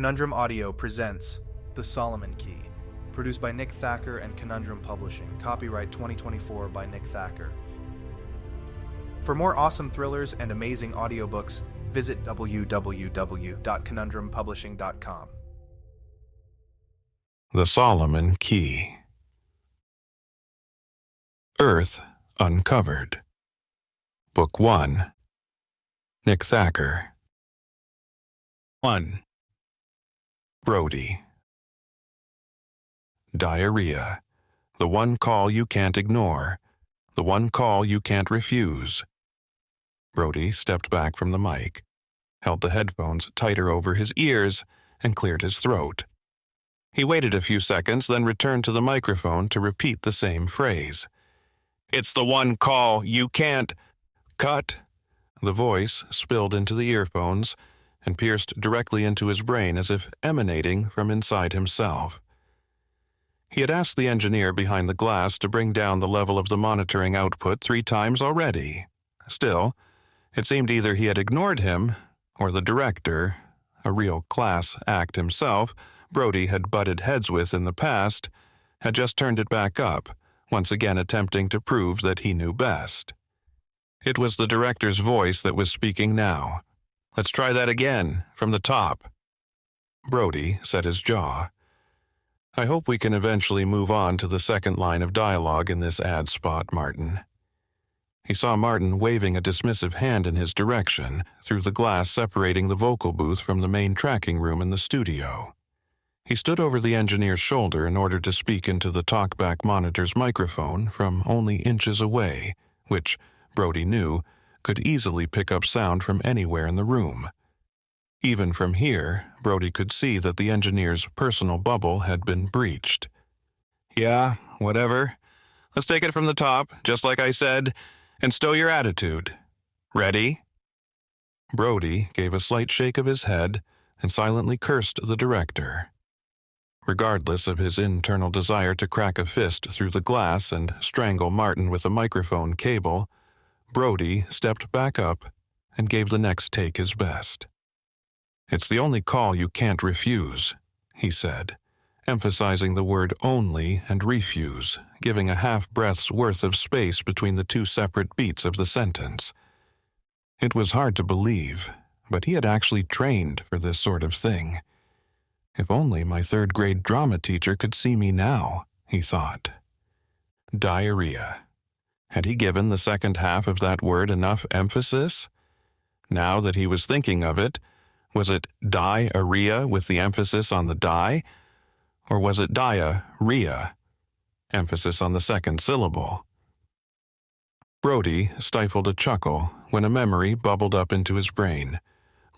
Conundrum Audio presents The Solomon Key, produced by Nick Thacker and Conundrum Publishing, copyright 2024 by Nick Thacker. For more awesome thrillers and amazing audiobooks, visit www.conundrumpublishing.com. The Solomon Key. Earth Uncovered. Book 1. Nick Thacker. 1. Brody. Diarrhea. The one call you can't ignore. The one call you can't refuse. Brody stepped back from the mic, held the headphones tighter over his ears, and cleared his throat. He waited a few seconds, then returned to the microphone to repeat the same phrase. "It's the one call you can't..." Cut. The voice spilled into the earphones and pierced directly into his brain as if emanating from inside himself. He had asked the engineer behind the glass to bring down the level of the monitoring output 3 times already. Still, it seemed either he had ignored him, or the director, a real class act himself, Brody had butted heads with in the past, had just turned it back up, once again attempting to prove that he knew best. It was the director's voice that was speaking now. "Let's try that again, from the top." Brody set his jaw. "I hope we can eventually move on to the second line of dialogue in this ad spot, Martin." He saw Martin waving a dismissive hand in his direction through the glass separating the vocal booth from the main tracking room in the studio. He stood over the engineer's shoulder in order to speak into the talkback monitor's microphone from only inches away, which, Brody knew, could easily pick up sound from anywhere in the room. Even from here, Brody could see that the engineer's personal bubble had been breached. "Yeah, whatever. Let's take it from the top, just like I said, and stow your attitude. Ready?" Brody gave a slight shake of his head and silently cursed the director. Regardless of his internal desire to crack a fist through the glass and strangle Martin with a microphone cable, Brody stepped back up and gave the next take his best. "It's the only call you can't refuse," he said, emphasizing the word only and refuse, giving a half-breath's worth of space between the 2 separate beats of the sentence. It was hard to believe, but he had actually trained for this sort of thing. If only my 3rd-grade drama teacher could see me now, he thought. Diarrhea. Had he given the second half of that word enough emphasis? Now that he was thinking of it, was it diarrhea with the emphasis on the die? Or was it diarrhea, emphasis on the second syllable? Brody stifled a chuckle when a memory bubbled up into his brain,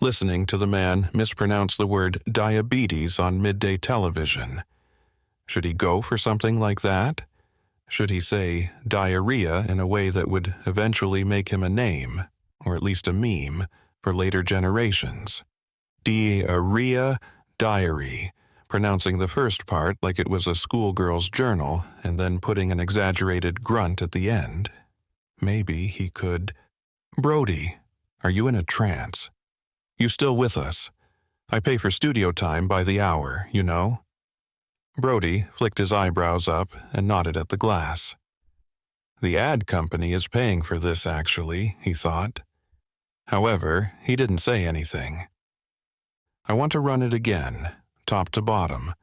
listening to the man mispronounce the word diabetes on midday television. Should he go for something like that? Should he say diarrhea in a way that would eventually make him a name, or at least a meme, for later generations? Diarrhea, diary, pronouncing the first part like it was a schoolgirl's journal and then putting an exaggerated grunt at the end. Maybe he could... "Brody, are you in a trance? You still with us? I pay for studio time by the hour, you know?" Brody flicked his eyebrows up and nodded at the glass. The ad company is paying for this, actually, he thought. However, he didn't say anything. "I want to run it again, top to bottom.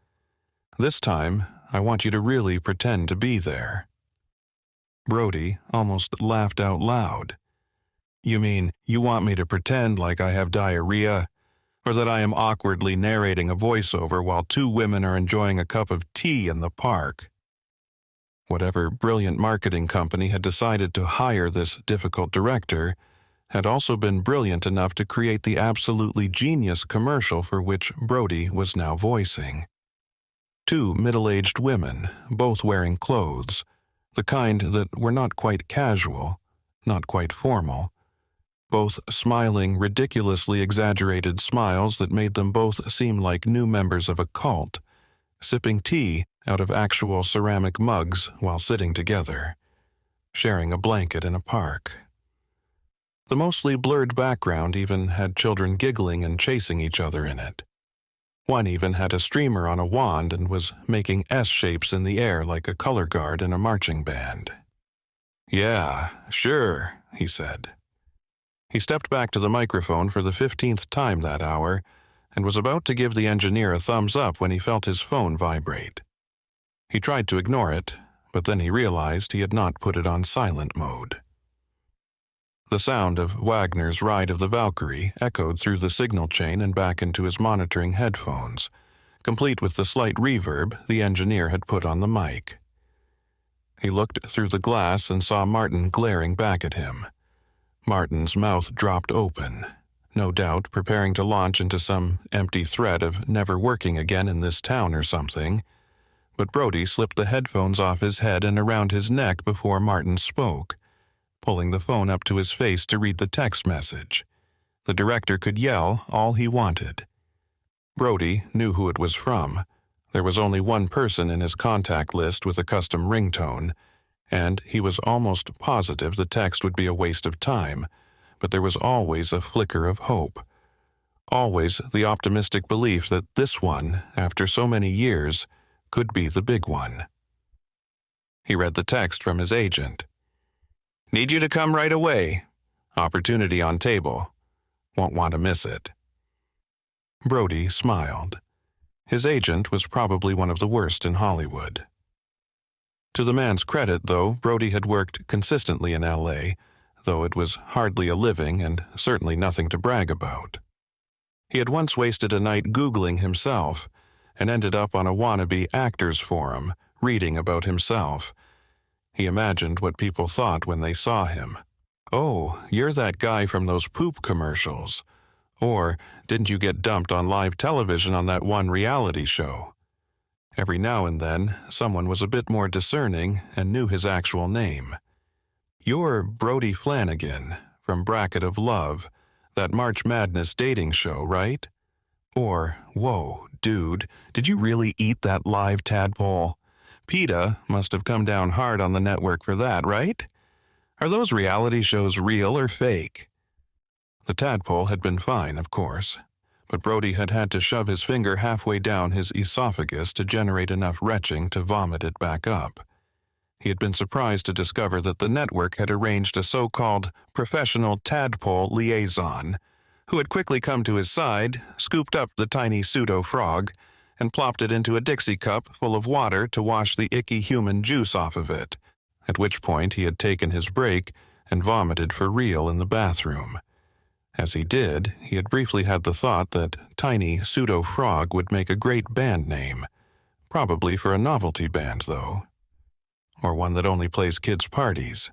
This time, I want you to really pretend to be there." Brody almost laughed out loud. "You mean you want me to pretend like I have diarrhea? Or that I am awkwardly narrating a voiceover while 2 women are enjoying a cup of tea in the park?" Whatever brilliant marketing company had decided to hire this difficult director had also been brilliant enough to create the absolutely genius commercial for which Brody was now voicing. 2 middle-aged women, both wearing clothes, the kind that were not quite casual, not quite formal, both smiling ridiculously exaggerated smiles that made them both seem like new members of a cult, sipping tea out of actual ceramic mugs while sitting together, sharing a blanket in a park. The mostly blurred background even had children giggling and chasing each other in it. One even had a streamer on a wand and was making S shapes in the air like a color guard in a marching band. "Yeah, sure," he said. He stepped back to the microphone for the 15th time that hour and was about to give the engineer a thumbs up when he felt his phone vibrate. He tried to ignore it, but then he realized he had not put it on silent mode. The sound of Wagner's Ride of the Valkyrie echoed through the signal chain and back into his monitoring headphones, complete with the slight reverb the engineer had put on the mic. He looked through the glass and saw Martin glaring back at him. Martin's mouth dropped open, no doubt preparing to launch into some empty threat of never working again in this town or something, but Brody slipped the headphones off his head and around his neck before Martin spoke, pulling the phone up to his face to read the text message. The director could yell all he wanted. Brody knew who it was from. There was only one person in his contact list with a custom ringtone, and he was almost positive the text would be a waste of time, but there was always a flicker of hope. Always the optimistic belief that this one, after so many years, could be the big one. He read the text from his agent. "Need you to come right away. Opportunity on table. Won't want to miss it." Brody smiled. His agent was probably one of the worst in Hollywood. To the man's credit, though, Brody had worked consistently in L.A., though it was hardly a living and certainly nothing to brag about. He had once wasted a night Googling himself and ended up on a wannabe actors forum, reading about himself. He imagined what people thought when they saw him. "Oh, you're that guy from those poop commercials." Or, "Didn't you get dumped on live television on that one reality show?" Every now and then, someone was a bit more discerning and knew his actual name. "You're Brody Flanagan, from Bracket of Love, that March Madness dating show, right?" Or, "Whoa, dude, did you really eat that live tadpole? PETA must have come down hard on the network for that, right? Are those reality shows real or fake?" The tadpole had been fine, of course, but Brody had had to shove his finger halfway down his esophagus to generate enough retching to vomit it back up. He had been surprised to discover that the network had arranged a so-called professional tadpole liaison, who had quickly come to his side, scooped up the tiny pseudo-frog, and plopped it into a Dixie cup full of water to wash the icky human juice off of it, at which point he had taken his break and vomited for real in the bathroom. As he did, he had briefly had the thought that Tiny Pseudo-Frog would make a great band name. Probably for a novelty band, though. Or one that only plays kids' parties.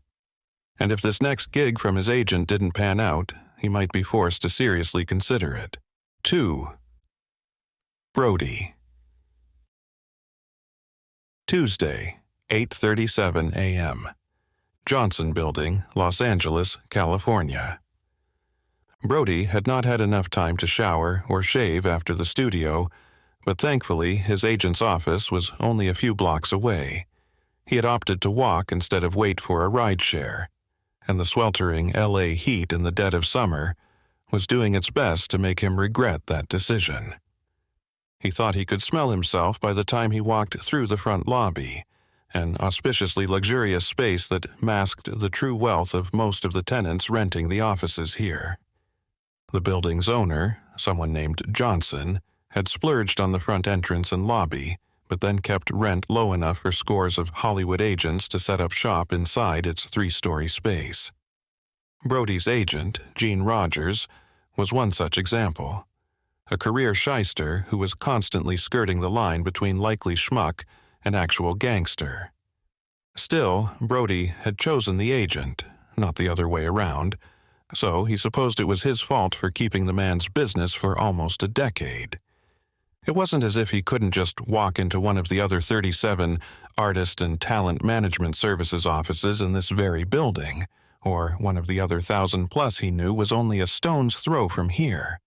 And if this next gig from his agent didn't pan out, he might be forced to seriously consider it. 2. Brody. Tuesday, 8:37 a.m. Johnson Building, Los Angeles, California. Brody had not had enough time to shower or shave after the studio, but thankfully his agent's office was only a few blocks away. He had opted to walk instead of wait for a rideshare, and the sweltering L.A. heat in the dead of summer was doing its best to make him regret that decision. He thought he could smell himself by the time he walked through the front lobby, an auspiciously luxurious space that masked the true wealth of most of the tenants renting the offices here. The building's owner, someone named Johnson, had splurged on the front entrance and lobby, but then kept rent low enough for scores of Hollywood agents to set up shop inside its 3-story space. Brody's agent, Gene Rogers, was one such example. A career shyster who was constantly skirting the line between likely schmuck and actual gangster. Still, Brody had chosen the agent, not the other way around, so he supposed it was his fault for keeping the man's business for almost a decade. It wasn't as if he couldn't just walk into one of the other 37 artist and talent management services offices in this very building, or one of the other 1,000+ he knew was only a stone's throw from here.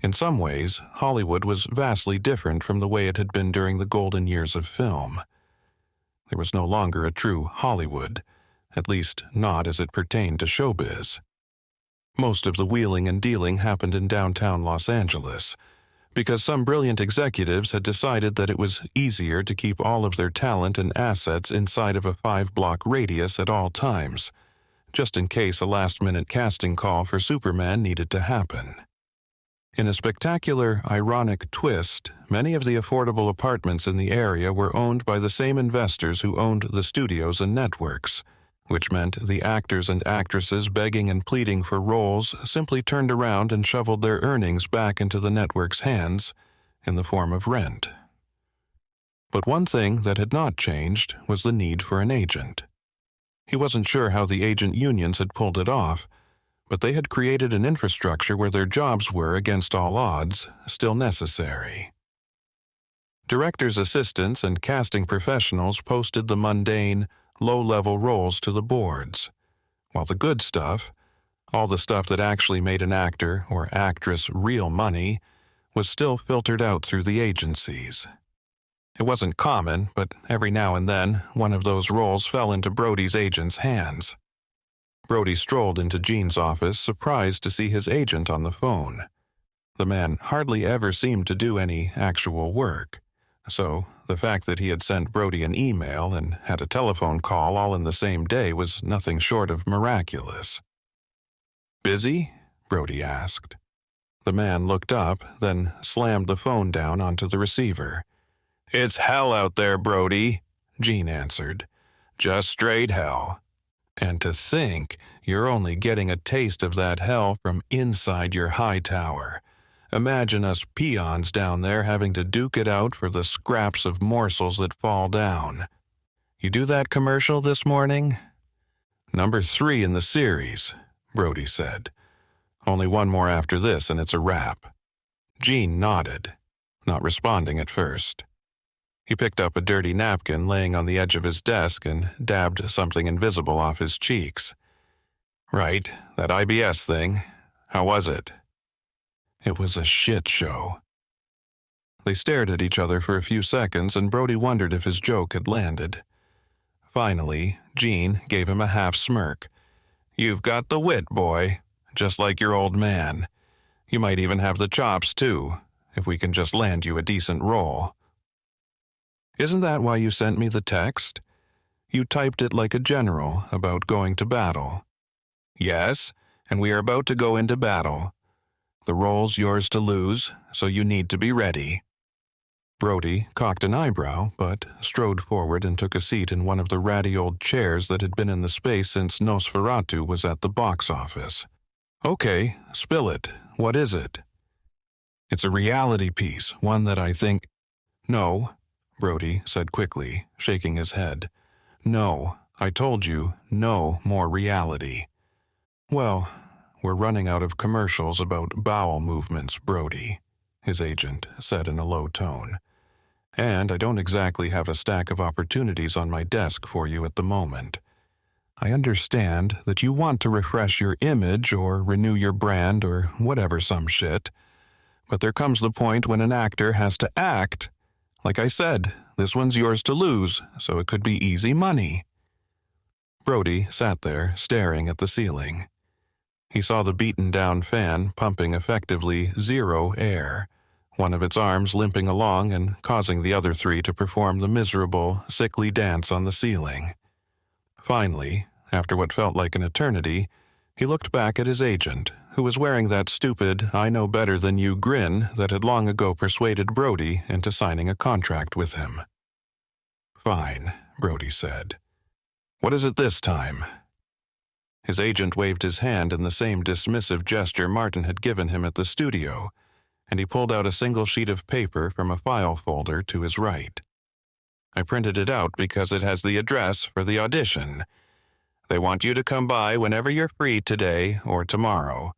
In some ways, Hollywood was vastly different from the way it had been during the golden years of film. There was no longer a true Hollywood, at least not as it pertained to showbiz. Most of the wheeling and dealing happened in downtown Los Angeles, because some brilliant executives had decided that it was easier to keep all of their talent and assets inside of a 5-block radius at all times, just in case a last-minute casting call for Superman needed to happen. In a spectacular, ironic twist, many of the affordable apartments in the area were owned by the same investors who owned the studios and networks, which meant the actors and actresses begging and pleading for roles simply turned around and shoveled their earnings back into the network's hands in the form of rent. But one thing that had not changed was the need for an agent. He wasn't sure how the agent unions had pulled it off, but they had created an infrastructure where their jobs were, against all odds, still necessary. Directors' assistants and casting professionals posted the mundane, low-level roles to the boards, while the good stuff, all the stuff that actually made an actor or actress real money, was still filtered out through the agencies. It wasn't common, but every now and then, one of those roles fell into Brody's agent's hands. Brody strolled into Gene's office, surprised to see his agent on the phone. The man hardly ever seemed to do any actual work, so the fact that he had sent Brody an email and had a telephone call all in the same day was nothing short of miraculous. "Busy?" Brody asked. The man looked up, then slammed the phone down onto the receiver. "It's hell out there, Brody," Gene answered. "Just straight hell. And to think you're only getting a taste of that hell from inside your high tower. Imagine us peons down there having to duke it out for the scraps of morsels that fall down. You do that commercial this morning?" "Number 3 in the series," Brody said. "Only one more after this and it's a wrap." Gene nodded, not responding at first. He picked up a dirty napkin laying on the edge of his desk and dabbed something invisible off his cheeks. "Right, that IBS thing. How was it?" "It was a shit show." They stared at each other for a few seconds, and Brody wondered if his joke had landed. Finally, Gene gave him a half smirk. "You've got the wit, boy, just like your old man. You might even have the chops, too, if we can just land you a decent role." "Isn't that why you sent me the text? You typed it like a general about going to battle." "Yes, and we are about to go into battle. The role's yours to lose, so you need to be ready." Brody cocked an eyebrow, but strode forward and took a seat in one of the ratty old chairs that had been in the space since Nosferatu was at the box office. "Okay, spill it. What is it?" "It's a reality piece, one that I think—" "No," Brody said quickly, shaking his head. "No, I told you, no more reality." "Well, we're running out of commercials about bowel movements, Brody," his agent said in a low tone. "And I don't exactly have a stack of opportunities on my desk for you at the moment. I understand that you want to refresh your image or renew your brand or whatever some shit, but there comes the point when an actor has to act. Like I said, this one's yours to lose, so it could be easy money." Brody sat there, staring at the ceiling. He saw the beaten-down fan pumping effectively 0 air, one of its arms limping along and causing the other 3 to perform the miserable, sickly dance on the ceiling. Finally, after what felt like an eternity, he looked back at his agent, who was wearing that stupid I-know-better-than-you grin that had long ago persuaded Brody into signing a contract with him. "Fine," Brody said. "What is it this time?" His agent waved his hand in the same dismissive gesture Martin had given him at the studio, and he pulled out a single sheet of paper from a file folder to his right. "I printed it out because it has the address for the audition. They want you to come by whenever you're free today or tomorrow.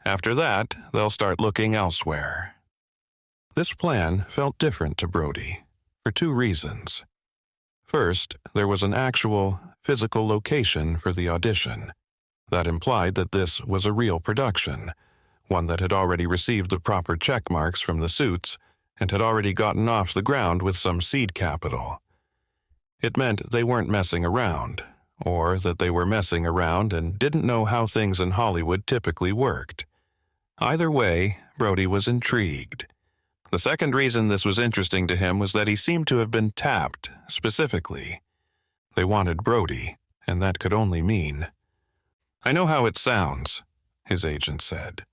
After that, they'll start looking elsewhere." This plan felt different to Brody, for 2 reasons. First, there was an actual, physical location for the audition. That implied that this was a real production, one that had already received the proper check marks from the suits and had already gotten off the ground with some seed capital. It meant they weren't messing around, or that they were messing around and didn't know how things in Hollywood typically worked. Either way, Brody was intrigued. The second reason this was interesting to him was that he seemed to have been tapped, specifically. They wanted Brody, and that could only mean... "I know how it sounds," his agent said.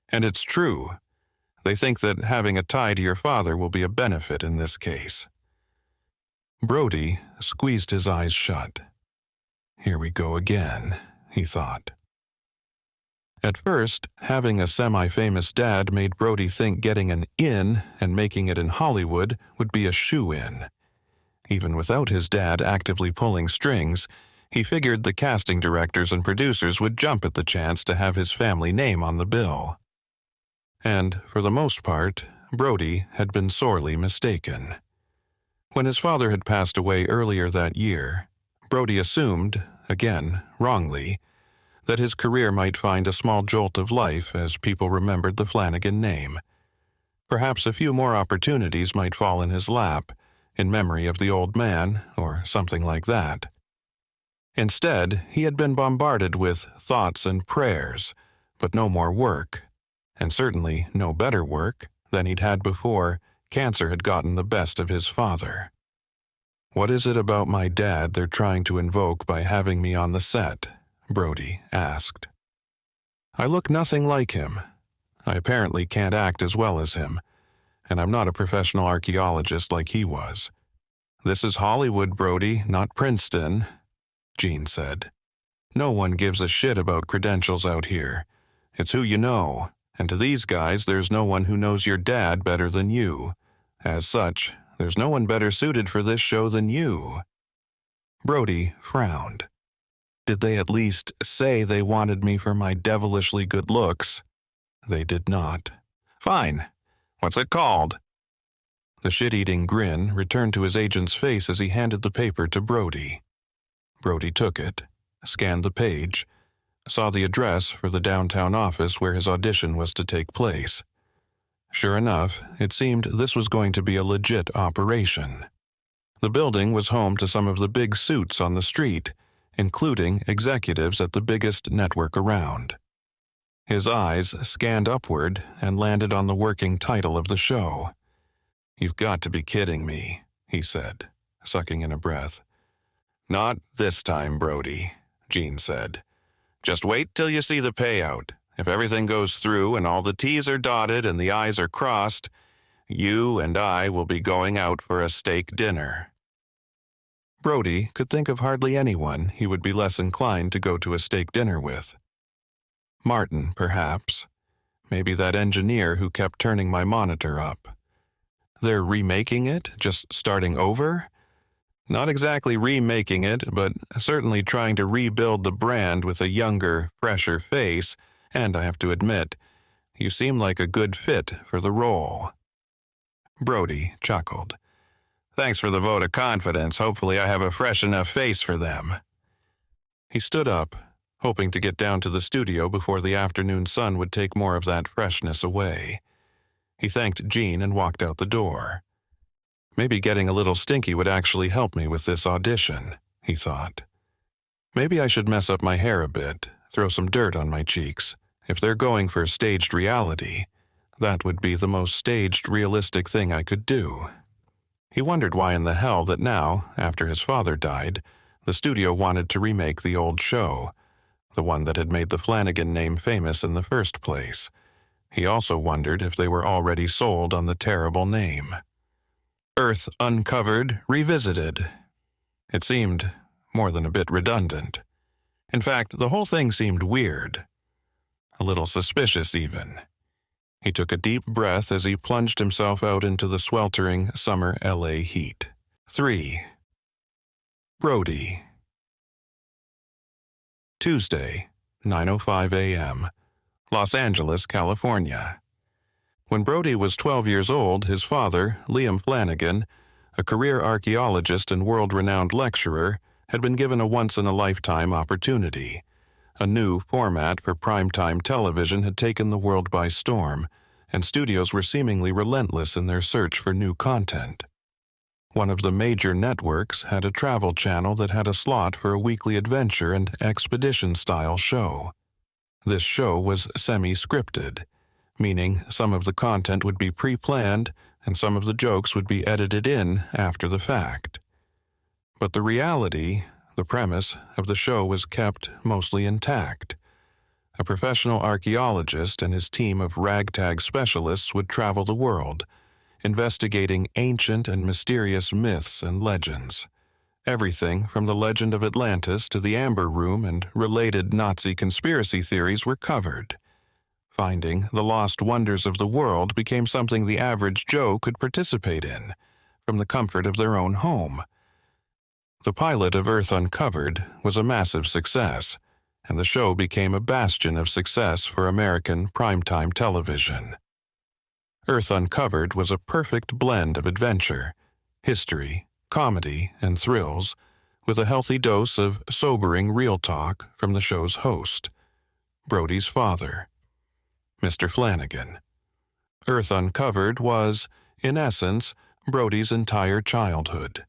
"And it's true. They think that having a tie to your father will be a benefit in this case." Brody squeezed his eyes shut. Here we go again, he thought. At first, having a semi-famous dad made Brody think getting an in and making it in Hollywood would be a shoo-in. Even without his dad actively pulling strings, he figured the casting directors and producers would jump at the chance to have his family name on the bill. And, for the most part, Brody had been sorely mistaken. When his father had passed away earlier that year, Brody assumed, again wrongly, that his career might find a small jolt of life as people remembered the Flanagan name. Perhaps a few more opportunities might fall in his lap, in memory of the old man, or something like that. Instead, he had been bombarded with thoughts and prayers, but no more work, and certainly no better work than he'd had before cancer had gotten the best of his father. "What is it about my dad they're trying to invoke by having me on the set?" Brody asked. "I look nothing like him. I apparently can't act as well as him, and I'm not a professional archaeologist like he was. This is Hollywood, Brody, not Princeton," Gene said. "No one gives a shit about credentials out here. It's who you know, and to these guys there's no one who knows your dad better than you. As such, there's no one better suited for this show than you." Brody frowned. Did they at least say they wanted me for my devilishly good looks? They did not. "Fine. What's it called?" The shit-eating grin returned to his agent's face as he handed the paper to Brody. Brody took it, scanned the page, saw the address for the downtown office where his audition was to take place. Sure enough, it seemed this was going to be a legit operation. The building was home to some of the big suits on the street, including executives at the biggest network around. His eyes scanned upward and landed on the working title of the show. "You've got to be kidding me," he said, sucking in a breath. "Not this time, Brody," Gene said. "Just wait till you see the payout. If everything goes through and all the T's are dotted and the I's are crossed, you and I will be going out for a steak dinner." Brody could think of hardly anyone he would be less inclined to go to a steak dinner with. Martin, perhaps. Maybe that engineer who kept turning my monitor up. They're remaking it? Just starting over? Not exactly remaking it, but certainly trying to rebuild the brand with a younger, fresher face, and I have to admit, you seem like a good fit for the role. Brody chuckled. "Thanks for the vote of confidence. Hopefully I have a fresh enough face for them." He stood up, hoping to get down to the studio before the afternoon sun would take more of that freshness away. He thanked Gene and walked out the door. Maybe getting a little stinky would actually help me with this audition, he thought. Maybe I should mess up my hair a bit, throw some dirt on my cheeks. If they're going for staged reality, that would be the most staged, realistic thing I could do. He wondered why in the hell that now, after his father died, the studio wanted to remake the old show, the one that had made the Flanagan name famous in the first place. He also wondered if they were already sold on the terrible name. Earth Uncovered Revisited. It seemed more than a bit redundant. In fact, the whole thing seemed weird. A little suspicious, even. He took a deep breath as he plunged himself out into the sweltering summer LA heat. 3. Brody. Tuesday, 9:05 a.m., Los Angeles, California. When Brody was 12 years old, his father, Liam Flanagan, a career archaeologist and world-renowned lecturer, had been given a once-in-a-lifetime opportunity. A new format for primetime television had taken the world by storm, and studios were seemingly relentless in their search for new content. One of the major networks had a travel channel that had a slot for a weekly adventure and expedition-style show. This show was semi-scripted, meaning some of the content would be pre-planned and some of the jokes would be edited in after the fact. But the reality, the premise of the show was kept mostly intact. A professional archaeologist and his team of ragtag specialists would travel the world, investigating ancient and mysterious myths and legends. Everything from the legend of Atlantis to the Amber Room and related Nazi conspiracy theories were covered. Finding the lost wonders of the world became something the average Joe could participate in, from the comfort of their own home. The pilot of Earth Uncovered was a massive success, and the show became a bastion of success for American primetime television. Earth Uncovered was a perfect blend of adventure, history, comedy, and thrills, with a healthy dose of sobering real talk from the show's host, Brody's father, Mr. Flanagan. Earth Uncovered was, in essence, Brody's entire childhood.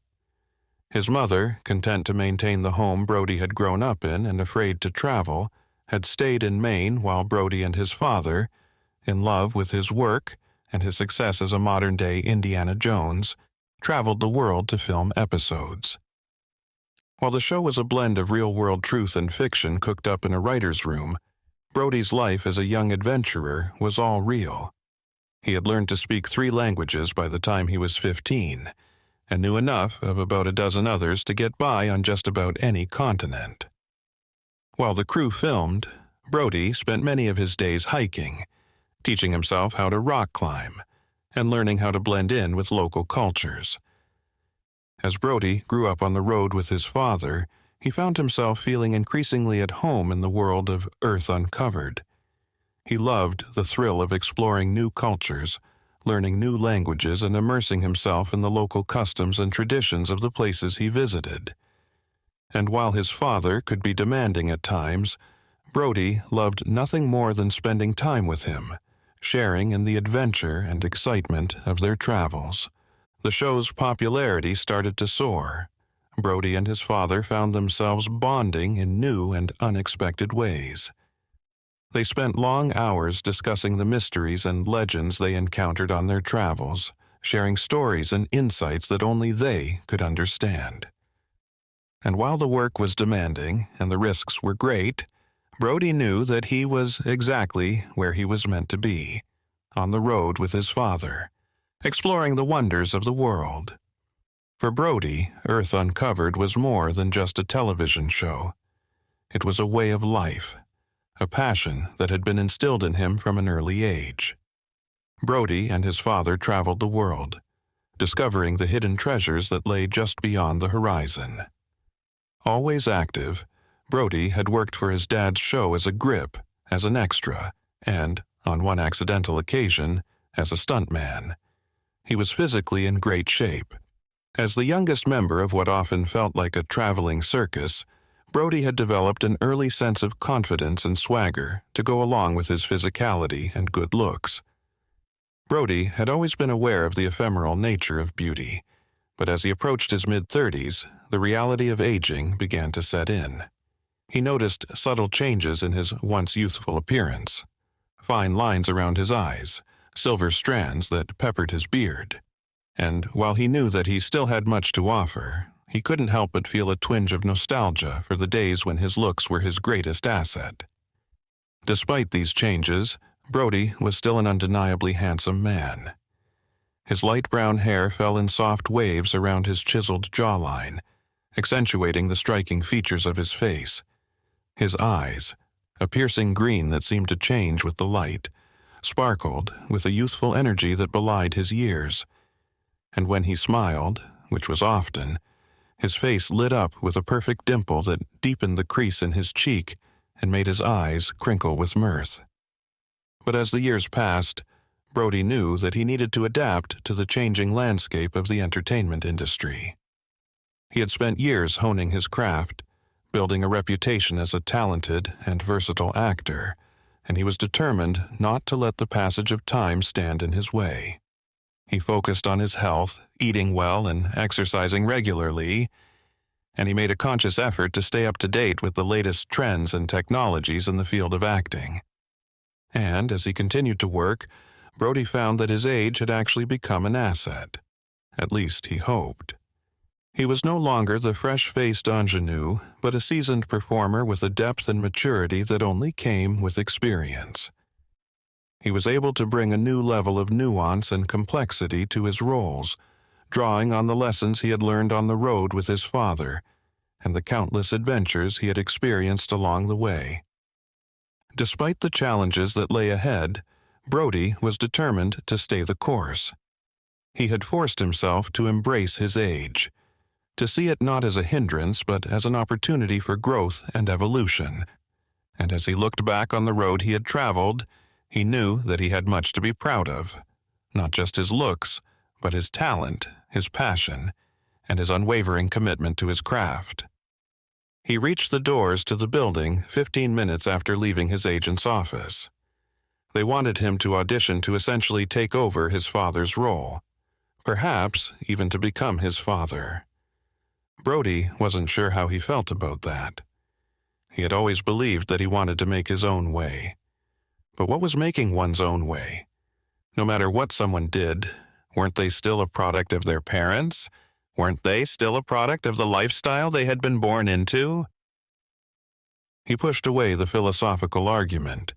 His mother, content to maintain the home Brody had grown up in and afraid to travel, had stayed in Maine while Brody and his father, in love with his work and his success as a modern-day Indiana Jones, traveled the world to film episodes. While the show was a blend of real-world truth and fiction cooked up in a writer's room, Brody's life as a young adventurer was all real. He had learned to speak 3 languages by the time he was 15, and knew enough of about a dozen others to get by on just about any continent. While the crew filmed, Brody spent many of his days hiking, teaching himself how to rock climb, and learning how to blend in with local cultures. As Brody grew up on the road with his father, he found himself feeling increasingly at home in the world of Earth Uncovered. He loved the thrill of exploring new cultures, learning new languages, and immersing himself in the local customs and traditions of the places he visited. And while his father could be demanding at times, Brody loved nothing more than spending time with him, sharing in the adventure and excitement of their travels. The show's popularity started to soar. Brody and his father found themselves bonding in new and unexpected ways. They spent long hours discussing the mysteries and legends they encountered on their travels, sharing stories and insights that only they could understand. And while the work was demanding and the risks were great, Brody knew that he was exactly where he was meant to be, on the road with his father, exploring the wonders of the world. For Brody, Earth Uncovered was more than just a television show. It was a way of life, a passion that had been instilled in him from an early age. Brody and his father traveled the world, discovering the hidden treasures that lay just beyond the horizon. Always active, Brody had worked for his dad's show as a grip, as an extra, and, on one accidental occasion, as a stuntman. He was physically in great shape. As the youngest member of what often felt like a traveling circus, Brody had developed an early sense of confidence and swagger to go along with his physicality and good looks. Brody had always been aware of the ephemeral nature of beauty, but as he approached his mid-30s, the reality of aging began to set in. He noticed subtle changes in his once youthful appearance, fine lines around his eyes, silver strands that peppered his beard. And while he knew that he still had much to offer, he couldn't help but feel a twinge of nostalgia for the days when his looks were his greatest asset. Despite these changes, Brody was still an undeniably handsome man. His light brown hair fell in soft waves around his chiseled jawline, accentuating the striking features of his face. His eyes, a piercing green that seemed to change with the light, sparkled with a youthful energy that belied his years. And when he smiled, which was often, his face lit up with a perfect dimple that deepened the crease in his cheek and made his eyes crinkle with mirth. But as the years passed, Brody knew that he needed to adapt to the changing landscape of the entertainment industry. He had spent years honing his craft, building a reputation as a talented and versatile actor, and he was determined not to let the passage of time stand in his way. He focused on his health, eating well and exercising regularly, and he made a conscious effort to stay up to date with the latest trends and technologies in the field of acting. And as he continued to work, Brody found that his age had actually become an asset. At least he hoped. He was no longer the fresh-faced ingenue, but a seasoned performer with a depth and maturity that only came with experience. He was able to bring a new level of nuance and complexity to his roles, drawing on the lessons he had learned on the road with his father and the countless adventures he had experienced along the way. Despite the challenges that lay ahead, Brody was determined to stay the course. He had forced himself to embrace his age, to see it not as a hindrance but as an opportunity for growth and evolution. And as he looked back on the road he had traveled, he knew that he had much to be proud of, not just his looks, but his talent, his passion, and his unwavering commitment to his craft. He reached the doors to the building 15 minutes after leaving his agent's office. They wanted him to audition to essentially take over his father's role, perhaps even to become his father. Brody wasn't sure how he felt about that. He had always believed that he wanted to make his own way. But what was making one's own way? No matter what someone did, weren't they still a product of their parents? Weren't they still a product of the lifestyle they had been born into? He pushed away the philosophical argument,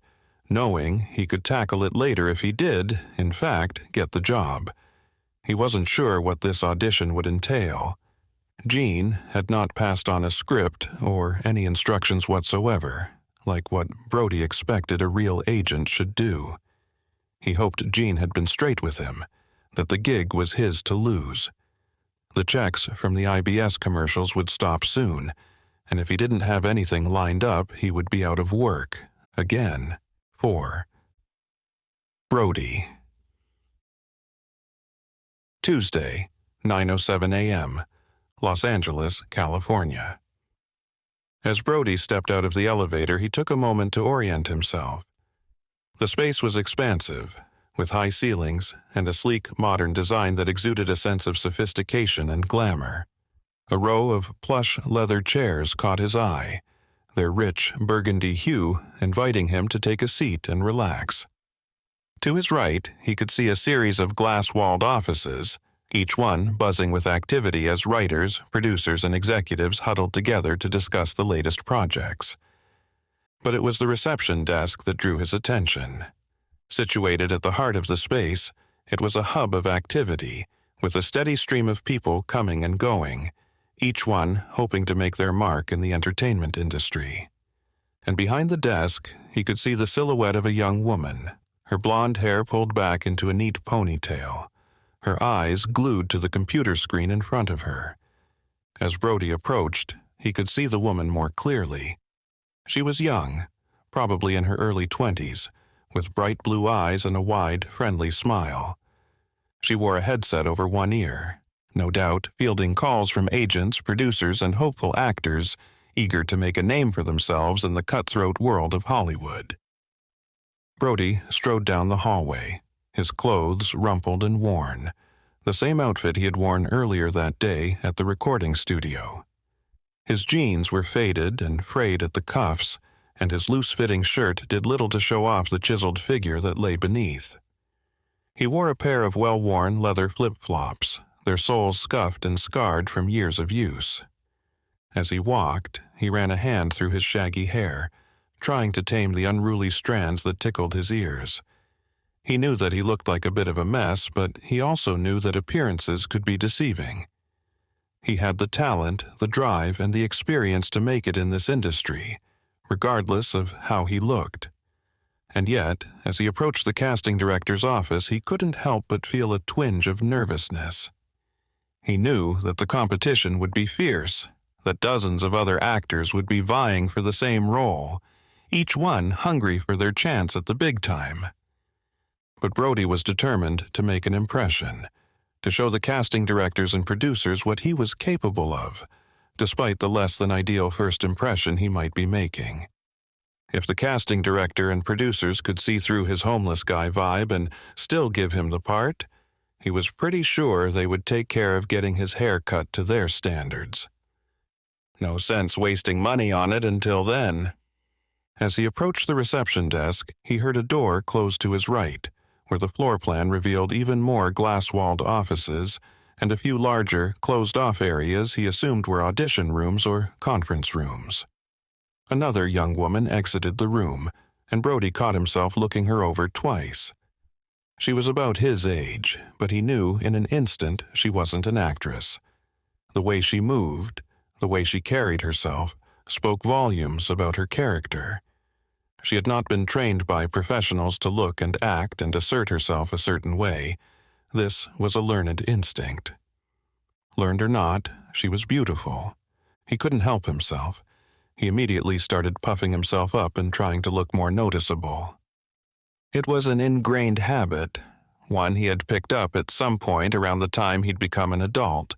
knowing he could tackle it later if he did, in fact, get the job. He wasn't sure what this audition would entail. Jean had not passed on a script or any instructions whatsoever, like what Brody expected a real agent should do. He hoped Jean had been straight with him, that the gig was his to lose. The checks from the IBS commercials would stop soon, and if he didn't have anything lined up, he would be out of work, again, for Brody. Tuesday, 9:07 a.m., Los Angeles, California. As Brody stepped out of the elevator, he took a moment to orient himself. The space was expansive, with high ceilings and a sleek, modern design that exuded a sense of sophistication and glamour. A row of plush leather chairs caught his eye, their rich burgundy hue inviting him to take a seat and relax. To his right, he could see a series of glass-walled offices, each one buzzing with activity as writers, producers, and executives huddled together to discuss the latest projects. But it was the reception desk that drew his attention. Situated at the heart of the space, it was a hub of activity, with a steady stream of people coming and going, each one hoping to make their mark in the entertainment industry. And behind the desk, he could see the silhouette of a young woman, her blonde hair pulled back into a neat ponytail, her eyes glued to the computer screen in front of her. As Brody approached, he could see the woman more clearly. She was young, probably in her early 20s, with bright blue eyes and a wide, friendly smile. She wore a headset over one ear, no doubt fielding calls from agents, producers, and hopeful actors eager to make a name for themselves in the cutthroat world of Hollywood. Brody strode down the hallway, his clothes rumpled and worn, the same outfit he had worn earlier that day at the recording studio. His jeans were faded and frayed at the cuffs, and his loose-fitting shirt did little to show off the chiseled figure that lay beneath. He wore a pair of well-worn leather flip-flops, their soles scuffed and scarred from years of use. As he walked, he ran a hand through his shaggy hair, trying to tame the unruly strands that tickled his ears. He knew that he looked like a bit of a mess, but he also knew that appearances could be deceiving. He had the talent, the drive, and the experience to make it in this industry, regardless of how he looked. And yet, as he approached the casting director's office, he couldn't help but feel a twinge of nervousness. He knew that the competition would be fierce, that dozens of other actors would be vying for the same role, each one hungry for their chance at the big time. But Brody was determined to make an impression, to show the casting directors and producers what he was capable of, despite the less-than-ideal first impression he might be making. If the casting director and producers could see through his homeless guy vibe and still give him the part, he was pretty sure they would take care of getting his hair cut to their standards. No sense wasting money on it until then. As he approached the reception desk, he heard a door close to his right, where the floor plan revealed even more glass-walled offices and a few larger, closed-off areas he assumed were audition rooms or conference rooms. Another young woman exited the room, and Brody caught himself looking her over twice. She was about his age, but he knew in an instant she wasn't an actress. The way she moved, the way she carried herself, spoke volumes about her character. She had not been trained by professionals to look and act and assert herself a certain way. This was a learned instinct. Learned or not, she was beautiful. He couldn't help himself. He immediately started puffing himself up and trying to look more noticeable. It was an ingrained habit, one he had picked up at some point around the time he'd become an adult,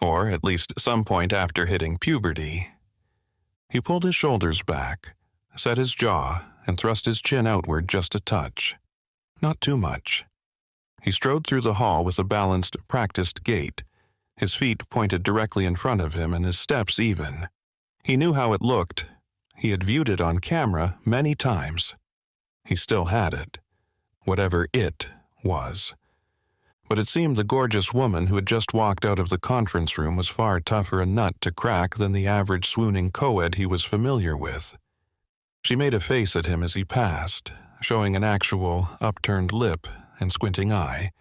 or at least some point after hitting puberty. He pulled his shoulders back, set his jaw, and thrust his chin outward just a touch. Not too much. He strode through the hall with a balanced, practiced gait, his feet pointed directly in front of him and his steps even. He knew how it looked. He had viewed it on camera many times. He still had it, whatever it was. But it seemed the gorgeous woman who had just walked out of the conference room was far tougher a nut to crack than the average swooning co-ed he was familiar with. She made a face at him as he passed, showing an actual upturned lip and squinting eye,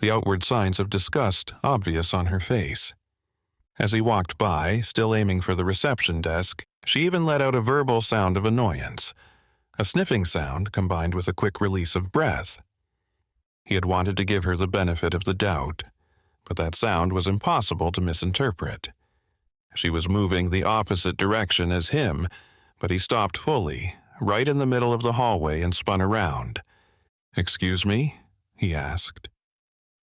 the outward signs of disgust obvious on her face. As he walked by, still aiming for the reception desk, she even let out a verbal sound of annoyance, a sniffing sound combined with a quick release of breath. He had wanted to give her the benefit of the doubt, but that sound was impossible to misinterpret. She was moving the opposite direction as him, but he stopped fully, right in the middle of the hallway and spun around. "Excuse me?" he asked.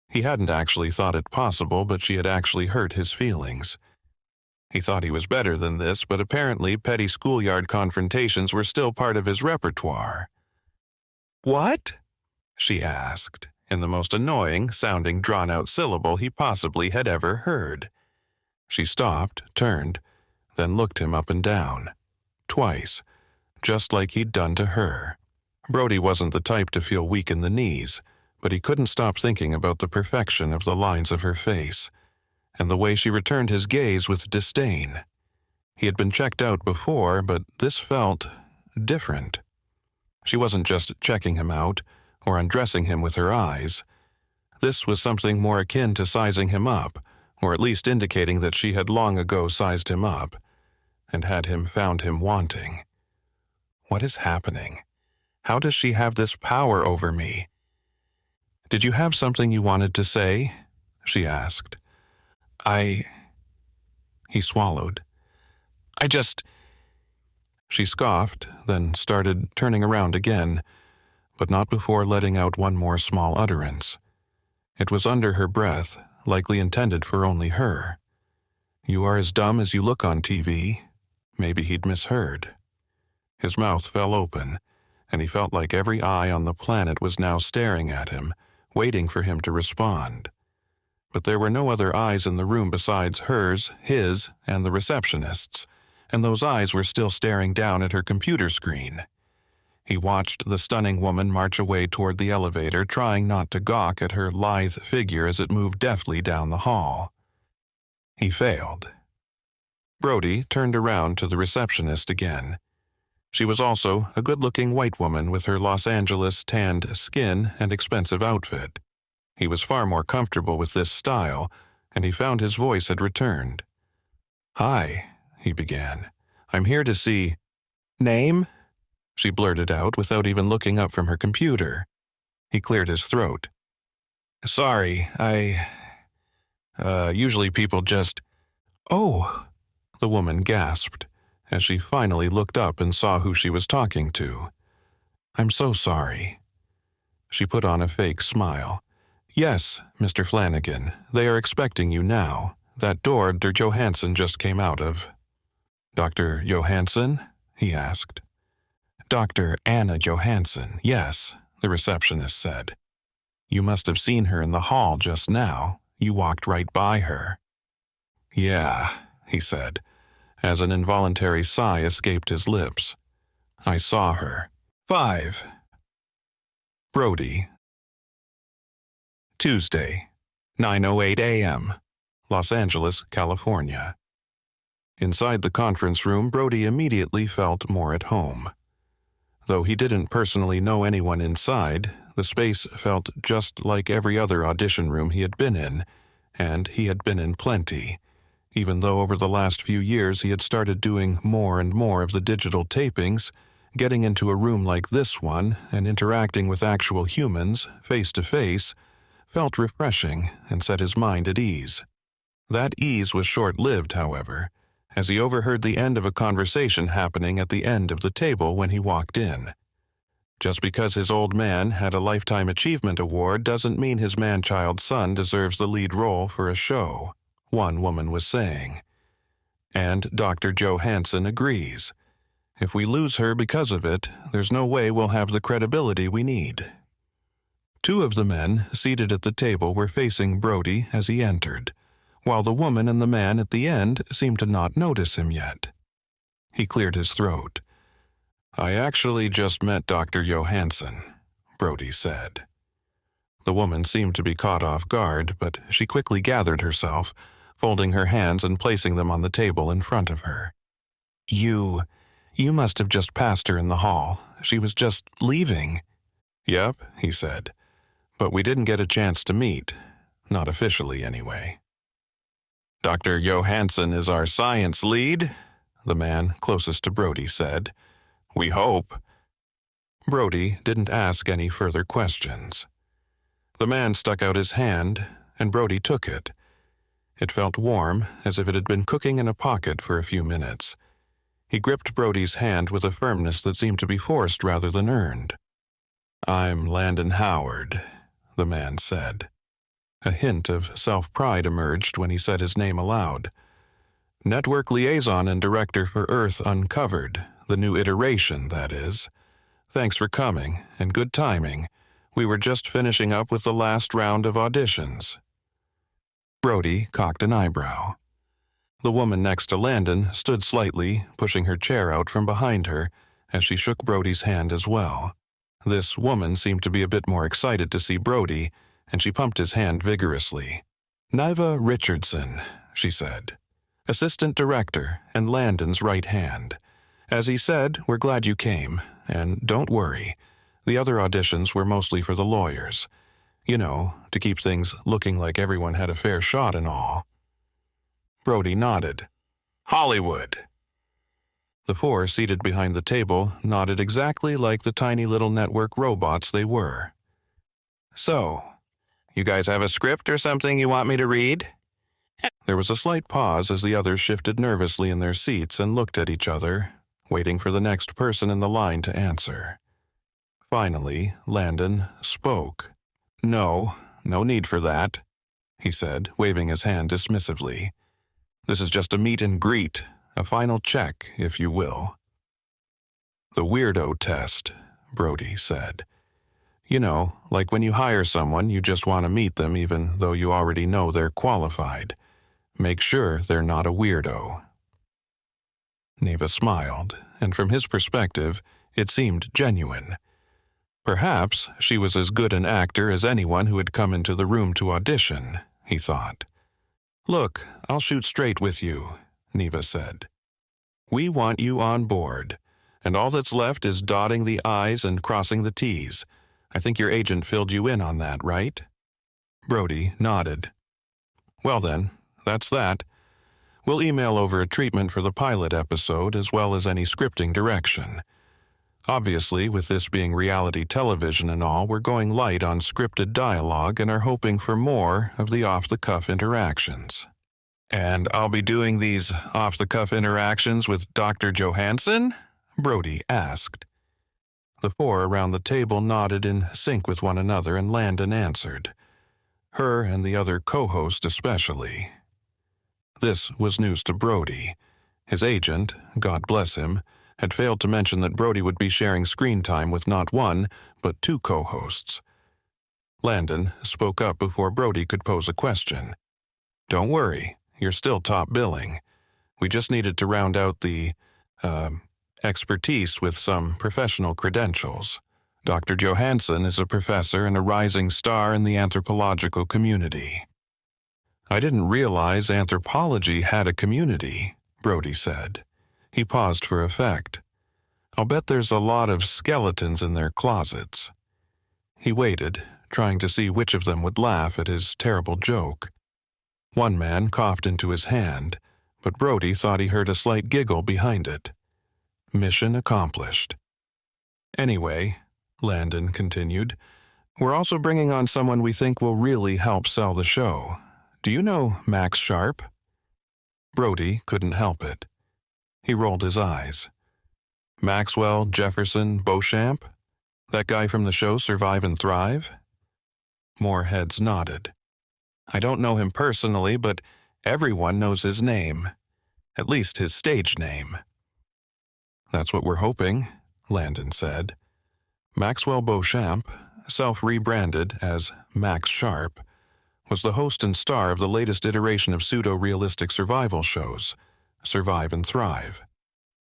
He hadn't actually thought it possible, but she had actually hurt his feelings. He thought he was better than this, but apparently petty schoolyard confrontations were still part of his repertoire. "What?" she asked, in the most annoying-sounding drawn-out syllable he possibly had ever heard. She stopped, turned, then looked him up and down. Twice, just like he'd done to her. Brody wasn't the type to feel weak in the knees, but he couldn't stop thinking about the perfection of the lines of her face, and the way she returned his gaze with disdain. He had been checked out before, but this felt different. She wasn't just checking him out or undressing him with her eyes. This was something more akin to sizing him up, or at least indicating that she had long ago sized him up, and had him found him wanting. What is happening? How does she have this power over me? "Did you have something you wanted to say?" she asked. He swallowed. She scoffed, then started turning around again, but not before letting out one more small utterance. It was under her breath, likely intended for only her. "You are as dumb as you look on TV." Maybe he'd misheard. His mouth fell open, and he felt like every eye on the planet was now staring at him, waiting for him to respond. But there were no other eyes in the room besides hers, his, and the receptionist's, and those eyes were still staring down at her computer screen. He watched the stunning woman march away toward the elevator, trying not to gawk at her lithe figure as it moved deftly down the hall. He failed. Brody turned around to the receptionist again. She was also a good-looking white woman with her Los Angeles tanned skin and expensive outfit. He was far more comfortable with this style, and he found his voice had returned. "Hi," he began. "I'm here to see—" "Name?" she blurted out without even looking up from her computer. He cleared his throat. "Sorry, usually people just—" "Oh," the woman gasped, as she finally looked up and saw who she was talking to. "I'm so sorry." She put on a fake smile. "Yes, Mr. Flanagan, they are expecting you now. That door Dr. Johansson just came out of." "Dr. Johansson?" he asked. "Dr. Anna Johansson, yes," the receptionist said. "You must have seen her in the hall just now. You walked right by her." "Yeah," he said, as an involuntary sigh escaped his lips. "I saw her." 5. Brody, Tuesday, 9:08 a.m., Los Angeles, California. Inside the conference room, Brody immediately felt more at home. Though he didn't personally know anyone inside, the space felt just like every other audition room he had been in, and he had been in plenty, even though over the last few years he had started doing more and more of the digital tapings. Getting into a room like this one and interacting with actual humans, face to face, felt refreshing and set his mind at ease. That ease was short-lived, however, as he overheard the end of a conversation happening at the end of the table when he walked in. Just because his old man had a Lifetime Achievement Award doesn't mean his man-child son deserves the lead role for a show, one woman was saying. And Dr. Johansson agrees. If we lose her because of it, there's no way we'll have the credibility we need. Two of the men seated at the table were facing Brody as he entered, while the woman and the man at the end seemed to not notice him yet. He cleared his throat. "I actually just met Dr. Johansson," Brody said. The woman seemed to be caught off guard, but she quickly gathered herself, folding her hands and placing them on the table in front of her. You must have just passed her in the hall. She was just leaving." "Yep," he said, "but we didn't get a chance to meet. Not officially, anyway." "Dr. Johansson is our science lead," the man closest to Brody said. "We hope." Brody didn't ask any further questions. The man stuck out his hand, and Brody took it. It felt warm, as if it had been cooking in a pocket for a few minutes. He gripped Brody's hand with a firmness that seemed to be forced rather than earned. "I'm Landon Howard," the man said. A hint of self-pride emerged when he said his name aloud. "Network liaison and director for Earth Uncovered, the new iteration, that is. Thanks for coming, and good timing. We were just finishing up with the last round of auditions." Brody cocked an eyebrow. The woman next to Landon stood slightly, pushing her chair out from behind her as she shook Brody's hand as well. This woman seemed to be a bit more excited to see Brody, and she pumped his hand vigorously. "Niva Richardson," she said. "Assistant director and Landon's right hand. As he said, we're glad you came, and don't worry. The other auditions were mostly for the lawyers. You know, to keep things looking like everyone had a fair shot and all." Brody nodded. "Hollywood." The four seated behind the table nodded exactly like the tiny little network robots they were. "So, you guys have a script or something you want me to read?" There was a slight pause as the others shifted nervously in their seats and looked at each other, waiting for the next person in the line to answer. Finally, Landon spoke. No need for that," he said, waving his hand dismissively. "This is just a meet and greet, a final check, if you will." "The weirdo test," Brody said. "You know, like when you hire someone, you just want to meet them even though you already know they're qualified. Make sure they're not a weirdo." Neva smiled, and from his perspective, it seemed genuine. Perhaps she was as good an actor as anyone who had come into the room to audition, he thought. "Look, I'll shoot straight with you," Neva said. "We want you on board, and all that's left is dotting the I's and crossing the T's. I think your agent filled you in on that, right?" Brody nodded. "Well then, that's that. We'll email over a treatment for the pilot episode as well as any scripting direction. Obviously, with this being reality television and all, we're going light on scripted dialogue and are hoping for more of the off-the-cuff interactions." "And I'll be doing these off-the-cuff interactions with Dr. Johansson?" Brody asked. The four around the table nodded in sync with one another, and Landon answered. Her and the other co-host especially. This was news to Brody. His agent, God bless him, had failed to mention that Brody would be sharing screen time with not one, but two co-hosts. Landon spoke up before Brody could pose a question. "Don't worry, you're still top billing. We just needed to round out the, expertise with some professional credentials. Dr. Johansson is a professor and a rising star in the anthropological community." "I didn't realize anthropology had a community," Brody said. He paused for effect. "I'll bet there's a lot of skeletons in their closets." He waited, trying to see which of them would laugh at his terrible joke. One man coughed into his hand, but Brody thought he heard a slight giggle behind it. Mission accomplished. "Anyway," Landon continued, "we're also bringing on someone we think will really help sell the show. Do you know Max Sharp?" Brody couldn't help it. He rolled his eyes. "Maxwell, Jefferson, Beauchamp? That guy from the show Survive and Thrive?" More heads nodded. "I don't know him personally, but everyone knows his name. At least his stage name." "That's what we're hoping," Landon said. Maxwell Beauchamp, self-rebranded as Max Sharp, was the host and star of the latest iteration of pseudo-realistic survival shows, Survive and Thrive.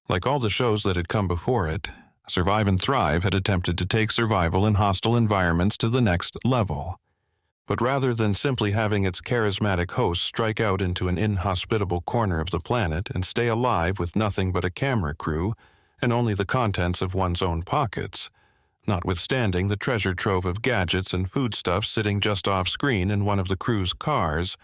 Like all the shows that had come before it, Survive and Thrive had attempted to take survival in hostile environments to the next level. But rather than simply having its charismatic host strike out into an inhospitable corner of the planet and stay alive with nothing but a camera crew and only the contents of one's own pockets, notwithstanding the treasure trove of gadgets and foodstuffs sitting just off-screen in one of the crew's cars,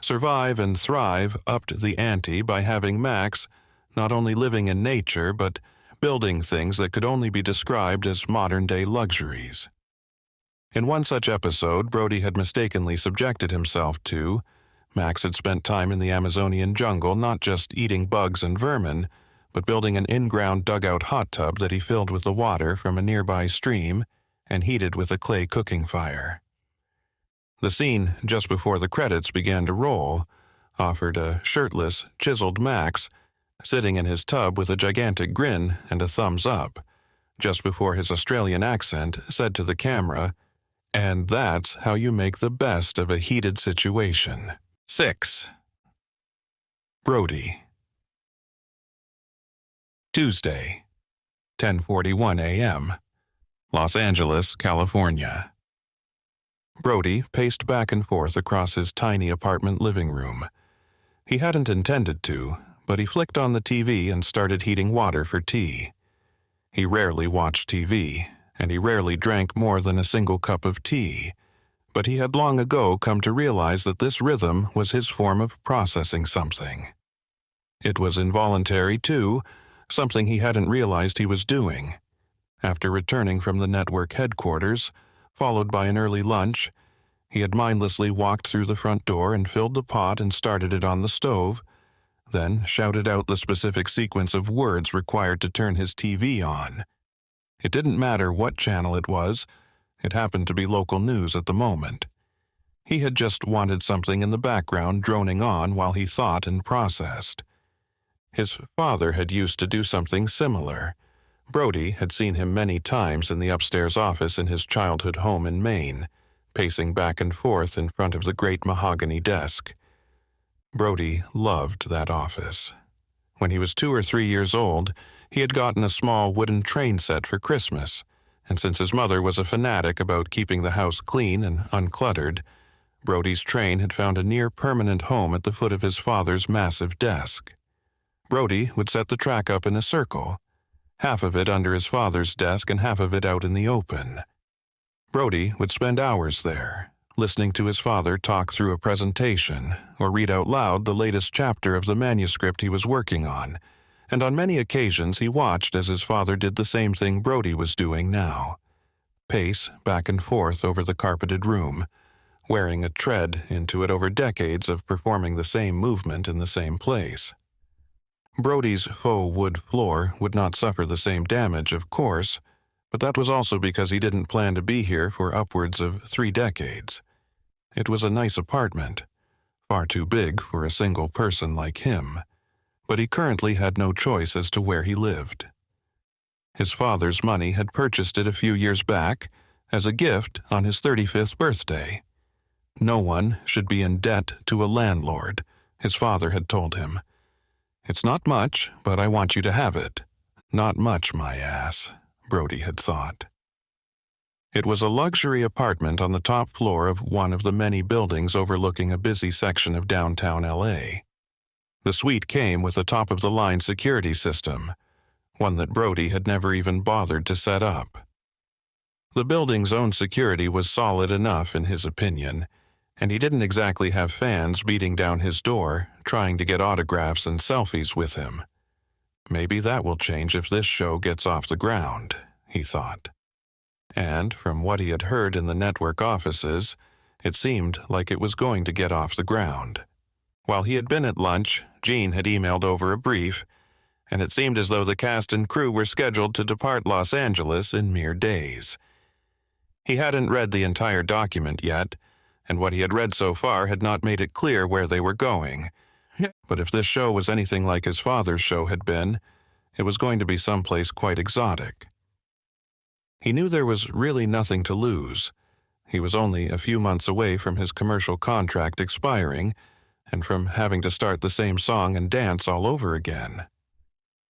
Survive and Thrive upped the ante by having Max not only living in nature but building things that could only be described as modern-day luxuries. In one such episode Brody had mistakenly subjected himself to, Max had spent time in the Amazonian jungle not just eating bugs and vermin, but building an in-ground dugout hot tub that he filled with the water from a nearby stream and heated with a clay cooking fire. The scene just before the credits began to roll offered a shirtless, chiseled Max sitting in his tub with a gigantic grin and a thumbs up, just before his Australian accent said to the camera, "And that's how you make the best of a heated situation." 6. Brody. Tuesday, 10:41 a.m., Los Angeles, California. Brody paced back and forth across his tiny apartment living room. He hadn't intended to, but he flicked on the TV and started heating water for tea. He rarely watched TV, and he rarely drank more than a single cup of tea, but he had long ago come to realize that this rhythm was his form of processing something. It was involuntary, too, something he hadn't realized he was doing. After returning from the network headquarters, followed by an early lunch, he had mindlessly walked through the front door and filled the pot and started it on the stove, then shouted out the specific sequence of words required to turn his TV on. It didn't matter what channel it was. It happened to be local news at the moment. He had just wanted something in the background droning on while he thought and processed. His father had used to do something similar. Brody had seen him many times in the upstairs office in his childhood home in Maine, pacing back and forth in front of the great mahogany desk. Brody loved that office. When he was 2 or 3 years old, he had gotten a small wooden train set for Christmas, and since his mother was a fanatic about keeping the house clean and uncluttered, Brody's train had found a near-permanent home at the foot of his father's massive desk. Brody would set the track up in a circle, half of it under his father's desk and half of it out in the open. Brody would spend hours there, listening to his father talk through a presentation or read out loud the latest chapter of the manuscript he was working on, and on many occasions he watched as his father did the same thing Brody was doing now, pace back and forth over the carpeted room, wearing a tread into it over decades of performing the same movement in the same place. Brody's faux wood floor would not suffer the same damage, of course, but that was also because he didn't plan to be here for upwards of 3 decades. It was a nice apartment, far too big for a single person like him, but he currently had no choice as to where he lived. His father's money had purchased it a few years back as a gift on his 35th birthday. No one should be in debt to a landlord, his father had told him. "It's not much, but I want you to have it." Not much, my ass, Brody had thought. It was a luxury apartment on the top floor of one of the many buildings overlooking a busy section of downtown LA. The suite came with a top-of-the-line security system, one that Brody had never even bothered to set up. The building's own security was solid enough in his opinion, and he didn't exactly have fans beating down his door, trying to get autographs and selfies with him. Maybe that will change if this show gets off the ground, he thought. And from what he had heard in the network offices, it seemed like it was going to get off the ground. While he had been at lunch, Gene had emailed over a brief, and it seemed as though the cast and crew were scheduled to depart Los Angeles in mere days. He hadn't read the entire document yet, and what he had read so far had not made it clear where they were going. But if this show was anything like his father's show had been, it was going to be someplace quite exotic. He knew there was really nothing to lose. He was only a few months away from his commercial contract expiring, and from having to start the same song and dance all over again.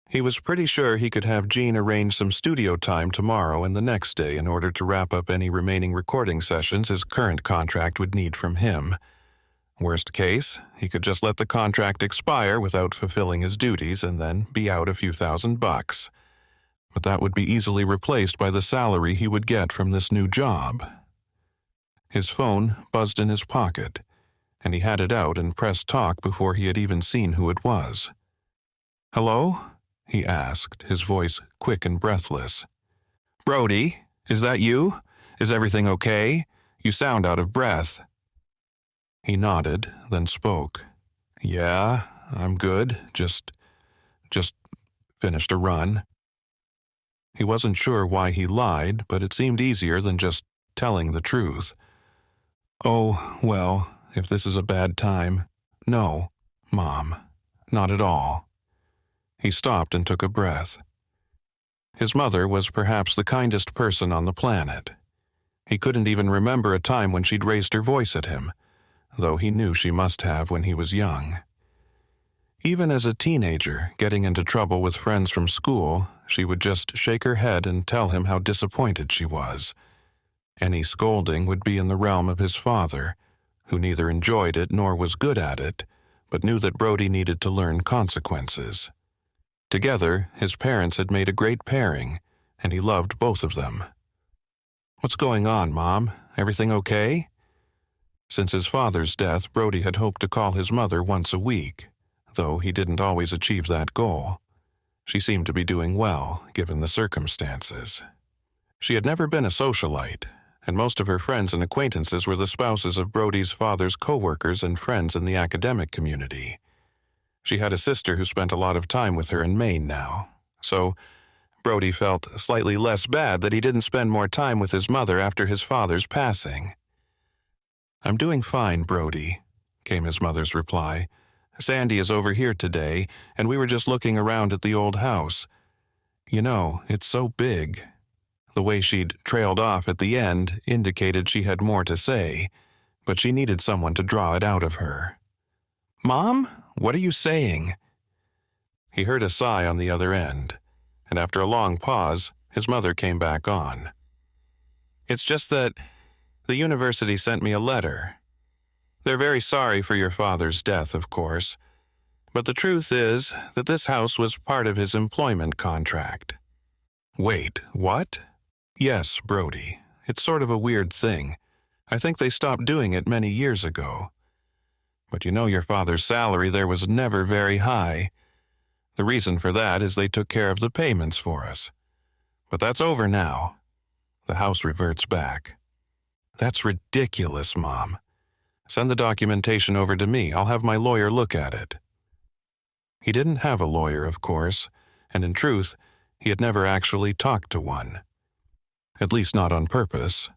He was pretty sure he could have Gene arrange some studio time tomorrow and the next day in order to wrap up any remaining recording sessions his current contract would need from him. Worst case, he could just let the contract expire without fulfilling his duties and then be out a few $1,000. But that would be easily replaced by the salary he would get from this new job. His phone buzzed in his pocket, and he had it out and pressed talk before he had even seen who it was. "Hello?" he asked, his voice quick and breathless. "Brody, is that you? Is everything okay? You sound out of breath." He nodded, then spoke. "Yeah, I'm good. Just finished a run." He wasn't sure why he lied, but it seemed easier than just telling the truth. "Oh, well, if this is a bad time, no, Mom, not at all." He stopped and took a breath. His mother was perhaps the kindest person on the planet. He couldn't even remember a time when she'd raised her voice at him, though he knew she must have when he was young. Even as a teenager, getting into trouble with friends from school, she would just shake her head and tell him how disappointed she was. Any scolding would be in the realm of his father, who neither enjoyed it nor was good at it, but knew that Brody needed to learn consequences. Together, his parents had made a great pairing, and he loved both of them. "What's going on, Mom? Everything okay?" Since his father's death, Brody had hoped to call his mother once a week, though he didn't always achieve that goal. She seemed to be doing well, given the circumstances. She had never been a socialite, and most of her friends and acquaintances were the spouses of Brody's father's co-workers and friends in the academic community. She had a sister who spent a lot of time with her in Maine now, so Brody felt slightly less bad that he didn't spend more time with his mother after his father's passing. "I'm doing fine, Brody," came his mother's reply. "Sandy is over here today, and we were just looking around at the old house. You know, it's so big." The way she'd trailed off at the end indicated she had more to say, but she needed someone to draw it out of her. "Mom, what are you saying?" He heard a sigh on the other end, and after a long pause, his mother came back on. "It's just that the university sent me a letter. They're very sorry for your father's death, of course, but the truth is that this house was part of his employment contract." "Wait, what?" "Yes, Brody. It's sort of a weird thing. I think they stopped doing it many years ago. But you know your father's salary there was never very high. The reason for that is they took care of the payments for us. But that's over now. The house reverts back." "That's ridiculous, Mom. Send the documentation over to me. I'll have my lawyer look at it." He didn't have a lawyer, of course, and in truth, he had never actually talked to one. At least not on purpose.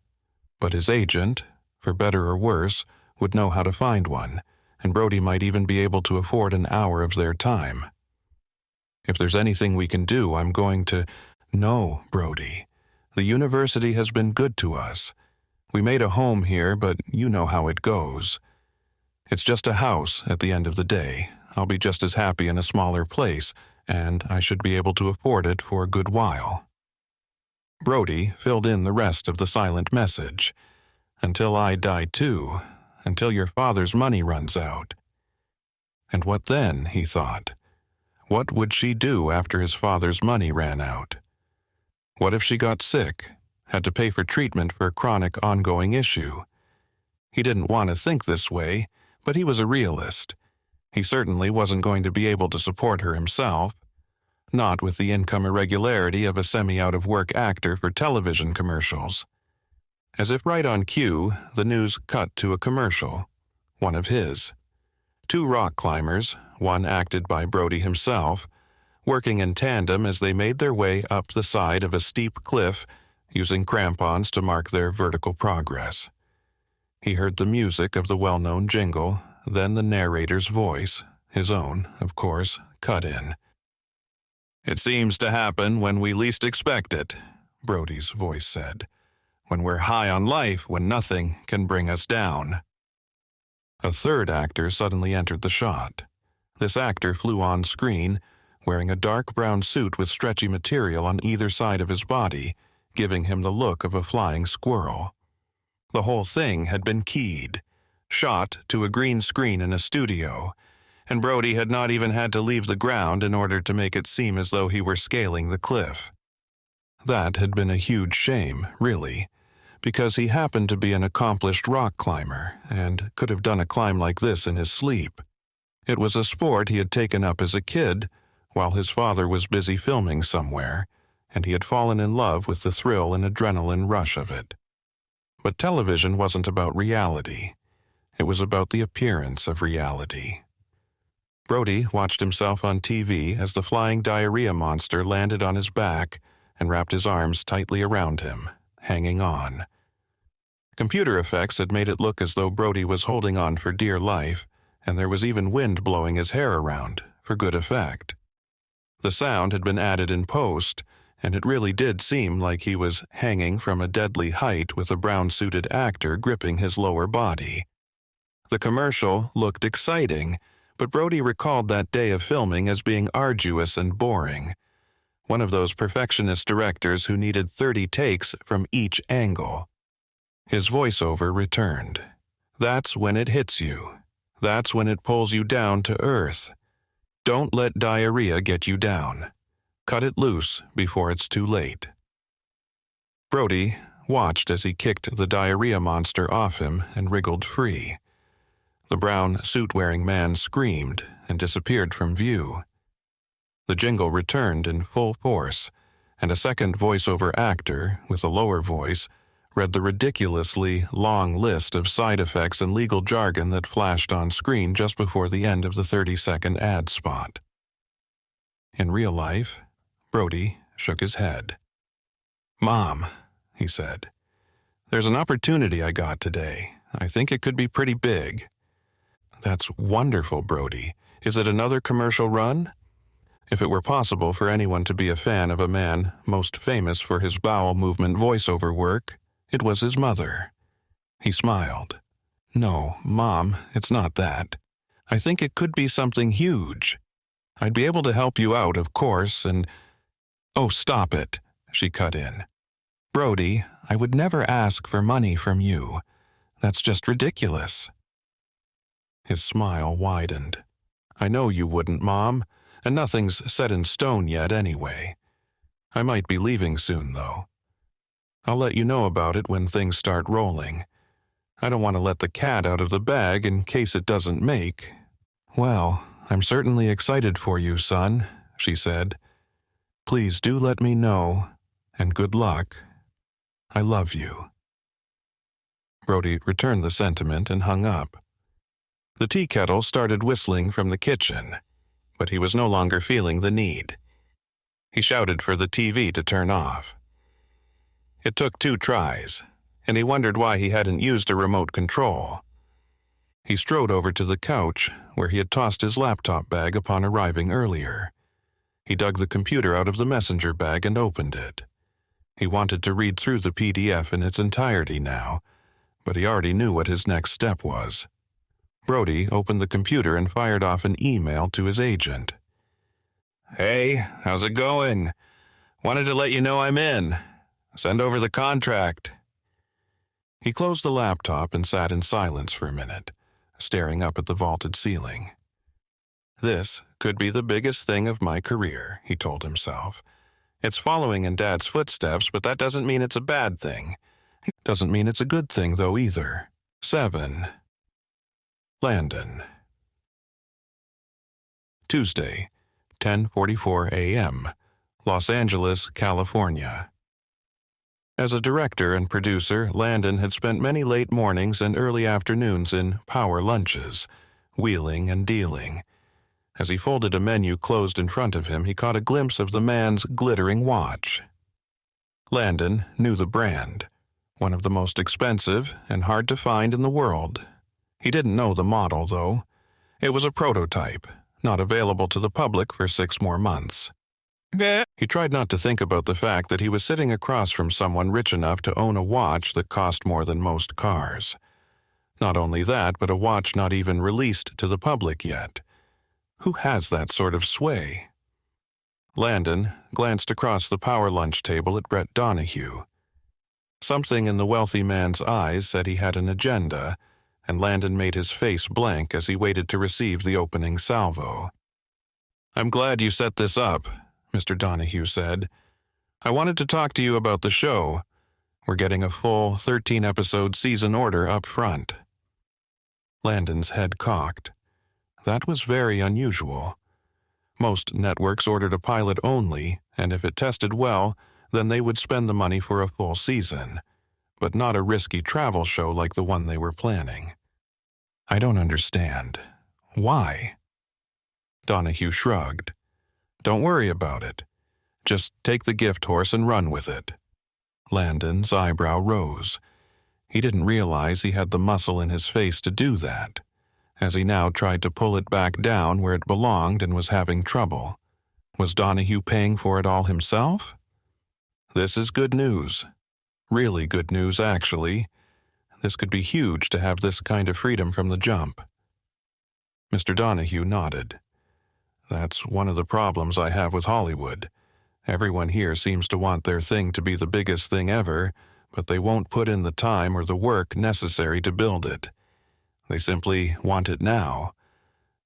But his agent, for better or worse, would know how to find one, and Brody might even be able to afford an hour of their time. "If there's anything we can do, I'm going to—" "No, Brody. The university has been good to us. We made a home here, but you know how it goes. It's just a house at the end of the day. I'll be just as happy in a smaller place, and I should be able to afford it for a good while." Brody filled in the rest of the silent message. Until I die too, until your father's money runs out. And what then, he thought? What would she do after his father's money ran out? What if she got sick, had to pay for treatment for a chronic ongoing issue? He didn't want to think this way, but he was a realist. He certainly wasn't going to be able to support her himself, not with the income irregularity of a semi-out-of-work actor for television commercials. As if right on cue, the news cut to a commercial, one of his. 2 rock climbers, one acted by Brody himself, working in tandem as they made their way up the side of a steep cliff, using crampons to mark their vertical progress. He heard the music of the well-known jingle, then the narrator's voice, his own, of course, cut in. "It seems to happen when we least expect it," Brody's voice said. "When we're high on life, when nothing can bring us down." A third actor suddenly entered the shot. This actor flew on screen, wearing a dark brown suit with stretchy material on either side of his body, giving him the look of a flying squirrel. The whole thing had been keyed, shot to a green screen in a studio, and Brody had not even had to leave the ground in order to make it seem as though he were scaling the cliff. That had been a huge shame, really, because he happened to be an accomplished rock climber and could have done a climb like this in his sleep. It was a sport he had taken up as a kid while his father was busy filming somewhere, and he had fallen in love with the thrill and adrenaline rush of it. But television wasn't about reality. It was about the appearance of reality. Brody watched himself on TV as the flying diarrhea monster landed on his back and wrapped his arms tightly around him, hanging on. Computer effects had made it look as though Brody was holding on for dear life, and there was even wind blowing his hair around, for good effect. The sound had been added in post, and it really did seem like he was hanging from a deadly height with a brown-suited actor gripping his lower body. The commercial looked exciting, but Brody recalled that day of filming as being arduous and boring. One of those perfectionist directors who needed 30 takes from each angle. His voiceover returned. "That's when it hits you. That's when it pulls you down to earth. Don't let diarrhea get you down. Cut it loose before it's too late." Brody watched as he kicked the diarrhea monster off him and wriggled free. The brown suit-wearing man screamed and disappeared from view. The jingle returned in full force, and a second voiceover actor, with a lower voice, read the ridiculously long list of side effects and legal jargon that flashed on screen just before the end of the 30-second ad spot. In real life, Brody shook his head. "Mom," he said, "there's an opportunity I got today. I think it could be pretty big." "That's wonderful, Brody. Is it another commercial run?" If it were possible for anyone to be a fan of a man most famous for his bowel movement voiceover work, it was his mother. He smiled. "No, Mom, it's not that. I think it could be something huge. I'd be able to help you out, of course, and—" "Oh, stop it," she cut in. "Brody, I would never ask for money from you. That's just ridiculous." His smile widened. "I know you wouldn't, Mom, and nothing's set in stone yet anyway. I might be leaving soon, though. I'll let you know about it when things start rolling. I don't want to let the cat out of the bag in case it doesn't make." "Well, I'm certainly excited for you, son," she said. "Please do let me know, and good luck. I love you." Brody returned the sentiment and hung up. The tea kettle started whistling from the kitchen, but he was no longer feeling the need. He shouted for the TV to turn off. It took 2 tries, and he wondered why he hadn't used a remote control. He strode over to the couch, where he had tossed his laptop bag upon arriving earlier. He dug the computer out of the messenger bag and opened it. He wanted to read through the PDF in its entirety now, but he already knew what his next step was. Brody opened the computer and fired off an email to his agent. "Hey, how's it going? Wanted to let you know I'm in. Send over the contract." He closed the laptop and sat in silence for a minute, staring up at the vaulted ceiling. "This could be the biggest thing of my career," he told himself. "It's following in Dad's footsteps, but that doesn't mean it's a bad thing. Doesn't mean it's a good thing, though, either." 7. Landon. Tuesday, 10:44 a.m., Los Angeles, California. As a director and producer, Landon had spent many late mornings and early afternoons in power lunches, wheeling and dealing. As he folded a menu closed in front of him, he caught a glimpse of the man's glittering watch. Landon knew the brand, one of the most expensive and hard to find in the world. He didn't know the model, though. It was a prototype, not available to the public for 6 more months. He tried not to think about the fact that he was sitting across from someone rich enough to own a watch that cost more than most cars. Not only that, but a watch not even released to the public yet. Who has that sort of sway? Landon glanced across the power lunch table at Brett Donahue. Something in the wealthy man's eyes said he had an agenda, and Landon made his face blank as he waited to receive the opening salvo. "I'm glad you set this up," Mr. Donahue said. "I wanted to talk to you about the show. We're getting a full 13-episode season order up front." Landon's head cocked. That was very unusual. Most networks ordered a pilot only, and if it tested well, then they would spend the money for a full season, but not a risky travel show like the one they were planning. "I don't understand. Why?" Donahue shrugged. "Don't worry about it. Just take the gift horse and run with it." Landon's eyebrow rose. He didn't realize he had the muscle in his face to do that, as he now tried to pull it back down where it belonged and was having trouble. Was Donahue paying for it all himself? This is good news. Really good news, actually. This could be huge to have this kind of freedom from the jump. Mr. Donahue nodded. "That's one of the problems I have with Hollywood. Everyone here seems to want their thing to be the biggest thing ever, but they won't put in the time or the work necessary to build it. They simply want it now.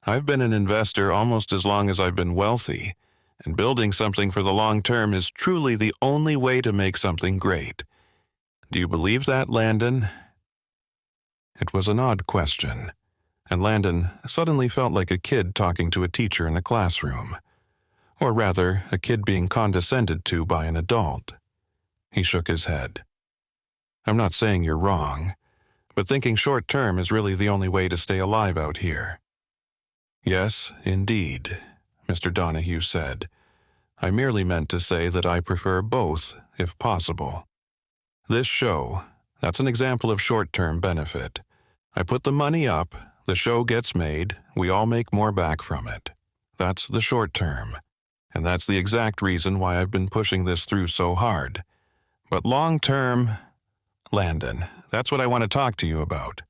I've been an investor almost as long as I've been wealthy, and building something for the long term is truly the only way to make something great. Do you believe that, Landon?" It was an odd question, and Landon suddenly felt like a kid talking to a teacher in a classroom. Or rather, a kid being condescended to by an adult. He shook his head. "I'm not saying you're wrong, but thinking short-term is really the only way to stay alive out here." "Yes, indeed," Mr. Donahue said. "I merely meant to say that I prefer both, if possible. This show, that's an example of short-term benefit. I put the money up, the show gets made, we all make more back from it. That's the short term, and that's the exact reason why I've been pushing this through so hard. But long-term, Landon, that's what I want to talk to you about.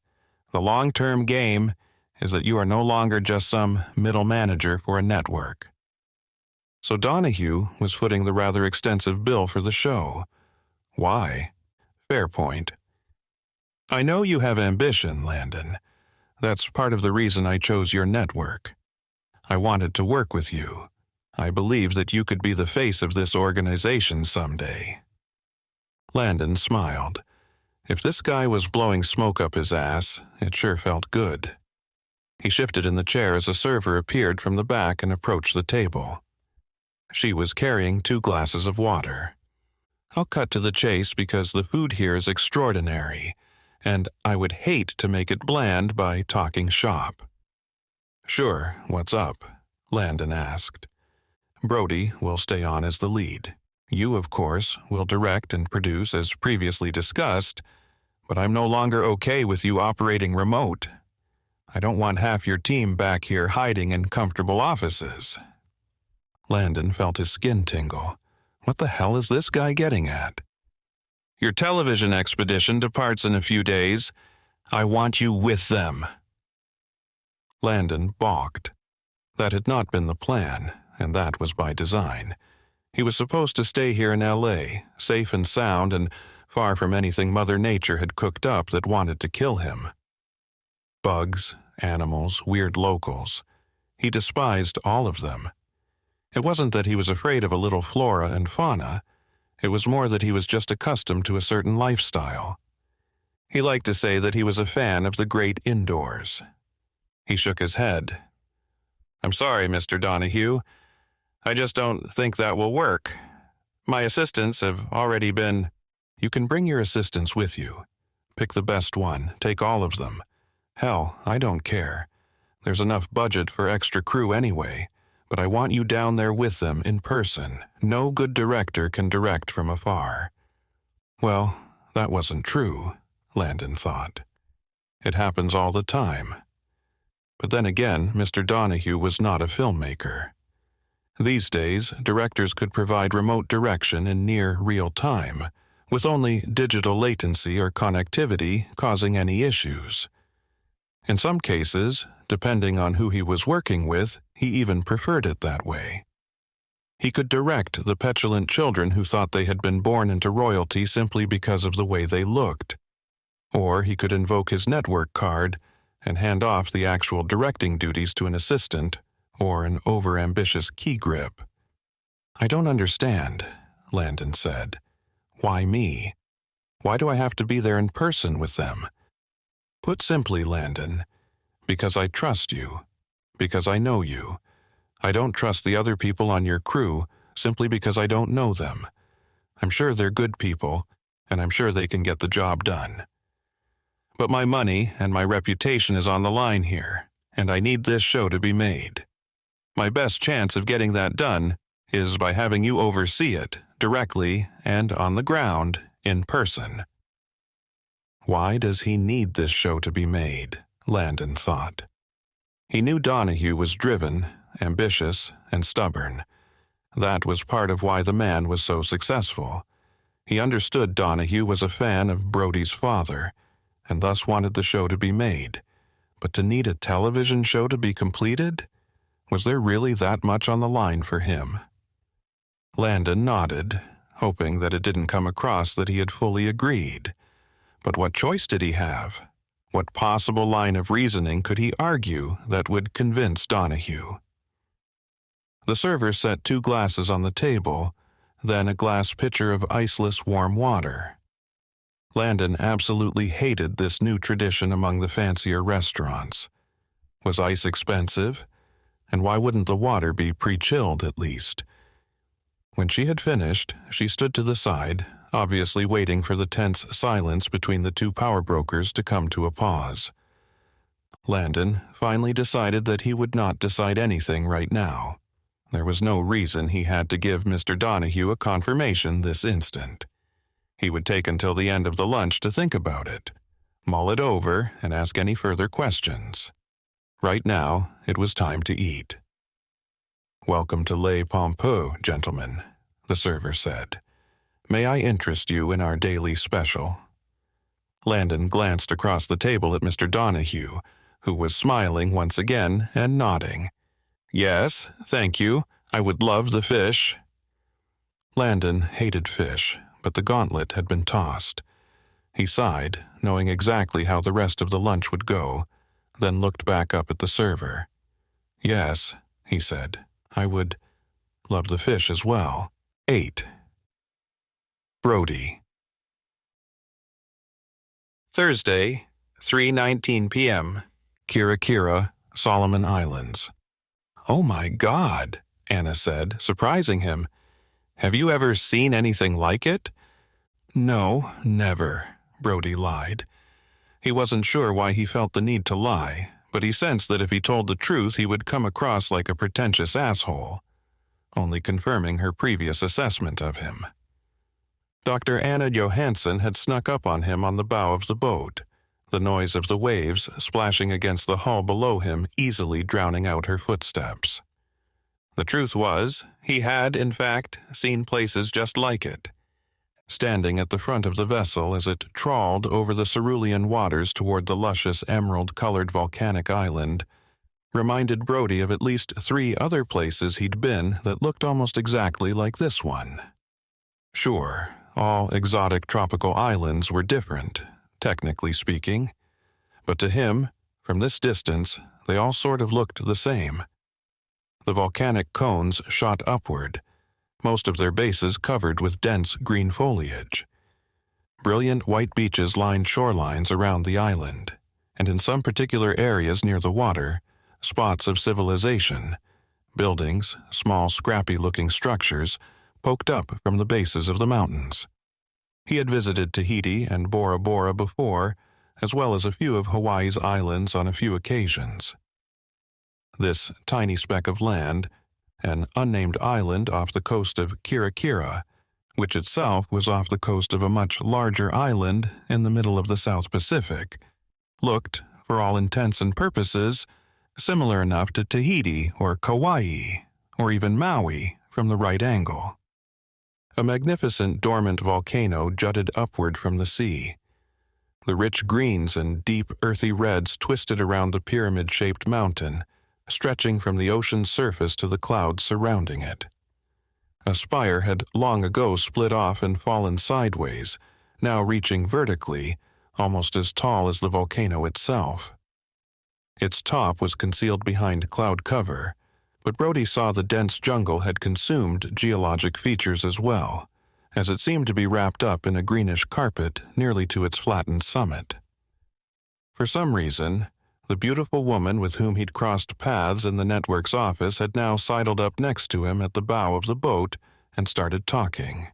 The long-term game is that you are no longer just some middle manager for a network." So Donahue was footing the rather extensive bill for the show. Why? Fair point. "I know you have ambition, Landon. That's part of the reason I chose your network. I wanted to work with you. I believe that you could be the face of this organization someday." Landon smiled. If this guy was blowing smoke up his ass, it sure felt good. He shifted in the chair as a server appeared from the back and approached the table. She was carrying 2 glasses of water. "I'll cut to the chase because the food here is extraordinary, and I would hate to make it bland by talking shop." "Sure, what's up?" Landon asked. "Brody will stay on as the lead. You, of course, will direct and produce as previously discussed, but I'm no longer okay with you operating remote. I don't want half your team back here hiding in comfortable offices." Landon felt his skin tingle. What the hell is this guy getting at? "Your television expedition departs in a few days. I want you with them." Landon balked. That had not been the plan, and that was by design. He was supposed to stay here in L.A., safe and sound and far from anything Mother Nature had cooked up that wanted to kill him. Bugs, animals, weird locals. He despised all of them. It wasn't that he was afraid of a little flora and fauna. It was more that he was just accustomed to a certain lifestyle. He liked to say that he was a fan of the great indoors. He shook his head. "I'm sorry, Mr. Donahue. I just don't think that will work. My assistants have already been—" "You can bring your assistants with you. Pick the best one. Take all of them. Hell, I don't care. There's enough budget for extra crew anyway, but I want you down there with them in person. No good director can direct from afar." Well, that wasn't true, Landon thought. It happens all the time. But then again, Mr. Donahue was not a filmmaker. These days, directors could provide remote direction in near real time, with only digital latency or connectivity causing any issues. In some cases, depending on who he was working with, he even preferred it that way. He could direct the petulant children who thought they had been born into royalty simply because of the way they looked. Or he could invoke his network card and hand off the actual directing duties to an assistant or an overambitious key grip. "I don't understand," Landon said. "Why me? Why do I have to be there in person with them?" "Put simply, Landon, because I trust you, because I know you. I don't trust the other people on your crew simply because I don't know them. I'm sure they're good people, and I'm sure they can get the job done. But my money and my reputation is on the line here, and I need this show to be made. My best chance of getting that done is by having you oversee it, directly and on the ground, in person." Why does he need this show to be made? Landon thought. He knew Donahue was driven, ambitious, and stubborn. That was part of why the man was so successful. He understood Donahue was a fan of Brody's father, and thus wanted the show to be made. But to need a television show to be completed? Was there really that much on the line for him? Landon nodded, hoping that it didn't come across that he had fully agreed. But what choice did he have? What possible line of reasoning could he argue that would convince Donahue? The server set 2 glasses on the table, then a glass pitcher of iceless warm water. Landon absolutely hated this new tradition among the fancier restaurants. Was ice expensive? And why wouldn't the water be pre-chilled at least? When she had finished, she stood to the side, obviously waiting for the tense silence between the 2 power brokers to come to a pause. Landon finally decided that he would not decide anything right now. There was no reason he had to give Mr. Donahue a confirmation this instant. He would take until the end of the lunch to think about it, mull it over, and ask any further questions. Right now, it was time to eat. "Welcome to Les Pompeux, gentlemen," the server said. "May I interest you in our daily special?" Landon glanced across the table at Mr. Donahue, who was smiling once again and nodding. "Yes, thank you. I would love the fish." Landon hated fish, but the gauntlet had been tossed. He sighed, knowing exactly how the rest of the lunch would go, then looked back up at the server. "Yes," he said, "I would love the fish as well." 8. Brody. Thursday, 3:19 p.m., Kira, Solomon Islands. "Oh my God," Anna said, surprising him. "Have you ever seen anything like it?" "No, never," Brody lied. He wasn't sure why he felt the need to lie, but he sensed that if he told the truth he would come across like a pretentious asshole, only confirming her previous assessment of him. Dr. Anna Johansson had snuck up on him on the bow of the boat, the noise of the waves splashing against the hull below him easily drowning out her footsteps. The truth was, he had, in fact, seen places just like it. Standing at the front of the vessel as it trawled over the cerulean waters toward the luscious emerald-colored volcanic island, reminded Brody of at least 3 other places he'd been that looked almost exactly like this one. Sure, all exotic tropical islands were different, technically speaking, but to him, from this distance, they all sort of looked the same. The volcanic cones shot upward, most of their bases covered with dense green foliage. Brilliant white beaches lined shorelines around the island, and in some particular areas near the water, spots of civilization, buildings, small scrappy-looking structures, poked up from the bases of the mountains. He had visited Tahiti and Bora Bora before, as well as a few of Hawaii's islands on a few occasions. This tiny speck of land, an unnamed island off the coast of Kirakira, which itself was off the coast of a much larger island in the middle of the South Pacific, looked, for all intents and purposes, similar enough to Tahiti or Kauai, or even Maui from the right angle. A magnificent dormant volcano jutted upward from the sea. The rich greens and deep earthy reds twisted around the pyramid-shaped mountain, stretching from the ocean's surface to the clouds surrounding it. A spire had long ago split off and fallen sideways, now reaching vertically, almost as tall as the volcano itself. Its top was concealed behind cloud cover, but Brody saw the dense jungle had consumed geologic features as well, as it seemed to be wrapped up in a greenish carpet nearly to its flattened summit. For some reason, the beautiful woman with whom he'd crossed paths in the network's office had now sidled up next to him at the bow of the boat and started talking.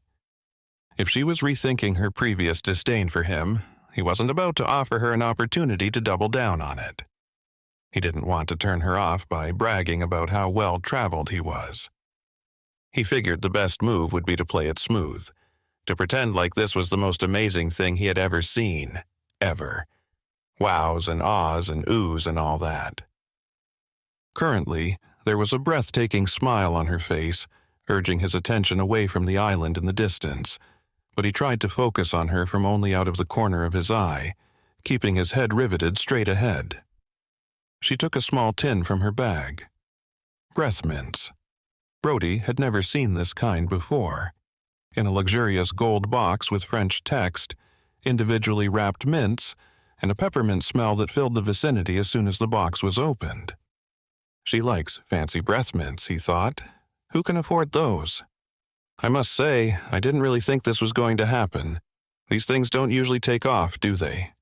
If she was rethinking her previous disdain for him, he wasn't about to offer her an opportunity to double down on it. He didn't want to turn her off by bragging about how well-traveled he was. He figured the best move would be to play it smooth, to pretend like this was the most amazing thing he had ever seen, ever. Wows and ahs and oohs and all that. Currently, there was a breathtaking smile on her face, urging his attention away from the island in the distance, but he tried to focus on her from only out of the corner of his eye, keeping his head riveted straight ahead. She took a small tin from her bag. Breath mints. Brody had never seen this kind before. In a luxurious gold box with French text, individually wrapped mints, and a peppermint smell that filled the vicinity as soon as the box was opened. She likes fancy breath mints, he thought. Who can afford those? I must say, I didn't really think this was going to happen. These things don't usually take off, do they?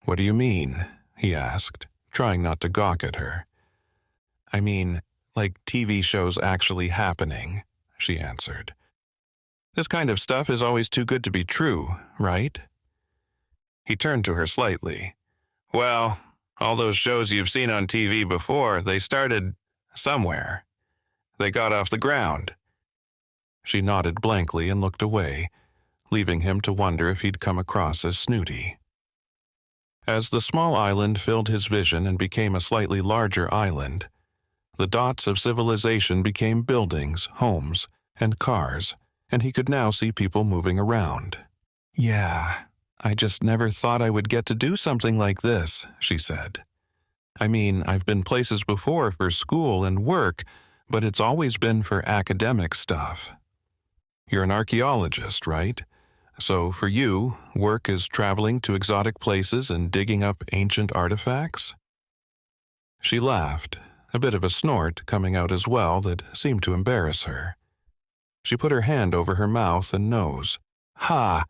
What do you mean? He asked, trying not to gawk at her. I mean, like TV shows actually happening, she answered. This kind of stuff is always too good to be true, right? He turned to her slightly. Well, all those shows you've seen on TV before, they started somewhere. They got off the ground. She nodded blankly and looked away, leaving him to wonder if he'd come across as snooty. As the small island filled his vision and became a slightly larger island, the dots of civilization became buildings, homes, and cars, and he could now see people moving around. Yeah, I just never thought I would get to do something like this, she said. I mean, I've been places before for school and work, but it's always been for academic stuff. You're an archaeologist, right? So for you, work is traveling to exotic places and digging up ancient artifacts? She laughed, a bit of a snort coming out as well that seemed to embarrass her. She put her hand over her mouth and nose. Ha!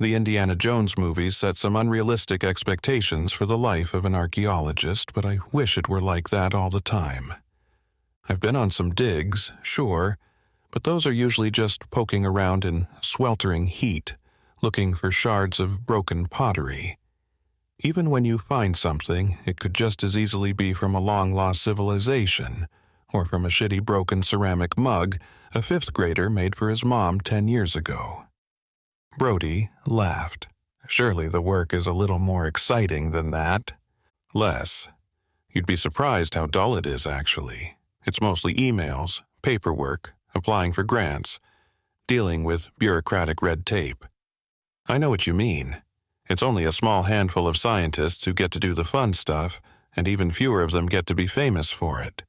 The Indiana Jones movies set some unrealistic expectations for the life of an archaeologist, but I wish it were like that all the time. I've been on some digs, sure, but those are usually just poking around in sweltering heat, looking for shards of broken pottery. Even when you find something, it could just as easily be from a long-lost civilization, or from a shitty broken ceramic mug a fifth grader made for his mom 10 years ago. Brody laughed. Surely the work is a little more exciting than that. Less. You'd be surprised how dull it is, actually. It's mostly emails, paperwork, applying for grants, dealing with bureaucratic red tape. I know what you mean. It's only a small handful of scientists who get to do the fun stuff, and even fewer of them get to be famous for it.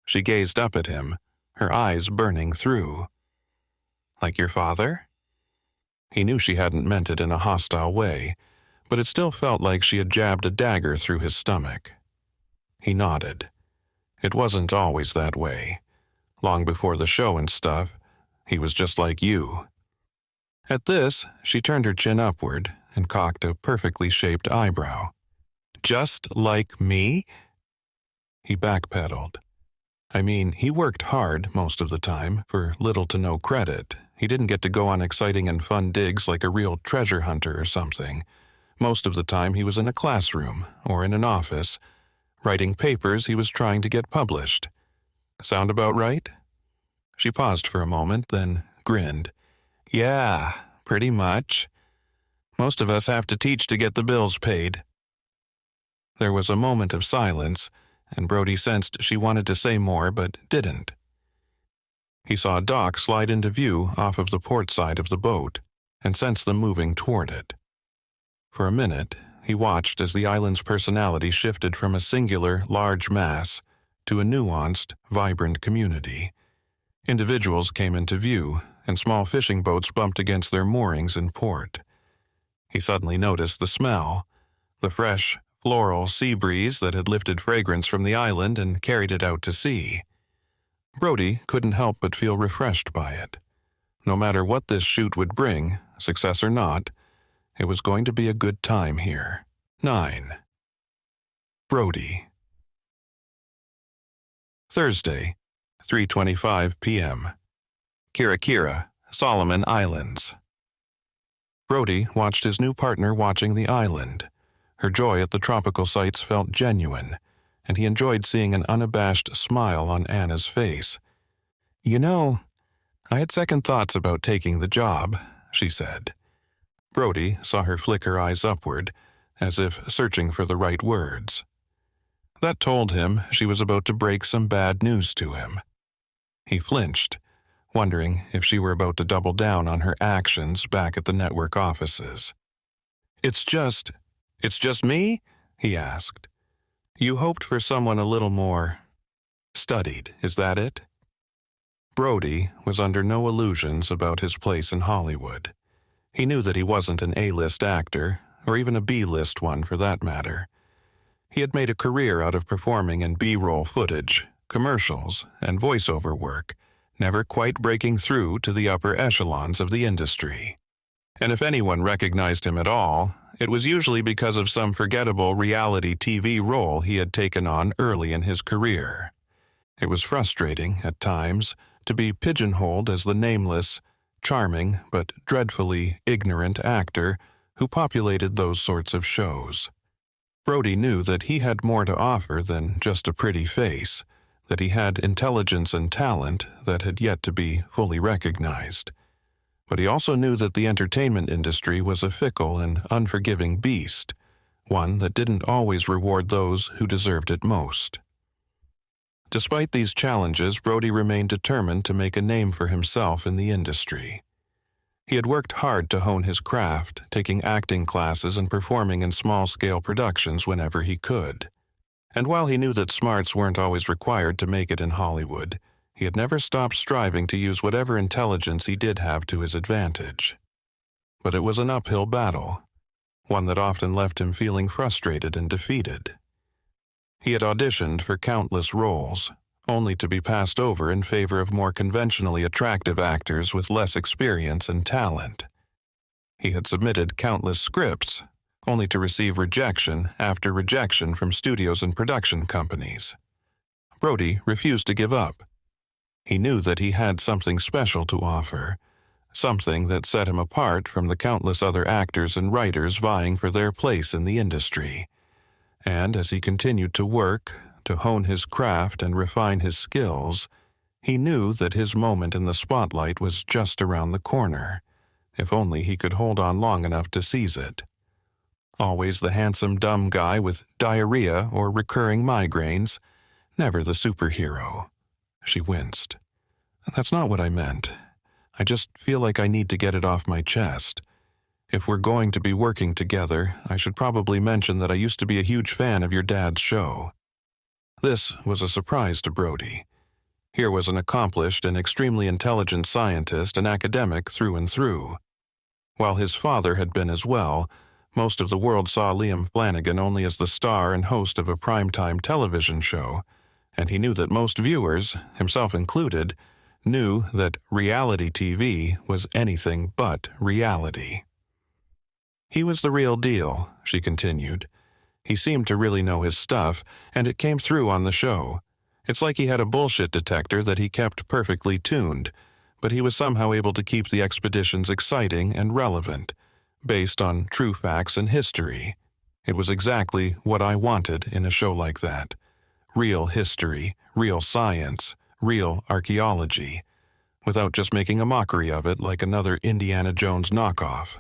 She gazed up at him, her eyes burning through. Like your father? He knew she hadn't meant it in a hostile way, but it still felt like she had jabbed a dagger through his stomach. He nodded. It wasn't always that way. Long before the show and stuff, he was just like you. At this, she turned her chin upward and cocked a perfectly shaped eyebrow. Just like me? He backpedaled. I mean, he worked hard most of the time, for little to no credit. He didn't get to go on exciting and fun digs like a real treasure hunter or something. Most of the time he was in a classroom or in an office, writing papers he was trying to get published. Sound about right? She paused for a moment, then grinned. Yeah, pretty much. Most of us have to teach to get the bills paid. There was a moment of silence, and Brody sensed she wanted to say more but didn't. He saw Doc slide into view off of the port side of the boat and sensed them moving toward it. For a minute, he watched as the island's personality shifted from a singular, large mass to a nuanced, vibrant community. Individuals came into view, and small fishing boats bumped against their moorings in port. He suddenly noticed the smell, the fresh, floral sea breeze that had lifted fragrance from the island and carried it out to sea. Brody couldn't help but feel refreshed by it. No matter what this shoot would bring, success or not, it was going to be a good time here. 9. Brody. Thursday, 3:25 p.m. Kirakira, Solomon Islands. Brody watched his new partner watching the island. Her joy at the tropical sights felt genuine, and he enjoyed seeing an unabashed smile on Anna's face. You know, I had second thoughts about taking the job, she said. Brody saw her flick her eyes upward, as if searching for the right words. That told him she was about to break some bad news to him. He flinched, wondering if she were about to double down on her actions back at the network offices. It's just me? He asked. You hoped for someone a little more studied, is that it? Brody was under no illusions about his place in Hollywood. He knew that he wasn't an A-list actor, or even a B-list one for that matter. He had made a career out of performing in B-roll footage, commercials, and voiceover work, never quite breaking through to the upper echelons of the industry. And if anyone recognized him at all, it was usually because of some forgettable reality TV role he had taken on early in his career. It was frustrating, at times, to be pigeonholed as the nameless, charming but dreadfully ignorant actor who populated those sorts of shows. Brody knew that he had more to offer than just a pretty face, that he had intelligence and talent that had yet to be fully recognized. But he also knew that the entertainment industry was a fickle and unforgiving beast, one that didn't always reward those who deserved it most. Despite these challenges, Brody remained determined to make a name for himself in the industry. He had worked hard to hone his craft, taking acting classes and performing in small-scale productions whenever he could. And while he knew that smarts weren't always required to make it in Hollywood, he had never stopped striving to use whatever intelligence he did have to his advantage. But it was an uphill battle, one that often left him feeling frustrated and defeated. He had auditioned for countless roles, only to be passed over in favor of more conventionally attractive actors with less experience and talent. He had submitted countless scripts, only to receive rejection after rejection from studios and production companies. Brody refused to give up. He knew that he had something special to offer, something that set him apart from the countless other actors and writers vying for their place in the industry. And as he continued to work, to hone his craft and refine his skills, he knew that his moment in the spotlight was just around the corner, if only he could hold on long enough to seize it. Always the handsome dumb guy with diarrhea or recurring migraines, never the superhero. She winced. That's not what I meant. I just feel like I need to get it off my chest. If we're going to be working together, I should probably mention that I used to be a huge fan of your dad's show." This was a surprise to Brody. Here was an accomplished and extremely intelligent scientist and academic through and through. While his father had been as well, most of the world saw Liam Flanagan only as the star and host of a primetime television show, and he knew that most viewers, himself included, knew that reality TV was anything but reality. "He was the real deal," she continued. "He seemed to really know his stuff, and it came through on the show. It's like he had a bullshit detector that he kept perfectly tuned, but he was somehow able to keep the expeditions exciting and relevant, based on true facts and history. It was exactly what I wanted in a show like that. Real history, real science, real archaeology, without just making a mockery of it like another Indiana Jones knockoff."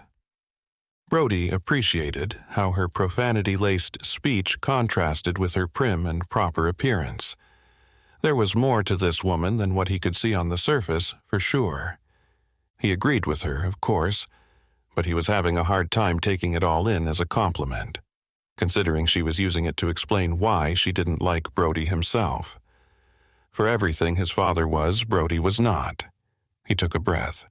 Brody appreciated how her profanity-laced speech contrasted with her prim and proper appearance. There was more to this woman than what he could see on the surface, for sure. He agreed with her, of course, but he was having a hard time taking it all in as a compliment, considering she was using it to explain why she didn't like Brody himself. For everything his father was, Brody was not. He took a breath.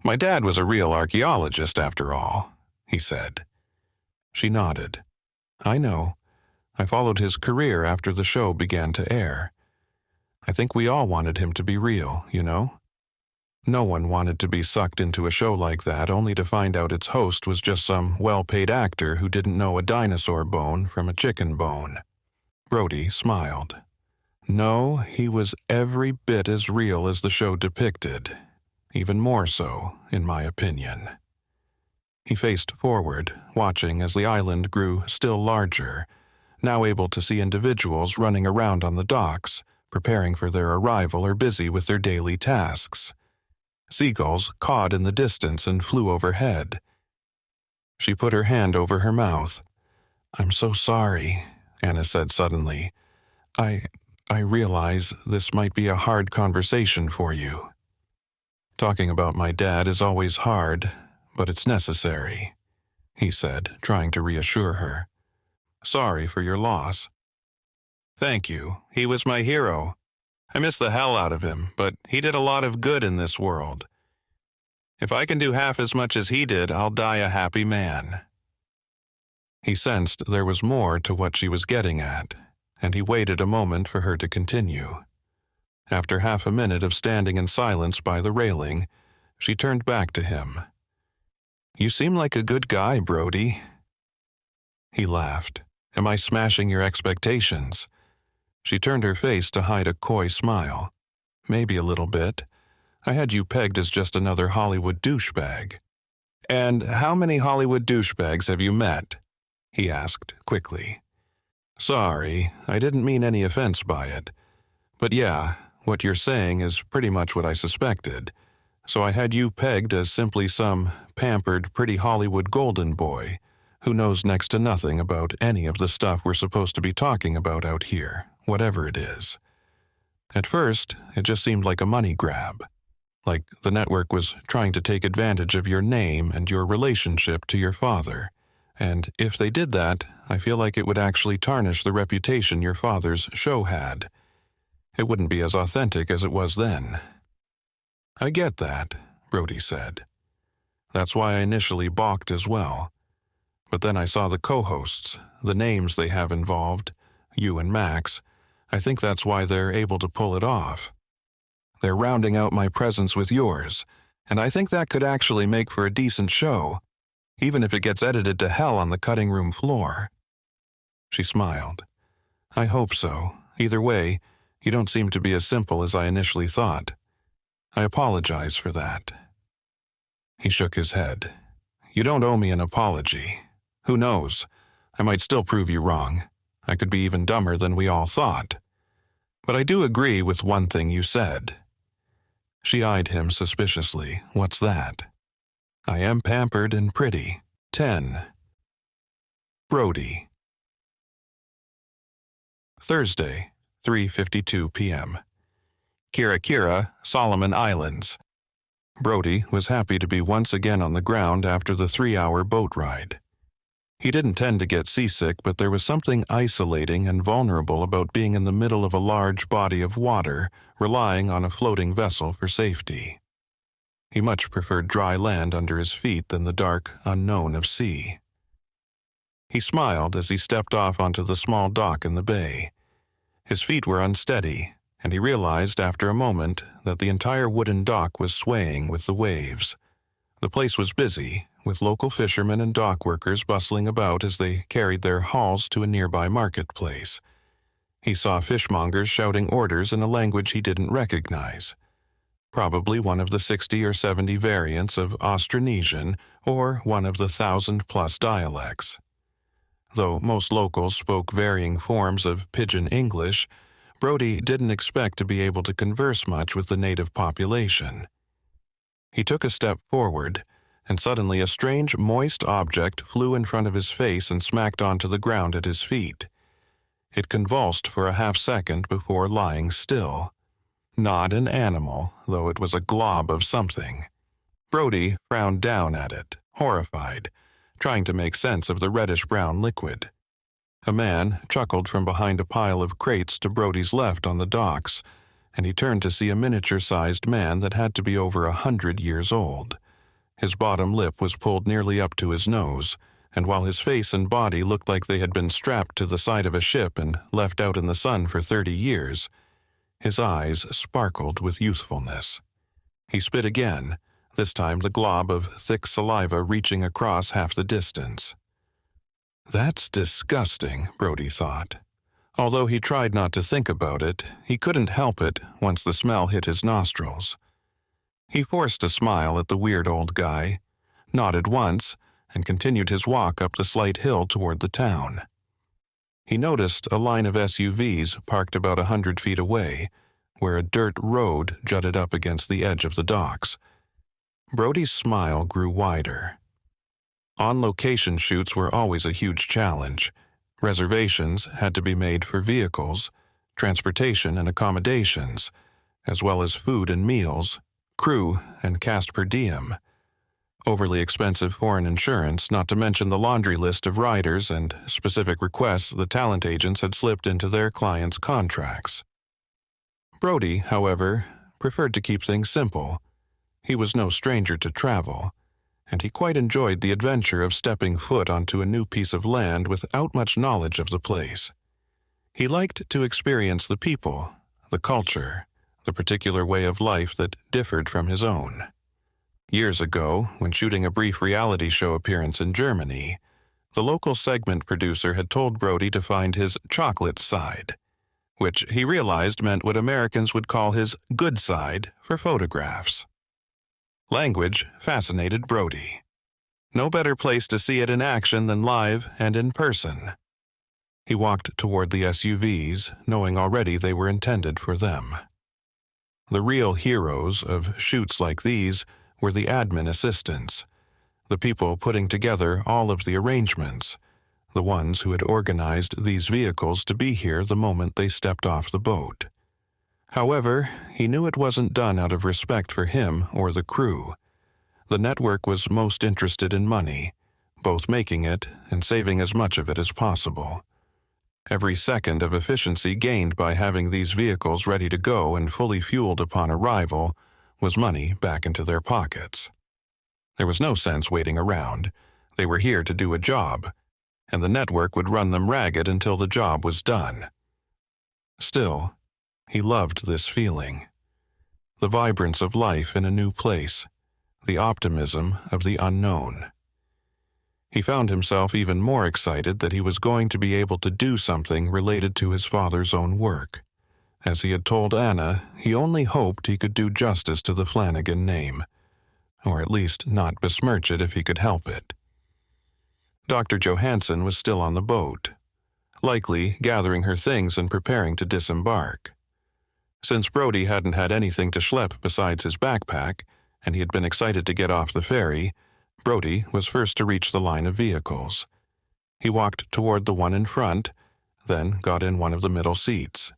"My dad was a real archaeologist, after all," he said. She nodded. "I know. I followed his career after the show began to air. I think we all wanted him to be real, you know? No one wanted to be sucked into a show like that only to find out its host was just some well-paid actor who didn't know a dinosaur bone from a chicken bone." Brody smiled. "No, he was every bit as real as the show depicted. Even more so, in my opinion." He faced forward, watching as the island grew still larger, now able to see individuals running around on the docks, preparing for their arrival or busy with their daily tasks. Seagulls cawed in the distance and flew overhead. She put her hand over her mouth. "I'm so sorry," Anna said suddenly. I realize this might be a hard conversation for you. Talking about my dad is always hard, but it's necessary," he said, trying to reassure her. "Sorry for your loss." "Thank you. He was my hero. I miss the hell out of him, but he did a lot of good in this world. If I can do half as much as he did, I'll die a happy man." He sensed there was more to what she was getting at, and he waited a moment for her to continue. After half a minute of standing in silence by the railing, she turned back to him. "You seem like a good guy, Brody." He laughed. "Am I smashing your expectations?" She turned her face to hide a coy smile. "Maybe a little bit. I had you pegged as just another Hollywood douchebag." "And how many Hollywood douchebags have you met?" he asked quickly. "Sorry, I didn't mean any offense by it. But yeah, what you're saying is pretty much what I suspected. So I had you pegged as simply some pampered, pretty Hollywood golden boy who knows next to nothing about any of the stuff we're supposed to be talking about out here, whatever it is. At first, it just seemed like a money grab. Like the network was trying to take advantage of your name and your relationship to your father. And if they did that, I feel like it would actually tarnish the reputation your father's show had. It wouldn't be as authentic as it was then." "I get that," Brody said. "That's why I initially balked as well. But then I saw the co-hosts, the names they have involved, you and Max. I think that's why they're able to pull it off. They're rounding out my presence with yours, and I think that could actually make for a decent show, even if it gets edited to hell on the cutting room floor." She smiled. "I hope so. Either way, you don't seem to be as simple as I initially thought. I apologize for that." He shook his head. "You don't owe me an apology. Who knows? I might still prove you wrong. I could be even dumber than we all thought. But I do agree with one thing you said." She eyed him suspiciously. "What's that?" "I am pampered and pretty. 10. Brody. Thursday, 3:52 p.m. Kira Kira, Solomon Islands. Brody was happy to be once again on the ground after the 3-hour boat ride. He didn't tend to get seasick, but there was something isolating and vulnerable about being in the middle of a large body of water, relying on a floating vessel for safety. He much preferred dry land under his feet than the dark unknown of sea. He smiled as he stepped off onto the small dock in the bay. His feet were unsteady, and he realized after a moment that the entire wooden dock was swaying with the waves. The place was busy, with local fishermen and dock workers bustling about as they carried their hauls to a nearby marketplace. He saw fishmongers shouting orders in a language he didn't recognize, probably one of the 60 or 70 variants of Austronesian or one of the 1,000+ dialects. Though most locals spoke varying forms of Pidgin English, Brody didn't expect to be able to converse much with the native population. He took a step forward, and suddenly a strange, moist object flew in front of his face and smacked onto the ground at his feet. It convulsed for a half-second before lying still. Not an animal, though it was a glob of something. Brody frowned down at it, horrified, trying to make sense of the reddish-brown liquid. A man chuckled from behind a pile of crates to Brody's left on the docks, and he turned to see a miniature-sized man that had to be over 100 years old. His bottom lip was pulled nearly up to his nose, and while his face and body looked like they had been strapped to the side of a ship and left out in the sun for 30 years, his eyes sparkled with youthfulness. He spit again, this time the glob of thick saliva reaching across half the distance. That's disgusting, Brody thought. Although he tried not to think about it, he couldn't help it once the smell hit his nostrils. He forced a smile at the weird old guy, nodded once, and continued his walk up the slight hill toward the town. He noticed a line of SUVs parked about 100 feet away, where a dirt road jutted up against the edge of the docks. Brody's smile grew wider. On-location shoots were always a huge challenge. Reservations had to be made for vehicles, transportation and accommodations, as well as food and meals, crew and cast per diem. Overly expensive foreign insurance, not to mention the laundry list of riders and specific requests the talent agents had slipped into their clients' contracts. Brody, however, preferred to keep things simple. He was no stranger to travel, and he quite enjoyed the adventure of stepping foot onto a new piece of land without much knowledge of the place. He liked to experience the people, the culture, the particular way of life that differed from his own. Years ago, when shooting a brief reality show appearance in Germany, the local segment producer had told Brody to find his chocolate side, which he realized meant what Americans would call his good side for photographs. Language fascinated Brody. No better place to see it in action than live and in person. He walked toward the SUVs, knowing already they were intended for them. The real heroes of shoots like these were the admin assistants, the people putting together all of the arrangements, the ones who had organized these vehicles to be here the moment they stepped off the boat. However, he knew it wasn't done out of respect for him or the crew. The network was most interested in money, both making it and saving as much of it as possible. Every second of efficiency gained by having these vehicles ready to go and fully fueled upon arrival was money back into their pockets. There was no sense waiting around. They were here to do a job, and the network would run them ragged until the job was done. Still, he loved this feeling. The vibrance of life in a new place, the optimism of the unknown. He found himself even more excited that he was going to be able to do something related to his father's own work. As he had told Anna, he only hoped he could do justice to the Flanagan name, or at least not besmirch it if he could help it. Dr. Johansson was still on the boat, likely gathering her things and preparing to disembark. Since Brody hadn't had anything to schlep besides his backpack, and he had been excited to get off the ferry, Brody was first to reach the line of vehicles. He walked toward the one in front, then got in one of the middle seats.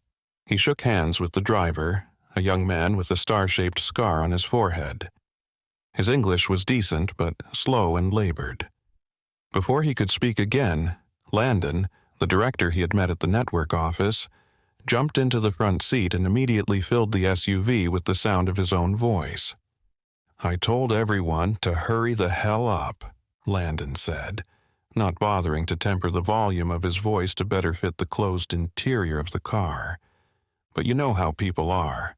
He shook hands with the driver, a young man with a star-shaped scar on his forehead. His English was decent, but slow and labored. Before he could speak again, Landon, the director he had met at the network office, jumped into the front seat and immediately filled the SUV with the sound of his own voice. "I told everyone to hurry the hell up," Landon said, not bothering to temper the volume of his voice to better fit the closed interior of the car. "But you know how people are.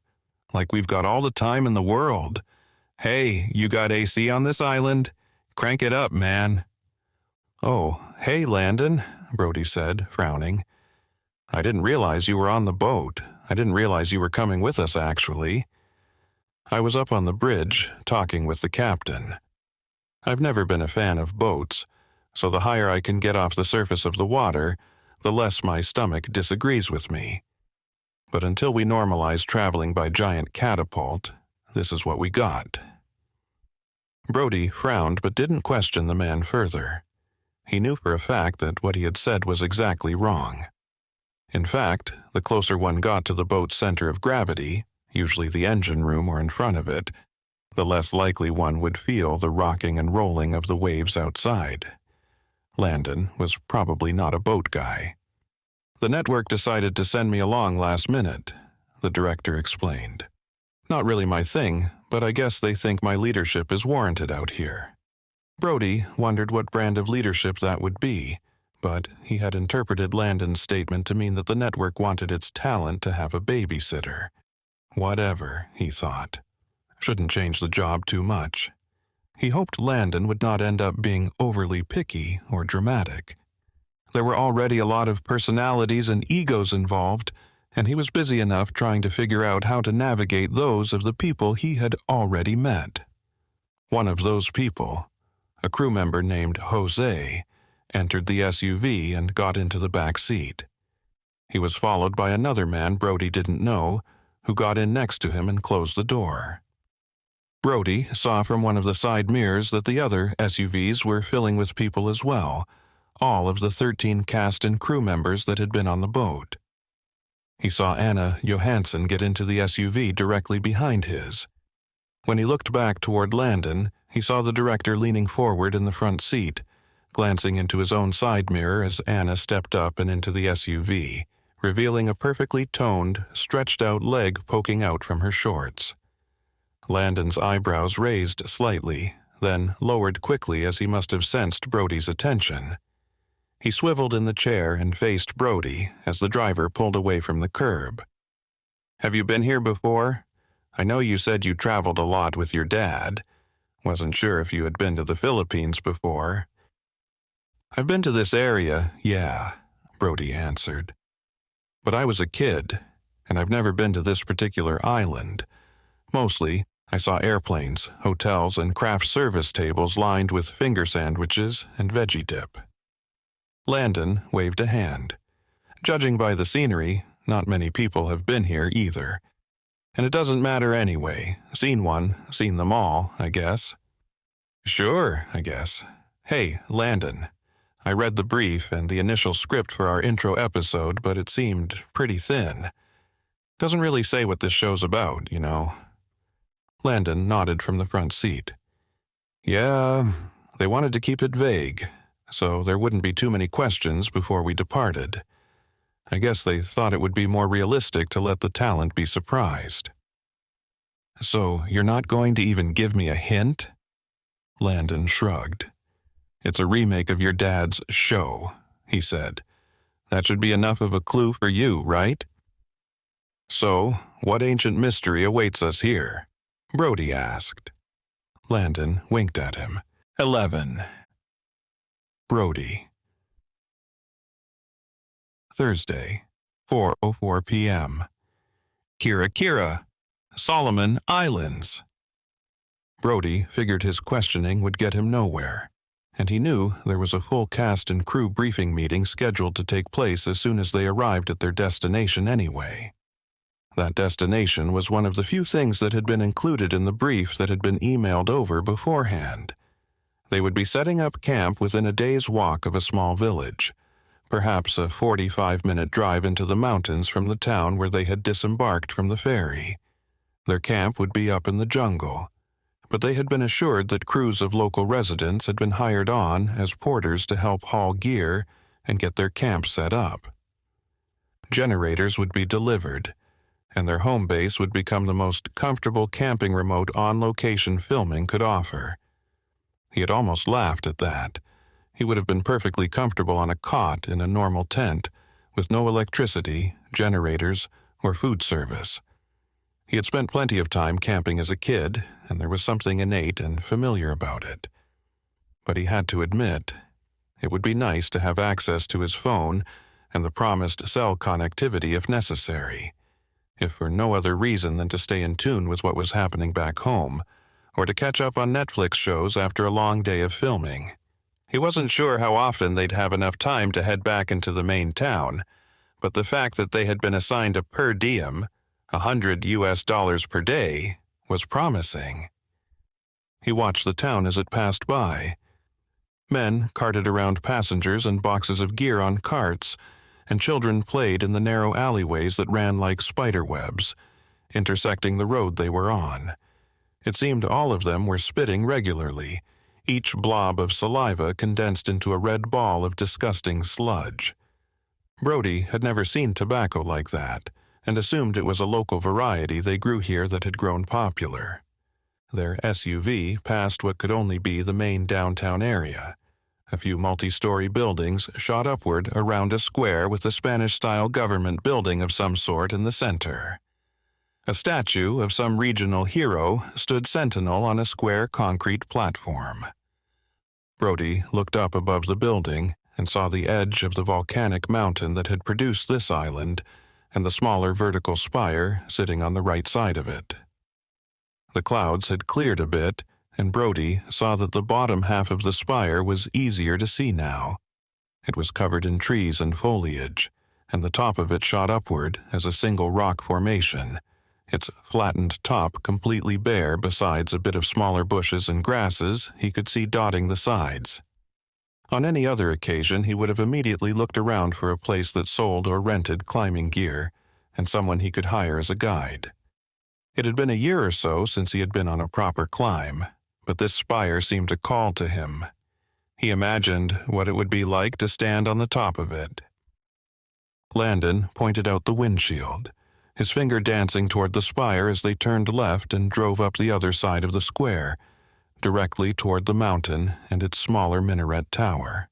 Like we've got all the time in the world. Hey, you got AC on this island? Crank it up, man." "Oh, hey, Landon," Brody said, frowning. "I didn't realize you were on the boat. I didn't realize you were coming with us, actually. I was up on the bridge, talking with the captain. I've never been a fan of boats, so the higher I can get off the surface of the water, the less my stomach disagrees with me. But until we normalize traveling by giant catapult, this is what we got." Brody frowned but didn't question the man further. He knew for a fact that what he had said was exactly wrong. In fact, the closer one got to the boat's center of gravity, usually the engine room or in front of it, the less likely one would feel the rocking and rolling of the waves outside. Landon was probably not a boat guy. "The network decided to send me along last minute," the director explained. "Not really my thing, but I guess they think my leadership is warranted out here." Brody wondered what brand of leadership that would be, but he had interpreted Landon's statement to mean that the network wanted its talent to have a babysitter. Whatever, he thought. Shouldn't change the job too much. He hoped Landon would not end up being overly picky or dramatic. There were already a lot of personalities and egos involved, and he was busy enough trying to figure out how to navigate those of the people he had already met. One of those people, a crew member named Jose, entered the SUV and got into the back seat. He was followed by another man Brody didn't know, who got in next to him and closed the door. Brody saw from one of the side mirrors that the other SUVs were filling with people as well, all of the 13 cast and crew members that had been on the boat. He saw Anna Johansson get into the SUV directly behind his. When he looked back toward Landon, he saw the director leaning forward in the front seat, glancing into his own side mirror as Anna stepped up and into the SUV, revealing a perfectly toned, stretched-out leg poking out from her shorts. Landon's eyebrows raised slightly, then lowered quickly as he must have sensed Brody's attention. He swiveled in the chair and faced Brody as the driver pulled away from the curb. "Have you been here before? I know you said you traveled a lot with your dad. Wasn't sure if you had been to the Philippines before." "I've been to this area, yeah," Brody answered. "But I was a kid, and I've never been to this particular island. Mostly, I saw airplanes, hotels, and craft service tables lined with finger sandwiches and veggie dip." Landon waved a hand. "Judging by the scenery, not many people have been here either. And it doesn't matter anyway. Seen one, seen them all, I guess." "Sure, I guess. Hey, Landon, I read the brief and the initial script for our intro episode, but it seemed pretty thin. Doesn't really say what this show's about, you know." Landon nodded from the front seat. "Yeah, they wanted to keep it vague, so there wouldn't be too many questions before we departed. I guess they thought it would be more realistic to let the talent be surprised." "So you're not going to even give me a hint?" Landon shrugged. "It's a remake of your dad's show," he said. "That should be enough of a clue for you, right?" "So, what ancient mystery awaits us here?" Brody asked. Landon winked at him. 11. Brody. Thursday, 4:04 p.m. Kira, Solomon Islands. Brody figured his questioning would get him nowhere, and he knew there was a full cast and crew briefing meeting scheduled to take place as soon as they arrived at their destination anyway. That destination was one of the few things that had been included in the brief that had been emailed over beforehand. They would be setting up camp within a day's walk of a small village, perhaps a 45-minute drive into the mountains from the town where they had disembarked from the ferry. Their camp would be up in the jungle, but they had been assured that crews of local residents had been hired on as porters to help haul gear and get their camp set up. Generators would be delivered, and their home base would become the most comfortable camping remote on-location filming could offer. He had almost laughed at that. He would have been perfectly comfortable on a cot in a normal tent, with no electricity, generators, or food service. He had spent plenty of time camping as a kid, and there was something innate and familiar about it. But he had to admit, it would be nice to have access to his phone and the promised cell connectivity if necessary, if for no other reason than to stay in tune with what was happening back home, or to catch up on Netflix shows after a long day of filming. He wasn't sure how often they'd have enough time to head back into the main town, but the fact that they had been assigned a per diem, $100 per day, was promising. He watched the town as it passed by. Men carted around passengers and boxes of gear on carts, and children played in the narrow alleyways that ran like spider webs, intersecting the road they were on. It seemed all of them were spitting regularly, each blob of saliva condensed into a red ball of disgusting sludge. Brody had never seen tobacco like that, and assumed it was a local variety they grew here that had grown popular. Their SUV passed what could only be the main downtown area. A few multi-story buildings shot upward around a square with a Spanish-style government building of some sort in the center. A statue of some regional hero stood sentinel on a square concrete platform. Brody looked up above the building and saw the edge of the volcanic mountain that had produced this island and the smaller vertical spire sitting on the right side of it. The clouds had cleared a bit, and Brody saw that the bottom half of the spire was easier to see now. It was covered in trees and foliage, and the top of it shot upward as a single rock formation, its flattened top completely bare besides a bit of smaller bushes and grasses he could see dotting the sides. On any other occasion, he would have immediately looked around for a place that sold or rented climbing gear, and someone he could hire as a guide. It had been a year or so since he had been on a proper climb, but this spire seemed to call to him. He imagined what it would be like to stand on the top of it. Landon pointed out the windshield, his finger dancing toward the spire as they turned left and drove up the other side of the square, directly toward the mountain and its smaller minaret tower.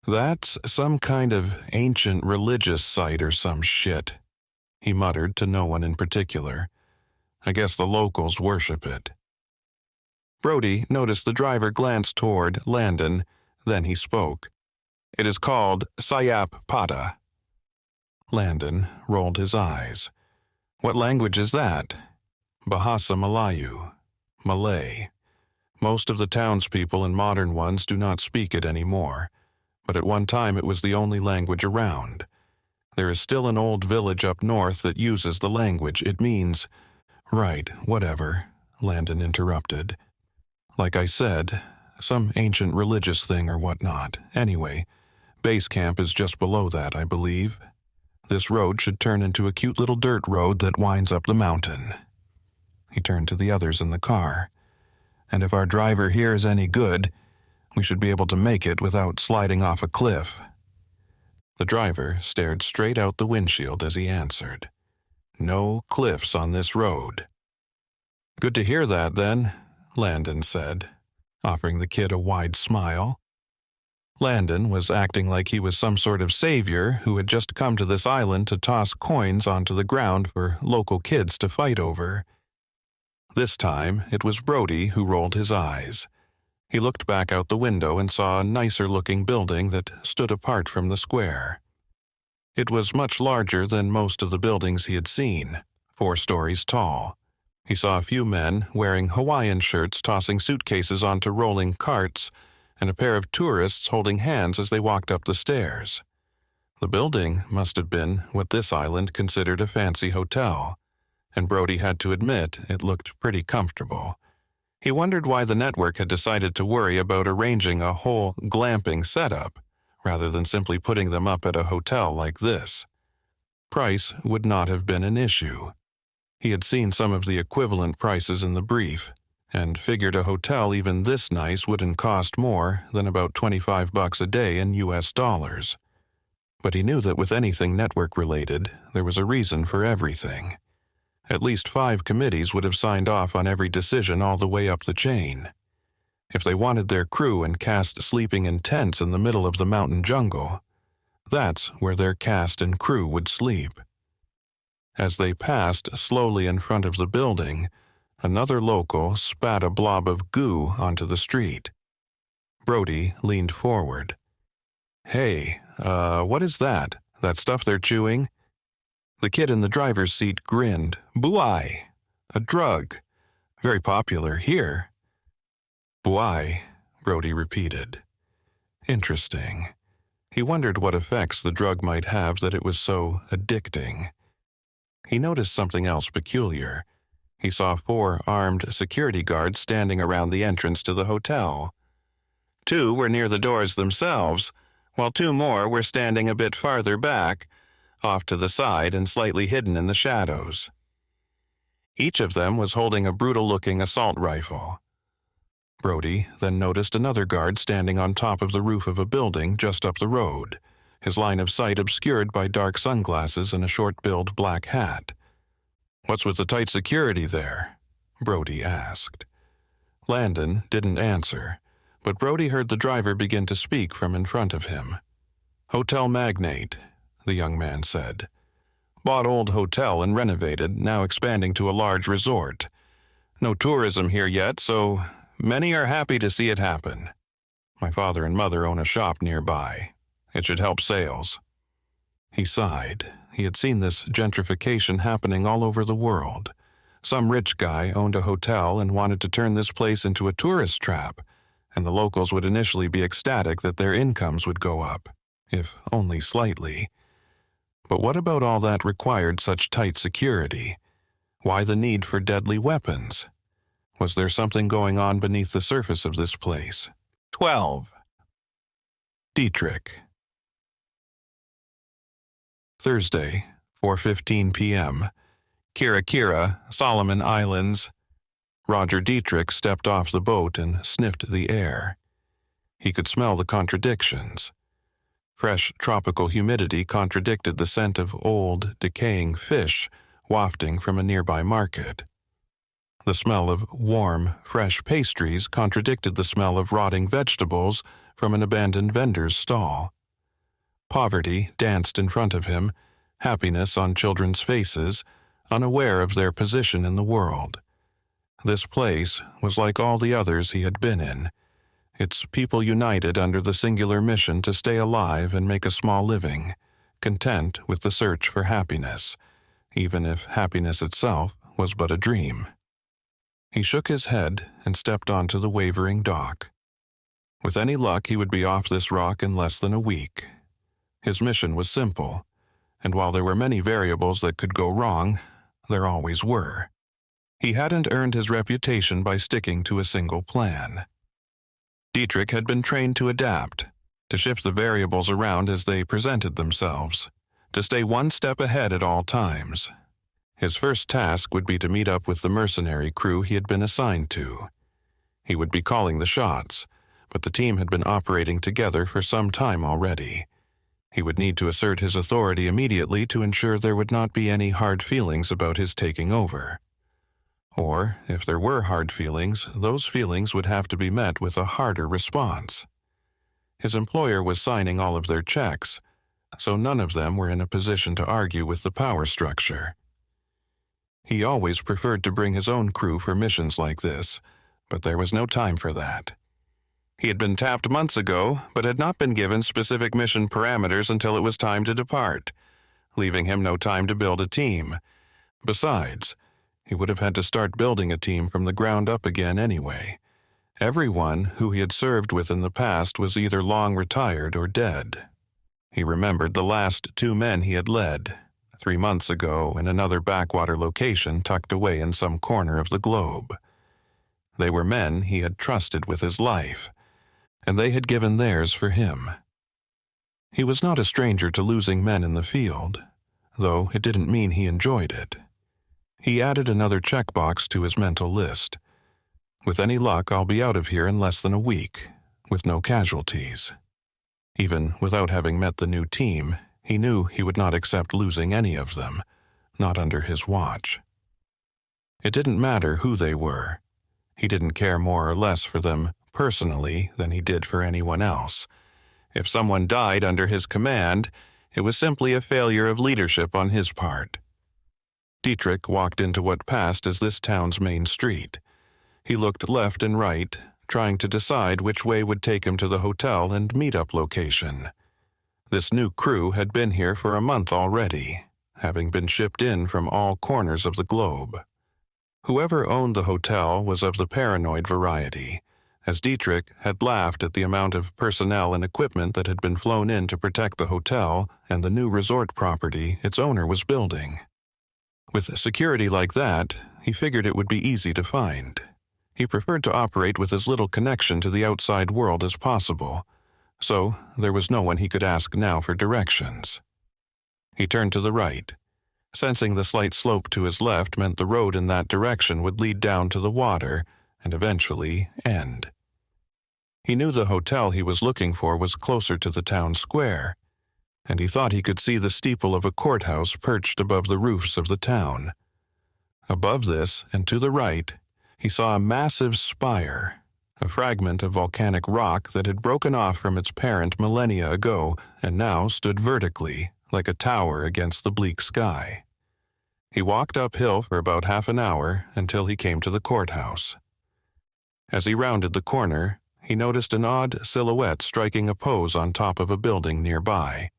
"That's some kind of ancient religious site or some shit," he muttered to no one in particular. "I guess the locals worship it." Brody noticed the driver glance toward Landon, then he spoke. "It is called Sayap Pada." Landon rolled his eyes. "What language is that?" "Bahasa Melayu, Malay. Most of the townspeople and modern ones do not speak it anymore, but at one time it was the only language around. There is still an old village up north that uses the language. It means—" "Right, whatever," Landon interrupted. "Like I said, some ancient religious thing or whatnot. Anyway, base camp is just below that, I believe. This road should turn into a cute little dirt road that winds up the mountain." He turned to the others in the car. "And if our driver here is any good, we should be able to make it without sliding off a cliff." The driver stared straight out the windshield as he answered. "No cliffs on this road." "Good to hear that, then," Landon said, offering the kid a wide smile. Landon was acting like he was some sort of savior who had just come to this island to toss coins onto the ground for local kids to fight over. This time, it was Brody who rolled his eyes. He looked back out the window and saw a nicer-looking building that stood apart from the square. It was much larger than most of the buildings he had seen, 4 stories tall. He saw a few men wearing Hawaiian shirts tossing suitcases onto rolling carts, and a pair of tourists holding hands as they walked up the stairs. The building must have been what this island considered a fancy hotel, and Brody had to admit it looked pretty comfortable. He wondered why the network had decided to worry about arranging a whole glamping setup, rather than simply putting them up at a hotel like this. Price would not have been an issue. He had seen some of the equivalent prices in the brief, and figured a hotel even this nice wouldn't cost more than about $25 a day in US dollars. But he knew that with anything network-related, there was a reason for everything. At least 5 committees would have signed off on every decision all the way up the chain. If they wanted their crew and cast sleeping in tents in the middle of the mountain jungle, that's where their cast and crew would sleep. As they passed slowly in front of the building, another local spat a blob of goo onto the street. Brody leaned forward. "Hey, what is that? That stuff they're chewing?" The kid in the driver's seat grinned. "Buai, a drug. Very popular here." "Buai," Brody repeated. Interesting. He wondered what effects the drug might have that it was so addicting. He noticed something else peculiar. He saw 4 armed security guards standing around the entrance to the hotel. 2 were near the doors themselves, while 2 more were standing a bit farther back, off to the side and slightly hidden in the shadows. Each of them was holding a brutal-looking assault rifle. Brody then noticed another guard standing on top of the roof of a building just up the road, his line of sight obscured by dark sunglasses and a short-billed black hat. "What's with the tight security there?" Brody asked. Landon didn't answer, but Brody heard the driver begin to speak from in front of him. "Hotel magnate," the young man said. "Bought old hotel and renovated, now expanding to a large resort. No tourism here yet, so many are happy to see it happen. My father and mother own a shop nearby. It should help sales." He sighed. He had seen this gentrification happening all over the world. Some rich guy owned a hotel and wanted to turn this place into a tourist trap, and the locals would initially be ecstatic that their incomes would go up, if only slightly. But what about all that required such tight security? Why the need for deadly weapons? Was there something going on beneath the surface of this place? 12. Dietrich. Thursday, 4:15 p.m. Kira, Solomon Islands. Roger Dietrich stepped off the boat and sniffed the air. He could smell the contradictions. Fresh tropical humidity contradicted the scent of old, decaying fish wafting from a nearby market. The smell of warm, fresh pastries contradicted the smell of rotting vegetables from an abandoned vendor's stall. Poverty danced in front of him, happiness on children's faces, unaware of their position in the world. This place was like all the others he had been in. Its people united under the singular mission to stay alive and make a small living, content with the search for happiness, even if happiness itself was but a dream. He shook his head and stepped onto the wavering dock. With any luck, he would be off this rock in less than a week. His mission was simple, and while there were many variables that could go wrong, there always were. He hadn't earned his reputation by sticking to a single plan. Dietrich had been trained to adapt, to shift the variables around as they presented themselves, to stay one step ahead at all times. His first task would be to meet up with the mercenary crew he had been assigned to. He would be calling the shots, but the team had been operating together for some time already. He would need to assert his authority immediately to ensure there would not be any hard feelings about his taking over. Or, if there were hard feelings, those feelings would have to be met with a harder response. His employer was signing all of their checks, so none of them were in a position to argue with the power structure. He always preferred to bring his own crew for missions like this, but there was no time for that. He had been tapped months ago, but had not been given specific mission parameters until it was time to depart, leaving him no time to build a team. Besides, he would have had to start building a team from the ground up again anyway. Everyone who he had served with in the past was either long retired or dead. He remembered the last 2 men he had led, 3 months ago in another backwater location tucked away in some corner of the globe. They were men he had trusted with his life, and they had given theirs for him. He was not a stranger to losing men in the field, though it didn't mean he enjoyed it. He added another checkbox to his mental list. With any luck, I'll be out of here in less than a week, with no casualties. Even without having met the new team, he knew he would not accept losing any of them, not under his watch. It didn't matter who they were. He didn't care more or less for them personally than he did for anyone else. If someone died under his command, it was simply a failure of leadership on his part. Dietrich walked into what passed as this town's main street. He looked left and right, trying to decide which way would take him to the hotel and meet-up location. This new crew had been here for a month already, having been shipped in from all corners of the globe. Whoever owned the hotel was of the paranoid variety, as Dietrich had laughed at the amount of personnel and equipment that had been flown in to protect the hotel and the new resort property its owner was building. With security like that, he figured it would be easy to find. He preferred to operate with as little connection to the outside world as possible, so there was no one he could ask now for directions. He turned to the right, sensing the slight slope to his left meant the road in that direction would lead down to the water and eventually end. He knew the hotel he was looking for was closer to the town square, and he thought he could see the steeple of a courthouse perched above the roofs of the town. Above this, and to the right, he saw a massive spire, a fragment of volcanic rock that had broken off from its parent millennia ago and now stood vertically, like a tower against the bleak sky. He walked uphill for about half an hour until he came to the courthouse. As he rounded the corner, he noticed an odd silhouette striking a pose on top of a building nearby.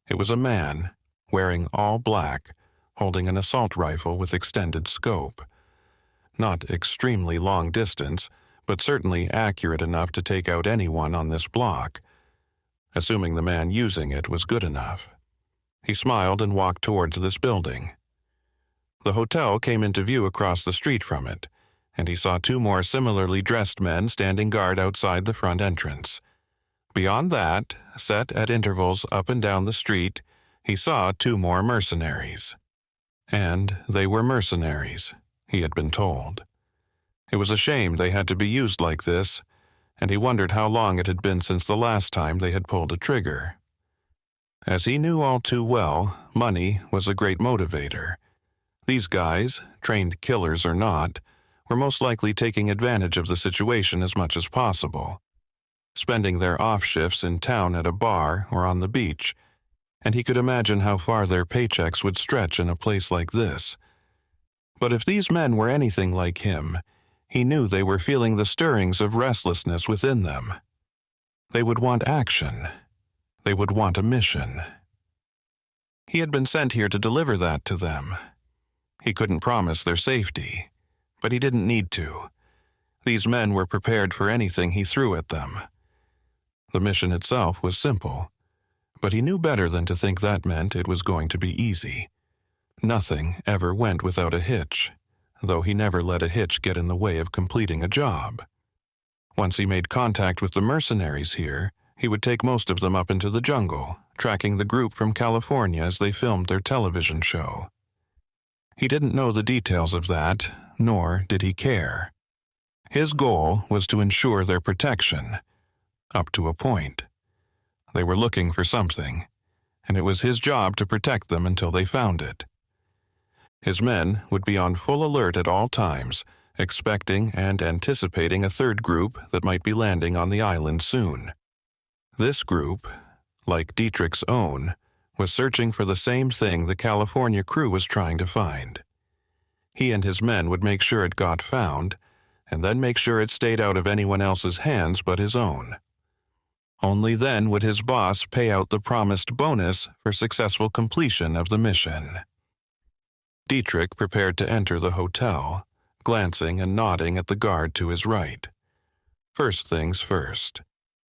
It was a man, wearing all black, holding an assault rifle with extended scope. Not extremely long distance, but certainly accurate enough to take out anyone on this block, assuming the man using it was good enough. He smiled and walked towards this building. The hotel came into view across the street from it, and he saw two more similarly dressed men standing guard outside the front entrance. Beyond that, set at intervals up and down the street, he saw two more mercenaries. And they were mercenaries, he had been told. It was a shame they had to be used like this, and he wondered how long it had been since the last time they had pulled a trigger. As he knew all too well, money was a great motivator. These guys, trained killers or not, were most likely taking advantage of the situation as much as possible, spending their off shifts in town at a bar or on the beach, and he could imagine how far their paychecks would stretch in a place like this. But if these men were anything like him, he knew they were feeling the stirrings of restlessness within them. They would want action. They would want a mission. He had been sent here to deliver that to them. He couldn't promise their safety, but he didn't need to. These men were prepared for anything he threw at them. The mission itself was simple, but he knew better than to think that meant it was going to be easy. Nothing ever went without a hitch, though he never let a hitch get in the way of completing a job. Once he made contact with the mercenaries here, he would take most of them up into the jungle, tracking the group from California as they filmed their television show. He didn't know the details of that, nor did he care. His goal was to ensure their protection, up to a point. They were looking for something, and it was his job to protect them until they found it. His men would be on full alert at all times, expecting and anticipating a third group that might be landing on the island soon. This group, like Dietrich's own, was searching for the same thing the California crew was trying to find. He and his men would make sure it got found, and then make sure it stayed out of anyone else's hands but his own. Only then would his boss pay out the promised bonus for successful completion of the mission. Dietrich prepared to enter the hotel, glancing and nodding at the guard to his right. First things first.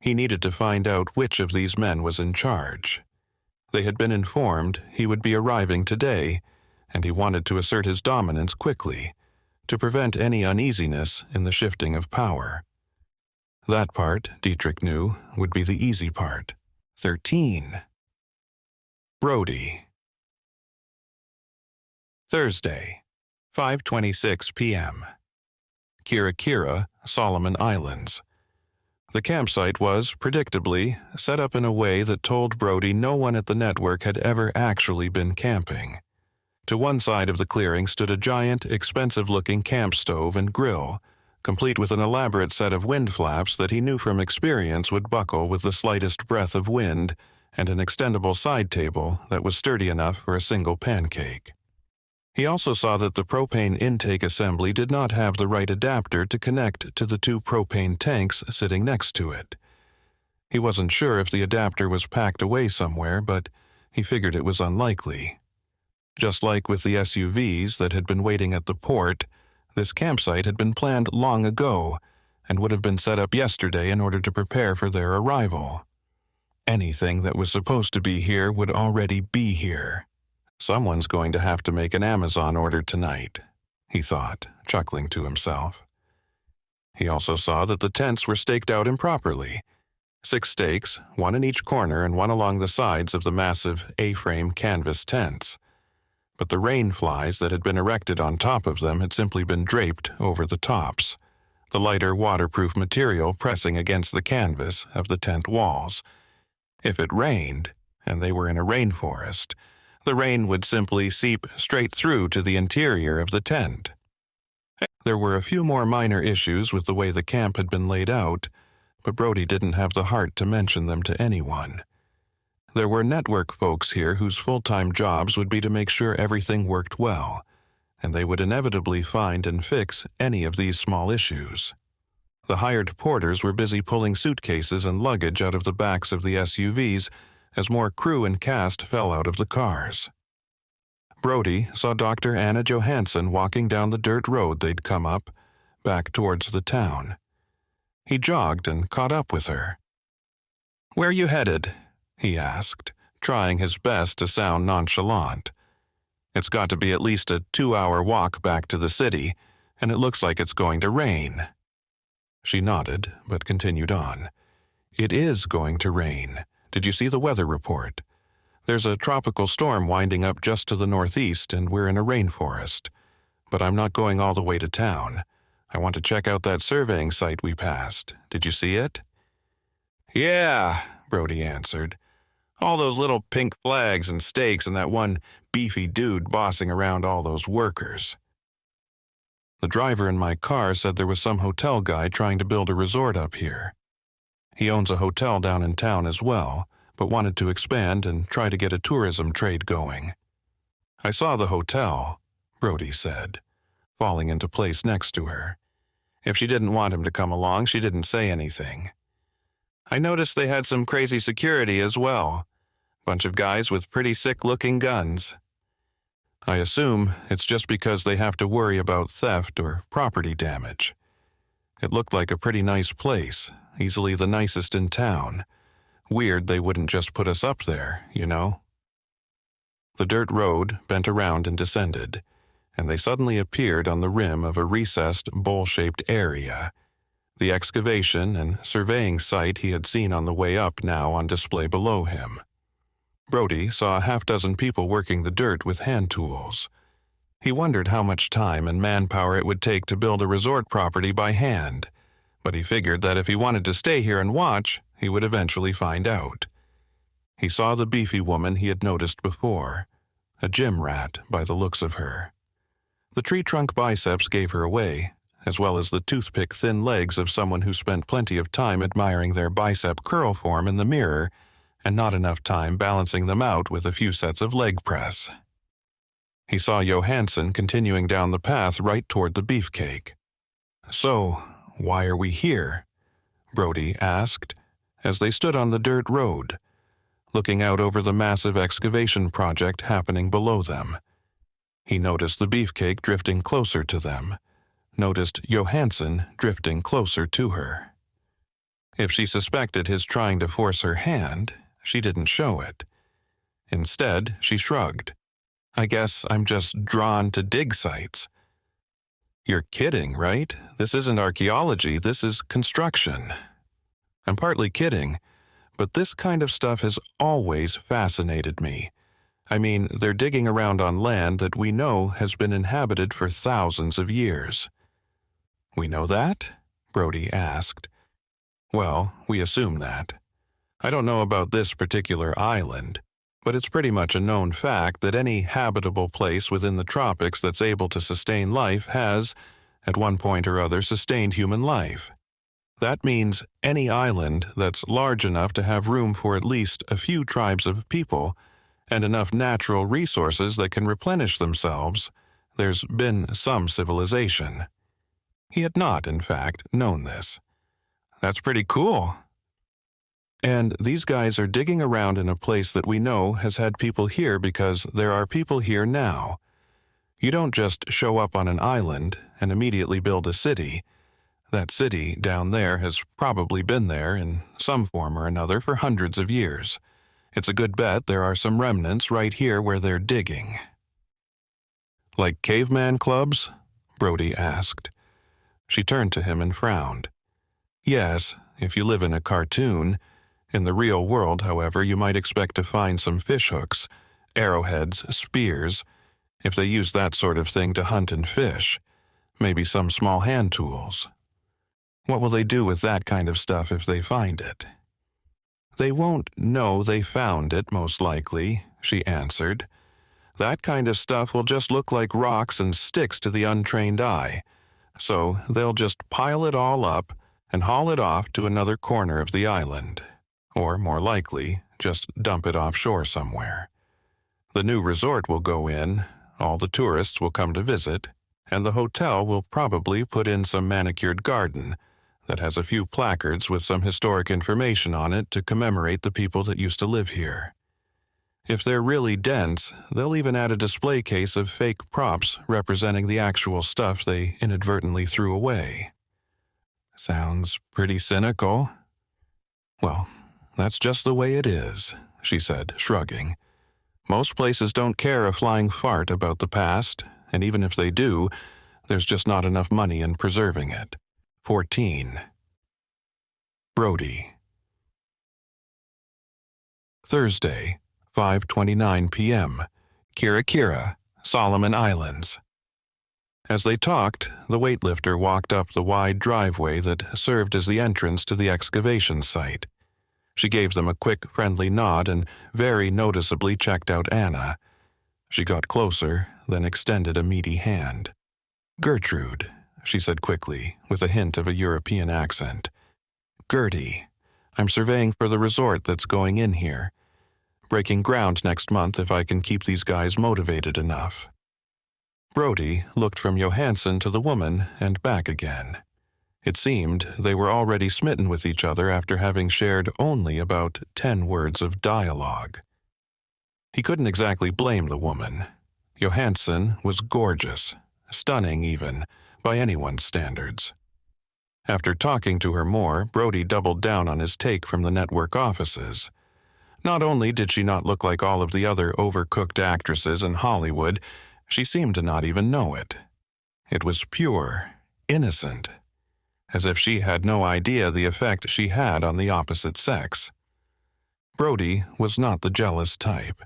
He needed to find out which of these men was in charge. They had been informed he would be arriving today, and he wanted to assert his dominance quickly, to prevent any uneasiness in the shifting of power. That part, Dietrich knew, would be the easy part. 13. Brody. Thursday, 5:26 p.m. Kira, Solomon Islands. The campsite was, predictably, set up in a way that told Brody no one at the network had ever actually been camping. To one side of the clearing stood a giant, expensive-looking camp stove and grill, complete with an elaborate set of wind flaps that he knew from experience would buckle with the slightest breath of wind, and an extendable side table that was sturdy enough for a single pancake. He also saw that the propane intake assembly did not have the right adapter to connect to the 2 propane tanks sitting next to it. He wasn't sure if the adapter was packed away somewhere, but he figured it was unlikely. Just like with the SUVs that had been waiting at the port, this campsite had been planned long ago and would have been set up yesterday in order to prepare for their arrival. Anything that was supposed to be here would already be here. Someone's going to have to make an Amazon order tonight, he thought, chuckling to himself. He also saw that the tents were staked out improperly. 6 stakes, 1 in each corner and 1 along the sides of the massive A-frame canvas tents. But the rain flies that had been erected on top of them had simply been draped over the tops, the lighter waterproof material pressing against the canvas of the tent walls. If it rained, and they were in a rainforest, the rain would simply seep straight through to the interior of the tent. There were a few more minor issues with the way the camp had been laid out, but Brody didn't have the heart to mention them to anyone. There were network folks here whose full-time jobs would be to make sure everything worked well, and they would inevitably find and fix any of these small issues. The hired porters were busy pulling suitcases and luggage out of the backs of the SUVs as more crew and cast fell out of the cars. Brody saw Dr. Anna Johansson walking down the dirt road they'd come up, back towards the town. He jogged and caught up with her. "Where you headed?" he asked, trying his best to sound nonchalant. "It's got to be at least a 2-hour walk back to the city, and it looks like it's going to rain." She nodded, but continued on. "It is going to rain. Did you see the weather report? There's a tropical storm winding up just to the northeast, and we're in a rainforest. But I'm not going all the way to town. I want to check out that surveying site we passed. Did you see it?" "Yeah," Brody answered. "All those little pink flags and stakes and that one beefy dude bossing around all those workers." "The driver in my car said there was some hotel guy trying to build a resort up here. He owns a hotel down in town as well, but wanted to expand and try to get a tourism trade going." "I saw the hotel," Brody said, falling into place next to her. If she didn't want him to come along, she didn't say anything. "I noticed they had some crazy security as well. Bunch of guys with pretty sick-looking guns." "I assume it's just because they have to worry about theft or property damage. It looked like a pretty nice place, easily the nicest in town. Weird they wouldn't just put us up there, you know." The dirt road bent around and descended, and they suddenly appeared on the rim of a recessed, bowl-shaped area. The excavation and surveying site he had seen on the way up now on display below him. Brody saw a half-dozen people working the dirt with hand tools. He wondered how much time and manpower it would take to build a resort property by hand, but he figured that if he wanted to stay here and watch, he would eventually find out. He saw the beefy woman he had noticed before, a gym rat by the looks of her. The tree-trunk biceps gave her away, as well as the toothpick-thin legs of someone who spent plenty of time admiring their bicep curl form in the mirror and not enough time balancing them out with a few sets of leg press. He saw Johansson continuing down the path right toward the beefcake. "So, why are we here?" Brody asked, as they stood on the dirt road, looking out over the massive excavation project happening below them. He noticed the beefcake drifting closer to them, noticed Johansson drifting closer to her. If she suspected his trying to force her hand, she didn't show it. Instead, she shrugged. "I guess I'm just drawn to dig sites." "You're kidding, right? This isn't archaeology, this is construction." "I'm partly kidding, but this kind of stuff has always fascinated me. I mean, they're digging around on land that we know has been inhabited for thousands of years." "We know that?" Brody asked. "Well, we assume that. I don't know about this particular island, but it's pretty much a known fact that any habitable place within the tropics that's able to sustain life has, at one point or other, sustained human life. That means any island that's large enough to have room for at least a few tribes of people and enough natural resources that can replenish themselves, there's been some civilization." He had not, in fact, known this. "That's pretty cool." "And these guys are digging around in a place that we know has had people here because there are people here now. You don't just show up on an island and immediately build a city. That city down there has probably been there in some form or another for hundreds of years. It's a good bet there are some remnants right here where they're digging." "Like caveman clubs?" Brody asked. She turned to him and frowned. "Yes, if you live in a cartoon. In the real world, however, you might expect to find some fishhooks, arrowheads, spears, if they use that sort of thing to hunt and fish. Maybe some small hand tools. What will they do with that kind of stuff if they find it?" "They won't know they found it, most likely," she answered. "That kind of stuff will just look like rocks and sticks to the untrained eye. So they'll just pile it all up and haul it off to another corner of the island. Or, more likely, just dump it offshore somewhere. The new resort will go in, all the tourists will come to visit, and the hotel will probably put in some manicured garden that has a few placards with some historic information on it to commemorate the people that used to live here. If they're really dense, they'll even add a display case of fake props representing the actual stuff they inadvertently threw away." "Sounds pretty cynical." "Well, that's just the way it is," she said, shrugging. "Most places don't care a flying fart about the past, and even if they do, there's just not enough money in preserving it." 14. Brody. Thursday, 5:29 p.m. Kira, Solomon Islands. As they talked, the weightlifter walked up the wide driveway that served as the entrance to the excavation site. She gave them a quick, friendly nod and very noticeably checked out Anna. She got closer, then extended a meaty hand. "Gertrude," she said quickly, with a hint of a European accent. "Gertie, I'm surveying for the resort that's going in here. Breaking ground next month if I can keep these guys motivated enough." Brody looked from Johansson to the woman and back again. It seemed they were already smitten with each other after having shared only about 10 words of dialogue. He couldn't exactly blame the woman. Johansson was gorgeous, stunning even, by anyone's standards. After talking to her more, Brody doubled down on his take from the network offices. Not only did she not look like all of the other overcooked actresses in Hollywood, she seemed to not even know it. It was pure, innocent, as if she had no idea the effect she had on the opposite sex. Brody was not the jealous type,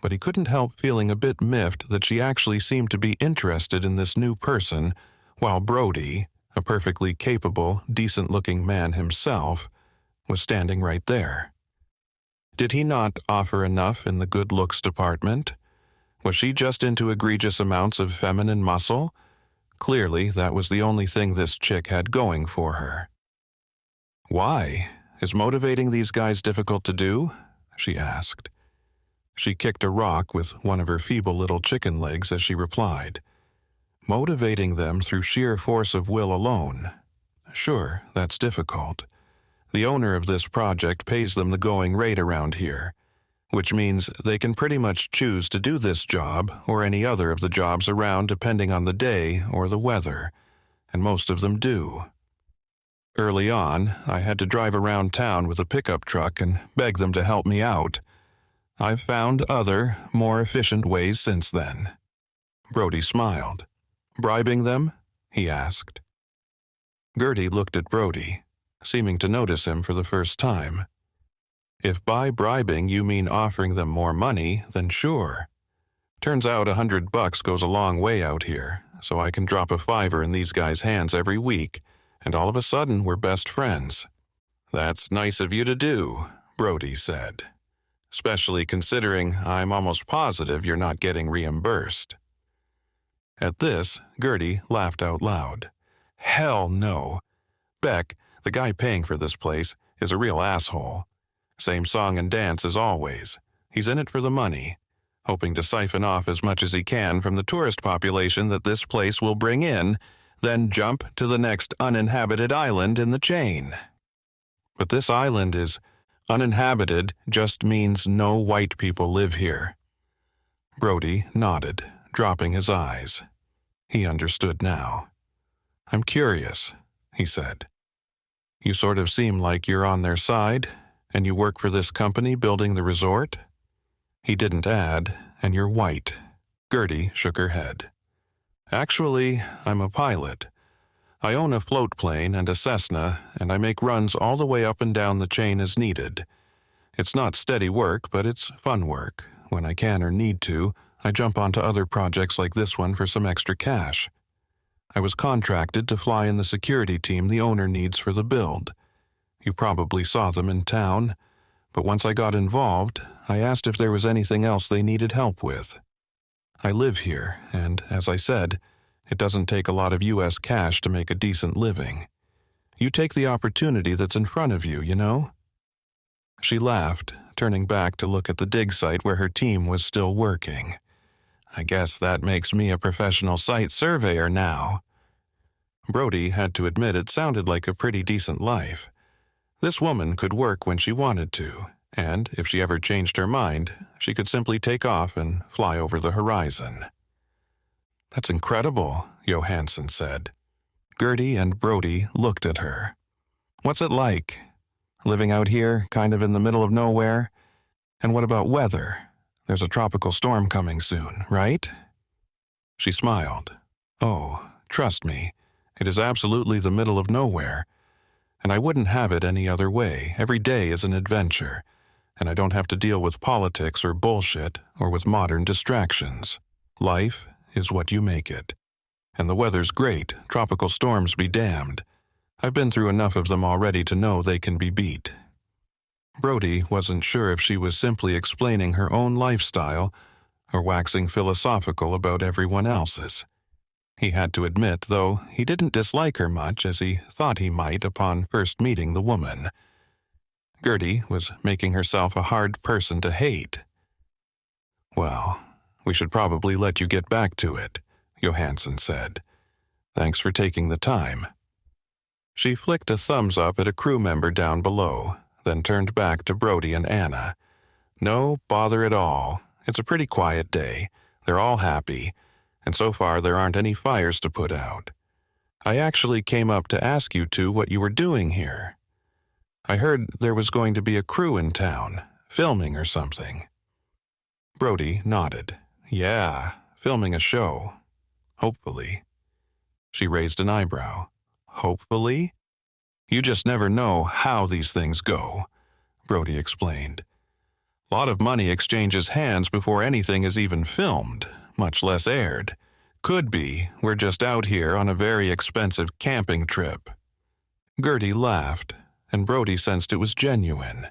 but he couldn't help feeling a bit miffed that she actually seemed to be interested in this new person, while Brody, a perfectly capable, decent-looking man himself, was standing right there. Did he not offer enough in the good looks department? Was she just into egregious amounts of feminine muscle? Clearly, that was the only thing this chick had going for her. "Why? Is motivating these guys difficult to do?" she asked. She kicked a rock with one of her feeble little chicken legs as she replied. "Motivating them through sheer force of will alone. Sure, that's difficult. The owner of this project pays them the going rate around here, which means they can pretty much choose to do this job or any other of the jobs around depending on the day or the weather, and most of them do. Early on, I had to drive around town with a pickup truck and beg them to help me out. I've found other, more efficient ways since then." Brody smiled. "Bribing them?" he asked. Gertie looked at Brody, seeming to notice him for the first time. "If by bribing you mean offering them more money, then sure. Turns out $100 goes a long way out here, so I can drop a $5 in these guys' hands every week, and all of a sudden we're best friends." "That's nice of you to do," Brody said. "Especially considering I'm almost positive you're not getting reimbursed." At this, Gertie laughed out loud. "Hell no. Beck, the guy paying for this place, is a real asshole. Same song and dance as always. He's in it for the money, hoping to siphon off as much as he can from the tourist population that this place will bring in, then jump to the next uninhabited island in the chain. But this island is uninhabited just means no white people live here." Brody nodded, dropping his eyes. He understood now. "I'm curious," he said. "You sort of seem like you're on their side, and you work for this company building the resort?" He didn't add, "and you're white." Gertie shook her head. "Actually, I'm a pilot. I own a float plane and a Cessna, and I make runs all the way up and down the chain as needed. It's not steady work, but it's fun work. When I can or need to, I jump onto other projects like this one for some extra cash. I was contracted to fly in the security team the owner needs for the build. You probably saw them in town, but once I got involved, I asked if there was anything else they needed help with. I live here, and as I said, it doesn't take a lot of U.S. cash to make a decent living. You take the opportunity that's in front of you, you know?" She laughed, turning back to look at the dig site where her team was still working. "I guess that makes me a professional site surveyor now." Brody had to admit it sounded like a pretty decent life. This woman could work when she wanted to, and if she ever changed her mind, she could simply take off and fly over the horizon. "That's incredible," Johansson said. Gertie and Brody looked at her. "What's it like? Living out here, kind of in the middle of nowhere? And what about weather? There's a tropical storm coming soon, right?" She smiled. "Oh, trust me, it is absolutely the middle of nowhere. And I wouldn't have it any other way. Every day is an adventure, and I don't have to deal with politics or bullshit or with modern distractions. Life is what you make it. And the weather's great, tropical storms be damned. I've been through enough of them already to know they can be beat." Brody wasn't sure if she was simply explaining her own lifestyle or waxing philosophical about everyone else's. He had to admit, though, he didn't dislike her much as he thought he might upon first meeting the woman. Gertie was making herself a hard person to hate. "Well, we should probably let you get back to it," Johansson said. "Thanks for taking the time." She flicked a thumbs up at a crew member down below, then turned back to Brody and Anna. "No bother at all. It's a pretty quiet day. They're all happy, and so far there aren't any fires to put out. I actually came up to ask you two what you were doing here. I heard there was going to be a crew in town, filming or something." Brody nodded. "Yeah, filming a show. Hopefully." She raised an eyebrow. "Hopefully? You just never know how these things go," Brody explained. "Lot of money exchanges hands before anything is even filmed, much less aired. Could be we're just out here on a very expensive camping trip." Gertie laughed, and Brody sensed it was genuine.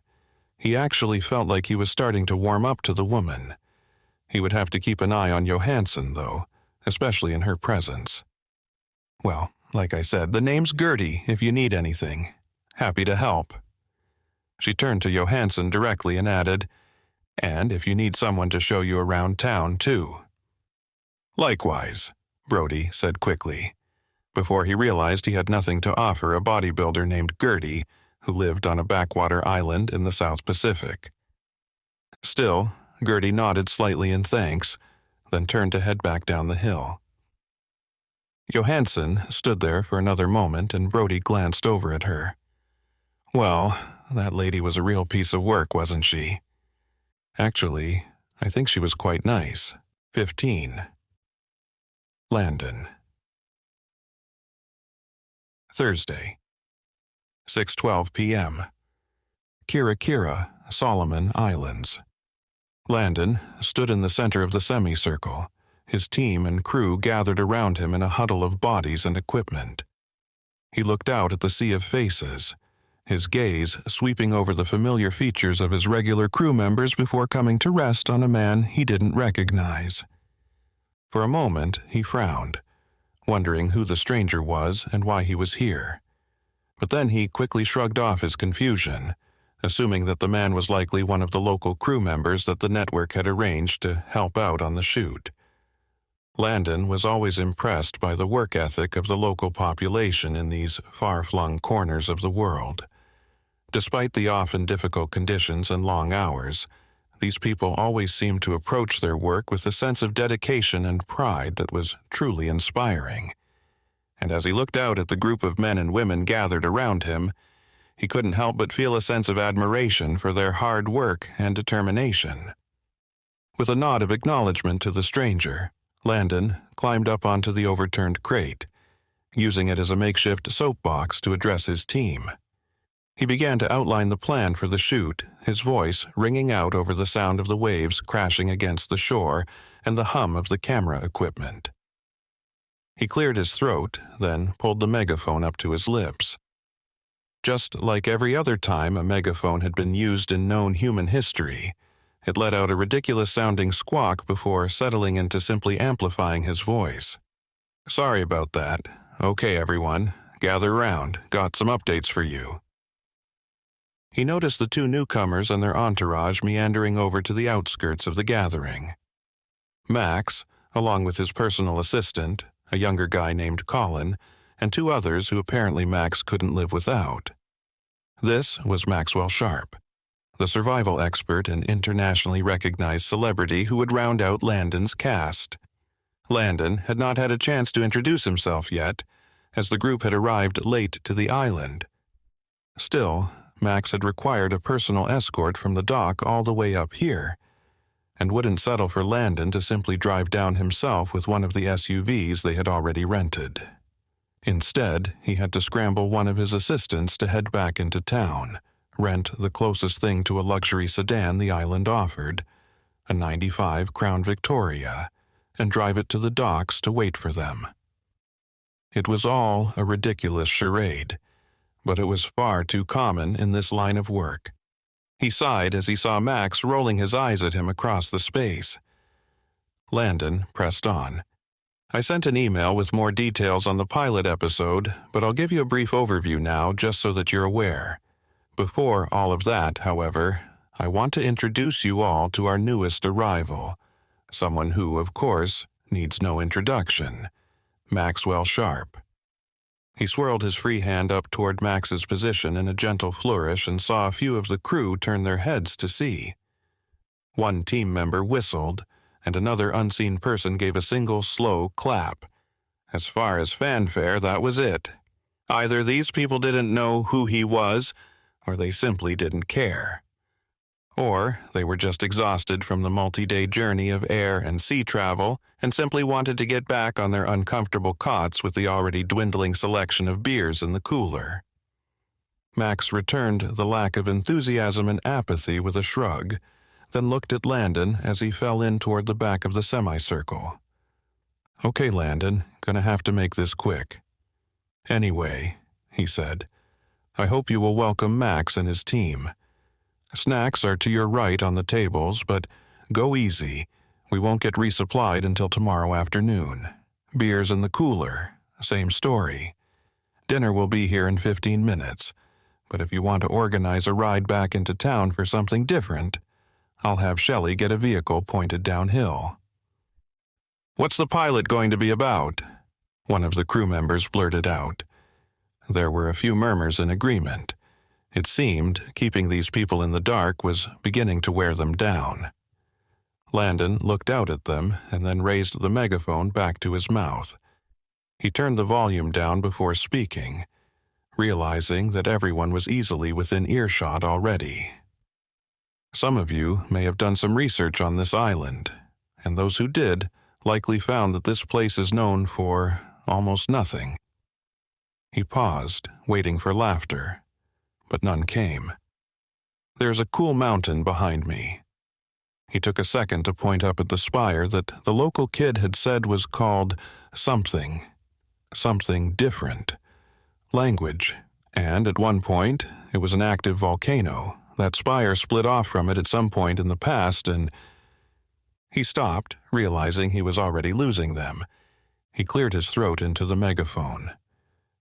He actually felt like he was starting to warm up to the woman. He would have to keep an eye on Johansson, though, especially in her presence. "Well, like I said, the name's Gertie if you need anything. Happy to help." She turned to Johansson directly and added, "And if you need someone to show you around town, too." "Likewise," Brody said quickly, before he realized he had nothing to offer a bodybuilder named Gertie who lived on a backwater island in the South Pacific. Still, Gertie nodded slightly in thanks, then turned to head back down the hill. Johansson stood there for another moment and Brody glanced over at her. "Well, that lady was a real piece of work, wasn't she? Actually, I think she was quite nice. 15. Landon. Thursday, 6:12 p.m. Kira, Solomon Islands. Landon stood in the center of the semicircle, his team and crew gathered around him in a huddle of bodies and equipment. He looked out at the sea of faces, his gaze sweeping over the familiar features of his regular crew members before coming to rest on a man he didn't recognize. For a moment, he frowned, wondering who the stranger was and why he was here. But then he quickly shrugged off his confusion, assuming that the man was likely one of the local crew members that the network had arranged to help out on the shoot. Landon was always impressed by the work ethic of the local population in these far-flung corners of the world. Despite the often difficult conditions and long hours, these people always seemed to approach their work with a sense of dedication and pride that was truly inspiring. And as he looked out at the group of men and women gathered around him, he couldn't help but feel a sense of admiration for their hard work and determination. With a nod of acknowledgement to the stranger, Landon climbed up onto the overturned crate, using it as a makeshift soapbox to address his team. He began to outline the plan for the shoot, his voice ringing out over the sound of the waves crashing against the shore and the hum of the camera equipment. He cleared his throat, then pulled the megaphone up to his lips. Just like every other time a megaphone had been used in known human history, it let out a ridiculous-sounding squawk before settling into simply amplifying his voice. "Sorry about that. Okay, everyone, gather round. Got some updates for you." He noticed the two newcomers and their entourage meandering over to the outskirts of the gathering. Max, along with his personal assistant, a younger guy named Colin, and two others who apparently Max couldn't live without. This was Maxwell Sharp, the survival expert and internationally recognized celebrity who would round out Landon's cast. Landon had not had a chance to introduce himself yet, as the group had arrived late to the island. Still, Max had required a personal escort from the dock all the way up here, and wouldn't settle for Landon to simply drive down himself with one of the SUVs they had already rented. Instead, he had to scramble one of his assistants to head back into town, rent the closest thing to a luxury sedan the island offered, a '95 Crown Victoria, and drive it to the docks to wait for them. It was all a ridiculous charade, but it was far too common in this line of work. He sighed as he saw Max rolling his eyes at him across the space. Landon pressed on. "I sent an email with more details on the pilot episode, but I'll give you a brief overview now just so that you're aware. Before all of that, however, I want to introduce you all to our newest arrival, someone who, of course, needs no introduction, Maxwell Sharp." He swirled his free hand up toward Max's position in a gentle flourish and saw a few of the crew turn their heads to see. One team member whistled, and another unseen person gave a single slow clap. As far as fanfare, that was it. Either these people didn't know who he was, or they simply didn't care. Or they were just exhausted from the multi-day journey of air and sea travel and simply wanted to get back on their uncomfortable cots with the already dwindling selection of beers in the cooler. Max returned the lack of enthusiasm and apathy with a shrug, then looked at Landon as he fell in toward the back of the semicircle. "Okay, Landon, gonna have to make this quick. Anyway," he said, "I hope you will welcome Max and his team. Snacks are to your right on the tables, but go easy. We won't get resupplied until tomorrow afternoon. Beer's in the cooler, same story. Dinner will be here in 15 minutes, but if you want to organize a ride back into town for something different, I'll have Shelley get a vehicle pointed downhill." "What's the pilot going to be about?" one of the crew members blurted out. There were a few murmurs in agreement. It seemed keeping these people in the dark was beginning to wear them down. Landon looked out at them and then raised the megaphone back to his mouth. He turned the volume down before speaking, realizing that everyone was easily within earshot already. "Some of you may have done some research on this island, and those who did likely found that this place is known for almost nothing." He paused, waiting for laughter, but none came. "There's a cool mountain behind me. He took a second to point up at the spire that the local kid had said was called something different. Language. And at one point, it was an active volcano. That spire split off from it at some point in the past, and he stopped, realizing he was already losing them. He cleared his throat into the megaphone.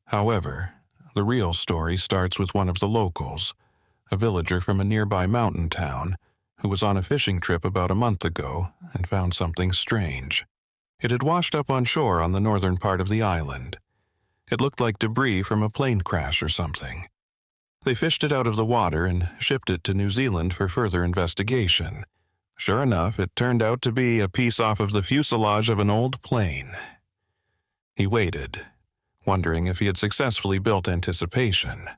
However, the real story starts with one of the locals, a villager from a nearby mountain town, who was on a fishing trip about a month ago and found something strange. It had washed up on shore on the northern part of the island. It looked like debris from a plane crash or something. They fished it out of the water and shipped it to New Zealand for further investigation. Sure enough, it turned out to be a piece off of the fuselage of an old plane. He waited, wondering if he had successfully built anticipation.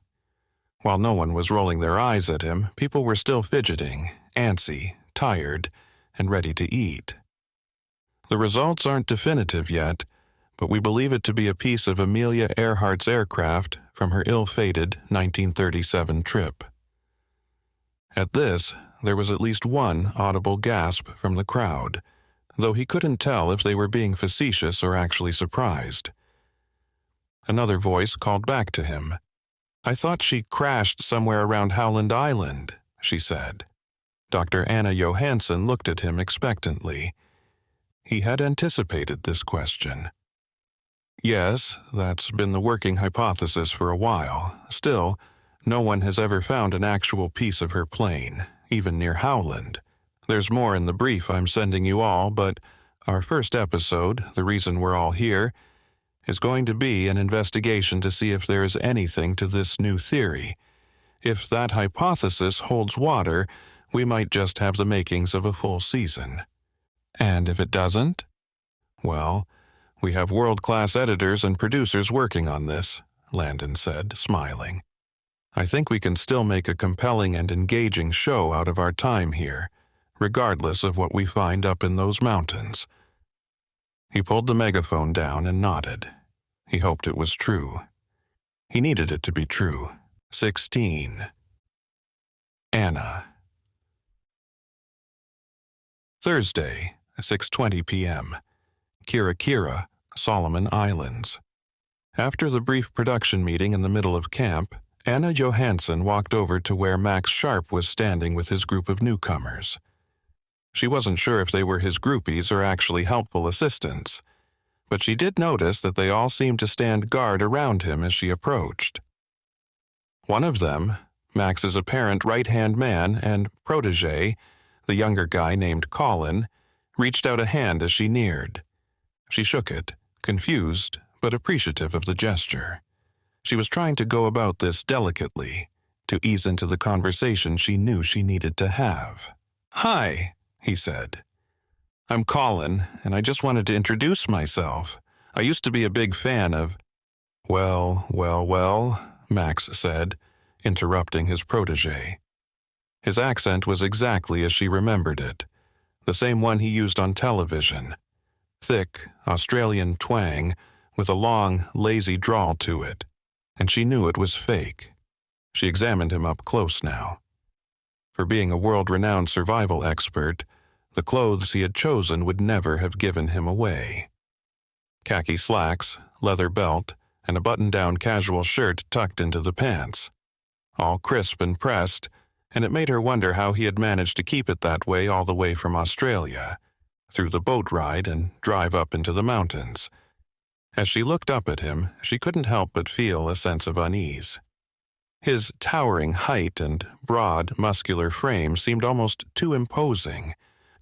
While no one was rolling their eyes at him, people were still fidgeting, antsy, tired, and ready to eat. The results aren't definitive yet, but we believe it to be a piece of Amelia Earhart's aircraft from her ill-fated 1937 trip. At this, there was at least one audible gasp from the crowd, though he couldn't tell if they were being facetious or actually surprised. Another voice called back to him. "I thought she crashed somewhere around Howland Island," she said. Dr. Anna Johansson looked at him expectantly. He had anticipated this question. "Yes, that's been the working hypothesis for a while. Still, no one has ever found an actual piece of her plane, even near Howland. There's more in the brief I'm sending you all, but our first episode, the reason we're all here, is going to be an investigation to see if there is anything to this new theory. If that hypothesis holds water, we might just have the makings of a full season. And if it doesn't? Well, we have world-class editors and producers working on this," Landon said, smiling. "I think we can still make a compelling and engaging show out of our time here, regardless of what we find up in those mountains." He pulled the megaphone down and nodded. He hoped it was true. He needed it to be true. 16. Anna. Thursday, 6:20 p.m. Kira, Solomon Islands. After the brief production meeting in the middle of camp, Anna Johansson walked over to where Max Sharp was standing with his group of newcomers. She wasn't sure if they were his groupies or actually helpful assistants, but she did notice that they all seemed to stand guard around him as she approached. One of them, Max's apparent right-hand man and protégé, the younger guy named Colin, reached out a hand as she neared. She shook it, confused but appreciative of the gesture. She was trying to go about this delicately, to ease into the conversation she knew she needed to have. "Hi," he said. "I'm Colin, and I just wanted to introduce myself. I used to be a big fan of—" Well, Max said, interrupting his protégé. His accent was exactly as she remembered it, the same one he used on television. Thick, Australian twang, with a long, lazy drawl to it, and she knew it was fake. She examined him up close now. For being a world-renowned survival expert, the clothes he had chosen would never have given him away. Khaki slacks, leather belt, and a button-down casual shirt tucked into the pants. All crisp and pressed, and it made her wonder how he had managed to keep it that way all the way from Australia, through the boat ride and drive up into the mountains. As she looked up at him, she couldn't help but feel a sense of unease. His towering height and broad, muscular frame seemed almost too imposing,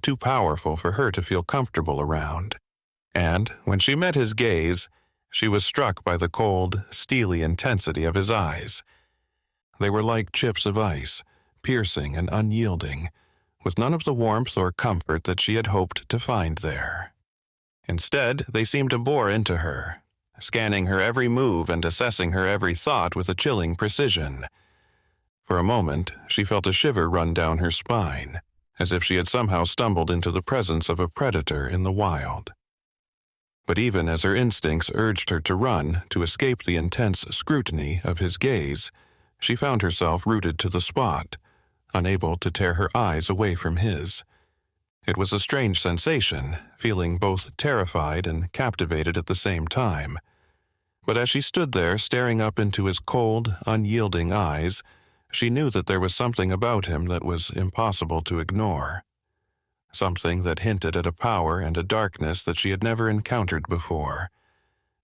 too powerful for her to feel comfortable around. And when she met his gaze, she was struck by the cold, steely intensity of his eyes. They were like chips of ice, piercing and unyielding, with none of the warmth or comfort that she had hoped to find there. Instead, they seemed to bore into her, scanning her every move and assessing her every thought with a chilling precision. For a moment, she felt a shiver run down her spine, as if she had somehow stumbled into the presence of a predator in the wild. But even as her instincts urged her to run, to escape the intense scrutiny of his gaze, she found herself rooted to the spot, unable to tear her eyes away from his. It was a strange sensation, feeling both terrified and captivated at the same time. But as she stood there staring up into his cold, unyielding eyes, she knew that there was something about him that was impossible to ignore. Something that hinted at a power and a darkness that she had never encountered before,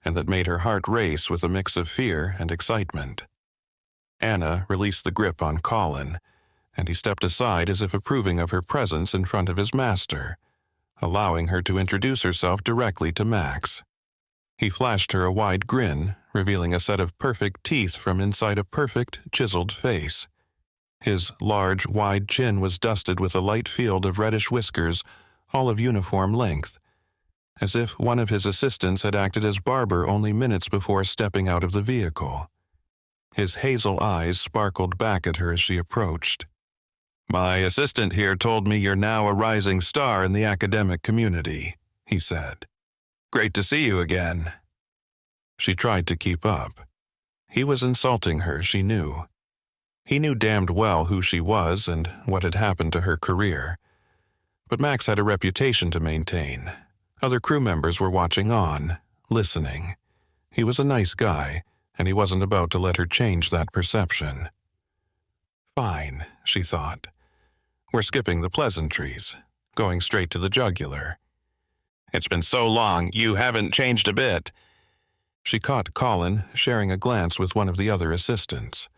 and that made her heart race with a mix of fear and excitement. Anna released the grip on Colin, and he stepped aside as if approving of her presence in front of his master, allowing her to introduce herself directly to Max. He flashed her a wide grin, revealing a set of perfect teeth from inside a perfect, chiseled face. His large, wide chin was dusted with a light field of reddish whiskers, all of uniform length, as if one of his assistants had acted as barber only minutes before stepping out of the vehicle. His hazel eyes sparkled back at her as she approached. "My assistant here told me you're now a rising star in the academic community," he said. "Great to see you again." She tried to keep up. He was insulting her, she knew. He knew damned well who she was and what had happened to her career. But Max had a reputation to maintain. Other crew members were watching on, listening. He was a nice guy, and he wasn't about to let her change that perception. Fine, she thought. We're skipping the pleasantries, going straight to the jugular. "It's been so long, you haven't changed a bit." She caught Colin sharing a glance with one of the other assistants.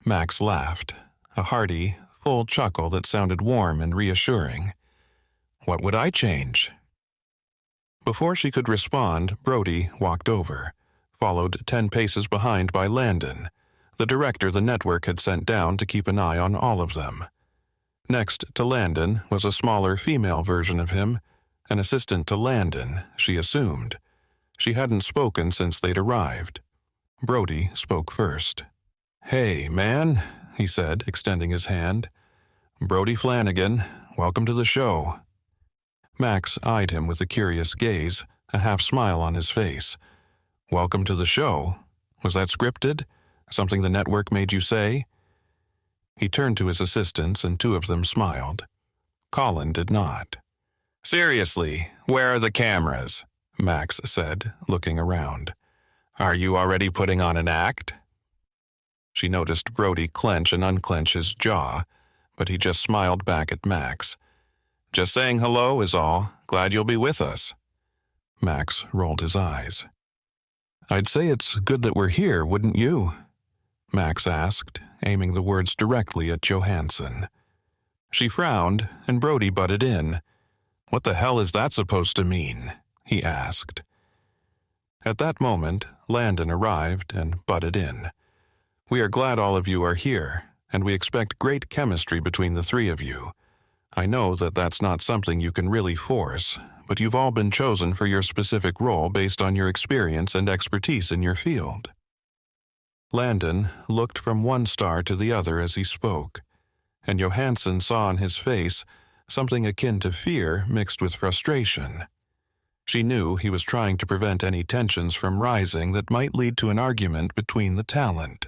Max laughed, a hearty, full chuckle that sounded warm and reassuring. "What would I change?" Before she could respond, Brody walked over, followed 10 paces behind by Landon, the director the network had sent down to keep an eye on all of them. Next to Landon was a smaller female version of him, an assistant to Landon, she assumed. She hadn't spoken since they'd arrived. Brody spoke first. "Hey, man," he said, extending his hand. "Brody Flanagan, welcome to the show." Max eyed him with a curious gaze, a half-smile on his face. "Welcome to the show? Was that scripted? Something the network made you say?" He turned to his assistants, and 2 of them smiled. Colin did not. "Seriously, where are the cameras?" Max said, looking around. "Are you already putting on an act?" She noticed Brody clench and unclench his jaw, but he just smiled back at Max. "Just saying hello is all. Glad you'll be with us." Max rolled his eyes. "I'd say it's good that we're here, wouldn't you?" Max asked, aiming the words directly at Johansson. She frowned, and Brody butted in. "What the hell is that supposed to mean?" he asked. At that moment, Landon arrived and butted in. "We are glad all of you are here, and we expect great chemistry between the 3 of you. I know that that's not something you can really force, but you've all been chosen for your specific role based on your experience and expertise in your field." Landon looked from one star to the other as he spoke, and Johansson saw on his face something akin to fear mixed with frustration. She knew he was trying to prevent any tensions from rising that might lead to an argument between the talent.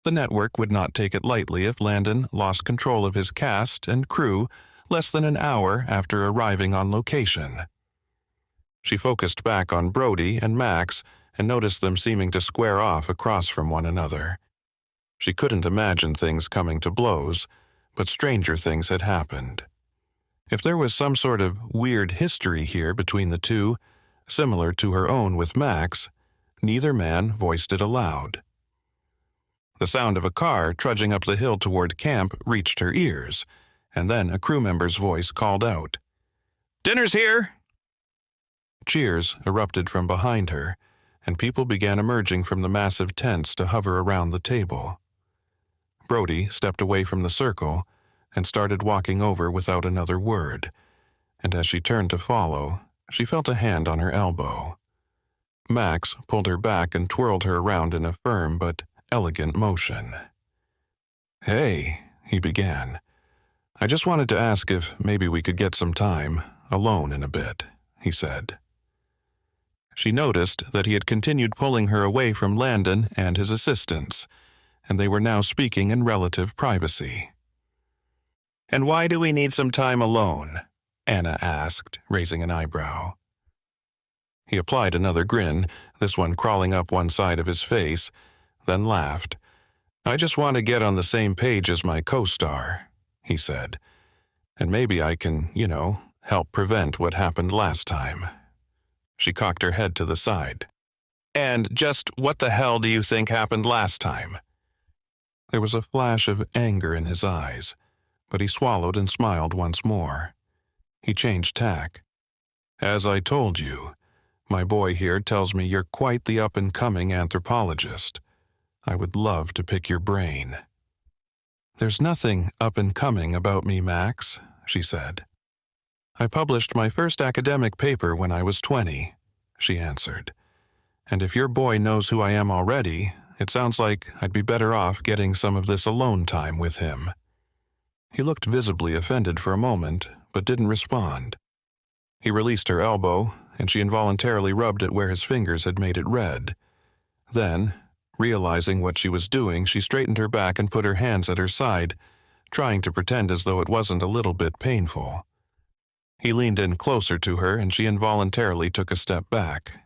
The network would not take it lightly if Landon lost control of his cast and crew less than an hour after arriving on location. She focused back on Brody and Max and noticed them seeming to square off across from one another. She couldn't imagine things coming to blows, but stranger things had happened. If there was some sort of weird history here between the 2, similar to her own with Max, neither man voiced it aloud. The sound of a car trudging up the hill toward camp reached her ears, and then a crew member's voice called out, "Dinner's here!" Cheers erupted from behind her, and people began emerging from the massive tents to hover around the table. Brody stepped away from the circle and started walking over without another word, and as she turned to follow, she felt a hand on her elbow. Max pulled her back and twirled her around in a firm but elegant motion. "Hey," he began. "I just wanted to ask if maybe we could get some time, alone in a bit," he said. She noticed that he had continued pulling her away from Landon and his assistants, and they were now speaking in relative privacy. "And why do we need some time alone?" Anna asked, raising an eyebrow. He applied another grin, this one crawling up one side of his face, then laughed. I just want to get on the same page as my co-star, he said. And maybe I can, help prevent what happened last time. She cocked her head to the side. And just what the hell do you think happened last time? There was a flash of anger in his eyes, but he swallowed and smiled once more. He changed tack. As I told you, my boy here tells me you're quite the up-and-coming anthropologist. I would love to pick your brain. There's nothing up-and-coming about me, Max, she said. I published my first academic paper when I was 20, she answered. And if your boy knows who I am already, it sounds like I'd be better off getting some of this alone time with him. He looked visibly offended for a moment, but didn't respond. He released her elbow, and she involuntarily rubbed it where his fingers had made it red. Then, realizing what she was doing, she straightened her back and put her hands at her side, trying to pretend as though it wasn't a little bit painful. He leaned in closer to her, and she involuntarily took a step back.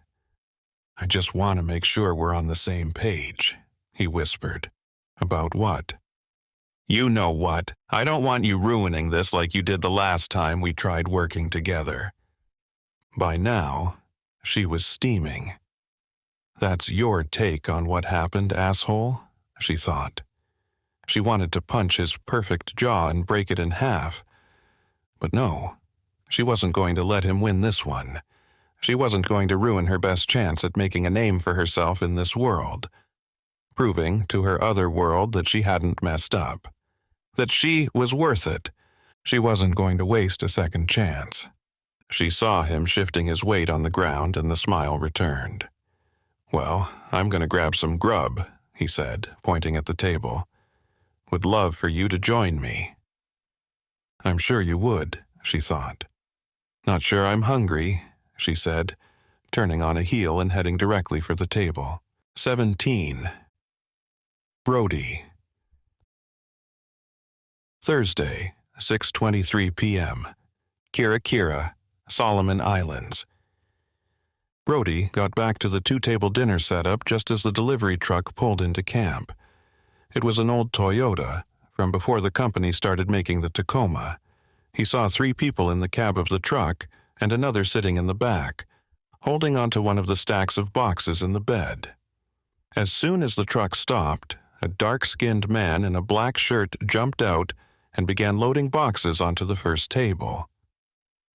I just want to make sure we're on the same page, he whispered. About what? You know what. I don't want you ruining this like you did the last time we tried working together. By now, she was steaming. That's your take on what happened, asshole, she thought. She wanted to punch his perfect jaw and break it in half. But no, she wasn't going to let him win this one. She wasn't going to ruin her best chance at making a name for herself in this world, proving to her other world that she hadn't messed up, that she was worth it. She wasn't going to waste a second chance. She saw him shifting his weight on the ground, and the smile returned. Well, I'm going to grab some grub, he said, pointing at the table. Would love for you to join me. I'm sure you would, she thought. Not sure I'm hungry, she said, turning on a heel and heading directly for the table. 17. Brody. Thursday, 6:23 p.m. Kira, Solomon Islands. Brody got back to the two-table dinner setup just as the delivery truck pulled into camp. It was an old Toyota, from before the company started making the Tacoma. He saw 3 people in the cab of the truck and another sitting in the back, holding onto one of the stacks of boxes in the bed. As soon as the truck stopped, a dark-skinned man in a black shirt jumped out and began loading boxes onto the first table.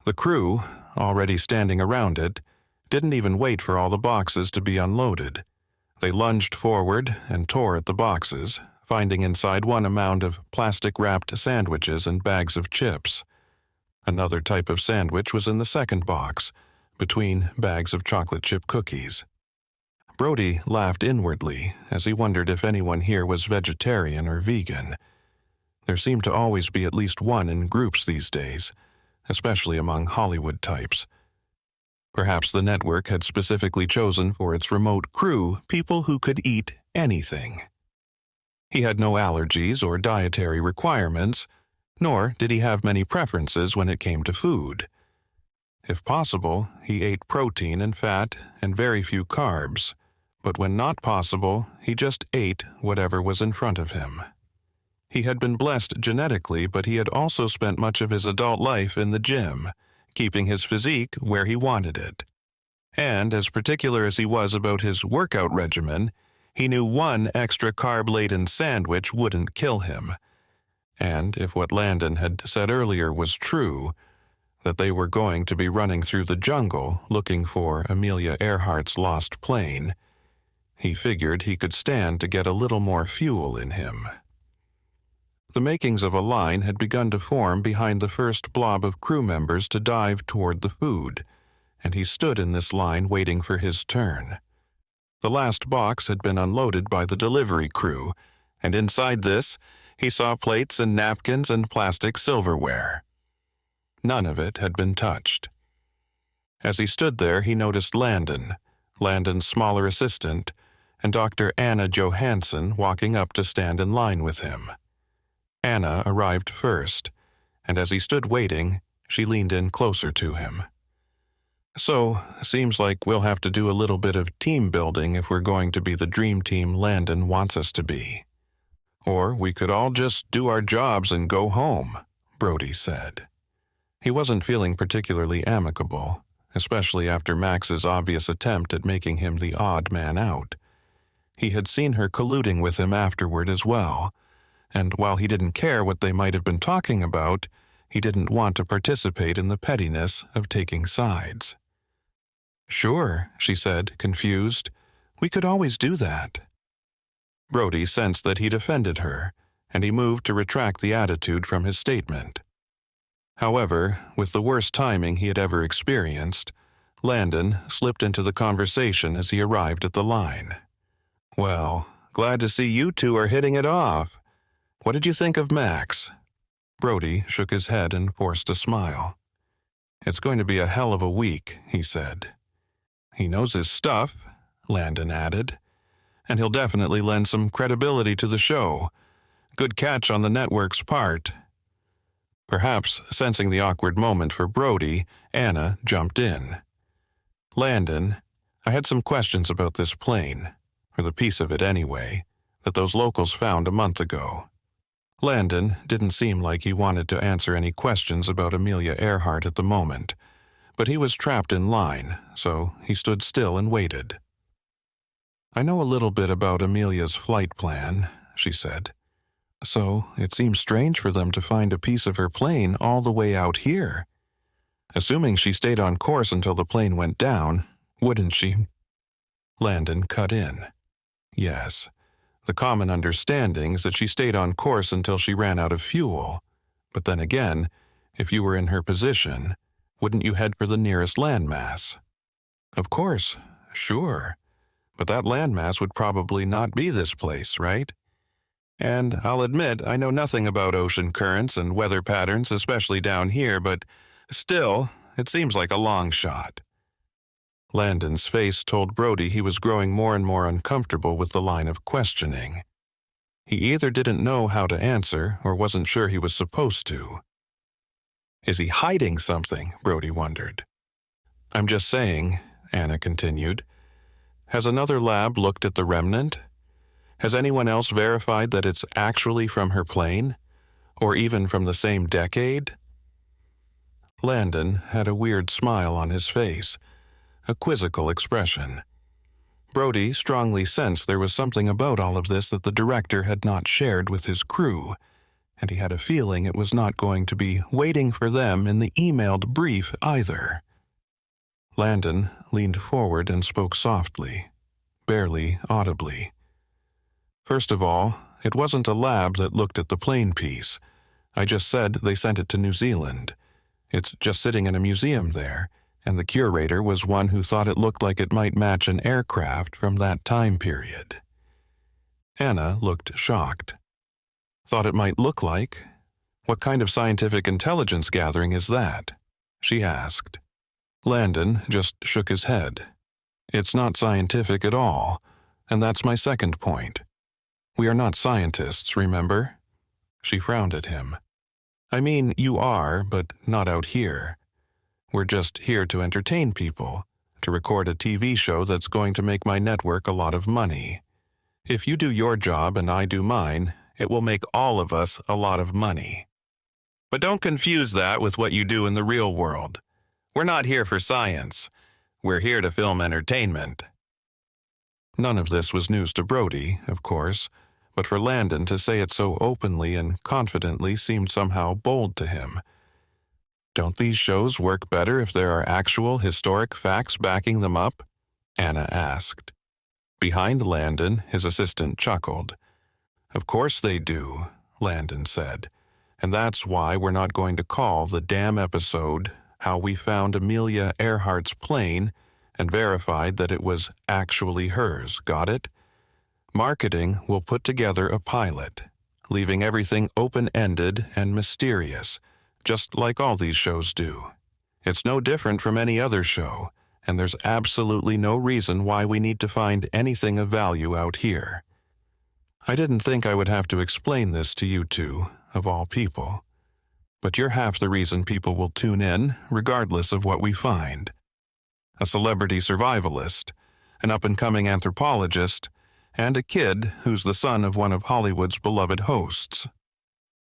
The crew, already standing around it, didn't even wait for all the boxes to be unloaded. They lunged forward and tore at the boxes, finding inside one a mound of plastic-wrapped sandwiches and bags of chips. Another type of sandwich was in the second box, between bags of chocolate chip cookies. Brody laughed inwardly as he wondered if anyone here was vegetarian or vegan. There seemed to always be at least one in groups these days, especially among Hollywood types. Perhaps the network had specifically chosen for its remote crew people who could eat anything. He had no allergies or dietary requirements, nor did he have many preferences when it came to food. If possible, he ate protein and fat and very few carbs, but when not possible, he just ate whatever was in front of him. He had been blessed genetically, but he had also spent much of his adult life in the gym, keeping his physique where he wanted it. And as particular as he was about his workout regimen, he knew one extra carb-laden sandwich wouldn't kill him. And if what Landon had said earlier was true, that they were going to be running through the jungle looking for Amelia Earhart's lost plane, he figured he could stand to get a little more fuel in him. The makings of a line had begun to form behind the first blob of crew members to dive toward the food, and he stood in this line waiting for his turn. The last box had been unloaded by the delivery crew, and inside this, he saw plates and napkins and plastic silverware. None of it had been touched. As he stood there, he noticed Landon's smaller assistant, and Dr. Anna Johansson walking up to stand in line with him. Anna arrived first, and as he stood waiting, She leaned in closer to him. So, seems like we'll have to do a little bit of team building if we're going to be the dream team Landon wants us to be. Or we could all just do our jobs and go home, Brody said. He wasn't feeling particularly amicable, especially after Max's obvious attempt at making him the odd man out. He had seen her colluding with him afterward as well, and while he didn't care what they might have been talking about, he didn't want to participate in the pettiness of taking sides. Sure, she said, confused. We could always do that. Brody sensed that he'd offended her, and he moved to retract the attitude from his statement. However, with the worst timing he had ever experienced, Landon slipped into the conversation as he arrived at the line. Well, glad to see you two are hitting it off. What did you think of Max? Brody shook his head and forced a smile. It's going to be a hell of a week, he said. He knows his stuff, Landon added, and he'll definitely lend some credibility to the show. Good catch on the network's part. Perhaps sensing the awkward moment for Brody, Anna jumped in. Landon, I had some questions about this plane, or the piece of it anyway, that those locals found a month ago. Landon didn't seem like he wanted to answer any questions about Amelia Earhart at the moment, but he was trapped in line, so he stood still and waited. I know a little bit about Amelia's flight plan, she said. So it seems strange for them to find a piece of her plane all the way out here. Assuming she stayed on course until the plane went down, wouldn't she? Landon cut in. Yes. The common understanding is that she stayed on course until she ran out of fuel. But then again, if you were in her position, wouldn't you head for the nearest landmass? Of course, sure. But that landmass would probably not be this place, right? And I'll admit I know nothing about ocean currents and weather patterns, especially down here, but still, it seems like a long shot. Landon's face told Brody he was growing more and more uncomfortable with the line of questioning. He either didn't know how to answer or wasn't sure he was supposed to. Is he hiding something? Brody wondered. I'm just saying, Anna continued. Has another lab looked at the remnant? Has anyone else verified that it's actually from her plane? Or even from the same decade? Landon had a weird smile on his face, a quizzical expression. Brody strongly sensed there was something about all of this that the director had not shared with his crew, and he had a feeling it was not going to be waiting for them in the emailed brief either. Landon leaned forward and spoke softly, barely audibly. First of all, it wasn't a lab that looked at the plane piece. I just said they sent it to New Zealand. It's just sitting in a museum there, and the curator was one who thought it looked like it might match an aircraft from that time period. Anna looked shocked. Thought it might look like? What kind of scientific intelligence gathering is that? She asked. Landon just shook his head. It's not scientific at all, and that's my second point. We are not scientists, remember? She frowned at him. I mean, you are, but not out here. We're just here to entertain people, to record a TV show that's going to make my network a lot of money. If you do your job and I do mine, it will make all of us a lot of money. But don't confuse that with what you do in the real world. We're not here for science. We're here to film entertainment. None of this was news to Brody, of course, but for Landon to say it so openly and confidently seemed somehow bold to him. Don't these shows work better if there are actual historic facts backing them up? Anna asked. Behind Landon, his assistant chuckled. Of course they do, Landon said, and that's why we're not going to call the damn episode How We Found Amelia Earhart's Plane and Verified that it was actually hers, got it? Marketing will put together a pilot, leaving everything open-ended and mysterious, just like all these shows do. It's no different from any other show, and there's absolutely no reason why we need to find anything of value out here. I didn't think I would have to explain this to you two, of all people. But you're half the reason people will tune in, regardless of what we find. A celebrity survivalist, an up-and-coming anthropologist, and a kid who's the son of one of Hollywood's beloved hosts.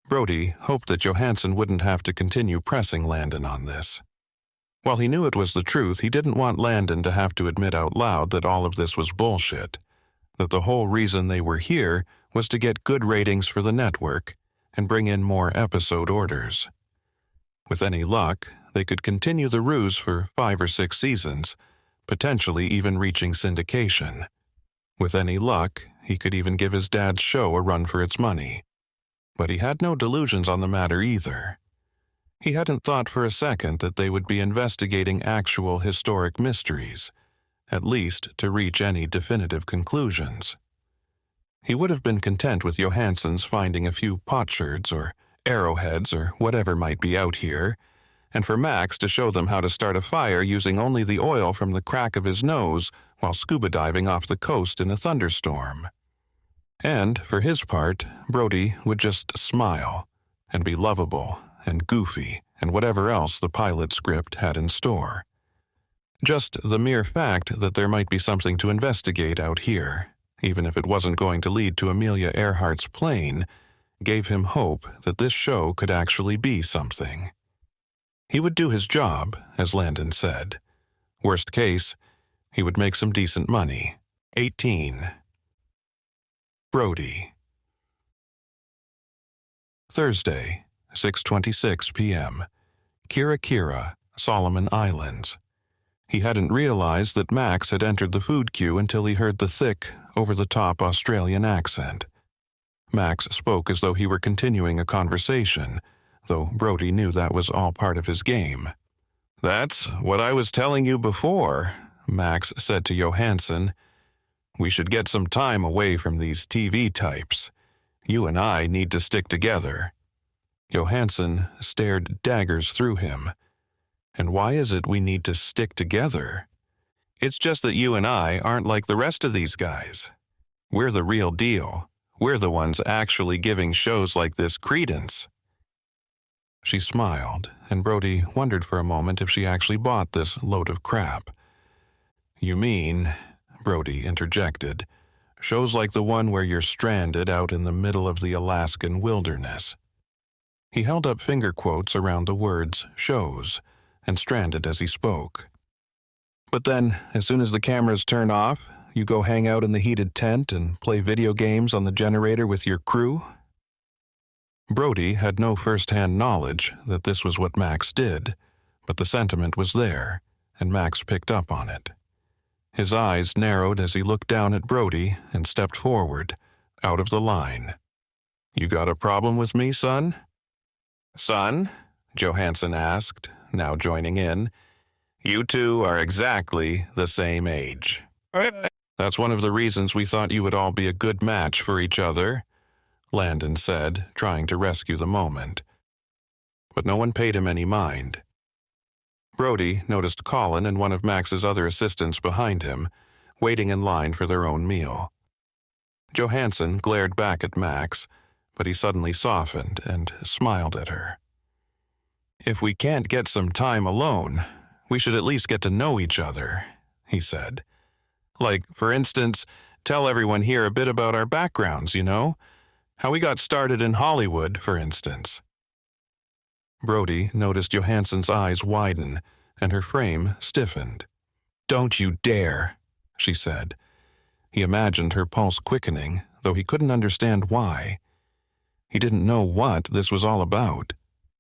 Brody hoped that Johansson wouldn't have to continue pressing Landon on this. While he knew it was the truth, he didn't want Landon to have to admit out loud that all of this was bullshit, that the whole reason they were here was to get good ratings for the network and bring in more episode orders. With any luck, they could continue the ruse for 5 or 6 seasons, potentially even reaching syndication. With any luck, he could even give his dad's show a run for its money. But he had no delusions on the matter either. He hadn't thought for a second that they would be investigating actual historic mysteries, at least to reach any definitive conclusions. He would have been content with Johansson's finding a few potsherds or arrowheads or whatever might be out here, and for Max to show them how to start a fire using only the oil from the crack of his nose while scuba diving off the coast in a thunderstorm. And, for his part, Brody would just smile and be lovable and goofy and whatever else the pilot script had in store. Just the mere fact that there might be something to investigate out here, even if it wasn't going to lead to Amelia Earhart's plane, gave him hope that this show could actually be something. He would do his job, as Landon said. Worst case, he would make some decent money. 18. Brody. Thursday, 6:26 p.m. Kira, Solomon Islands. He hadn't realized that Max had entered the food queue until he heard the thick, over-the-top Australian accent. Max spoke as though he were continuing a conversation, though Brody knew that was all part of his game. "That's what I was telling you before," Max said to Johansson. "We should get some time away from these TV types. You and I need to stick together." Johansson stared daggers through him. "And why is it we need to stick together?" "It's just that you and I aren't like the rest of these guys. We're the real deal. We're the ones actually giving shows like this credence." She smiled, and Brody wondered for a moment if she actually bought this load of crap. "You mean," Brody interjected, "shows like the one where you're stranded out in the middle of the Alaskan wilderness." He held up finger quotes around the words shows, and stranded as he spoke. "But then, as soon as the cameras turn off, you go hang out in the heated tent and play video games on the generator with your crew?" Brody had no first-hand knowledge that this was what Max did, but the sentiment was there, and Max picked up on it. His eyes narrowed as he looked down at Brody and stepped forward, out of the line. "You got a problem with me, son?" "Son?" Johansson asked, now joining in. "You two are exactly the same age. That's one of the reasons we thought you would all be a good match for each other," Landon said, trying to rescue the moment. But no one paid him any mind. Brody noticed Colin and one of Max's other assistants behind him, waiting in line for their own meal. Johansson glared back at Max, but he suddenly softened and smiled at her. "If we can't get some time alone, we should at least get to know each other," he said. "Like, for instance, tell everyone here a bit about our backgrounds, you know? How we got started in Hollywood, for instance." Brody noticed Johansson's eyes widen, and her frame stiffened. "Don't you dare," she said. He imagined her pulse quickening, though he couldn't understand why. He didn't know what this was all about.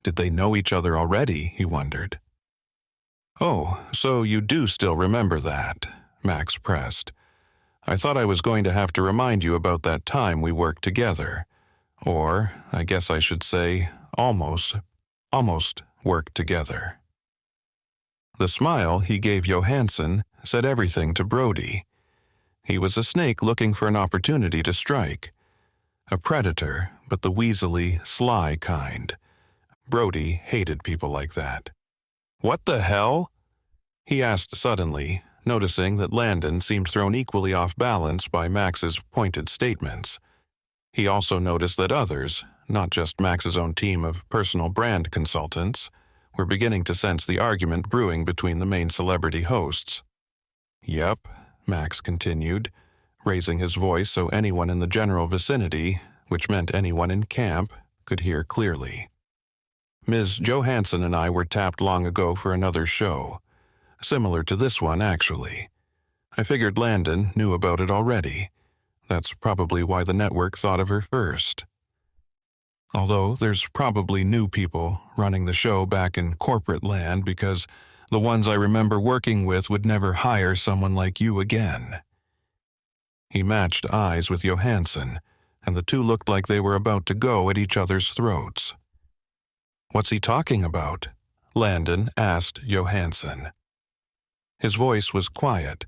Did they know each other already, he wondered. "Oh, so you do still remember that," Max pressed. "I thought I was going to have to remind you about that time we worked together. Or, I guess I should say, almost worked together." The smile he gave Johansson said everything to Brody. He was a snake looking for an opportunity to strike. A predator, but the weaselly, sly kind. Brody hated people like that. "What the hell?" he asked suddenly, noticing that Landon seemed thrown equally off balance by Max's pointed statements. He also noticed that others, not just Max's own team of personal brand consultants, were beginning to sense the argument brewing between the main celebrity hosts. "Yep," Max continued, raising his voice so anyone in the general vicinity, which meant anyone in camp, could hear clearly. "Ms. Johansson and I were tapped long ago for another show. Similar to this one, actually. I figured Landon knew about it already. That's probably why the network thought of her first. Although there's probably new people running the show back in corporate land because the ones I remember working with would never hire someone like you again." He matched eyes with Johansson, and the two looked like they were about to go at each other's throats. "What's he talking about?" Landon asked Johansson. His voice was quiet,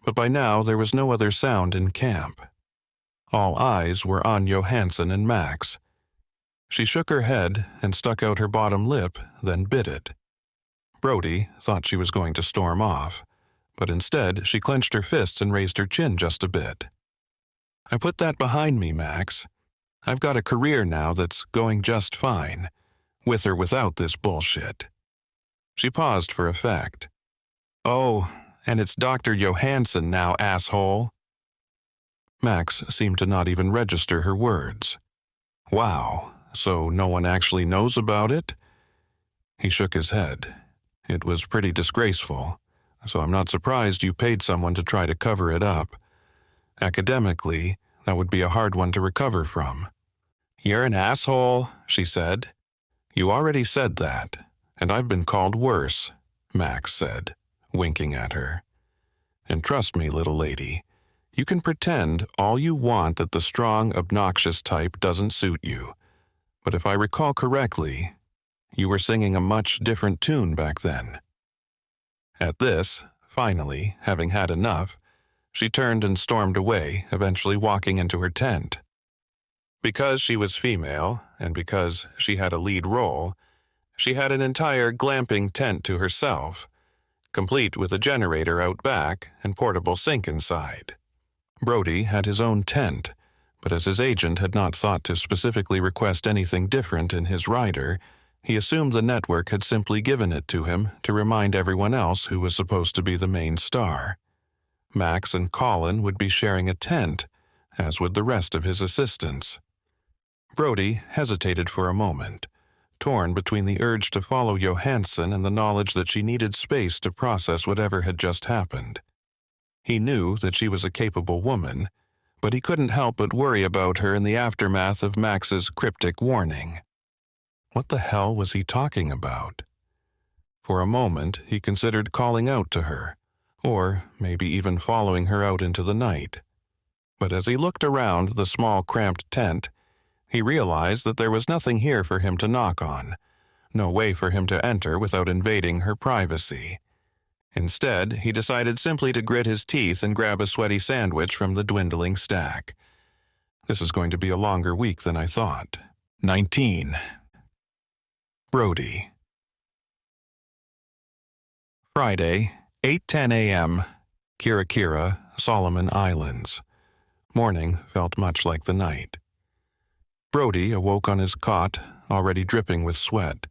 but by now there was no other sound in camp. All eyes were on Johansson and Max. She shook her head and stuck out her bottom lip, then bit it. Brody thought she was going to storm off, but instead she clenched her fists and raised her chin just a bit. "I put that behind me, Max. I've got a career now that's going just fine, with or without this bullshit." She paused for effect. "Oh, and it's Dr. Johansson now, asshole." Max seemed to not even register her words. "Wow, so no one actually knows about it?" He shook his head. "It was pretty disgraceful, so I'm not surprised you paid someone to try to cover it up. Academically, that would be a hard one to recover from." "You're an asshole," she said. "You already said that, and I've been called worse," Max said, winking at her. "And trust me, little lady, you can pretend all you want that the strong, obnoxious type doesn't suit you. But if I recall correctly, you were singing a much different tune back then." At this, finally, having had enough, she turned and stormed away, eventually walking into her tent. Because she was female, and because she had a lead role, she had an entire glamping tent to herself, complete with a generator out back and portable sink inside. Brody had his own tent, but as his agent had not thought to specifically request anything different in his rider, he assumed the network had simply given it to him to remind everyone else who was supposed to be the main star. Max and Colin would be sharing a tent, as would the rest of his assistants. Brody hesitated for a moment, torn between the urge to follow Johansson and the knowledge that she needed space to process whatever had just happened. He knew that she was a capable woman, but he couldn't help but worry about her in the aftermath of Max's cryptic warning. What the hell was he talking about? For a moment, he considered calling out to her, or maybe even following her out into the night. But as he looked around the small, cramped tent, he realized that there was nothing here for him to knock on, no way for him to enter without invading her privacy. Instead, he decided simply to grit his teeth and grab a sweaty sandwich from the dwindling stack. This is going to be a longer week than I thought. 19. Brody. Friday, 8:10 a.m., Kirakira, Solomon Islands. Morning felt much like the night. Brody awoke on his cot, already dripping with sweat.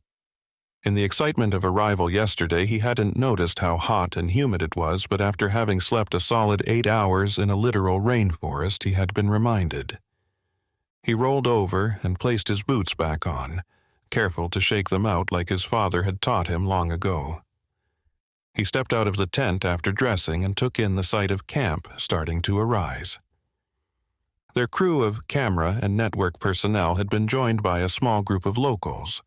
In the excitement of arrival yesterday, he hadn't noticed how hot and humid it was, but after having slept a solid 8 hours in a literal rainforest, he had been reminded. He rolled over and placed his boots back on, careful to shake them out like his father had taught him long ago. He stepped out of the tent after dressing and took in the sight of camp starting to arise. Their crew of camera and network personnel had been joined by a small group of locals,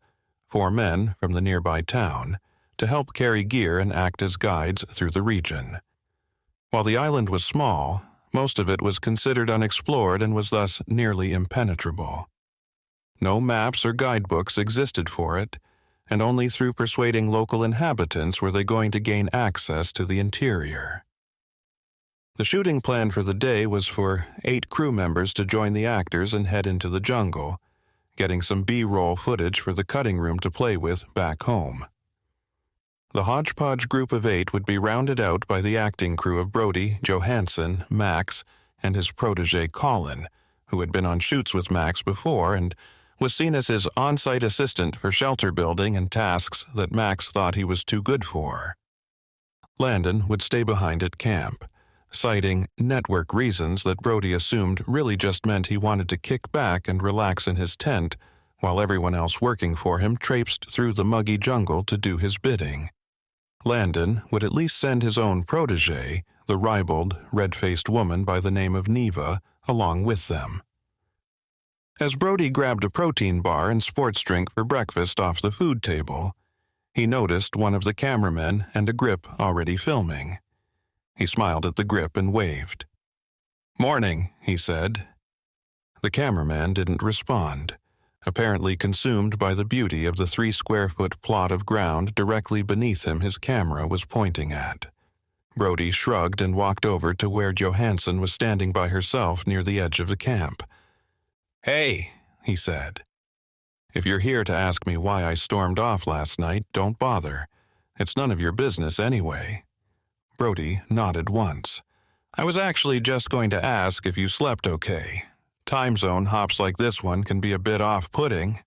4 men from the nearby town, to help carry gear and act as guides through the region. While the island was small, most of it was considered unexplored and was thus nearly impenetrable. No maps or guidebooks existed for it, and only through persuading local inhabitants were they going to gain access to the interior. The shooting plan for the day was for 8 crew members to join the actors and head into the jungle, getting some B-roll footage for the cutting room to play with back home. The hodgepodge group of 8 would be rounded out by the acting crew of Brody, Johansson, Max, and his protege Colin, who had been on shoots with Max before and was seen as his on-site assistant for shelter building and tasks that Max thought he was too good for. Landon would stay behind at camp, citing network reasons that Brody assumed really just meant he wanted to kick back and relax in his tent while everyone else working for him traipsed through the muggy jungle to do his bidding. Landon would at least send his own protege, the ribald, red-faced woman by the name of Neva, along with them. As Brody grabbed a protein bar and sports drink for breakfast off the food table, he noticed one of the cameramen and a grip already filming. He smiled at the grip and waved. "Morning," he said. The cameraman didn't respond, apparently consumed by the beauty of the 3-square-foot plot of ground directly beneath him his camera was pointing at. Brody shrugged and walked over to where Johansson was standing by herself near the edge of the camp. "Hey," he said. "If you're here to ask me why I stormed off last night, don't bother. It's none of your business anyway." Brody nodded once. "I was actually just going to ask if you slept okay. Time zone hops like this one can be a bit off-putting."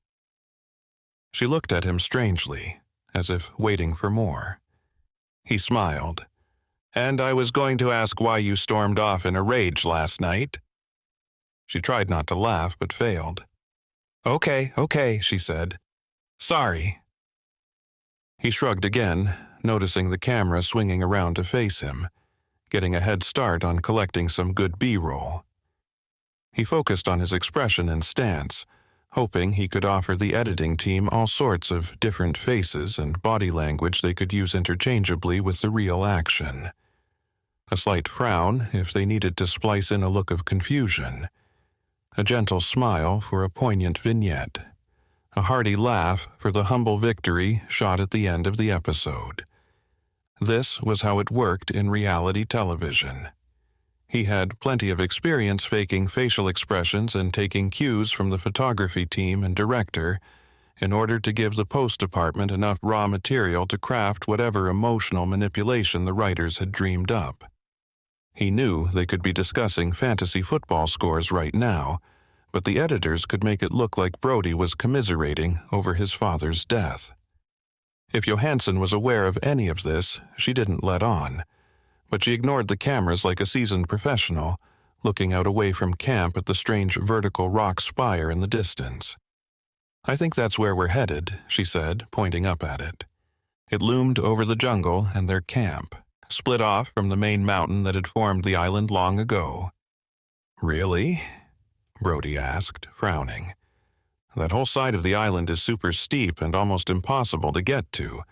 She looked at him strangely, as if waiting for more. He smiled. "And I was going to ask why you stormed off in a rage last night." She tried not to laugh, but failed. Okay, she said. "Sorry." He shrugged again, noticing the camera swinging around to face him, getting a head start on collecting some good B-roll. He focused on his expression and stance, hoping he could offer the editing team all sorts of different faces and body language they could use interchangeably with the real action. A slight frown if they needed to splice in a look of confusion. A gentle smile for a poignant vignette. A hearty laugh for the humble victory shot at the end of the episode. This was how it worked in reality television. He had plenty of experience faking facial expressions and taking cues from the photography team and director in order to give the post department enough raw material to craft whatever emotional manipulation the writers had dreamed up. He knew they could be discussing fantasy football scores right now, but the editors could make it look like Brody was commiserating over his father's death. If Johansson was aware of any of this, she didn't let on, but she ignored the cameras like a seasoned professional, looking out away from camp at the strange vertical rock spire in the distance. "I think that's where we're headed," she said, pointing up at it. It loomed over the jungle and their camp, split off from the main mountain that had formed the island long ago. "Really?" Brody asked, frowning. "That whole side of the island is super steep and almost impossible to get to.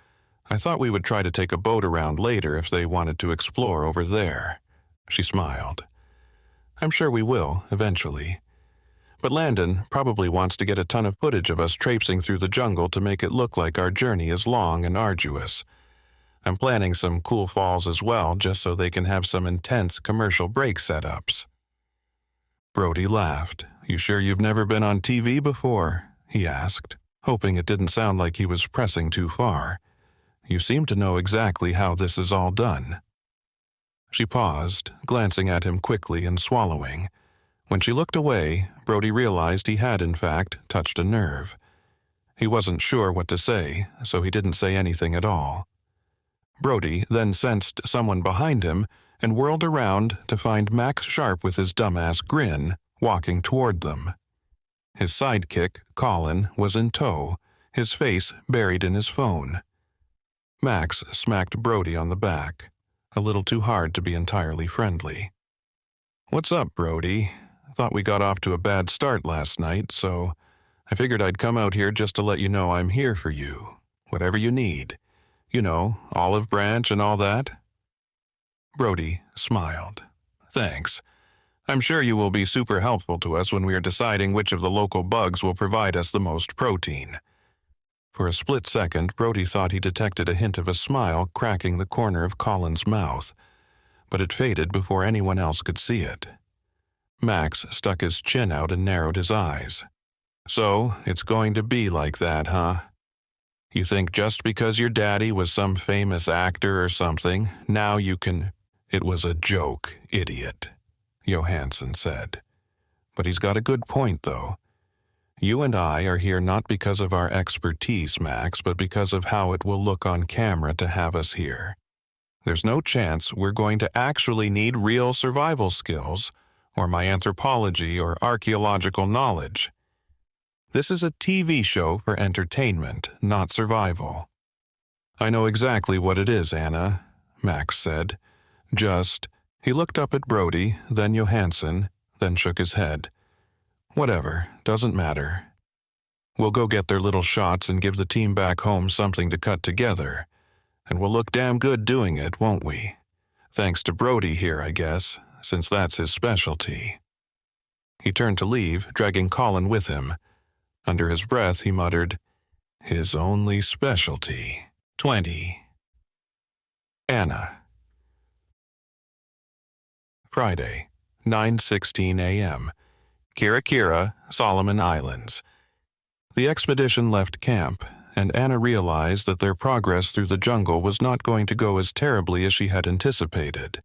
I thought we would try to take a boat around later if they wanted to explore over there." She smiled. "I'm sure we will, eventually. But Landon probably wants to get a ton of footage of us traipsing through the jungle to make it look like our journey is long and arduous. I'm planning some cool falls as well, just so they can have some intense commercial break setups." Brody laughed. "You sure you've never been on TV before?" he asked, hoping it didn't sound like he was pressing too far. "You seem to know exactly how this is all done." She paused, glancing at him quickly and swallowing. When she looked away, Brody realized he had, in fact, touched a nerve. He wasn't sure what to say, so he didn't say anything at all. Brody then sensed someone behind him and whirled around to find Max Sharp with his dumbass grin, walking toward them. His sidekick, Colin, was in tow, his face buried in his phone. Max smacked Brody on the back, a little too hard to be entirely friendly. "What's up, Brody? Thought we got off to a bad start last night, so I figured I'd come out here just to let you know I'm here for you, whatever you need. You know, olive branch and all that." Brody smiled. "Thanks. I'm sure you will be super helpful to us when we are deciding which of the local bugs will provide us the most protein." For a split second, Brody thought he detected a hint of a smile cracking the corner of Colin's mouth, but it faded before anyone else could see it. Max stuck his chin out and narrowed his eyes. "So, it's going to be like that, huh? You think just because your daddy was some famous actor or something, now you can—" "It was a joke, idiot," Johansson said. "But he's got a good point, though. You and I are here not because of our expertise, Max, but because of how it will look on camera to have us here. There's no chance we're going to actually need real survival skills, or my anthropology or archaeological knowledge. This is a TV show for entertainment, not survival. I know exactly what it is, Anna, Max said. He looked up at Brody, then Johansson, then shook his head. Whatever, doesn't matter. We'll go get their little shots and give the team back home something to cut together. And we'll look damn good doing it, won't we? Thanks to Brody here, I guess, since that's his specialty. He turned to leave, dragging Colin with him. Under his breath, he muttered, "His only specialty. 20. Anna. Friday, 9:16 a.m. Kira, Solomon Islands. The expedition left camp, and Anna realized that their progress through the jungle was not going to go as terribly as she had anticipated.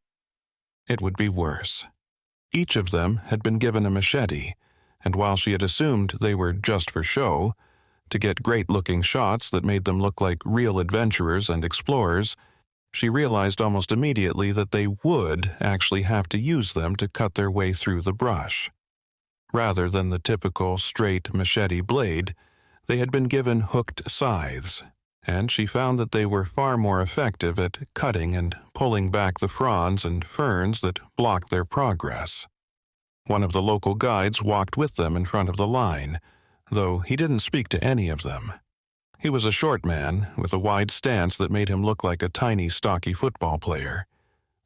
It would be worse. Each of them had been given a machete, and while she had assumed they were just for show, to get great-looking shots that made them look like real adventurers and explorers, she realized almost immediately that they would actually have to use them to cut their way through the brush. Rather than the typical straight machete blade, they had been given hooked scythes, and she found that they were far more effective at cutting and pulling back the fronds and ferns that blocked their progress. One of the local guides walked with them in front of the line, though he didn't speak to any of them. He was a short man with a wide stance that made him look like a tiny, stocky football player,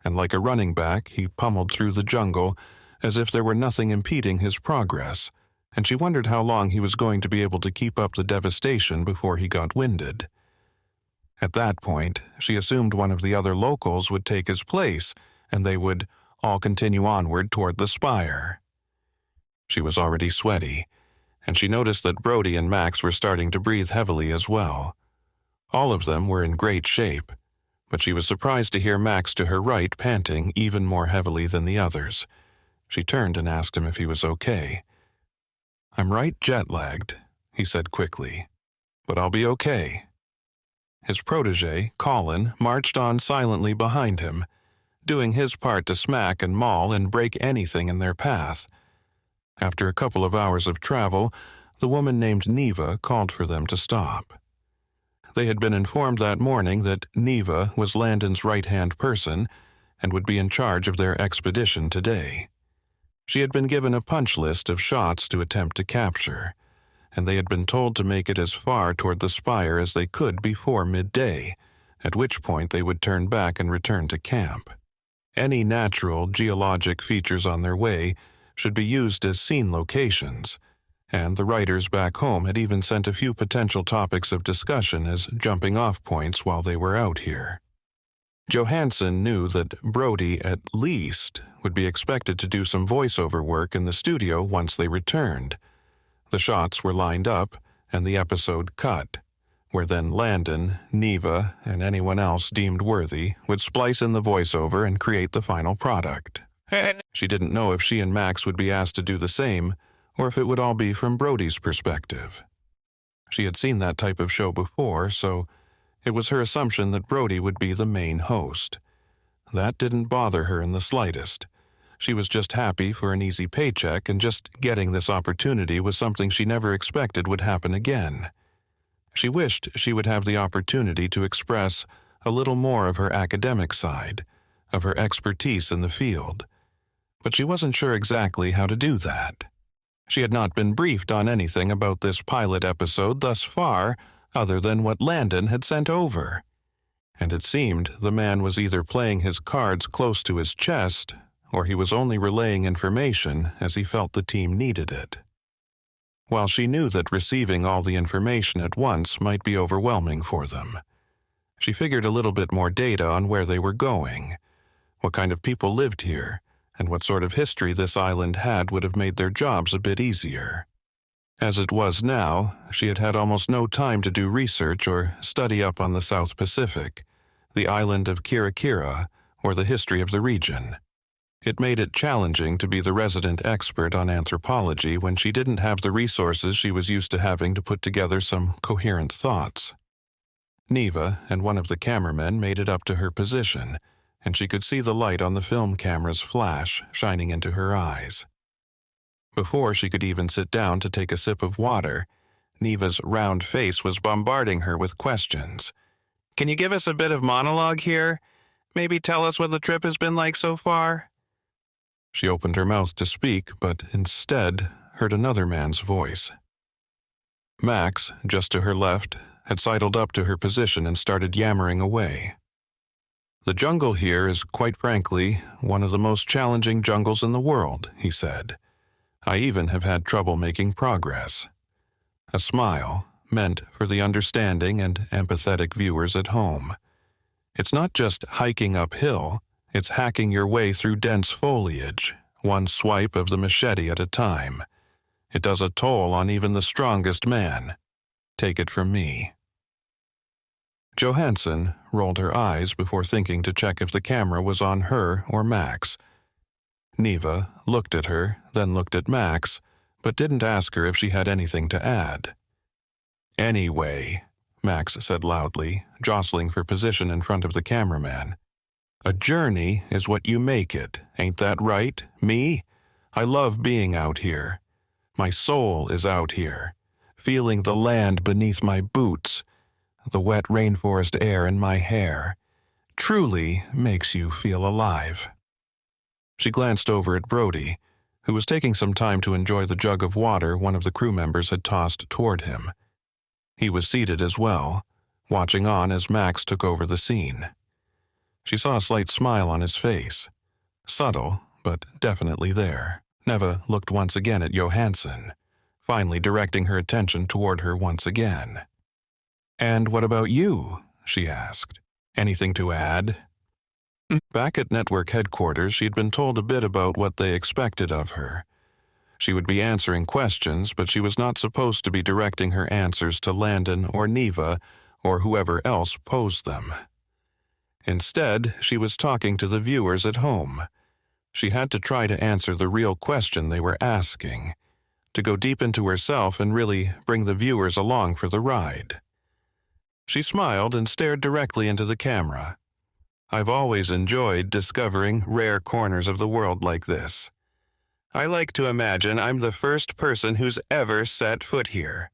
and like a running back, he pummeled through the jungle as if there were nothing impeding his progress, and she wondered how long he was going to be able to keep up the devastation before he got winded. At that point, she assumed one of the other locals would take his place, and they would all continue onward toward the spire. She was already sweaty, and she noticed that Brody and Max were starting to breathe heavily as well. All of them were in great shape, but she was surprised to hear Max to her right panting even more heavily than the others. She turned and asked him if he was okay. "I'm right jet-lagged," he said quickly, "but I'll be okay." His protege, Colin, marched on silently behind him, doing his part to smack and maul and break anything in their path. After a couple of hours of travel, the woman named Neva called for them to stop. They had been informed that morning that Neva was Landon's right-hand person and would be in charge of their expedition today. She had been given a punch list of shots to attempt to capture, and they had been told to make it as far toward the spire as they could before midday, at which point they would turn back and return to camp. Any natural geologic features on their way should be used as scene locations, and the writers back home had even sent a few potential topics of discussion as jumping-off points while they were out here. Johansson knew that Brody at least would be expected to do some voiceover work in the studio once they returned. The shots were lined up and the episode cut, where then Landon, Neva, and anyone else deemed worthy would splice in the voiceover and create the final product. She didn't know if she and Max would be asked to do the same, or if it would all be from Brody's perspective. She had seen that type of show before, so it was her assumption that Brody would be the main host. That didn't bother her in the slightest. She was just happy for an easy paycheck, and just getting this opportunity was something she never expected would happen again. She wished she would have the opportunity to express a little more of her academic side, of her expertise in the field. But she wasn't sure exactly how to do that. She had not been briefed on anything about this pilot episode thus far, other than what Landon had sent over. And it seemed the man was either playing his cards close to his chest, or he was only relaying information as he felt the team needed it. While she knew that receiving all the information at once might be overwhelming for them, she figured a little bit more data on where they were going, what kind of people lived here, and what sort of history this island had would have made their jobs a bit easier. As it was now, she had had almost no time to do research or study up on the South Pacific, the island of Kira, or the history of the region. It made it challenging to be the resident expert on anthropology when she didn't have the resources she was used to having to put together some coherent thoughts. Neva and one of the cameramen made it up to her position, and she could see the light on the film camera's flash shining into her eyes. Before she could even sit down to take a sip of water, Neva's round face was bombarding her with questions. "Can you give us a bit of monologue here? Maybe tell us what the trip has been like so far?" She opened her mouth to speak, but instead heard another man's voice. Max, just to her left, had sidled up to her position and started yammering away. "The jungle here is, quite frankly, one of the most challenging jungles in the world," he said. "I even have had trouble making progress." A smile, meant for the understanding and empathetic viewers at home. It's not just hiking uphill, it's hacking your way through dense foliage, one swipe of the machete at a time. It does a toll on even the strongest man. Take it from me. Johansson rolled her eyes before thinking to check if the camera was on her or Max. Neva looked at her, then looked at Max, but didn't ask her if she had anything to add. "Anyway," Max said loudly, jostling for position in front of the cameraman. "A journey is what you make it, ain't that right, me? I love being out here. My soul is out here, feeling the land beneath my boots, the wet rainforest air in my hair. Truly makes you feel alive." She glanced over at Brody, who was taking some time to enjoy the jug of water one of the crew members had tossed toward him. He was seated as well, watching on as Max took over the scene. She saw a slight smile on his face. Subtle, but definitely there. Neva looked once again at Johansson, finally directing her attention toward her once again. "And what about you?" she asked. "Anything to add?" Back at network headquarters, she'd been told a bit about what they expected of her. She would be answering questions, but she was not supposed to be directing her answers to Landon or Neva or whoever else posed them. Instead, she was talking to the viewers at home. She had to try to answer the real question they were asking, to go deep into herself and really bring the viewers along for the ride. She smiled and stared directly into the camera. "I've always enjoyed discovering rare corners of the world like this. I like to imagine I'm the first person who's ever set foot here.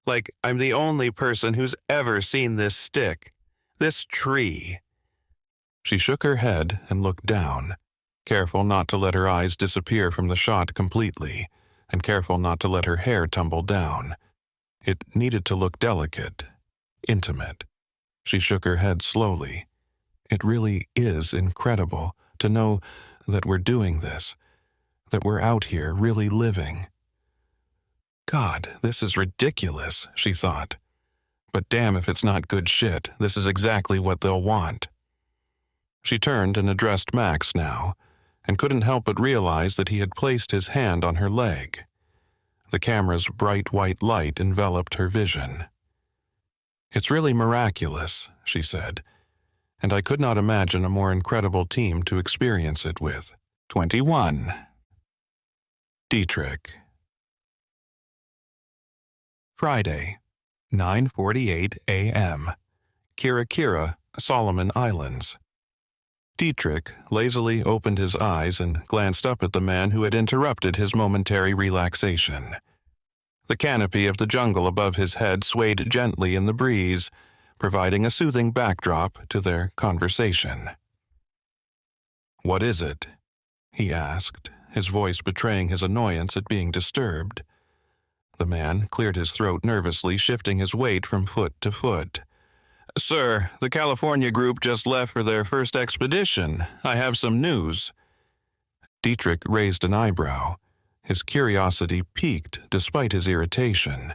Like I'm the only person who's ever seen this stick, this tree." She shook her head and looked down, careful not to let her eyes disappear from the shot completely, and careful not to let her hair tumble down. It needed to look delicate, intimate. She shook her head slowly. "It really is incredible to know that we're doing this, that we're out here really living." "God, this is ridiculous," she thought. "But damn if it's not good shit. This is exactly what they'll want." She turned and addressed Max now, and couldn't help but realize that he had placed his hand on her leg. The camera's bright white light enveloped her vision. "It's really miraculous," she said, "and I could not imagine a more incredible team to experience it with." 21. Dietrich. Friday, 9:48 a.m. Kira, Solomon Islands. Dietrich lazily opened his eyes and glanced up at the man who had interrupted his momentary relaxation. The canopy of the jungle above his head swayed gently in the breeze, providing a soothing backdrop to their conversation. "What is it?" he asked, his voice betraying his annoyance at being disturbed. The man cleared his throat nervously, shifting his weight from foot to foot. "Sir, the California group just left for their first expedition. I have some news." Dietrich raised an eyebrow. His curiosity piqued despite his irritation.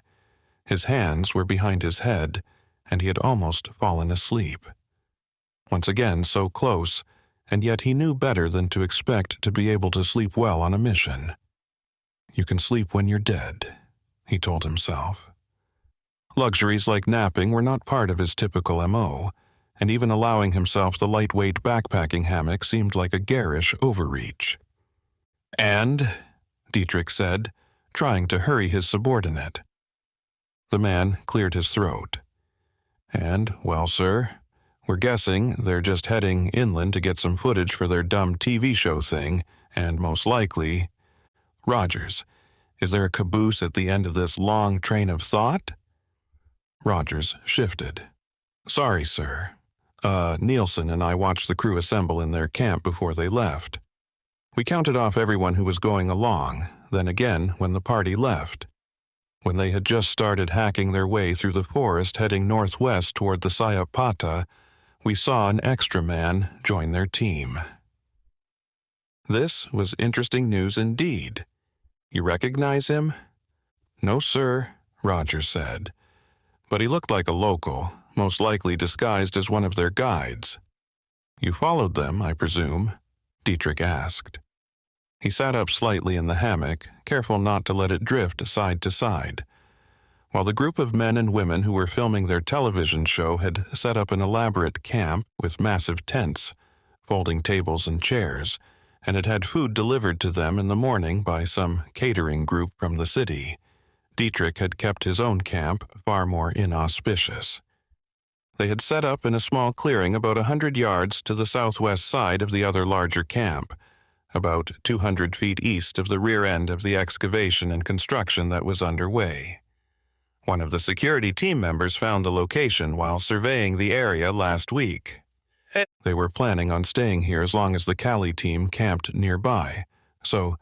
His hands were behind his head, and he had almost fallen asleep. Once again so close, and yet he knew better than to expect to be able to sleep well on a mission. "You can sleep when you're dead," he told himself. Luxuries like napping were not part of his typical MO, and even allowing himself the lightweight backpacking hammock seemed like a garish overreach. "And," Dietrich said, trying to hurry his subordinate. The man cleared his throat. "And, well, sir, we're guessing they're just heading inland to get some footage for their dumb TV show thing, and most likely—" "Rogers, is there a caboose at the end of this long train of thought?" Rogers shifted. "Sorry, sir. Nielsen and I watched the crew assemble in their camp before they left. We counted off everyone who was going along, then again when the party left. When they had just started hacking their way through the forest heading northwest toward the Sayapata, we saw an extra man join their team." This was interesting news indeed. "You recognize him?" "No, sir," Rogers said. "But he looked like a local, most likely disguised as one of their guides." "You followed them, I presume?" Dietrich asked. He sat up slightly in the hammock, careful not to let it drift side to side. While the group of men and women who were filming their television show had set up an elaborate camp with massive tents, folding tables and chairs, and had had food delivered to them in the morning by some catering group from the city, Dietrich had kept his own camp far more inauspicious. They had set up in a small clearing about 100 yards to the southwest side of the other larger camp, about 200 feet east of the rear end of the excavation and construction that was underway. One of the security team members found the location while surveying the area last week. They were planning on staying here as long as the Cali team camped nearby, so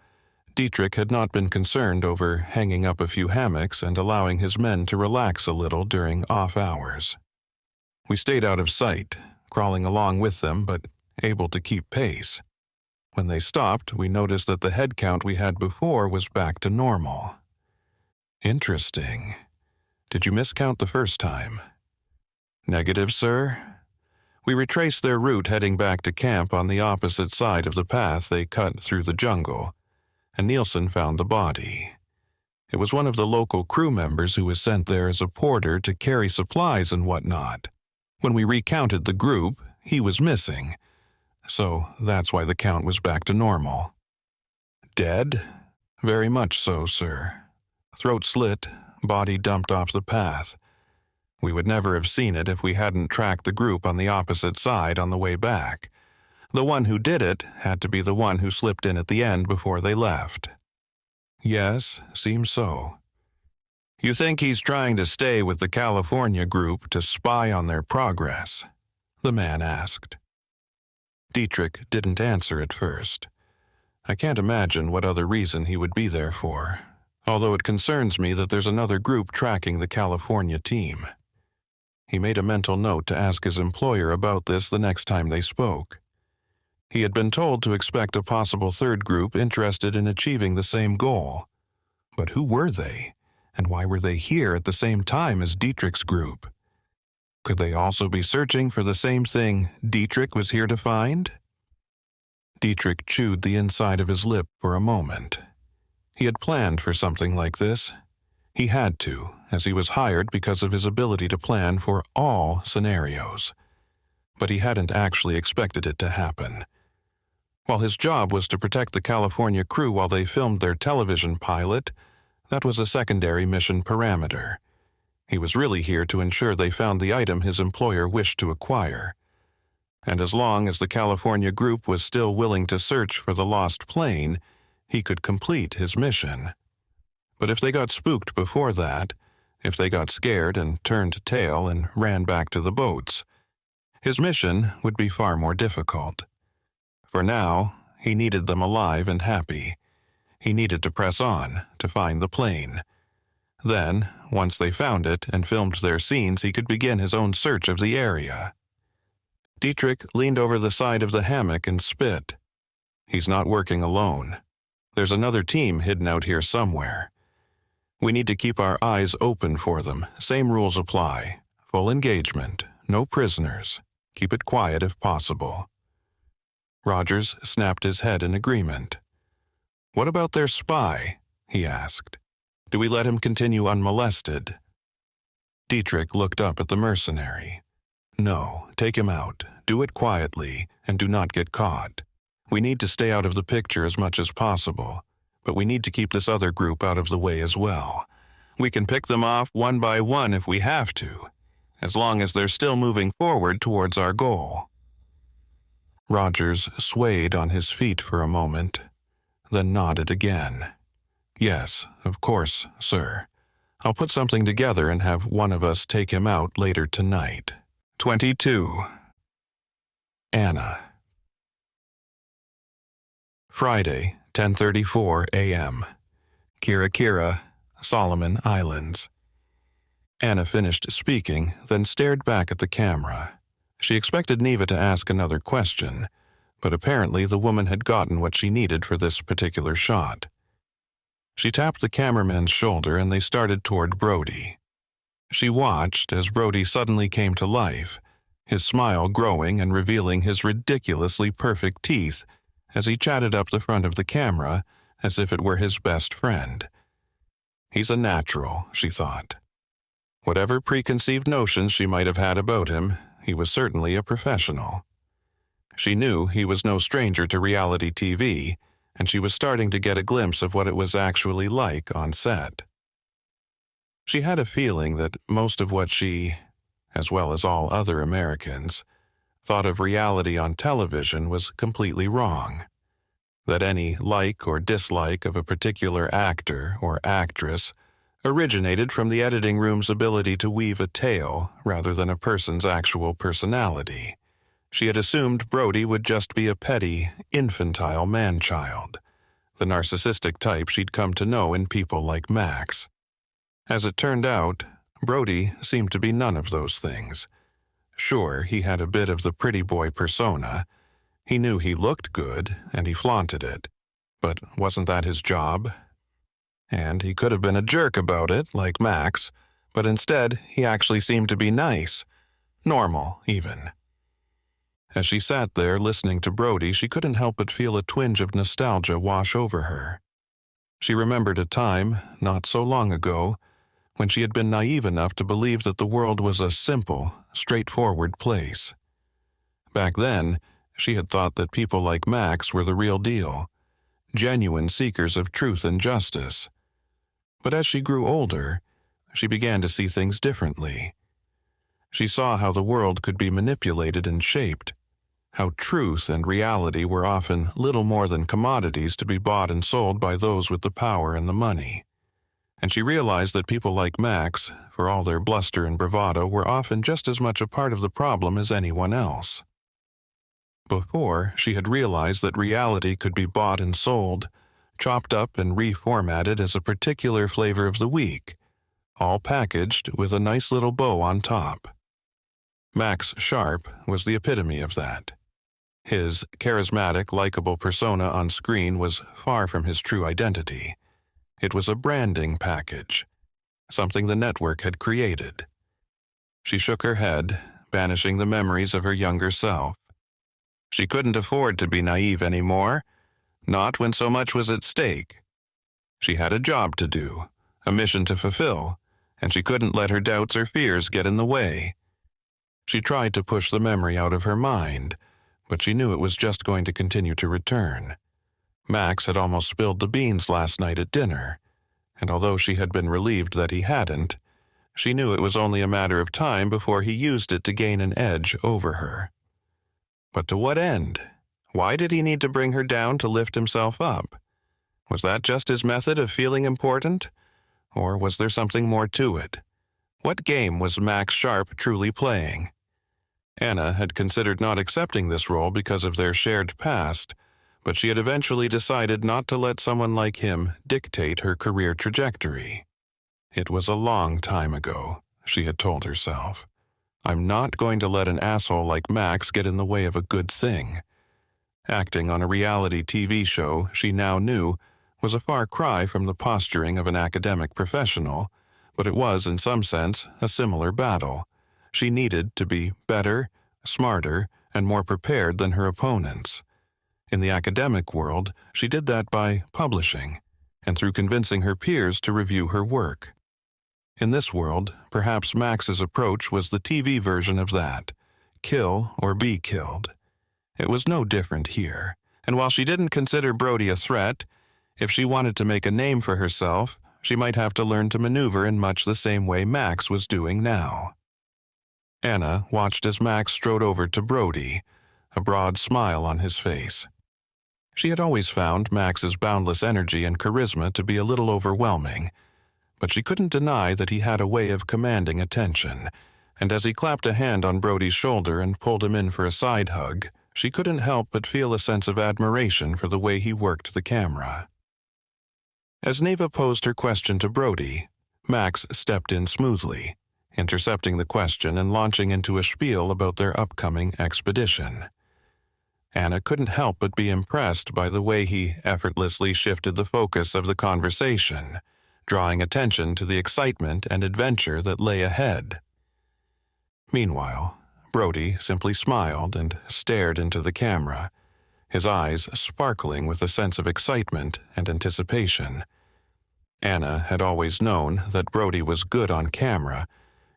Dietrich had not been concerned over hanging up a few hammocks and allowing his men to relax a little during off hours. We stayed out of sight, crawling along with them but able to keep pace. When they stopped, we noticed that the head count we had before was back to normal. "Interesting. Did you miscount the first time?" "Negative, sir. We retraced their route heading back to camp on the opposite side of the path they cut through the jungle, and Nielsen found the body. It was one of the local crew members who was sent there as a porter to carry supplies and whatnot. When we recounted the group, he was missing, so that's why the count was back to normal." "Dead?" "Very much so, sir. Throat slit, body dumped off the path. We would never have seen it if we hadn't tracked the group on the opposite side on the way back. The one who did it had to be the one who slipped in at the end before they left." "Yes, seems so." "You think he's trying to stay with the California group to spy on their progress?" the man asked. Dietrich didn't answer at first. "I can't imagine what other reason he would be there for, although it concerns me that there's another group tracking the California team." He made a mental note to ask his employer about this the next time they spoke. He had been told to expect a possible third group interested in achieving the same goal. But who were they, and why were they here at the same time as Dietrich's group? Could they also be searching for the same thing Dietrich was here to find? Dietrich chewed the inside of his lip for a moment. He had planned for something like this. He had to, as he was hired because of his ability to plan for all scenarios. But he hadn't actually expected it to happen. While his job was to protect the California crew while they filmed their television pilot, that was a secondary mission parameter. He was really here to ensure they found the item his employer wished to acquire. And as long as the California group was still willing to search for the lost plane, he could complete his mission. But if they got spooked before that, if they got scared and turned tail and ran back to the boats, his mission would be far more difficult. For now, he needed them alive and happy. He needed to press on to find the plane. Then, once they found it and filmed their scenes, he could begin his own search of the area. Dietrich leaned over the side of the hammock and spit. He's not working alone. There's another team hidden out here somewhere. We need to keep our eyes open for them. Same rules apply. Full engagement. No prisoners. Keep it quiet if possible. Rogers snapped his head in agreement. "What about their spy?" he asked. "Do we let him continue unmolested?" Dietrich looked up at the mercenary. No, take him out. Do it quietly, and do not get caught. We need to stay out of the picture as much as possible, but we need to keep this other group out of the way as well. We can pick them off one by one if we have to, as long as they're still moving forward towards our goal." Rogers swayed on his feet for a moment, then nodded again. "Yes, of course, sir. I'll put something together and have one of us take him out later tonight." 22. Anna. Friday, 10:34 a.m. Kira, Solomon Islands. Anna finished speaking, then stared back at the camera. She expected Neva to ask another question, but apparently the woman had gotten what she needed for this particular shot. She tapped the cameraman's shoulder and they started toward Brody. She watched as Brody suddenly came to life, his smile growing and revealing his ridiculously perfect teeth as he chatted up the front of the camera as if it were his best friend. He's a natural, she thought. Whatever preconceived notions she might have had about him, he was certainly a professional. She knew he was no stranger to reality TV, and she was starting to get a glimpse of what it was actually like on set. She had a feeling that most of what she, as well as all other Americans, thought of reality on television was completely wrong. That any like or dislike of a particular actor or actress originated from the editing room's ability to weave a tale rather than a person's actual personality. She had assumed Brody would just be a petty, infantile man-child, the narcissistic type she'd come to know in people like Max. As it turned out, Brody seemed to be none of those things. Sure, he had a bit of the pretty boy persona. He knew he looked good, and he flaunted it. But wasn't that his job? And he could have been a jerk about it, like Max, but instead he actually seemed to be nice. Normal, even. As she sat there listening to Brody, she couldn't help but feel a twinge of nostalgia wash over her. She remembered a time, not so long ago, when she had been naive enough to believe that the world was a simple, straightforward place. Back then, she had thought that people like Max were the real deal, genuine seekers of truth and justice. But as she grew older, she began to see things differently. She saw how the world could be manipulated and shaped, how truth and reality were often little more than commodities to be bought and sold by those with the power and the money. And she realized that people like Max, for all their bluster and bravado, were often just as much a part of the problem as anyone else. Before, she had realized that reality could be bought and sold, chopped up and reformatted as a particular flavor of the week, all packaged with a nice little bow on top. Max Sharp was the epitome of that. His charismatic, likable persona on screen was far from his true identity. It was a branding package, something the network had created. She shook her head, banishing the memories of her younger self. She couldn't afford to be naive anymore, not when so much was at stake. She had a job to do, a mission to fulfill, and she couldn't let her doubts or fears get in the way. She tried to push the memory out of her mind, but she knew it was just going to continue to return. Max had almost spilled the beans last night at dinner, and although she had been relieved that he hadn't, she knew it was only a matter of time before he used it to gain an edge over her. But to what end? Why did he need to bring her down to lift himself up? Was that just his method of feeling important? Or was there something more to it? What game was Max Sharp truly playing? Anna had considered not accepting this role because of their shared past, but she had eventually decided not to let someone like him dictate her career trajectory. It was a long time ago, she had told herself. I'm not going to let an asshole like Max get in the way of a good thing. Acting on a reality TV show, she now knew, was a far cry from the posturing of an academic professional, but it was, in some sense, a similar battle. She needed to be better, smarter, and more prepared than her opponents. In the academic world, she did that by publishing, and through convincing her peers to review her work. In this world, perhaps Max's approach was the TV version of that, kill or be killed. It was no different here, and while she didn't consider Brody a threat, if she wanted to make a name for herself, she might have to learn to maneuver in much the same way Max was doing now. Anna watched as Max strode over to Brody, a broad smile on his face. She had always found Max's boundless energy and charisma to be a little overwhelming, but she couldn't deny that he had a way of commanding attention, and as he clapped a hand on Brody's shoulder and pulled him in for a side hug, she couldn't help but feel a sense of admiration for the way he worked the camera. As Neva posed her question to Brody, Max stepped in smoothly, intercepting the question and launching into a spiel about their upcoming expedition. Anna couldn't help but be impressed by the way he effortlessly shifted the focus of the conversation, drawing attention to the excitement and adventure that lay ahead. Meanwhile, Brody simply smiled and stared into the camera, his eyes sparkling with a sense of excitement and anticipation. Anna had always known that Brody was good on camera.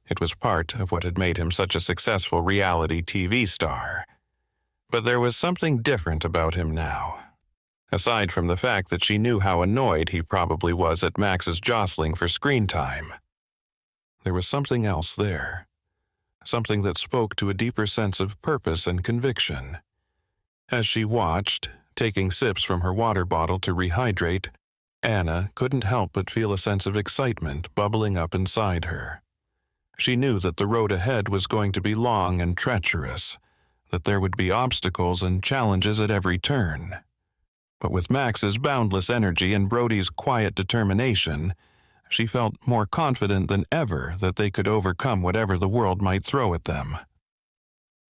It was part of what had made him such a successful reality TV star. But there was something different about him now. Aside from the fact that she knew how annoyed he probably was at Max's jostling for screen time, there was something else there. Something that spoke to a deeper sense of purpose and conviction. As she watched, taking sips from her water bottle to rehydrate, Anna couldn't help but feel a sense of excitement bubbling up inside her. She knew that the road ahead was going to be long and treacherous, that there would be obstacles and challenges at every turn. But with Max's boundless energy and Brody's quiet determination, she felt more confident than ever that they could overcome whatever the world might throw at them.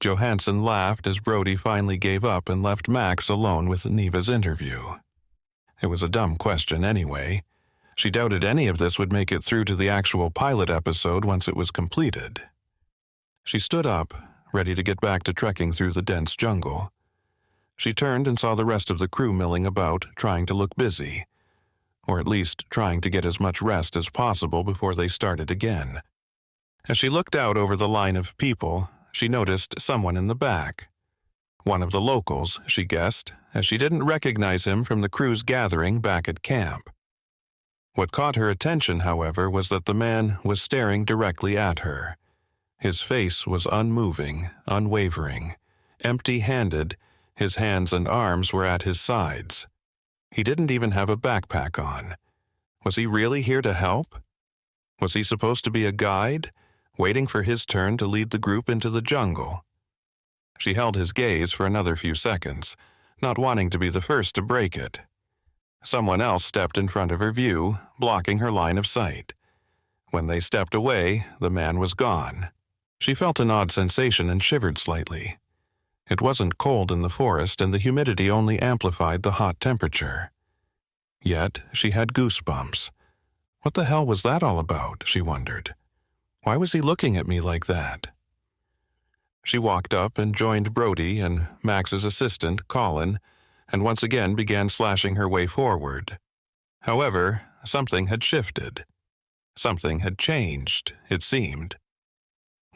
Johansson laughed as Brody finally gave up and left Max alone with Neva's interview. It was a dumb question anyway. She doubted any of this would make it through to the actual pilot episode once it was completed. She stood up, ready to get back to trekking through the dense jungle. She turned and saw the rest of the crew milling about, trying to look busy, or at least trying to get as much rest as possible before they started again. As she looked out over the line of people, she noticed someone in the back. One of the locals, she guessed, as she didn't recognize him from the crew's gathering back at camp. What caught her attention, however, was that the man was staring directly at her. His face was unmoving, unwavering. Empty-handed, his hands and arms were at his sides. He didn't even have a backpack on. Was he really here to help? Was he supposed to be a guide, waiting for his turn to lead the group into the jungle? She held his gaze for another few seconds, not wanting to be the first to break it. Someone else stepped in front of her view, blocking her line of sight. When they stepped away, the man was gone. She felt an odd sensation and shivered slightly. It wasn't cold in the forest, and the humidity only amplified the hot temperature. Yet she had goosebumps. What the hell was that all about, she wondered. Why was he looking at me like that? She walked up and joined Brody and Max's assistant, Colin, and once again began slashing her way forward. However, something had shifted. Something had changed, it seemed.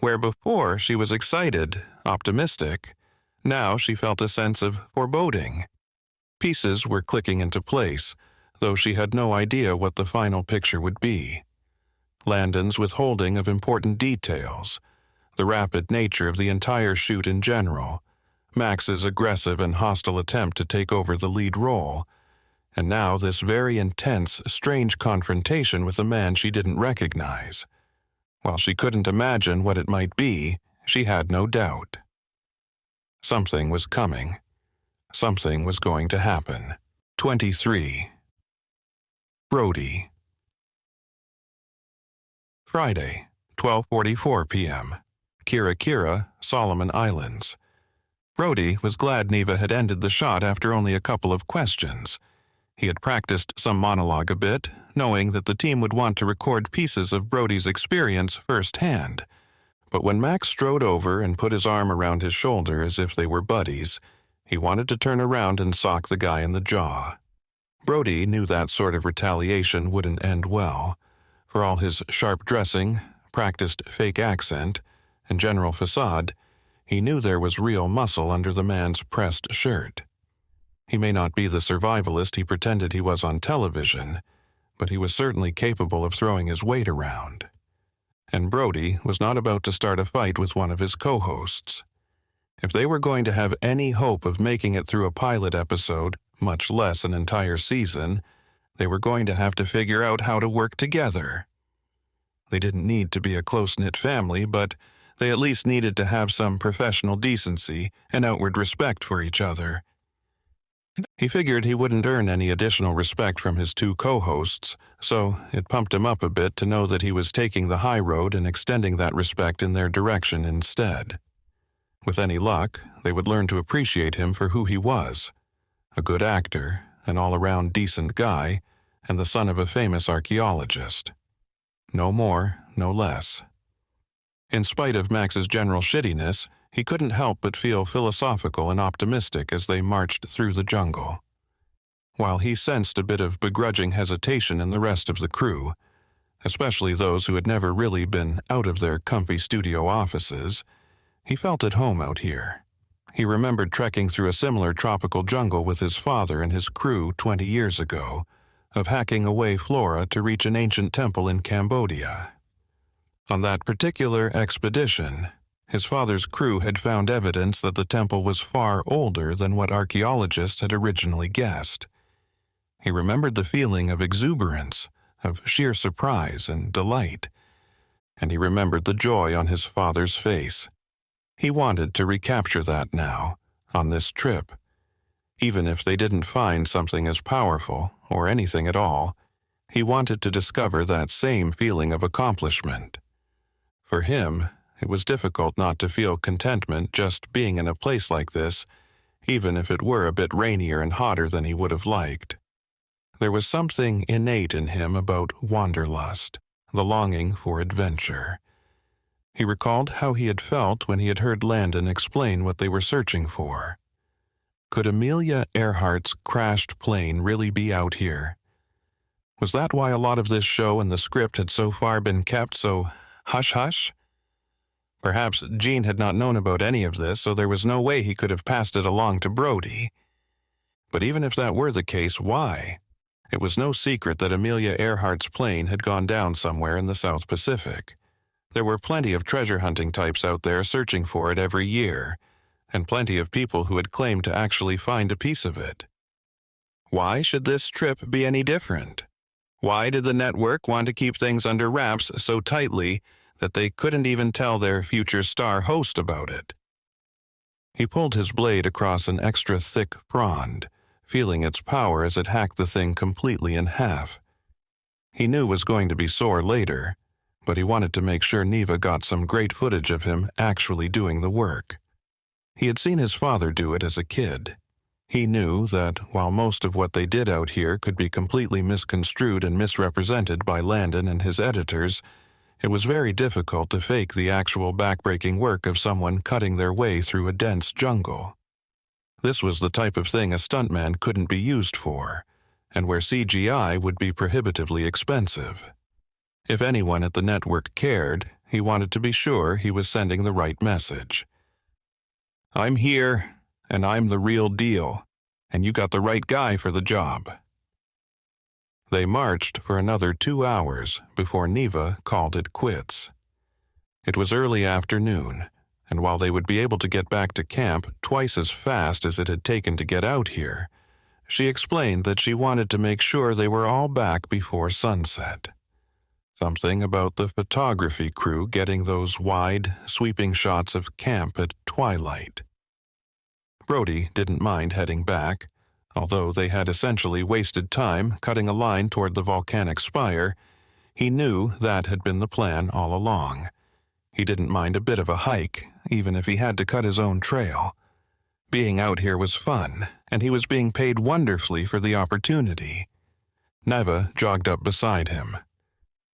Where before she was excited, optimistic, now she felt a sense of foreboding. Pieces were clicking into place, though she had no idea what the final picture would be. Landon's withholding of important details, the rapid nature of the entire shoot in general, Max's aggressive and hostile attempt to take over the lead role, and now this very intense, strange confrontation with a man she didn't recognize. While she couldn't imagine what it might be, she had no doubt. Something was coming. Something was going to happen. 23. Brody. Friday, 12:44 p.m. Kira, Solomon Islands. Brody was glad Neva had ended the shot after only a couple of questions. He had practiced some monologue a bit, knowing that the team would want to record pieces of Brody's experience firsthand. But when Max strode over and put his arm around his shoulder as if they were buddies, he wanted to turn around and sock the guy in the jaw. Brody knew that sort of retaliation wouldn't end well. For all his sharp dressing, practiced fake accent, and general facade, He knew there was real muscle under the man's pressed shirt. He may not be the survivalist he pretended he was on television, but he was certainly capable of throwing his weight around. And Brody was not about to start a fight with one of his co-hosts. If they were going to have any hope of making it through a pilot episode, much less an entire season, they were going to have to figure out how to work together. They didn't need to be a close-knit family, but they at least needed to have some professional decency and outward respect for each other. He figured he wouldn't earn any additional respect from his two co-hosts, so it pumped him up a bit to know that he was taking the high road and extending that respect in their direction instead. With any luck, they would learn to appreciate him for who he was: a good actor, an all-around decent guy, and the son of a famous archaeologist. No more, no less. In spite of Max's general shittiness, he couldn't help but feel philosophical and optimistic as they marched through the jungle. While he sensed a bit of begrudging hesitation in the rest of the crew, especially those who had never really been out of their comfy studio offices, he felt at home out here. He remembered trekking through a similar tropical jungle with his father and his crew 20 years ago, of hacking away flora to reach an ancient temple in Cambodia. On that particular expedition, his father's crew had found evidence that the temple was far older than what archaeologists had originally guessed. He remembered the feeling of exuberance, of sheer surprise and delight, and he remembered the joy on his father's face. He wanted to recapture that now, on this trip. Even if they didn't find something as powerful, or anything at all, he wanted to discover that same feeling of accomplishment. For him, it was difficult not to feel contentment just being in a place like this, even if it were a bit rainier and hotter than he would have liked. There was something innate in him about wanderlust, the longing for adventure. He recalled how he had felt when he had heard Landon explain what they were searching for. Could Amelia Earhart's crashed plane really be out here? Was that why a lot of this show and the script had so far been kept so hush-hush? Perhaps Gene had not known about any of this, so there was no way he could have passed it along to Brody. But even if that were the case, why? It was no secret that Amelia Earhart's plane had gone down somewhere in the South Pacific. There were plenty of treasure hunting types out there searching for it every year, and plenty of people who had claimed to actually find a piece of it. Why should this trip be any different? Why did the network want to keep things under wraps so tightly that they couldn't even tell their future star host about it? He pulled his blade across an extra thick frond, feeling its power as it hacked the thing completely in half. He knew it was going to be sore later, but he wanted to make sure Neva got some great footage of him actually doing the work. He had seen his father do it as a kid. He knew that while most of what they did out here could be completely misconstrued and misrepresented by Landon and his editors, it was very difficult to fake the actual backbreaking work of someone cutting their way through a dense jungle. This was the type of thing a stuntman couldn't be used for, and where CGI would be prohibitively expensive. If anyone at the network cared, he wanted to be sure he was sending the right message. "I'm here, and I'm the real deal, and you got the right guy for the job." They marched for another 2 hours before Neva called it quits. It was early afternoon, and while they would be able to get back to camp twice as fast as it had taken to get out here, she explained that she wanted to make sure they were all back before sunset. Something about the photography crew getting those wide, sweeping shots of camp at twilight. Brody didn't mind heading back. Although they had essentially wasted time cutting a line toward the volcanic spire, he knew that had been the plan all along. He didn't mind a bit of a hike, even if he had to cut his own trail. Being out here was fun, and he was being paid wonderfully for the opportunity. Neva jogged up beside him.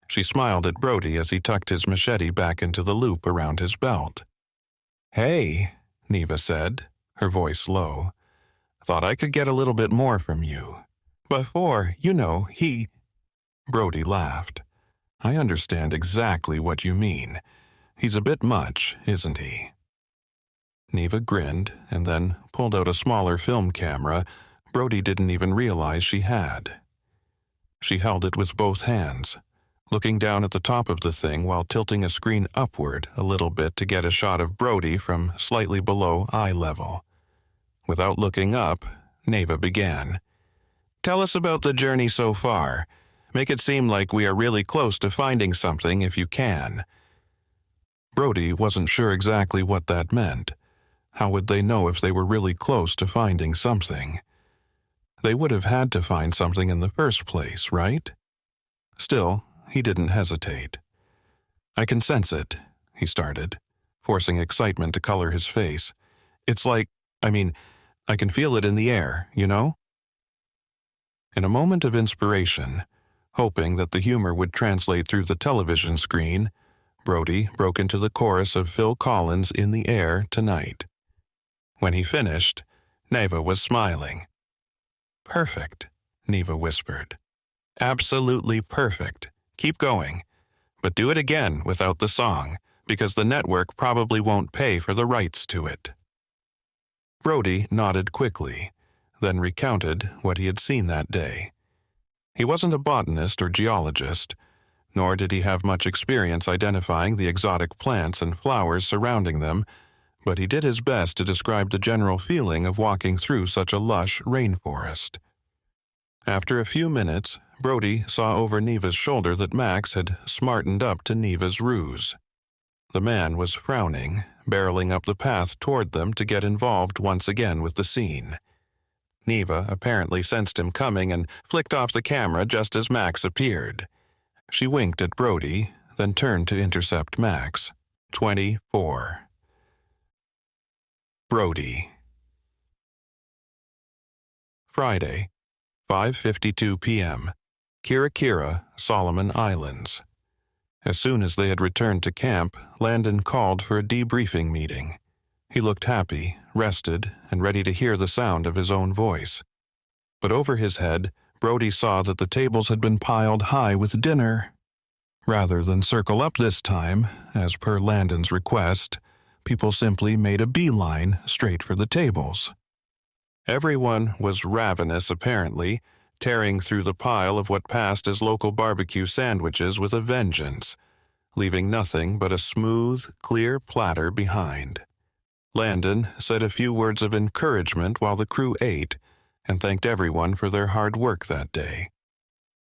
She smiled at Brody as he tucked his machete back into the loop around his belt. "Hey," Neva said, her voice low. "Thought I could get a little bit more from you. Before, he—" Brody laughed. "I understand exactly what you mean. He's a bit much, isn't he?" Neva grinned and then pulled out a smaller film camera Brody didn't even realize she had. She held it with both hands, looking down at the top of the thing while tilting a screen upward a little bit to get a shot of Brody from slightly below eye level. Without looking up, Neva began. "Tell us about the journey so far. Make it seem like we are really close to finding something if you can." Brody wasn't sure exactly what that meant. How would they know if they were really close to finding something? They would have had to find something in the first place, right? Still, he didn't hesitate. "I can sense it," he started, forcing excitement to color his face. "It's like, I can feel it in the air, you know?" In a moment of inspiration, hoping that the humor would translate through the television screen, Brody broke into the chorus of Phil Collins' "In the Air Tonight." When he finished, Neva was smiling. "Perfect," Neva whispered. "Absolutely perfect. Keep going. But do it again without the song, because the network probably won't pay for the rights to it." Brody nodded quickly, then recounted what he had seen that day. He wasn't a botanist or geologist, nor did he have much experience identifying the exotic plants and flowers surrounding them, but he did his best to describe the general feeling of walking through such a lush rainforest. After a few minutes, Brody saw over Neva's shoulder that Max had smartened up to Neva's ruse. The man was frowning, barreling up the path toward them to get involved once again with the scene. Neva apparently sensed him coming and flicked off the camera just as Max appeared. She winked at Brody, then turned to intercept Max. 24. Brody. Friday, 5:52 p.m. Kira, Solomon Islands. As soon as they had returned to camp, Landon called for a debriefing meeting. He looked happy, rested, and ready to hear the sound of his own voice. But over his head, Brody saw that the tables had been piled high with dinner. Rather than circle up this time, as per Landon's request, people simply made a beeline straight for the tables. Everyone was ravenous, apparently, tearing through the pile of what passed as local barbecue sandwiches with a vengeance, leaving nothing but a smooth, clear platter behind. Landon said a few words of encouragement while the crew ate, and thanked everyone for their hard work that day.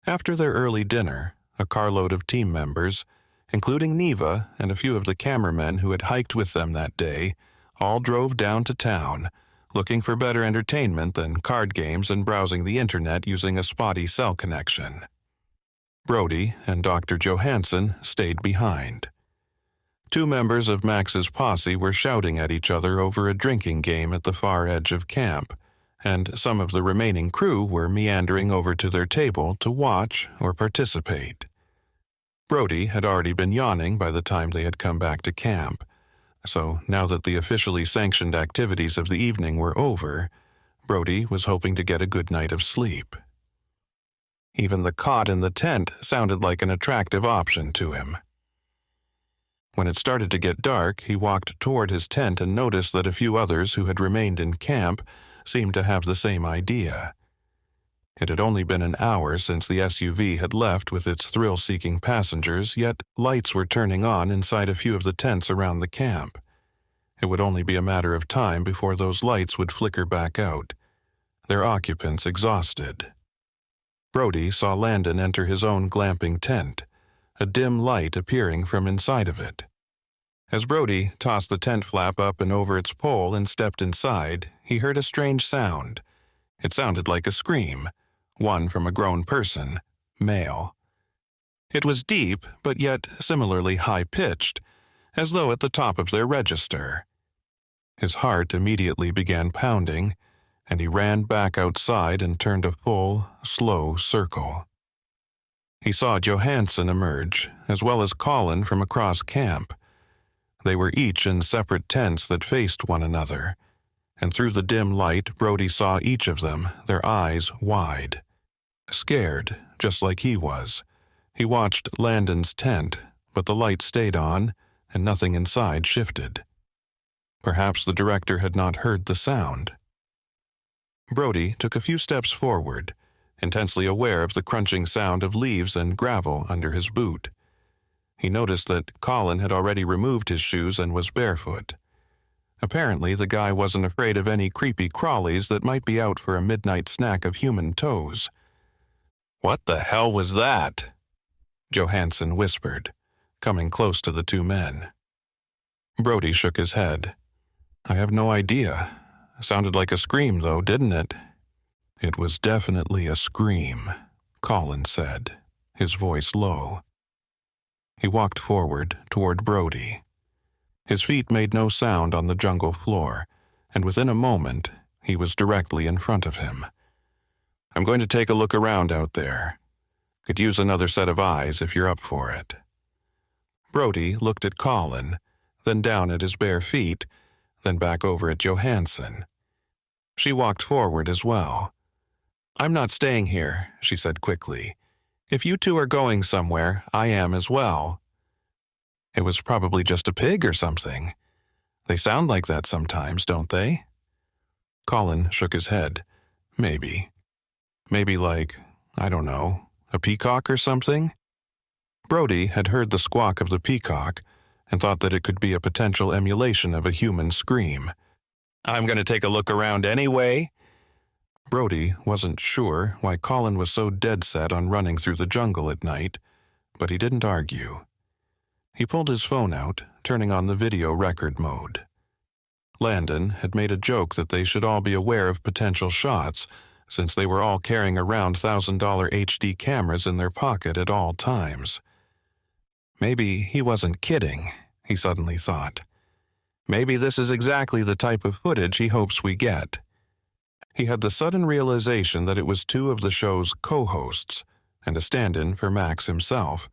After their early dinner, a carload of team members, including Neva and a few of the cameramen who had hiked with them that day, all drove down to town, looking for better entertainment than card games and browsing the internet using a spotty cell connection. Brody and Dr. Johansson stayed behind. Two members of Max's posse were shouting at each other over a drinking game at the far edge of camp, and some of the remaining crew were meandering over to their table to watch or participate. Brody had already been yawning by the time they had come back to camp, so now that the officially sanctioned activities of the evening were over, Brody was hoping to get a good night of sleep. Even the cot in the tent sounded like an attractive option to him. When it started to get dark, he walked toward his tent and noticed that a few others who had remained in camp seemed to have the same idea. It had only been an hour since the SUV had left with its thrill-seeking passengers, yet lights were turning on inside a few of the tents around the camp. It would only be a matter of time before those lights would flicker back out, their occupants exhausted. Brody saw Landon enter his own glamping tent, a dim light appearing from inside of it. As Brody tossed the tent flap up and over its pole and stepped inside, he heard a strange sound. It sounded like a scream, one from a grown person, male. It was deep, but yet similarly high-pitched, as though at the top of their register. His heart immediately began pounding, and he ran back outside and turned a full, slow circle. He saw Johansson emerge, as well as Colin from across camp. They were each in separate tents that faced one another, and through the dim light Brody saw each of them, their eyes wide. Scared, just like he was, he watched Landon's tent, but the light stayed on, and nothing inside shifted. Perhaps the director had not heard the sound. Brody took a few steps forward, intensely aware of the crunching sound of leaves and gravel under his boot. He noticed that Colin had already removed his shoes and was barefoot. Apparently, the guy wasn't afraid of any creepy crawlies that might be out for a midnight snack of human toes. "What the hell was that?" Johansson whispered, coming close to the two men. Brody shook his head. "I have no idea. Sounded like a scream, though, didn't it?" "It was definitely a scream," Colin said, his voice low. He walked forward toward Brody. His feet made no sound on the jungle floor, and within a moment, he was directly in front of him. "I'm going to take a look around out there. Could use another set of eyes if you're up for it." Brody looked at Colin, then down at his bare feet, then back over at Johansson. She walked forward as well. "I'm not staying here," she said quickly. "If you two are going somewhere, I am as well." "It was probably just a pig or something. They sound like that sometimes, don't they?" Colin shook his head. "Maybe. Maybe like, I don't know, a peacock or something?" Brody had heard the squawk of the peacock and thought that it could be a potential emulation of a human scream. "I'm going to take a look around anyway." Brody wasn't sure why Colin was so dead set on running through the jungle at night, but he didn't argue. He pulled his phone out, turning on the video record mode. Landon had made a joke that they should all be aware of potential shots, since they were all carrying around $1,000 HD cameras in their pocket at all times. Maybe he wasn't kidding, he suddenly thought. Maybe this is exactly the type of footage he hopes we get. He had the sudden realization that it was two of the show's co-hosts, and a stand-in for Max himself,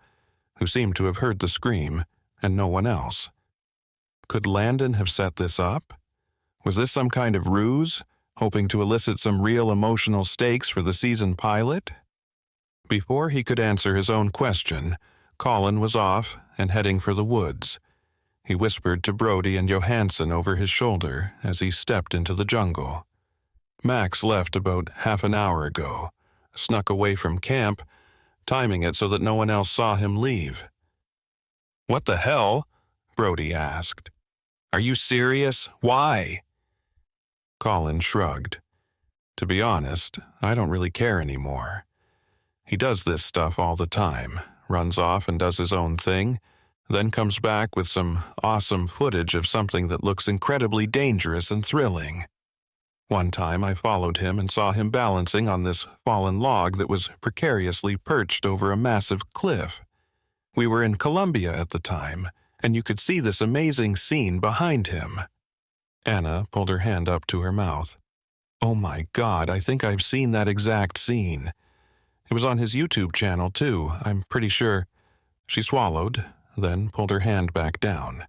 who seemed to have heard the scream, and no one else. Could Landon have set this up? Was this some kind of ruse, hoping to elicit some real emotional stakes for the season pilot? Before he could answer his own question, Colin was off and heading for the woods. He whispered to Brody and Johansson over his shoulder as he stepped into the jungle. Max left about half an hour ago, snuck away from camp, timing it so that no one else saw him leave. "What the hell?" Brody asked. "Are you serious? Why?" Colin shrugged. "To be honest, I don't really care anymore. He does this stuff all the time, runs off and does his own thing, then comes back with some awesome footage of something that looks incredibly dangerous and thrilling. One time I followed him and saw him balancing on this fallen log that was precariously perched over a massive cliff. We were in Colombia at the time, and you could see this amazing scene behind him." Anna pulled her hand up to her mouth. "Oh my God, I think I've seen that exact scene. It was on his YouTube channel too, I'm pretty sure." She swallowed, then pulled her hand back down.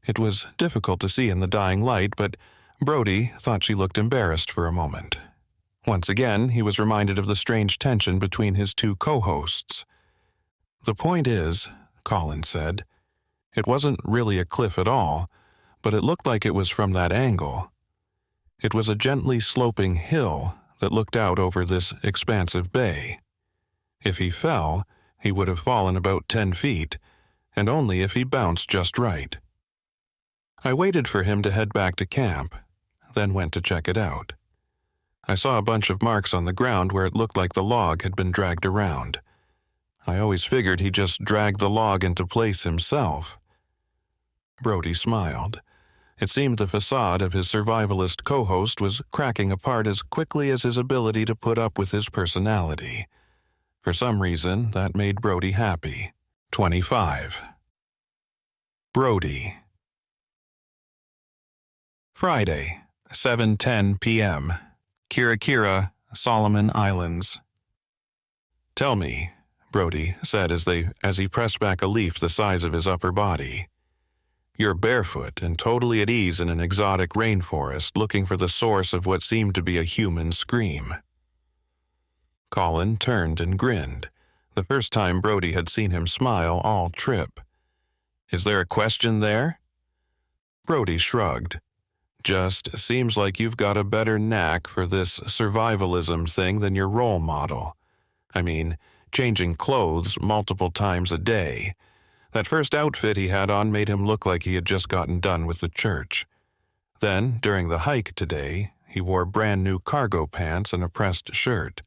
It was difficult to see in the dying light, but Brody thought she looked embarrassed for a moment. Once again, he was reminded of the strange tension between his two co-hosts. "The point is," Colin said, "it wasn't really a cliff at all, but it looked like it was from that angle. It was a gently sloping hill that looked out over this expansive bay. If he fell, he would have fallen about 10 feet, and only if he bounced just right. I waited for him to head back to camp, then went to check it out. I saw a bunch of marks on the ground where it looked like the log had been dragged around. I always figured he just dragged the log into place himself." Brody smiled. It seemed the facade of his survivalist co-host was cracking apart as quickly as his ability to put up with his personality. For some reason, that made Brody happy. 25. Brody. Friday, 7:10 p.m. Kirakira, Solomon Islands. "Tell me," Brody said as he pressed back a leaf the size of his upper body. "You're barefoot and totally at ease in an exotic rainforest looking for the source of what seemed to be a human scream." Colin turned and grinned, the first time Brody had seen him smile all trip. "Is there a question there?" Brody shrugged. Just seems like you've got a better knack for this survivalism thing than your role model. I mean, changing clothes multiple times a day. That first outfit he had on made him look like he had just gotten done with the church. Then, during the hike today, he wore brand new cargo pants and a pressed shirt.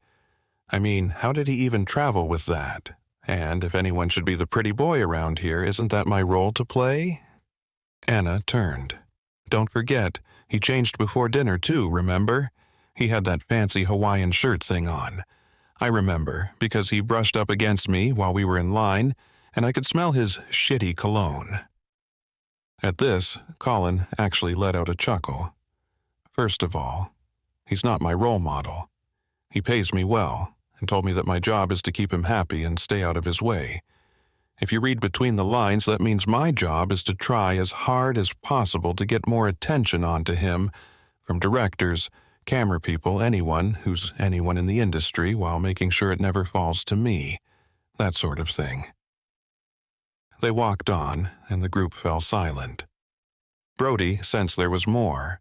I mean, how did he even travel with that? And if anyone should be the pretty boy around here, isn't that my role to play? Anna turned. Don't forget, he changed before dinner too, remember? He had that fancy Hawaiian shirt thing on. I remember, because he brushed up against me while we were in line, and I could smell his shitty cologne. At this, Colin actually let out a chuckle. First of all, he's not my role model. He pays me well, and told me that my job is to keep him happy and stay out of his way. If you read between the lines, that means my job is to try as hard as possible to get more attention onto him from directors, camera people, anyone who's anyone in the industry, while making sure it never falls to me. That sort of thing. They walked on, and the group fell silent. Brody sensed there was more,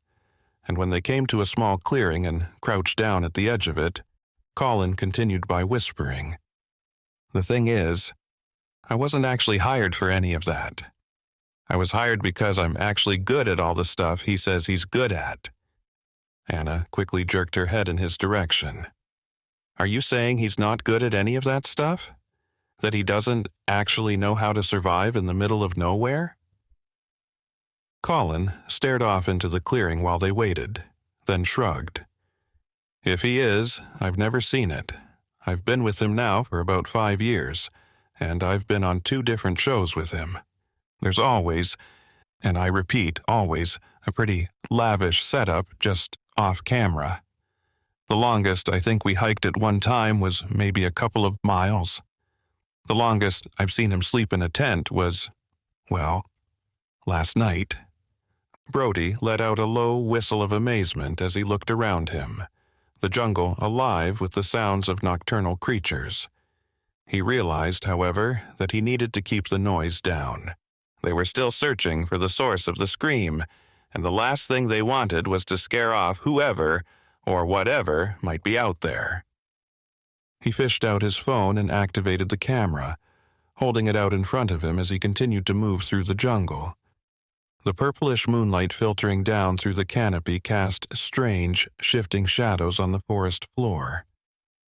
and when they came to a small clearing and crouched down at the edge of it, Colin continued by whispering, "The thing is, I wasn't actually hired for any of that. I was hired because I'm actually good at all the stuff he says he's good at." Anna quickly jerked her head in his direction. "Are you saying he's not good at any of that stuff? That he doesn't actually know how to survive in the middle of nowhere?" Colin stared off into the clearing while they waited, then shrugged. "If he is, I've never seen it. I've been with him now for about 5 years, and I've been on 2 different shows with him. There's always, and I repeat, always, a pretty lavish setup just off camera. The longest I think we hiked at one time was maybe a couple of miles. The longest I've seen him sleep in a tent was, well, last night." Brody let out a low whistle of amazement as he looked around him, the jungle alive with the sounds of nocturnal creatures. He realized, however, that he needed to keep the noise down. They were still searching for the source of the scream, and the last thing they wanted was to scare off whoever or whatever might be out there. He fished out his phone and activated the camera, holding it out in front of him as he continued to move through the jungle. The purplish moonlight filtering down through the canopy cast strange, shifting shadows on the forest floor,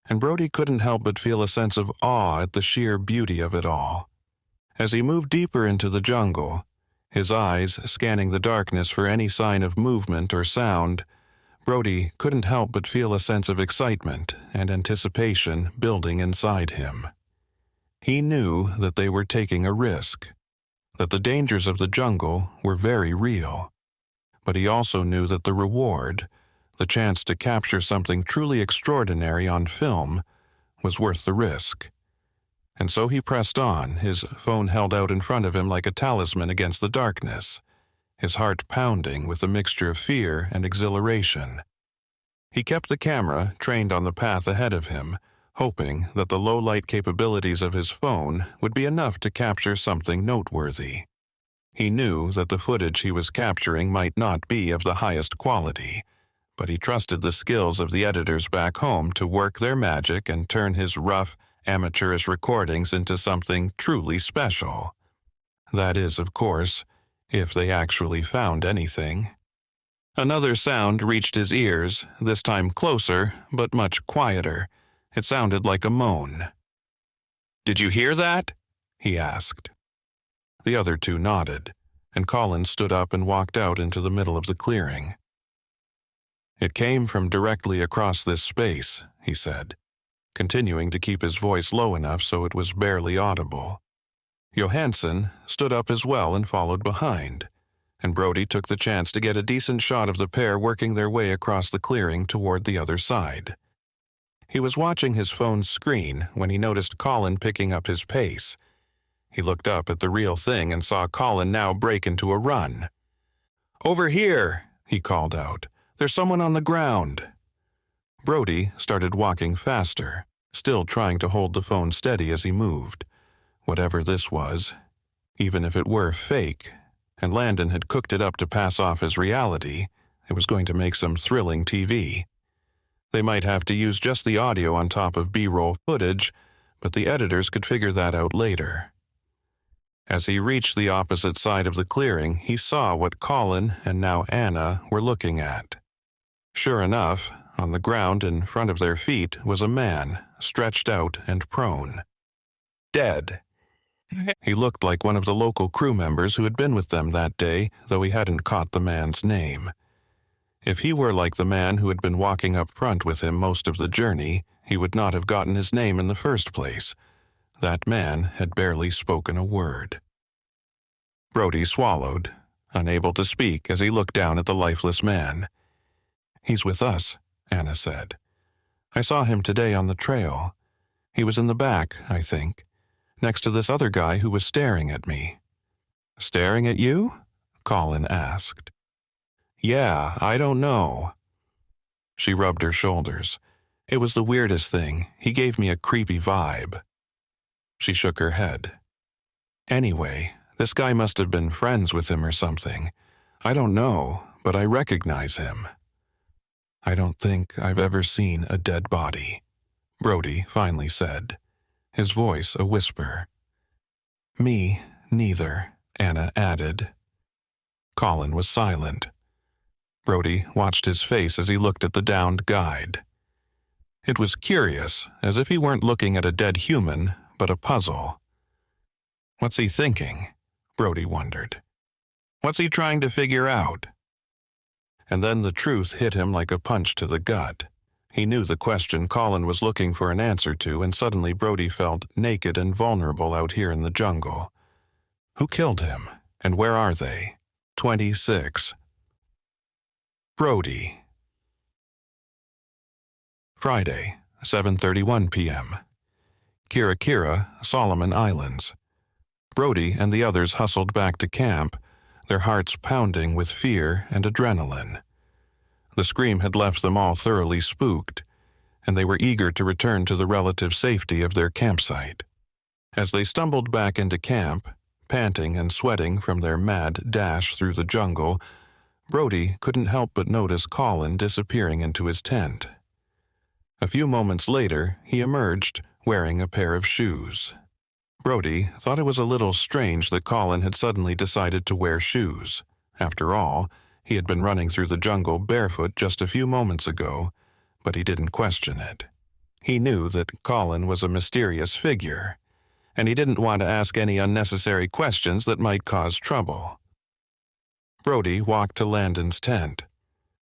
and Brody couldn't help but feel a sense of awe at the sheer beauty of it all. As he moved deeper into the jungle, his eyes scanning the darkness for any sign of movement or sound, Brody couldn't help but feel a sense of excitement and anticipation building inside him. He knew that they were taking a risk, that the dangers of the jungle were very real, but he also knew that the reward, the chance to capture something truly extraordinary on film, was worth the risk. And so he pressed on, his phone held out in front of him like a talisman against the darkness, his heart pounding with a mixture of fear and exhilaration. He kept the camera trained on the path ahead of him, hoping that the low-light capabilities of his phone would be enough to capture something noteworthy. He knew that the footage he was capturing might not be of the highest quality, but he trusted the skills of the editors back home to work their magic and turn his rough, amateurish recordings into something truly special. That is, of course, if they actually found anything. Another sound reached his ears, this time closer, but much quieter. It sounded like a moan. "Did you hear that?" he asked. The other 2 nodded, and Colin stood up and walked out into the middle of the clearing. "It came from directly across this space," he said, continuing to keep his voice low enough so it was barely audible. Johansson stood up as well and followed behind, and Brody took the chance to get a decent shot of the pair working their way across the clearing toward the other side. He was watching his phone's screen when he noticed Colin picking up his pace. He looked up at the real thing and saw Colin now break into a run. "Over here!" he called out. "There's someone on the ground." Brody started walking faster, still trying to hold the phone steady as he moved. Whatever this was, even if it were fake, and Landon had cooked it up to pass off as reality, It was going to make some thrilling TV. They might have to use just the audio on top of B-roll footage, but the editors could figure that out later. As he reached the opposite side of the clearing, he saw what Colin and now Anna were looking at. Sure enough, on the ground in front of their feet was a man, stretched out and prone. Dead. He looked like one of the local crew members who had been with them that day, though he hadn't caught the man's name. If he were like the man who had been walking up front with him most of the journey, he would not have gotten his name in the first place. That man had barely spoken a word. Brody swallowed, unable to speak as he looked down at the lifeless man. "He's with us," Anna said. "I saw him today on the trail. He was in the back, I think, next to this other guy who was staring at me." "Staring at you?" Colin asked. "Yeah, I don't know." She rubbed her shoulders. "It was the weirdest thing. He gave me a creepy vibe." She shook her head. "Anyway, this guy must have been friends with him or something. I don't know, but I recognize him." "I don't think I've ever seen a dead body," Brody finally said, his voice a whisper. "Me, neither," Anna added. Colin was silent. Brody watched his face as he looked at the downed guide. It was curious, as if he weren't looking at a dead human, but a puzzle. What's he thinking? Brody wondered. What's he trying to figure out? And then the truth hit him like a punch to the gut. He knew the question Colin was looking for an answer to, and suddenly Brody felt naked and vulnerable out here in the jungle. Who killed him, and where are they? 26. Brody. Friday, 7:31 p.m. Kira, Solomon Islands. Brody and the others hustled back to camp, their hearts pounding with fear and adrenaline. The scream had left them all thoroughly spooked, and they were eager to return to the relative safety of their campsite. As they stumbled back into camp, panting and sweating from their mad dash through the jungle, Brody couldn't help but notice Colin disappearing into his tent. A few moments later, he emerged, wearing a pair of shoes. Brody thought it was a little strange that Colin had suddenly decided to wear shoes. After all, he had been running through the jungle barefoot just a few moments ago, but he didn't question it. He knew that Colin was a mysterious figure, and he didn't want to ask any unnecessary questions that might cause trouble. Brody walked to Landon's tent.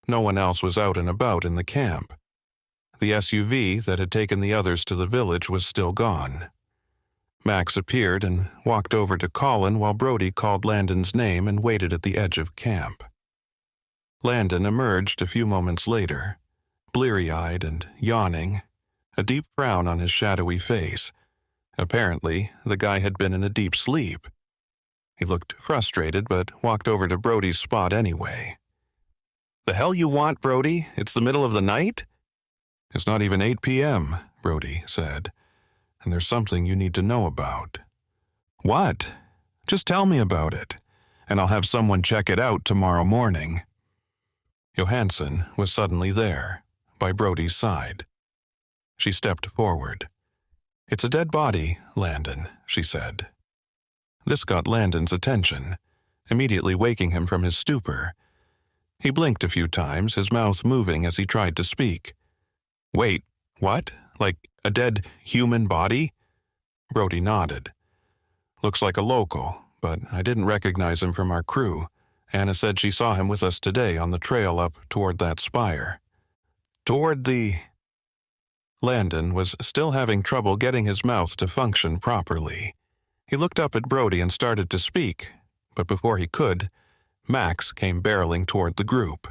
No one else was out and about in the camp. The SUV that had taken the others to the village was still gone. Max appeared and walked over to Colin while Brody called Landon's name and waited at the edge of camp. Landon emerged a few moments later, bleary-eyed and yawning, a deep frown on his shadowy face. Apparently, the guy had been in a deep sleep. He looked frustrated but walked over to Brody's spot anyway. "The hell you want, Brody? It's the middle of the night?" "It's not even 8 p.m., Brody said, "and there's something you need to know about." "What? Just tell me about it, and I'll have someone check it out tomorrow morning." Johansson was suddenly there, by Brody's side. She stepped forward. "It's a dead body, Landon," she said. This got Landon's attention, immediately waking him from his stupor. He blinked a few times, his mouth moving as he tried to speak. "Wait, what? Like a dead human body?" Brody nodded. "Looks like a local, but I didn't recognize him from our crew. Anna said she saw him with us today on the trail up toward that spire." "Toward the—" Landon was still having trouble getting his mouth to function properly. He looked up at Brody and started to speak, but before he could, Max came barreling toward the group.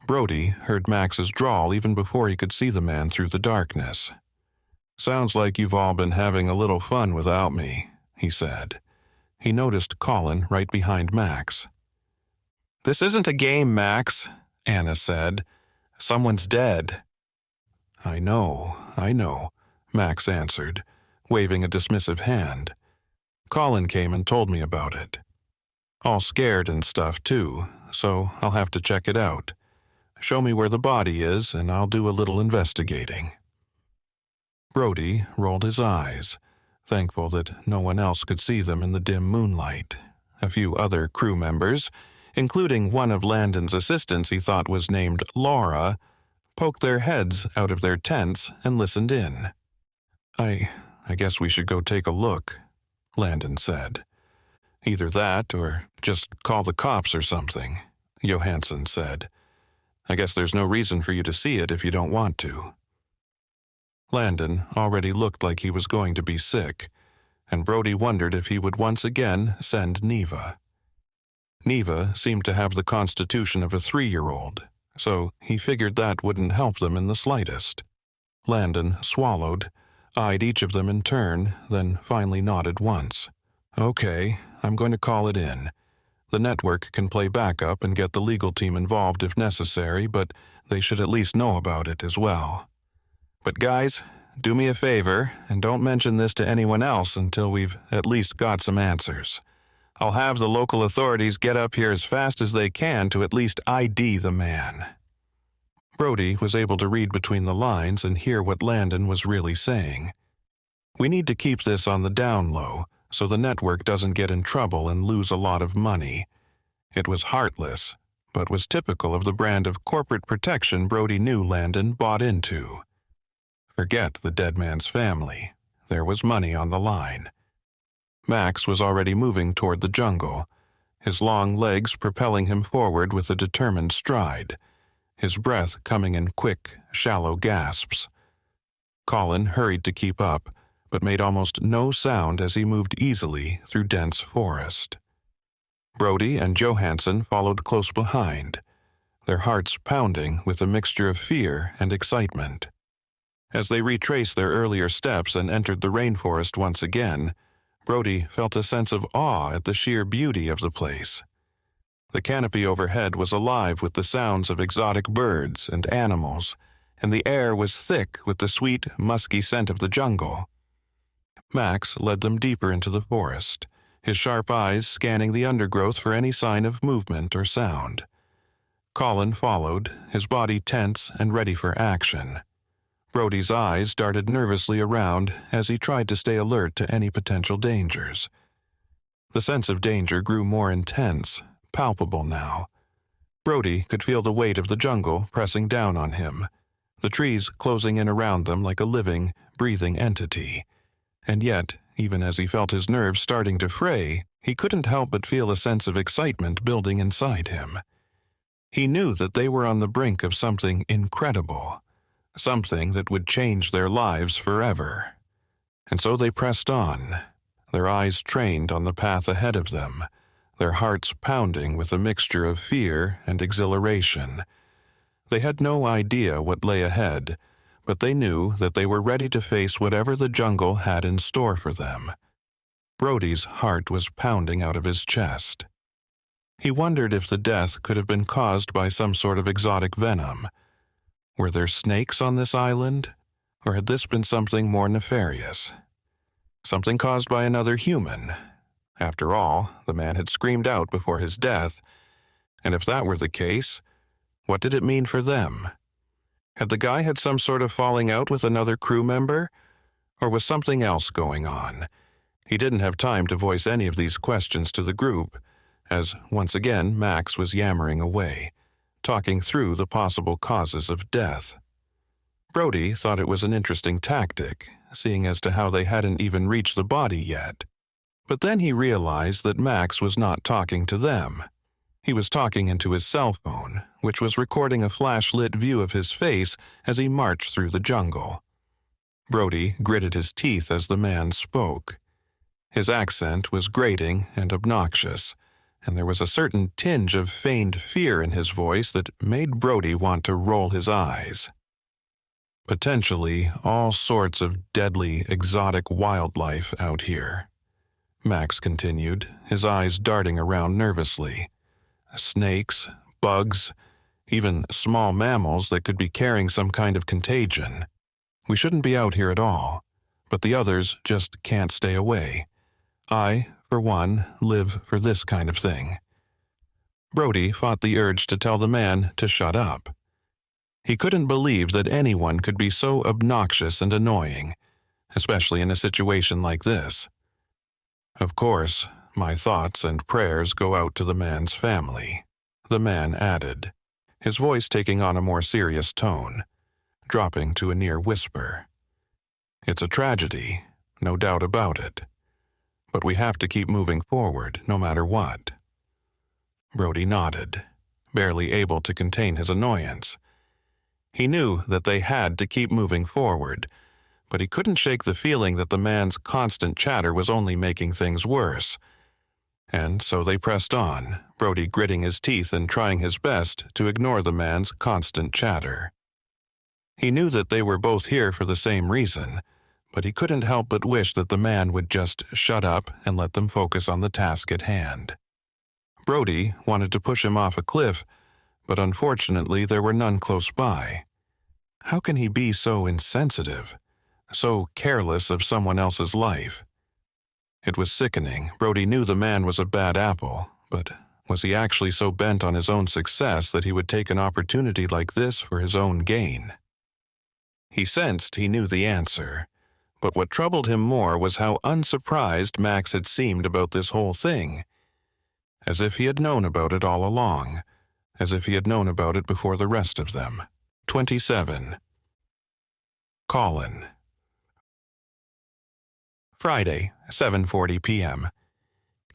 Brody heard Max's drawl even before he could see the man through the darkness. "Sounds like you've all been having a little fun without me," he said. He noticed Colin right behind Max. "This isn't a game, Max," Anna said. "Someone's dead." I know," Max answered, waving a dismissive hand. "Colin came and told me about it. All scared and stuff, too, so I'll have to check it out. Show me where the body is, and I'll do a little investigating." Brody rolled his eyes, thankful that no one else could see them in the dim moonlight. A few other crew members, including one of Landon's assistants he thought was named Laura, poked their heads out of their tents and listened in. I guess we should go take a look," Landon said. "Either that or just call the cops or something," Johansson said. "I guess there's no reason for you to see it if you don't want to." Landon already looked like he was going to be sick, and Brody wondered if he would once again send Neva. Neva seemed to have the constitution of a 3-year-old, so he figured that wouldn't help them in the slightest. Landon swallowed, eyed each of them in turn, then finally nodded once. "Okay, I'm going to call it in. The network can play backup and get the legal team involved if necessary, but they should at least know about it as well. But guys, do me a favor and don't mention this to anyone else until we've at least got some answers. I'll have the local authorities get up here as fast as they can to at least ID the man." Brody was able to read between the lines and hear what Landon was really saying. "We need to keep this on the down low so the network doesn't get in trouble and lose a lot of money." It was heartless, but was typical of the brand of corporate protection Brody knew Landon bought into. Forget the dead man's family. There was money on the line. Max was already moving toward the jungle, his long legs propelling him forward with a determined stride, his breath coming in quick, shallow gasps. Colin hurried to keep up, but made almost no sound as he moved easily through dense forest. Brody and Johansson followed close behind, their hearts pounding with a mixture of fear and excitement. As they retraced their earlier steps and entered the rainforest once again, Brody felt a sense of awe at the sheer beauty of the place. The canopy overhead was alive with the sounds of exotic birds and animals, and the air was thick with the sweet, musky scent of the jungle. Max led them deeper into the forest, his sharp eyes scanning the undergrowth for any sign of movement or sound. Colin followed, his body tense and ready for action. Brody's eyes darted nervously around as he tried to stay alert to any potential dangers. The sense of danger grew more intense, palpable now. Brody could feel the weight of the jungle pressing down on him, the trees closing in around them like a living, breathing entity. And yet, even as he felt his nerves starting to fray, he couldn't help but feel a sense of excitement building inside him. He knew that they were on the brink of something incredible, something that would change their lives forever. And so they pressed on, their eyes trained on the path ahead of them, their hearts pounding with a mixture of fear and exhilaration. They had no idea what lay ahead, but they knew that they were ready to face whatever the jungle had in store for them. Brody's heart was pounding out of his chest. He wondered if the death could have been caused by some sort of exotic venom. Were there snakes on this island, or had this been something more nefarious? Something caused by another human. After all, the man had screamed out before his death, and if that were the case, what did it mean for them? Had the guy had some sort of falling out with another crew member, or was something else going on? He didn't have time to voice any of these questions to the group, as once again Max was yammering away, talking through the possible causes of death. Brody thought it was an interesting tactic, seeing as to how they hadn't even reached the body yet. But then he realized that Max was not talking to them. He was talking into his cell phone, which was recording a flash-lit view of his face as he marched through the jungle. Brody gritted his teeth as the man spoke. His accent was grating and obnoxious, and there was a certain tinge of feigned fear in his voice that made Brody want to roll his eyes. Potentially all sorts of deadly, exotic wildlife out here, Max continued, his eyes darting around nervously. Snakes, bugs, even small mammals that could be carrying some kind of contagion. We shouldn't be out here at all, but the others just can't stay away. I, for one, live for this kind of thing. Brody fought the urge to tell the man to shut up. He couldn't believe that anyone could be so obnoxious and annoying, especially in a situation like this. Of course, my thoughts and prayers go out to the man's family, the man added, his voice taking on a more serious tone, dropping to a near whisper. It's a tragedy, no doubt about it, but we have to keep moving forward no matter what. Brody nodded, barely able to contain his annoyance. He knew that they had to keep moving forward, but he couldn't shake the feeling that the man's constant chatter was only making things worse. And so they pressed on, Brody gritting his teeth and trying his best to ignore the man's constant chatter. He knew that they were both here for the same reason, but he couldn't help but wish that the man would just shut up and let them focus on the task at hand. Brody wanted to push him off a cliff, but unfortunately there were none close by. How can he be so insensitive, so careless of someone else's life? It was sickening. Brody knew the man was a bad apple, but was he actually so bent on his own success that he would take an opportunity like this for his own gain? He sensed he knew the answer, but what troubled him more was how unsurprised Max had seemed about this whole thing. As if he had known about it all along, as if he had known about it before the rest of them. 27. Colin. Friday, 7:40 p.m.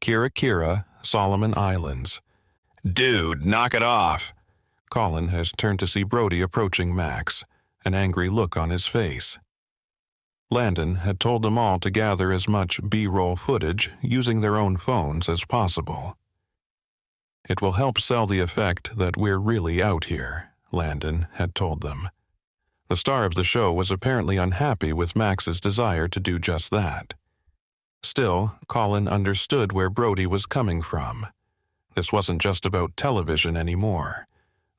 Kira, Solomon Islands. Dude, knock it off! Colin has turned to see Brody approaching Max, an angry look on his face. Landon had told them all to gather as much B-roll footage using their own phones as possible. It will help sell the effect that we're really out here, Landon had told them. The star of the show was apparently unhappy with Max's desire to do just that. Still, Colin understood where Brody was coming from. This wasn't just about television anymore.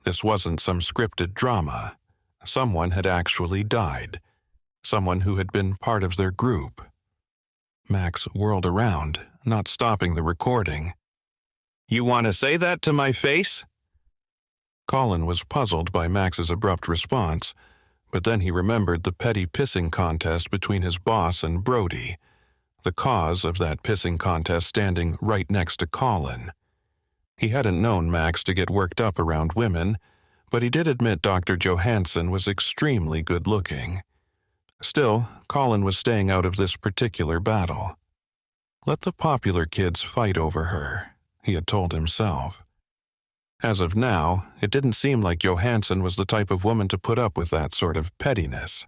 This wasn't some scripted drama. Someone had actually died. Someone who had been part of their group. Max whirled around, not stopping the recording. You want to say that to my face? Colin was puzzled by Max's abrupt response, but then he remembered the petty pissing contest between his boss and Brody, the cause of that pissing contest standing right next to Colin. He hadn't known Max to get worked up around women, but he did admit Dr. Johansson was extremely good-looking. Still, Colin was staying out of this particular battle. Let the popular kids fight over her, he had told himself. As of now, it didn't seem like Johansson was the type of woman to put up with that sort of pettiness.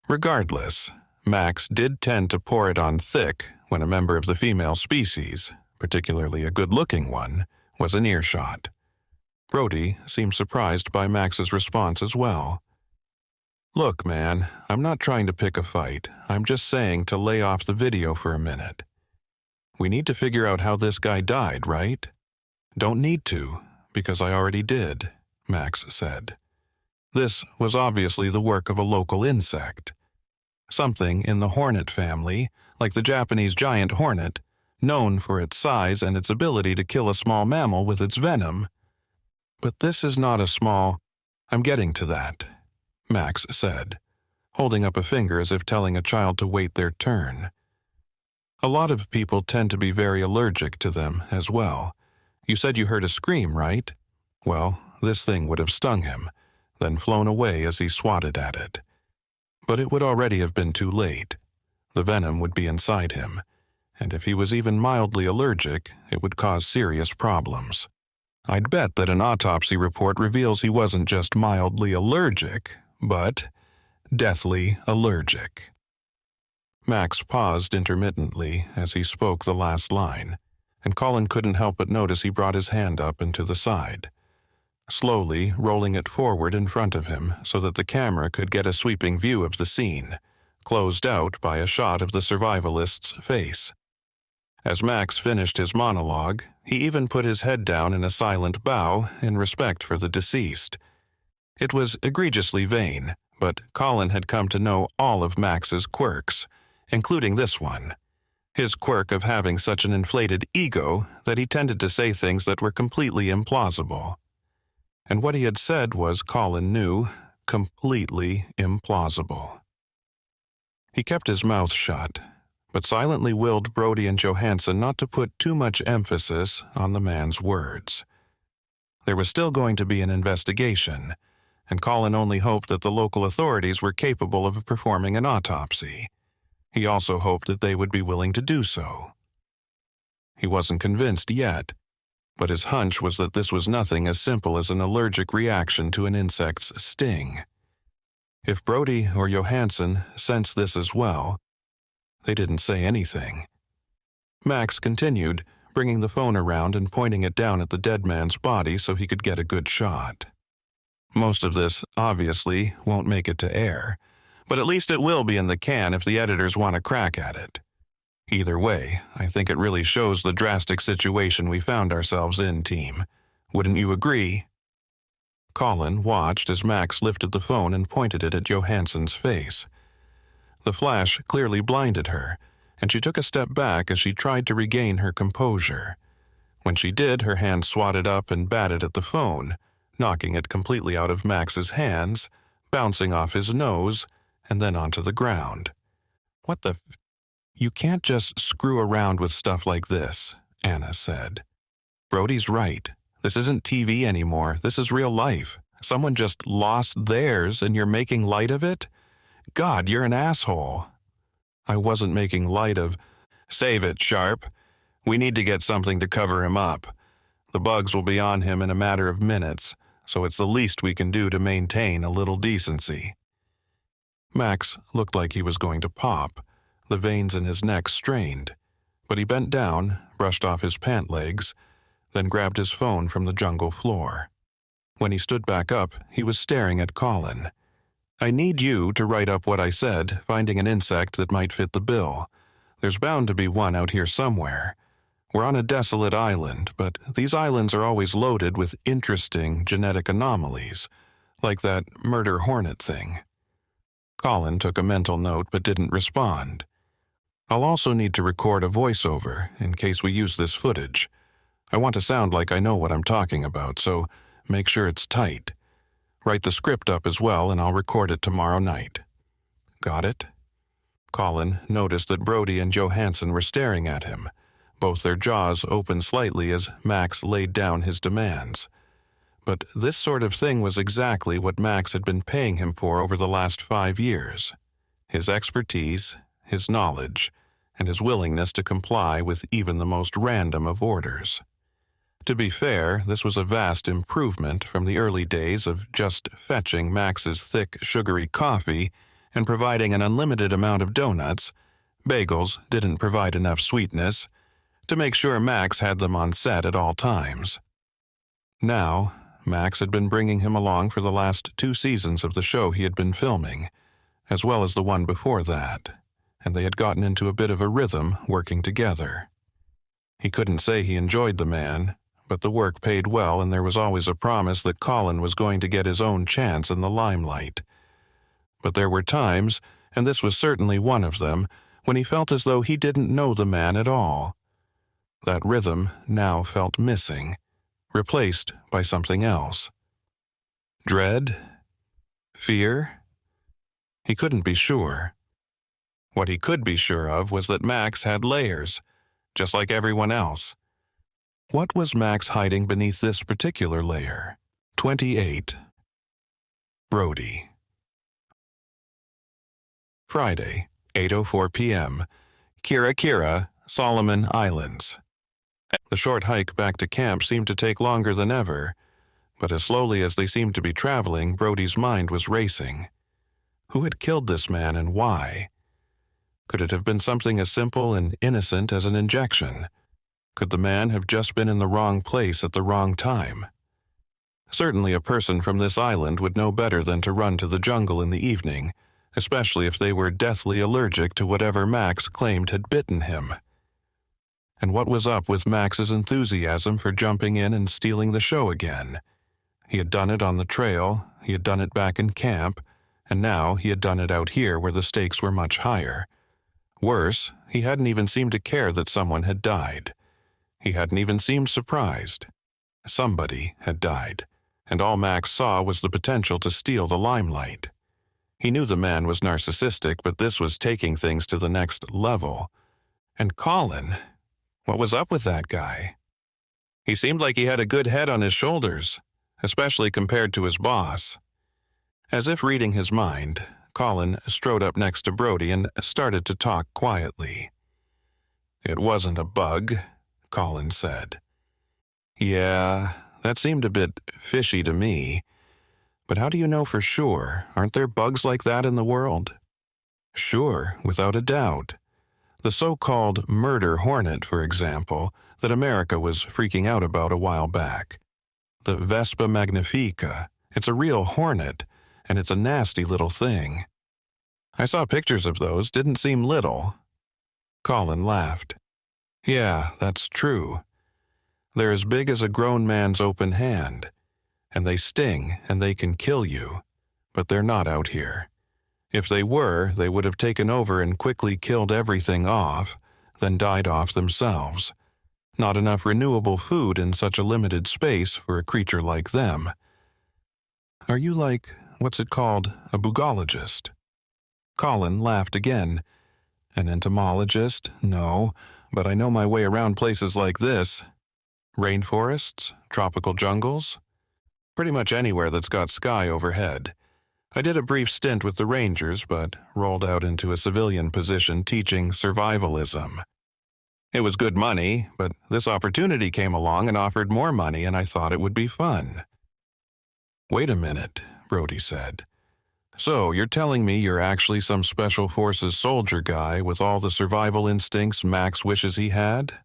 Regardless, Max did tend to pour it on thick when a member of the female species, particularly a good-looking one, was in earshot. Brody seemed surprised by Max's response as well. Look, man, I'm not trying to pick a fight. I'm just saying to lay off the video for a minute. We need to figure out how this guy died, right? Don't need to, because I already did, Max said. This was obviously the work of a local insect. Something in the hornet family, like the Japanese giant hornet, known for its size and its ability to kill a small mammal with its venom. But this is not a small... I'm getting to that, Max said, holding up a finger as if telling a child to wait their turn. A lot of people tend to be very allergic to them as well. You said you heard a scream, right? Well, this thing would have stung him, then flown away as he swatted at it. But it would already have been too late. The venom would be inside him, and if he was even mildly allergic, it would cause serious problems. I'd bet that an autopsy report reveals he wasn't just mildly allergic, but deathly allergic. Max paused intermittently as he spoke the last line, and Colin couldn't help but notice he brought his hand up and to the side, slowly rolling it forward in front of him so that the camera could get a sweeping view of the scene, closed out by a shot of the survivalist's face. As Max finished his monologue, he even put his head down in a silent bow in respect for the deceased. It was egregiously vain, but Colin had come to know all of Max's quirks, including this one. his quirk of having such an inflated ego that he tended to say things that were completely implausible. And what he had said was, Colin knew, completely implausible. He kept his mouth shut, but silently willed Brody and Johansson not to put too much emphasis on the man's words. There was still going to be an investigation, and Colin only hoped that the local authorities were capable of performing an autopsy. He also hoped that they would be willing to do so. He wasn't convinced yet, but his hunch was that this was nothing as simple as an allergic reaction to an insect's sting. If Brody or Johansson sensed this as well, they didn't say anything. Max continued, bringing the phone around and pointing it down at the dead man's body so he could get a good shot. Most of this, obviously, won't make it to air, but at least it will be in the can if the editors want a crack at it. Either way, I think it really shows the drastic situation we found ourselves in, team. Wouldn't you agree? Colin watched as Max lifted the phone and pointed it at Johansson's face. The flash clearly blinded her, and she took a step back as she tried to regain her composure. When she did, her hand swatted up and batted at the phone, knocking it completely out of Max's hands, bouncing off his nose, and then onto the ground. What the You can't just screw around with stuff like this, Anna said. Brody's right. This isn't TV anymore. This is real life. Someone just lost theirs and you're making light of it? God, you're an asshole. I wasn't making light of... Save it, Sharp. We need to get something to cover him up. The bugs will be on him in a matter of minutes, so it's the least we can do to maintain a little decency. Max looked like he was going to pop, the veins in his neck strained, but he bent down, brushed off his pant legs, then grabbed his phone from the jungle floor. When he stood back up, he was staring at Colin. I need you to write up what I said, finding an insect that might fit the bill. There's bound to be one out here somewhere. We're on a desolate island, but these islands are always loaded with interesting genetic anomalies, like that murder hornet thing. Colin took a mental note but didn't respond. I'll also need to record a voiceover in case we use this footage. I want to sound like I know what I'm talking about, so make sure it's tight. Write the script up as well, and I'll record it tomorrow night. Got it? Colin noticed that Brody and Johansson were staring at him, both their jaws open slightly as Max laid down his demands. But this sort of thing was exactly what Max had been paying him for over the last 5 years. His expertise, his knowledge, and his willingness to comply with even the most random of orders. To be fair, this was a vast improvement from the early days of just fetching Max's thick, sugary coffee and providing an unlimited amount of donuts. Bagels didn't provide enough sweetness to make sure Max had them on set at all times. Now, Max had been bringing him along for the last 2 seasons of the show he had been filming, as well as the one before that, and they had gotten into a bit of a rhythm working together. He couldn't say he enjoyed the man, but the work paid well and there was always a promise that Colin was going to get his own chance in the limelight. But there were times, and this was certainly one of them, when he felt as though he didn't know the man at all. That rhythm now felt missing, replaced by something else. Dread? Fear? He couldn't be sure. What he could be sure of was that Max had layers, just like everyone else. What was Max hiding beneath this particular layer? 28. Brody. Friday, 8:04 p.m. Kira, Solomon Islands. The short hike back to camp seemed to take longer than ever, but as slowly as they seemed to be traveling, Brody's mind was racing. Who had killed this man and why? Could it have been something as simple and innocent as an injection? Could the man have just been in the wrong place at the wrong time? Certainly a person from this island would know better than to run to the jungle in the evening, especially if they were deathly allergic to whatever Max claimed had bitten him. And what was up with Max's enthusiasm for jumping in and stealing the show again? He had done it on the trail, he had done it back in camp, and now he had done it out here where the stakes were much higher. Worse, he hadn't even seemed to care that someone had died. He hadn't even seemed surprised. Somebody had died, and all Max saw was the potential to steal the limelight. He knew the man was narcissistic, but this was taking things to the next level. And Colin, what was up with that guy? He seemed like he had a good head on his shoulders, especially compared to his boss. As if reading his mind, Colin strode up next to Brody and started to talk quietly. "It wasn't a bug," Colin said. "Yeah, that seemed a bit fishy to me. But how do you know for sure? Aren't there bugs like that in the world?" "Sure, without a doubt. The so-called murder hornet, for example, that America was freaking out about a while back. The Vespa magnifica. It's a real hornet, and it's a nasty little thing. I saw pictures of those, didn't seem little." Colin laughed. "Yeah, that's true. They're as big as a grown man's open hand, and they sting and they can kill you, but they're not out here. If they were, they would have taken over and quickly killed everything off, then died off themselves. Not enough renewable food in such a limited space for a creature like them. Are you like, what's it called, a bugologist?" Colin laughed again. "An entomologist? No, but I know my way around places like this. Rainforests? Tropical jungles? Pretty much anywhere that's got sky overhead. I did a brief stint with the Rangers, but rolled out into a civilian position teaching survivalism. It was good money, but this opportunity came along and offered more money, and I thought it would be fun." "Wait a minute," Brody said. "So you're telling me you're actually some special forces soldier guy with all the survival instincts Max wishes he had?"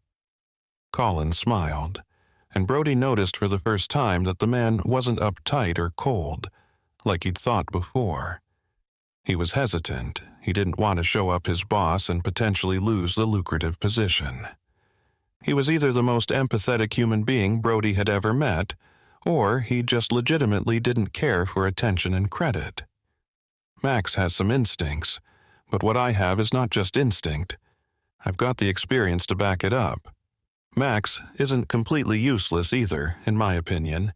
Colin smiled, and Brody noticed for the first time that the man wasn't uptight or cold, like he'd thought before. He was hesitant. He didn't want to show up his boss and potentially lose the lucrative position. He was either the most empathetic human being Brody had ever met, or he just legitimately didn't care for attention and credit. Max has some instincts, but what I have is not just instinct. I've got the experience to back it up. Max isn't completely useless either, in my opinion.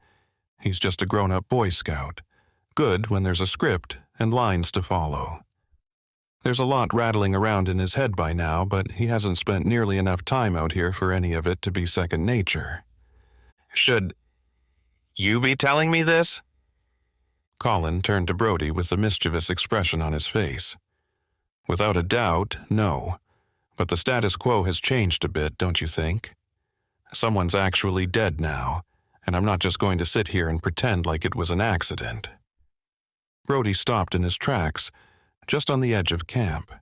He's just a grown-up Boy Scout. Good when there's a script and lines to follow. There's a lot rattling around in his head by now, but he hasn't spent nearly enough time out here for any of it to be second nature." "Should you be telling me this?" Colin turned to Brody with a mischievous expression on his face. "Without a doubt, no. But the status quo has changed a bit, don't you think? Someone's actually dead now, and I'm not just going to sit here and pretend like it was an accident." Brody stopped in his tracks, just on the edge of camp.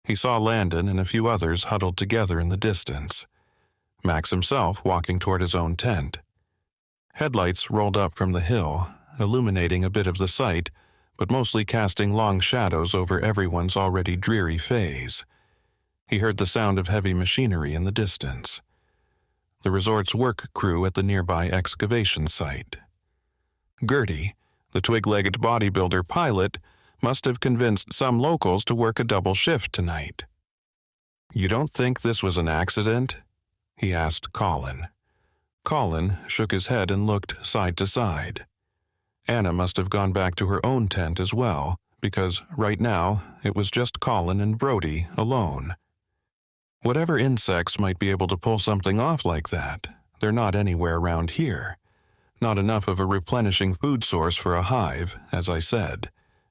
He saw Landon and a few others huddled together in the distance, Max himself walking toward his own tent. Headlights rolled up from the hill, illuminating a bit of the sight, but mostly casting long shadows over everyone's already dreary phase. He heard the sound of heavy machinery in the distance. The resort's work crew at the nearby excavation site. Gertie, the twig-legged bodybuilder pilot, must have convinced some locals to work a double shift tonight. "You don't think this was an accident?" he asked Colin. Colin shook his head and looked side to side. Anna must have gone back to her own tent as well, because right now it was just Colin and Brody alone. Whatever insects might be able to pull something off like that, they're not anywhere around here. Not enough of a replenishing food source for a hive, as I said.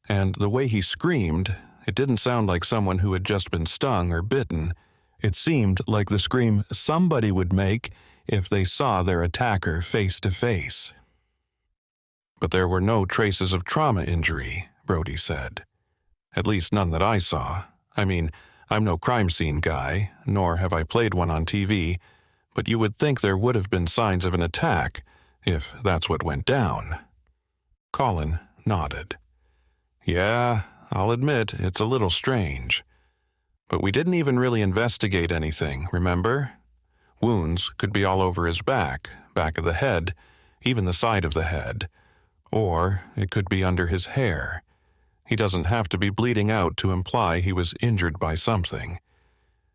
And the way he screamed, it didn't sound like someone who had just been stung or bitten. It seemed like the scream somebody would make if they saw their attacker face to face. "But there were no traces of trauma injury," Brody said. "At least none that I saw. I mean, I'm no crime scene guy, nor have I played one on TV, but you would think there would have been signs of an attack, if that's what went down." Colin nodded. "Yeah, I'll admit it's a little strange. But we didn't even really investigate anything, remember? Wounds could be all over his back of the head, even the side of the head. Or it could be under his hair. He doesn't have to be bleeding out to imply he was injured by something.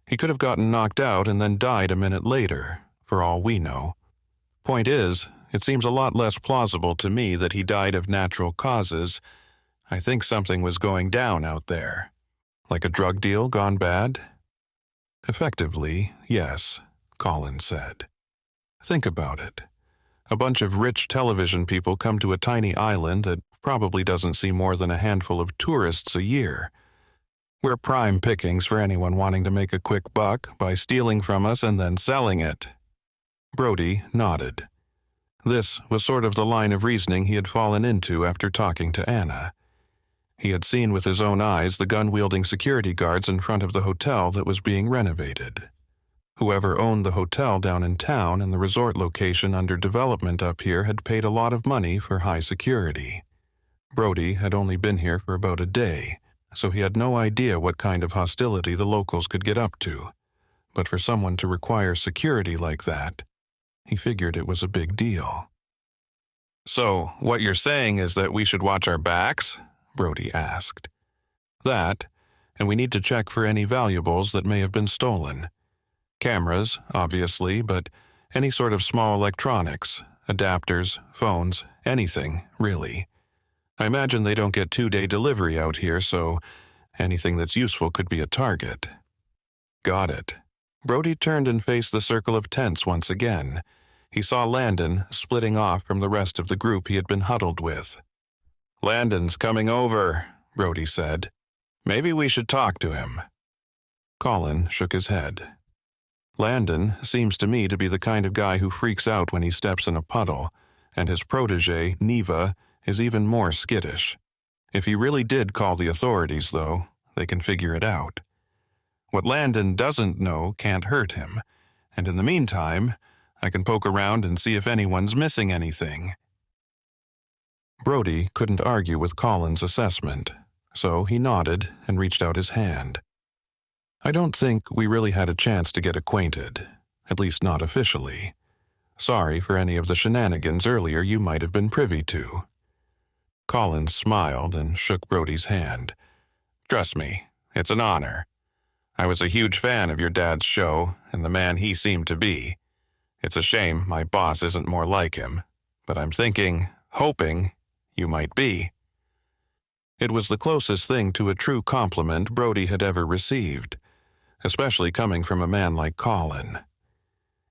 He could have gotten knocked out and then died a minute later, for all we know. Point is, it seems a lot less plausible to me that he died of natural causes. I think something was going down out there. Like a drug deal gone bad? Effectively, yes, Colin said. Think about it. A bunch of rich television people come to a tiny island that probably doesn't see more than a handful of tourists a year. We're prime pickings for anyone wanting to make a quick buck by stealing from us and then selling it. Brody nodded. This was sort of the line of reasoning he had fallen into after talking to Anna. He had seen with his own eyes the gun-wielding security guards in front of the hotel that was being renovated. Whoever owned the hotel down in town and the resort location under development up here had paid a lot of money for high security. Brody had only been here for about a day, so he had no idea what kind of hostility the locals could get up to. But for someone to require security like that, he figured it was a big deal. "So, what you're saying is that we should watch our backs?" Brody asked. "That, and we need to check for any valuables that may have been stolen. Cameras, obviously, but any sort of small electronics, adapters, phones, anything, really. I imagine they don't get 2-day delivery out here, so anything that's useful could be a target." Got it. Brody turned and faced the circle of tents once again. He saw Landon splitting off from the rest of the group he had been huddled with. "Landon's coming over," Brody said. "Maybe we should talk to him." Colin shook his head. Landon seems to me to be the kind of guy who freaks out when he steps in a puddle, and his protege, Neva, is even more skittish. If he really did call the authorities, though, they can figure it out. What Landon doesn't know can't hurt him, and in the meantime, I can poke around and see if anyone's missing anything. Brody couldn't argue with Colin's assessment, so he nodded and reached out his hand. "I don't think we really had a chance to get acquainted, at least not officially. Sorry for any of the shenanigans earlier you might have been privy to." Colin smiled and shook Brody's hand. "Trust me, it's an honor. I was a huge fan of your dad's show and the man he seemed to be. It's a shame my boss isn't more like him, but I'm hoping, you might be." It was the closest thing to a true compliment Brody had ever received, especially coming from a man like Colin.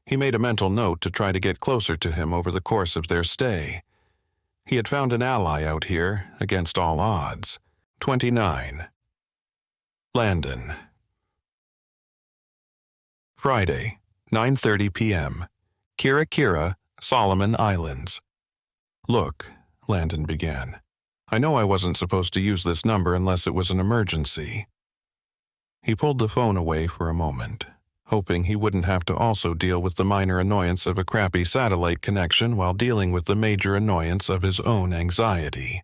He made a mental note to try to get closer to him over the course of their stay. He had found an ally out here against all odds. 29. Landon. Friday, 9:30 p.m. Kira, Solomon Islands. "Look," Landon began. "I know I wasn't supposed to use this number unless it was an emergency." He pulled the phone away for a moment, hoping he wouldn't have to also deal with the minor annoyance of a crappy satellite connection while dealing with the major annoyance of his own anxiety.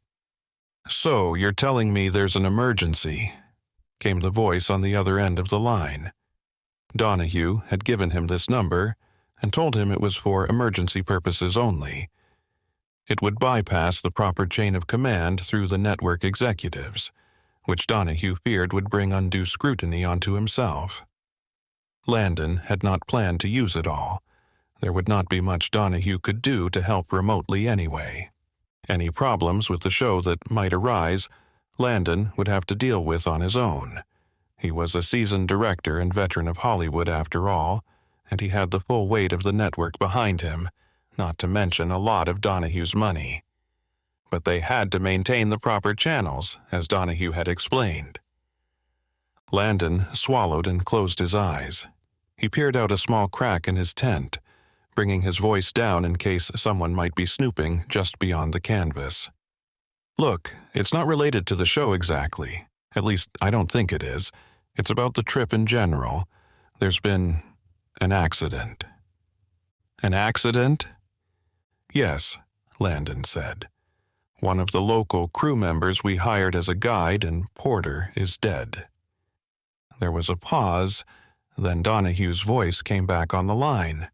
"So, you're telling me there's an emergency?" came the voice on the other end of the line. Donahue had given him this number and told him it was for emergency purposes only. It would bypass the proper chain of command through the network executives, which Donahue feared would bring undue scrutiny onto himself. Landon had not planned to use it all. There would not be much Donahue could do to help remotely anyway. Any problems with the show that might arise, Landon would have to deal with on his own. He was a seasoned director and veteran of Hollywood after all, and he had the full weight of the network behind him, not to mention a lot of Donahue's money. But they had to maintain the proper channels, as Donahue had explained. Landon swallowed and closed his eyes. He peered out a small crack in his tent, bringing his voice down in case someone might be snooping just beyond the canvas. "Look, it's not related to the show exactly. At least, I don't think it is. It's about the trip in general. There's been an accident." "An accident?" "Yes," Landon said. "One of the local crew members we hired as a guide and porter is dead." There was a pause, then Donahue's voice came back on the line.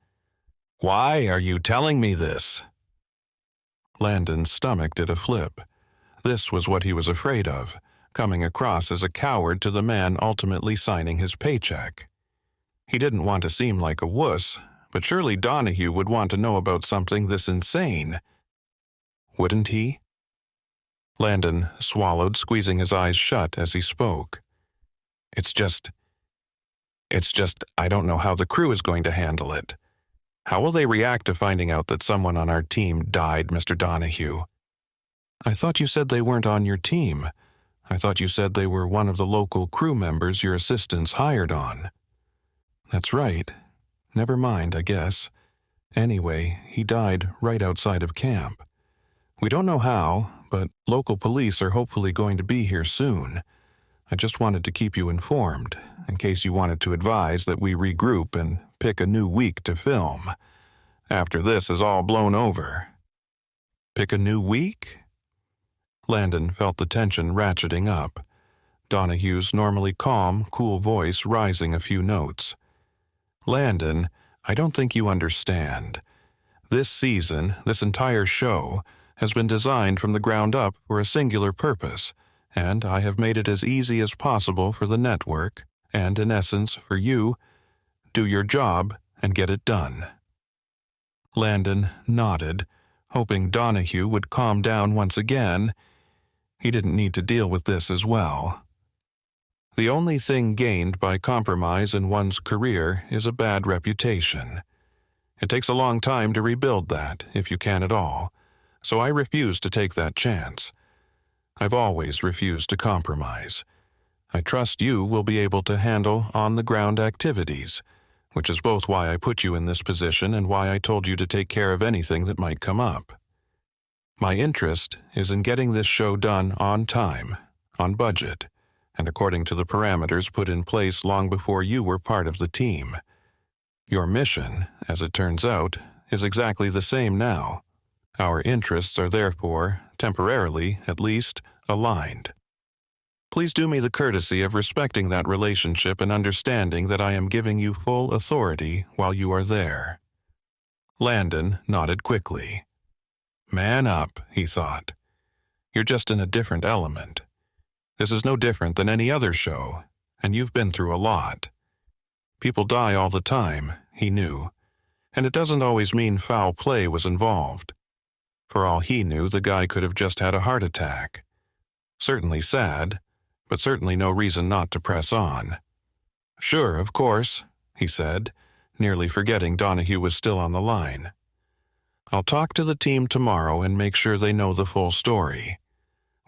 "Why are you telling me this?" Landon's stomach did a flip. This was what he was afraid of. coming across as a coward to the man ultimately signing his paycheck. He didn't want to seem like a wuss, but surely Donahue would want to know about something this insane. Wouldn't he? Landon swallowed, squeezing his eyes shut as he spoke. It's just, I don't know how the crew is going to handle it. How will they react to finding out that someone on our team died, Mr. Donahue? I thought you said they weren't on your team. I thought you said they were one of the local crew members your assistants hired on. That's right. Never mind, I guess. Anyway, he died right outside of camp. We don't know how, but local police are hopefully going to be here soon. I just wanted to keep you informed, in case you wanted to advise that we regroup and pick a new week to film. After this is all blown over. Pick a new week? Landon felt the tension ratcheting up, Donahue's normally calm, cool voice rising a few notes. Landon, I don't think you understand. This season, this entire show, has been designed from the ground up for a singular purpose, and I have made it as easy as possible for the network, and in essence for you. Do your job and get it done. Landon nodded, hoping Donahue would calm down once again. He didn't need to deal with this as well. The only thing gained by compromise in one's career is a bad reputation. It takes a long time to rebuild that, if you can at all, so I refuse to take that chance. I've always refused to compromise. I trust you will be able to handle on-the-ground activities, which is both why I put you in this position and why I told you to take care of anything that might come up. My interest is in getting this show done on time, on budget, and according to the parameters put in place long before you were part of the team. Your mission, as it turns out, is exactly the same now. Our interests are therefore, temporarily at least, aligned. Please do me the courtesy of respecting that relationship and understanding that I am giving you full authority while you are there. Landon nodded quickly. Man up, he thought. You're just in a different element. This is no different than any other show, and you've been through a lot. People die all the time, he knew, and it doesn't always mean foul play was involved. For all he knew, the guy could have just had a heart attack. Certainly sad, but certainly no reason not to press on. Sure, of course, he said, nearly forgetting Donahue was still on the line. I'll talk to the team tomorrow and make sure they know the full story.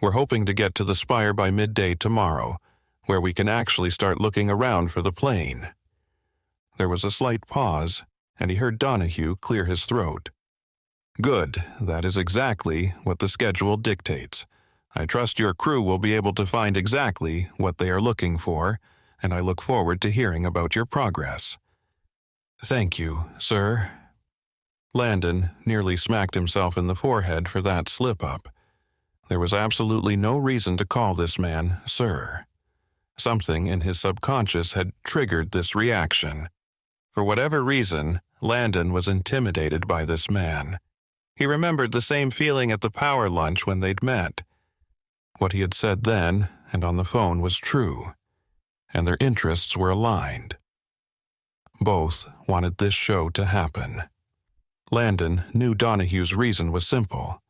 We're hoping to get to the spire by midday tomorrow, where we can actually start looking around for the plane. There was a slight pause, and he heard Donahue clear his throat. Good, that is exactly what the schedule dictates. I trust your crew will be able to find exactly what they are looking for, and I look forward to hearing about your progress. Thank you, sir. Landon nearly smacked himself in the forehead for that slip-up. There was absolutely no reason to call this man sir. Something in his subconscious had triggered this reaction. For whatever reason, Landon was intimidated by this man. He remembered the same feeling at the power lunch when they'd met. What he had said then and on the phone was true, and their interests were aligned. Both wanted this show to happen. Landon knew Donahue's reason was simple.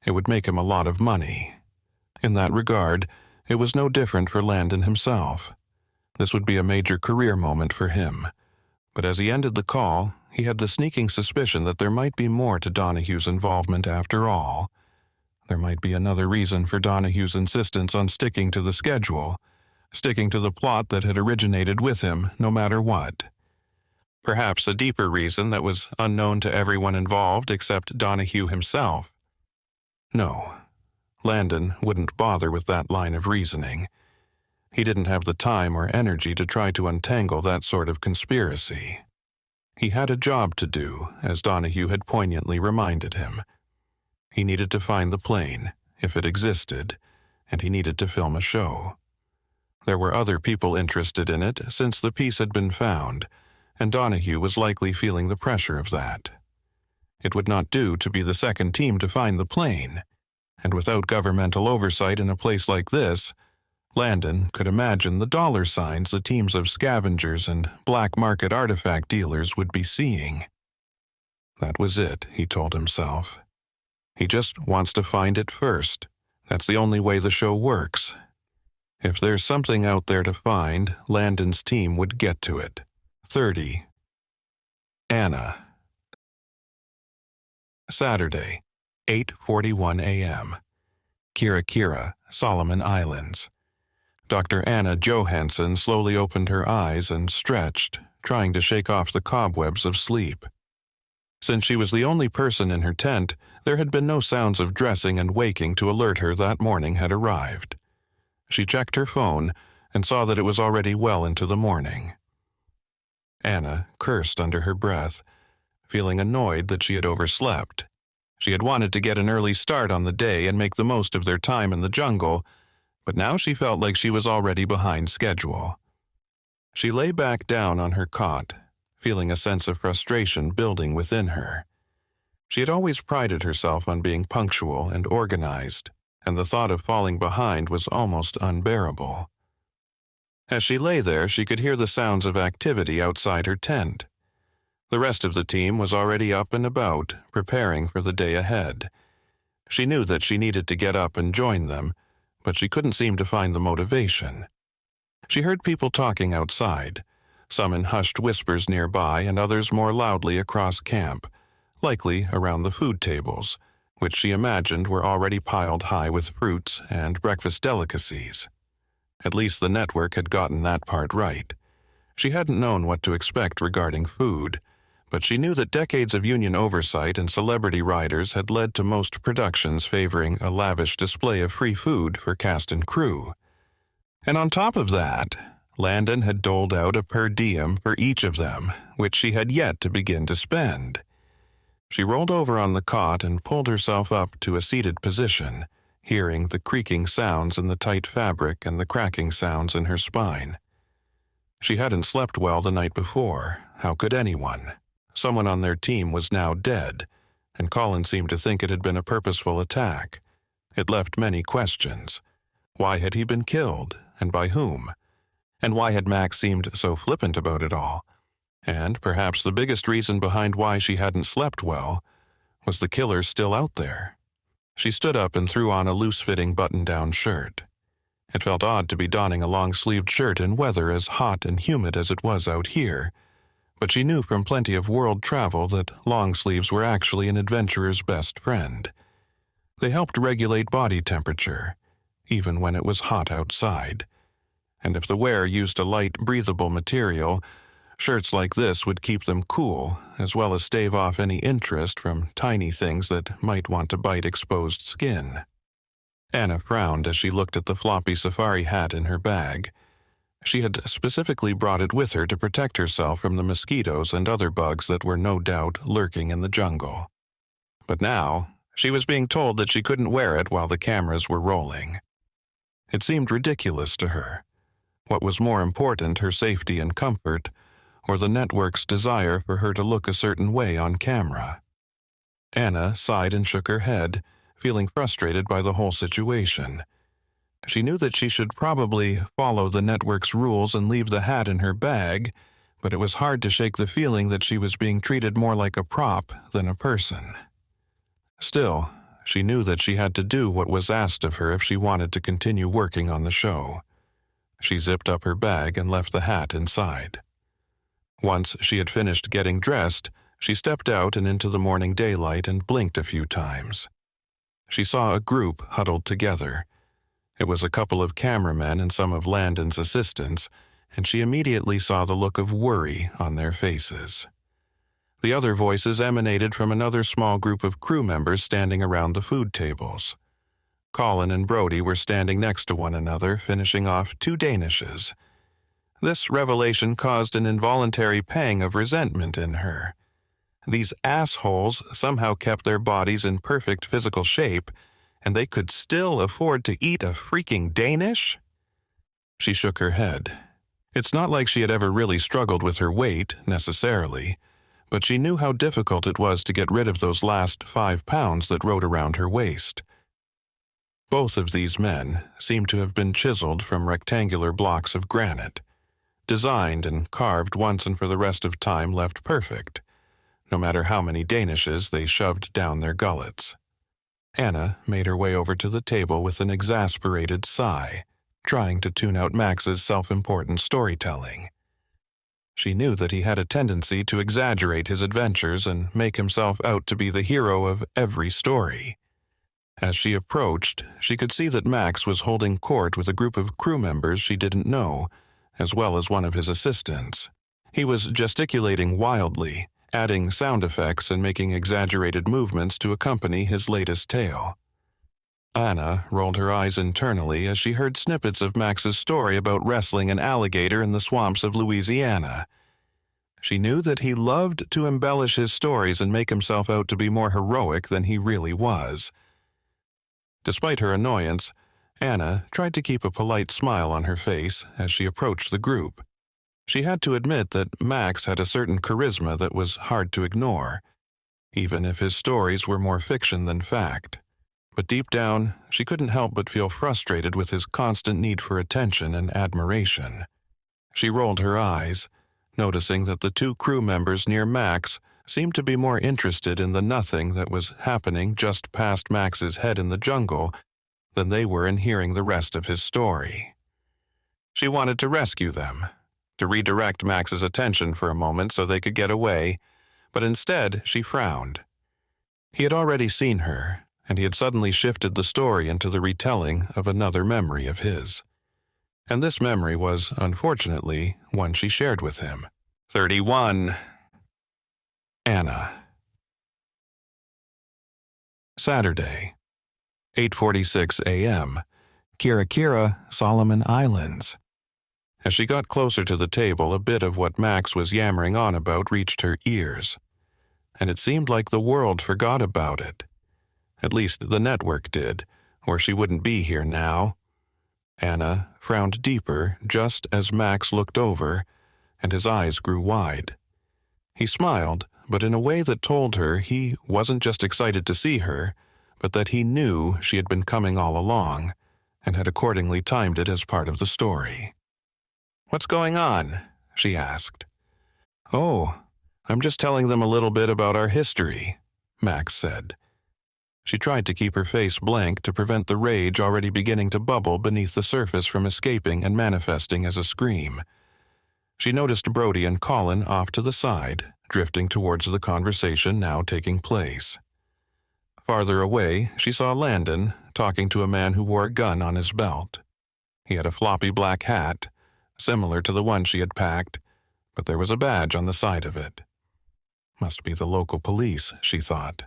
It would make him a lot of money. In that regard, it was no different for Landon himself. This would be a major career moment for him. But as he ended the call, he had the sneaking suspicion that there might be more to Donahue's involvement after all. There might be another reason for Donahue's insistence on sticking to the schedule, sticking to the plot that had originated with him, no matter what. Perhaps a deeper reason that was unknown to everyone involved except Donahue himself. No, Landon wouldn't bother with that line of reasoning. He didn't have the time or energy to try to untangle that sort of conspiracy. He had a job to do, as Donahue had poignantly reminded him. He needed to find the plane, if it existed, and he needed to film a show. There were other people interested in it since the piece had been found, and Donahue was likely feeling the pressure of that. It would not do to be the second team to find the plane, and without governmental oversight in a place like this, Landon could imagine the dollar signs the teams of scavengers and black market artifact dealers would be seeing. That was it, he told himself. He just wants to find it first. That's the only way the show works. If there's something out there to find, Landon's team would get to it. 30. Anna. Saturday, 8:41 a.m. Kira, Solomon Islands. Dr. Anna Johansson slowly opened her eyes and stretched, trying to shake off the cobwebs of sleep. Since she was the only person in her tent, there had been no sounds of dressing and waking to alert her that morning had arrived. She checked her phone and saw that it was already well into the morning. Anna cursed under her breath, feeling annoyed that she had overslept. She had wanted to get an early start on the day and make the most of their time in the jungle, but now she felt like she was already behind schedule. She lay back down on her cot, feeling a sense of frustration building within her. She had always prided herself on being punctual and organized, and the thought of falling behind was almost unbearable. As she lay there, she could hear the sounds of activity outside her tent. The rest of the team was already up and about, preparing for the day ahead. She knew that she needed to get up and join them, but she couldn't seem to find the motivation. She heard people talking outside, some in hushed whispers nearby and others more loudly across camp, likely around the food tables, which she imagined were already piled high with fruits and breakfast delicacies. At least the network had gotten that part right. She hadn't known what to expect regarding food, but she knew that decades of union oversight and celebrity riders had led to most productions favoring a lavish display of free food for cast and crew. And on top of that, Landon had doled out a per diem for each of them, which she had yet to begin to spend. She rolled over on the cot and pulled herself up to a seated position, hearing the creaking sounds in the tight fabric and the cracking sounds in her spine. She hadn't slept well the night before. How could anyone? Someone on their team was now dead, and Colin seemed to think it had been a purposeful attack. It left many questions. Why had he been killed, and by whom? And why had Max seemed so flippant about it all? And perhaps the biggest reason behind why she hadn't slept well was the killer still out there. She stood up and threw on a loose-fitting button-down shirt. It felt odd to be donning a long-sleeved shirt in weather as hot and humid as it was out here, but she knew from plenty of world travel that long sleeves were actually an adventurer's best friend. They helped regulate body temperature, even when it was hot outside. And if the wearer used a light, breathable material, shirts like this would keep them cool, as well as stave off any interest from tiny things that might want to bite exposed skin. Anna frowned as she looked at the floppy safari hat in her bag. She had specifically brought it with her to protect herself from the mosquitoes and other bugs that were no doubt lurking in the jungle. But now, she was being told that she couldn't wear it while the cameras were rolling. It seemed ridiculous to her. What was more important, her safety and comfort, or the network's desire for her to look a certain way on camera? Anna sighed and shook her head, feeling frustrated by the whole situation. She knew that she should probably follow the network's rules and leave the hat in her bag, but it was hard to shake the feeling that she was being treated more like a prop than a person. Still, she knew that she had to do what was asked of her if she wanted to continue working on the show. She zipped up her bag and left the hat inside. Once she had finished getting dressed, she stepped out and into the morning daylight and blinked a few times. She saw a group huddled together. It was a couple of cameramen and some of Landon's assistants, and she immediately saw the look of worry on their faces. The other voices emanated from another small group of crew members standing around the food tables. Colin and Brody were standing next to one another, finishing off 2 danishes. This revelation caused an involuntary pang of resentment in her. These assholes somehow kept their bodies in perfect physical shape, and they could still afford to eat a freaking Danish? She shook her head. It's not like she had ever really struggled with her weight, necessarily, but she knew how difficult it was to get rid of those last 5 pounds that rode around her waist. Both of these men seemed to have been chiseled from rectangular blocks of granite, designed and carved once and for the rest of time left perfect, no matter how many danishes they shoved down their gullets. Anna made her way over to the table with an exasperated sigh, trying to tune out Max's self-important storytelling. She knew that he had a tendency to exaggerate his adventures and make himself out to be the hero of every story. As she approached, she could see that Max was holding court with a group of crew members she didn't know, as well as one of his assistants. He was gesticulating wildly, adding sound effects and making exaggerated movements to accompany his latest tale. Anna rolled her eyes internally as she heard snippets of Max's story about wrestling an alligator in the swamps of Louisiana. She knew that he loved to embellish his stories and make himself out to be more heroic than he really was. Despite her annoyance, Anna tried to keep a polite smile on her face as she approached the group. She had to admit that Max had a certain charisma that was hard to ignore, even if his stories were more fiction than fact. But deep down, she couldn't help but feel frustrated with his constant need for attention and admiration. She rolled her eyes, noticing that the two crew members near Max seemed to be more interested in the nothing that was happening just past Max's head in the jungle than they were in hearing the rest of his story. She wanted to rescue them, to redirect Max's attention for a moment so they could get away, but instead she frowned. He had already seen her, and he had suddenly shifted the story into the retelling of another memory of his. And this memory was, unfortunately, one she shared with him. 31. Anna. Saturday, 8:46 a.m., Kira, Solomon Islands. As she got closer to the table, a bit of what Max was yammering on about reached her ears, and it seemed like the world forgot about it. At least the network did, or she wouldn't be here now. Anna frowned deeper just as Max looked over, and his eyes grew wide. He smiled, but in a way that told her he wasn't just excited to see her, but that he knew she had been coming all along, and had accordingly timed it as part of the story. "What's going on?" she asked. "Oh, I'm just telling them a little bit about our history," Max said. She tried to keep her face blank to prevent the rage already beginning to bubble beneath the surface from escaping and manifesting as a scream. She noticed Brody and Colin off to the side, drifting towards the conversation now taking place. Farther away, she saw Landon talking to a man who wore a gun on his belt. He had a floppy black hat, similar to the one she had packed, but there was a badge on the side of it. Must be the local police, she thought.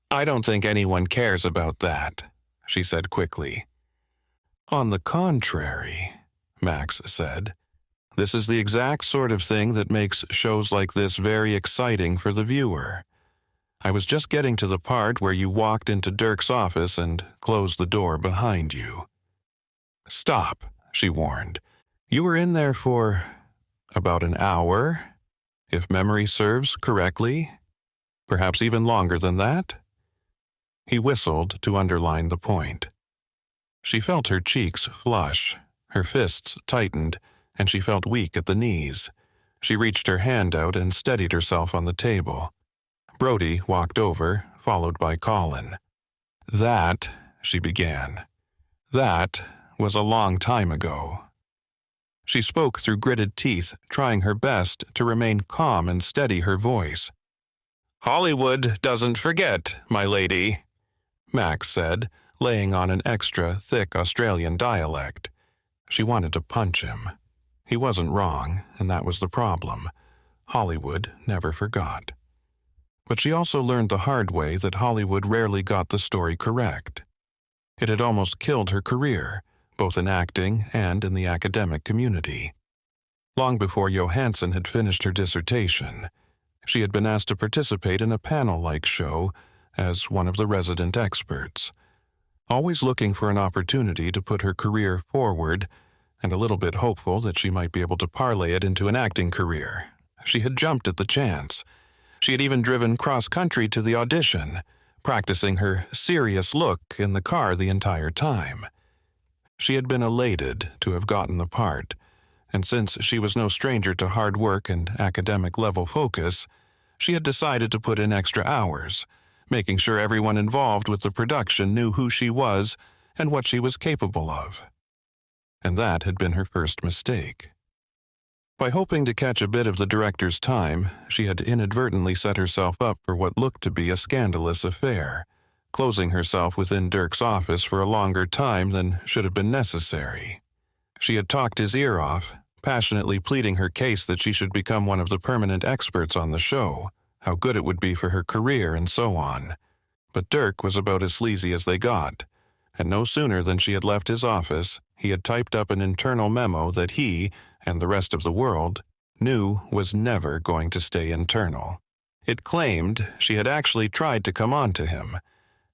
"I don't think anyone cares about that," she said quickly. "On the contrary," Max said, "this is the exact sort of thing that makes shows like this very exciting for the viewer. I was just getting to the part where you walked into Dirk's office and closed the door behind you." "Stop," she warned. "You were in there for about an hour, if memory serves correctly. Perhaps even longer than that?" He whistled to underline the point. She felt her cheeks flush, her fists tightened, and she felt weak at the knees. She reached her hand out and steadied herself on the table. Brody walked over, followed by Colin. "That," she began, "that was a long time ago." She spoke through gritted teeth, trying her best to remain calm and steady her voice. "Hollywood doesn't forget, my lady," Max said, laying on an extra thick Australian dialect. She wanted to punch him. He wasn't wrong, and that was the problem. Hollywood never forgot. But she also learned the hard way that Hollywood rarely got the story correct. It had almost killed her career, both in acting and in the academic community. Long before Johansson had finished her dissertation, she had been asked to participate in a panel-like show as one of the resident experts. Always looking for an opportunity to put her career forward, and a little bit hopeful that she might be able to parlay it into an acting career, she had jumped at the chance. She had even driven cross-country to the audition, practicing her serious look in the car the entire time. She had been elated to have gotten the part, and since she was no stranger to hard work and academic-level focus, she had decided to put in extra hours, making sure everyone involved with the production knew who she was and what she was capable of. And that had been her first mistake. By hoping to catch a bit of the director's time, she had inadvertently set herself up for what looked to be a scandalous affair, closing herself within Dirk's office for a longer time than should have been necessary. She had talked his ear off, passionately pleading her case that she should become one of the permanent experts on the show, how good it would be for her career, and so on. But Dirk was about as sleazy as they got, and no sooner than she had left his office, he had typed up an internal memo that he, and the rest of the world, knew was never going to stay internal. It claimed she had actually tried to come on to him,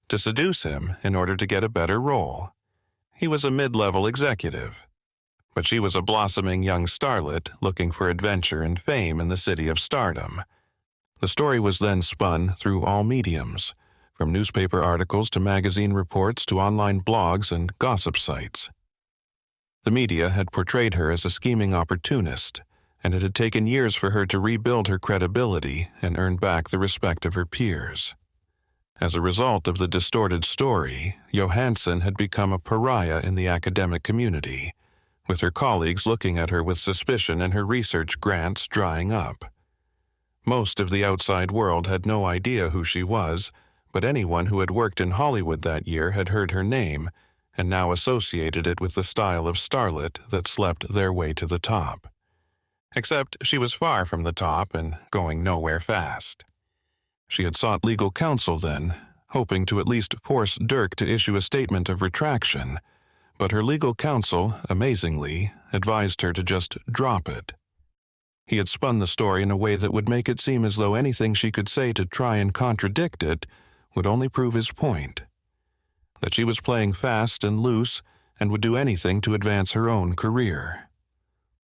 to seduce him in order to get a better role. He was a mid-level executive, but she was a blossoming young starlet looking for adventure and fame in the city of Stardom. The story was then spun through all mediums, from newspaper articles to magazine reports to online blogs and gossip sites. The media had portrayed her as a scheming opportunist, and it had taken years for her to rebuild her credibility and earn back the respect of her peers. As a result of the distorted story, Johansson had become a pariah in the academic community, with her colleagues looking at her with suspicion and her research grants drying up. Most of the outside world had no idea who she was, but anyone who had worked in Hollywood that year had heard her name and now associated it with the style of starlet that slept their way to the top. Except she was far from the top and going nowhere fast. She had sought legal counsel then, hoping to at least force Dirk to issue a statement of retraction, but her legal counsel, amazingly, advised her to just drop it. He had spun the story in a way that would make it seem as though anything she could say to try and contradict it would only prove his point. That she was playing fast and loose and would do anything to advance her own career.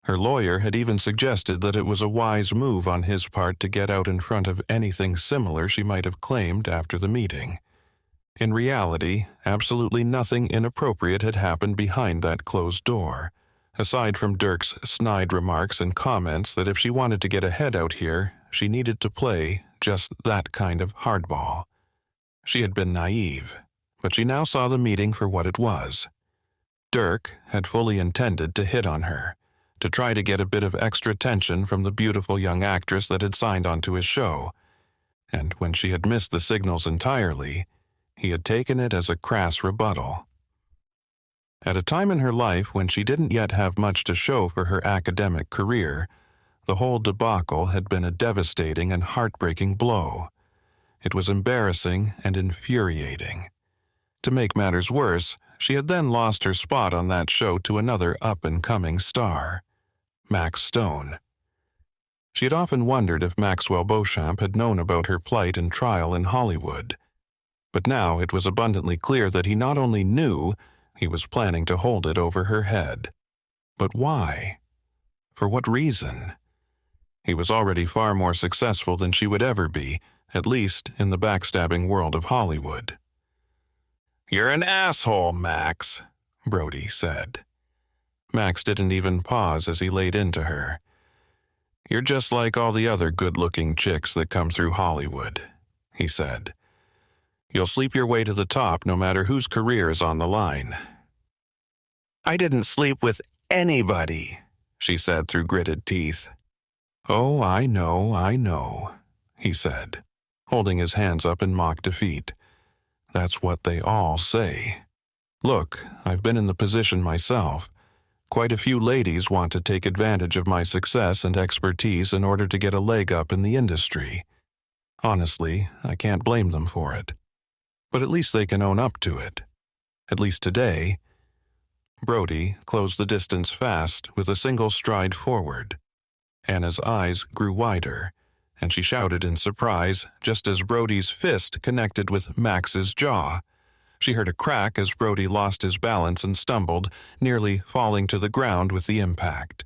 Her lawyer had even suggested that it was a wise move on his part to get out in front of anything similar she might have claimed after the meeting. In reality, absolutely nothing inappropriate had happened behind that closed door, aside from Dirk's snide remarks and comments that if she wanted to get ahead out here, she needed to play just that kind of hardball. She had been naive, but she now saw the meeting for what it was. Dirk had fully intended to hit on her, to try to get a bit of extra attention from the beautiful young actress that had signed onto his show, and when she had missed the signals entirely, he had taken it as a crass rebuttal. At a time in her life when she didn't yet have much to show for her academic career, the whole debacle had been a devastating and heartbreaking blow. It was embarrassing and infuriating. To make matters worse, she had then lost her spot on that show to another up-and-coming star, Max Stone. She had often wondered if Maxwell Beauchamp had known about her plight and trial in Hollywood. But now it was abundantly clear that he not only knew, he was planning to hold it over her head. But why? For what reason? He was already far more successful than she would ever be, at least in the backstabbing world of Hollywood. "You're an asshole, Max," Brody said. Max didn't even pause as he laid into her. "You're just like all the other good-looking chicks that come through Hollywood," he said. "You'll sleep your way to the top no matter whose career is on the line." "I didn't sleep with anybody," she said through gritted teeth. "Oh, I know," he said, holding his hands up in mock defeat. "That's what they all say. Look, I've been in the position myself. Quite a few ladies want to take advantage of my success and expertise in order to get a leg up in the industry. Honestly, I can't blame them for it. But at least they can own up to it. At least today." Brody closed the distance fast with a single stride forward. Anna's eyes grew wider, and she shouted in surprise just as Brody's fist connected with Max's jaw. She heard a crack as Brody lost his balance and stumbled, nearly falling to the ground with the impact.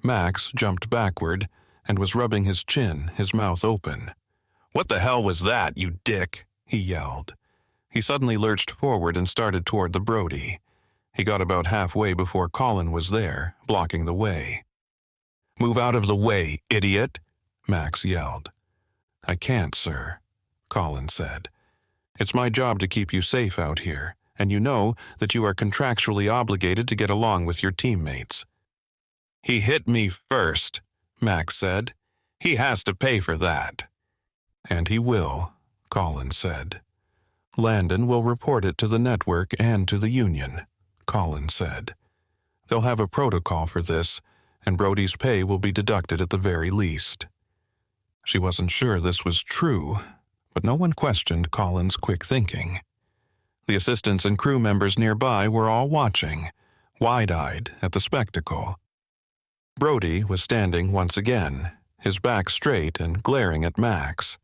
Max jumped backward and was rubbing his chin, his mouth open. "What the hell was that, you dick?" he yelled. He suddenly lurched forward and started toward the Brody. He got about halfway before Colin was there, blocking the way. "Move out of the way, idiot!" Max yelled. "I can't, sir," Colin said. "It's my job to keep you safe out here, and you know that you are contractually obligated to get along with your teammates." "He hit me first," Max said. "He has to pay for that." "And he will," Colin said. "Landon will report it to the network and to the union," Colin said. "They'll have a protocol for this, and Brody's pay will be deducted at the very least." She wasn't sure this was true, but no one questioned Colin's quick thinking. The assistants and crew members nearby were all watching, wide-eyed at the spectacle. Brody was standing once again, his back straight and glaring at Max.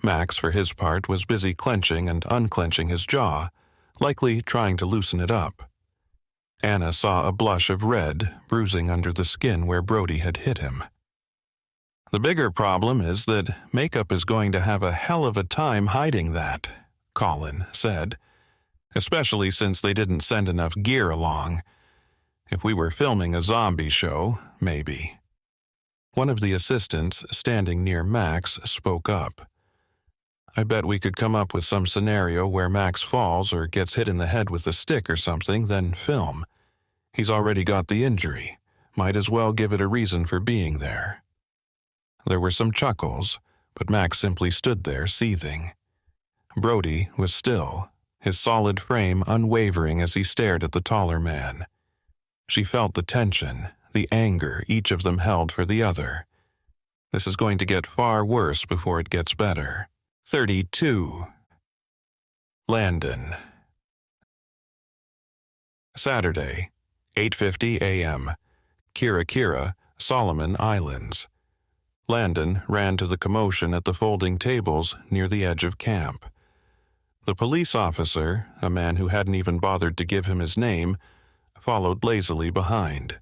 Max, for his part, was busy clenching and unclenching his jaw, likely trying to loosen it up. Anna saw a blush of red bruising under the skin where Brody had hit him. "The bigger problem is that makeup is going to have a hell of a time hiding that," Colin said, "especially since they didn't send enough gear along. If we were filming a zombie show, maybe." One of the assistants standing near Max spoke up. "I bet we could come up with some scenario where Max falls or gets hit in the head with a stick or something, then film. He's already got the injury. Might as well give it a reason for being there." There were some chuckles, but Max simply stood there seething. Brody was still, his solid frame unwavering as he stared at the taller man. She felt the tension, the anger each of them held for the other. This is going to get far worse before it gets better. 32. Landon. Saturday, 8:50 a.m. Kira, Solomon Islands. Landon ran to the commotion at the folding tables near the edge of camp. The police officer, a man who hadn't even bothered to give him his name, followed lazily behind.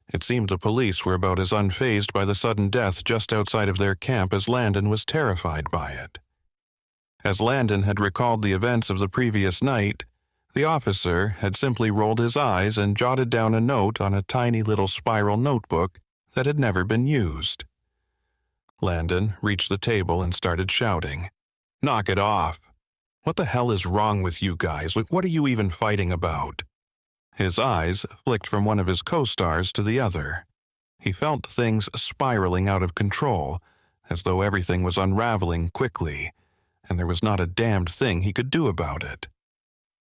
It seemed the police were about as unfazed by the sudden death just outside of their camp as Landon was terrified by it. As Landon had recalled the events of the previous night, the officer had simply rolled his eyes and jotted down a note on a tiny little spiral notebook that had never been used. Landon reached the table and started shouting, "Knock it off! What the hell is wrong with you guys? What are you even fighting about?" His eyes flicked from one of his co-stars to the other. He felt things spiraling out of control, as though everything was unraveling quickly, and there was not a damned thing he could do about it.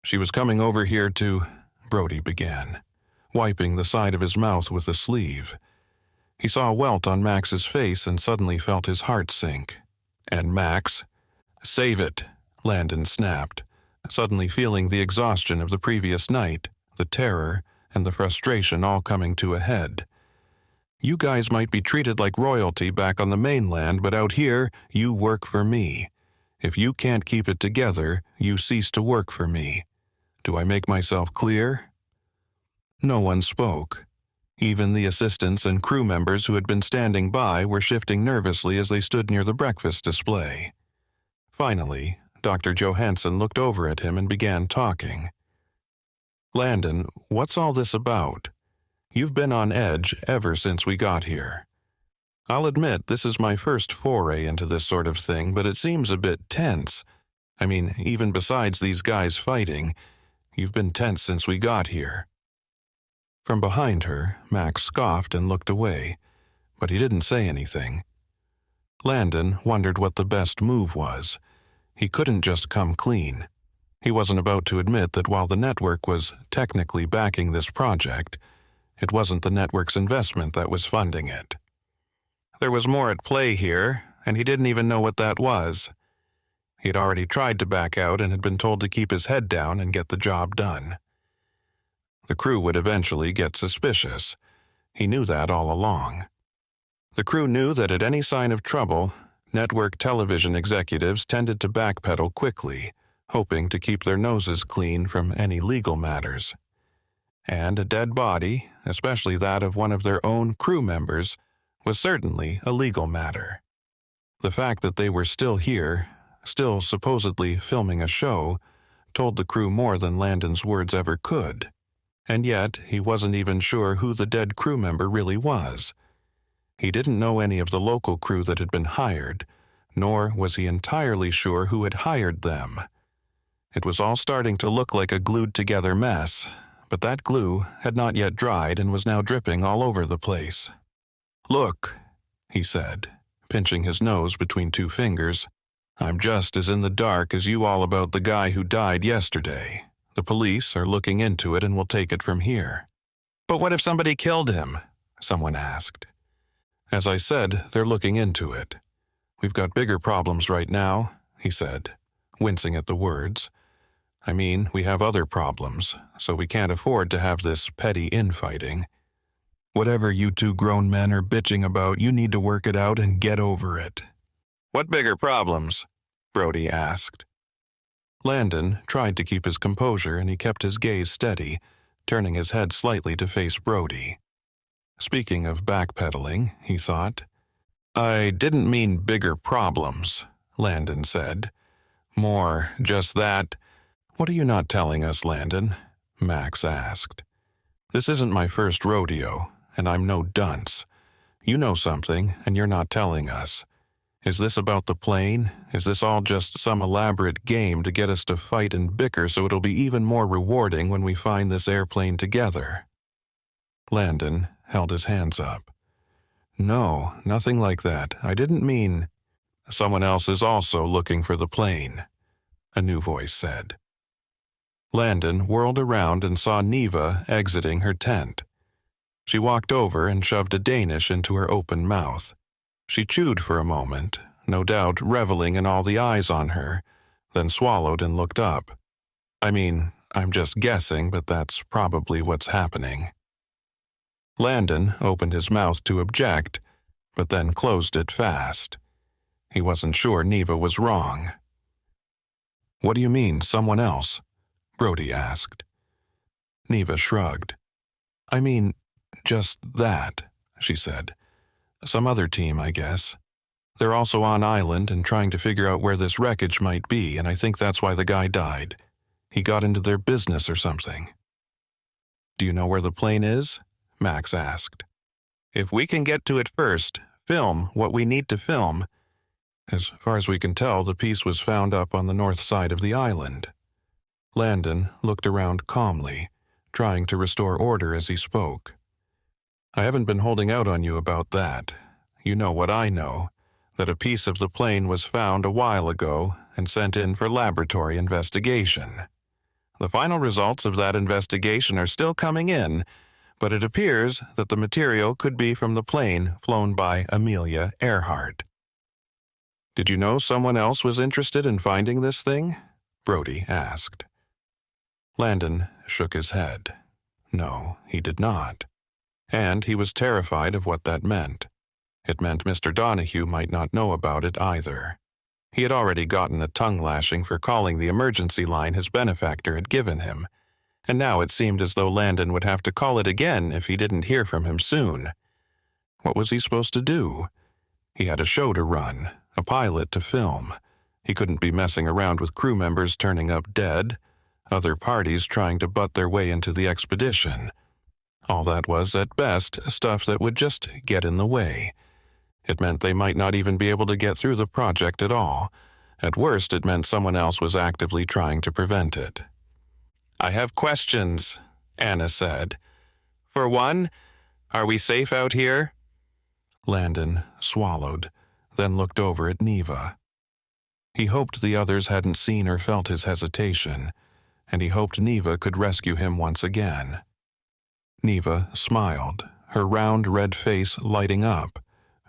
"She was coming over here to," Brody began, wiping the side of his mouth with a sleeve. He saw a welt on Max's face and suddenly felt his heart sink. "And Max?" "Save it," Landon snapped, suddenly feeling the exhaustion of the previous night, the terror, and the frustration all coming to a head. "You guys might be treated like royalty back on the mainland, but out here, you work for me. If you can't keep it together, you cease to work for me. Do I make myself clear?" No one spoke. Even the assistants and crew members who had been standing by were shifting nervously as they stood near the breakfast display. Finally, Dr. Johansson looked over at him and began talking. "Landon, what's all this about? You've been on edge ever since we got here. I'll admit this is my first foray into this sort of thing, but it seems a bit tense. I mean, even besides these guys fighting, you've been tense since we got here." From behind her, Max scoffed and looked away, but he didn't say anything. Landon wondered what the best move was. He couldn't just come clean. He wasn't about to admit that while the network was technically backing this project, it wasn't the network's investment that was funding it. There was more at play here, and he didn't even know what that was. He had already tried to back out and had been told to keep his head down and get the job done. The crew would eventually get suspicious. He knew that all along. The crew knew that at any sign of trouble, network television executives tended to backpedal quickly, hoping to keep their noses clean from any legal matters. And a dead body, especially that of one of their own crew members, was certainly a legal matter. The fact that they were still here, still supposedly filming a show, told the crew more than Landon's words ever could. And yet, he wasn't even sure who the dead crew member really was. He didn't know any of the local crew that had been hired, nor was he entirely sure who had hired them. It was all starting to look like a glued-together mess, but that glue had not yet dried and was now dripping all over the place. "Look," he said, pinching his nose between two fingers, "I'm just as in the dark as you all about the guy who died yesterday. The police are looking into it and will take it from here." "But what if somebody killed him?" someone asked. "As I said, they're looking into it. We've got bigger problems right now," he said, wincing at the words. "I mean, we have other problems, so we can't afford to have this petty infighting. Whatever you two grown men are bitching about, you need to work it out and get over it." "What bigger problems?" Brody asked. Landon tried to keep his composure, and he kept his gaze steady, turning his head slightly to face Brody. Speaking of backpedaling, he thought. "I didn't mean bigger problems," Landon said. "More just that—" "What are you not telling us, Landon?" Max asked. "This isn't my first rodeo, and I'm no dunce. You know something, and you're not telling us. Is this about the plane? Is this all just some elaborate game to get us to fight and bicker so it'll be even more rewarding when we find this airplane together?" Landon held his hands up. "No, nothing like that. I didn't mean—" "Someone else is also looking for the plane," a new voice said. Landon whirled around and saw Neva exiting her tent. She walked over and shoved a Danish into her open mouth. She chewed for a moment, no doubt reveling in all the eyes on her, then swallowed and looked up. "I mean, I'm just guessing, but that's probably what's happening." Landon opened his mouth to object, but then closed it fast. He wasn't sure Neva was wrong. "What do you mean, someone else?" Brody asked. Neva shrugged. "I mean, just that," she said. "Some other team, I guess. They're also on island and trying to figure out where this wreckage might be, and I think that's why the guy died. He got into their business or something." "Do you know where the plane is?" Max asked. "If we can get to it first, film what we need to film." "As far as we can tell, the piece was found up on the north side of the island." Landon looked around calmly, trying to restore order as he spoke. "I haven't been holding out on you about that. You know what I know, that a piece of the plane was found a while ago and sent in for laboratory investigation. The final results of that investigation are still coming in, but it appears that the material could be from the plane flown by Amelia Earhart." "Did you know someone else was interested in finding this thing?" Brody asked. Landon shook his head. No, he did not. And he was terrified of what that meant. It meant Mr. Donahue might not know about it either. He had already gotten a tongue-lashing for calling the emergency line his benefactor had given him, and now it seemed as though Landon would have to call it again if he didn't hear from him soon. What was he supposed to do? He had a show to run, a pilot to film. He couldn't be messing around with crew members turning up dead, other parties trying to butt their way into the expedition. All that was, at best, stuff that would just get in the way. It meant they might not even be able to get through the project at all. At worst, it meant someone else was actively trying to prevent it. "I have questions," Anna said. "For one, are we safe out here?" Landon swallowed, then looked over at Neva. He hoped the others hadn't seen or felt his hesitation, and he hoped Neva could rescue him once again. Neva smiled, her round red face lighting up.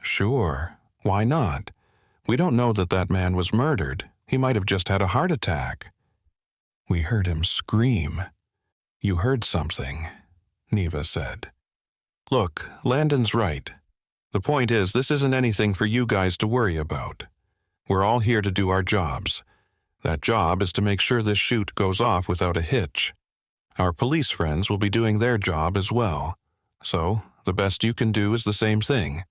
"Sure, why not? We don't know that that man was murdered. He might have just had a heart attack." "We heard him scream." "You heard something," Neva said. "Look, Landon's right. The point is, this isn't anything for you guys to worry about. We're all here to do our jobs. That job is to make sure this shoot goes off without a hitch. Our police friends will be doing their job as well. So, the best you can do is the same thing.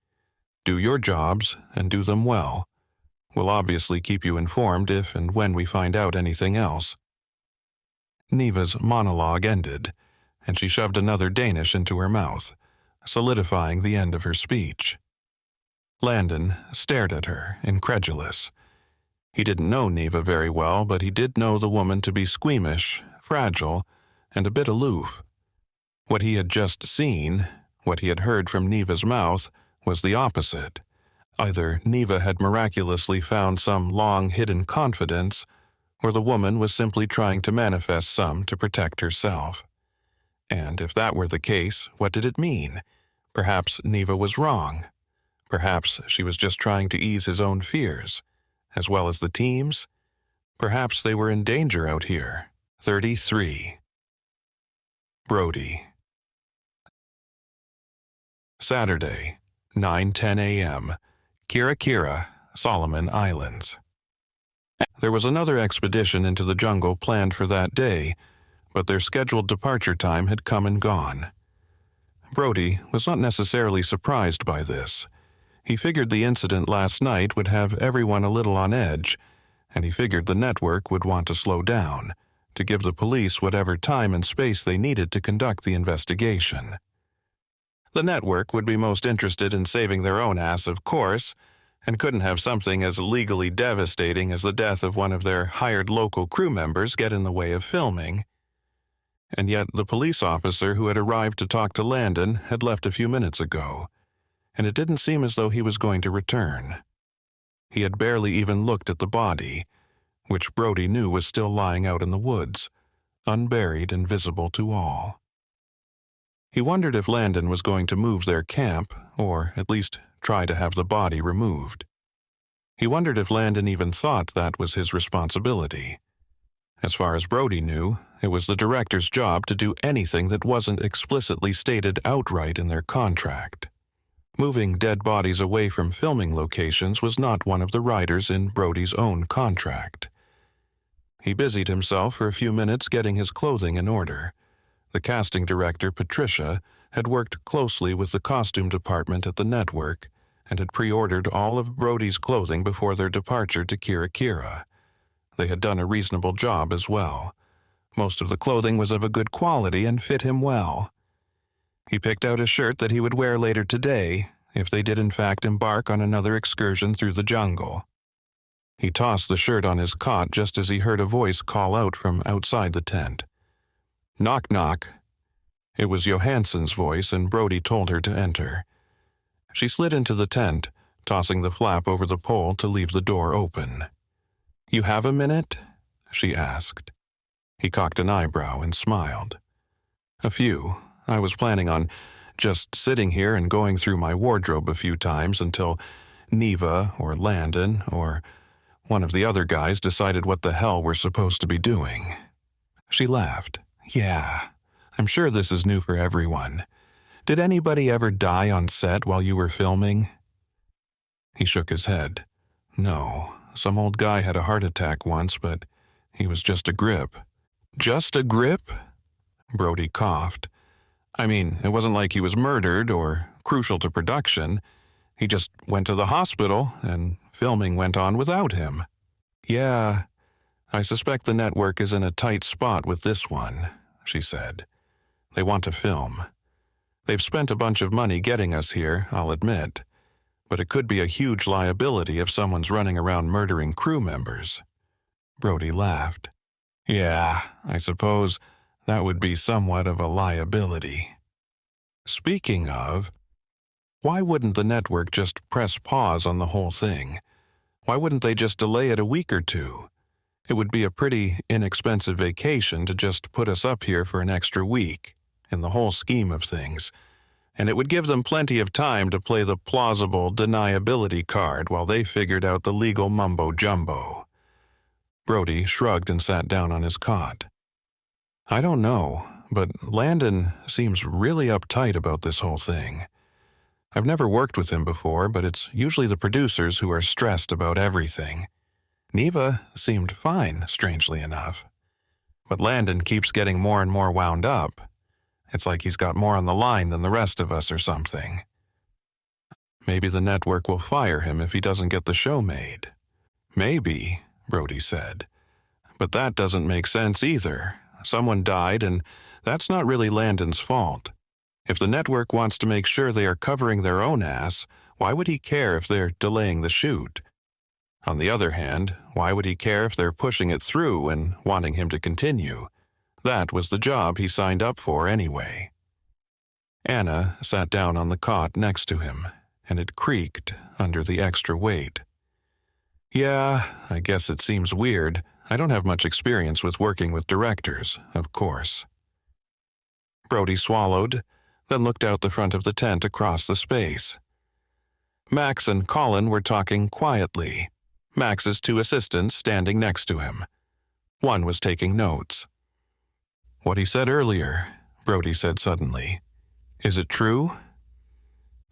Do your jobs and do them well. We'll obviously keep you informed if and when we find out anything else." Neva's monologue ended, and she shoved another Danish into her mouth, solidifying the end of her speech. Landon stared at her, incredulous. He didn't know Neva very well, but he did know the woman to be squeamish, fragile, and a bit aloof. What he had just seen, what he had heard from Neva's mouth, was the opposite. Either Neva had miraculously found some long-hidden confidence, or the woman was simply trying to manifest some to protect herself. And if that were the case, what did it mean? Perhaps Neva was wrong. Perhaps she was just trying to ease his own fears, as well as the team's. Perhaps they were in danger out here. 33. Brody. Saturday, 9:10 a.m., Kira, Solomon Islands. There was another expedition into the jungle planned for that day, but their scheduled departure time had come and gone. Brody was not necessarily surprised by this. He figured the incident last night would have everyone a little on edge, and he figured the network would want to slow down, to give the police whatever time and space they needed to conduct the investigation. The network would be most interested in saving their own ass, of course, and couldn't have something as legally devastating as the death of one of their hired local crew members get in the way of filming. And yet the police officer who had arrived to talk to Landon had left a few minutes ago, and it didn't seem as though he was going to return. He had barely even looked at the body, which Brody knew was still lying out in the woods, unburied and visible to all. He wondered if Landon was going to move their camp, or at least try to have the body removed. He wondered if Landon even thought that was his responsibility. As far as Brody knew, it was the director's job to do anything that wasn't explicitly stated outright in their contract. Moving dead bodies away from filming locations was not one of the riders in Brody's own contract. He busied himself for a few minutes getting his clothing in order. The casting director, Patricia, had worked closely with the costume department at the network and had pre-ordered all of Brody's clothing before their departure to Kira. They had done a reasonable job as well. Most of the clothing was of a good quality and fit him well. He picked out a shirt that he would wear later today if they did in fact embark on another excursion through the jungle. He tossed the shirt on his cot just as he heard a voice call out from outside the tent. "Knock, knock." It was Johansson's voice, and Brody told her to enter. She slid into the tent, tossing the flap over the pole to leave the door open. "You have a minute?" she asked. He cocked an eyebrow and smiled. "A few. I was planning on just sitting here and going through my wardrobe a few times until Neva or Landon or one of the other guys decided what the hell we're supposed to be doing." She laughed. "Yeah, I'm sure this is new for everyone. Did anybody ever die on set while you were filming?" He shook his head. "No, some old guy had a heart attack once, but he was just a grip." "Just a grip?" Brody coughed. "I mean, it wasn't like he was murdered or crucial to production. He just went to the hospital, and filming went on without him." "Yeah, I suspect the network is in a tight spot with this one," she said. "They want to film. They've spent a bunch of money getting us here, I'll admit, but it could be a huge liability if someone's running around murdering crew members." Brody laughed. "Yeah, I suppose that would be somewhat of a liability." "Speaking of, why wouldn't the network just press pause on the whole thing? Why wouldn't they just delay it a week or two? It would be a pretty inexpensive vacation to just put us up here for an extra week, in the whole scheme of things, and it would give them plenty of time to play the plausible deniability card while they figured out the legal mumbo-jumbo." Brody shrugged and sat down on his cot. "I don't know, but Landon seems really uptight about this whole thing. I've never worked with him before, but it's usually the producers who are stressed about everything. Neva seemed fine, strangely enough. But Landon keeps getting more and more wound up. It's like he's got more on the line than the rest of us or something. Maybe the network will fire him if he doesn't get the show made. Maybe, Brody said. But that doesn't make sense either. Someone died, and that's not really Landon's fault. If the network wants to make sure they are covering their own ass, why would he care if they're delaying the shoot? On the other hand, why would he care if they're pushing it through and wanting him to continue? That was the job he signed up for anyway. Anna sat down on the cot next to him, and it creaked under the extra weight. Yeah, I guess it seems weird. I don't have much experience with working with directors, of course. Brody swallowed, then looked out the front of the tent across the space. Max and Colin were talking quietly, Max's two assistants standing next to him. One was taking notes. What he said earlier, Brody said suddenly. Is it true?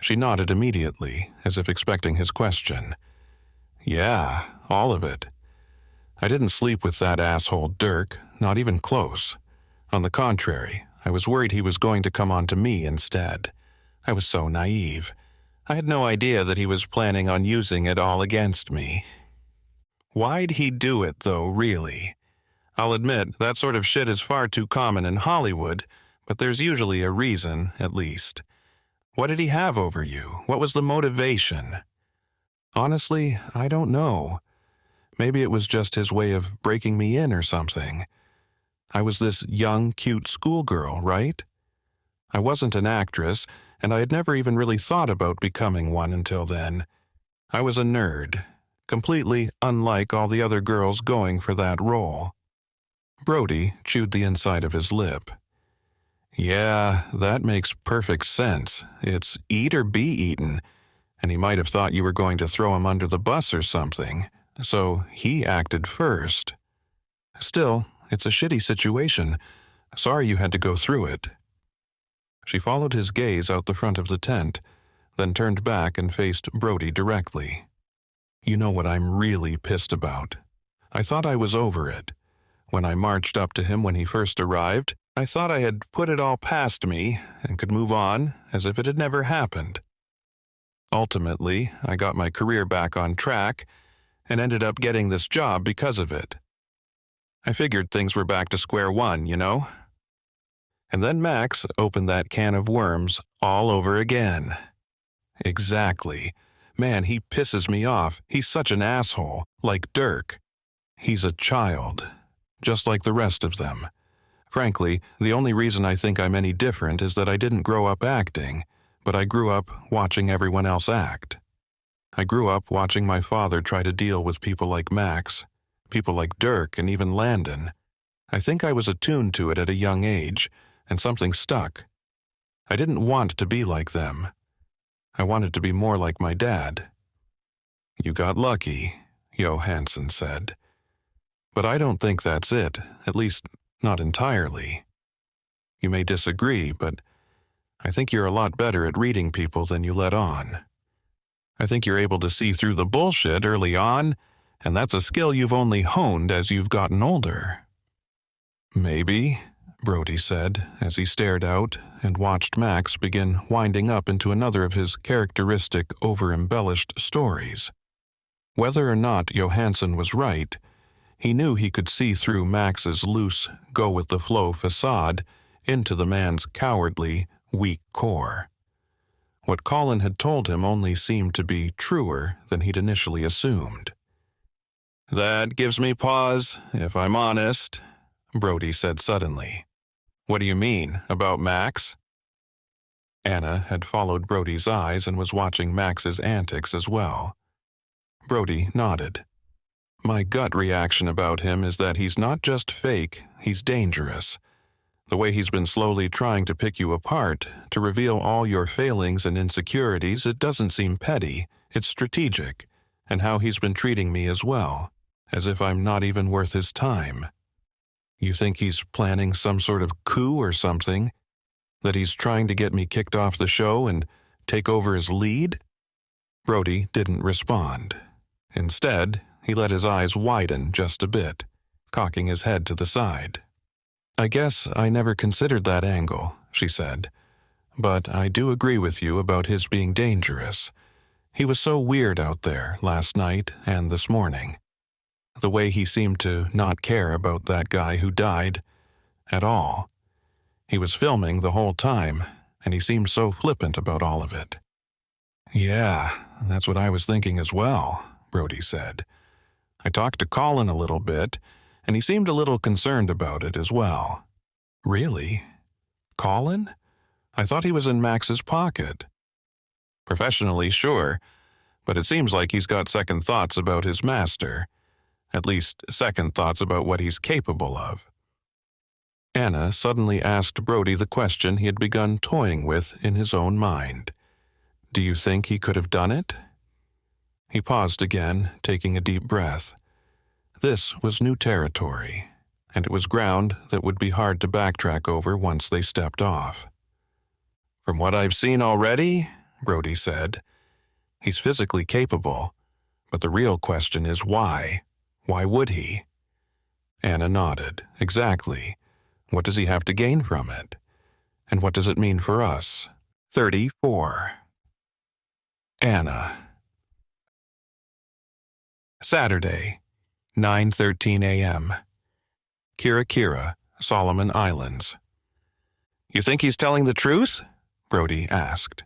She nodded immediately, as if expecting his question. Yeah, all of it. I didn't sleep with that asshole Dirk, not even close. On the contrary, I was worried he was going to come on to me instead. I was so naive. I had no idea that he was planning on using it all against me. Why'd he do it, though, really? I'll admit, that sort of shit is far too common in Hollywood, but there's usually a reason, at least. What did he have over you? What was the motivation? Honestly, I don't know. Maybe it was just his way of breaking me in or something. I was this young, cute schoolgirl, right? I wasn't an actress, and I had never even really thought about becoming one until then. I was a nerd, completely unlike all the other girls going for that role. Brody chewed the inside of his lip. Yeah, that makes perfect sense. It's eat or be eaten, and he might have thought you were going to throw him under the bus or something, so he acted first. Still, it's a shitty situation. Sorry you had to go through it. She followed his gaze out the front of the tent, then turned back and faced Brody directly. You know what I'm really pissed about. I thought I was over it. When I marched up to him when he first arrived, I thought I had put it all past me and could move on as if it had never happened. Ultimately, I got my career back on track and ended up getting this job because of it. I figured things were back to square one, you know? And then Max opened that can of worms all over again. Exactly. Man, he pisses me off. He's such an asshole, like Dirk. He's a child, just like the rest of them. Frankly, the only reason I think I'm any different is that I didn't grow up acting, but I grew up watching everyone else act. I grew up watching my father try to deal with people like Max, people like Dirk, and even Landon. I think I was attuned to it at a young age, and something stuck. I didn't want to be like them. I wanted to be more like my dad. You got lucky, Johansson said. But I don't think that's it, at least not entirely. You may disagree, but I think you're a lot better at reading people than you let on. I think you're able to see through the bullshit early on, and that's a skill you've only honed as you've gotten older. Maybe, Brody said, as he stared out and watched Max begin winding up into another of his characteristic over-embellished stories. Whether or not Johansson was right, he knew he could see through Max's loose, go-with-the-flow facade into the man's cowardly, weak core. What Colin had told him only seemed to be truer than he'd initially assumed. That gives me pause, if I'm honest, Brody said suddenly. What do you mean, about Max? Anna had followed Brody's eyes and was watching Max's antics as well. Brody nodded. My gut reaction about him is that he's not just fake, he's dangerous. The way he's been slowly trying to pick you apart, to reveal all your failings and insecurities, it doesn't seem petty, it's strategic, and how he's been treating me as well, as if I'm not even worth his time. You think he's planning some sort of coup or something? That he's trying to get me kicked off the show and take over his lead? Brody didn't respond. Instead, he let his eyes widen just a bit, cocking his head to the side. I guess I never considered that angle, she said. But I do agree with you about his being dangerous. He was so weird out there last night and this morning. The way he seemed to not care about that guy who died at all. He was filming the whole time, and he seemed so flippant about all of it. "Yeah, that's what I was thinking as well," Brody said. "I talked to Colin a little bit, and he seemed a little concerned about it as well." "Really? Colin? I thought he was in Max's pocket." "Professionally, sure, but it seems like he's got second thoughts about his master. At least, second thoughts about what he's capable of." Anna suddenly asked Brody the question he had begun toying with in his own mind. "Do you think he could have done it?" He paused again, taking a deep breath. This was new territory, and it was ground that would be hard to backtrack over once they stepped off. "From what I've seen already," Brody said, "he's physically capable, but the real question is why? Why would he?" Anna nodded. "Exactly. What does he have to gain from it? And what does it mean for us?" 34. Anna. Saturday, 9:13 a.m. Kira, Solomon Islands. "You think he's telling the truth?" Brody asked.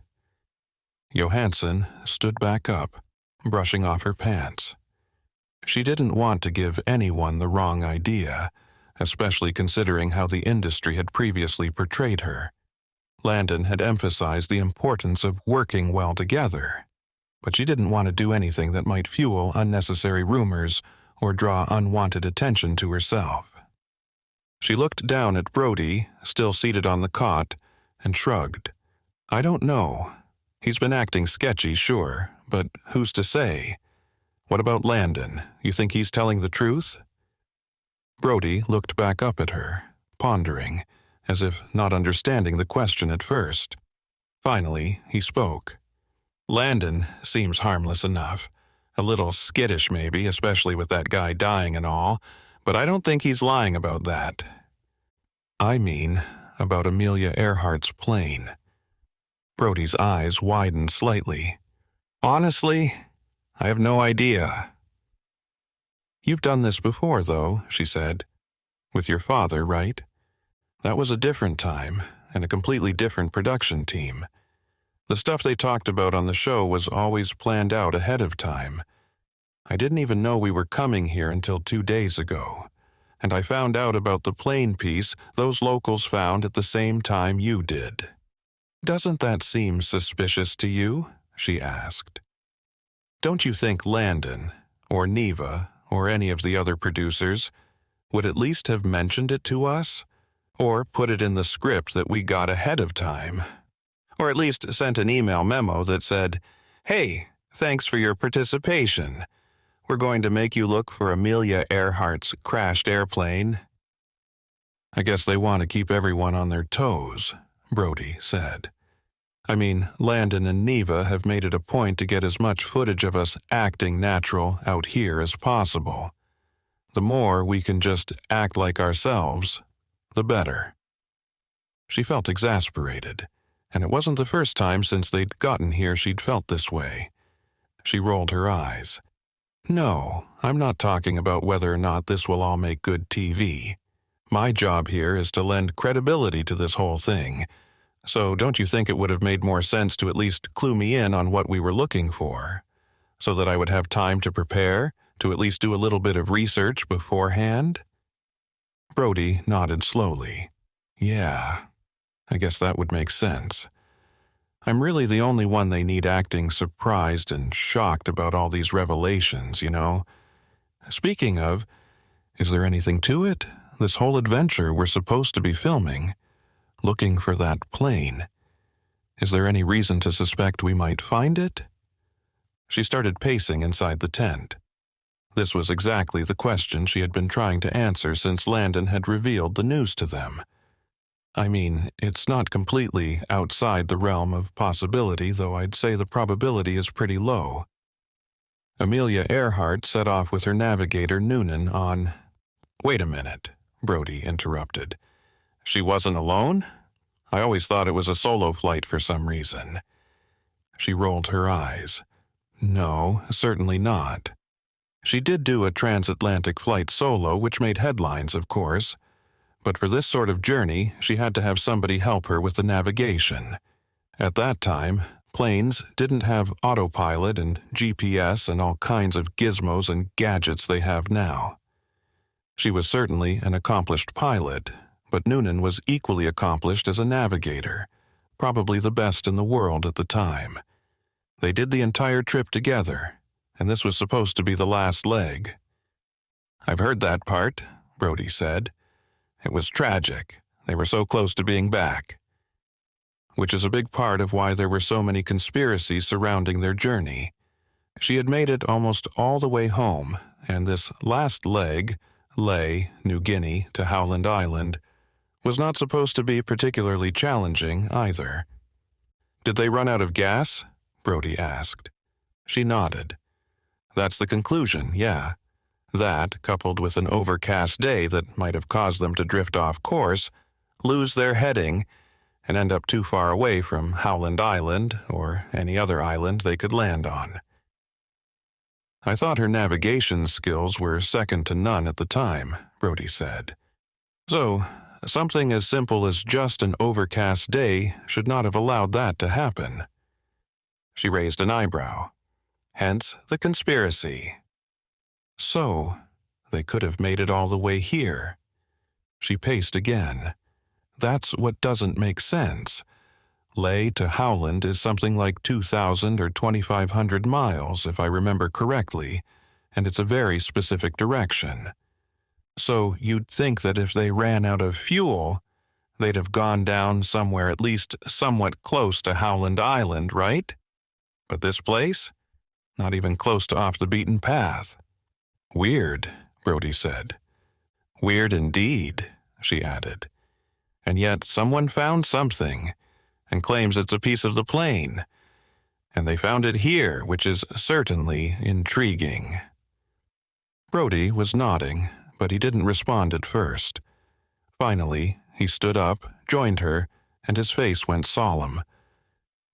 Johansson stood back up, brushing off her pants. She didn't want to give anyone the wrong idea, especially considering how the industry had previously portrayed her. Landon had emphasized the importance of working well together, but she didn't want to do anything that might fuel unnecessary rumors or draw unwanted attention to herself. She looked down at Brody, still seated on the cot, and shrugged. "I don't know. He's been acting sketchy, sure, but who's to say? What about Landon? You think he's telling the truth?" Brody looked back up at her, pondering, as if not understanding the question at first. Finally, he spoke. "Landon seems harmless enough. A little skittish maybe, especially with that guy dying and all, but I don't think he's lying about that. I mean, about Amelia Earhart's plane." Brody's eyes widened slightly. "Honestly, I have no idea." "You've done this before, though," she said. "With your father, right? That was a different time, and a completely different production team. The stuff they talked about on the show was always planned out ahead of time. I didn't even know we were coming here until 2 days ago, and I found out about the plane piece those locals found at the same time you did." "Doesn't that seem suspicious to you?" she asked. "Don't you think Landon, or Neva, or any of the other producers would at least have mentioned it to us? Or put it in the script that we got ahead of time? Or at least sent an email memo that said, 'Hey, thanks for your participation. We're going to make you look for Amelia Earhart's crashed airplane.'" "I guess they want to keep everyone on their toes," Brody said. "I mean, Landon and Neva have made it a point to get as much footage of us acting natural out here as possible. The more we can just act like ourselves, the better." She felt exasperated, and it wasn't the first time since they'd gotten here she'd felt this way. She rolled her eyes. "No, I'm not talking about whether or not this will all make good TV. My job here is to lend credibility to this whole thing. So don't you think it would have made more sense to at least clue me in on what we were looking for, so that I would have time to prepare, to at least do a little bit of research beforehand?" Brody nodded slowly. "Yeah, I guess that would make sense. I'm really the only one they need acting surprised and shocked about all these revelations, you know. Speaking of, is there anything to it? This whole adventure we're supposed to be filming, looking for that plane. Is there any reason to suspect we might find it?" She started pacing inside the tent. This was exactly the question she had been trying to answer since Landon had revealed the news to them. I mean, it's not completely outside the realm of possibility, though I'd say the probability is pretty low. Amelia Earhart set off with her navigator Noonan on... "Wait a minute," Brody interrupted. "She wasn't alone? I always thought it was a solo flight for some reason." She rolled her eyes. "No, certainly not." She did do a transatlantic flight solo, which made headlines, of course, but for this sort of journey, she had to have somebody help her with the navigation. At that time, planes didn't have autopilot and GPS and all kinds of gizmos and gadgets they have now. She was certainly an accomplished pilot, but Noonan was equally accomplished as a navigator, probably the best in the world at the time. They did the entire trip together, and this was supposed to be the last leg. "I've heard that part," Brody said. "It was tragic. They were so close to being back." Which is a big part of why there were so many conspiracies surrounding their journey. She had made it almost all the way home, and this last leg, Lae, New Guinea, to Howland Island, was not supposed to be particularly challenging either. "Did they run out of gas?" Brody asked. She nodded. "That's the conclusion, yeah. That, coupled with an overcast day that might have caused them to drift off course, lose their heading, and end up too far away from Howland Island or any other island they could land on." "I thought her navigation skills were second to none at the time," Brody said. "So, something as simple as just an overcast day should not have allowed that to happen." She raised an eyebrow. "Hence the conspiracy." "So, they could have made it all the way here." She paced again. "That's what doesn't make sense. Lae to Howland is something like 2,000 or 2,500 miles, if I remember correctly, and it's a very specific direction. So you'd think that if they ran out of fuel, they'd have gone down somewhere at least somewhat close to Howland Island, right? But this place? Not even close to off the beaten path." "Weird," Brody said. "Weird indeed," she added. "And yet someone found something, and claims it's a piece of the plane. And they found it here, which is certainly intriguing." Brody was nodding, but he didn't respond at first. Finally, he stood up, joined her, and his face went solemn.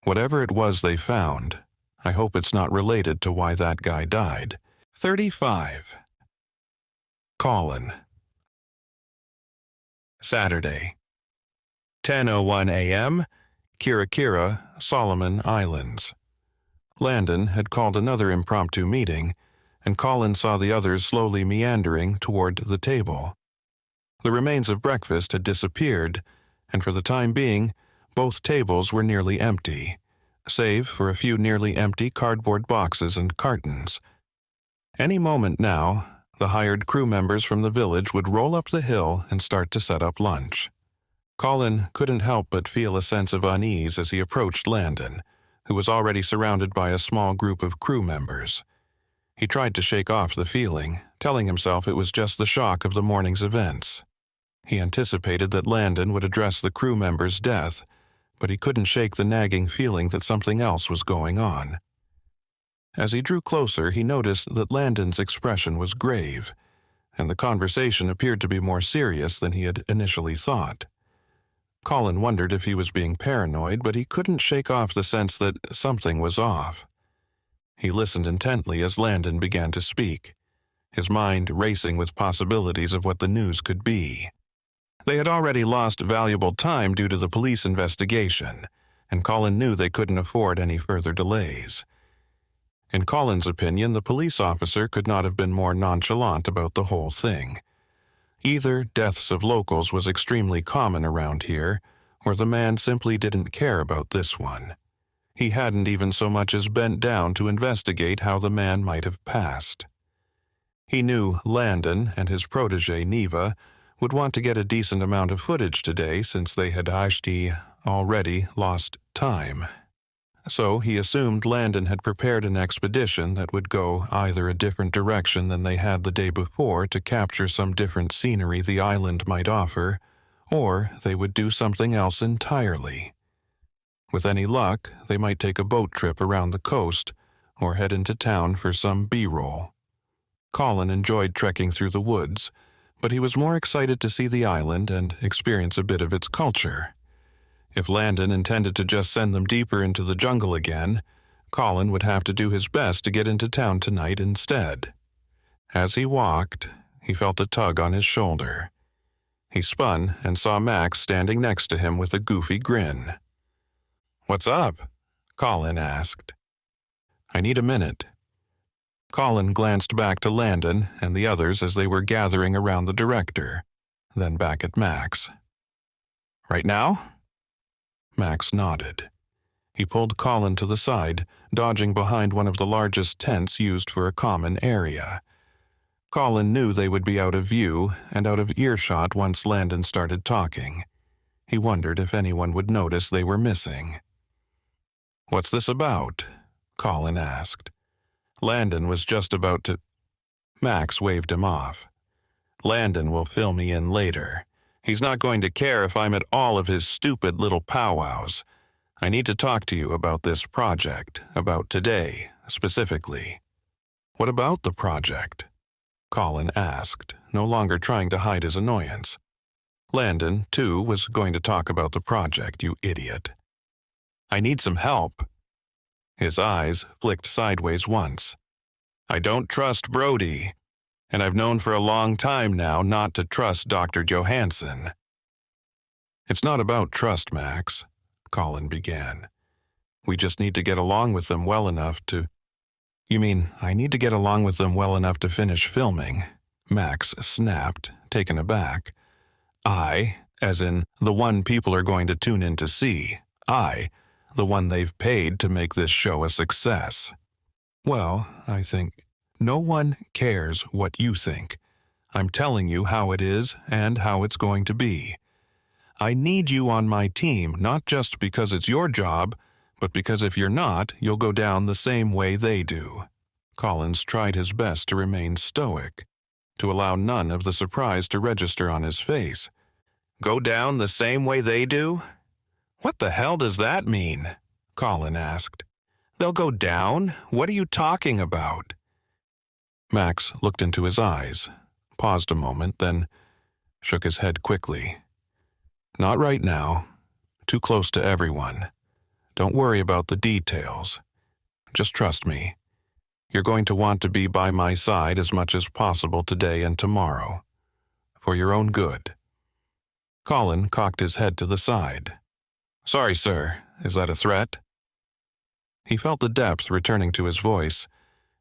"Whatever it was they found, I hope it's not related to why that guy died." 35. Colin. Saturday. 10:01 a.m., Kirakira, Solomon Islands. Landon had called another impromptu meeting, and Colin saw the others slowly meandering toward the table. The remains of breakfast had disappeared, and for the time being, both tables were nearly empty, save for a few nearly empty cardboard boxes and cartons. Any moment now, the hired crew members from the village would roll up the hill and start to set up lunch. Colin couldn't help but feel a sense of unease as he approached Landon, who was already surrounded by a small group of crew members. He tried to shake off the feeling, telling himself it was just the shock of the morning's events. He anticipated that Landon would address the crew member's death, but he couldn't shake the nagging feeling that something else was going on. As he drew closer, he noticed that Landon's expression was grave, and the conversation appeared to be more serious than he had initially thought. Colin wondered if he was being paranoid, but he couldn't shake off the sense that something was off. He listened intently as Landon began to speak, his mind racing with possibilities of what the news could be. They had already lost valuable time due to the police investigation, and Colin knew they couldn't afford any further delays. In Colin's opinion, the police officer could not have been more nonchalant about the whole thing. Either deaths of locals was extremely common around here, or the man simply didn't care about this one. He hadn't even so much as bent down to investigate how the man might have passed. He knew Landon and his protege Neva would want to get a decent amount of footage today since they had already lost time. So he assumed Landon had prepared an expedition that would go either a different direction than they had the day before to capture some different scenery the island might offer, or they would do something else entirely. With any luck, they might take a boat trip around the coast or head into town for some B-roll. Colin enjoyed trekking through the woods, but he was more excited to see the island and experience a bit of its culture. If Landon intended to just send them deeper into the jungle again, Colin would have to do his best to get into town tonight instead. As he walked, he felt a tug on his shoulder. He spun and saw Max standing next to him with a goofy grin. "What's up?" Colin asked. "I need a minute." Colin glanced back to Landon and the others as they were gathering around the director, then back at Max. "Right now?" Max nodded. He pulled Colin to the side, dodging behind one of the largest tents used for a common area. Colin knew they would be out of view and out of earshot once Landon started talking. He wondered if anyone would notice they were missing. "What's this about?" Colin asked. Landon was just about to... Max waved him off. "Landon will fill me in later. He's not going to care if I'm at all of his stupid little powwows. I need to talk to you about this project, about today, specifically." "What about the project?" Colin asked, no longer trying to hide his annoyance. Landon, too, was going to talk about the project, you idiot. "I need some help." His eyes flicked sideways once. "I don't trust Brody, and I've known for a long time now not to trust Dr. Johansson." "It's not about trust, Max," Colin began. "We just need to get along with them well enough to—" "You mean I need to get along with them well enough to finish filming?" Max snapped, taken aback. "I, as in the one people are going to tune in to see. I, the one they've paid to make this show a success." "Well, I think no one cares what you think. I'm telling you how it is and how it's going to be. I need you on my team, not just because it's your job, but because if you're not, you'll go down the same way they do." Collins tried his best to remain stoic, to allow none of the surprise to register on his face. "Go down the same way they do? What the hell does that mean?" Colin asked. "They'll go down? What are you talking about?" Max looked into his eyes, paused a moment, then shook his head quickly. "Not right now. Too close to everyone. Don't worry about the details. Just trust me. You're going to want to be by my side as much as possible today and tomorrow. For your own good." Colin cocked his head to the side. "Sorry, sir. Is that a threat?" He felt the depth returning to his voice,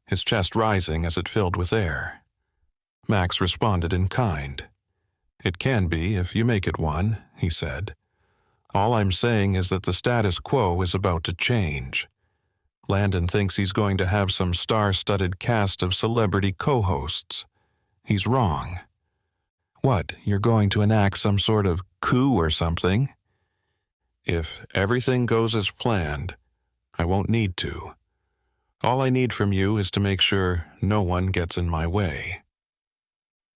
his chest rising as it filled with air. Max responded in kind. "It can be if you make it one," he said. "All I'm saying is that the status quo is about to change. Landon thinks he's going to have some star-studded cast of celebrity co-hosts. He's wrong." "What, you're going to enact some sort of coup or something?" "If everything goes as planned, I won't need to. All I need from you is to make sure no one gets in my way."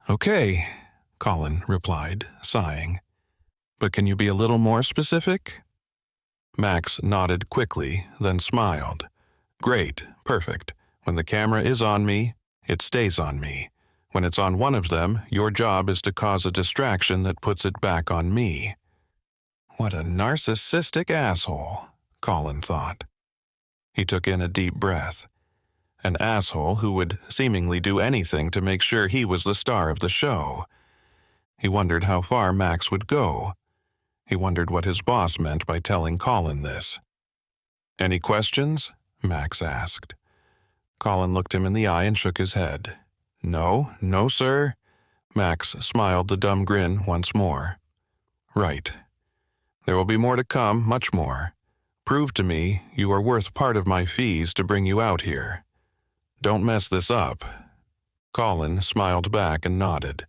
"Okay," Colin replied, sighing. "But can you be a little more specific?" Max nodded quickly, then smiled. "Great, perfect. When the camera is on me, it stays on me. When it's on one of them, your job is to cause a distraction that puts it back on me." What a narcissistic asshole, Colin thought. He took in a deep breath. An asshole who would seemingly do anything to make sure he was the star of the show. He wondered how far Max would go. He wondered what his boss meant by telling Colin this. "Any questions?" Max asked. Colin looked him in the eye and shook his head. "No, no, sir." Max smiled the dumb grin once more. "Right. There will be more to come, much more. Prove to me you are worth part of my fees to bring you out here. Don't mess this up." Colin smiled back and nodded.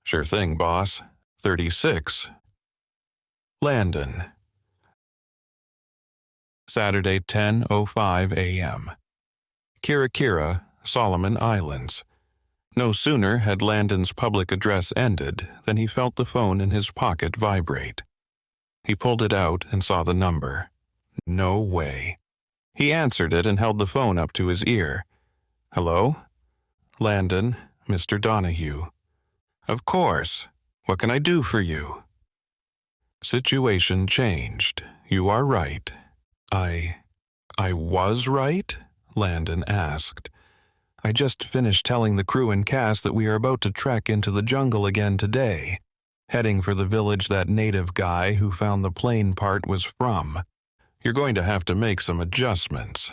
"Sure thing, boss. 36. Landon. Saturday, 10:05 a.m. Kirakira, Solomon Islands. No sooner had Landon's public address ended than he felt the phone in his pocket vibrate. He pulled it out and saw the number. No way. He answered it and held the phone up to his ear. "Hello? Landon, Mr. Donahue." "Of course. What can I do for you?" "Situation changed. You are right." I was right?" Landon asked. I just finished telling the crew and cast that we are about to trek into the jungle again today, heading for the village that native guy who found the plane part was from. You're going to have to make some adjustments,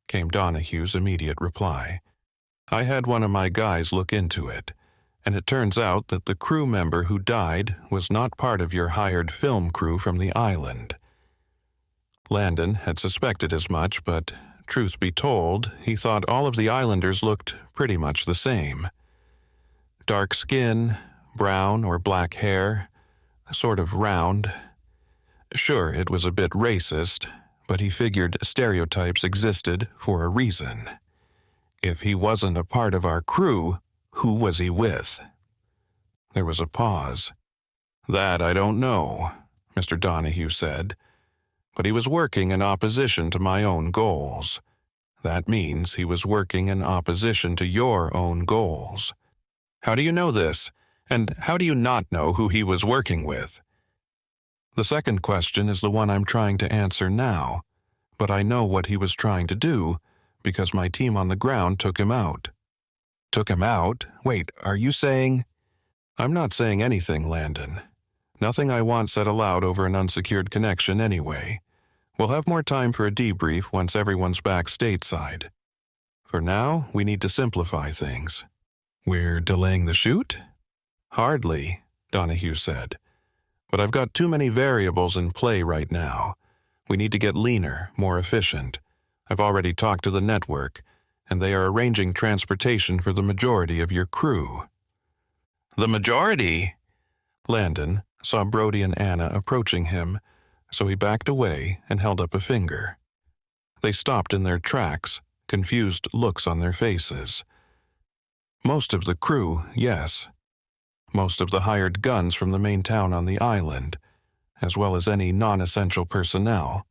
came Donahue's immediate reply. I had one of my guys look into it, and it turns out that the crew member who died was not part of your hired film crew from the island. Landon had suspected as much, but truth be told, he thought all of the islanders looked pretty much the same. Dark skin, brown or black hair, sort of round. Sure, it was a bit racist, but he figured stereotypes existed for a reason. If he wasn't a part of our crew, who was he with? There was a pause. That I don't know, Mr. Donahue said. But he was working in opposition to my own goals. That means he was working in opposition to your own goals. How do you know this? And how do you not know who he was working with? The second question is the one I'm trying to answer now, but I know what he was trying to do because my team on the ground took him out. Took him out? Wait, are you saying? I'm not saying anything, Landon. Nothing I want said aloud over an unsecured connection anyway. We'll have more time for a debrief once everyone's back stateside. For now, we need to simplify things. We're delaying the shoot? Hardly, Donahue said. But I've got too many variables in play right now. We need to get leaner, more efficient. I've already talked to the network, and they are arranging transportation for the majority of your crew. The majority? Landon saw Brody and Anna approaching him, so he backed away and held up a finger. They stopped in their tracks, confused looks on their faces. Most of the crew, yes. Most of the hired guns from the main town on the island, as well as any non-essential personnel,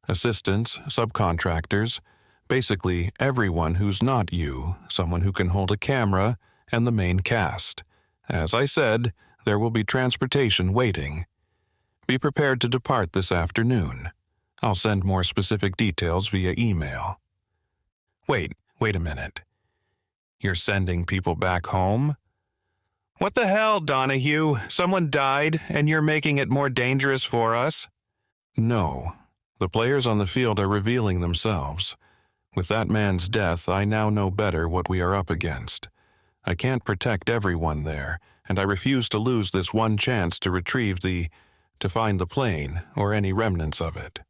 assistants, subcontractors, basically everyone who's not you, someone who can hold a camera, and the main cast. As I said, there will be transportation waiting. Be prepared to depart this afternoon. I'll send more specific details via email. Wait a minute. You're sending people back home? What the hell, Donahue? Someone died, and you're making it more dangerous for us? No. The players on the field are revealing themselves. With that man's death, I now know better what we are up against. I can't protect everyone there, and I refuse to lose this one chance to find the plane or any remnants of it.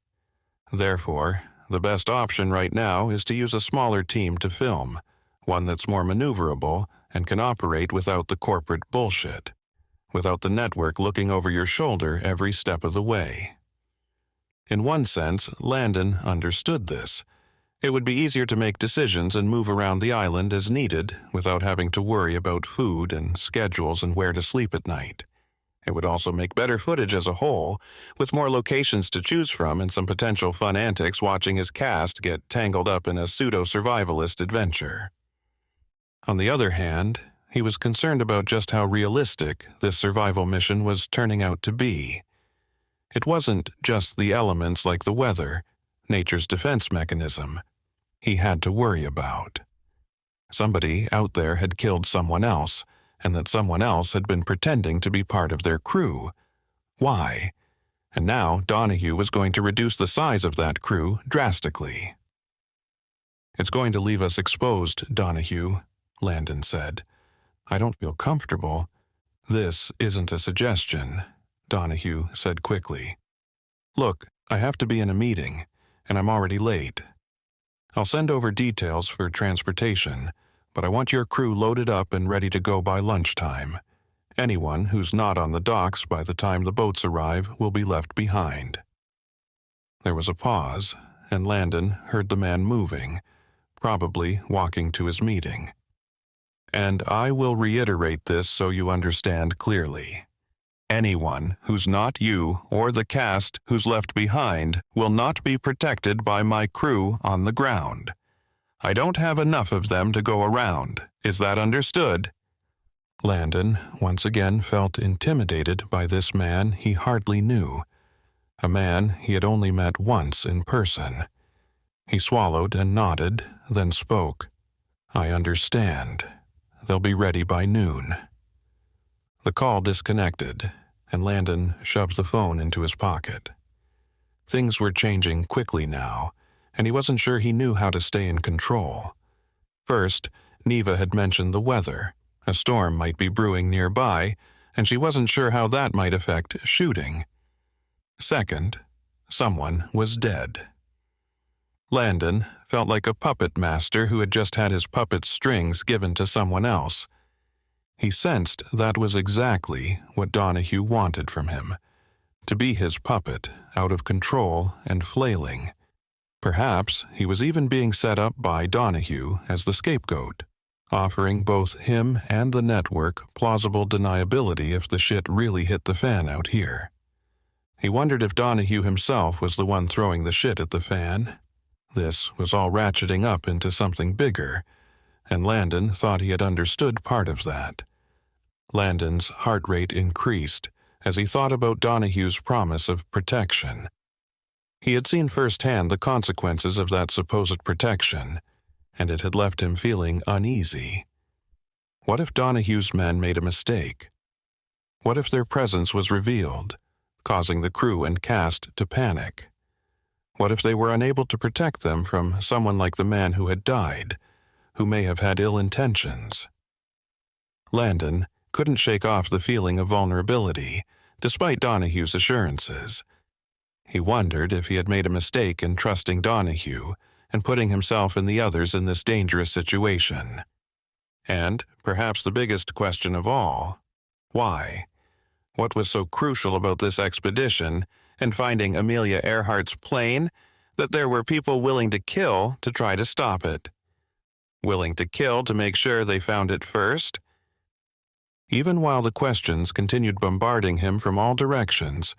Therefore, the best option right now is to use a smaller team to film, one that's more maneuverable and can operate without the corporate bullshit, without the network looking over your shoulder every step of the way. In one sense, Landon understood this. It would be easier to make decisions and move around the island as needed without having to worry about food and schedules and where to sleep at night. It would also make better footage as a whole, with more locations to choose from and some potential fun antics watching his cast get tangled up in a pseudo-survivalist adventure. On the other hand, he was concerned about just how realistic this survival mission was turning out to be. It wasn't just the elements like the weather, nature's defense mechanism, he had to worry about. Somebody out there had killed someone else, and that someone else had been pretending to be part of their crew. Why? And now Donahue was going to reduce the size of that crew drastically. It's going to leave us exposed, Donahue, Landon said. I don't feel comfortable. This isn't a suggestion, Donahue said quickly. Look, I have to be in a meeting, and I'm already late. I'll send over details for transportation, but I want your crew loaded up and ready to go by lunchtime. Anyone who's not on the docks by the time the boats arrive will be left behind. There was a pause, and Landon heard the man moving, probably walking to his meeting. And I will reiterate this so you understand clearly. Anyone who's not you or the cast who's left behind will not be protected by my crew on the ground. I don't have enough of them to go around. Is that understood? Landon once again felt intimidated by this man he hardly knew, a man he had only met once in person. He swallowed and nodded, then spoke. I understand. They'll be ready by noon. The call disconnected, and Landon shoved the phone into his pocket. Things were changing quickly now, and he wasn't sure he knew how to stay in control. First, Neva had mentioned the weather. A storm might be brewing nearby, and she wasn't sure how that might affect shooting. Second, someone was dead. Landon felt like a puppet master who had just had his puppet strings given to someone else. He sensed that was exactly what Donahue wanted from him, to be his puppet, out of control and flailing. Perhaps he was even being set up by Donahue as the scapegoat, offering both him and the network plausible deniability if the shit really hit the fan out here. He wondered if Donahue himself was the one throwing the shit at the fan. This was all ratcheting up into something bigger, and Landon thought he had understood part of that. Landon's heart rate increased as he thought about Donahue's promise of protection. He had seen firsthand the consequences of that supposed protection, and it had left him feeling uneasy. What if Donahue's men made a mistake? What if their presence was revealed, causing the crew and cast to panic? What if they were unable to protect them from someone like the man who had died, who may have had ill intentions? Landon couldn't shake off the feeling of vulnerability, despite Donahue's assurances. He wondered if he had made a mistake in trusting Donahue and putting himself and the others in this dangerous situation. And, perhaps the biggest question of all, why? What was so crucial about this expedition and finding Amelia Earhart's plane that there were people willing to kill to try to stop it? Willing to kill to make sure they found it first? Even while the questions continued bombarding him from all directions,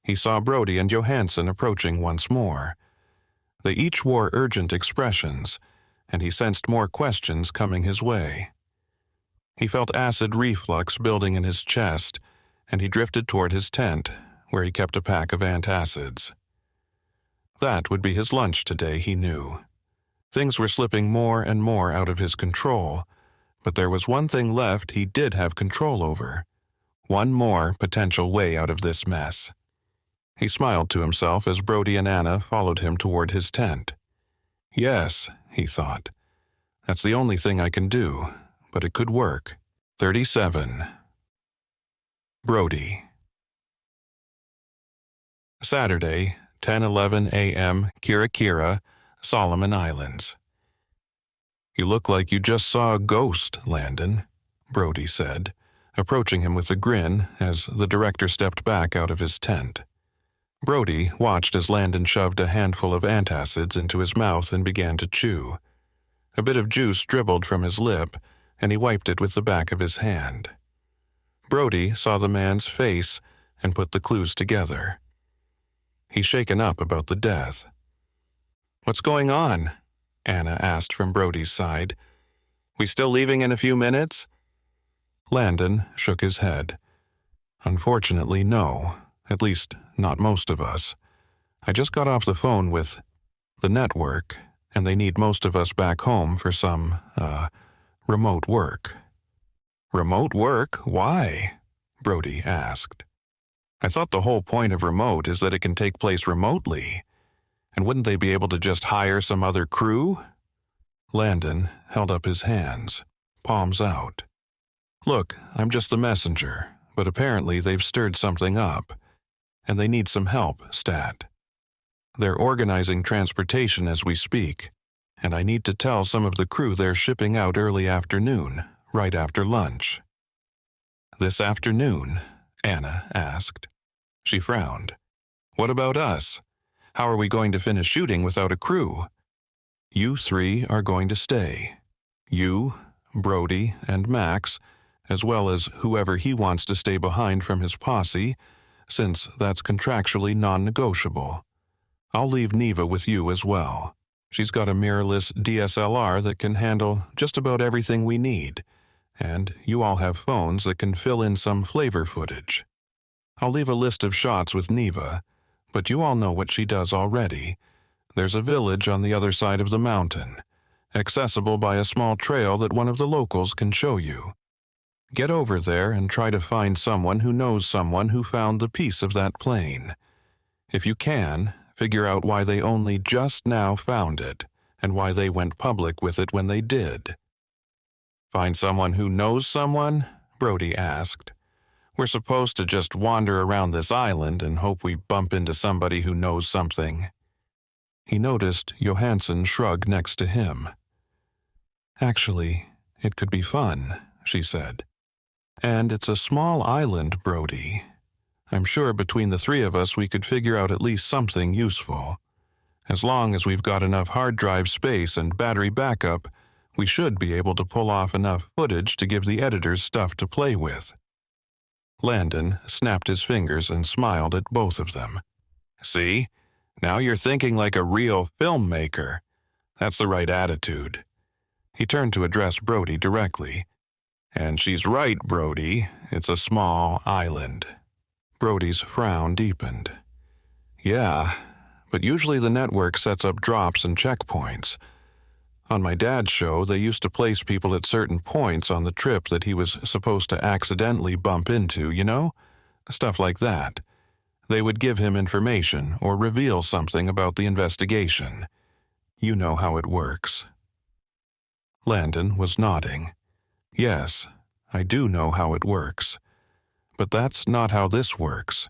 he saw Brody and Johansson approaching once more. They each wore urgent expressions, and he sensed more questions coming his way. He felt acid reflux building in his chest, and he drifted toward his tent, where he kept a pack of antacids. That would be his lunch today, he knew. Things were slipping more and more out of his control, but there was one thing left he did have control over. One more potential way out of this mess. He smiled to himself as Brody and Anna followed him toward his tent. Yes, he thought. That's the only thing I can do, but it could work. 37. Brody. Saturday, 10:11 a.m., Kira, Solomon Islands. You look like you just saw a ghost, Landon, Brody said, approaching him with a grin as the director stepped back out of his tent. Brody watched as Landon shoved a handful of antacids into his mouth and began to chew. A bit of juice dribbled from his lip, and he wiped it with the back of his hand. Brody saw the man's face and put the clues together. He's shaken up about the death. What's going on? Anna asked from Brody's side. We still leaving in a few minutes? Landon shook his head. Unfortunately, no. At least, not most of us. I just got off the phone with the network, and they need most of us back home for some, remote work. Remote work? Why? Brody asked. I thought the whole point of remote is that it can take place remotely. And wouldn't they be able to just hire some other crew? Landon held up his hands, palms out. Look, I'm just the messenger, but apparently they've stirred something up, and they need some help, Stat. They're organizing transportation as we speak, and I need to tell some of the crew they're shipping out early afternoon, right after lunch. This afternoon? Anna asked. She frowned. What about us? How are we going to finish shooting without a crew? You three are going to stay. You, Brody, and Max, as well as whoever he wants to stay behind from his posse, since that's contractually non-negotiable. I'll leave Neva with you as well. She's got a mirrorless DSLR that can handle just about everything we need, and you all have phones that can fill in some flavor footage. I'll leave a list of shots with Neva, but you all know what she does already. There's a village on the other side of the mountain, accessible by a small trail that one of the locals can show you. Get over there and try to find someone who knows someone who found the piece of that plane. If you can, figure out why they only just now found it, and why they went public with it when they did." "Find someone who knows someone?" Brody asked. "We're supposed to just wander around this island and hope we bump into somebody who knows something." He noticed Johansson shrug next to him. "Actually, it could be fun," she said. "And it's a small island, Brody. I'm sure between the three of us we could figure out at least something useful. As long as we've got enough hard drive space and battery backup, we should be able to pull off enough footage to give the editors stuff to play with." Landon snapped his fingers and smiled at both of them. "See? Now you're thinking like a real filmmaker. That's the right attitude." He turned to address Brody directly. "And she's right, Brody. It's a small island." Brody's frown deepened. "Yeah, but usually the network sets up drops and checkpoints. On my dad's show, they used to place people at certain points on the trip that he was supposed to accidentally bump into, you know? Stuff like that. They would give him information or reveal something about the investigation. You know how it works." Landon was nodding. "Yes, I do know how it works. But that's not how this works.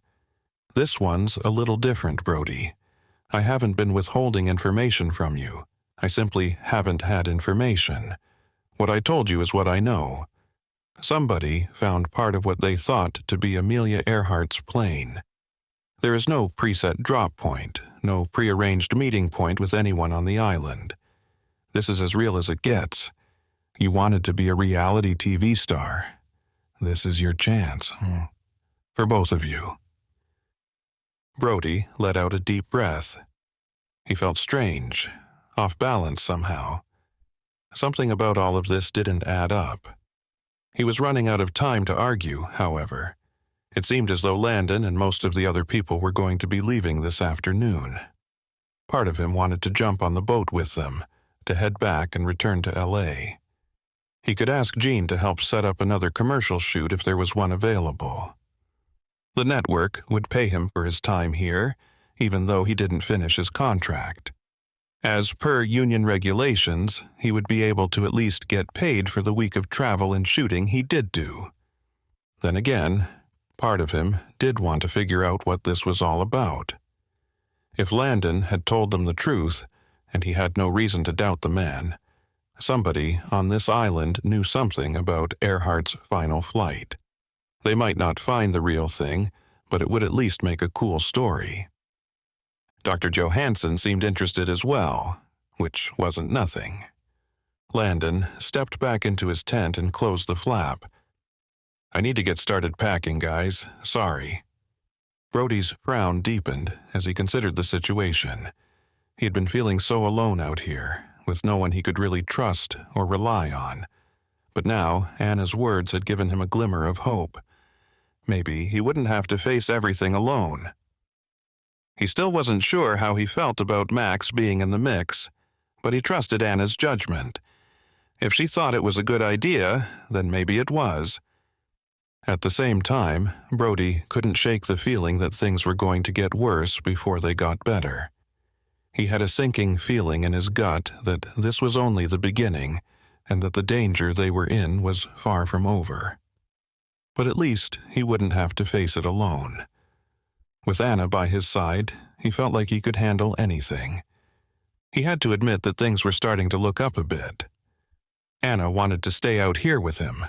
This one's a little different, Brody. I haven't been withholding information from you. I simply haven't had information. What I told you is what I know. Somebody found part of what they thought to be Amelia Earhart's plane. There is no preset drop point, no prearranged meeting point with anyone on the island. This is as real as it gets. You wanted to be a reality TV star. This is your chance. For both of you." Brody let out a deep breath. He felt strange, off balance somehow. Something about all of this didn't add up. He was running out of time to argue, however. It seemed as though Landon and most of the other people were going to be leaving this afternoon. Part of him wanted to jump on the boat with them, to head back and return to LA. He could ask Gene to help set up another commercial shoot if there was one available. The network would pay him for his time here, even though he didn't finish his contract. As per union regulations, he would be able to at least get paid for the week of travel and shooting he did do. Then again, part of him did want to figure out what this was all about. If Landon had told them the truth, and he had no reason to doubt the man, somebody on this island knew something about Earhart's final flight. They might not find the real thing, but it would at least make a cool story. Dr. Johansson seemed interested as well, which wasn't nothing. Landon stepped back into his tent and closed the flap. "I need to get started packing, guys. Sorry." Brody's frown deepened as he considered the situation. He had been feeling so alone out here, with no one he could really trust or rely on. But now Anna's words had given him a glimmer of hope. Maybe he wouldn't have to face everything alone. He still wasn't sure how he felt about Max being in the mix, but he trusted Anna's judgment. If she thought it was a good idea, then maybe it was. At the same time, Brody couldn't shake the feeling that things were going to get worse before they got better. He had a sinking feeling in his gut that this was only the beginning, and that the danger they were in was far from over. But at least he wouldn't have to face it alone. With Anna by his side, he felt like he could handle anything. He had to admit that things were starting to look up a bit. Anna wanted to stay out here with him,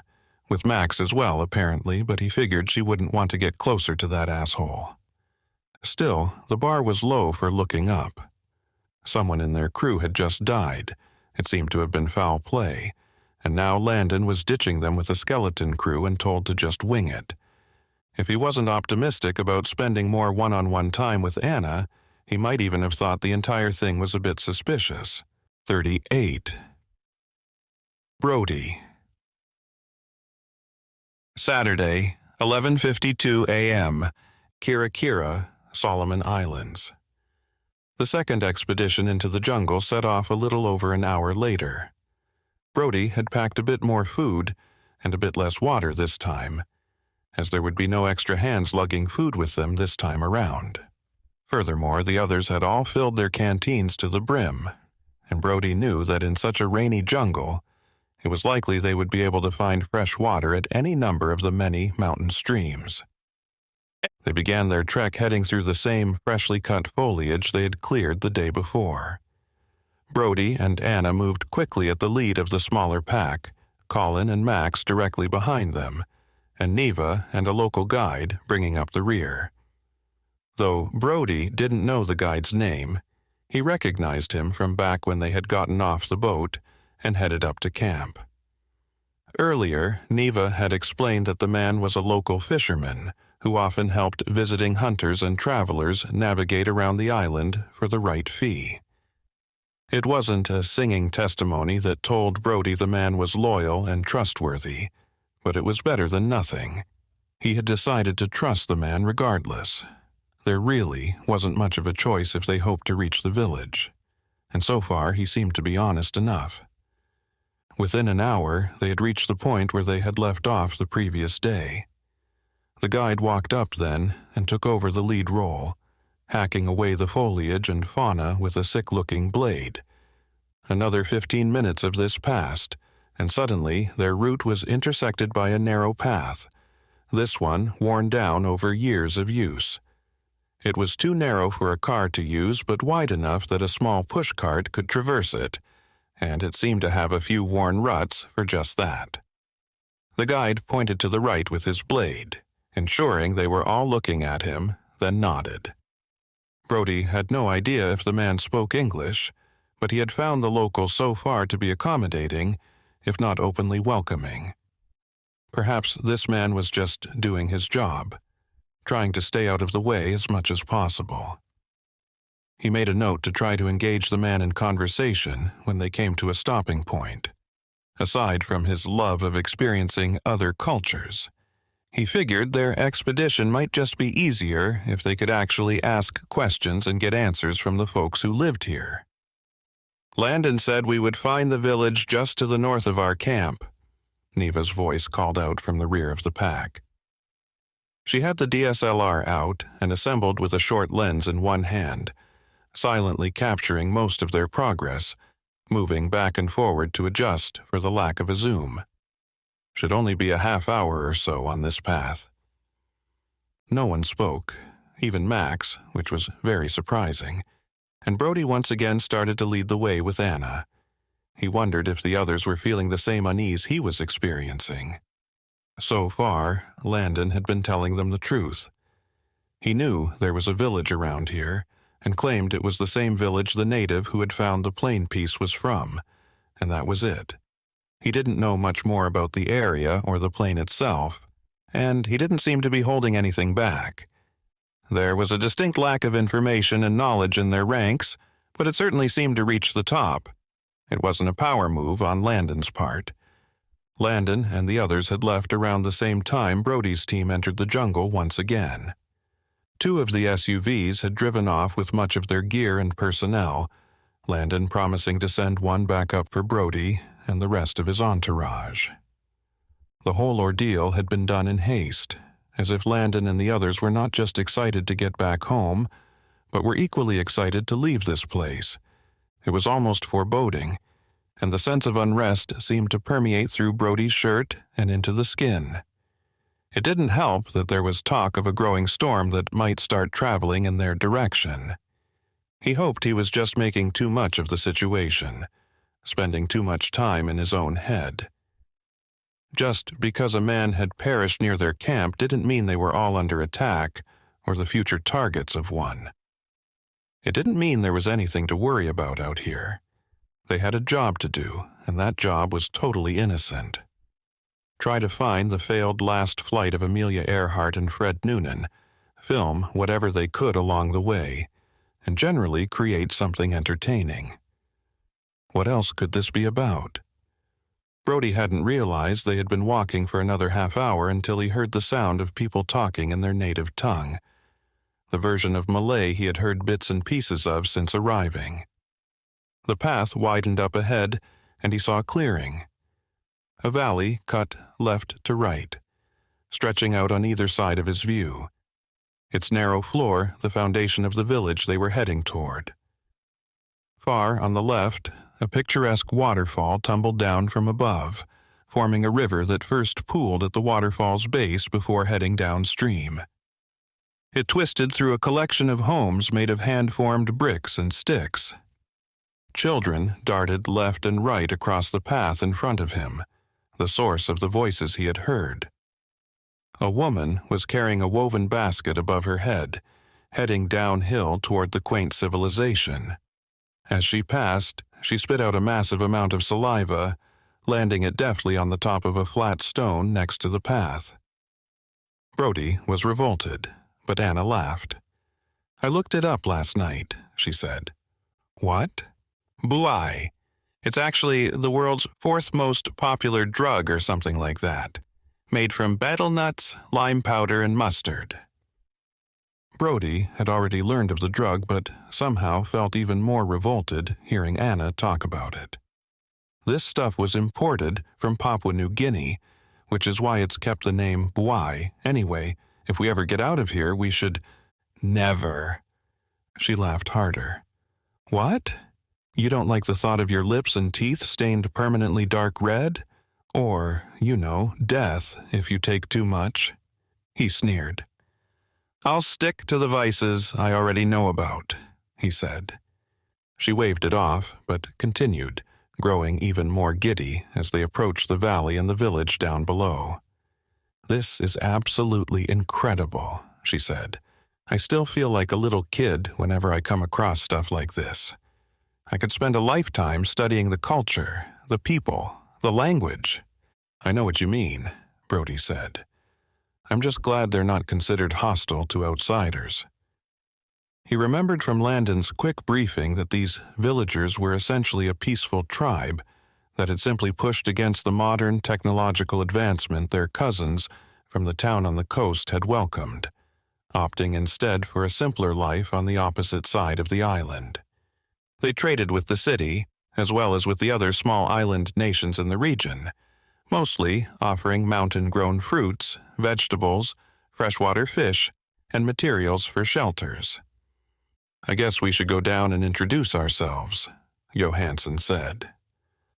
with Max as well apparently, but he figured she wouldn't want to get closer to that asshole. Still, the bar was low for looking up. Someone in their crew had just died. It seemed to have been foul play, and now Landon was ditching them with a skeleton crew and told to just wing it. If he wasn't optimistic about spending more one-on-one time with Anna, he might even have thought the entire thing was a bit suspicious. 38. Brody. Saturday, 11:52 a.m., Kira Kira, Solomon Islands. The second expedition into the jungle set off a little over an hour later. Brody had packed a bit more food and a bit less water this time, as there would be no extra hands lugging food with them this time around. Furthermore, the others had all filled their canteens to the brim, and Brody knew that in such a rainy jungle, it was likely they would be able to find fresh water at any number of the many mountain streams. They began their trek heading through the same freshly cut foliage they had cleared the day before. Brody and Anna moved quickly at the lead of the smaller pack, Colin and Max directly behind them, and Neva and a local guide bringing up the rear. Though Brody didn't know the guide's name, he recognized him from back when they had gotten off the boat and headed up to camp. Earlier, Neva had explained that the man was a local fisherman who often helped visiting hunters and travelers navigate around the island for the right fee. It wasn't a singing testimony that told Brody the man was loyal and trustworthy, but it was better than nothing. He had decided to trust the man regardless. There really wasn't much of a choice if they hoped to reach the village, and so far he seemed to be honest enough. Within an hour, they had reached the point where they had left off the previous day. The guide walked up then and took over the lead role, hacking away the foliage and fauna with a sick-looking blade. Another 15 minutes of this passed, and suddenly their route was intersected by a narrow path, this one worn down over years of use. It was too narrow for a car to use, but wide enough that a small pushcart could traverse it, and it seemed to have a few worn ruts for just that. The guide pointed to the right with his blade, ensuring they were all looking at him, then nodded. Brody had no idea if the man spoke English, but he had found the locals so far to be accommodating, if not openly welcoming. Perhaps this man was just doing his job, trying to stay out of the way as much as possible. He made a note to try to engage the man in conversation when they came to a stopping point. Aside from his love of experiencing other cultures, he figured their expedition might just be easier if they could actually ask questions and get answers from the folks who lived here. Landon said we would find the village just to the north of our camp, Neva's voice called out from the rear of the pack. She had the DSLR out and assembled with a short lens in one hand, silently capturing most of their progress, moving back and forward to adjust for the lack of a zoom. Should only be a half hour or so on this path. No one spoke, even Max, which was very surprising, and Brody once again started to lead the way with Anna. He wondered if the others were feeling the same unease he was experiencing. So far, Landon had been telling them the truth. He knew there was a village around here, and claimed it was the same village the native who had found the plane piece was from, and that was it. He didn't know much more about the area or the plane itself, and he didn't seem to be holding anything back. There was a distinct lack of information and knowledge in their ranks, but it certainly seemed to reach the top. It wasn't a power move on Landon's part. Landon and the others had left around the same time Brody's team entered the jungle once again. 2 of the SUVs had driven off with much of their gear and personnel, Landon promising to send one back up for Brody and the rest of his entourage. The whole ordeal had been done in haste, as if Landon and the others were not just excited to get back home, but were equally excited to leave this place. It was almost foreboding, and the sense of unrest seemed to permeate through Brody's shirt and into the skin. It didn't help that there was talk of a growing storm that might start traveling in their direction. He hoped he was just making too much of the situation, spending too much time in his own head. Just because a man had perished near their camp didn't mean they were all under attack or the future targets of one. It didn't mean there was anything to worry about out here. They had a job to do, and that job was totally innocent. Try to find the failed last flight of Amelia Earhart and Fred Noonan, film whatever they could along the way, and generally create something entertaining. What else could this be about? Brody hadn't realized they had been walking for another half hour until he heard the sound of people talking in their native tongue. the version of Malay he had heard bits and pieces of since arriving. The path widened up ahead, and he saw a clearing. A valley cut left to right, stretching out on either side of his view. Its narrow floor, the foundation of the village they were heading toward. Far on the left, a picturesque waterfall tumbled down from above, forming a river that first pooled at the waterfall's base before heading downstream. It twisted through a collection of homes made of hand-formed bricks and sticks. Children darted left and right across the path in front of him, the source of the voices he had heard. A woman was carrying a woven basket above her head, heading downhill toward the quaint civilization. As she passed, she spit out a massive amount of saliva, landing it deftly on the top of a flat stone next to the path. Brody was revolted, but Anna laughed. "I looked it up last night," she said. "What?" "Buai. It's actually the world's fourth most popular drug or something like that. Made from betel nuts, lime powder, and mustard." Brody had already learned of the drug, but somehow felt even more revolted hearing Anna talk about it. This stuff was imported from Papua New Guinea, which is why it's kept the name Buai. Anyway, if we ever get out of here, we should... Never. She laughed harder. "What? You don't like the thought of your lips and teeth stained permanently dark red? Or, death if you take too much?" He sneered. "I'll stick to the vices I already know about," he said. She waved it off, but continued, growing even more giddy as they approached the valley and the village down below. "This is absolutely incredible," she said. "I still feel like a little kid whenever I come across stuff like this. I could spend a lifetime studying the culture, the people, the language." "I know what you mean," Brody said. "I'm just glad they're not considered hostile to outsiders." He remembered from Landon's quick briefing that these villagers were essentially a peaceful tribe that had simply pushed against the modern technological advancement their cousins from the town on the coast had welcomed, opting instead for a simpler life on the opposite side of the island. They traded with the city, as well as with the other small island nations in the region, mostly offering mountain-grown fruits, vegetables, freshwater fish, and materials for shelters. "I guess we should go down and introduce ourselves," Johansson said.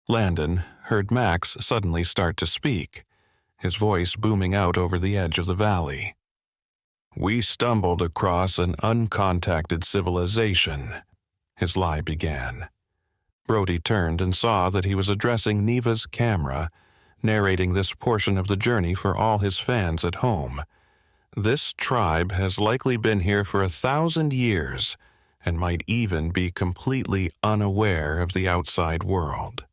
Landon heard Max suddenly start to speak, his voice booming out over the edge of the valley. "We stumbled across an uncontacted civilization," his lie began. Brody turned and saw that he was addressing Neva's camera, narrating this portion of the journey for all his fans at home. "This tribe has likely been here for 1,000 years and might even be completely unaware of the outside world."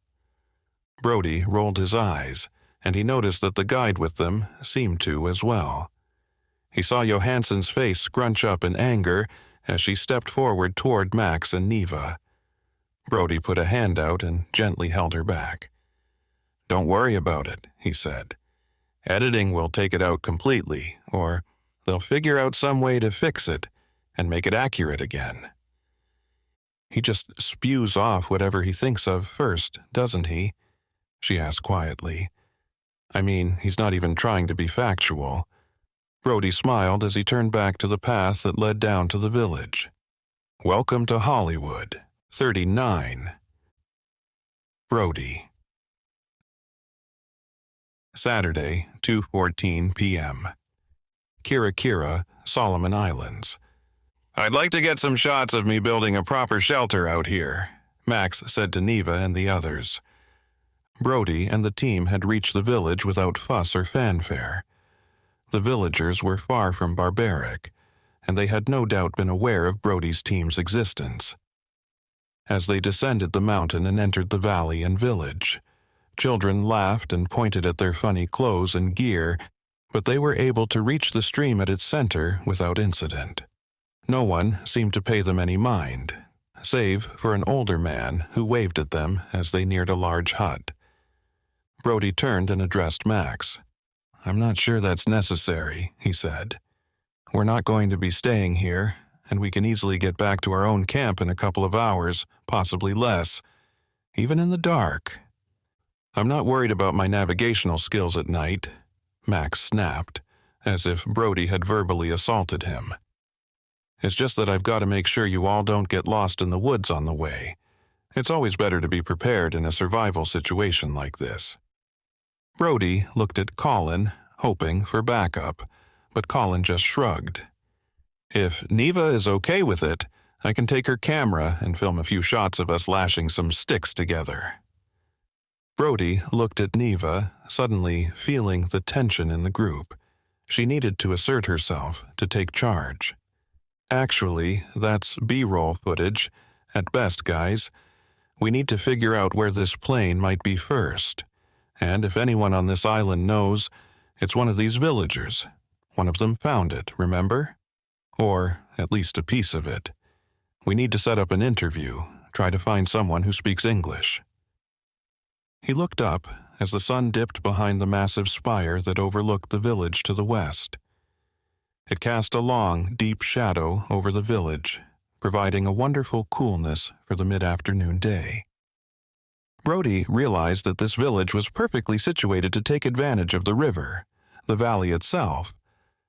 Brody rolled his eyes, and he noticed that the guide with them seemed to as well. He saw Johansson's face scrunch up in anger as she stepped forward toward Max and Neva. Brody put a hand out and gently held her back. "Don't worry about it," he said. "Editing will take it out completely, or they'll figure out some way to fix it and make it accurate again." "He just spews off whatever he thinks of first, doesn't he?" she asked quietly. "I mean, he's not even trying to be factual." Brody smiled as he turned back to the path that led down to the village. "Welcome to Hollywood, 39. Brody." Saturday, 2:14 p.m. Kira, Solomon Islands. "I'd like to get some shots of me building a proper shelter out here," Max said to Neva and the others. Brody and the team had reached the village without fuss or fanfare. The villagers were far from barbaric, and they had no doubt been aware of Brody's team's existence. As they descended the mountain and entered the valley and village, children laughed and pointed at their funny clothes and gear, but they were able to reach the stream at its center without incident. No one seemed to pay them any mind, save for an older man who waved at them as they neared a large hut. Brody turned and addressed Max. "I'm not sure that's necessary," he said. We're not going to be staying here, and we can easily get back to our own camp in a couple of hours, possibly less, even in the dark. I'm not worried about my navigational skills at night, Max snapped, as if Brody had verbally assaulted him. It's just that I've got to make sure you all don't get lost in the woods on the way. It's always better to be prepared in a survival situation like this. Brody looked at Colin, hoping for backup, but Colin just shrugged. If Neva is okay with it, I can take her camera and film a few shots of us lashing some sticks together. Brody looked at Neva, suddenly feeling the tension in the group. She needed to assert herself, to take charge. Actually, that's B-roll footage. At best, guys. We need to figure out where this plane might be first. And if anyone on this island knows, it's one of these villagers. One of them found it, remember? Or at least a piece of it. We need to set up an interview, try to find someone who speaks English. He looked up as the sun dipped behind the massive spire that overlooked the village to the west. It cast a long, deep shadow over the village, providing a wonderful coolness for the mid-afternoon day. Brody realized that this village was perfectly situated to take advantage of the river, the valley itself,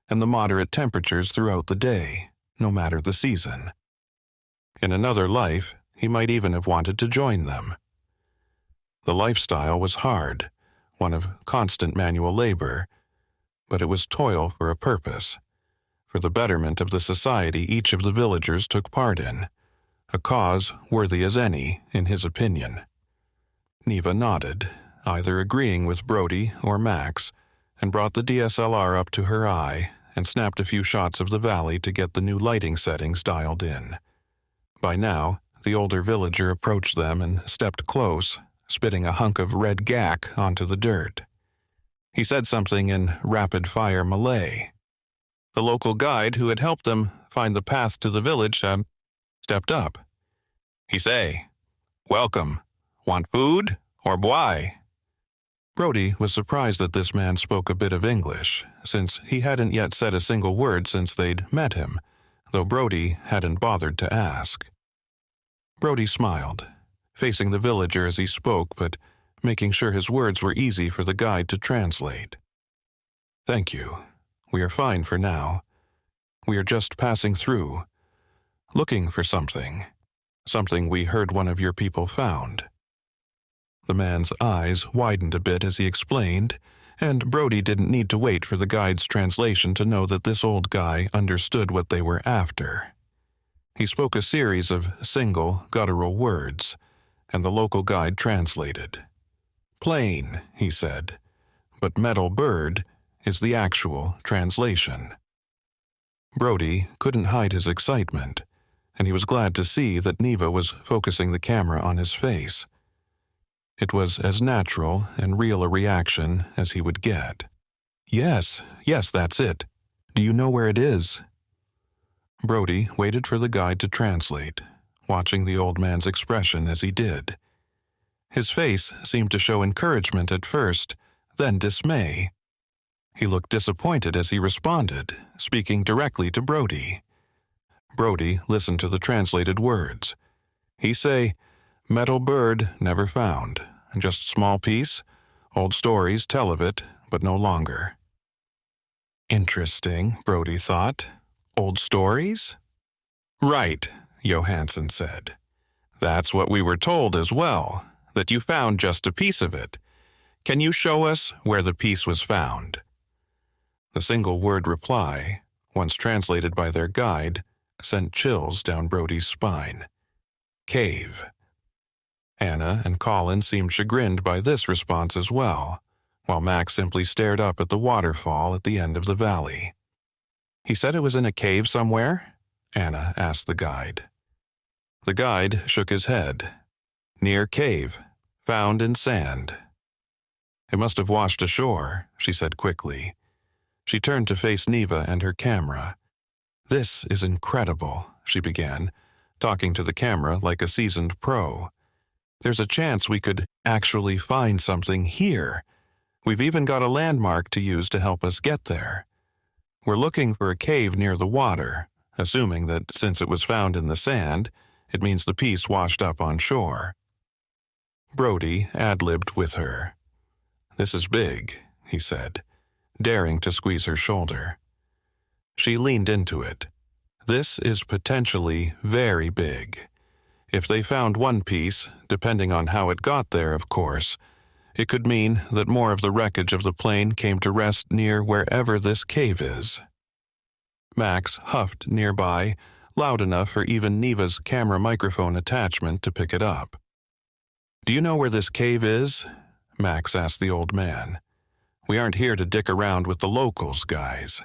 and the moderate temperatures throughout the day, no matter the season. In another life, he might even have wanted to join them. The lifestyle was hard, one of constant manual labor, but it was toil for a purpose, for the betterment of the society each of the villagers took part in, a cause worthy as any, in his opinion. Neva nodded, either agreeing with Brody or Max, and brought the DSLR up to her eye and snapped a few shots of the valley to get the new lighting settings dialed in. By now, the older villager approached them and stepped close, spitting a hunk of red gack onto the dirt. He said something in rapid-fire Malay. The local guide who had helped them find the path to the village stepped up. He say, "Welcome. Want food or buy?" Brody was surprised that this man spoke a bit of English, since he hadn't yet said a single word since they'd met him, though Brody hadn't bothered to ask. Brody smiled, facing the villager as he spoke, but making sure his words were easy for the guide to translate. "Thank you. We are fine for now. We are just passing through, looking for something we heard one of your people found." The man's eyes widened a bit as he explained, and Brody didn't need to wait for the guide's translation to know that this old guy understood what they were after. He spoke a series of single, guttural words, and the local guide translated. "Plane," he said, but "metal bird" is the actual translation. Brody couldn't hide his excitement, and he was glad to see that Neva was focusing the camera on his face. It was as natural and real a reaction as he would get. Yes, that's it. Do you know where it is?" Brody waited for the guide to translate, watching the old man's expression as he did. His face seemed to show encouragement at first, then dismay. He looked disappointed as he responded, speaking directly to Brody. Brody listened to the translated words. He say, "Metal bird never found. Just small piece. Old stories tell of it, but no longer." Interesting, Brody thought. Old stories? "Right," Johansson said. "That's what we were told as well, that you found just a piece of it. Can you show us where the piece was found?" The single-word reply, once translated by their guide, sent chills down Brody's spine. "Cave." Anna and Colin seemed chagrined by this response as well, while Max simply stared up at the waterfall at the end of the valley. "He said it was in a cave somewhere?" Anna asked the guide. The guide shook his head. "Near cave, found in sand." "It must have washed ashore," she said quickly. She turned to face Neva and her camera. "This is incredible," she began, talking to the camera like a seasoned pro. "There's a chance we could actually find something here. We've even got a landmark to use to help us get there. We're looking for a cave near the water, assuming that since it was found in the sand, it means the piece washed up on shore." Brody ad-libbed with her. "This is big," he said, daring to squeeze her shoulder. She leaned into it. "This is potentially very big. If they found one piece, depending on how it got there, of course, it could mean that more of the wreckage of the plane came to rest near wherever this cave is." Max huffed nearby, loud enough for even Neva's camera microphone attachment to pick it up. "Do you know where this cave is?" Max asked the old man. "We aren't here to dick around with the locals, guys."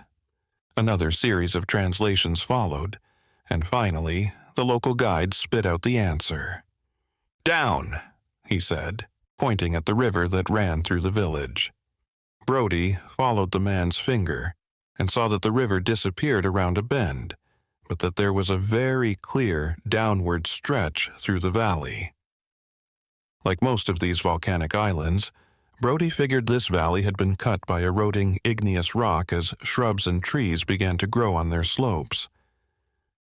Another series of translations followed, and finally, the local guide spit out the answer. "Down," he said, pointing at the river that ran through the village. Brody followed the man's finger and saw that the river disappeared around a bend, but that there was a very clear downward stretch through the valley. Like most of these volcanic islands, Brody figured this valley had been cut by eroding igneous rock as shrubs and trees began to grow on their slopes.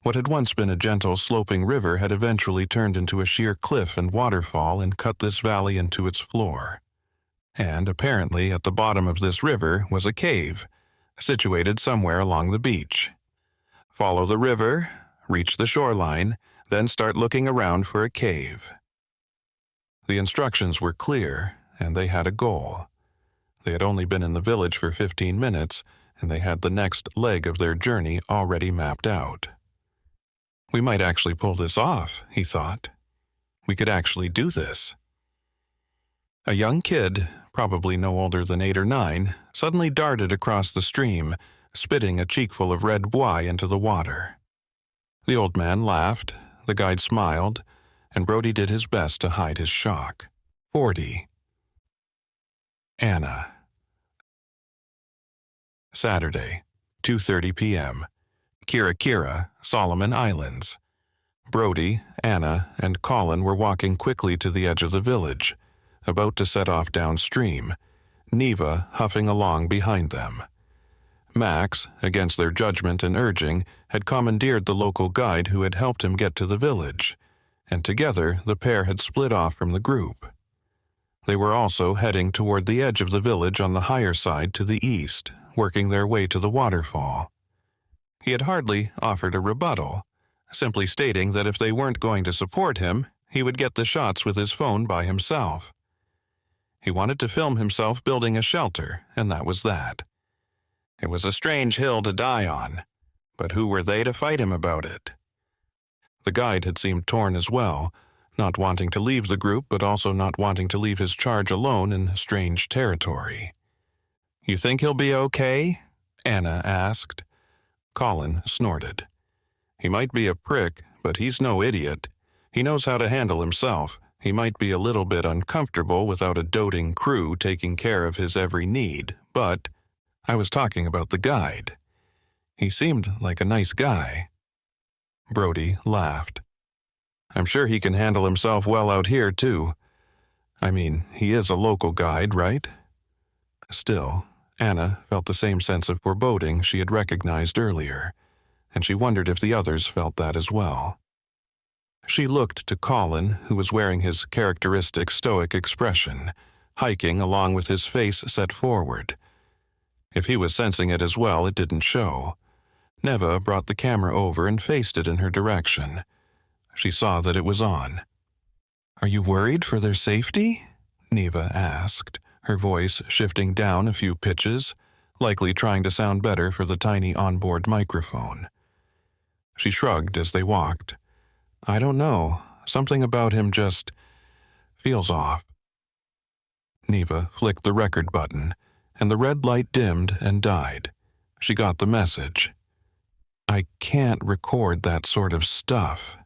What had once been a gentle sloping river had eventually turned into a sheer cliff and waterfall and cut this valley into its floor. And apparently at the bottom of this river was a cave, situated somewhere along the beach. Follow the river, reach the shoreline, then start looking around for a cave. The instructions were clear, and they had a goal. They had only been in the village for 15 minutes, and they had the next leg of their journey already mapped out. "We might actually pull this off," he thought. "We could actually do this." A young kid, probably no older than 8 or 9, suddenly darted across the stream, spitting a cheekful of red bois into the water. The old man laughed, the guide smiled, and Brody did his best to hide his shock. 40. Anna. Saturday, 2:30 p.m. Kira, Solomon Islands. Brody, Anna, and Colin were walking quickly to the edge of the village, about to set off downstream, Neva huffing along behind them. Max, against their judgment and urging, had commandeered the local guide who had helped him get to the village, and together the pair had split off from the group. They were also heading toward the edge of the village on the higher side to the east, working their way to the waterfall. He had hardly offered a rebuttal, simply stating that if they weren't going to support him, he would get the shots with his phone by himself. He wanted to film himself building a shelter, and that was that. It was a strange hill to die on, but who were they to fight him about it? The guide had seemed torn as well, not wanting to leave the group but also not wanting to leave his charge alone in strange territory. "You think he'll be okay?" Anna asked. Colin snorted. "He might be a prick, but he's no idiot. He knows how to handle himself. He might be a little bit uncomfortable without a doting crew taking care of his every need, but I was talking about the guide. He seemed like a nice guy." Brody laughed. "I'm sure he can handle himself well out here, too. I mean, he is a local guide, right?" Still, Anna felt the same sense of foreboding she had recognized earlier, and she wondered if the others felt that as well. She looked to Colin, who was wearing his characteristic stoic expression, hiking along with his face set forward. If he was sensing it as well, it didn't show. Neva brought the camera over and faced it in her direction. She saw that it was on. "Are you worried for their safety?" Neva asked, her voice shifting down a few pitches, likely trying to sound better for the tiny onboard microphone. She shrugged as they walked. "I don't know. Something about him just feels off." Neva flicked the record button, and the red light dimmed and died. She got the message. "I can't record that sort of stuff."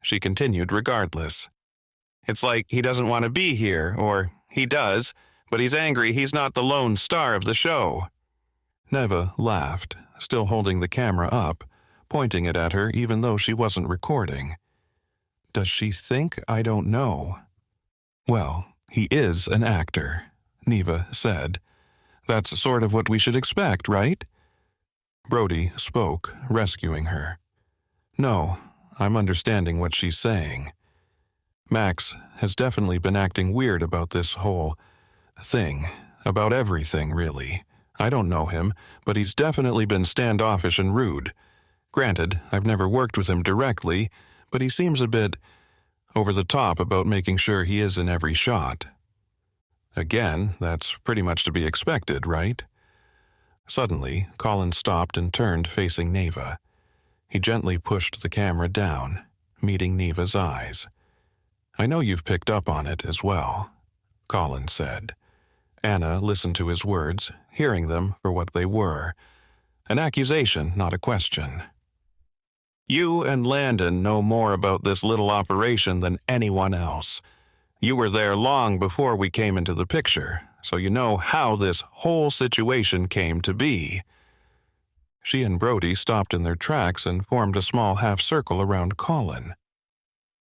She continued regardless. "It's like he doesn't want to be here, or he does, but he's angry he's not the lone star of the show." Neva laughed, still holding the camera up, pointing it at her even though she wasn't recording. "Does she think I don't know?" "Well, he is an actor," Neva said. "That's sort of what we should expect, right?" Brody spoke, rescuing her. No, I'm understanding what she's saying. Max has definitely been acting weird about this whole thing, about everything, really. I don't know him, but he's definitely been standoffish and rude. Granted, I've never worked with him directly, but he seems a bit over the top about making sure he is in every shot. Again, that's pretty much to be expected, right? Suddenly, Colin stopped and turned facing Neva. He gently pushed the camera down, meeting Neva's eyes. I know you've picked up on it as well, Colin said. Anna listened to his words, hearing them for what they were. An accusation, not a question. You and Landon know more about this little operation than anyone else. You were there long before we came into the picture, so you know how this whole situation came to be. She and Brody stopped in their tracks and formed a small half-circle around Colin.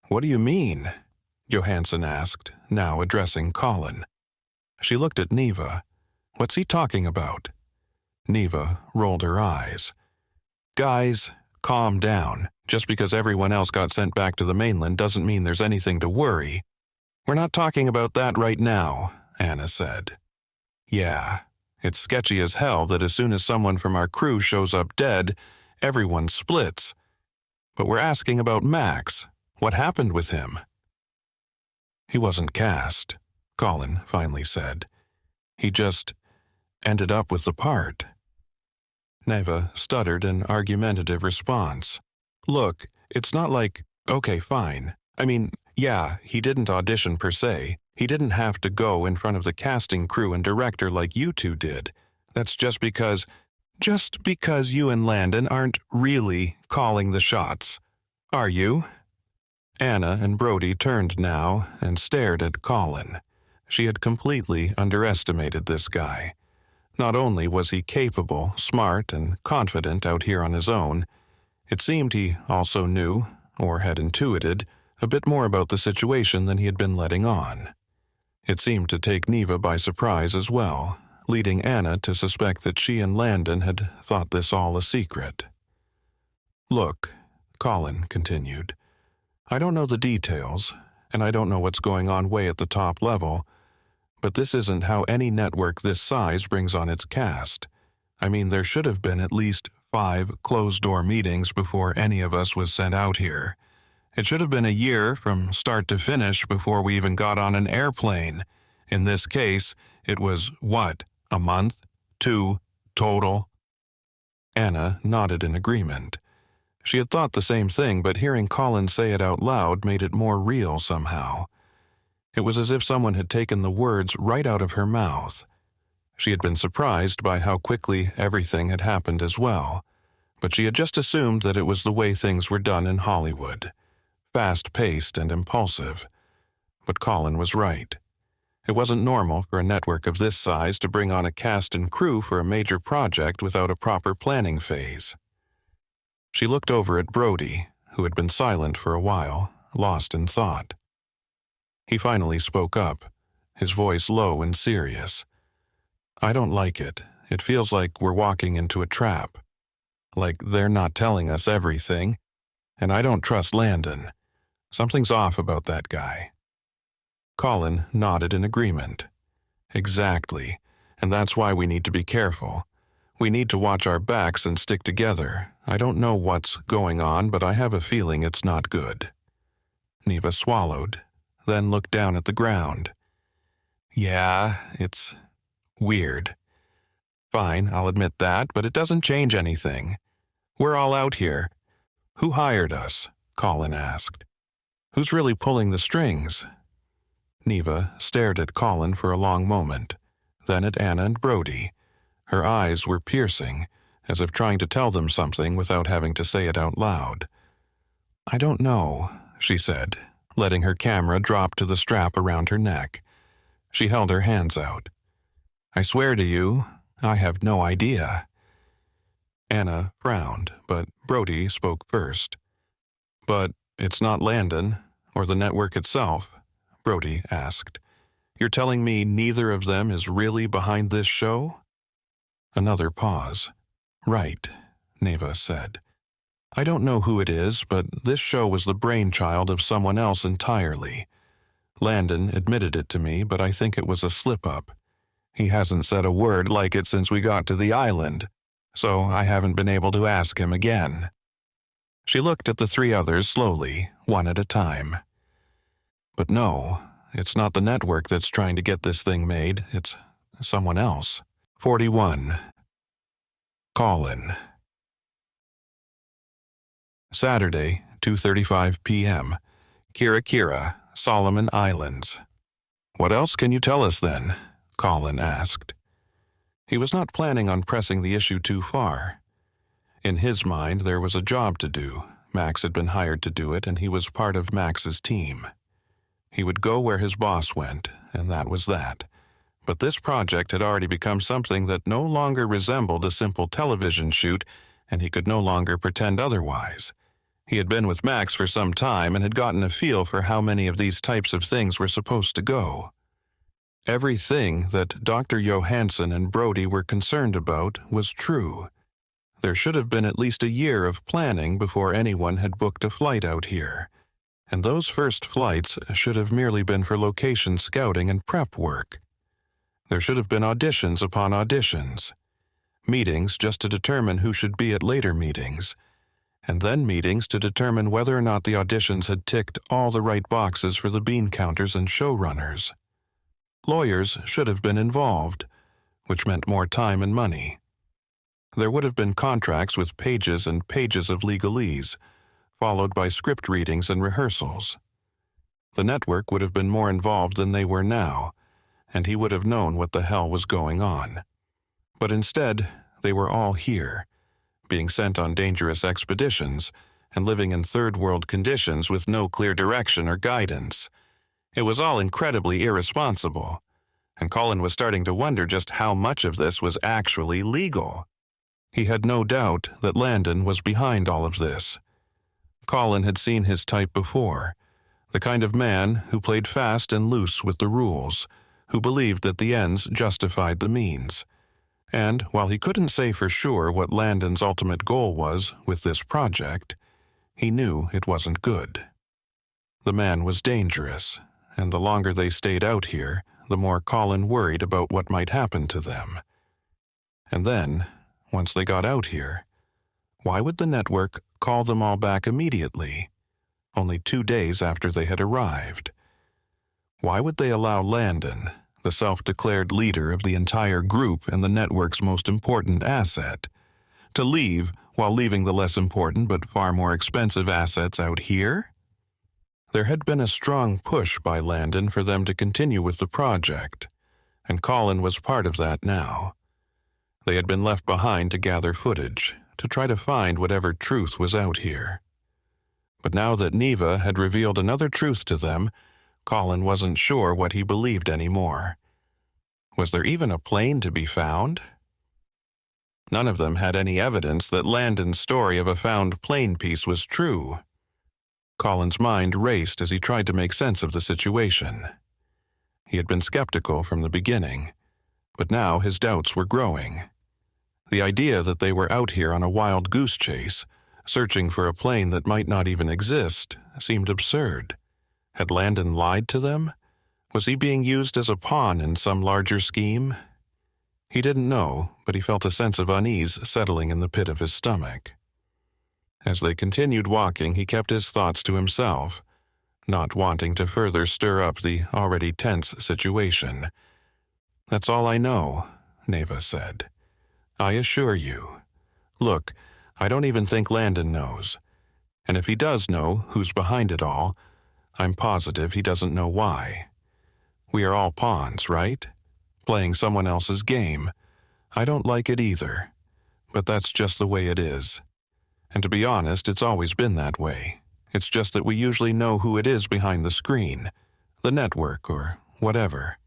What do you mean? Johansson asked, now addressing Colin. She looked at Neva. What's he talking about? Neva rolled her eyes. Guys, calm down. Just because everyone else got sent back to the mainland doesn't mean there's anything to worry. We're not talking about that right now, Anna said. Yeah, it's sketchy as hell that as soon as someone from our crew shows up dead, everyone splits. But we're asking about Max. What happened with him? He wasn't cast, Colin finally said. He just ended up with the part. Neva stuttered an argumentative response. Look, it's not like, okay, fine. I mean, yeah, he didn't audition per se. He didn't have to go in front of the casting crew and director like you two did. That's just because you and Landon aren't really calling the shots. Are you? Anna and Brody turned now and stared at Colin. She had completely underestimated this guy. Not only was he capable, smart, and confident out here on his own, it seemed he also knew, or had intuited, a bit more about the situation than he had been letting on. It seemed to take Neva by surprise as well, leading Anna to suspect that she and Landon had thought this all a secret. Look, Colin continued, I don't know the details, and I don't know what's going on way at the top level, but this isn't how any network this size brings on its cast. I mean, there should have been at least 5 closed-door meetings before any of us was sent out here. It should have been a year from start to finish before we even got on an airplane. In this case, it was, what, a month? 2 total? Anna nodded in agreement. She had thought the same thing, but hearing Colin say it out loud made it more real somehow. It was as if someone had taken the words right out of her mouth. She had been surprised by how quickly everything had happened as well, but she had just assumed that it was the way things were done in Hollywood. Fast-paced and impulsive. But Colin was right. It wasn't normal for a network of this size to bring on a cast and crew for a major project without a proper planning phase. She looked over at Brody, who had been silent for a while, lost in thought. He finally spoke up, his voice low and serious. I don't like it. It feels like we're walking into a trap. Like they're not telling us everything. And I don't trust Landon. Something's off about that guy. Colin nodded in agreement. Exactly. And that's why we need to be careful. We need to watch our backs and stick together. I don't know what's going on, but I have a feeling it's not good. Neva swallowed, then looked down at the ground. Yeah, it's weird. Fine, I'll admit that, but it doesn't change anything. We're all out here. Who hired us? Colin asked. Who's really pulling the strings? Neva stared at Colin for a long moment, then at Anna and Brody. Her eyes were piercing, as if trying to tell them something without having to say it out loud. I don't know, she said, letting her camera drop to the strap around her neck. She held her hands out. I swear to you, I have no idea. Anna frowned, but Brody spoke first. But it's not Landon, or the network itself, Brody asked. You're telling me neither of them is really behind this show? Another pause. Right, Neva said. I don't know who it is, but this show was the brainchild of someone else entirely. Landon admitted it to me, but I think it was a slip-up. He hasn't said a word like it since we got to the island, so I haven't been able to ask him again. She looked at the three others slowly, one at a time. But no, it's not the network that's trying to get this thing made, it's someone else. 41. Colin. Saturday, 2:35 p.m. Kira, Solomon Islands. What else can you tell us then? Colin asked. He was not planning on pressing the issue too far. In his mind, there was a job to do. Max had been hired to do it, and he was part of Max's team. He would go where his boss went, and that was that. But this project had already become something that no longer resembled a simple television shoot, and he could no longer pretend otherwise. He had been with Max for some time and had gotten a feel for how many of these types of things were supposed to go. Everything that Dr. Johansson and Brody were concerned about was true. There should have been at least a year of planning before anyone had booked a flight out here, and those first flights should have merely been for location scouting and prep work. There should have been auditions upon auditions, meetings just to determine who should be at later meetings, and then meetings to determine whether or not the auditions had ticked all the right boxes for the bean counters and showrunners. Lawyers should have been involved, which meant more time and money. There would have been contracts with pages and pages of legalese, followed by script readings and rehearsals. The network would have been more involved than they were now, and he would have known what the hell was going on. But instead, they were all here, being sent on dangerous expeditions and living in third-world conditions with no clear direction or guidance. It was all incredibly irresponsible, and Colin was starting to wonder just how much of this was actually legal. He had no doubt that Landon was behind all of this. Colin had seen his type before, the kind of man who played fast and loose with the rules, who believed that the ends justified the means. And while he couldn't say for sure what Landon's ultimate goal was with this project, he knew it wasn't good. The man was dangerous, and the longer they stayed out here, the more Colin worried about what might happen to them. And then, once they got out here, why would the network call them all back immediately, only 2 days after they had arrived? Why would they allow Landon, the self-declared leader of the entire group and the network's most important asset, to leave while leaving the less important but far more expensive assets out here? There had been a strong push by Landon for them to continue with the project, and Colin was part of that now. They had been left behind to gather footage, to try to find whatever truth was out here. But now that Neva had revealed another truth to them, Colin wasn't sure what he believed anymore. Was there even a plane to be found? None of them had any evidence that Landon's story of a found plane piece was true. Colin's mind raced as he tried to make sense of the situation. He had been skeptical from the beginning, but now his doubts were growing. The idea that they were out here on a wild goose chase, searching for a plane that might not even exist, seemed absurd. Had Landon lied to them? Was he being used as a pawn in some larger scheme? He didn't know, but he felt a sense of unease settling in the pit of his stomach. As they continued walking, he kept his thoughts to himself, not wanting to further stir up the already tense situation. "That's all I know," Neva said. "I assure you. Look, I don't even think Landon knows. And if he does know who's behind it all, I'm positive he doesn't know why. We are all pawns, right? Playing someone else's game. I don't like it either, but that's just the way it is. And to be honest, it's always been that way. It's just that we usually know who it is behind the screen, the network or whatever.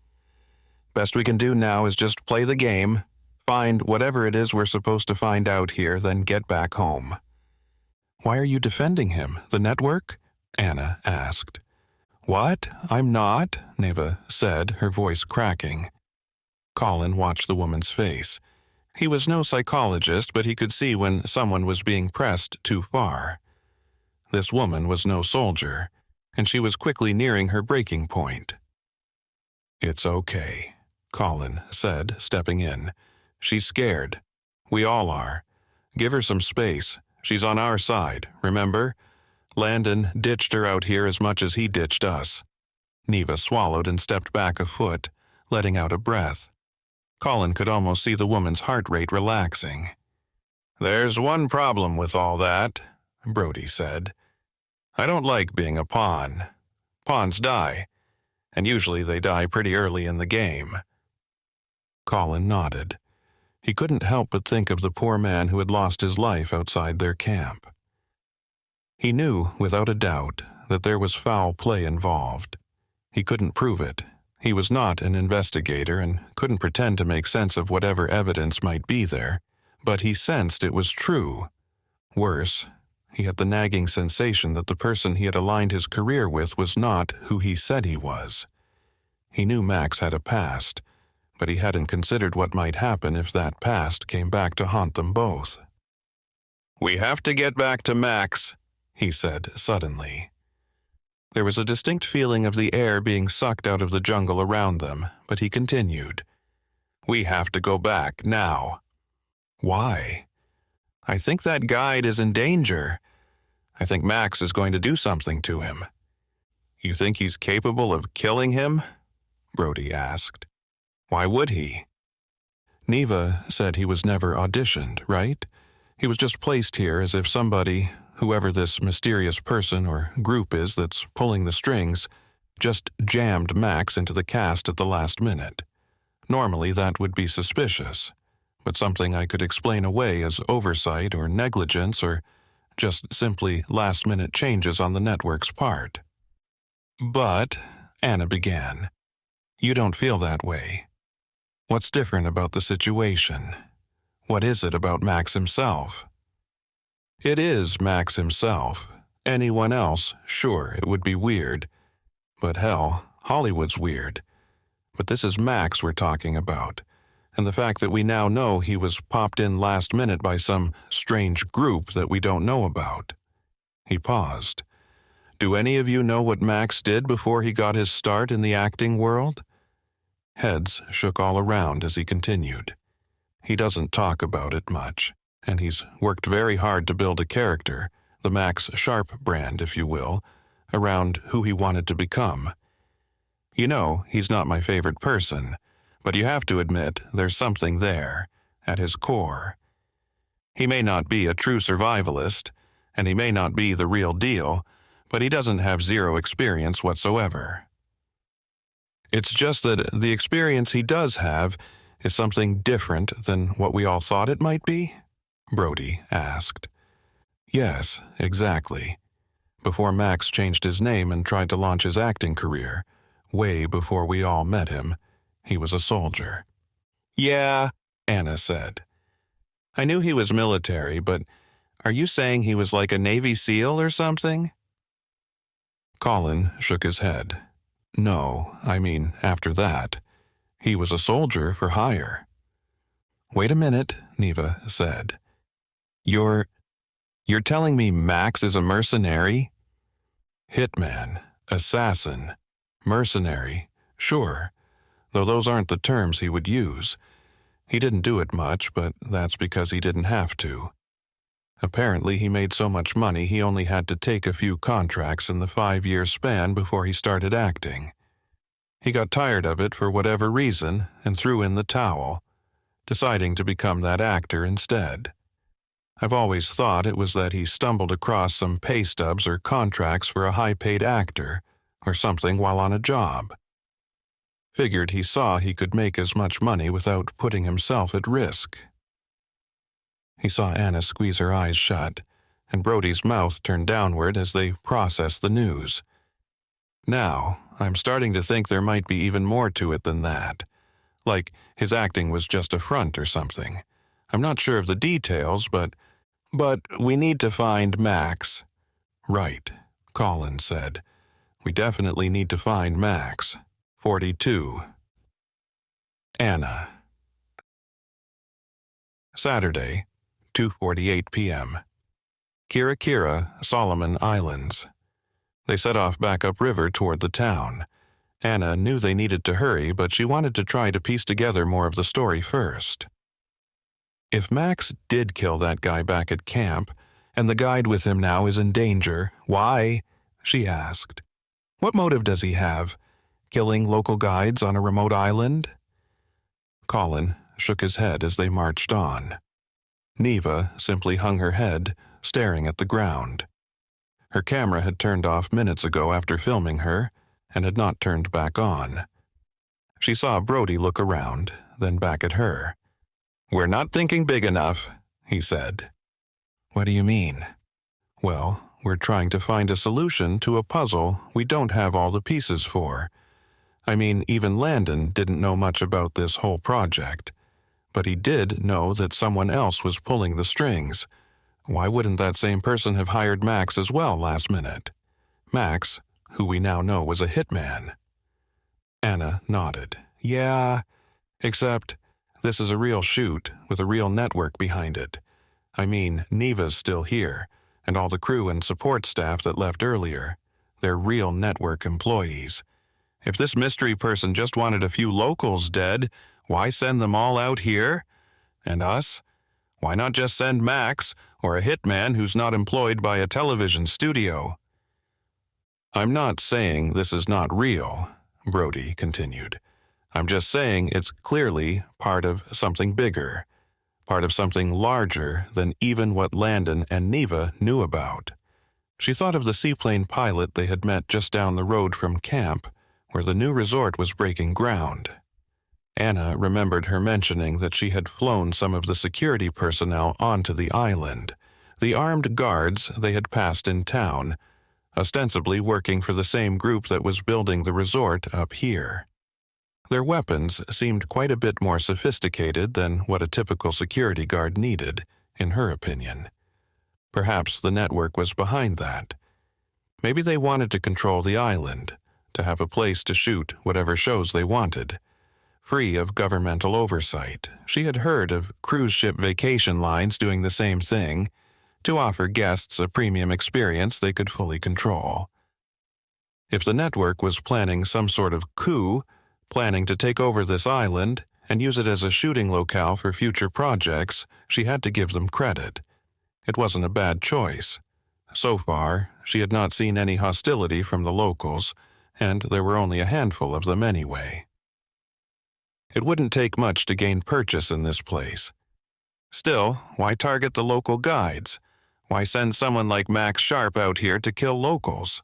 Best we can do now is just play the game, find whatever it is we're supposed to find out here, then get back home." "Why are you defending him, the network?" Anna asked. "What? I'm not," Neva said, her voice cracking. Colin watched the woman's face, He was no psychologist, but he could see when someone was being pressed too far. This woman was no soldier, and she was quickly nearing her breaking point. "It's okay," Colin said, stepping in. "She's scared. We all are. Give her some space. She's on our side, remember? Landon ditched her out here as much as he ditched us." Neva swallowed and stepped back a foot, letting out a breath. Colin could almost see the woman's heart rate relaxing. "There's one problem with all that," Brody said. "I don't like being a pawn. Pawns die, and usually they die pretty early in the game." Colin nodded. He couldn't help but think of the poor man who had lost his life outside their camp. He knew, without a doubt, that there was foul play involved. He couldn't prove it. He was not an investigator and couldn't pretend to make sense of whatever evidence might be there, but he sensed it was true. Worse, he had the nagging sensation that the person he had aligned his career with was not who he said he was. He knew Max had a past, but he hadn't considered what might happen if that past came back to haunt them both. "We have to get back to Max," he said suddenly. There was a distinct feeling of the air being sucked out of the jungle around them, but he continued. "We have to go back now." "Why?" "I think that guide is in danger. I think Max is going to do something to him." "You think he's capable of killing him?" Brody asked. "Why would he?" "Neva said he was never auditioned, right? He was just placed here as if somebody, whoever this mysterious person or group is that's pulling the strings, just jammed Max into the cast at the last minute. Normally that would be suspicious, but something I could explain away as oversight or negligence or just simply last-minute changes on the network's part." "But," Anna began, "you don't feel that way. What's different about the situation? What is it about Max himself?" "It is Max himself. Anyone else, sure, it would be weird. But hell, Hollywood's weird. But this is Max we're talking about, and the fact that we now know he was popped in last minute by some strange group that we don't know about." He paused. "Do any of you know what Max did before he got his start in the acting world?" Heads shook all around as he continued. "He doesn't talk about it much, and he's worked very hard to build a character, the Max Sharp brand, if you will, around who he wanted to become. You know, he's not my favorite person, but you have to admit there's something there, at his core. He may not be a true survivalist, and he may not be the real deal, but he doesn't have zero experience whatsoever. It's just that the experience he does have is something different than what we all thought it might be?" Brody asked. "Yes, exactly. Before Max changed his name and tried to launch his acting career, way before we all met him, he was a soldier." "Yeah," Anna said. "I knew he was military, but are you saying he was like a Navy SEAL or something?" Colin shook his head. "No, I mean, after that. He was a soldier for hire." "Wait a minute," Neva said. You're telling me Max is a mercenary?" "Hitman, assassin, mercenary, sure, though those aren't the terms he would use. He didn't do it much, but that's because he didn't have to. Apparently he made so much money he only had to take a few contracts in the 5-year span before he started acting. He got tired of it for whatever reason and threw in the towel, deciding to become that actor instead. I've always thought it was that he stumbled across some pay stubs or contracts for a high-paid actor or something while on a job. Figured he saw he could make as much money without putting himself at risk." He saw Anna squeeze her eyes shut, and Brody's mouth turned downward as they processed the news. "Now, I'm starting to think there might be even more to it than that. Like his acting was just a front or something. I'm not sure of the details, but we need to find Max." "Right," Colin said. "We definitely need to find Max. 42. Anna." Saturday, 2:48 p.m. Kira Kira, Solomon Islands. They set off back upriver toward the town. Anna knew they needed to hurry, but she wanted to try to piece together more of the story first. If Max did kill that guy back at camp, and the guide with him now is in danger, why? She asked. What motive does he have? Killing local guides on a remote island? Colin shook his head as they marched on. Neva simply hung her head, staring at the ground. Her camera had turned off minutes ago after filming her, and had not turned back on. She saw Brody look around, then back at her. We're not thinking big enough, he said. What do you mean? Well, we're trying to find a solution to a puzzle we don't have all the pieces for. I mean, even Landon didn't know much about this whole project. But he did know that someone else was pulling the strings. Why wouldn't that same person have hired Max as well last minute? Max, who we now know was a hitman. Anna nodded. Yeah, except this is a real shoot with a real network behind it. I mean, Neva's still here, and all the crew and support staff that left earlier. They're real network employees. If this mystery person just wanted a few locals dead, why send them all out here? And us? Why not just send Max, or a hitman who's not employed by a television studio? I'm not saying this is not real, Brody continued. I'm just saying it's clearly part of something bigger, part of something larger than even what Landon and Neva knew about. She thought of the seaplane pilot they had met just down the road from camp, where the new resort was breaking ground. Anna remembered her mentioning that she had flown some of the security personnel onto the island, the armed guards they had passed in town, ostensibly working for the same group that was building the resort up here. Their weapons seemed quite a bit more sophisticated than what a typical security guard needed, in her opinion. Perhaps the network was behind that. Maybe they wanted to control the island, to have a place to shoot whatever shows they wanted, free of governmental oversight. She had heard of cruise ship vacation lines doing the same thing, to offer guests a premium experience they could fully control. If the network was planning some sort of coup, planning to take over this island and use it as a shooting locale for future projects, she had to give them credit. It wasn't a bad choice. So far, she had not seen any hostility from the locals, and there were only a handful of them anyway. It wouldn't take much to gain purchase in this place. Still, why target the local guides? Why send someone like Max Sharp out here to kill locals?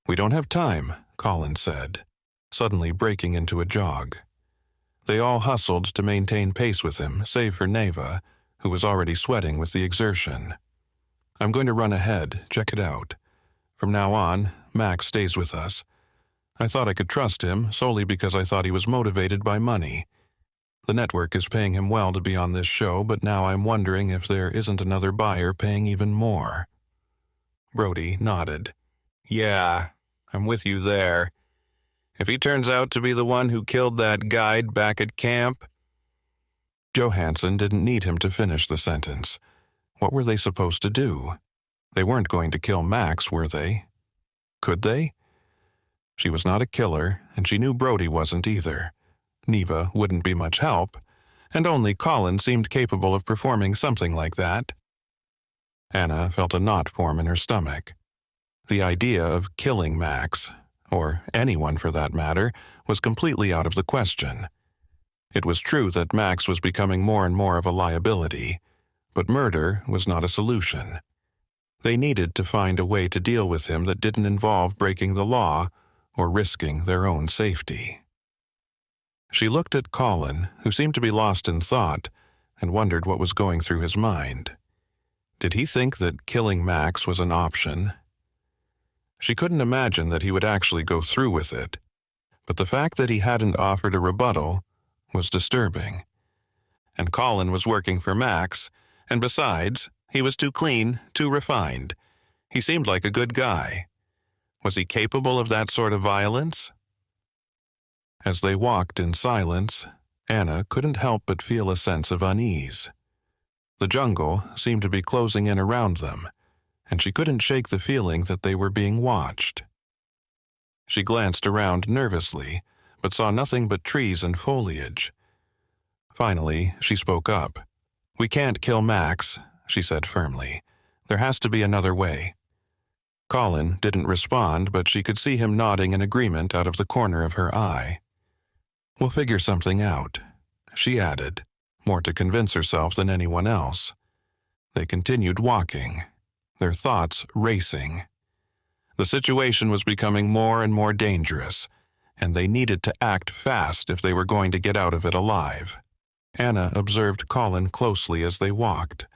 We don't have time, Colin said, suddenly breaking into a jog. They all hustled to maintain pace with him, save for Neva, who was already sweating with the exertion. I'm going to run ahead, check it out. From now on, Max stays with us. I thought I could trust him solely because I thought he was motivated by money. The network is paying him well to be on this show, but now I'm wondering if there isn't another buyer paying even more. Brody nodded. Yeah, I'm with you there. If he turns out to be the one who killed that guide back at camp... Johansson didn't need him to finish the sentence. What were they supposed to do? They weren't going to kill Max, were they? Could they? She was not a killer, and she knew Brody wasn't either. Neva wouldn't be much help, and only Colin seemed capable of performing something like that. Anna felt a knot form in her stomach. The idea of killing Max, or anyone for that matter, was completely out of the question. It was true that Max was becoming more and more of a liability, but murder was not a solution. They needed to find a way to deal with him that didn't involve breaking the law or risking their own safety. She looked at Colin, who seemed to be lost in thought, and wondered what was going through his mind. Did he think that killing Max was an option? She couldn't imagine that he would actually go through with it, but the fact that he hadn't offered a rebuttal was disturbing. And Colin was working for Max, and besides, he was too clean, too refined. He seemed like a good guy. Was he capable of that sort of violence? As they walked in silence, Anna couldn't help but feel a sense of unease. The jungle seemed to be closing in around them, and she couldn't shake the feeling that they were being watched. She glanced around nervously, but saw nothing but trees and foliage. Finally, she spoke up. "We can't kill Max," she said firmly. "There has to be another way." Colin didn't respond, but she could see him nodding in agreement out of the corner of her eye. "We'll figure something out," she added, more to convince herself than anyone else. They continued walking, their thoughts racing. The situation was becoming more and more dangerous, and they needed to act fast if they were going to get out of it alive. Anna observed Colin closely as they walked,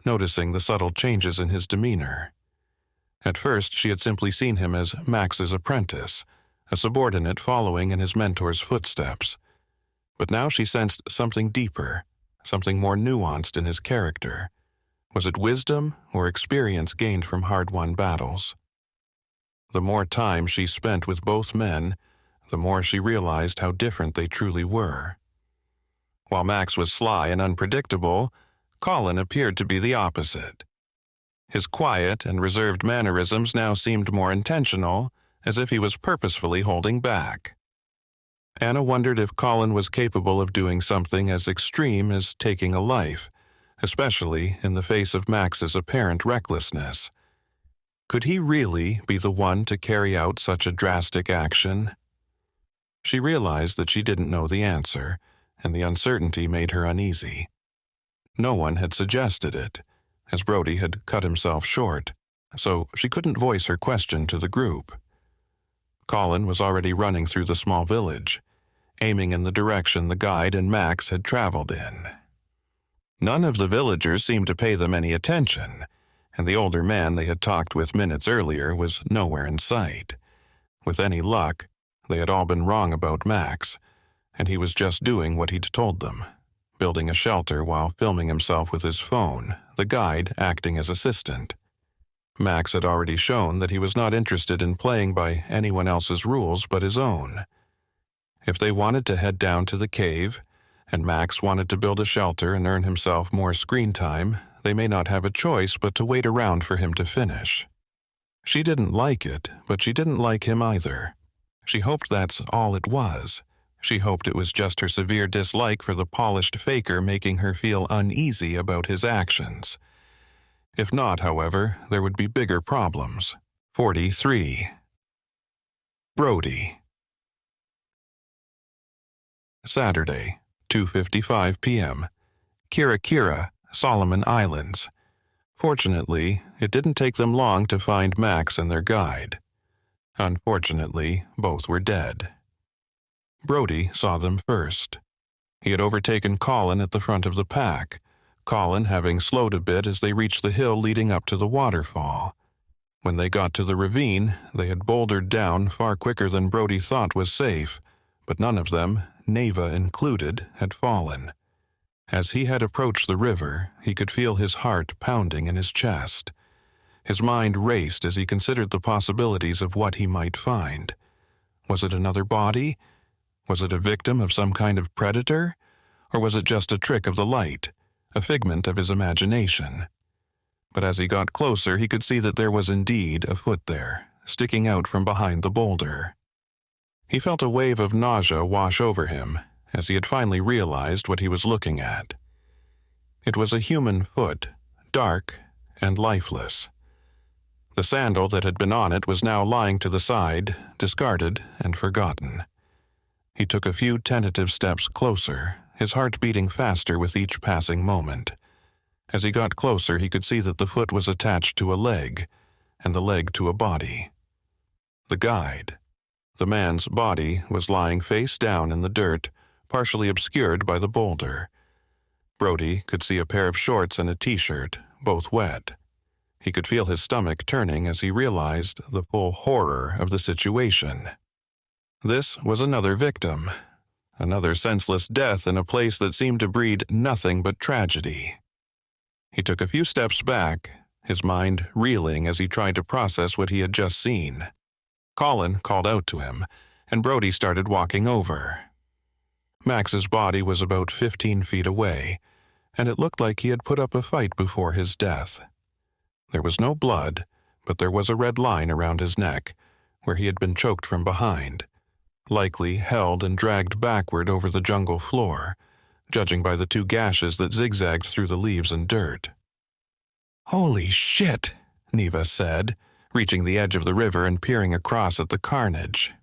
noticing the subtle changes in his demeanor. At first, she had simply seen him as Max's apprentice, a subordinate following in his mentor's footsteps. But now she sensed something deeper, something more nuanced in his character. Was it wisdom or experience gained from hard-won battles? The more time she spent with both men, the more she realized how different they truly were. While Max was sly and unpredictable, Colin appeared to be the opposite. His quiet and reserved mannerisms now seemed more intentional, as if he was purposefully holding back. Anna wondered if Colin was capable of doing something as extreme as taking a life, especially in the face of Max's apparent recklessness. Could he really be the one to carry out such a drastic action? She realized that she didn't know the answer, and the uncertainty made her uneasy. No one had suggested it, as Brody had cut himself short, so she couldn't voice her question to the group. Colin was already running through the small village, aiming in the direction the guide and Max had traveled in. None of the villagers seemed to pay them any attention, and the older man they had talked with minutes earlier was nowhere in sight. With any luck, they had all been wrong about Max, and he was just doing what he'd told them, building a shelter while filming himself with his phone, the guide acting as assistant. Max had already shown that he was not interested in playing by anyone else's rules but his own. If they wanted to head down to the cave, and Max wanted to build a shelter and earn himself more screen time, they may not have a choice but to wait around for him to finish. She didn't like it, but she didn't like him either. She hoped that's all it was. She hoped it was just her severe dislike for the polished faker making her feel uneasy about his actions. If not, however, there would be bigger problems. 43. Brody. Saturday, 2:55 p.m. Kira, Solomon Islands. Fortunately, it didn't take them long to find Max and their guide. Unfortunately, both were dead. Brody saw them first. He had overtaken Colin at the front of the pack, Colin having slowed a bit as they reached the hill leading up to the waterfall. When they got to the ravine, they had bouldered down far quicker than Brody thought was safe, but none of them, Neva included, had fallen. As he had approached the river, he could feel his heart pounding in his chest. His mind raced as he considered the possibilities of what he might find. Was it another body? Was it a victim of some kind of predator? Or was it just a trick of the light, a figment of his imagination? But as he got closer, he could see that there was indeed a foot there, sticking out from behind the boulder. He felt a wave of nausea wash over him as he had finally realized what he was looking at. It was a human foot, dark and lifeless. The sandal that had been on it was now lying to the side, discarded and forgotten. He took a few tentative steps closer, his heart beating faster with each passing moment. As he got closer, he could see that the foot was attached to a leg, and the leg to a body. The guide. The man's body was lying face down in the dirt, partially obscured by the boulder. Brody could see a pair of shorts and a t-shirt, both wet. He could feel his stomach turning as he realized the full horror of the situation. This was another victim, another senseless death in a place that seemed to breed nothing but tragedy. He took a few steps back, his mind reeling as he tried to process what he had just seen. Colin called out to him, and Brody started walking over. Max's body was about 15 feet away, and it looked like he had put up a fight before his death. There was no blood, but there was a red line around his neck, where he had been choked from behind, likely held and dragged backward over the jungle floor, judging by the 2 gashes that zigzagged through the leaves and dirt. "Holy shit," Neva said, reaching the edge of the river and peering across at the carnage.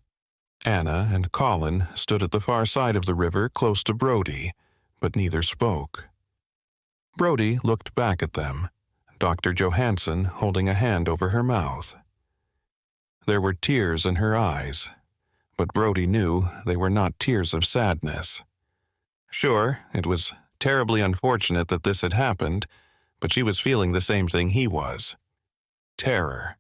Anna and Colin stood at the far side of the river close to Brody, but neither spoke. Brody looked back at them, Dr. Johansson holding a hand over her mouth. There were tears in her eyes, but Brody knew they were not tears of sadness. Sure, it was terribly unfortunate that this had happened, but she was feeling the same thing he was. Terror.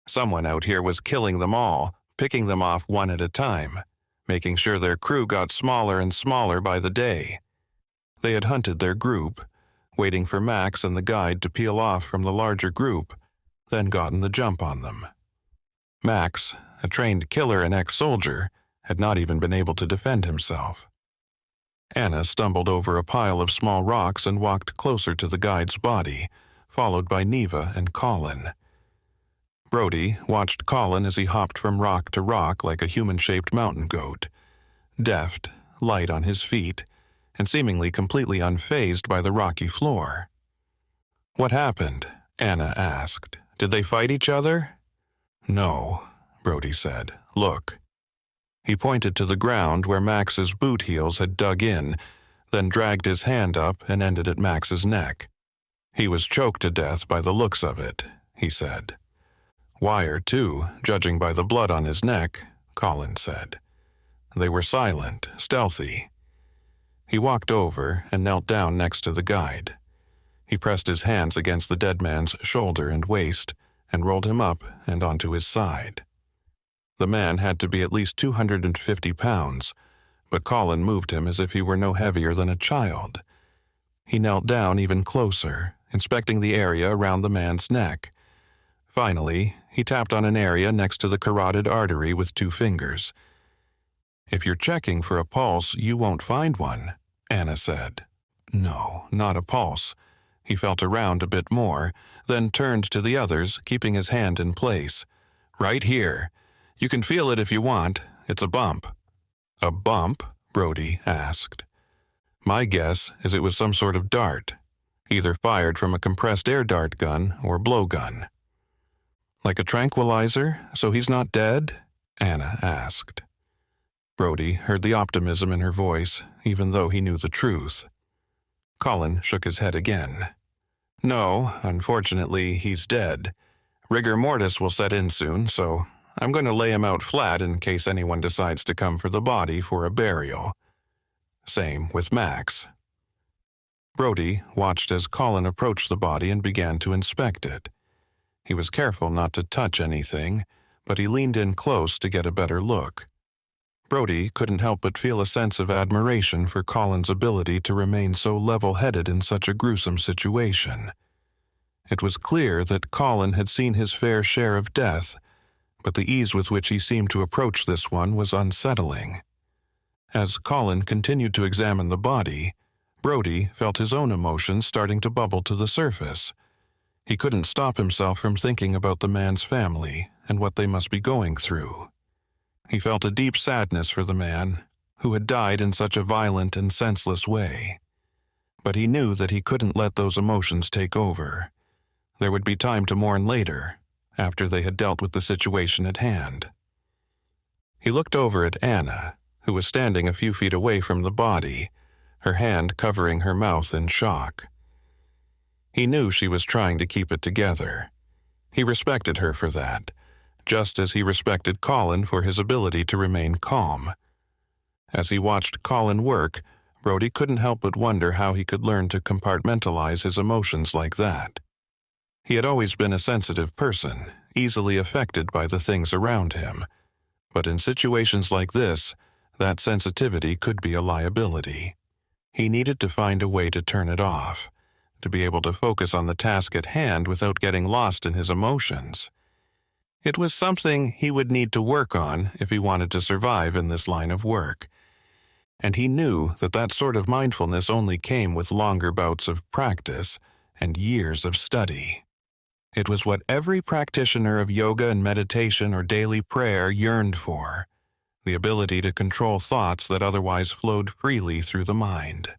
Someone out here was killing them all, picking them off one at a time, making sure their crew got smaller and smaller by the day. They had hunted their group, waiting for Max and the guide to peel off from the larger group, then gotten the jump on them. Max, a trained killer and ex-soldier, had not even been able to defend himself. Anna stumbled over a pile of small rocks and walked closer to the guide's body, followed by Neva and Colin. Brody watched Colin as he hopped from rock to rock like a human-shaped mountain goat, deft, light on his feet, and seemingly completely unfazed by the rocky floor. "What happened?" Anna asked. "Did they fight each other?" "No," Brody said. "Look." He pointed to the ground where Max's boot heels had dug in, then dragged his hand up and ended at Max's neck. "He was choked to death by the looks of it," he said. "Wire, too, judging by the blood on his neck," Colin said. They were silent, stealthy. He walked over and knelt down next to the guide. He pressed his hands against the dead man's shoulder and waist and rolled him up and onto his side. The man had to be at least 250 pounds, but Colin moved him as if he were no heavier than a child. He knelt down even closer, inspecting the area around the man's neck. Finally, he tapped on an area next to the carotid artery with 2 fingers. "If you're checking for a pulse, you won't find one," Anna said. "No, not a pulse." He felt around a bit more, then turned to the others, keeping his hand in place. "Right here. You can feel it if you want. It's a bump." "A bump?" Brody asked. "My guess is it was some sort of dart, either fired from a compressed air dart gun or blowgun." "Like a tranquilizer, so he's not dead?" Anna asked. Brody heard the optimism in her voice, even though he knew the truth. Colin shook his head again. "No, unfortunately, he's dead. Rigor mortis will set in soon, so I'm going to lay him out flat in case anyone decides to come for the body for a burial. Same with Max." Brody watched as Colin approached the body and began to inspect it. He was careful not to touch anything, but he leaned in close to get a better look. Brody couldn't help but feel a sense of admiration for Colin's ability to remain so level-headed in such a gruesome situation. It was clear that Colin had seen his fair share of death, but the ease with which he seemed to approach this one was unsettling. As Colin continued to examine the body, Brody felt his own emotions starting to bubble to the surface. He couldn't stop himself from thinking about the man's family and what they must be going through. He felt a deep sadness for the man, who had died in such a violent and senseless way. But he knew that he couldn't let those emotions take over. There would be time to mourn later, after they had dealt with the situation at hand. He looked over at Anna, who was standing a few feet away from the body, her hand covering her mouth in shock. He knew she was trying to keep it together. He respected her for that, just as he respected Colin for his ability to remain calm. As he watched Colin work, Brody couldn't help but wonder how he could learn to compartmentalize his emotions like that. He had always been a sensitive person, easily affected by the things around him. But in situations like this, that sensitivity could be a liability. He needed to find a way to turn it off, to be able to focus on the task at hand without getting lost in his emotions. It was something he would need to work on if he wanted to survive in this line of work. and he knew that that sort of mindfulness only came with longer bouts of practice and years of study. It was what every practitioner of yoga and meditation or daily prayer yearned for, the ability to control thoughts that otherwise flowed freely through the mind.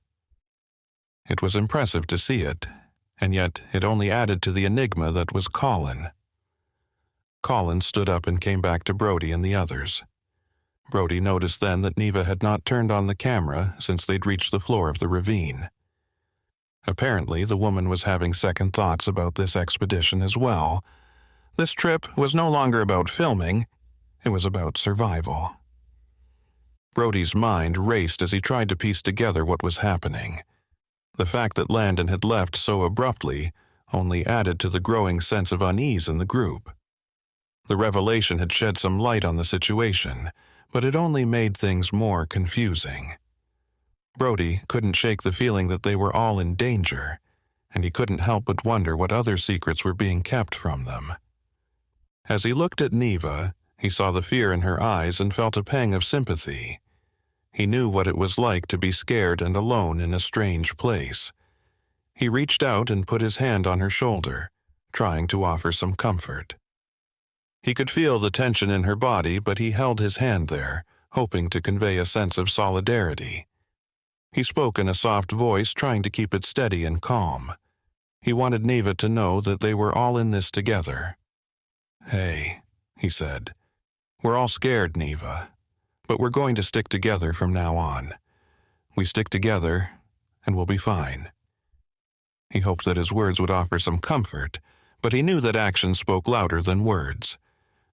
It was impressive to see it, and yet it only added to the enigma that was Colin. Colin stood up and came back to Brody and the others. Brody noticed then that Neva had not turned on the camera since they'd reached the floor of the ravine. Apparently, the woman was having second thoughts about this expedition as well. This trip was no longer about filming, it was about survival. Brody's mind raced as he tried to piece together what was happening. The fact that Landon had left so abruptly only added to the growing sense of unease in the group. The revelation had shed some light on the situation, but it only made things more confusing. Brody couldn't shake the feeling that they were all in danger, and he couldn't help but wonder what other secrets were being kept from them. As he looked at Neva, he saw the fear in her eyes and felt a pang of sympathy. He knew what it was like to be scared and alone in a strange place. He reached out and put his hand on her shoulder, trying to offer some comfort. He could feel the tension in her body, but he held his hand there, hoping to convey a sense of solidarity. He spoke in a soft voice, trying to keep it steady and calm. He wanted Neva to know that they were all in this together. "Hey," he said. "We're all scared, Neva, but we're going to stick together from now on. We stick together, and we'll be fine." He hoped that his words would offer some comfort, but he knew that action spoke louder than words.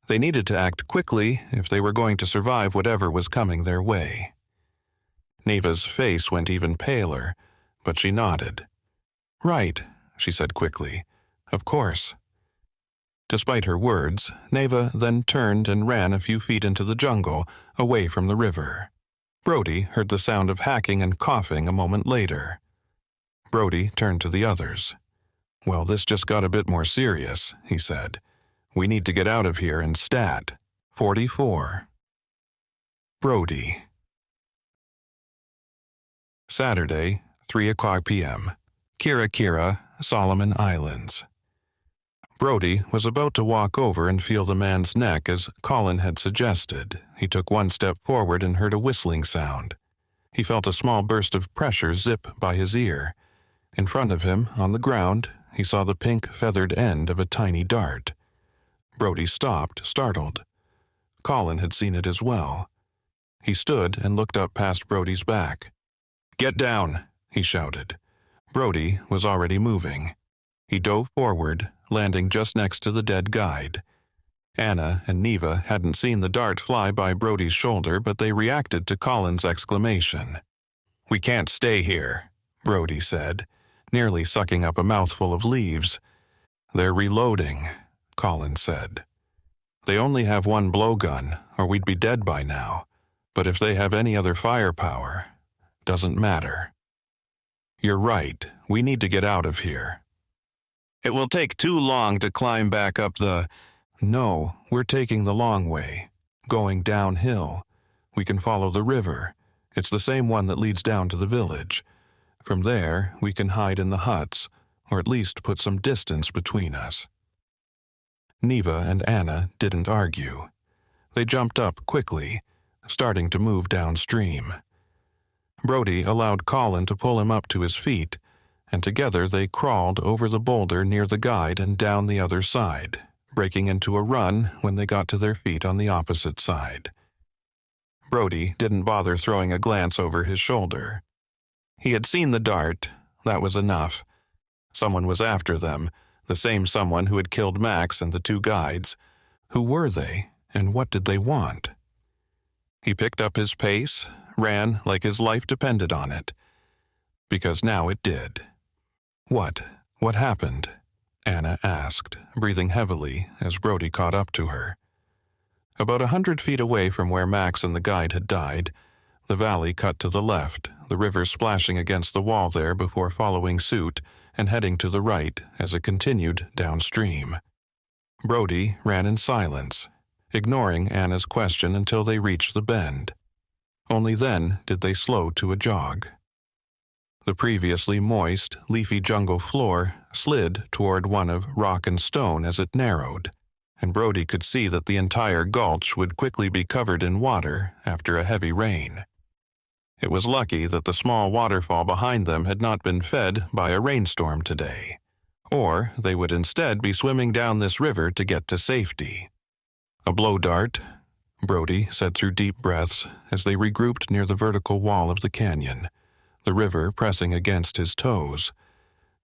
They needed to act quickly if they were going to survive whatever was coming their way. Neva's face went even paler, but she nodded. "Right," she said quickly. "Of course." Despite her words, Neva then turned and ran a few feet into the jungle, away from the river. Brody heard the sound of hacking and coughing a moment later. Brody turned to the others. "Well, this just got a bit more serious," he said. "We need to get out of here and stat. 44. Brody. Saturday, 3:00 p.m. Kira, Solomon Islands. Brody was about to walk over and feel the man's neck as Colin had suggested. He took one step forward and heard a whistling sound. He felt a small burst of pressure zip by his ear. In front of him, on the ground, he saw the pink feathered end of a tiny dart. Brody stopped, startled. Colin had seen it as well. He stood and looked up past Brody's back. "Get down," he shouted. Brody was already moving. He dove forward, landing just next to the dead guide. Anna and Neva hadn't seen the dart fly by Brody's shoulder, but they reacted to Colin's exclamation. "We can't stay here," Brody said, nearly sucking up a mouthful of leaves. "They're reloading," Colin said. "They only have one blowgun, or we'd be dead by now. But if they have any other firepower, doesn't matter." "You're right. We need to get out of here." "It will take too long to climb back up the—" "No, we're taking the long way, going downhill. We can follow the river. It's the same one that leads down to the village. From there, we can hide in the huts, or at least put some distance between us." Neva and Anna didn't argue. They jumped up quickly, starting to move downstream. Brody allowed Colin to pull him up to his feet, and together they crawled over the boulder near the guide and down the other side, breaking into a run when they got to their feet on the opposite side. Brody didn't bother throwing a glance over his shoulder. He had seen the dart. That was enough. Someone was after them, the same someone who had killed Max and the two guides. Who were they, and what did they want? He picked up his pace, ran like his life depended on it. Because now it did. What happened?" Anna asked, breathing heavily as Brody caught up to her. About 100 feet away from where Max and the guide had died, the valley cut to the left, the river splashing against the wall there before following suit and heading to the right as it continued downstream. Brody ran in silence, ignoring Anna's question until they reached the bend. Only then did they slow to a jog. The previously moist, leafy jungle floor slid toward one of rock and stone as it narrowed, and Brody could see that the entire gulch would quickly be covered in water after a heavy rain. It was lucky that the small waterfall behind them had not been fed by a rainstorm today, or they would instead be swimming down this river to get to safety. A blow dart, Brody said through deep breaths as they regrouped near the vertical wall of the canyon, the river pressing against his toes.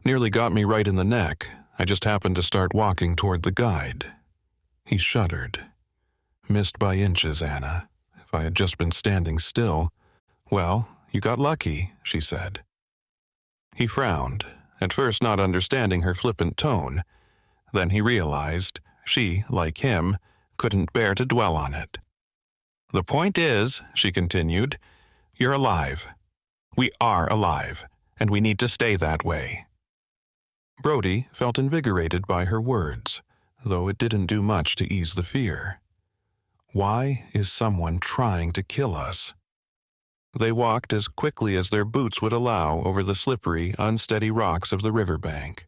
Nearly got me right in the neck. I just happened to start walking toward the guide. He shuddered. Missed by inches, Anna. If I had just been standing still. Well, you got lucky, she said. He frowned, at first not understanding her flippant tone. Then he realized she, like him, couldn't bear to dwell on it. The point is, she continued, you're alive. We are alive, and we need to stay that way. Brody felt invigorated by her words, though it didn't do much to ease the fear. Why is someone trying to kill us? They walked as quickly as their boots would allow over the slippery, unsteady rocks of the riverbank.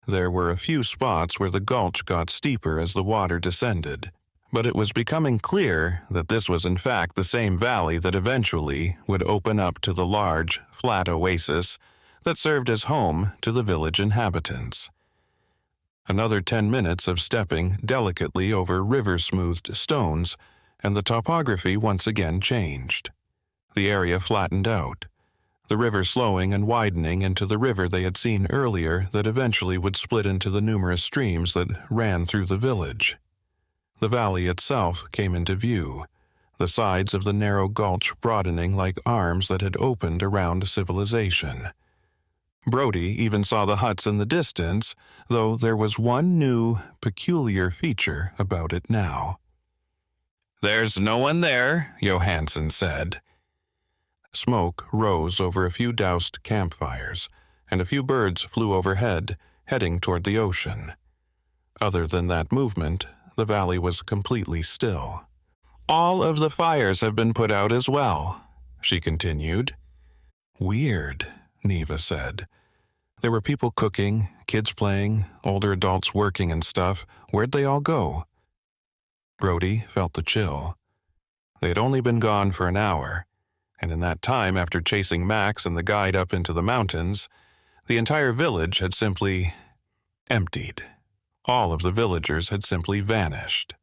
There were a few spots where the gulch got steeper as the water descended, but it was becoming clear that this was in fact the same valley that eventually would open up to the large, flat oasis that served as home to the village inhabitants. Another 10 minutes of stepping delicately over river-smoothed stones, and the topography once again changed. The area flattened out, the river slowing and widening into the river they had seen earlier that eventually would split into the numerous streams that ran through the village. The valley itself came into view, the sides of the narrow gulch broadening like arms that had opened around civilization. Brody even saw the huts in the distance, though there was one new, peculiar feature about it now. "There's no one there," Johansson said. Smoke rose over a few doused campfires, and a few birds flew overhead, heading toward the ocean. Other than that movement, the valley was completely still. "All of the fires have been put out as well," she continued. "Weird," Neva said. "There were people cooking, kids playing, older adults working and stuff. Where'd they all go?" Brody felt the chill. They had only been gone for an hour, and in that time, after chasing Max and the guide up into the mountains, the entire village had simply emptied. All of the villagers had simply vanished.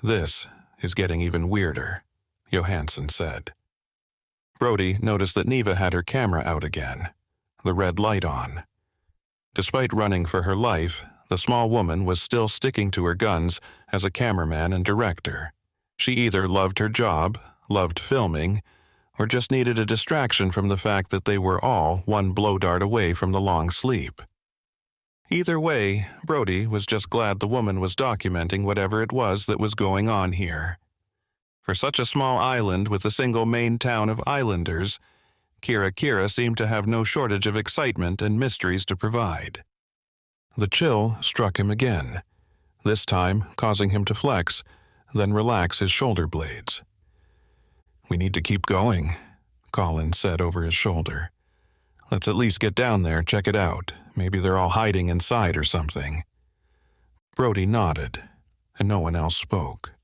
"This is getting even weirder," Johansson said. Brody noticed that Neva had her camera out again, the red light on. Despite running for her life, the small woman was still sticking to her guns as a cameraman and director. She either loved her job, loved filming, or just needed a distraction from the fact that they were all one blow dart away from the long sleep. Either way, Brody was just glad the woman was documenting whatever it was that was going on here. For such a small island with a single main town of islanders, Kira seemed to have no shortage of excitement and mysteries to provide. The chill struck him again, this time causing him to flex, then relax his shoulder blades. "We need to keep going," Colin said over his shoulder. "Let's at least get down there, check it out. Maybe they're all hiding inside or something." Brody nodded, and no one else spoke.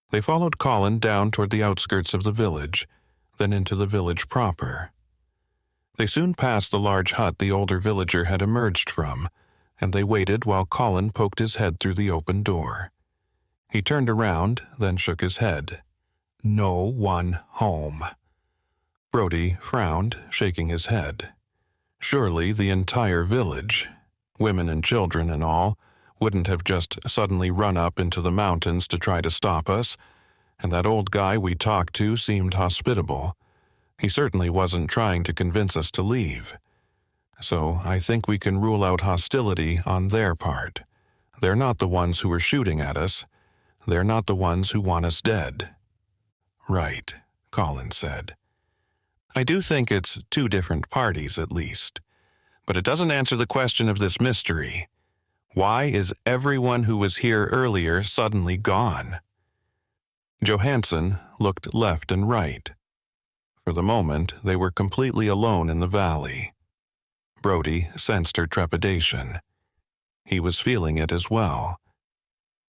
They followed Colin down toward the outskirts of the village, then into the village proper. They soon passed the large hut the older villager had emerged from, and they waited while Colin poked his head through the open door. He turned around, then shook his head. No one home. Brody frowned, shaking his head. Surely the entire village, women and children and all, wouldn't have just suddenly run up into the mountains to try to stop us, and that old guy we talked to seemed hospitable. He certainly wasn't trying to convince us to leave. So I think we can rule out hostility on their part. They're not the ones who are shooting at us. They're not the ones who want us dead. "Right," Colin said. "I do think it's two different parties, at least. But it doesn't answer the question of this mystery. Why is everyone who was here earlier suddenly gone?" Johansson looked left and right. For the moment, they were completely alone in the valley. Brody sensed her trepidation. He was feeling it as well.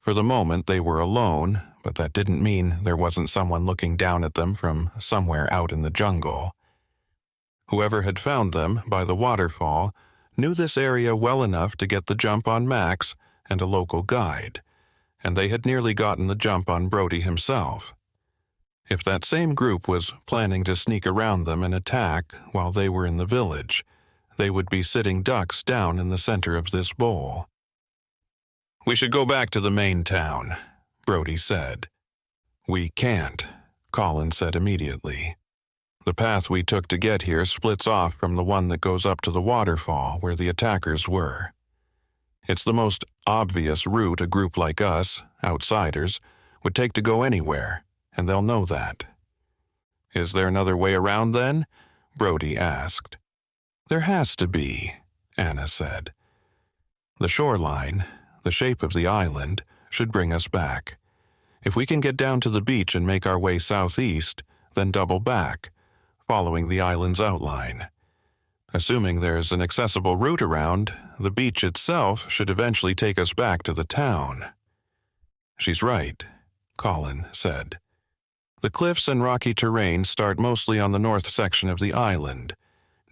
For the moment, they were alone, but that didn't mean there wasn't someone looking down at them from somewhere out in the jungle. Whoever had found them by the waterfall knew this area well enough to get the jump on Max and a local guide, and they had nearly gotten the jump on Brody himself. If that same group was planning to sneak around them and attack while they were in the village, they would be sitting ducks down in the center of this bowl. "We should go back to the main town," Brody said. "We can't," Colin said immediately. "The path we took to get here splits off from the one that goes up to the waterfall where the attackers were. It's the most obvious route a group like us, outsiders, would take to go anywhere, and they'll know that." "Is there another way around then?" Brody asked. "There has to be," Anna said. "The shoreline, the shape of the island, should bring us back. If we can get down to the beach and make our way southeast, then double back, following the island's outline. Assuming there's an accessible route around, the beach itself should eventually take us back to the town." "She's right," Colin said. "The cliffs and rocky terrain start mostly on the north section of the island,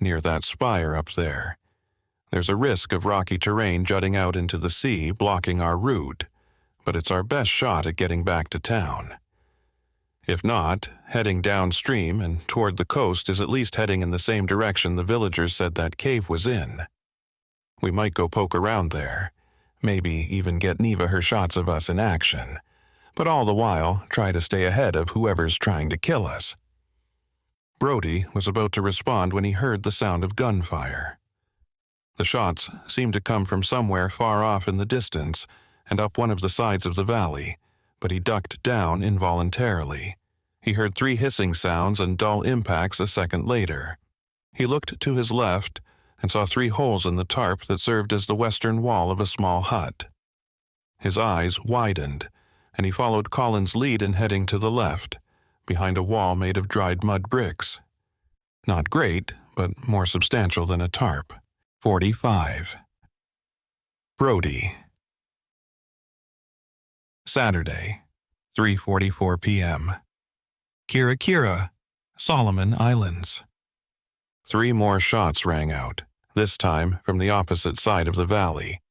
near that spire up there. There's a risk of rocky terrain jutting out into the sea blocking our route, but it's our best shot at getting back to town. If not, heading downstream and toward the coast is at least heading in the same direction the villagers said that cave was in. We might go poke around there, maybe even get Neva her shots of us in action, but all the while try to stay ahead of whoever's trying to kill us." Brody was about to respond when he heard the sound of gunfire. The shots seemed to come from somewhere far off in the distance and up one of the sides of the valley, but he ducked down involuntarily. He heard 3 hissing sounds and dull impacts a second later. He looked to his left and saw 3 holes in the tarp that served as the western wall of a small hut. His eyes widened, and he followed Colin's lead in heading to the left, behind a wall made of dried mud bricks. Not great, but more substantial than a tarp. 45. Brody. Saturday, 3:44 p.m. Kira, Solomon Islands. 3 more shots rang out, this time from the opposite side of the valley.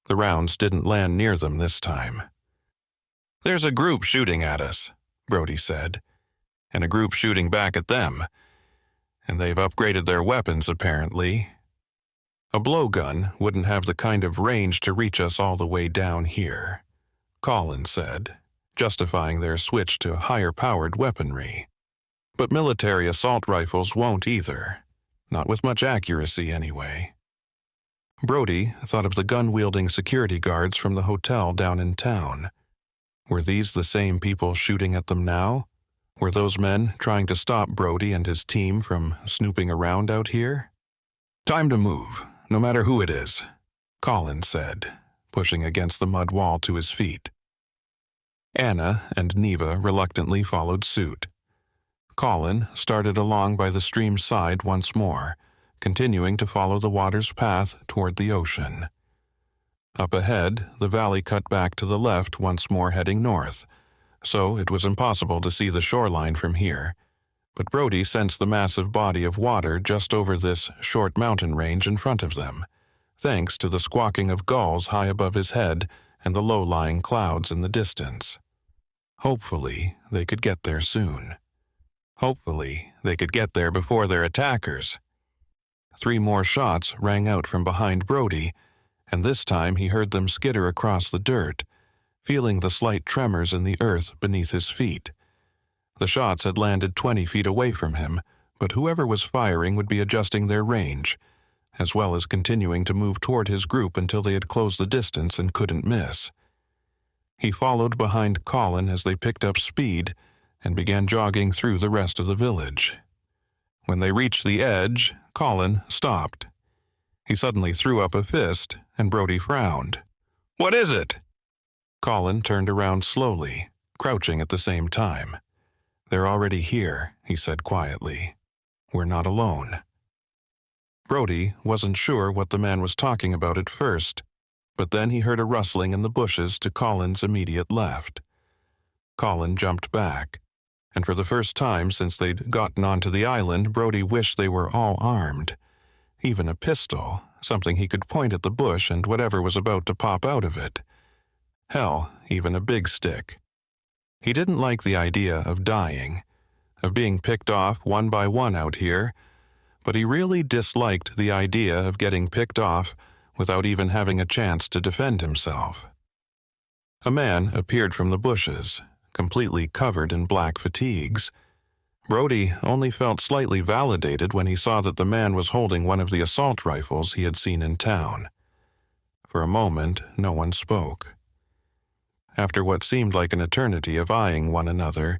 The rounds didn't land near them this time. "There's a group shooting at us," Brody said, "and a group shooting back at them. And they've upgraded their weapons, apparently. A blowgun wouldn't have the kind of range to reach us all the way down here," Colin said, justifying their switch to higher-powered weaponry. "But military assault rifles won't either, not with much accuracy anyway." Brody thought of the gun-wielding security guards from the hotel down in town. Were these the same people shooting at them now? Were those men trying to stop Brody and his team from snooping around out here? "Time to move, no matter who it is," Colin said, pushing against the mud wall to his feet. Anna and Neva reluctantly followed suit. Colin started along by the stream's side once more, continuing to follow the water's path toward the ocean. Up ahead, the valley cut back to the left once more heading north, so it was impossible to see the shoreline from here. But Brody sensed the massive body of water just over this short mountain range in front of them, thanks to the squawking of gulls high above his head and the low-lying clouds in the distance. Hopefully, they could get there soon. Hopefully, they could get there before their attackers. 3 more shots rang out from behind Brody, and this time he heard them skitter across the dirt, feeling the slight tremors in the earth beneath his feet. The shots had landed 20 feet away from him, but whoever was firing would be adjusting their range, as well as continuing to move toward his group until they had closed the distance and couldn't miss. He followed behind Colin as they picked up speed and began jogging through the rest of the village. When they reached the edge, Colin stopped. He suddenly threw up a fist, and Brody frowned. "What is it?" Colin turned around slowly, crouching at the same time. "They're already here," he said quietly. "We're not alone." Brody wasn't sure what the man was talking about at first, but then he heard a rustling in the bushes to Colin's immediate left. Colin jumped back, and for the first time since they'd gotten onto the island, Brody wished they were all armed. Even a pistol, something he could point at the bush and whatever was about to pop out of it. Hell, even a big stick. He didn't like the idea of dying, of being picked off one by one out here, but he really disliked the idea of getting picked off without even having a chance to defend himself. A man appeared from the bushes, completely covered in black fatigues. Brody only felt slightly validated when he saw that the man was holding one of the assault rifles he had seen in town. For a moment, no one spoke. After what seemed like an eternity of eyeing one another,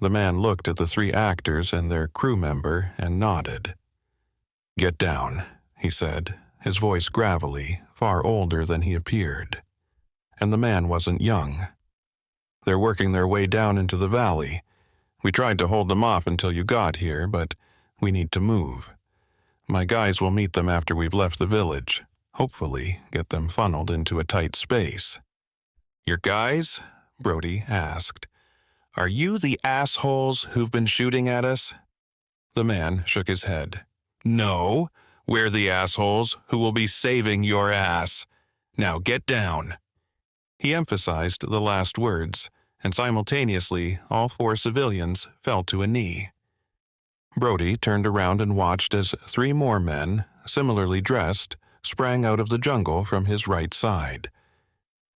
the man looked at the 3 actors and their crew member and nodded. "Get down," he said, his voice gravelly, far older than he appeared. And the man wasn't young. "They're working their way down into the valley. We tried to hold them off until you got here, but we need to move. My guys will meet them after we've left the village, hopefully get them funneled into a tight space." "Your guys?" Brody asked. "Are you the assholes who've been shooting at us?" The man shook his head. "No, we're the assholes who will be saving your ass. Now get down." He emphasized the last words, and simultaneously all 4 civilians fell to a knee. Brody turned around and watched as 3 more men, similarly dressed, sprang out of the jungle from his right side.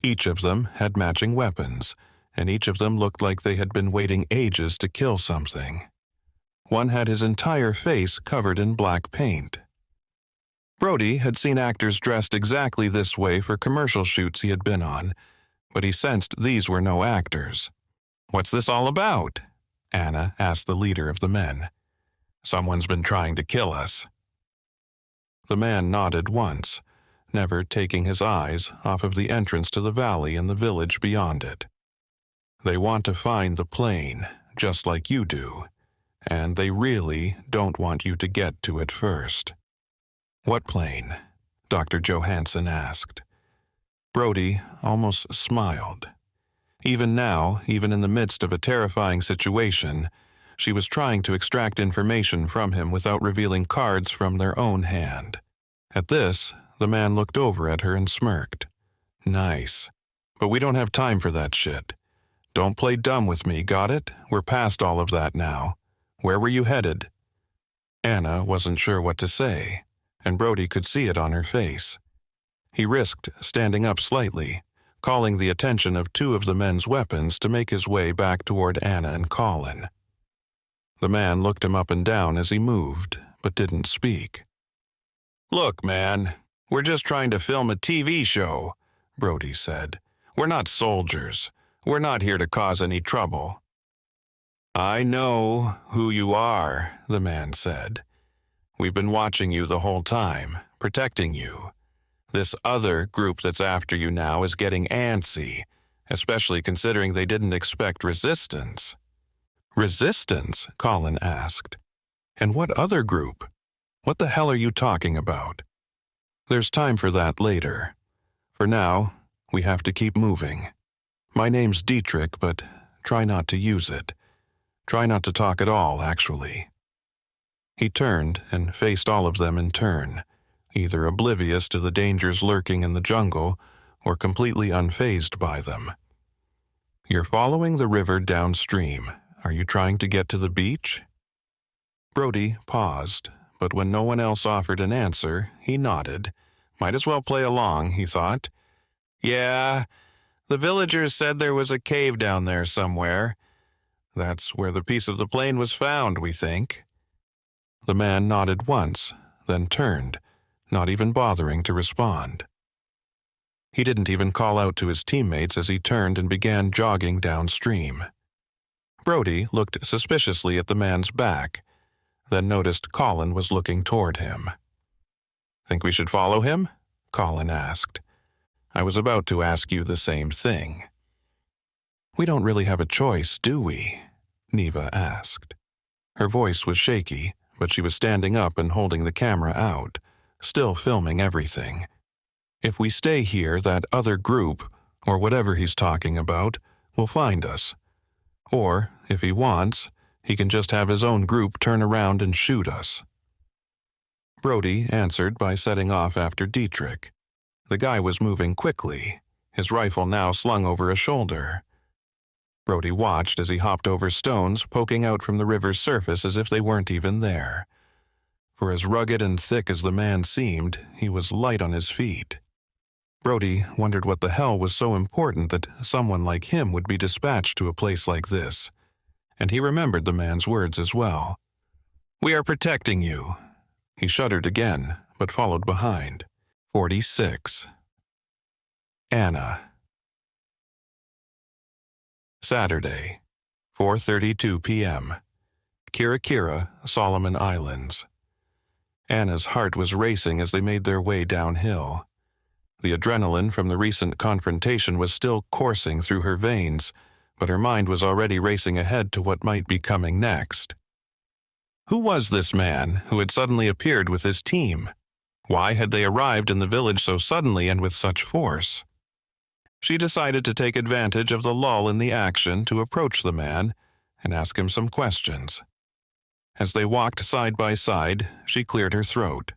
Each of them had matching weapons, and each of them looked like they had been waiting ages to kill something. One had his entire face covered in black paint. Brody had seen actors dressed exactly this way for commercial shoots he had been on, but he sensed these were no actors. "What's this all about?" Anna asked the leader of the men. "Someone's been trying to kill us." The man nodded once, never taking his eyes off of the entrance to the valley and the village beyond it. "They want to find the plane, just like you do, and they really don't want you to get to it first." "What plane?" Dr. Johansson asked. Brody almost smiled. Even now, even in the midst of a terrifying situation, she was trying to extract information from him without revealing cards from their own hand. At this, the man looked over at her and smirked. "Nice. But we don't have time for that shit. Don't play dumb with me, got it? We're past all of that now. Where were you headed?" Anna wasn't sure what to say, and Brody could see it on her face. He risked standing up slightly, calling the attention of 2 of the men's weapons to make his way back toward Anna and Colin. The man looked him up and down as he moved, but didn't speak. "Look, man, we're just trying to film a TV show," Brody said. "We're not soldiers. We're not here to cause any trouble." "I know who you are," the man said. "We've been watching you the whole time, protecting you. This other group that's after you now is getting antsy, especially considering they didn't expect resistance." "Resistance?" Colin asked. "And what other group? What the hell are you talking about?" "There's time for that later. For now, we have to keep moving. My name's Dietrich, but try not to use it. Try not to talk at all, actually." He turned and faced all of them in turn, either oblivious to the dangers lurking in the jungle or completely unfazed by them. "You're following the river downstream. Are you trying to get to the beach?" Brody paused, but when no one else offered an answer, he nodded. Might as well play along, he thought. "Yeah, the villagers said there was a cave down there somewhere. That's where the piece of the plane was found, we think." The man nodded once, then turned, not even bothering to respond. He didn't even call out to his teammates as he turned and began jogging downstream. Brody looked suspiciously at the man's back, then noticed Colin was looking toward him. "Think we should follow him?" Colin asked. "I was about to ask you the same thing." We don't really have a choice, do we? Neva asked. Her voice was shaky, but she was standing up and holding the camera out, still filming everything. If we stay here, that other group, or whatever he's talking about, will find us. Or, if he wants, he can just have his own group turn around and shoot us. Brody answered by setting off after Dietrich. The guy was moving quickly, his rifle now slung over a shoulder. Brody watched as he hopped over stones poking out from the river's surface as if they weren't even there. For as rugged and thick as the man seemed, he was light on his feet. Brody wondered what the hell was so important that someone like him would be dispatched to a place like this, and he remembered the man's words as well. "We are protecting you." He shuddered again, but followed behind. 46. Anna. Saturday, 4:32 p.m. Kirakira, Solomon Islands. Anna's heart was racing as they made their way downhill. The adrenaline from the recent confrontation was still coursing through her veins, but her mind was already racing ahead to what might be coming next. Who was this man who had suddenly appeared with his team? Why had they arrived in the village so suddenly and with such force? She decided to take advantage of the lull in the action to approach the man and ask him some questions. As they walked side by side, she cleared her throat.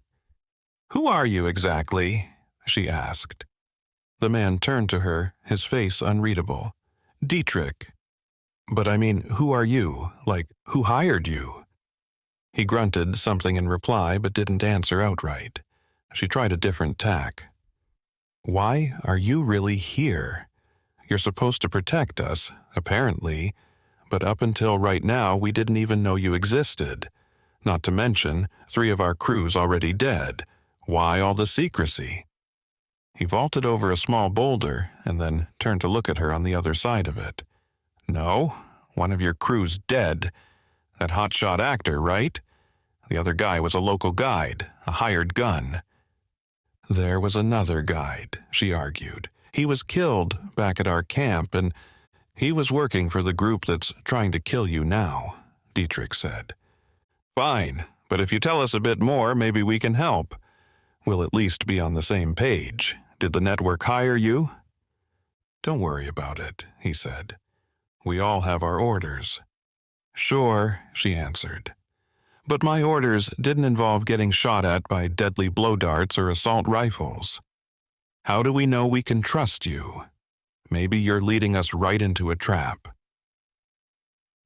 "Who are you exactly?" she asked. The man turned to her, his face unreadable. "Dietrich." "But I mean, who are you? Like, who hired you?" He grunted something in reply but didn't answer outright. She tried a different tack. "Why are you really here? You're supposed to protect us, apparently, but up until right now we didn't even know you existed. Not to mention, 3 of our crew's already dead. Why all the secrecy?" He vaulted over a small boulder and then turned to look at her on the other side of it. "No, one of your crew's dead. That hotshot actor, right? The other guy was a local guide, a hired gun." "There was another guide," she argued. "He was killed back at our camp, and he was working for the group that's trying to kill you now," Dietrich said. "Fine, but if you tell us a bit more, maybe we can help. We'll at least be on the same page. Did the network hire you?" "Don't worry about it," he said. "We all have our orders." "Sure," she answered. "But my orders didn't involve getting shot at by deadly blow darts or assault rifles. How do we know we can trust you? Maybe you're leading us right into a trap."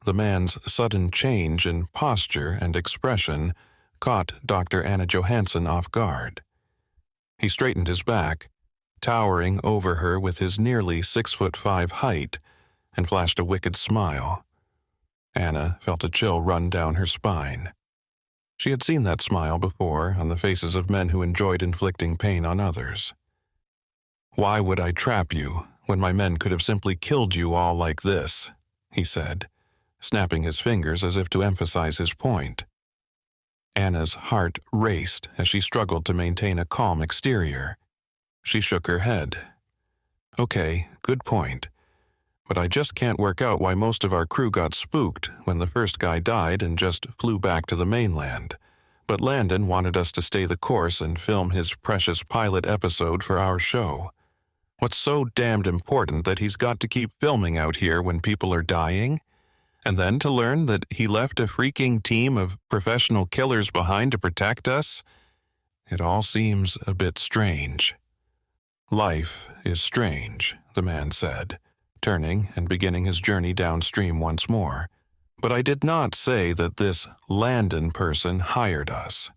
The man's sudden change in posture and expression caught Dr. Anna Johansson off guard. He straightened his back, towering over her with his nearly 6'5" height, and flashed a wicked smile. Anna felt a chill run down her spine. She had seen that smile before on the faces of men who enjoyed inflicting pain on others. "Why would I trap you when my men could have simply killed you all like this?" he said, snapping his fingers as if to emphasize his point. Anna's heart raced as she struggled to maintain a calm exterior. She shook her head. "Okay, good point. But I just can't work out why most of our crew got spooked when the first guy died and just flew back to the mainland. But Landon wanted us to stay the course and film his precious pilot episode for our show. What's so damned important that he's got to keep filming out here when people are dying? And then to learn that he left a freaking team of professional killers behind to protect us? It all seems a bit strange." "Life is strange," the man said, turning and beginning his journey downstream once more. "But I did not say that this Landon person hired us."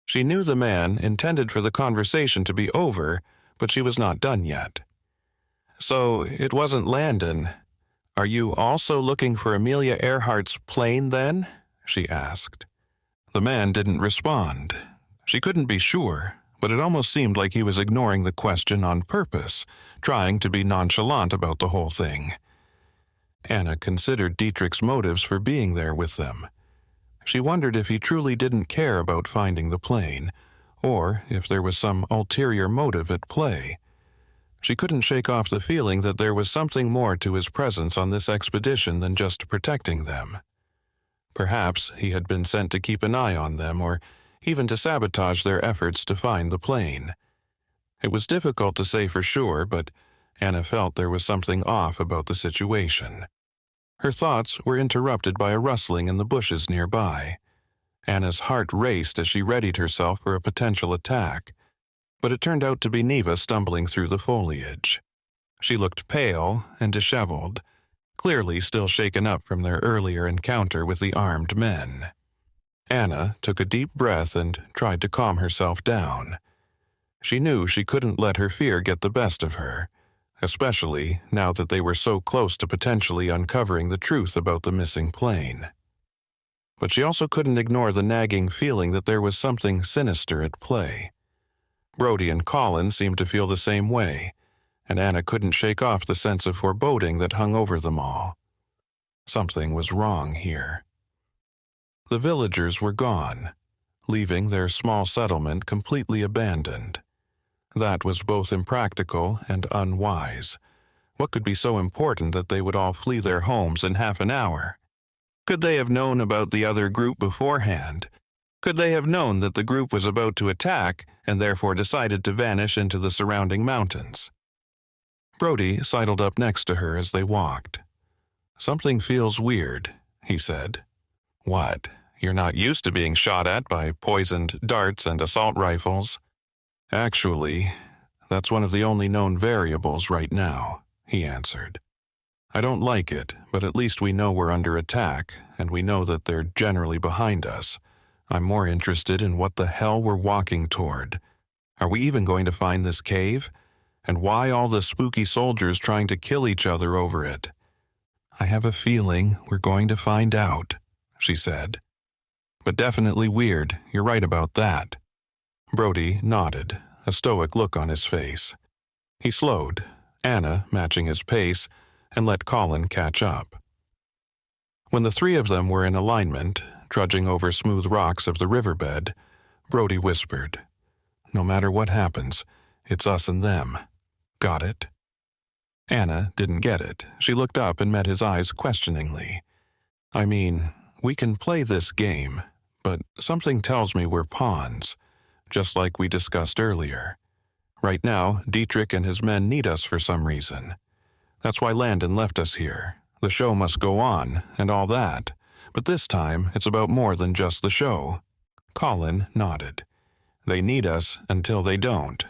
She knew the man intended for the conversation to be over, but she was not done yet. "So it wasn't Landon. Are you also looking for Amelia Earhart's plane then?" she asked. The man didn't respond. She couldn't be sure, but it almost seemed like he was ignoring the question on purpose, trying to be nonchalant about the whole thing. Anna considered Dietrich's motives for being there with them. She wondered if he truly didn't care about finding the plane, or if there was some ulterior motive at play. She couldn't shake off the feeling that there was something more to his presence on this expedition than just protecting them. Perhaps he had been sent to keep an eye on them or even to sabotage their efforts to find the plane. It was difficult to say for sure, but Anna felt there was something off about the situation. Her thoughts were interrupted by a rustling in the bushes nearby. Anna's heart raced as she readied herself for a potential attack, but it turned out to be Neva stumbling through the foliage. She looked pale and disheveled, clearly still shaken up from their earlier encounter with the armed men. Anna took a deep breath and tried to calm herself down. She knew she couldn't let her fear get the best of her, especially now that they were so close to potentially uncovering the truth about the missing plane. But she also couldn't ignore the nagging feeling that there was something sinister at play. Brody and Colin seemed to feel the same way, and Anna couldn't shake off the sense of foreboding that hung over them all. Something was wrong here. The villagers were gone, leaving their small settlement completely abandoned. That was both impractical and unwise. What could be so important that they would all flee their homes in half an hour? Could they have known about the other group beforehand? Could they have known that the group was about to attack and therefore decided to vanish into the surrounding mountains? Brody sidled up next to her as they walked. "Something feels weird," he said. "What? You're not used to being shot at by poisoned darts and assault rifles?" "Actually, that's one of the only known variables right now," he answered. "I don't like it, but at least we know we're under attack, and we know that they're generally behind us. I'm more interested in what the hell we're walking toward. Are we even going to find this cave? And why all the spooky soldiers trying to kill each other over it?" "I have a feeling we're going to find out," she said. "But definitely weird, you're right about that." Brody nodded, a stoic look on his face. He slowed, Anna matching his pace, and let Colin catch up. When the three of them were in alignment, trudging over smooth rocks of the riverbed, Brody whispered, "No matter what happens, it's us and them. Got it?" Anna didn't get it. She looked up and met his eyes questioningly. "I mean, we can play this game, but something tells me we're pawns, just like we discussed earlier. Right now, Dietrich and his men need us for some reason. That's why Landon left us here. The show must go on, and all that. But this time, it's about more than just the show." Colin nodded. "They need us until they don't.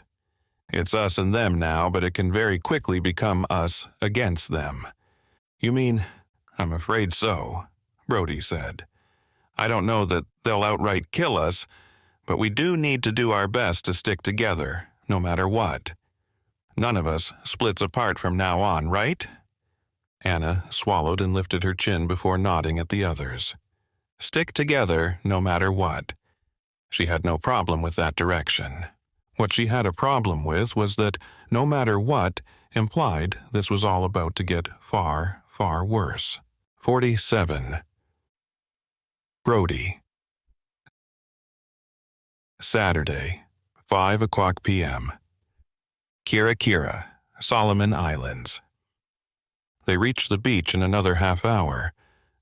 It's us and them now, but it can very quickly become us against them." "You mean?" "I'm afraid so," Brody said. "I don't know that they'll outright kill us, but we do need to do our best to stick together, no matter what. None of us splits apart from now on, right?" Anna swallowed and lifted her chin before nodding at the others. Stick together no matter what. She had no problem with that direction. What she had a problem with was that no matter what implied this was all about to get far, far worse. 47. Brody. Saturday, 5:00 p.m. Kira, Solomon Islands. They reached the beach in another half hour,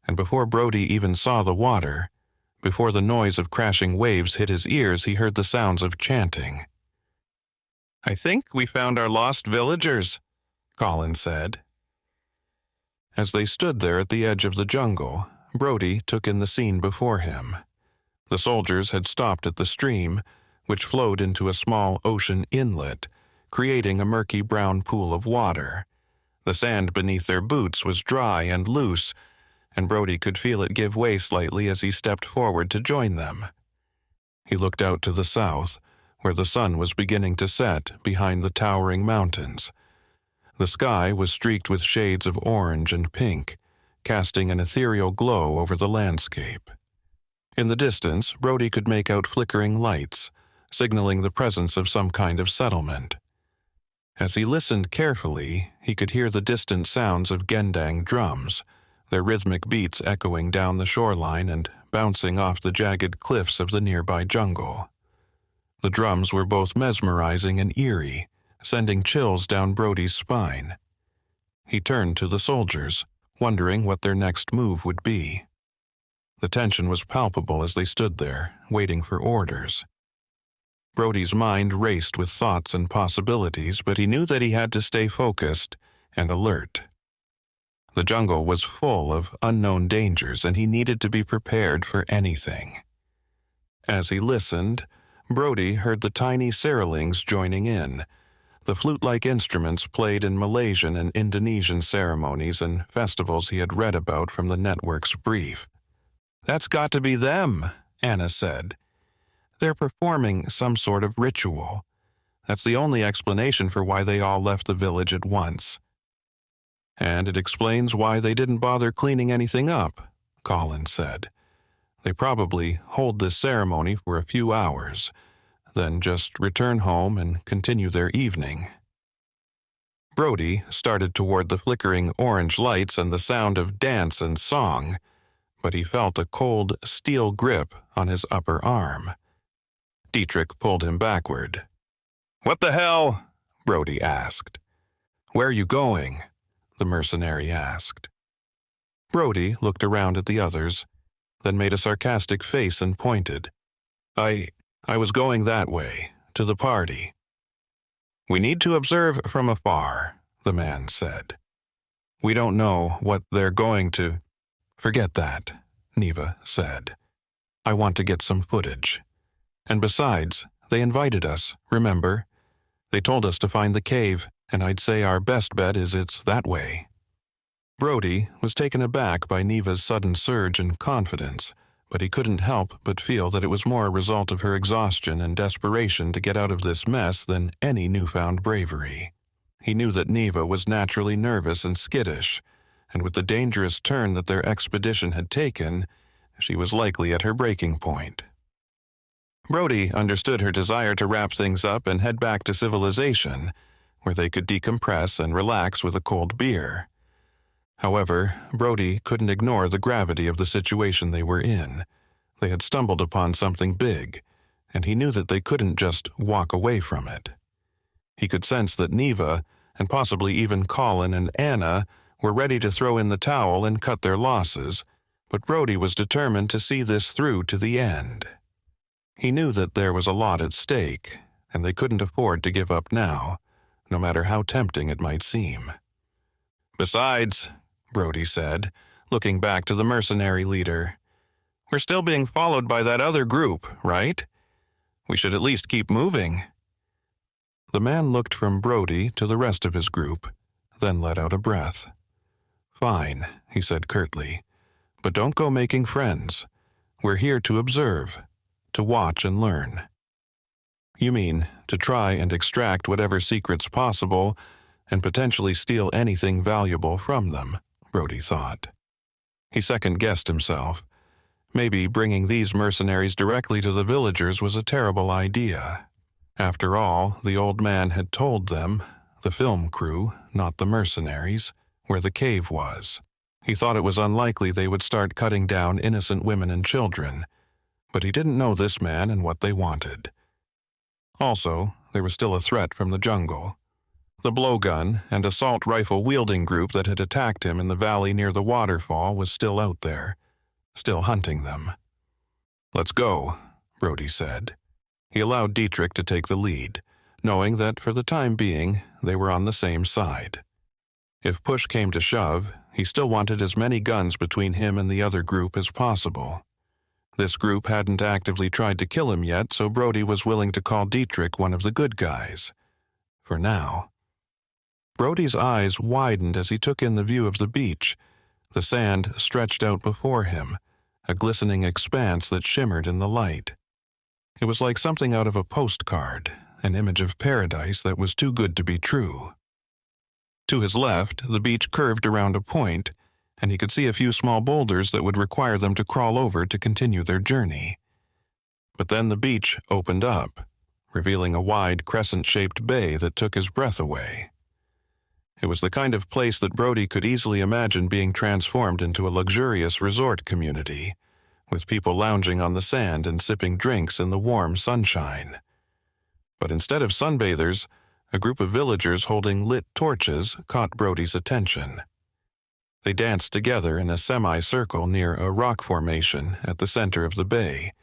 and before Brody even saw the water, before the noise of crashing waves hit his ears, he heard the sounds of chanting. "I think we found our lost villagers," Colin said. As they stood there at the edge of the jungle, Brody took in the scene before him. The soldiers had stopped at the stream, which flowed into a small ocean inlet, creating a murky brown pool of water. The sand beneath their boots was dry and loose, and Brody could feel it give way slightly as he stepped forward to join them. He looked out to the south, where the sun was beginning to set behind the towering mountains. The sky was streaked with shades of orange and pink, casting an ethereal glow over the landscape. In the distance, Brody could make out flickering lights, signaling the presence of some kind of settlement. As he listened carefully, he could hear the distant sounds of gendang drums, their rhythmic beats echoing down the shoreline and bouncing off the jagged cliffs of the nearby jungle. The drums were both mesmerizing and eerie, sending chills down Brody's spine. He turned to the soldiers, wondering what their next move would be. The tension was palpable as they stood there, waiting for orders. Brody's mind raced with thoughts and possibilities, but he knew that he had to stay focused and alert. The jungle was full of unknown dangers, and he needed to be prepared for anything. As he listened, Brody heard the tiny saralings joining in. The flute-like instruments played in Malaysian and Indonesian ceremonies and festivals he had read about from the network's brief. "That's got to be them," Anna said. "They're performing some sort of ritual. That's the only explanation for why they all left the village at once. And it explains why they didn't bother cleaning anything up," Colin said. "They probably hold this ceremony for a few hours, then just return home and continue their evening." Brody started toward the flickering orange lights and the sound of dance and song, but he felt a cold steel grip on his upper arm. Dietrich pulled him backward. "What the hell?" Brody asked. "Where are you going?" the mercenary asked. Brody looked around at the others, then made a sarcastic face and pointed. I was going that way, to the party." "We need to observe from afar," the man said. "We don't know what they're going to—" "Forget that," Neva said. "I want to get some footage. And besides, they invited us, remember? They told us to find the cave, and I'd say our best bet is it's that way." Brody was taken aback by Neva's sudden surge in confidence, but he couldn't help but feel that it was more a result of her exhaustion and desperation to get out of this mess than any newfound bravery. He knew that Neva was naturally nervous and skittish, and with the dangerous turn that their expedition had taken, she was likely at her breaking point. Brody understood her desire to wrap things up and head back to civilization, where they could decompress and relax with a cold beer. However, Brody couldn't ignore the gravity of the situation they were in. They had stumbled upon something big, and he knew that they couldn't just walk away from it. He could sense that Neva, and possibly even Colin and Anna, were ready to throw in the towel and cut their losses, but Brody was determined to see this through to the end. He knew that there was a lot at stake, and they couldn't afford to give up now, no matter how tempting it might seem. "Besides," Brody said, looking back to the mercenary leader, "we're still being followed by that other group, right? We should at least keep moving." The man looked from Brody to the rest of his group, then let out a breath. "Fine," he said curtly, "but don't go making friends. We're here to observe, to watch and learn." "You mean to try and extract whatever secrets possible and potentially steal anything valuable from them," Brody thought. He second-guessed himself. Maybe bringing these mercenaries directly to the villagers was a terrible idea. After all, the old man had told them, the film crew, not the mercenaries, where the cave was. He thought it was unlikely they would start cutting down innocent women and children, but he didn't know this man and what they wanted. Also, there was still a threat from the jungle. The blowgun and assault rifle wielding group that had attacked him in the valley near the waterfall was still out there, still hunting them. "Let's go," Brody said. He allowed Dietrich to take the lead, knowing that for the time being they were on the same side. If push came to shove, he still wanted as many guns between him and the other group as possible. This group hadn't actively tried to kill him yet, so Brody was willing to call Dietrich one of the good guys. For now. Brody's eyes widened as he took in the view of the beach. The sand stretched out before him, a glistening expanse that shimmered in the light. It was like something out of a postcard, an image of paradise that was too good to be true. To his left, the beach curved around a point, and he could see a few small boulders that would require them to crawl over to continue their journey. But then the beach opened up, revealing a wide crescent-shaped bay that took his breath away. It was the kind of place that Brody could easily imagine being transformed into a luxurious resort community, with people lounging on the sand and sipping drinks in the warm sunshine. But instead of sunbathers, a group of villagers holding lit torches caught Brody's attention. They danced together in a semicircle near a rock formation at the center of the bay,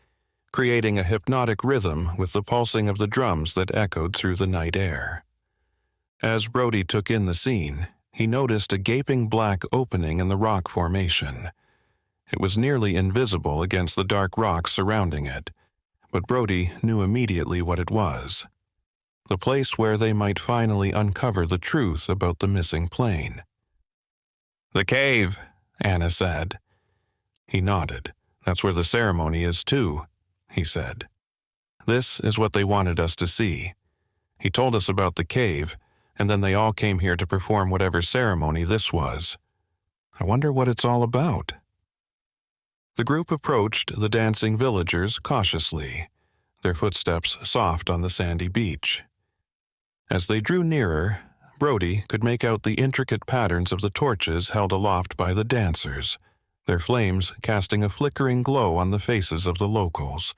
creating a hypnotic rhythm with the pulsing of the drums that echoed through the night air. As Brody took in the scene, he noticed a gaping black opening in the rock formation. It was nearly invisible against the dark rocks surrounding it, but Brody knew immediately what it was. The place where they might finally uncover the truth about the missing plane. "The cave," Anna said. He nodded. "That's where the ceremony is, too," he said. "This is what they wanted us to see. He told us about the cave, and then they all came here to perform whatever ceremony this was. I wonder what it's all about." The group approached the dancing villagers cautiously, their footsteps soft on the sandy beach. As they drew nearer, Brody could make out the intricate patterns of the torches held aloft by the dancers, their flames casting a flickering glow on the faces of the locals.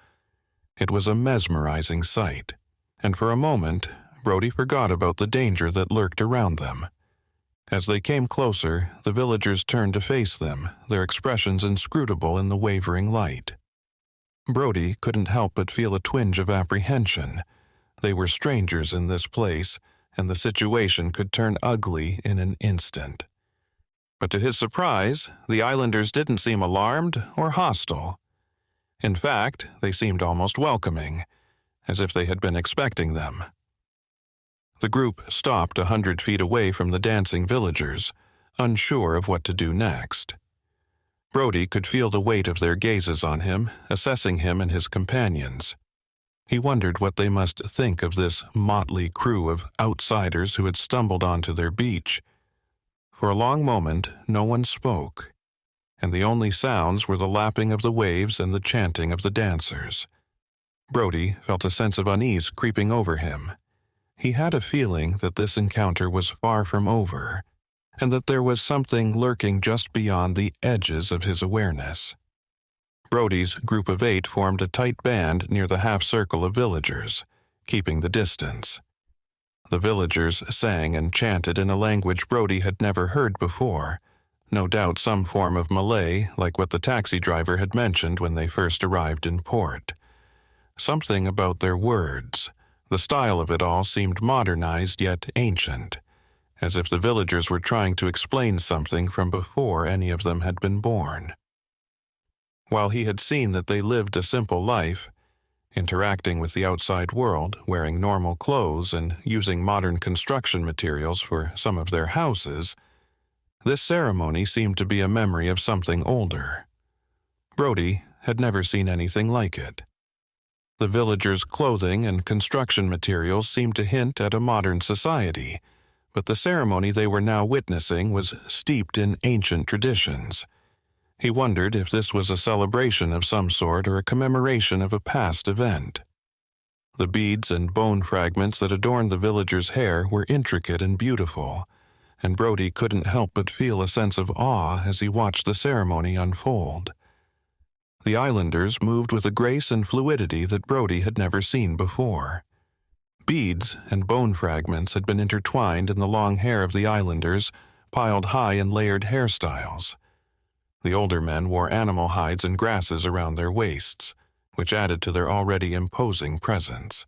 It was a mesmerizing sight, and for a moment, Brody forgot about the danger that lurked around them. As they came closer, the villagers turned to face them, their expressions inscrutable in the wavering light. Brody couldn't help but feel a twinge of apprehension. They were strangers in this place, and the situation could turn ugly in an instant. But to his surprise, the islanders didn't seem alarmed or hostile. In fact, they seemed almost welcoming, as if they had been expecting them. The group stopped 100 feet away from the dancing villagers, unsure of what to do next. Brody could feel the weight of their gazes on him, assessing him and his companions. He wondered what they must think of this motley crew of outsiders who had stumbled onto their beach. For a long moment, no one spoke, and the only sounds were the lapping of the waves and the chanting of the dancers. Brody felt a sense of unease creeping over him. He had a feeling that this encounter was far from over, and that there was something lurking just beyond the edges of his awareness. Brody's group of 8 formed a tight band near the half-circle of villagers, keeping the distance. The villagers sang and chanted in a language Brody had never heard before, no doubt some form of Malay like what the taxi driver had mentioned when they first arrived in port. Something about their words, the style of it all seemed modernized yet ancient, as if the villagers were trying to explain something from before any of them had been born. While he had seen that they lived a simple life, interacting with the outside world, wearing normal clothes and using modern construction materials for some of their houses, this ceremony seemed to be a memory of something older. Brody had never seen anything like it. The villagers' clothing and construction materials seemed to hint at a modern society, but the ceremony they were now witnessing was steeped in ancient traditions. He wondered if this was a celebration of some sort or a commemoration of a past event. The beads and bone fragments that adorned the villagers' hair were intricate and beautiful, and Brody couldn't help but feel a sense of awe as he watched the ceremony unfold. The islanders moved with a grace and fluidity that Brody had never seen before. Beads and bone fragments had been intertwined in the long hair of the islanders, piled high in layered hairstyles. The older men wore animal hides and grasses around their waists, which added to their already imposing presence.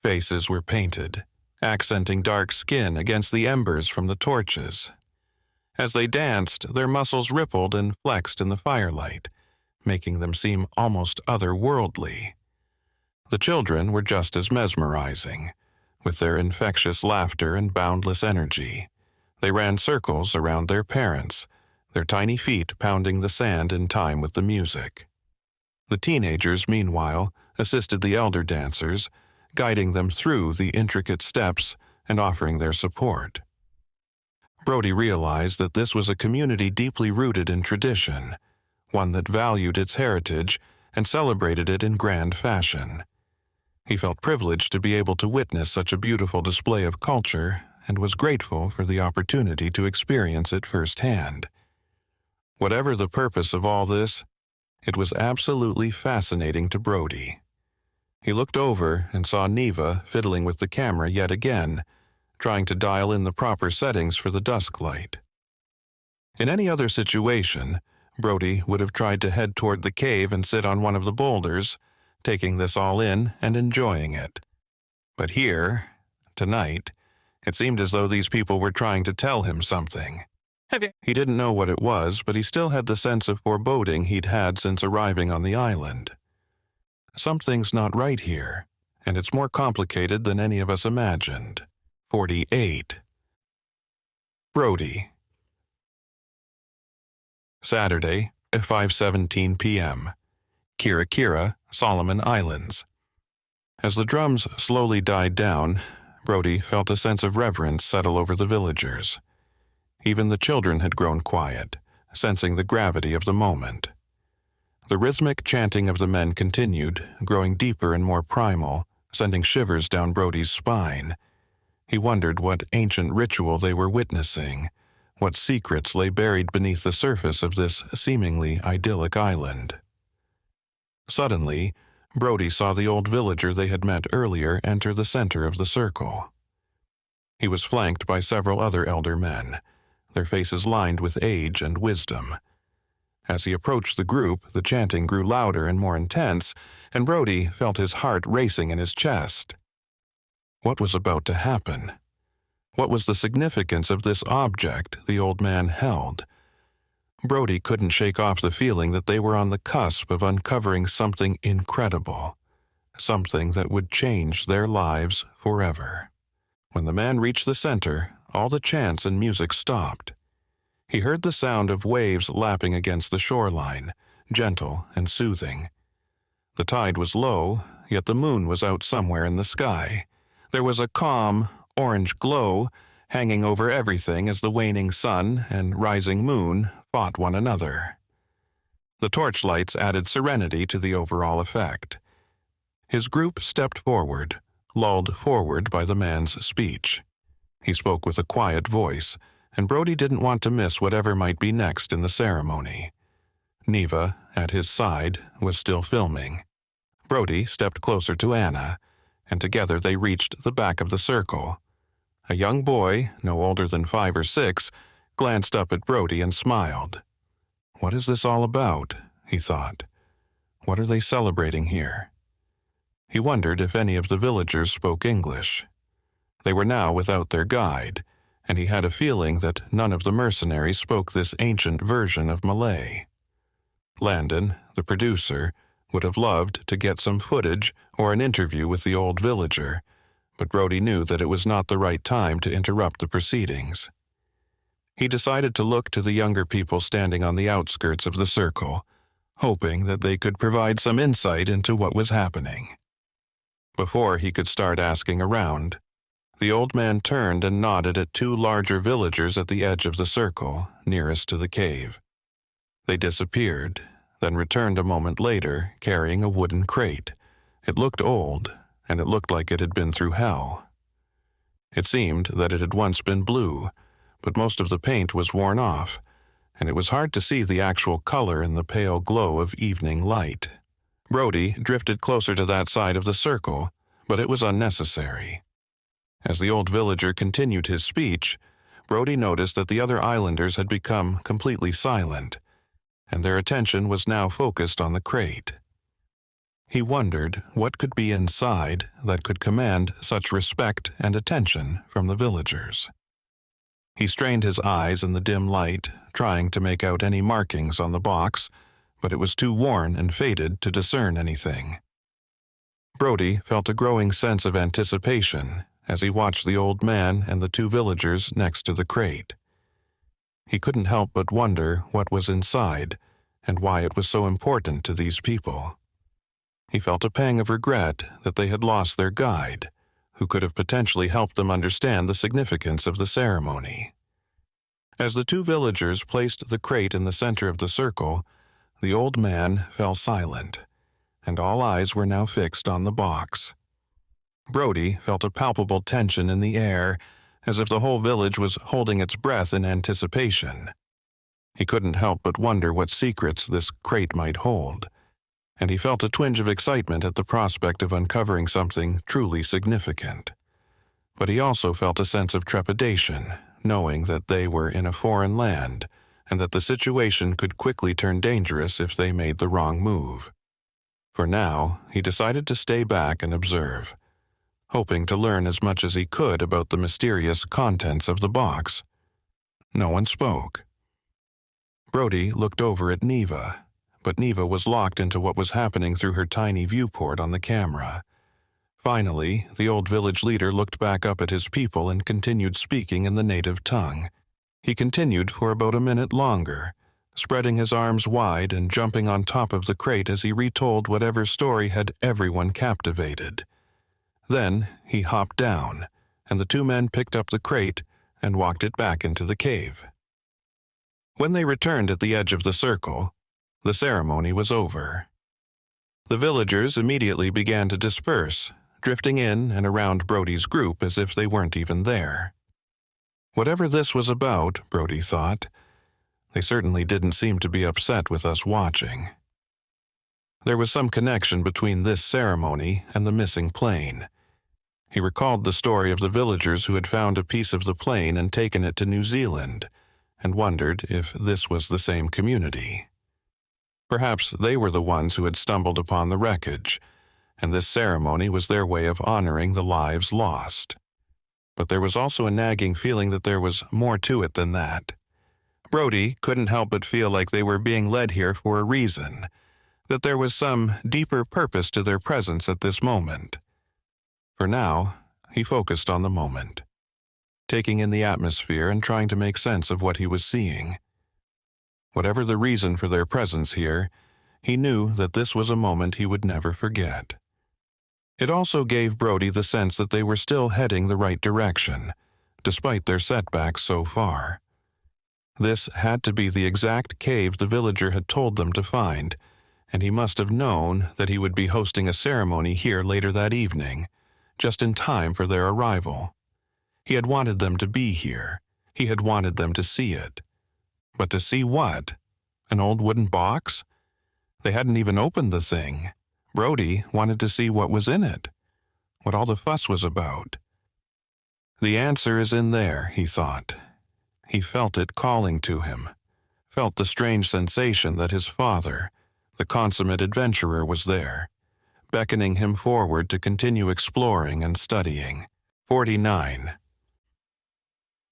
Faces were painted, accenting dark skin against the embers from the torches. As they danced, their muscles rippled and flexed in the firelight, making them seem almost otherworldly. The children were just as mesmerizing, with their infectious laughter and boundless energy. They ran circles around their parents, their tiny feet pounding the sand in time with the music. The teenagers, meanwhile, assisted the elder dancers, guiding them through the intricate steps and offering their support. Brody realized that this was a community deeply rooted in tradition, one that valued its heritage and celebrated it in grand fashion. He felt privileged to be able to witness such a beautiful display of culture and was grateful for the opportunity to experience it firsthand. Whatever the purpose of all this, it was absolutely fascinating to Brody. He looked over and saw Neva fiddling with the camera yet again, trying to dial in the proper settings for the dusk light. In any other situation, Brody would have tried to head toward the cave and sit on one of the boulders, taking this all in and enjoying it. But here, tonight, it seemed as though these people were trying to tell him something. He didn't know what it was, but he still had the sense of foreboding he'd had since arriving on the island. Something's not right here, and it's more complicated than any of us imagined. 48. Brody. Saturday, 5:17 p.m. Kira, Solomon Islands. As the drums slowly died down, Brody felt a sense of reverence settle over the villagers. Even the children had grown quiet, sensing the gravity of the moment. The rhythmic chanting of the men continued, growing deeper and more primal, sending shivers down Brody's spine. He wondered what ancient ritual they were witnessing, what secrets lay buried beneath the surface of this seemingly idyllic island. Suddenly, Brody saw the old villager they had met earlier enter the center of the circle. He was flanked by several other elder men, their faces lined with age and wisdom. As he approached the group, the chanting grew louder and more intense, and Brody felt his heart racing in his chest. What was about to happen? What was the significance of this object the old man held? Brody couldn't shake off the feeling that they were on the cusp of uncovering something incredible, something that would change their lives forever. When the man reached the center, all the chants and music stopped. He heard the sound of waves lapping against the shoreline, gentle and soothing. The tide was low, yet the moon was out somewhere in the sky. There was a calm, orange glow hanging over everything as the waning sun and rising moon fought one another. The torchlights added serenity to the overall effect. His group stepped forward, lulled forward by the man's speech. He spoke with a quiet voice, and Brody didn't want to miss whatever might be next in the ceremony. Neva, at his side, was still filming. Brody stepped closer to Anna, and together they reached the back of the circle. A young boy, no older than 5 or 6, glanced up at Brody and smiled. What is this all about? He thought. What are they celebrating here? He wondered if any of the villagers spoke English. They were now without their guide, and he had a feeling that none of the mercenaries spoke this ancient version of Malay. Landon, the producer, would have loved to get some footage or an interview with the old villager, but Brody knew that it was not the right time to interrupt the proceedings. He decided to look to the younger people standing on the outskirts of the circle, hoping that they could provide some insight into what was happening. Before he could start asking around, the old man turned and nodded at 2 larger villagers at the edge of the circle, nearest to the cave. They disappeared, then returned a moment later, carrying a wooden crate. It looked old, and it looked like it had been through hell. It seemed that it had once been blue, but most of the paint was worn off, and it was hard to see the actual color in the pale glow of evening light. Brody drifted closer to that side of the circle, but it was unnecessary. As the old villager continued his speech, Brody noticed that the other islanders had become completely silent, and their attention was now focused on the crate. He wondered what could be inside that could command such respect and attention from the villagers. He strained his eyes in the dim light, trying to make out any markings on the box, but it was too worn and faded to discern anything. Brody felt a growing sense of anticipation as he watched the old man and the 2 villagers next to the crate. He couldn't help but wonder what was inside and why it was so important to these people. He felt a pang of regret that they had lost their guide, who could have potentially helped them understand the significance of the ceremony. As the 2 villagers placed the crate in the center of the circle, the old man fell silent, and all eyes were now fixed on the box. Brody felt a palpable tension in the air, as if the whole village was holding its breath in anticipation. He couldn't help but wonder what secrets this crate might hold, and he felt a twinge of excitement at the prospect of uncovering something truly significant. But he also felt a sense of trepidation, knowing that they were in a foreign land, and that the situation could quickly turn dangerous if they made the wrong move. For now, he decided to stay back and observe, hoping to learn as much as he could about the mysterious contents of the box. No one spoke. Brody looked over at Neva, but Neva was locked into what was happening through her tiny viewport on the camera. Finally, the old village leader looked back up at his people and continued speaking in the native tongue. He continued for about a minute longer, spreading his arms wide and jumping on top of the crate as he retold whatever story had everyone captivated. Then he hopped down, and the two men picked up the crate and walked it back into the cave. When they returned at the edge of the circle, the ceremony was over. The villagers immediately began to disperse, drifting in and around Brody's group as if they weren't even there. Whatever this was about, Brody thought, they certainly didn't seem to be upset with us watching. There was some connection between this ceremony and the missing plane. He recalled the story of the villagers who had found a piece of the plane and taken it to New Zealand, and wondered if this was the same community. Perhaps they were the ones who had stumbled upon the wreckage, and this ceremony was their way of honoring the lives lost. But there was also a nagging feeling that there was more to it than that. Brody couldn't help but feel like they were being led here for a reason, that there was some deeper purpose to their presence at this moment. For now, he focused on the moment, taking in the atmosphere and trying to make sense of what he was seeing. Whatever the reason for their presence here, he knew that this was a moment he would never forget. It also gave Brody the sense that they were still heading the right direction, despite their setbacks so far. This had to be the exact cave the villager had told them to find, and he must have known that he would be hosting a ceremony here later that evening, just in time for their arrival. He had wanted them to be here. He had wanted them to see it. But to see what? An old wooden box? They hadn't even opened the thing. Brody wanted to see what was in it, what all the fuss was about. The answer is in there, he thought. He felt it calling to him, felt the strange sensation that his father, the consummate adventurer, was there, beckoning him forward to continue exploring and studying. 49.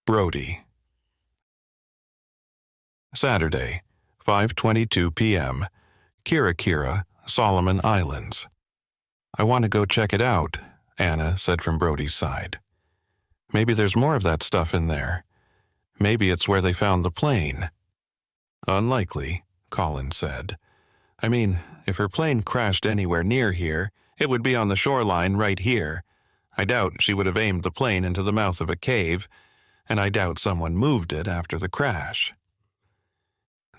Brody. Saturday, 5:22 p.m., Kirakira, Solomon Islands. "I want to go check it out," Anna said from Brody's side. "Maybe there's more of that stuff in there. Maybe it's where they found the plane." "Unlikely," Colin said. "I mean, if her plane crashed anywhere near here, it would be on the shoreline right here. I doubt she would have aimed the plane into the mouth of a cave, and I doubt someone moved it after the crash."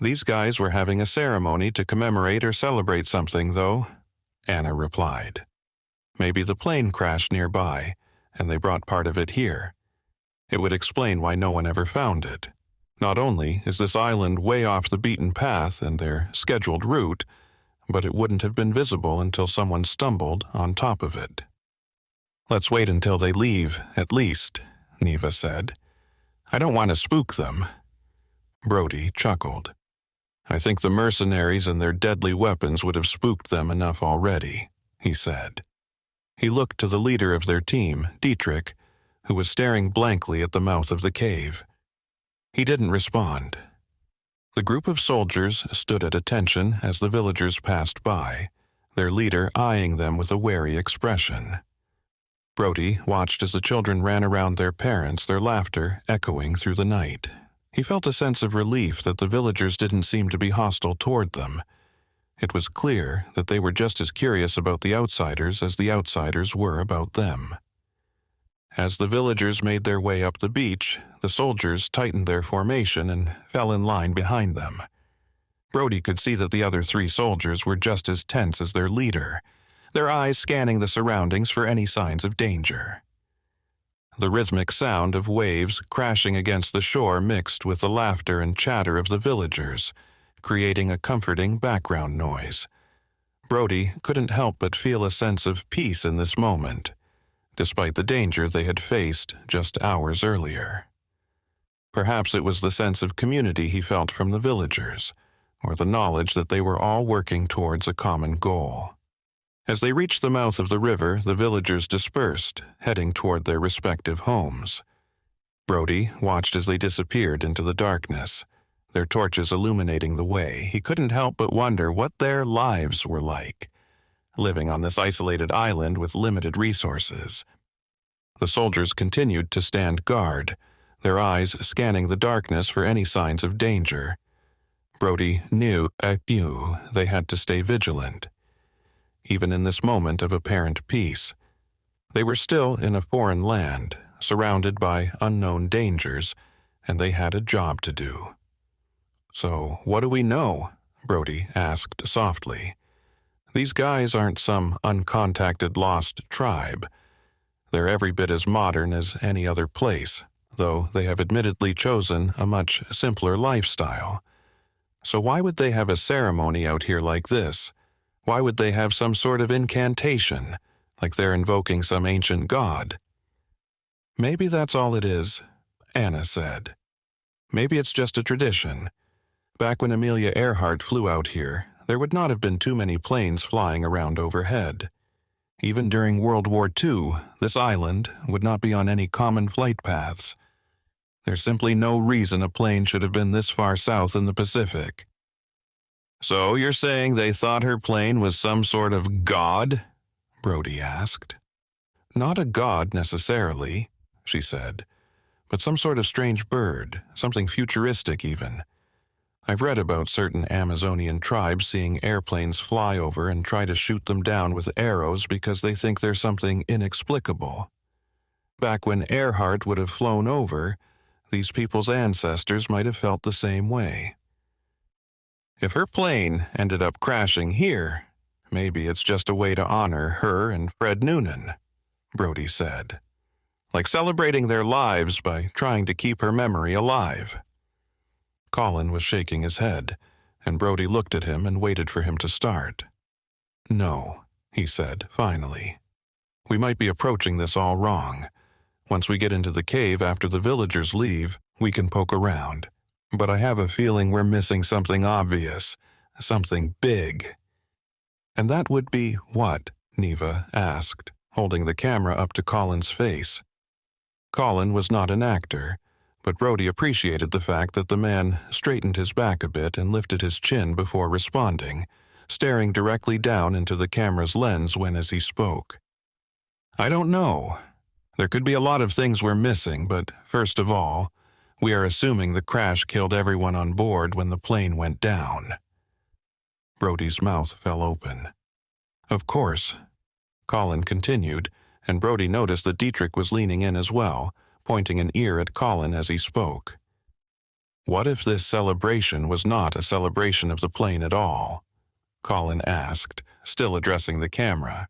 "These guys were having a ceremony to commemorate or celebrate something, though," Anna replied. "Maybe the plane crashed nearby, and they brought part of it here. It would explain why no one ever found it. Not only is this island way off the beaten path and their scheduled route, but it wouldn't have been visible until someone stumbled on top of it." "Let's wait until they leave, at least," Neva said. "I don't want to spook them." Brody chuckled. "I think the mercenaries and their deadly weapons would have spooked them enough already," he said. He looked to the leader of their team, Dietrich, who was staring blankly at the mouth of the cave. He didn't respond. The group of soldiers stood at attention as the villagers passed by, their leader eyeing them with a wary expression. Brody watched as the children ran around their parents, their laughter echoing through the night. He felt a sense of relief that the villagers didn't seem to be hostile toward them. It was clear that they were just as curious about the outsiders as the outsiders were about them. As the villagers made their way up the beach, the soldiers tightened their formation and fell in line behind them. Brody could see that the other 3 soldiers were just as tense as their leader, their eyes scanning the surroundings for any signs of danger. The rhythmic sound of waves crashing against the shore mixed with the laughter and chatter of the villagers, creating a comforting background noise. Brody couldn't help but feel a sense of peace in this moment, despite the danger they had faced just hours earlier. Perhaps it was the sense of community he felt from the villagers, or the knowledge that they were all working towards a common goal. As they reached the mouth of the river, the villagers dispersed, heading toward their respective homes. Brody watched as they disappeared into the darkness, their torches illuminating the way. He couldn't help but wonder what their lives were like, living on this isolated island with limited resources. The soldiers continued to stand guard, their eyes scanning the darkness for any signs of danger. Brody knew they had to stay vigilant. Even in this moment of apparent peace, they were still in a foreign land, surrounded by unknown dangers, and they had a job to do. "So, what do we know?" Brody asked softly. "These guys aren't some uncontacted lost tribe. They're every bit as modern as any other place, though they have admittedly chosen a much simpler lifestyle. So why would they have a ceremony out here like this? Why would they have some sort of incantation, like they're invoking some ancient god?" "Maybe that's all it is," Anna said. "Maybe it's just a tradition. Back when Amelia Earhart flew out here, there would not have been too many planes flying around overhead. Even during World War II, this island would not be on any common flight paths. There's simply no reason a plane should have been this far south in the Pacific." "So you're saying they thought her plane was some sort of god?" Brody asked. "Not a god necessarily," she said, "but some sort of strange bird, something futuristic even. I've read about certain Amazonian tribes seeing airplanes fly over and try to shoot them down with arrows because they think there's something inexplicable. Back when Earhart would have flown over, these people's ancestors might have felt the same way. If her plane ended up crashing here, maybe it's just a way to honor her and Fred Noonan," Brody said. "Like celebrating their lives by trying to keep her memory alive." Colin was shaking his head, and Brody looked at him and waited for him to start. "No," he said, finally. "We might be approaching this all wrong. Once we get into the cave after the villagers leave, we can poke around. But I have a feeling we're missing something obvious, something big." "And that would be what?" Neva asked, holding the camera up to Colin's face. Colin was not an actor, but Brody appreciated the fact that the man straightened his back a bit and lifted his chin before responding, staring directly down into the camera's lens as he spoke. "I don't know. There could be a lot of things we're missing, but first of all, we are assuming the crash killed everyone on board when the plane went down." Brody's mouth fell open. "Of course," Colin continued, and Brody noticed that Dietrich was leaning in as well, pointing an ear at Colin as he spoke. "What if this celebration was not a celebration of the plane at all?" Colin asked, still addressing the camera.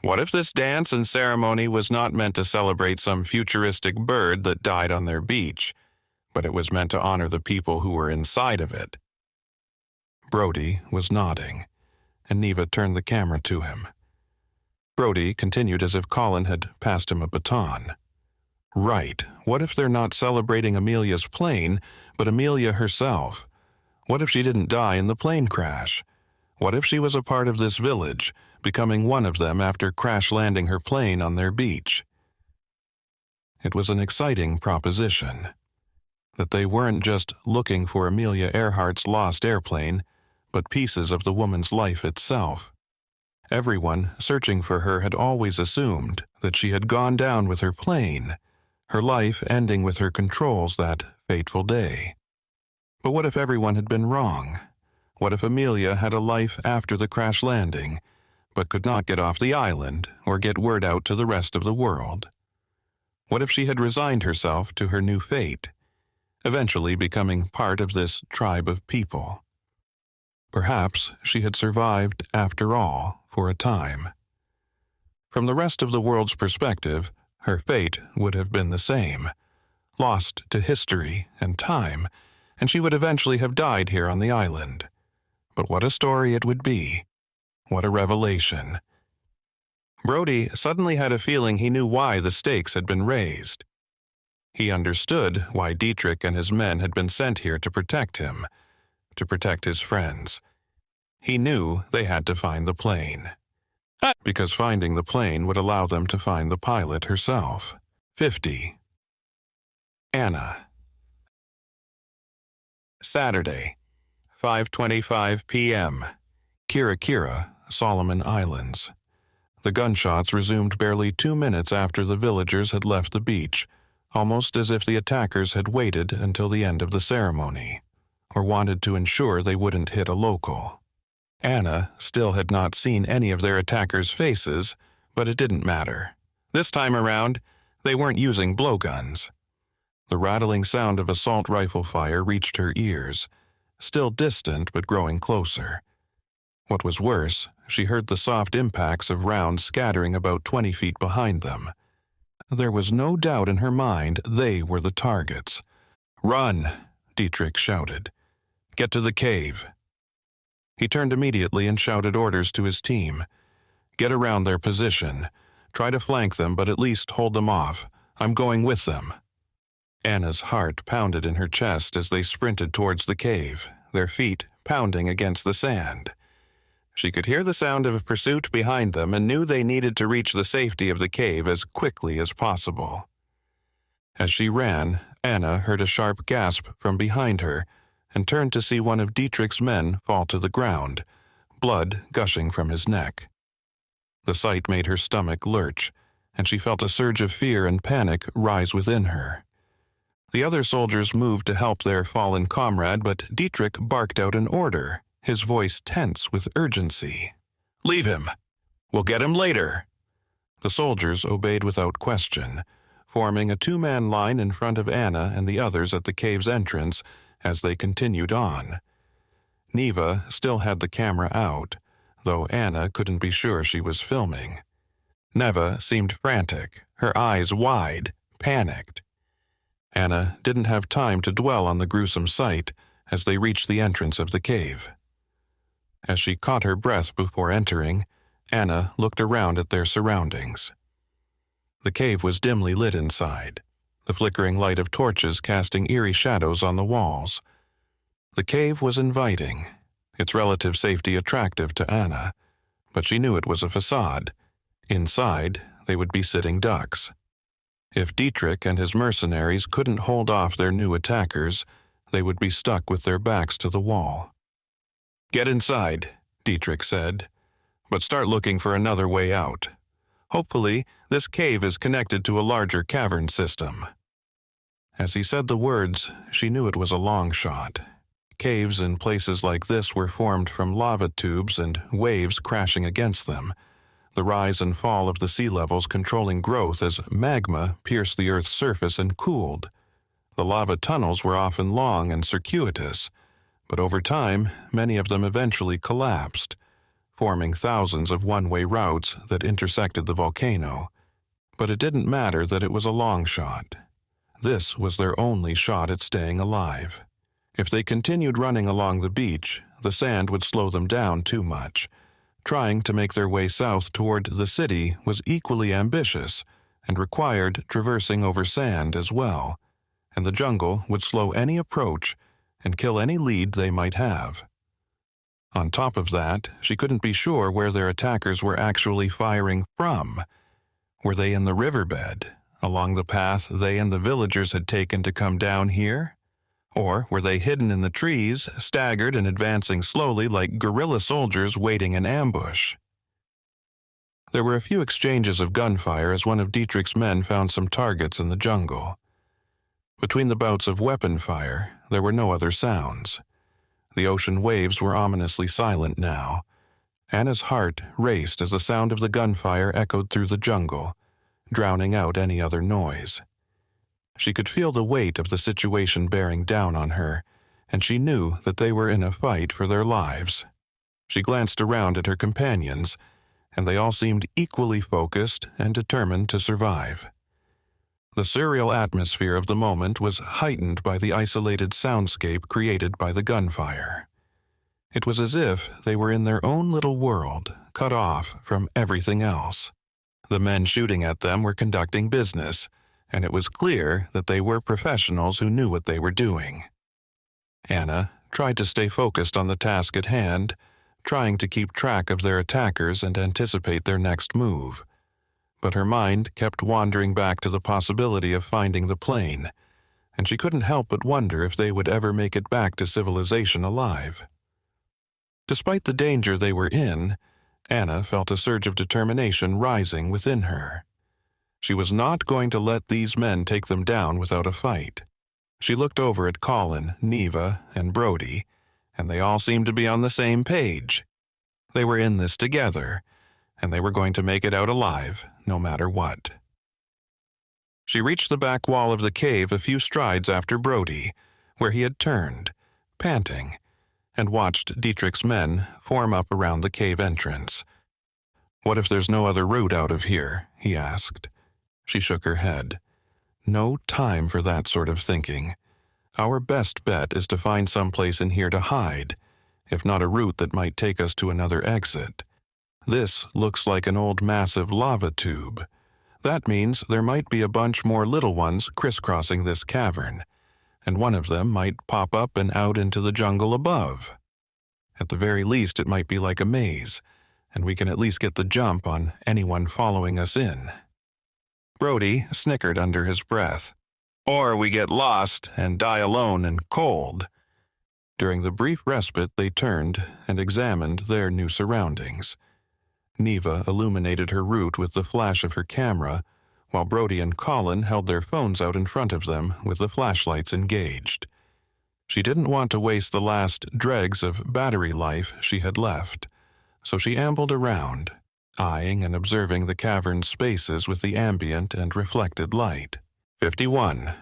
"What if this dance and ceremony was not meant to celebrate some futuristic bird that died on their beach, but it was meant to honor the people who were inside of it?" Brody was nodding, and Neva turned the camera to him. Brody continued as if Colin had passed him a baton. "Right, what if they're not celebrating Amelia's plane, but Amelia herself? What if she didn't die in the plane crash? What if she was a part of this village, becoming one of them after crash landing her plane on their beach?" It was an exciting proposition. That they weren't just looking for Amelia Earhart's lost airplane, but pieces of the woman's life itself. Everyone searching for her had always assumed that she had gone down with her plane, her life ending with her controls that fateful day. But what if everyone had been wrong? What if Amelia had a life after the crash landing, but could not get off the island or get word out to the rest of the world? What if she had resigned herself to her new fate, eventually becoming part of this tribe of people? Perhaps she had survived after all for a time. From the rest of the world's perspective, her fate would have been the same, lost to history and time, and she would eventually have died here on the island. But what a story it would be. What a revelation. Brody suddenly had a feeling he knew why the stakes had been raised. He understood why Dietrich and his men had been sent here to protect him, to protect his friends. He knew they had to find the plane. Because finding the plane would allow them to find the pilot herself. 50. Anna. Saturday, 5:25 p.m. Kira, Solomon Islands. The gunshots resumed barely 2 minutes after the villagers had left the beach, almost as if the attackers had waited until the end of the ceremony, or wanted to ensure they wouldn't hit a local. Anna still had not seen any of their attackers' faces, but it didn't matter. This time around, they weren't using blowguns. The rattling sound of assault rifle fire reached her ears, still distant but growing closer. What was worse, she heard the soft impacts of rounds scattering about 20 feet behind them. There was no doubt in her mind they were the targets. "Run!" Dietrich shouted. "Get to the cave." He turned immediately and shouted orders to his team. "Get around their position. Try to flank them, but at least hold them off. I'm going with them." Anna's heart pounded in her chest as they sprinted towards the cave, their feet pounding against the sand. She could hear the sound of pursuit behind them and knew they needed to reach the safety of the cave as quickly as possible. As she ran, Anna heard a sharp gasp from behind her and turned to see one of Dietrich's men fall to the ground, blood gushing from his neck. The sight made her stomach lurch, and she felt a surge of fear and panic rise within her. The other soldiers moved to help their fallen comrade, but Dietrich barked out an order, his voice tense with urgency. "Leave him. We'll get him later." The soldiers obeyed without question, forming a 2-man line in front of Anna and the others at the cave's entrance as they continued on. Neva still had the camera out, though Anna couldn't be sure she was filming. Neva seemed frantic, her eyes wide, panicked. Anna didn't have time to dwell on the gruesome sight as they reached the entrance of the cave. As she caught her breath before entering, Anna looked around at their surroundings. The cave was dimly lit inside, the flickering light of torches casting eerie shadows on the walls. The cave was inviting, its relative safety attractive to Anna, but she knew it was a facade. Inside, they would be sitting ducks. If Dietrich and his mercenaries couldn't hold off their new attackers, they would be stuck with their backs to the wall. "Get inside," Dietrich said, "but start looking for another way out. Hopefully, this cave is connected to a larger cavern system." As he said the words, she knew it was a long shot. Caves in places like this were formed from lava tubes and waves crashing against them, the rise and fall of the sea levels controlling growth as magma pierced the Earth's surface and cooled. The lava tunnels were often long and circuitous, but over time, many of them eventually collapsed, forming thousands of one-way routes that intersected the volcano. But it didn't matter that it was a long shot. This was their only shot at staying alive. If they continued running along the beach, the sand would slow them down too much. Trying to make their way south toward the city was equally ambitious and required traversing over sand as well, and the jungle would slow any approach and kill any lead they might have. On top of that, she couldn't be sure where their attackers were actually firing from. Were they in the riverbed, along the path they and the villagers had taken to come down here? Or were they hidden in the trees, staggered and advancing slowly like guerrilla soldiers waiting in ambush? There were a few exchanges of gunfire as one of Dietrich's men found some targets in the jungle. Between the bouts of weapon fire, there were no other sounds. The ocean waves were ominously silent now. Anna's heart raced as the sound of the gunfire echoed through the jungle, drowning out any other noise. She could feel the weight of the situation bearing down on her, and she knew that they were in a fight for their lives. She glanced around at her companions, and they all seemed equally focused and determined to survive. The surreal atmosphere of the moment was heightened by the isolated soundscape created by the gunfire. It was as if they were in their own little world, cut off from everything else. The men shooting at them were conducting business, and it was clear that they were professionals who knew what they were doing. Anna tried to stay focused on the task at hand, trying to keep track of their attackers and anticipate their next move. But her mind kept wandering back to the possibility of finding the plane, and she couldn't help but wonder if they would ever make it back to civilization alive. Despite the danger they were in, Anna felt a surge of determination rising within her. She was not going to let these men take them down without a fight. She looked over at Colin, Neva, and Brody, and they all seemed to be on the same page. They were in this together, and they were going to make it out alive, no matter what. She reached the back wall of the cave a few strides after Brody, where he had turned, panting, and watched Dietrich's men form up around the cave entrance. "What if there's no other route out of here?" he asked. She shook her head. "No time for that sort of thinking. Our best bet is to find some place in here to hide, if not a route that might take us to another exit. This looks like an old massive lava tube. That means there might be a bunch more little ones crisscrossing this cavern, and one of them might pop up and out into the jungle above. At the very least, it might be like a maze, and we can at least get the jump on anyone following us in." Brody snickered under his breath. "Or we get lost and die alone and cold." During the brief respite, they turned and examined their new surroundings. Neva illuminated her route with the flash of her camera, while Brody and Colin held their phones out in front of them with the flashlights engaged. She didn't want to waste the last dregs of battery life she had left, so she ambled around, eyeing and observing the cavern's spaces with the ambient and reflected light. 51.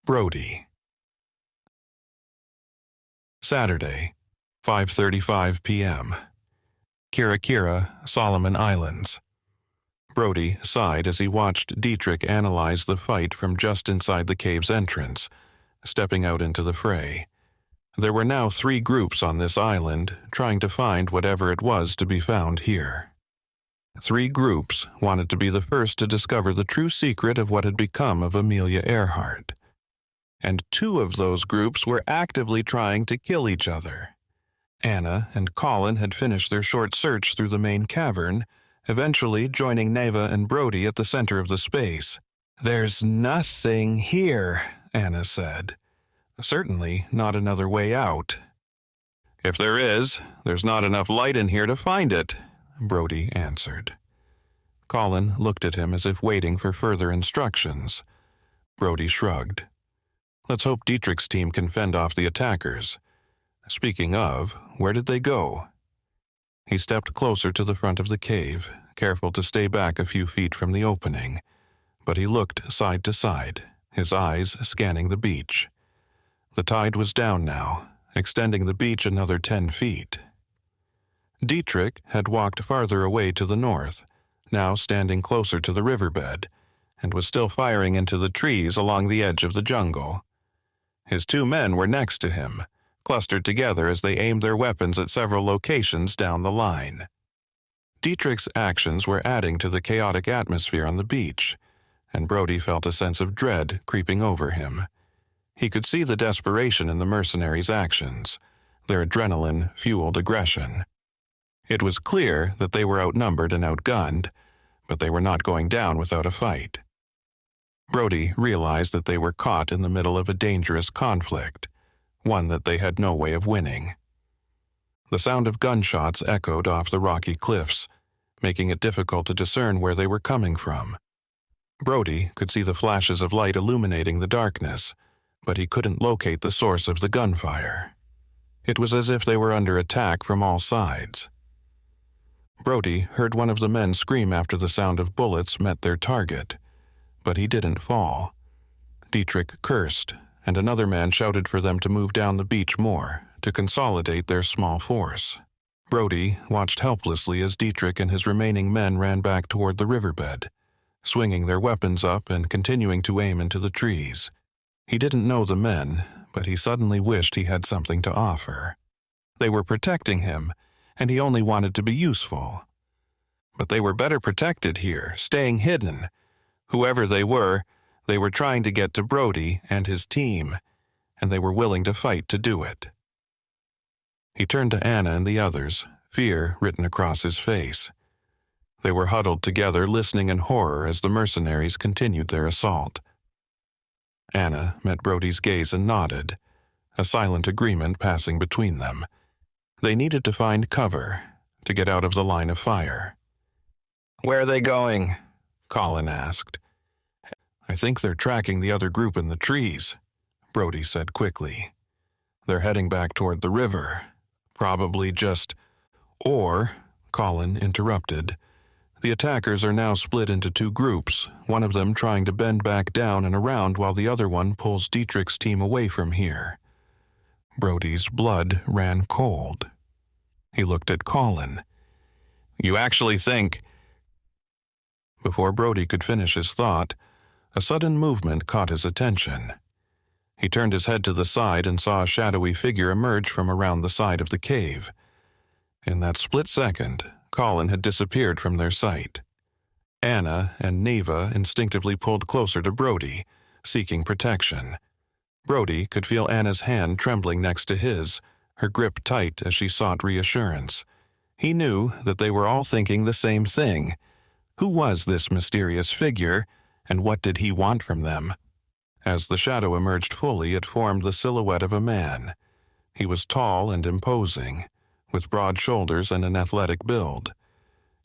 Brody. Saturday, 5:35 p.m. Kirakira, Solomon Islands. Brody sighed as he watched Dietrich analyze the fight from just inside the cave's entrance, stepping out into the fray. There were now 3 groups on this island, trying to find whatever it was to be found here. 3 groups wanted to be the first to discover the true secret of what had become of Amelia Earhart. And 2 of those groups were actively trying to kill each other. Anna and Colin had finished their short search through the main cavern, eventually joining Neva and Brody at the center of the space. "There's nothing here," Anna said. "Certainly not another way out." "If there is, there's not enough light in here to find it," Brody answered. Colin looked at him as if waiting for further instructions. Brody shrugged. "Let's hope Dietrich's team can fend off the attackers. Speaking of, where did they go?" He stepped closer to the front of the cave, careful to stay back a few feet from the opening, but he looked side to side, his eyes scanning the beach. The tide was down now, extending the beach another 10 feet. Dietrich had walked farther away to the north, now standing closer to the riverbed, and was still firing into the trees along the edge of the jungle. His 2 men were next to him, clustered together as they aimed their weapons at several locations down the line. Dietrich's actions were adding to the chaotic atmosphere on the beach, and Brody felt a sense of dread creeping over him. He could see the desperation in the mercenaries' actions, their adrenaline-fueled aggression. It was clear that they were outnumbered and outgunned, but they were not going down without a fight. Brody realized that they were caught in the middle of a dangerous conflict, one that they had no way of winning. The sound of gunshots echoed off the rocky cliffs, making it difficult to discern where they were coming from. Brody could see the flashes of light illuminating the darkness, but he couldn't locate the source of the gunfire. It was as if they were under attack from all sides. Brody heard one of the men scream after the sound of bullets met their target, but he didn't fall. Dietrich cursed, and another man shouted for them to move down the beach more, to consolidate their small force. Brody watched helplessly as Dietrich and his remaining men ran back toward the riverbed, swinging their weapons up and continuing to aim into the trees. He didn't know the men, but he suddenly wished he had something to offer. They were protecting him, and he only wanted to be useful. But they were better protected here, staying hidden. Whoever they were trying to get to Brody and his team, and they were willing to fight to do it. He turned to Anna and the others, fear written across his face. They were huddled together, listening in horror as the mercenaries continued their assault. Anna met Brody's gaze and nodded, a silent agreement passing between them. They needed to find cover, to get out of the line of fire. "Where are they going?" Colin asked. "I think they're tracking the other group in the trees," Brody said quickly. "They're heading back toward the river. Probably just—" "Or," Colin interrupted, "the attackers are now split into two groups, one of them trying to bend back down and around while the other one pulls Dietrich's team away from here." Brody's blood ran cold. He looked at Colin. "You actually think—" Before Brody could finish his thought, a sudden movement caught his attention. He turned his head to the side and saw a shadowy figure emerge from around the side of the cave. In that split second, Colin had disappeared from their sight. Anna and Neva instinctively pulled closer to Brody, seeking protection. Brody could feel Anna's hand trembling next to his, her grip tight as she sought reassurance. He knew that they were all thinking the same thing. Who was this mysterious figure, and what did he want from them? As the shadow emerged fully, it formed the silhouette of a man. He was tall and imposing, with broad shoulders and an athletic build.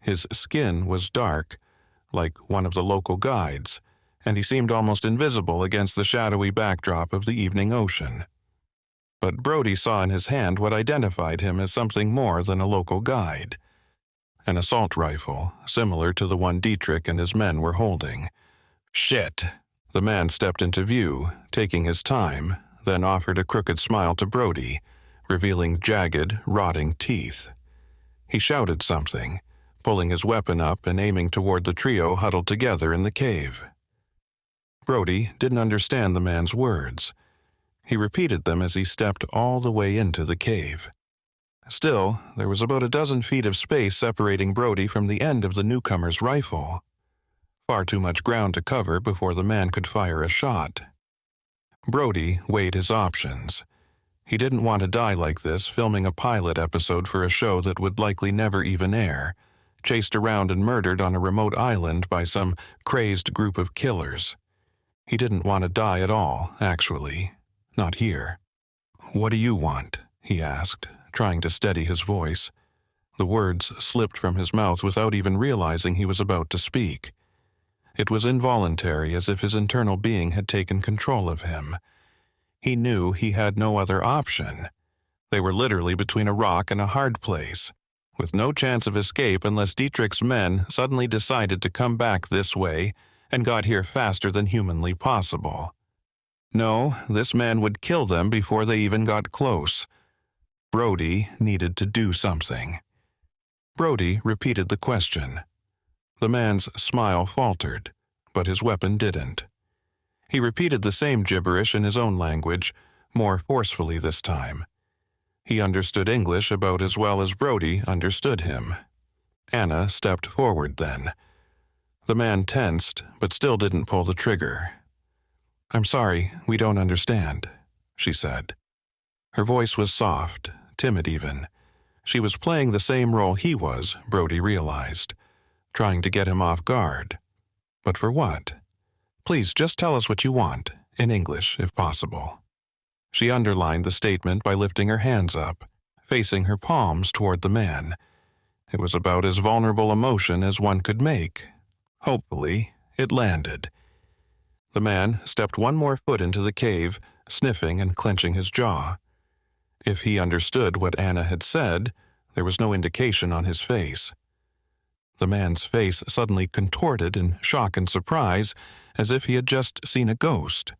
His skin was dark, like one of the local guides, and he seemed almost invisible against the shadowy backdrop of the evening ocean. But Brody saw in his hand what identified him as something more than a local guide. An assault rifle, similar to the one Dietrich and his men were holding. "Shit!" The man stepped into view, taking his time, then offered a crooked smile to Brody, revealing jagged, rotting teeth. He shouted something, pulling his weapon up and aiming toward the trio huddled together in the cave. Brody didn't understand the man's words. He repeated them as he stepped all the way into the cave. Still, there was about a dozen feet of space separating Brody from the end of the newcomer's rifle. Far too much ground to cover before the man could fire a shot. Brody weighed his options. He didn't want to die like this, filming a pilot episode for a show that would likely never even air, chased around and murdered on a remote island by some crazed group of killers. He didn't want to die at all, actually. Not here. "What do you want?" he asked, trying to steady his voice. The words slipped from his mouth without even realizing he was about to speak. It was involuntary, as if his internal being had taken control of him. He knew he had no other option. They were literally between a rock and a hard place, with no chance of escape unless Dietrich's men suddenly decided to come back this way and got here faster than humanly possible. No, this man would kill them before they even got close. Brody needed to do something. Brody repeated the question. The man's smile faltered, but his weapon didn't. He repeated the same gibberish in his own language, more forcefully this time. He understood English about as well as Brody understood him. Anna stepped forward then. The man tensed, but still didn't pull the trigger. "I'm sorry, we don't understand," she said. Her voice was soft, timid even. She was playing the same role he was, Brody realized, trying to get him off guard. But for what? "Please just tell us what you want, in English if possible." She underlined the statement by lifting her hands up, facing her palms toward the man. It was about as vulnerable a motion as one could make. Hopefully, it landed. The man stepped one more foot into the cave, sniffing and clenching his jaw. If he understood what Anna had said, there was no indication on his face. The man's face suddenly contorted in shock and surprise, as if he had just seen a ghost.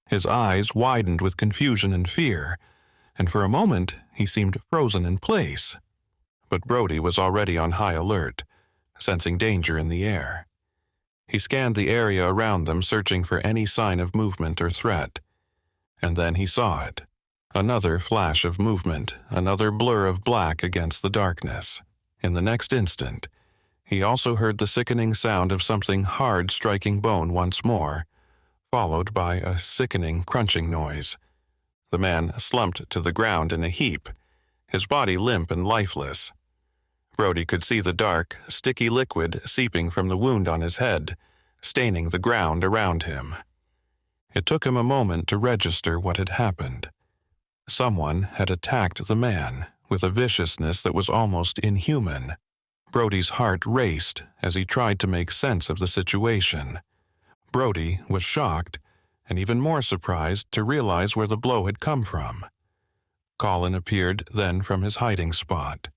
His eyes widened with confusion and fear, and for a moment he seemed frozen in place. But Brody was already on high alert, sensing danger in the air. He scanned the area around them, searching for any sign of movement or threat. And then he saw it. Another flash of movement, another blur of black against the darkness. In the next instant, he also heard the sickening sound of something hard striking bone once more, followed by a sickening crunching noise. The man slumped to the ground in a heap, his body limp and lifeless. Brody could see the dark, sticky liquid seeping from the wound on his head, staining the ground around him. It took him a moment to register what had happened. Someone had attacked the man with a viciousness that was almost inhuman. Brody's heart raced as he tried to make sense of the situation. Brody was shocked and even more surprised to realize where the blow had come from. Colin appeared then from his hiding spot,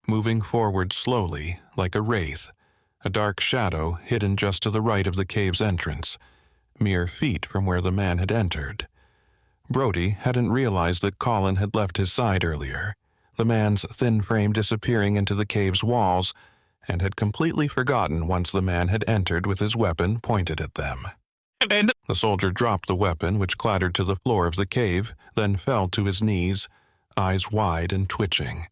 moving forward slowly like a wraith, a dark shadow hidden just to the right of the cave's entrance, mere feet from where the man had entered. Brody hadn't realized that Colin had left his side earlier, the man's thin frame disappearing into the cave's walls, and had completely forgotten once the man had entered with his weapon pointed at them. The soldier dropped the weapon, which clattered to the floor of the cave, then fell to his knees, eyes wide and twitching.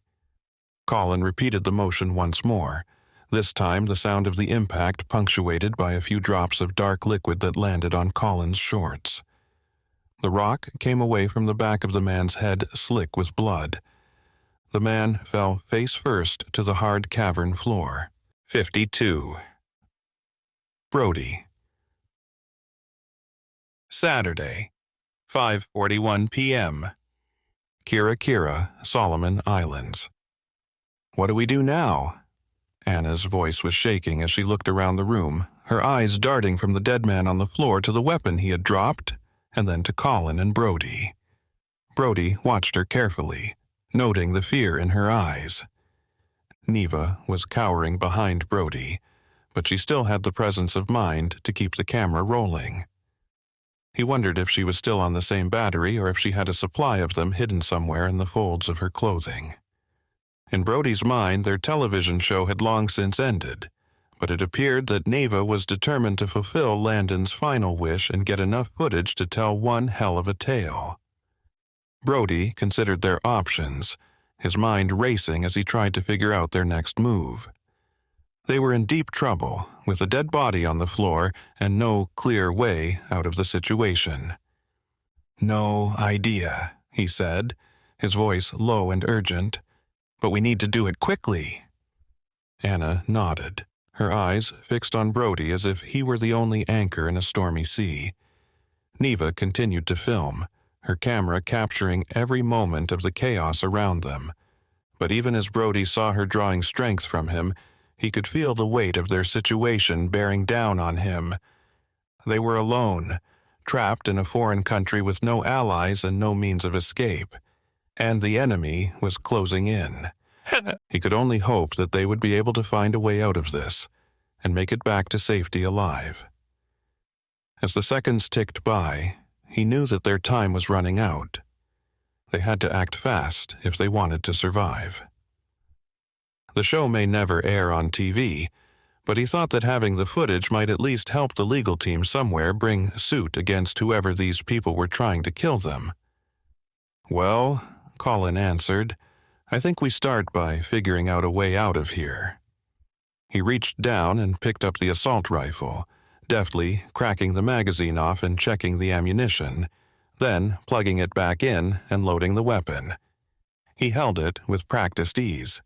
Colin repeated the motion once more, this time the sound of the impact punctuated by a few drops of dark liquid that landed on Colin's shorts. The rock came away from the back of the man's head slick with blood. The man fell face first to the hard cavern floor. 52. Brody. Saturday, 5:41 p.m. Kira, Solomon Islands. What do we do now? Anna's voice was shaking as she looked around the room, her eyes darting from the dead man on the floor to the weapon he had dropped, and then to Colin and Brody. Brody watched her carefully, noting the fear in her eyes. Neva was cowering behind Brody, but she still had the presence of mind to keep the camera rolling. He wondered if she was still on the same battery or if she had a supply of them hidden somewhere in the folds of her clothing. In Brody's mind, their television show had long since ended, but it appeared that Neva was determined to fulfill Landon's final wish and get enough footage to tell one hell of a tale. Brody considered their options, his mind racing as he tried to figure out their next move. They were in deep trouble, with a dead body on the floor and no clear way out of the situation. "No idea," he said, his voice low and urgent, "but we need to do it quickly." Anna nodded, her eyes fixed on Brody as if he were the only anchor in a stormy sea. Neva continued to film, her camera capturing every moment of the chaos around them. But even as Brody saw her drawing strength from him, he could feel the weight of their situation bearing down on him. They were alone, trapped in a foreign country with no allies and no means of escape, and the enemy was closing in. He could only hope that they would be able to find a way out of this and make it back to safety alive. As the seconds ticked by, he knew that their time was running out. They had to act fast if they wanted to survive. The show may never air on TV, but he thought that having the footage might at least help the legal team somewhere bring suit against whoever these people were trying to kill them. "Well," Colin answered, "I think we start by figuring out a way out of here." He reached down and picked up the assault rifle, deftly cracking the magazine off and checking the ammunition, then plugging it back in and loading the weapon. He held it with practiced ease.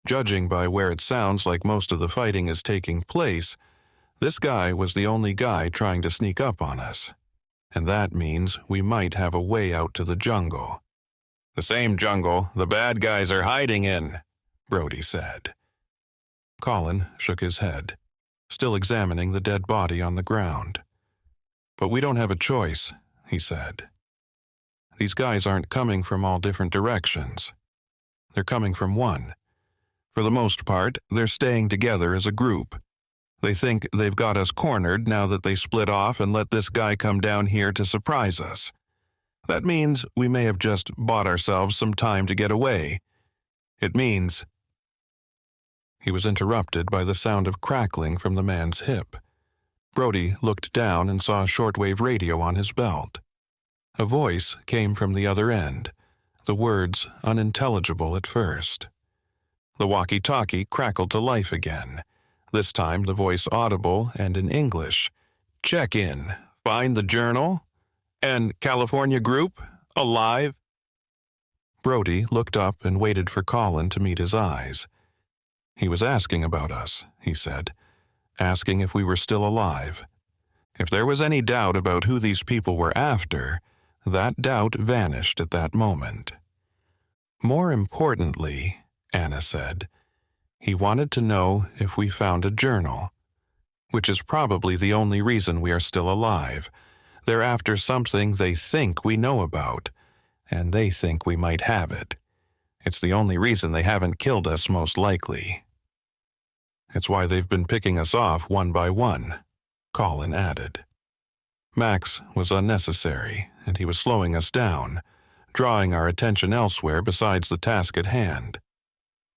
Judging by where it sounds like most of the fighting is taking place, this guy was the only guy trying to sneak up on us. And that means we might have a way out to the jungle. "The same jungle the bad guys are hiding in," Brody said. Colin shook his head, still examining the dead body on the ground. "But we don't have a choice," he said. "These guys aren't coming from all different directions. They're coming from one. For the most part, they're staying together as a group. They think they've got us cornered now that they split off and let this guy come down here to surprise us. That means we may have just bought ourselves some time to get away. It means—" He was interrupted by the sound of crackling from the man's hip. Brody looked down and saw a shortwave radio on his belt. A voice came from the other end, the words unintelligible at first. The walkie-talkie crackled to life again, this time the voice audible and in English. "Check in. Find the journal? And California group? Alive?" Brody looked up and waited for Colin to meet his eyes. "He was asking about us," he said, "asking if we were still alive." If there was any doubt about who these people were after, that doubt vanished at that moment. "More importantly," Anna said, "he wanted to know if we found a journal, which is probably the only reason we are still alive. They're after something they think we know about, and they think we might have it. It's the only reason they haven't killed us, most likely. It's why they've been picking us off one by one," Colin added. Max was unnecessary, and he was slowing us down, drawing our attention elsewhere besides the task at hand.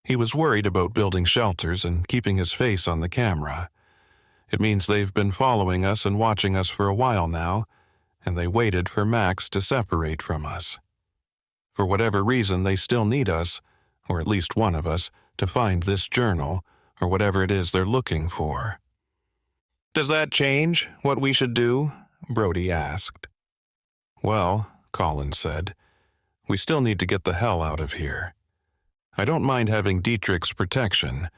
He was worried about building shelters and keeping his face on the camera. It means they've been following us and watching us for a while now, and they waited for Max to separate from us. For whatever reason, they still need us, or at least one of us, to find this journal, or whatever it is they're looking for. "Does that change what we should do?" Brody asked. "Well," Colin said, "we still need to get the hell out of here. I don't mind having Dietrich's protection,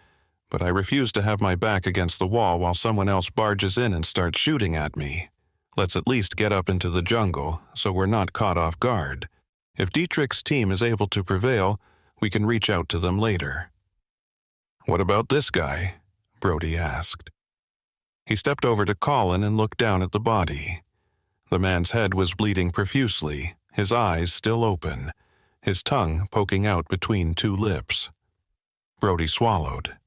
but I refuse to have my back against the wall while someone else barges in and starts shooting at me. Let's at least get up into the jungle so we're not caught off guard. If Dietrich's team is able to prevail, we can reach out to them later." "What about this guy?" Brody asked. He stepped over to Colin and looked down at the body. The man's head was bleeding profusely, his eyes still open, his tongue poking out between two lips. Brody swallowed.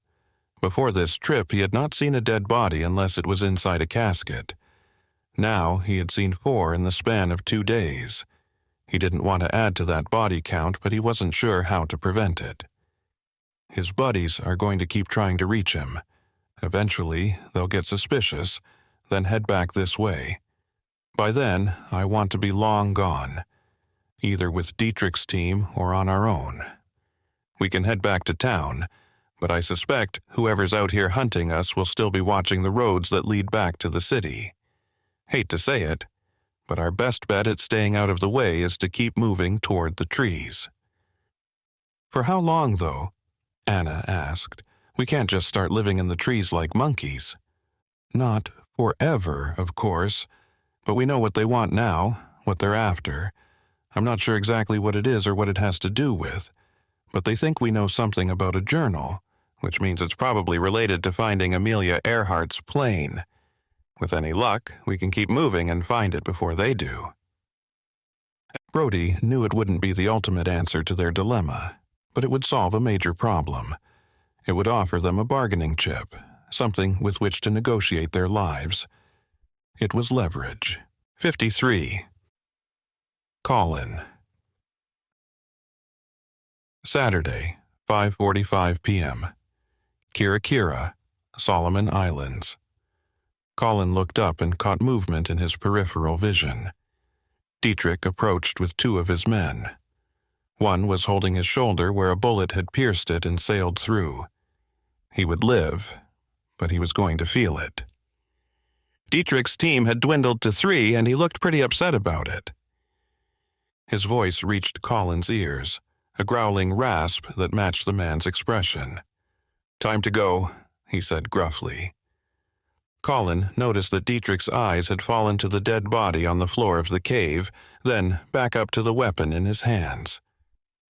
Before this trip, he had not seen a dead body unless it was inside a casket. Now he had seen 4 in the span of 2 days. He didn't want to add to that body count, but he wasn't sure how to prevent it. His buddies are going to keep trying to reach him. Eventually, they'll get suspicious, then head back this way. By then, I want to be long gone, either with Dietrich's team or on our own. We can head back to town, but I suspect whoever's out here hunting us will still be watching the roads that lead back to the city. Hate to say it, but our best bet at staying out of the way is to keep moving toward the trees." "For how long, though?" Anna asked. "We can't just start living in the trees like monkeys." "Not forever, of course, but we know what they want now, what they're after. I'm not sure exactly what it is or what it has to do with, but they think we know something about a journal, which means it's probably related to finding Amelia Earhart's plane. With any luck, we can keep moving and find it before they do." Brody knew it wouldn't be the ultimate answer to their dilemma, but it would solve a major problem. It would offer them a bargaining chip, something with which to negotiate their lives. It was leverage. 53. Colin. Saturday, 5:45 p.m. Kirakira, Solomon Islands. Colin looked up and caught movement in his peripheral vision. Dietrich approached with 2 of his men. One was holding his shoulder where a bullet had pierced it and sailed through. He would live, but he was going to feel it. Dietrich's team had dwindled to 3, and he looked pretty upset about it. His voice reached Colin's ears, a growling rasp that matched the man's expression. "Time to go," he said gruffly. Colin noticed that Dietrich's eyes had fallen to the dead body on the floor of the cave, then back up to the weapon in his hands.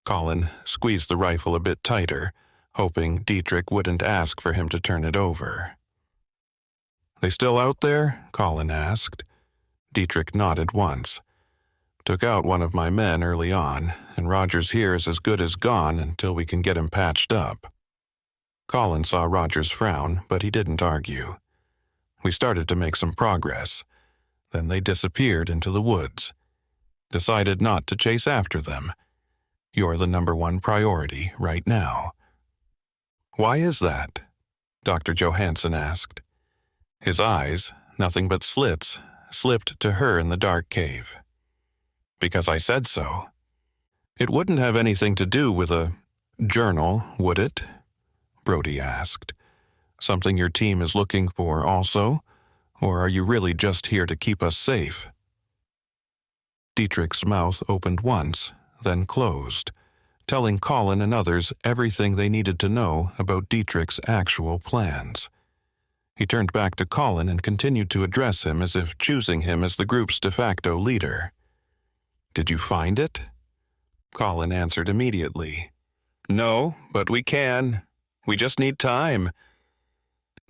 Colin squeezed the rifle a bit tighter, hoping Dietrich wouldn't ask for him to turn it over. "They still out there?" Colin asked. Dietrich nodded once. "Took out one of my men early on, and Rogers here is as good as gone until we can get him patched up." Colin saw Rogers frown, but he didn't argue. We started to make some progress. Then they disappeared into the woods. Decided not to chase after them. You're the #1 priority right now. "Why is that?" Dr. Johansson asked. His eyes, nothing but slits, slipped to her in the dark cave. Because I said so. It wouldn't have anything to do with a journal, would it? Brody asked. Something your team is looking for also? Or are you really just here to keep us safe? Dietrich's mouth opened once, then closed, telling Colin and others everything they needed to know about Dietrich's actual plans. He turned back to Colin and continued to address him as if choosing him as the group's de facto leader. Did you find it? Colin answered immediately. No, but we can. We just need time.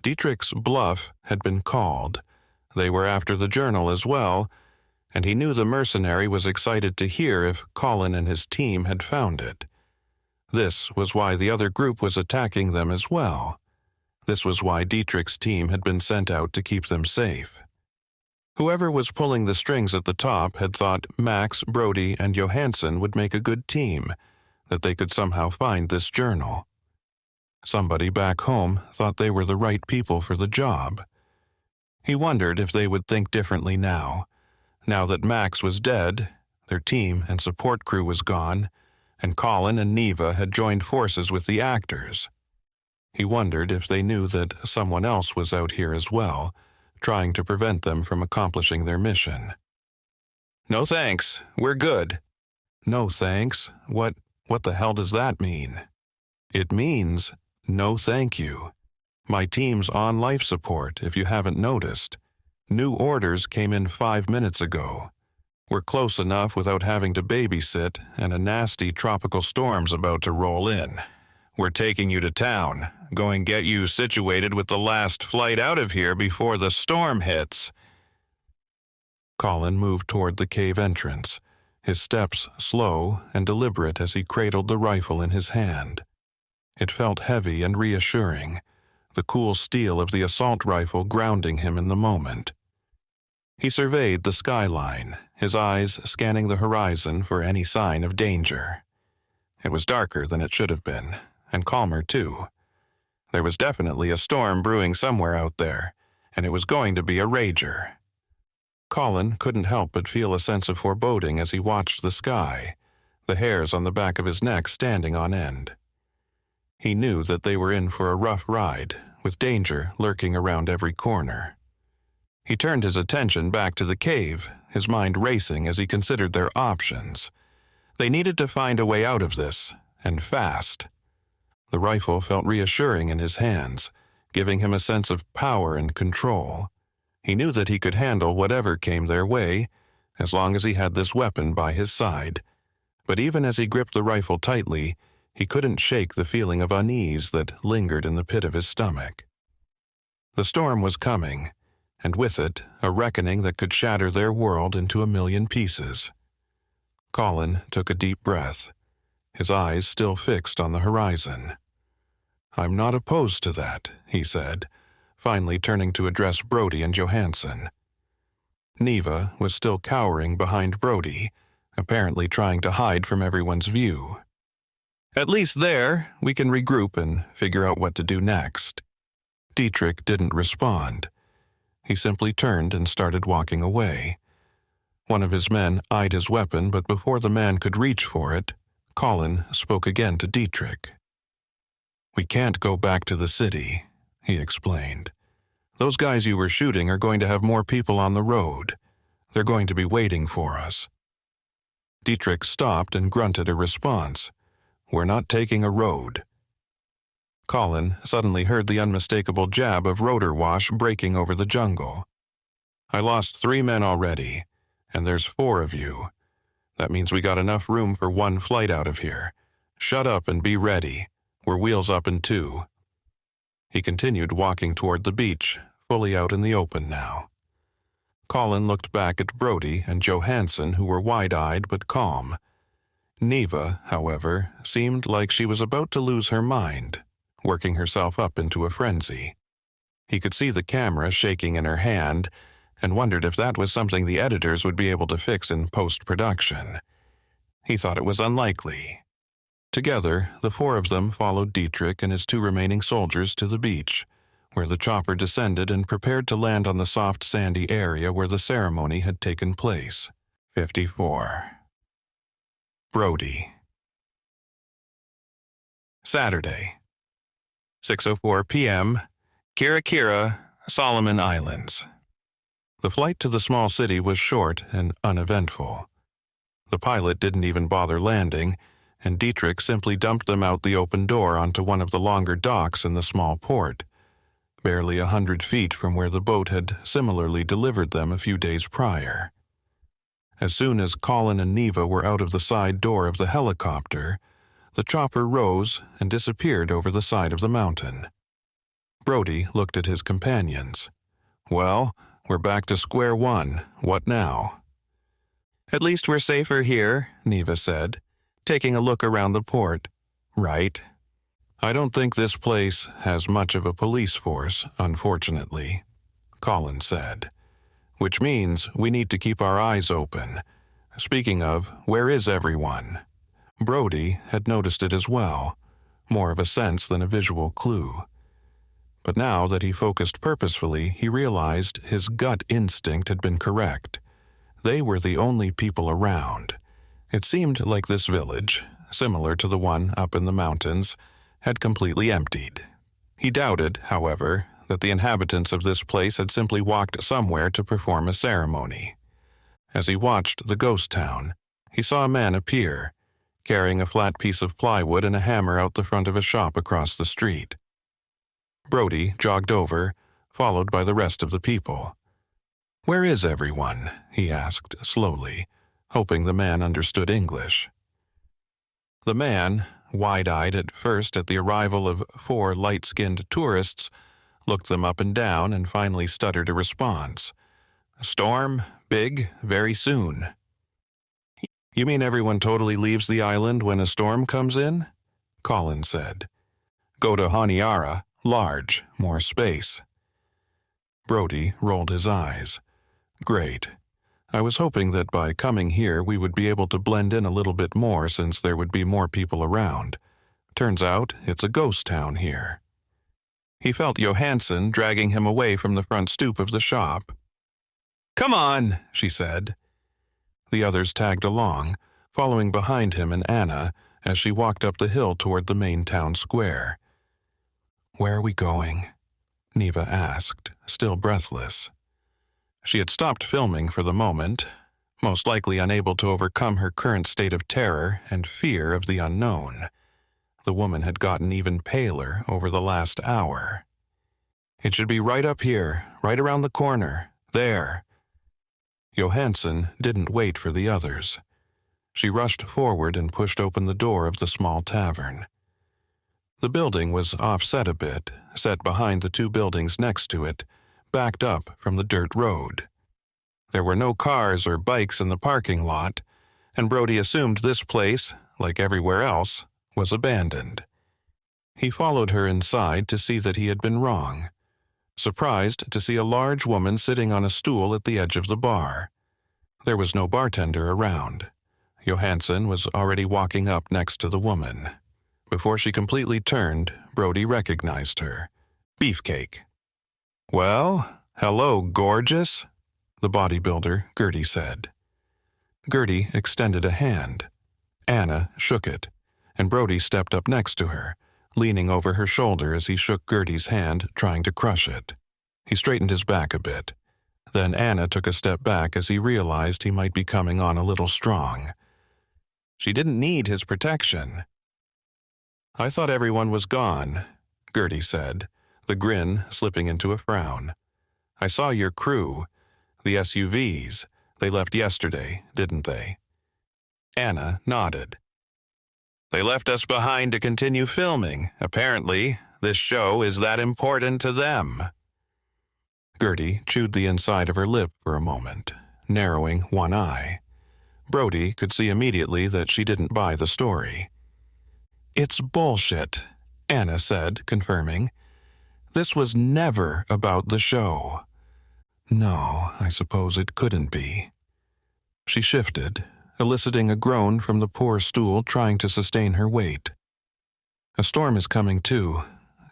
Dietrich's bluff had been called. They were after the journal as well, and he knew the mercenary was excited to hear if Colin and his team had found it. This was why the other group was attacking them as well. This was why Dietrich's team had been sent out to keep them safe. Whoever was pulling the strings at the top had thought Max, Brody, and Johansson would make a good team, that they could somehow find this journal. Somebody back home thought they were the right people for the job. He wondered if they would think differently now that Max was dead, their team and support crew was gone, and Colin and Neva had joined forces with the actors. He wondered if they knew that someone else was out here as well, trying to prevent them from accomplishing their mission. No thanks, we're good. No thanks? What the hell does that mean? It means no thank you. My team's on life support, if you haven't noticed. New orders came in 5 minutes ago. We're close enough without having to babysit, and a nasty tropical storm's about to roll in. We're taking you to town, going get you situated with the last flight out of here before the storm hits. Colin moved toward the cave entrance, his steps slow and deliberate as he cradled the rifle in his hand. It felt heavy and reassuring, the cool steel of the assault rifle grounding him in the moment. He surveyed the skyline, his eyes scanning the horizon for any sign of danger. It was darker than it should have been, and calmer too. There was definitely a storm brewing somewhere out there, and it was going to be a rager. Colin couldn't help but feel a sense of foreboding as he watched the sky, the hairs on the back of his neck standing on end. He knew that they were in for a rough ride, with danger lurking around every corner. He turned his attention back to the cave, his mind racing as he considered their options. They needed to find a way out of this, and fast. The rifle felt reassuring in his hands, giving him a sense of power and control. He knew that he could handle whatever came their way, as long as he had this weapon by his side. But even as he gripped the rifle tightly, he couldn't shake the feeling of unease that lingered in the pit of his stomach. The storm was coming, and with it, a reckoning that could shatter their world into a million pieces. Colin took a deep breath, his eyes still fixed on the horizon. I'm not opposed to that, he said, finally turning to address Brody and Johansson. Neva was still cowering behind Brody, apparently trying to hide from everyone's view. At least there, we can regroup and figure out what to do next. Dietrich didn't respond. He simply turned and started walking away. One of his men eyed his weapon, but before the man could reach for it, Colin spoke again to Dietrich. We can't go back to the city, he explained. Those guys you were shooting are going to have more people on the road. They're going to be waiting for us. Dietrich stopped and grunted a response. We're not taking a road. Colin suddenly heard the unmistakable jab of rotor wash breaking over the jungle. I lost 3 men already, and there's 4 of you. That means we got enough room for 1 flight out of here. Shut up and be ready. We're wheels up in 2. He continued walking toward the beach, fully out in the open now. Colin looked back at Brody and Johansson, who were wide-eyed but calm. Neva, however, seemed like she was about to lose her mind, working herself up into a frenzy. He could see the camera shaking in her hand and wondered if that was something the editors would be able to fix in post-production. He thought it was unlikely. Together, the 4 of them followed Dietrich and his 2 remaining soldiers to the beach, where the chopper descended and prepared to land on the soft sandy area where the ceremony had taken place. 54. Brody. Saturday, 6:04 p.m., Kira, Solomon Islands. The flight to the small city was short and uneventful. The pilot didn't even bother landing, and Dietrich simply dumped them out the open door onto one of the longer docks in the small port, barely 100 feet from where the boat had similarly delivered them a few days prior. As soon as Colin and Neva were out of the side door of the helicopter, the chopper rose and disappeared over the side of the mountain. Brody looked at his companions. "Well, we're back to square one. What now?" "At least we're safer here," Neva said, taking a look around the port. "Right. I don't think this place has much of a police force, unfortunately," Colin said. "Which means we need to keep our eyes open. Speaking of, where is everyone?" Brody had noticed it as well, more of a sense than a visual clue. But now that he focused purposefully, he realized his gut instinct had been correct. They were the only people around. It seemed like this village, similar to the one up in the mountains, had completely emptied. He doubted, however, that the inhabitants of this place had simply walked somewhere to perform a ceremony. As he watched the ghost town, he saw a man appear, carrying a flat piece of plywood and a hammer out the front of a shop across the street. Brody jogged over, followed by the rest of the people. "Where is everyone?" he asked slowly, hoping the man understood English. The man, wide-eyed at first at the arrival of 4 light-skinned tourists, looked them up and down and finally stuttered a response. "A storm? Big? Very soon." "You mean everyone totally leaves the island when a storm comes in?" Colin said. "Go to Honiara. Large, more space." Brody rolled his eyes. "Great. I was hoping that by coming here we would be able to blend in a little bit more since there would be more people around. Turns out it's a ghost town here." He felt Johansson dragging him away from the front stoop of the shop. "Come on," she said. The others tagged along, following behind him and Anna as she walked up the hill toward the main town square. "Where are we going?" Neva asked, still breathless. She had stopped filming for the moment, most likely unable to overcome her current state of terror and fear of the unknown. The woman had gotten even paler over the last hour. "It should be right up here, right around the corner. There." Johansson didn't wait for the others. She rushed forward and pushed open the door of the small tavern. The building was offset a bit, set behind the 2 buildings next to it, backed up from the dirt road. There were no cars or bikes in the parking lot, and Brody assumed this place, like everywhere else, was abandoned. He followed her inside to see that he had been wrong, surprised to see a large woman sitting on a stool at the edge of the bar. There was no bartender around. Johansson was already walking up next to the woman. Before she completely turned, Brody recognized her. Beefcake. "Well, hello, gorgeous," the bodybuilder, Gertie, said. Gertie extended a hand. Anna shook it, and Brody stepped up next to her, leaning over her shoulder as he shook Gertie's hand, trying to crush it. He straightened his back a bit. Then Anna took a step back as he realized he might be coming on a little strong. She didn't need his protection. "I thought everyone was gone," Gertie said, the grin slipping into a frown. "I saw your crew, the SUVs. They left yesterday, didn't they?" Anna nodded. "They left us behind to continue filming. Apparently, this show is that important to them." Gertie chewed the inside of her lip for a moment, narrowing one eye. Brody could see immediately that she didn't buy the story. "It's bullshit," Anna said, confirming. "This was never about the show." "No, I suppose it couldn't be." She shifted, eliciting a groan from the poor stool trying to sustain her weight. "A storm is coming too.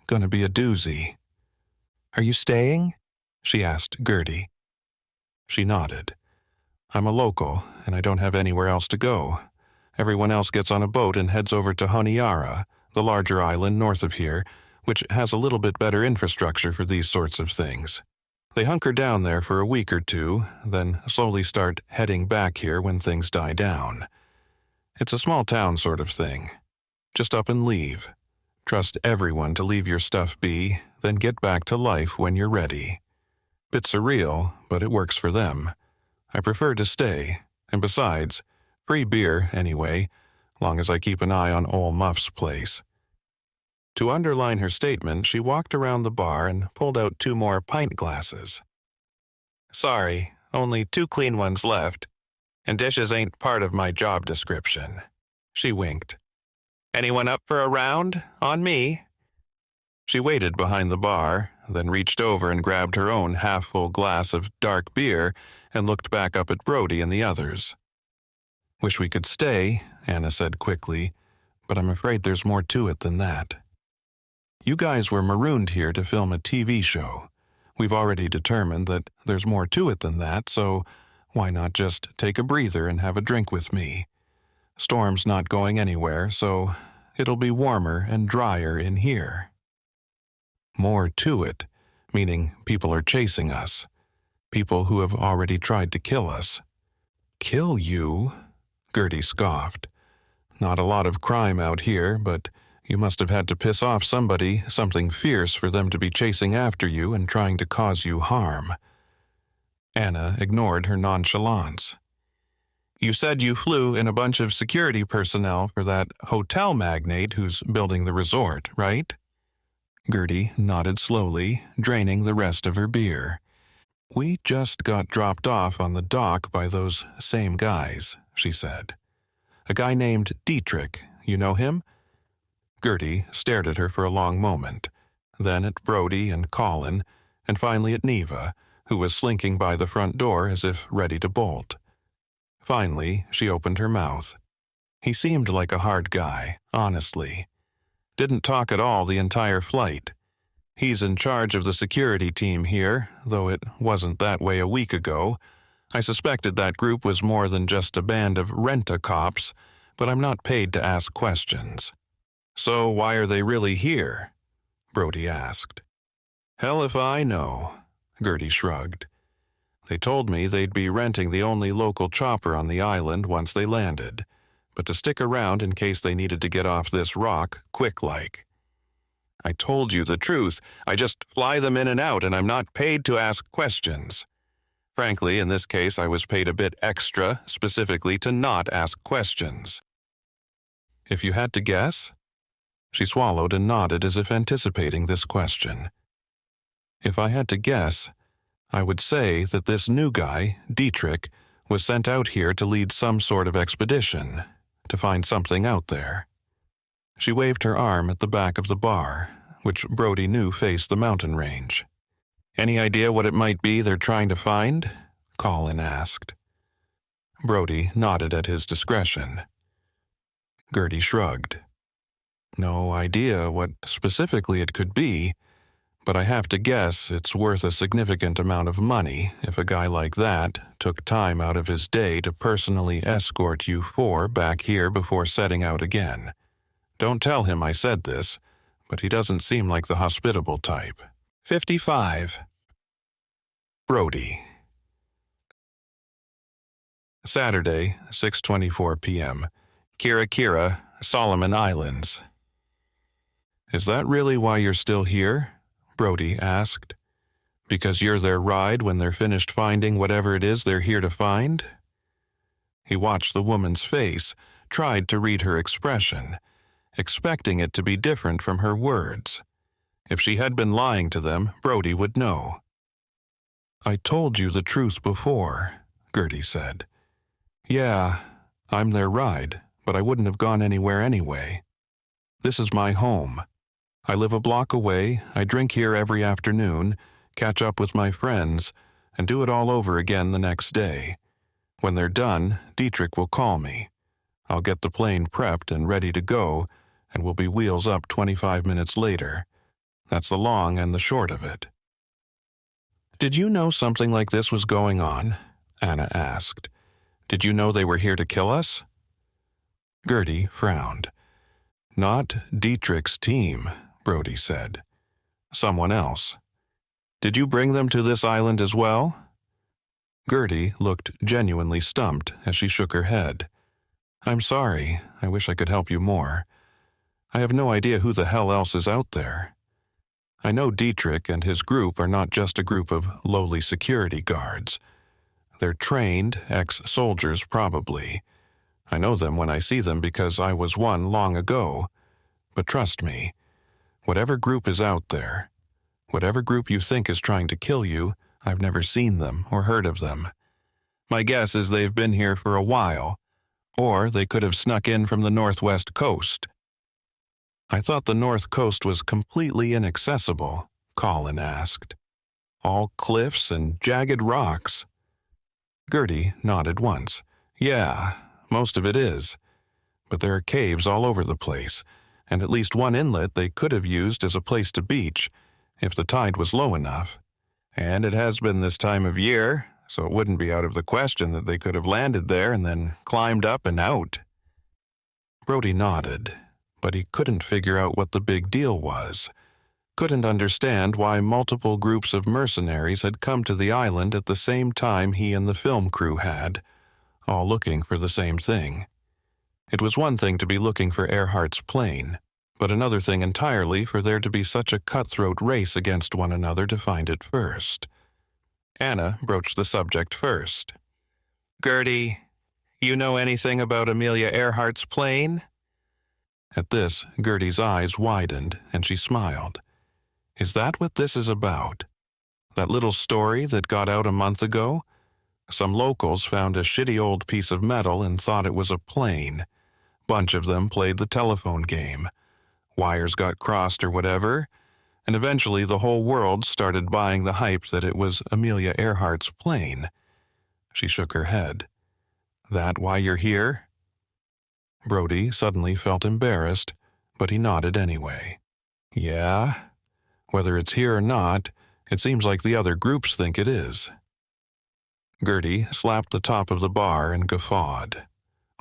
Gonna be a doozy." "Are you staying?" she asked Gertie. She nodded. "I'm a local, and I don't have anywhere else to go. Everyone else gets on a boat and heads over to Honiara, the larger island north of here, which has a little bit better infrastructure for these sorts of things. They hunker down there for a week or two, then slowly start heading back here when things die down. It's a small town sort of thing. Just up and leave. Trust everyone to leave your stuff be, then get back to life when you're ready. Bit surreal, but it works for them. I prefer to stay, and besides, free beer anyway, long as I keep an eye on Ol' Muff's place. To underline her statement, she walked around the bar and pulled out 2 more pint glasses. Sorry, only 2 clean ones left, and dishes ain't part of my job description. She winked. Anyone up for a round? On me. She waited behind the bar, then reached over and grabbed her own half-full glass of dark beer and looked back up at Brody and the others. Wish we could stay, Anna said quickly, but I'm afraid there's more to it than that. You guys were marooned here to film a TV show. We've already determined that there's more to it than that, so why not just take a breather and have a drink with me? Storm's not going anywhere, so it'll be warmer and drier in here. More to it, meaning people are chasing us. People who have already tried to kill us. Kill you? Gertie scoffed. Not a lot of crime out here, but you must have had to piss off somebody, something fierce for them to be chasing after you and trying to cause you harm. Anna ignored her nonchalance. You said you flew in a bunch of security personnel for that hotel magnate who's building the resort, right? Gertie nodded slowly, draining the rest of her beer. We just got dropped off on the dock by those same guys, she said. A guy named Dietrich, you know him? Gertie stared at her for a long moment, then at Brody and Colin, and finally at Neva, who was slinking by the front door as if ready to bolt. Finally, she opened her mouth. He seemed like a hard guy, honestly. Didn't talk at all the entire flight. He's in charge of the security team here, though it wasn't that way a week ago. I suspected that group was more than just a band of rent-a-cops, but I'm not paid to ask questions. So why are they really here? Brody asked. Hell if I know, Gertie shrugged. They told me they'd be renting the only local chopper on the island once they landed, but to stick around in case they needed to get off this rock quick-like. I told you the truth. I just fly them in and out, and I'm not paid to ask questions. Frankly, in this case, I was paid a bit extra, specifically to not ask questions. If you had to guess? She swallowed and nodded as if anticipating this question. If I had to guess, I would say that this new guy, Dietrich, was sent out here to lead some sort of expedition, to find something out there. She waved her arm at the back of the bar, which Brody knew faced the mountain range. Any idea what it might be they're trying to find? Colin asked. Brody nodded at his discretion. Gertie shrugged. No idea what specifically it could be, but I have to guess it's worth a significant amount of money if a guy like that took time out of his day to personally escort you 4 back here before setting out again. Don't tell him I said this, but he doesn't seem like the hospitable type. 55. Brody. Saturday, 6:24 p.m. Kira, Solomon Islands. Is that really why you're still here? Brody asked. Because you're their ride when they're finished finding whatever it is they're here to find? He watched the woman's face, tried to read her expression, expecting it to be different from her words. If she had been lying to them, Brody would know. I told you the truth before, Gertie said. Yeah, I'm their ride, but I wouldn't have gone anywhere anyway. This is my home. I live a block away, I drink here every afternoon, catch up with my friends, and do it all over again the next day. When they're done, Dietrich will call me. I'll get the plane prepped and ready to go, and we'll be wheels up 25 minutes later. That's the long and the short of it. Did you know something like this was going on? Anna asked. Did you know they were here to kill us? Gertie frowned. Not Dietrich's team, Brody said. Someone else. Did you bring them to this island as well? Gertie looked genuinely stumped as she shook her head. I'm sorry. I wish I could help you more. I have no idea who the hell else is out there. I know Dietrich and his group are not just a group of lowly security guards. They're trained ex-soldiers, probably. I know them when I see them because I was one long ago. But trust me, whatever group is out there, whatever group you think is trying to kill you, I've never seen them or heard of them. My guess is they've been here for a while, or they could have snuck in from the northwest coast. I thought the north coast was completely inaccessible, Colin asked. All cliffs and jagged rocks. Gertie nodded once. Yeah, most of it is. But there are caves all over the place, and at least one inlet they could have used as a place to beach, if the tide was low enough. And it has been this time of year, so it wouldn't be out of the question that they could have landed there and then climbed up and out. Brody nodded, but he couldn't figure out what the big deal was. Couldn't understand why multiple groups of mercenaries had come to the island at the same time he and the film crew had, all looking for the same thing. It was one thing to be looking for Earhart's plane, but another thing entirely for there to be such a cutthroat race against one another to find it first. Anna broached the subject first. Gertie, you know anything about Amelia Earhart's plane? At this, Gertie's eyes widened, and she smiled. Is that what this is about? That little story that got out a month ago? Some locals found a shitty old piece of metal and thought it was a plane. Bunch of them played the telephone game. Wires got crossed or whatever, and eventually the whole world started buying the hype that it was Amelia Earhart's plane. She shook her head. That why you're here? Brody suddenly felt embarrassed, but he nodded anyway. Yeah? Whether it's here or not, it seems like the other groups think it is. Gertie slapped the top of the bar and guffawed.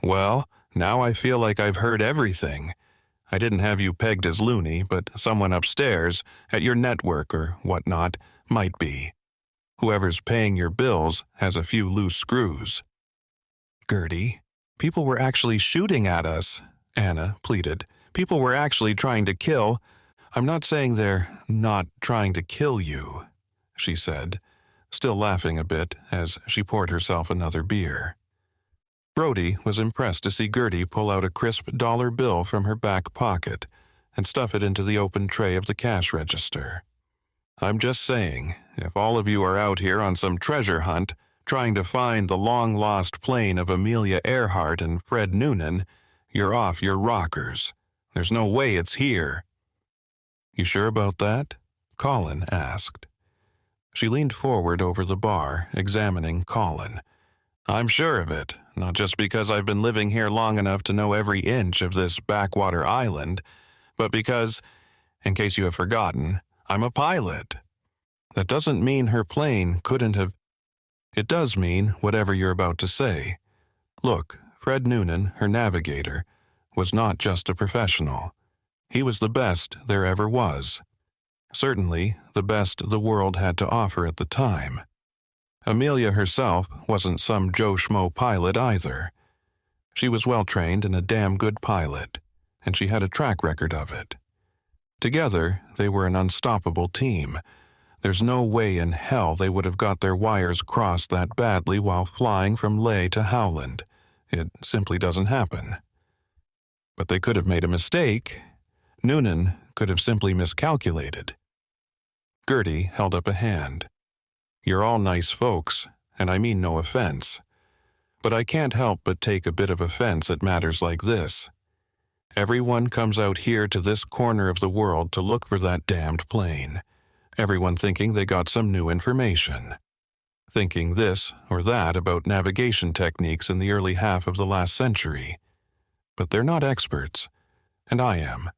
Well, now I feel like I've heard everything. I didn't have you pegged as loony, but someone upstairs, at your network or whatnot, might be. Whoever's paying your bills has a few loose screws. Gertie, people were actually shooting at us, Anna pleaded. People were actually trying to kill. I'm not saying they're not trying to kill you, she said, still laughing a bit as she poured herself another beer. Brody was impressed to see Gertie pull out a crisp dollar bill from her back pocket and stuff it into the open tray of the cash register. I'm just saying, if all of you are out here on some treasure hunt, trying to find the long-lost plane of Amelia Earhart and Fred Noonan, you're off your rockers. There's no way it's here. You sure about that? Colin asked. She leaned forward over the bar, examining Colin. I'm sure of it, not just because I've been living here long enough to know every inch of this backwater island, but because, in case you have forgotten, I'm a pilot. That doesn't mean her plane couldn't have... It does mean whatever you're about to say. Look, Fred Noonan, her navigator, was not just a professional. He was the best there ever was. Certainly, the best the world had to offer at the time. Amelia herself wasn't some Joe Schmo pilot either. She was well-trained and a damn good pilot, and she had a track record of it. Together, they were an unstoppable team. There's no way in hell they would have got their wires crossed that badly while flying from Leh to Howland. It simply doesn't happen. But they could have made a mistake. Noonan could have simply miscalculated. Gertie held up a hand. You're all nice folks, and I mean no offense. But I can't help but take a bit of offense at matters like this. Everyone comes out here to this corner of the world to look for that damned plane. Everyone thinking they got some new information. Thinking this or that about navigation techniques in the early half of the last century. But they're not experts, and I am.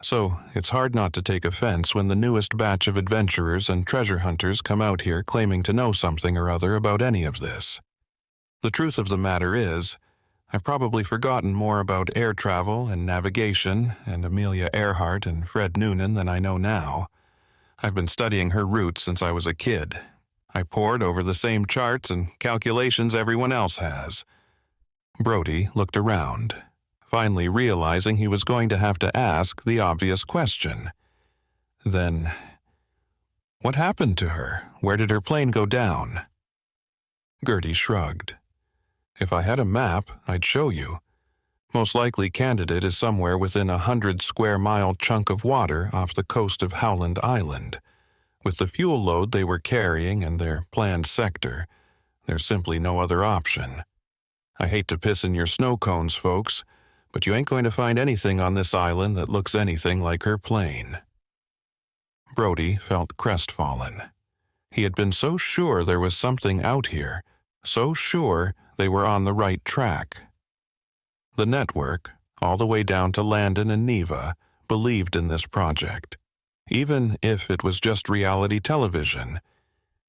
So it's hard not to take offense when the newest batch of adventurers and treasure hunters come out here claiming to know something or other about any of this. The truth of the matter is, I've probably forgotten more about air travel and navigation and Amelia Earhart and Fred Noonan than I know now. I've been studying her routes since I was a kid. I pored over the same charts and calculations everyone else has. Brody looked around, finally realizing he was going to have to ask the obvious question. Then, what happened to her? Where did her plane go down? Gertie shrugged. If I had a map, I'd show you. Most likely candidate is somewhere within a 100-square-mile chunk of water off the coast of Howland Island. With the fuel load they were carrying and their planned sector, there's simply no other option. I hate to piss in your snow cones, folks, but you ain't going to find anything on this island that looks anything like her plane. Brody felt crestfallen. He had been so sure there was something out here, so sure they were on the right track. The network, all the way down to Landon and Neva, believed in this project, even if it was just reality television,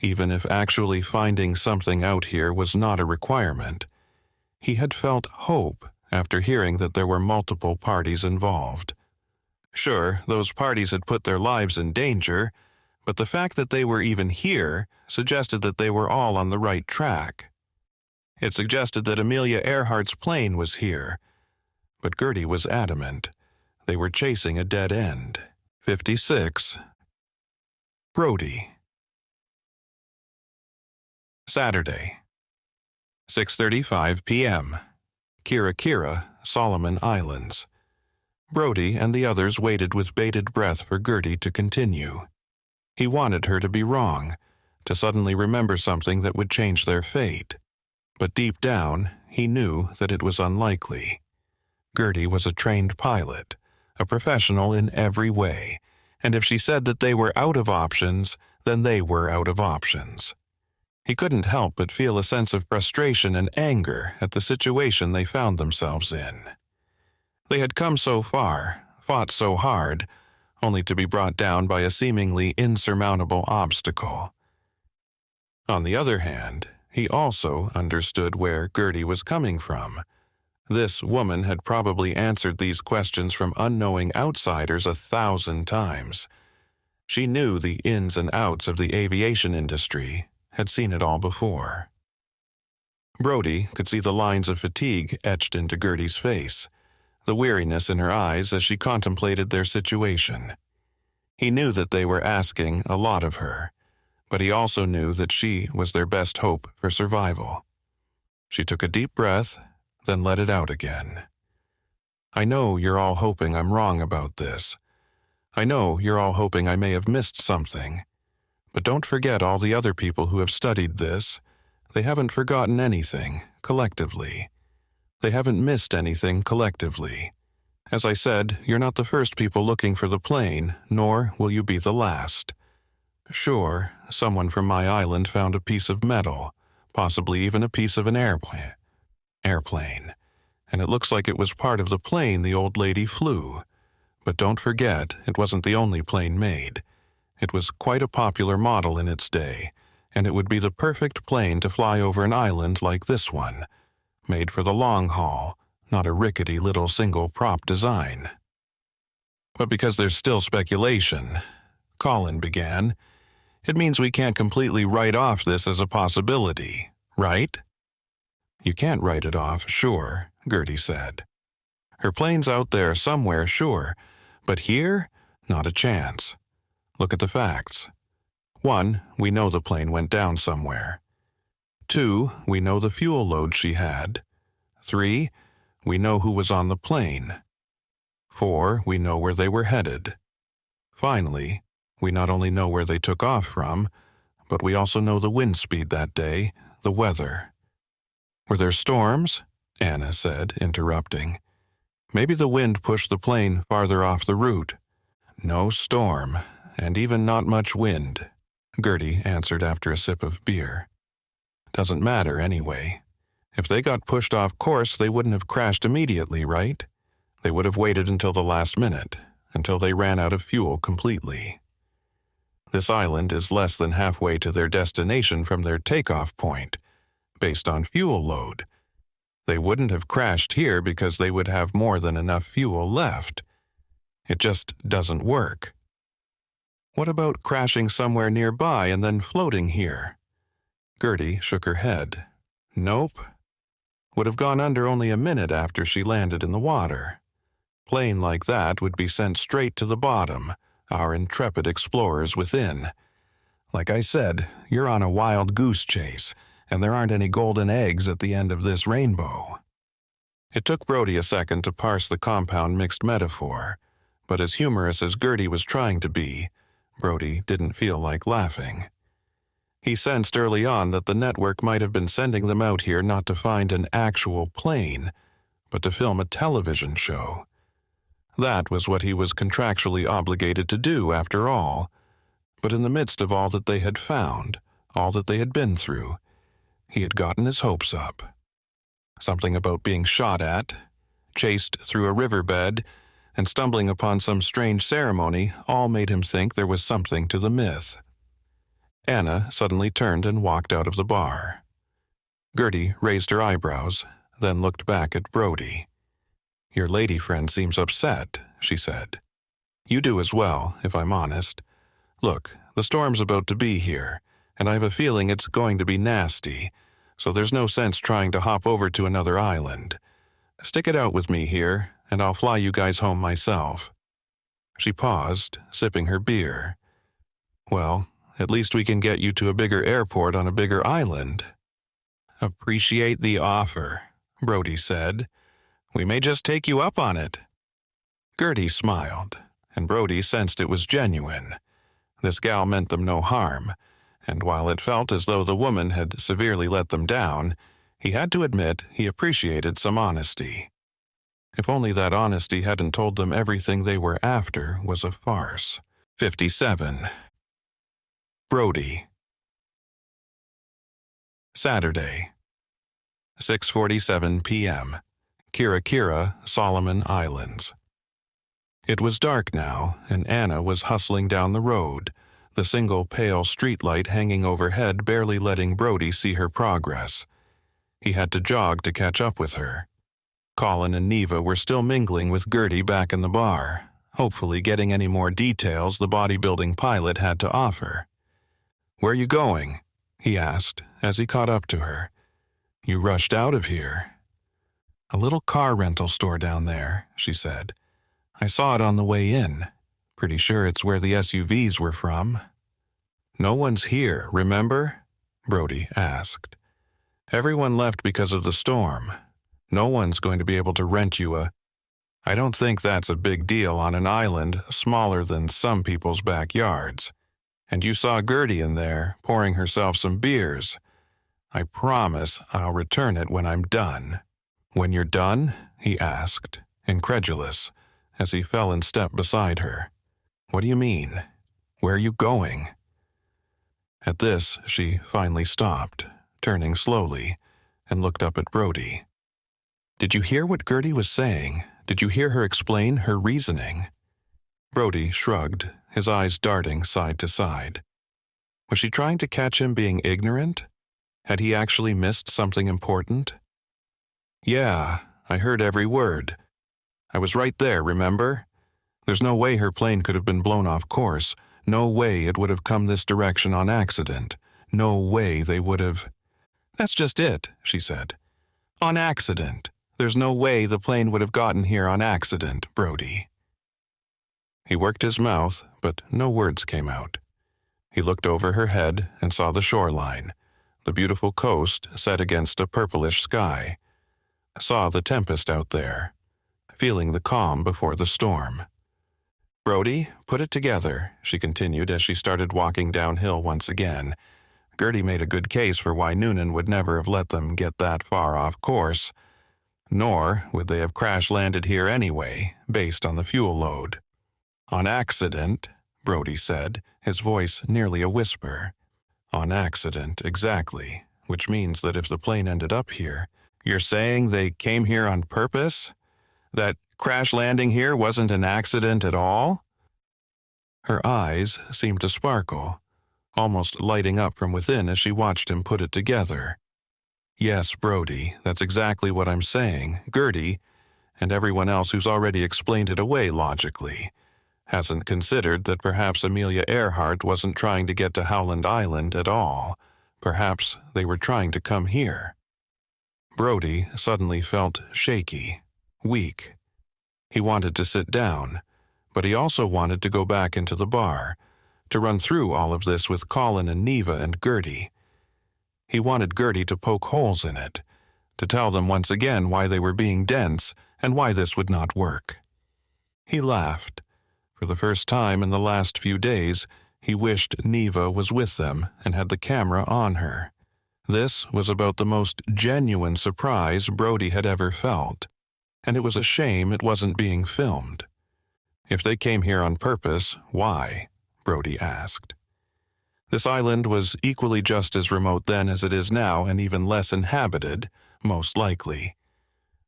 even if actually finding something out here was not a requirement. He had felt hope after hearing that there were multiple parties involved. Sure, those parties had put their lives in danger, but the fact that they were even here suggested that they were all on the right track. It suggested that Amelia Earhart's plane was here, but Gertie was adamant. They were chasing a dead end. 56. Brody. Saturday, 6:35 p.m. Kira, Solomon Islands. Brody and the others waited with bated breath for Gertie to continue. He wanted her to be wrong, to suddenly remember something that would change their fate. But deep down, he knew that it was unlikely. Gertie was a trained pilot, a professional in every way, and if she said that they were out of options, then they were out of options. He couldn't help but feel a sense of frustration and anger at the situation they found themselves in. They had come so far, fought so hard, only to be brought down by a seemingly insurmountable obstacle. On the other hand, he also understood where Gertie was coming from. This woman had probably answered these questions from unknowing outsiders 1,000 times. She knew the ins and outs of the aviation industry, had seen it all before. Brody could see the lines of fatigue etched into Gertie's face, the weariness in her eyes as she contemplated their situation. He knew that they were asking a lot of her, but he also knew that she was their best hope for survival. She took a deep breath, then let it out again. I know you're all hoping I'm wrong about this. I know you're all hoping I may have missed something. But don't forget all the other people who have studied this. They haven't forgotten anything, collectively. They haven't missed anything, collectively. As I said, you're not the first people looking for the plane, nor will you be the last. Sure, someone from my island found a piece of metal, possibly even a piece of an airplane, and it looks like it was part of the plane the old lady flew. But don't forget, it wasn't the only plane made. It was quite a popular model in its day, and it would be the perfect plane to fly over an island like this one, made for the long haul, not a rickety little single-prop design. But because there's still speculation, Colin began, it means we can't completely write off this as a possibility, right? You can't write it off, sure, Gertie said. Her plane's out there somewhere, sure, but here, not a chance. Look at the facts. 1, we know the plane went down somewhere. 2, we know the fuel load she had. 3, we know who was on the plane. 4, we know where they were headed. Finally, we not only know where they took off from, but we also know the wind speed that day, the weather. Were there storms? Anna said, interrupting. Maybe the wind pushed the plane farther off the route. No storm, and even not much wind, Gertie answered after a sip of beer. Doesn't matter anyway. If they got pushed off course, they wouldn't have crashed immediately, right? They would have waited until the last minute, until they ran out of fuel completely. This island is less than halfway to their destination from their takeoff point, based on fuel load. They wouldn't have crashed here because they would have more than enough fuel left. It just doesn't work. What about crashing somewhere nearby and then floating here? Gertie shook her head. Nope. Would have gone under only a minute after she landed in the water. Plane like that would be sent straight to the bottom, our intrepid explorers within. Like I said, you're on a wild goose chase, and there aren't any golden eggs at the end of this rainbow. It took Brody a second to parse the compound mixed metaphor, but as humorous as Gertie was trying to be, Brody didn't feel like laughing. He sensed early on that the network might have been sending them out here not to find an actual plane, but to film a television show. That was what he was contractually obligated to do, after all. But in the midst of all that they had found, all that they had been through, he had gotten his hopes up. Something about being shot at, chased through a riverbed, and stumbling upon some strange ceremony all made him think there was something to the myth. Anna suddenly turned and walked out of the bar. Gertie raised her eyebrows, then looked back at Brody. "Your lady friend seems upset," she said. "You do as well, if I'm honest. Look, the storm's about to be here, and I have a feeling it's going to be nasty, so there's no sense trying to hop over to another island. Stick it out with me here, and I'll fly you guys home myself." She paused, sipping her beer. "Well, at least we can get you to a bigger airport on a bigger island." "Appreciate the offer," Brody said. "We may just take you up on it." Gertie smiled, and Brody sensed it was genuine. This gal meant them no harm, and while it felt as though the woman had severely let them down, he had to admit he appreciated some honesty. If only that honesty hadn't told them everything they were after was a farce. 57. Brody. Saturday, 6:47 p.m. Kira, Solomon Islands. It was dark now, and Anna was hustling down the road, the single pale streetlight hanging overhead barely letting Brody see her progress. He had to jog to catch up with her. Colin and Neva were still mingling with Gertie back in the bar, hopefully getting any more details the bodybuilding pilot had to offer. "Where are you going?" he asked as he caught up to her. "You rushed out of here." "A little car rental store down there," she said. "I saw it on the way in. Pretty sure it's where the SUVs were from." "No one's here, remember?" Brody asked. "Everyone left because of the storm. No one's going to be able to rent you a... I don't think that's a big deal on an island smaller than some people's backyards. And you saw Gertie in there, pouring herself some beers. I promise I'll return it when I'm done." "When you're done?" he asked, incredulous, as he fell in step beside her. "What do you mean? Where are you going?" At this, she finally stopped, turning slowly, and looked up at Brody. "Did you hear what Gertie was saying? Did you hear her explain her reasoning?" Brody shrugged, his eyes darting side to side. Was she trying to catch him being ignorant? Had he actually missed something important? "Yeah, I heard every word. I was right there, remember? There's no way her plane could have been blown off course. No way it would have come this direction on accident. No way they would have..." "That's just it," she said. "On accident. There's no way the plane would have gotten here on accident, Brody." He worked his mouth, but no words came out. He looked over her head and saw the shoreline, the beautiful coast set against a purplish sky. Saw the tempest out there, feeling the calm before the storm. "Brody, put it together," she continued as she started walking downhill once again. Gertie made a good case for why Noonan would never have let them get that far off course. Nor would they have crash-landed here anyway, based on the fuel load. "On accident," Brody said, his voice nearly a whisper. "On accident, exactly, which means that if the plane ended up here, you're saying they came here on purpose? That crash landing here wasn't an accident at all?" Her eyes seemed to sparkle, almost lighting up from within as she watched him put it together. Yes, Brody, that's exactly what I'm saying. Gertie, and everyone else who's already explained it away logically, hasn't considered that perhaps Amelia Earhart wasn't trying to get to Howland Island at all. Perhaps they were trying to come here. Brody suddenly felt shaky, weak. He wanted to sit down, but he also wanted to go back into the bar, to run through all of this with Colin and Neva and Gertie. He wanted Gertie to poke holes in it, to tell them once again why they were being dense and why this would not work. He laughed. For the first time in the last few days, he wished Neva was with them and had the camera on her. This was about the most genuine surprise Brody had ever felt, and it was a shame it wasn't being filmed. If they came here on purpose, why? Brody asked. This island was equally just as remote then as it is now, and even less inhabited, most likely.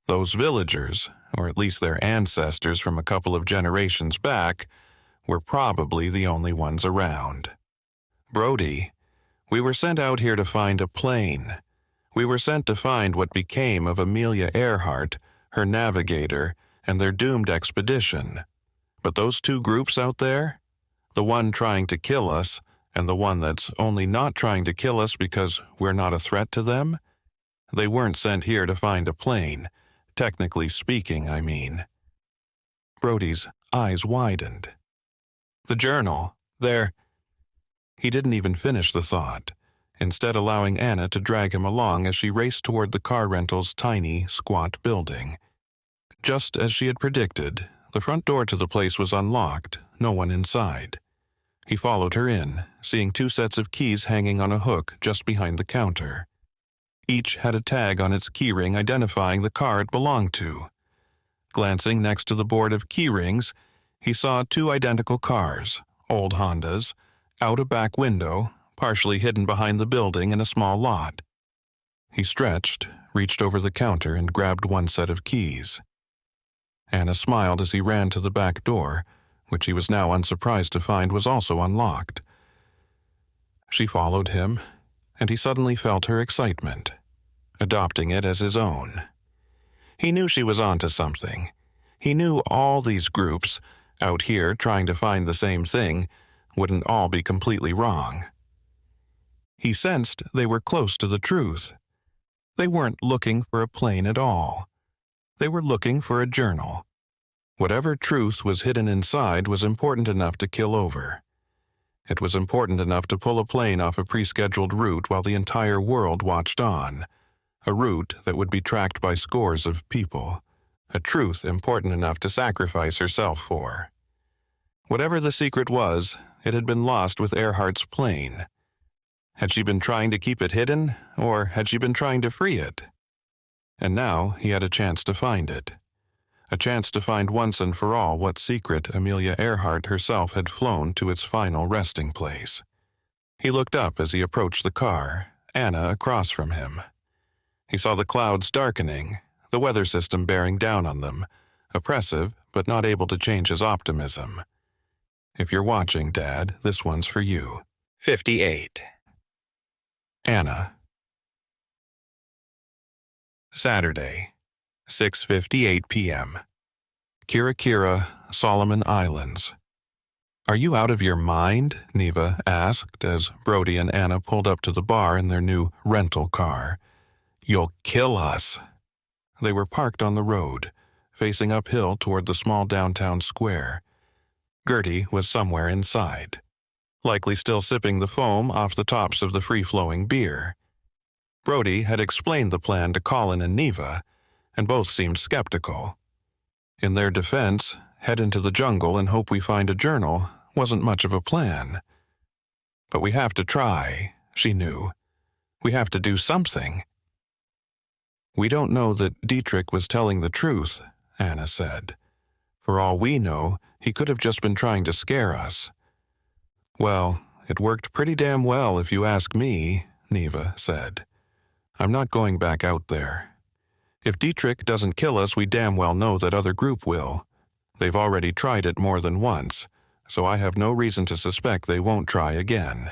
Those villagers, or at least their ancestors from a couple of generations back, were probably the only ones around. Brody, we were sent out here to find a plane. We were sent to find what became of Amelia Earhart, her navigator, and their doomed expedition. But those two groups out there, the one trying to kill us, and the one that's only not trying to kill us because we're not a threat to them, they weren't sent here to find a plane. Technically speaking, I mean. Brody's eyes widened. The journal, there. He didn't even finish the thought, instead allowing Anna to drag him along as she raced toward the car rental's tiny, squat building. Just as she had predicted, the front door to the place was unlocked, no one inside. He followed her in, seeing 2 sets of keys hanging on a hook just behind the counter. Each had a tag on its keyring identifying the car it belonged to. Glancing next to the board of keyrings, he saw 2 identical cars, old Hondas, out a back window, partially hidden behind the building in a small lot. He stretched, reached over the counter, and grabbed 1 set of keys. Anna smiled as he ran to the back door, which he was now unsurprised to find was also unlocked. She followed him, and he suddenly felt her excitement, adopting it as his own. He knew she was onto something. He knew all these groups, out here trying to find the same thing, wouldn't all be completely wrong. He sensed they were close to the truth. They weren't looking for a plane at all. They were looking for a journal. Whatever truth was hidden inside was important enough to kill over. It was important enough to pull a plane off a pre-scheduled route while the entire world watched on, a route that would be tracked by scores of people, a truth important enough to sacrifice herself for. Whatever the secret was, it had been lost with Earhart's plane. Had she been trying to keep it hidden, or had she been trying to free it? And now he had a chance to find it. A chance to find once and for all what secret Amelia Earhart herself had flown to its final resting place. He looked up as he approached the car, Anna across from him. He saw the clouds darkening, the weather system bearing down on them, oppressive but not able to change his optimism. If you're watching, Dad, this one's for you. 58. Anna. Saturday, 6:58 p.m. Kirakira, Solomon Islands. "Are you out of your mind?" Neva asked as Brody and Anna pulled up to the bar in their new rental car. "You'll kill us." They were parked on the road, facing uphill toward the small downtown square. Gertie was somewhere inside, likely still sipping the foam off the tops of the free-flowing beer. Brody had explained the plan to Colin and Neva, and both seemed skeptical. In their defense, head into the jungle and hope we find a journal wasn't much of a plan. But we have to try, she knew. We have to do something. "We don't know that Dietrich was telling the truth," Anna said. "For all we know, he could have just been trying to scare us." "Well, it worked pretty damn well if you ask me," Neva said. "I'm not going back out there. If Dietrich doesn't kill us, we damn well know that other group will. They've already tried it more than once, so I have no reason to suspect they won't try again."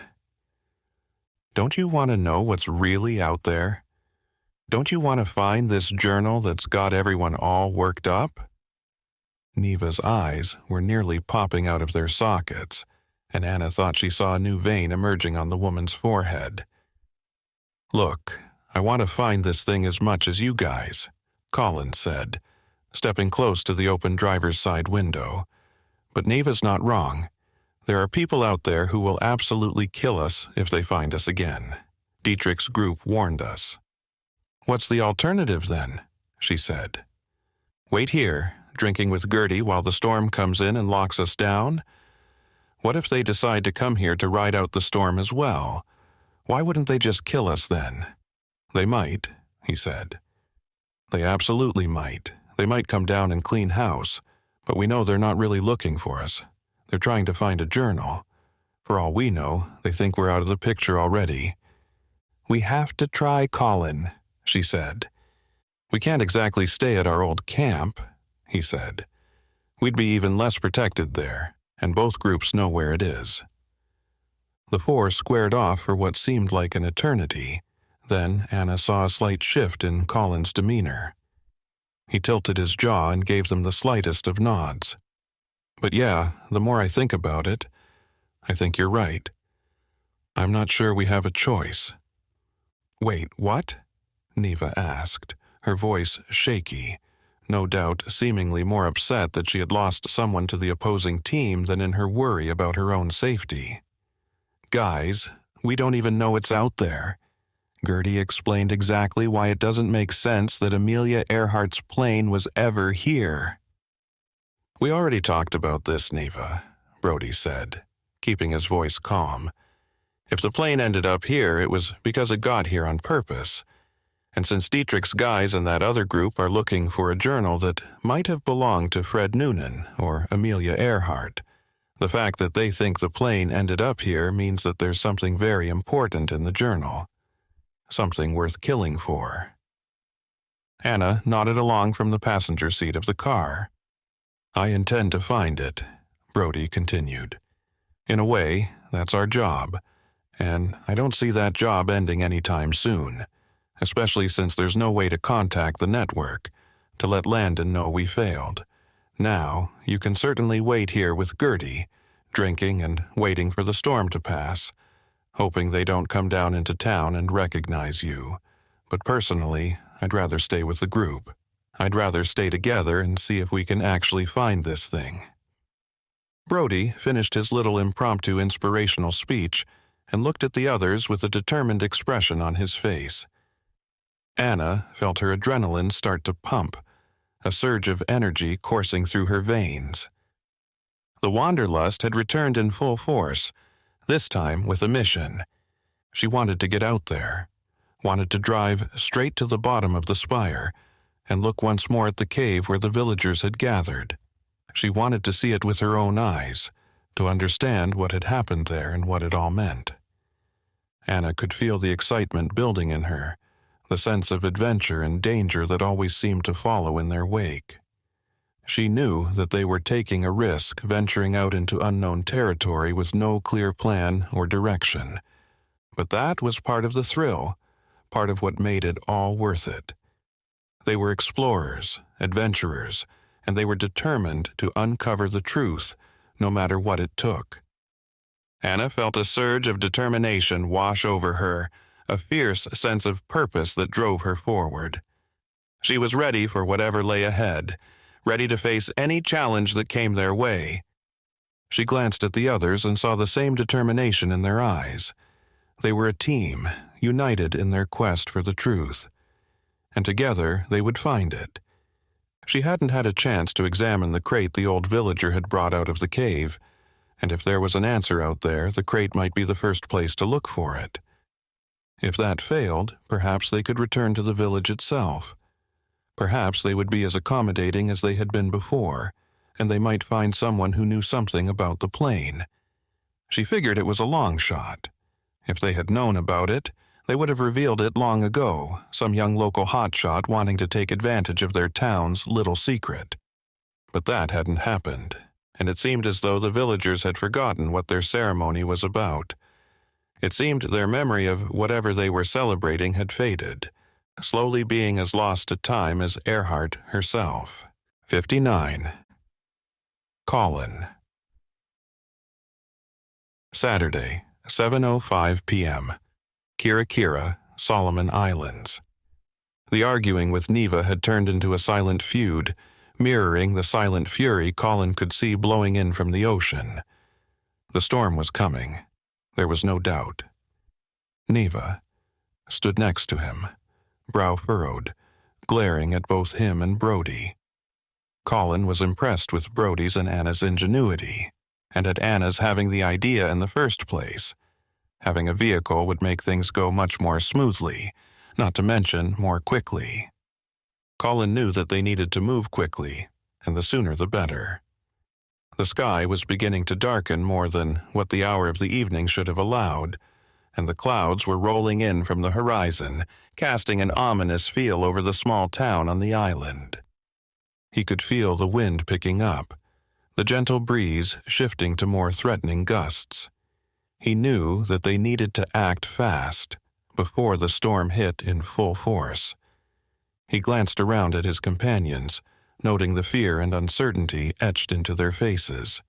"Don't you want to know what's really out there?" Don't you want to find this journal that's got everyone all worked up?" Neva's eyes were nearly popping out of their sockets, and Anna thought she saw a new vein emerging on the woman's forehead. "Look, I want to find this thing as much as you guys," Colin said, stepping close to the open driver's side window. "But Neva's not wrong. There are people out there who will absolutely kill us if they find us again. Dietrich's group warned us." "What's the alternative then?" she said. "Wait here, drinking with Gertie while the storm comes in and locks us down? What if they decide to come here to ride out the storm as well? Why wouldn't they just kill us then?" "They might," he said. "They absolutely might. They might come down and clean house, but we know they're not really looking for us. They're trying to find a journal. For all we know, they think we're out of the picture already." "We have to try, Colin," she said. "We can't exactly stay at our old camp," he said. "We'd be even less protected there, and both groups know where it is." The four squared off for what seemed like an eternity. Then Anna saw a slight shift in Colin's demeanor. He tilted his jaw and gave them the slightest of nods. "But yeah, the more I think about it, I think you're right. I'm not sure we have a choice." "Wait, what?" Neva asked, her voice shaky, no doubt seemingly more upset that she had lost someone to the opposing team than in her worry about her own safety. "Guys, we don't even know it's out there." Gertie explained exactly why it doesn't make sense that Amelia Earhart's plane was ever here. "We already talked about this, Neva," Brody said, keeping his voice calm. "If the plane ended up here, it was because it got here on purpose. And since Dietrich's guys and that other group are looking for a journal that might have belonged to Fred Noonan or Amelia Earhart, the fact that they think the plane ended up here means that there's something very important in the journal. Something worth killing for." Anna nodded along from the passenger seat of the car. "I intend to find it," Brody continued. "In a way, that's our job, and I don't see that job ending anytime soon, especially since there's no way to contact the network to let Landon know we failed. Now, you can certainly wait here with Gertie, drinking and waiting for the storm to pass, hoping they don't come down into town and recognize you. But personally, I'd rather stay with the group. I'd rather stay together and see if we can actually find this thing." Brody finished his little impromptu inspirational speech and looked at the others with a determined expression on his face. Anna felt her adrenaline start to pump, a surge of energy coursing through her veins. The wanderlust had returned in full force, this time with a mission. She wanted to get out there, wanted to drive straight to the bottom of the spire and look once more at the cave where the villagers had gathered. She wanted to see it with her own eyes, to understand what had happened there and what it all meant. Anna could feel the excitement building in her, the sense of adventure and danger that always seemed to follow in their wake. She knew that they were taking a risk venturing out into unknown territory with no clear plan or direction. But that was part of the thrill, part of what made it all worth it. They were explorers, adventurers, and they were determined to uncover the truth, no matter what it took. Anna felt a surge of determination wash over her, a fierce sense of purpose that drove her forward. She was ready for whatever lay ahead, ready to face any challenge that came their way. She glanced at the others and saw the same determination in their eyes. They were a team, united in their quest for the truth. And together they would find it. She hadn't had a chance to examine the crate the old villager had brought out of the cave, and if there was an answer out there, the crate might be the first place to look for it. If that failed, perhaps they could return to the village itself. Perhaps they would be as accommodating as they had been before, and they might find someone who knew something about the plane. She figured it was a long shot. If they had known about it, they would have revealed it long ago, some young local hotshot wanting to take advantage of their town's little secret. But that hadn't happened, and it seemed as though the villagers had forgotten what their ceremony was about. It seemed their memory of whatever they were celebrating had faded, slowly being as lost to time as Earhart herself. 59. Colin. Saturday, 7:05 p.m. Kira, Solomon Islands. The arguing with Neva had turned into a silent feud, mirroring the silent fury Colin could see blowing in from the ocean. The storm was coming. There was no doubt. Neva stood next to him, brow furrowed, glaring at both him and Brody. Colin was impressed with Brody's and Anna's ingenuity, and at Anna's having the idea in the first place. Having a vehicle would make things go much more smoothly, not to mention more quickly. Colin knew that they needed to move quickly, and the sooner the better. The sky was beginning to darken more than what the hour of the evening should have allowed, and the clouds were rolling in from the horizon, casting an ominous feel over the small town on the island. He could feel the wind picking up, the gentle breeze shifting to more threatening gusts. He knew that they needed to act fast before the storm hit in full force. He glanced around at his companions, noting the fear and uncertainty etched into their faces.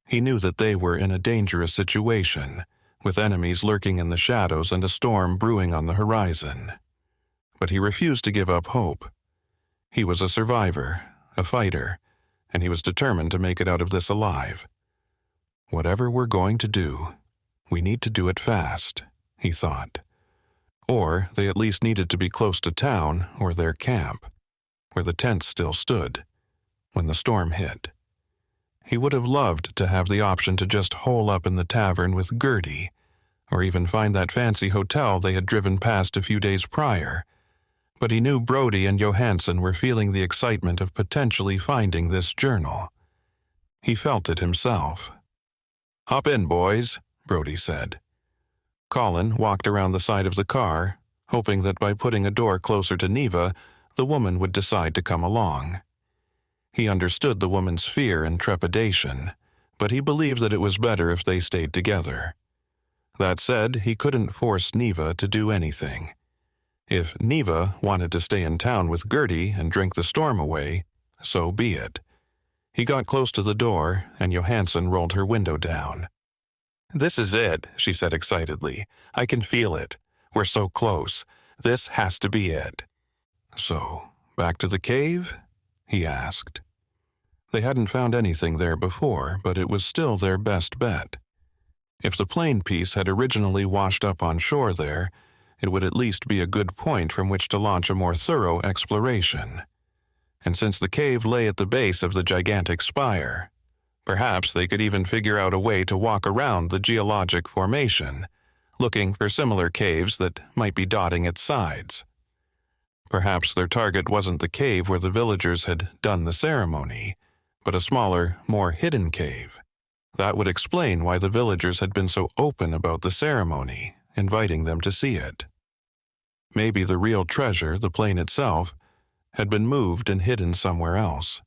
He knew that they were in a dangerous situation, with enemies lurking in the shadows and a storm brewing on the horizon. But he refused to give up hope. He was a survivor, a fighter, and he was determined to make it out of this alive. Whatever we're going to do, we need to do it fast, he thought. Or they at least needed to be close to town or their camp, where the tents still stood, when the storm hit. He would have loved to have the option to just hole up in the tavern with Gertie, or even find that fancy hotel they had driven past a few days prior. But he knew Brody and Johansson were feeling the excitement of potentially finding this journal. He felt it himself. "Hop in, boys," Brody said. Colin walked around the side of the car, hoping that by putting a door closer to Neva, the woman would decide to come along. He understood the woman's fear and trepidation, but he believed that it was better if they stayed together. That said, he couldn't force Neva to do anything. If Neva wanted to stay in town with Gertie and drink the storm away, so be it. He got close to the door, and Johansson rolled her window down. "This is it," she said excitedly. "I can feel it. We're so close. This has to be it." "So, back to the cave?" he asked. They hadn't found anything there before, but it was still their best bet. If the plane piece had originally washed up on shore there, it would at least be a good point from which to launch a more thorough exploration. And since the cave lay at the base of the gigantic spire, perhaps they could even figure out a way to walk around the geologic formation, looking for similar caves that might be dotting its sides. Perhaps their target wasn't the cave where the villagers had done the ceremony, but a smaller, more hidden cave. That would explain why the villagers had been so open about the ceremony, inviting them to see it. Maybe the real treasure, the plane itself, had been moved and hidden somewhere else.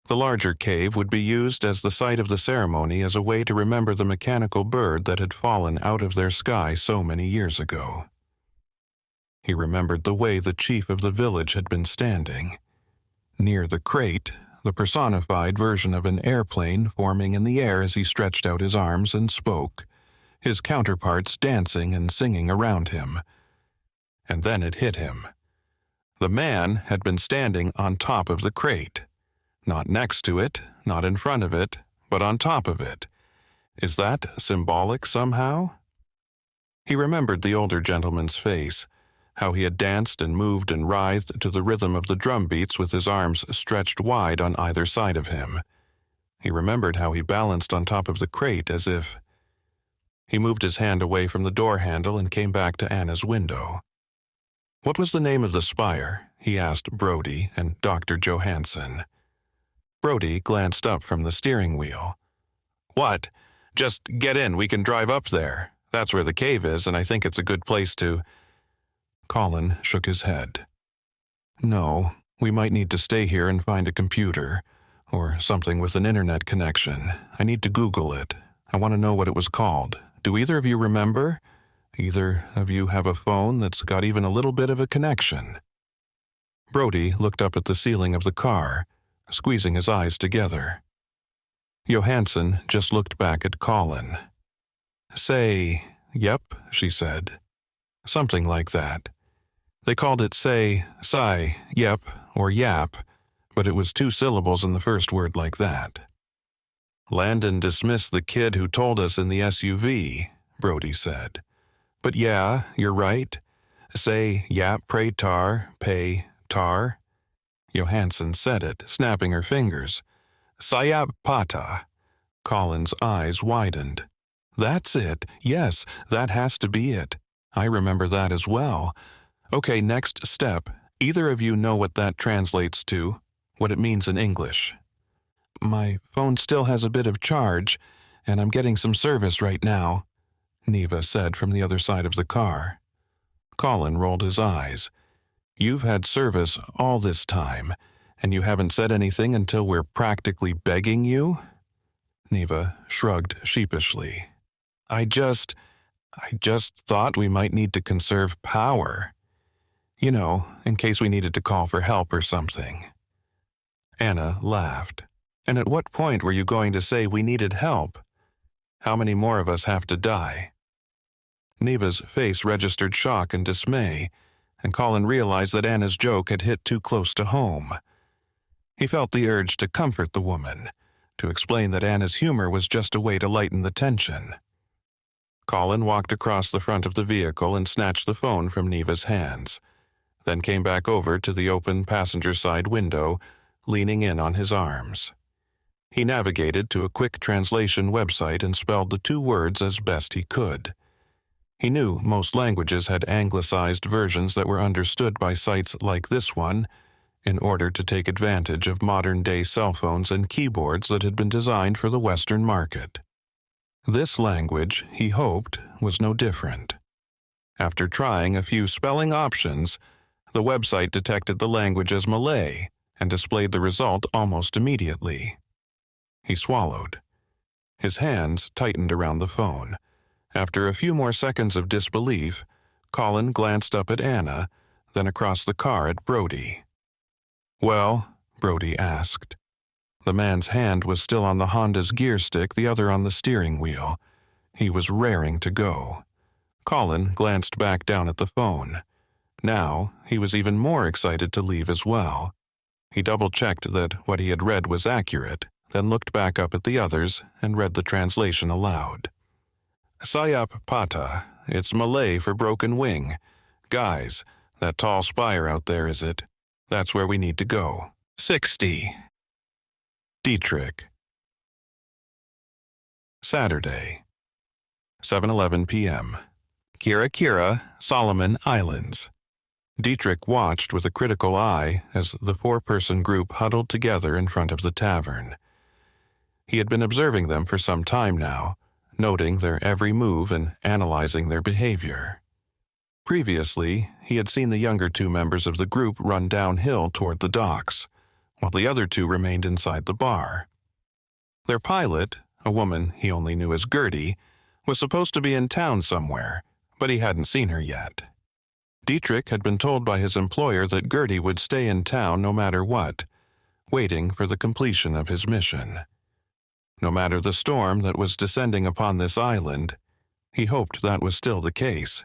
The larger cave would be used as the site of the ceremony as a way to remember the mechanical bird that had fallen out of their sky so many years ago. He remembered the way the chief of the village had been standing. Near the crate, the personified version of an airplane forming in the air as he stretched out his arms and spoke, his counterparts dancing and singing around him. And then it hit him. The man had been standing on top of the crate. Not next to it, not in front of it, but on top of it. Is that symbolic somehow? He remembered the older gentleman's face, how he had danced and moved and writhed to the rhythm of the drum beats with his arms stretched wide on either side of him. He remembered how he balanced on top of the crate as if... He moved his hand away from the door handle and came back to Anna's window. "What was the name of the spire?" he asked Brody and Dr. Johansson. Brody glanced up from the steering wheel. "What? Just get in, we can drive up there. That's where the cave is, and I think it's a good place to..." Colin shook his head. "No, we might need to stay here and find a computer, or something with an internet connection. I need to Google it. I want to know what it was called. Do either of you remember? Either of you have a phone that's got even a little bit of a connection?" Brody looked up at the ceiling of the car, squeezing his eyes together. Johansson just looked back at Colin. "Say, yep," she said. Something like that. They called it say, sigh, yep, or yap, but it was 2 syllables in the first word like that. "Landon dismissed the kid who told us in the SUV," Brody said. "But yeah, you're right. Say, yap, pray tar, pay, tar." Johansson said it, snapping her fingers. "Sayap pata." Colin's eyes widened. "That's it. Yes, that has to be it. I remember that as well. Okay, next step. Either of you know what that translates to, what it means in English?" "My phone still has a bit of charge, and I'm getting some service right now," Neva said from the other side of the car. Colin rolled his eyes. "You've had service all this time, and you haven't said anything until we're practically begging you?" Neva shrugged sheepishly. I just thought we might need to conserve power. You know, in case we needed to call for help or something." Anna laughed. "And at what point were you going to say we needed help? How many more of us have to die?" Neva's face registered shock and dismay, and Colin realized that Anna's joke had hit too close to home. He felt the urge to comfort the woman, to explain that Anna's humor was just a way to lighten the tension. Colin walked across the front of the vehicle and snatched the phone from Neva's hands, then came back over to the open passenger side window, leaning in on his arms. He navigated to a quick translation website and spelled the 2 words as best he could. He knew most languages had anglicized versions that were understood by sites like this one, in order to take advantage of modern-day cell phones and keyboards that had been designed for the Western market. This language, he hoped, was no different. After trying a few spelling options, the website detected the language as Malay and displayed the result almost immediately. He swallowed. His hands tightened around the phone. After a few more seconds of disbelief, Colin glanced up at Anna, then across the car at Brody. "Well?" Brody asked. The man's hand was still on the Honda's gear stick, the other on the steering wheel. He was raring to go. Colin glanced back down at the phone. Now, he was even more excited to leave as well. He double-checked that what he had read was accurate, then looked back up at the others and read the translation aloud. "Sayap Pata. It's Malay for broken wing. Guys, that tall spire out there, is it? That's where we need to go. 60. Dietrich. Saturday, 7:11 p.m. Kira Kira, Solomon Islands. Dietrich watched with a critical eye as the 4-person group huddled together in front of the tavern. He had been observing them for some time now, noting their every move and analyzing their behavior. Previously, he had seen the younger 2 members of the group run downhill toward the docks, while the other 2 remained inside the bar. Their pilot, a woman he only knew as Gertie, was supposed to be in town somewhere, but he hadn't seen her yet. Dietrich had been told by his employer that Gertie would stay in town no matter what, waiting for the completion of his mission. No matter the storm that was descending upon this island, he hoped that was still the case.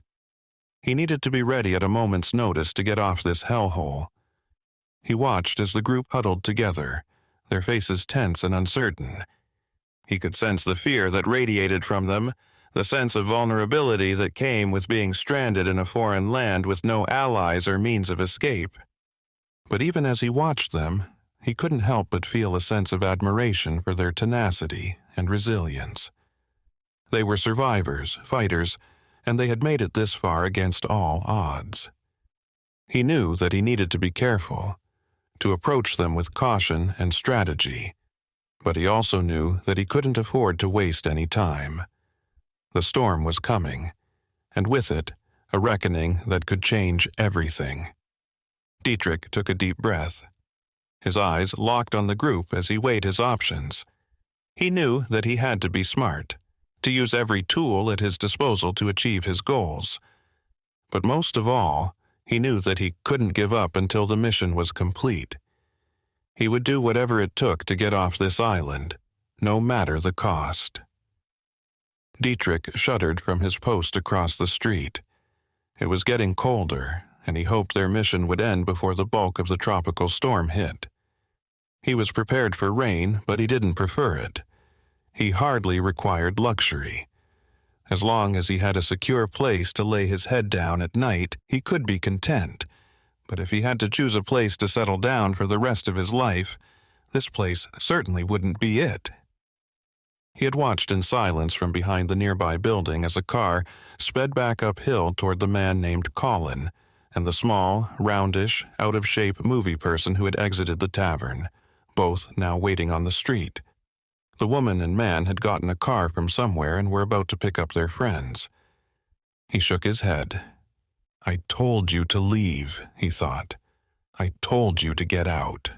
He needed to be ready at a moment's notice to get off this hellhole. He watched as the group huddled together, their faces tense and uncertain. He could sense the fear that radiated from them, the sense of vulnerability that came with being stranded in a foreign land with no allies or means of escape. But even as he watched them, he couldn't help but feel a sense of admiration for their tenacity and resilience. They were survivors, fighters, and they had made it this far against all odds. He knew that he needed to be careful, to approach them with caution and strategy, but he also knew that he couldn't afford to waste any time. The storm was coming, and with it, a reckoning that could change everything. Dietrich took a deep breath. His eyes locked on the group as he weighed his options. He knew that he had to be smart, to use every tool at his disposal to achieve his goals. But most of all, he knew that he couldn't give up until the mission was complete. He would do whatever it took to get off this island, no matter the cost. Dietrich shuddered from his post across the street. It was getting colder, and he hoped their mission would end before the bulk of the tropical storm hit. He was prepared for rain, but he didn't prefer it. He hardly required luxury. As long as he had a secure place to lay his head down at night, he could be content. But if he had to choose a place to settle down for the rest of his life, this place certainly wouldn't be it. He had watched in silence from behind the nearby building as a car sped back uphill toward the man named Colin and the small, roundish, out-of-shape movie person who had exited the tavern, both now waiting on the street. The woman and man had gotten a car from somewhere and were about to pick up their friends. He shook his head. "I told you to leave," he thought. "I told you to get out."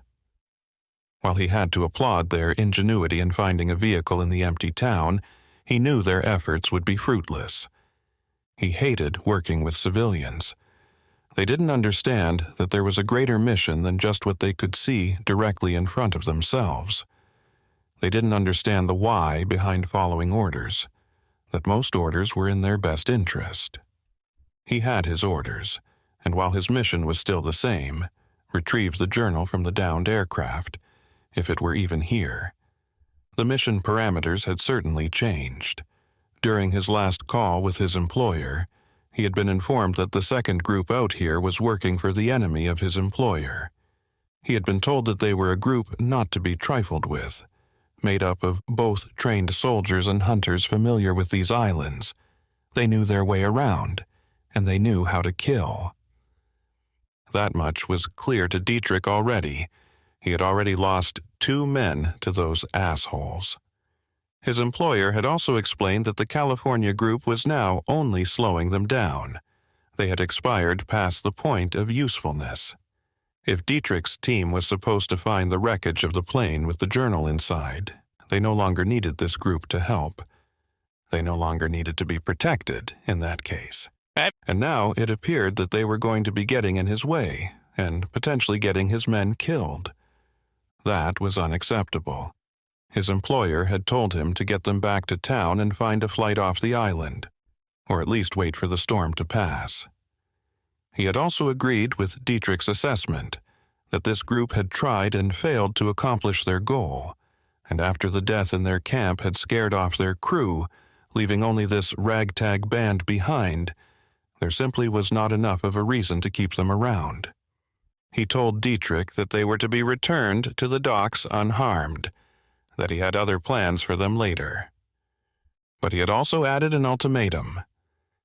While he had to applaud their ingenuity in finding a vehicle in the empty town, he knew their efforts would be fruitless. He hated working with civilians. They didn't understand that there was a greater mission than just what they could see directly in front of themselves. They didn't understand the why behind following orders, that most orders were in their best interest. He had his orders, and while his mission was still the same, retrieve the journal from the downed aircraft, if it were even here, the mission parameters had certainly changed. During his last call with his employer, he had been informed that the second group out here was working for the enemy of his employer. He had been told that they were a group not to be trifled with, made up of both trained soldiers and hunters familiar with these islands. They knew their way around, and they knew how to kill. That much was clear to Dietrich already. He had already lost 2 men to those assholes. His employer had also explained that the California group was now only slowing them down. They had expired past the point of usefulness. If Dietrich's team was supposed to find the wreckage of the plane with the journal inside, they no longer needed this group to help. They no longer needed to be protected in that case. And now it appeared that they were going to be getting in his way and potentially getting his men killed. That was unacceptable. His employer had told him to get them back to town and find a flight off the island, or at least wait for the storm to pass. He had also agreed with Dietrich's assessment that this group had tried and failed to accomplish their goal, and after the death in their camp had scared off their crew, leaving only this ragtag band behind, there simply was not enough of a reason to keep them around. He told Dietrich that they were to be returned to the docks unharmed, that he had other plans for them later. But he had also added an ultimatum.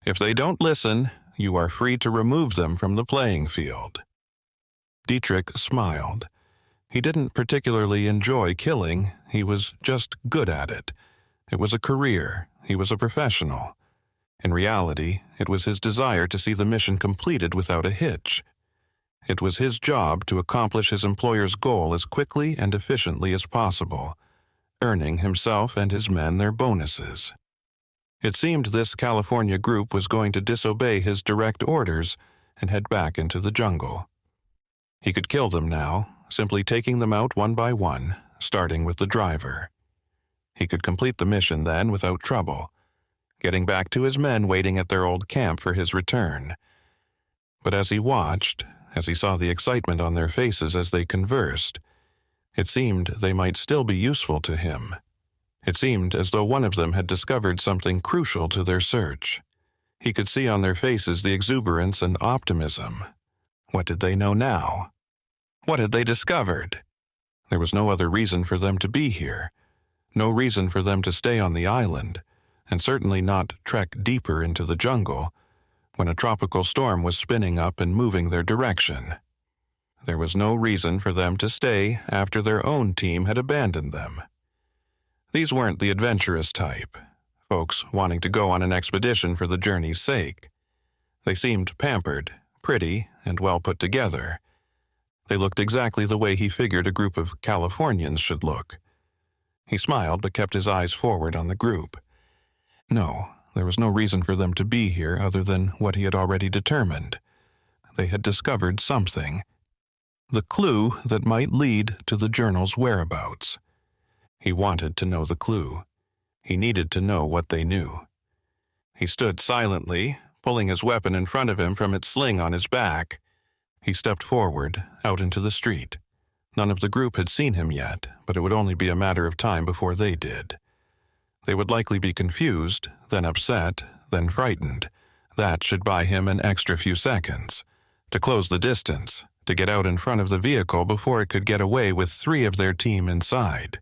If they don't listen, you are free to remove them from the playing field. Dietrich smiled. He didn't particularly enjoy killing, he was just good at it. It was a career, he was a professional. In reality, it was his desire to see the mission completed without a hitch. It was his job to accomplish his employer's goal as quickly and efficiently as possible, earning himself and his men their bonuses. It seemed this California group was going to disobey his direct orders and head back into the jungle. He could kill them now, simply taking them out one by one, starting with the driver. He could complete the mission then without trouble, getting back to his men waiting at their old camp for his return. But as he watched, as he saw the excitement on their faces as they conversed, it seemed they might still be useful to him. It seemed as though one of them had discovered something crucial to their search. He could see on their faces the exuberance and optimism. What did they know now? What had they discovered? There was no other reason for them to be here, no reason for them to stay on the island, and certainly not trek deeper into the jungle when a tropical storm was spinning up and moving their direction. There was no reason for them to stay after their own team had abandoned them. These weren't the adventurous type, folks wanting to go on an expedition for the journey's sake. They seemed pampered, pretty, and well put together. They looked exactly the way he figured a group of Californians should look. He smiled but kept his eyes forward on the group. No, there was no reason for them to be here other than what he had already determined. They had discovered something. The clue that might lead to the journal's whereabouts. He wanted to know the clue. He needed to know what they knew. He stood silently, pulling his weapon in front of him from its sling on his back. He stepped forward, out into the street. None of the group had seen him yet, but it would only be a matter of time before they did. They would likely be confused, then upset, then frightened. That should buy him an extra few seconds. To close the distance, to get out in front of the vehicle before it could get away with 3 of their team inside.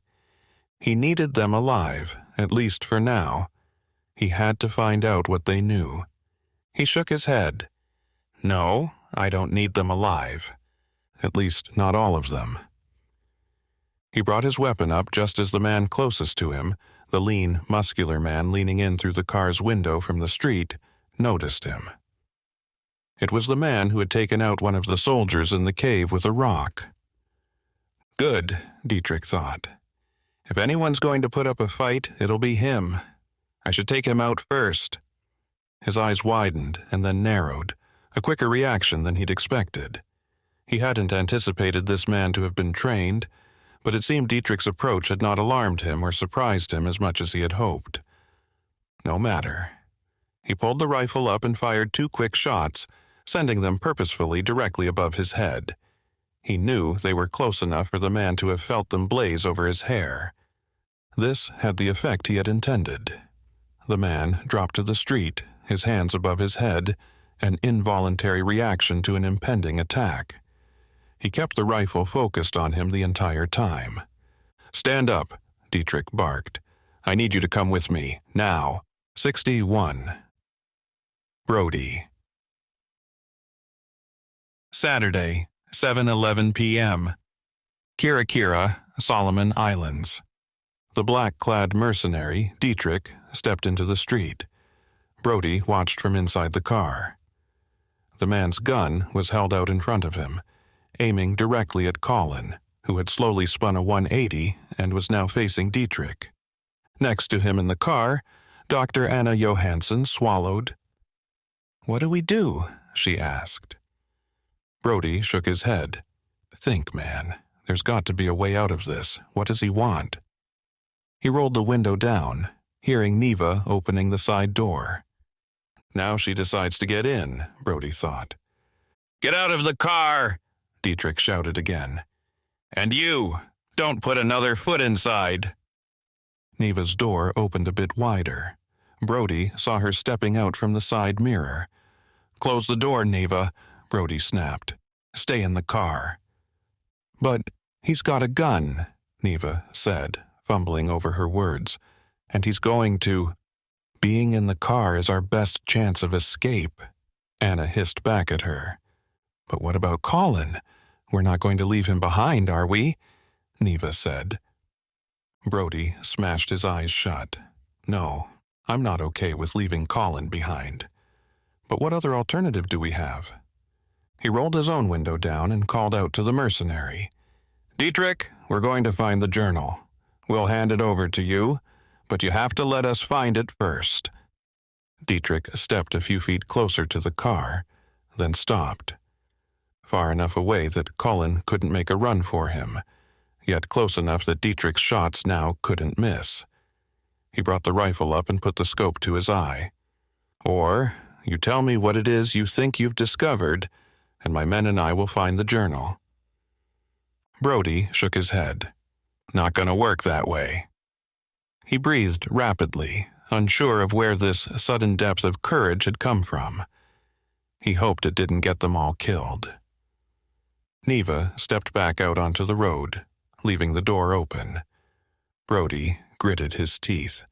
He needed them alive, at least for now. He had to find out what they knew. He shook his head. No, I don't need them alive. At least not all of them. He brought his weapon up just as the man closest to him, the lean, muscular man leaning in through the car's window from the street, noticed him. It was the man who had taken out one of the soldiers in the cave with a rock. Good, Dietrich thought. If anyone's going to put up a fight, it'll be him. I should take him out first. His eyes widened and then narrowed, a quicker reaction than he'd expected. He hadn't anticipated this man to have been trained, but it seemed Dietrich's approach had not alarmed him or surprised him as much as he had hoped. No matter. He pulled the rifle up and fired 2 quick shots, sending them purposefully directly above his head. He knew they were close enough for the man to have felt them blaze over his hair. This had the effect he had intended. The man dropped to the street, his hands above his head, an involuntary reaction to an impending attack. He kept the rifle focused on him the entire time. Stand up, Dietrich barked. I need you to come with me, now. 61. Brody. Saturday, 7:11 p.m. Kirakira, Solomon Islands. The black-clad mercenary, Dietrich, stepped into the street. Brody watched from inside the car. The man's gun was held out in front of him, aiming directly at Colin, who had slowly spun a 180 and was now facing Dietrich. Next to him in the car, Dr. Anna Johansson swallowed. "What do we do?" she asked. Brody shook his head. Think, man. There's got to be a way out of this. What does he want? He rolled the window down, hearing Neva opening the side door. Now she decides to get in, Brody thought. "Get out of the car!" Dietrich shouted again. "And you, don't put another foot inside." Neva's door opened a bit wider. Brody saw her stepping out from the side mirror. "Close the door, Neva," Brody snapped. "Stay in the car." "But he's got a gun," Neva said, fumbling over her words. "And he's going to—" "Being in the car is our best chance of escape," Anna hissed back at her. "But what about Colin? We're not going to leave him behind, are we?" Neva said. Brody smashed his eyes shut. "No, I'm not okay with leaving Colin behind. But what other alternative do we have?" He rolled his own window down and called out to the mercenary. "Dietrich, we're going to find the journal. We'll hand it over to you, but you have to let us find it first." Dietrich stepped a few feet closer to the car, then stopped. Far enough away that Colin couldn't make a run for him, yet close enough that Dietrich's shots now couldn't miss. He brought the rifle up and put the scope to his eye. "Or, you tell me what it is you think you've discovered, and my men and I will find the journal." Brody shook his head. "Not gonna work that way." He breathed rapidly, unsure of where this sudden depth of courage had come from. He hoped it didn't get them all killed. Neva stepped back out onto the road, leaving the door open. Brody gritted his teeth.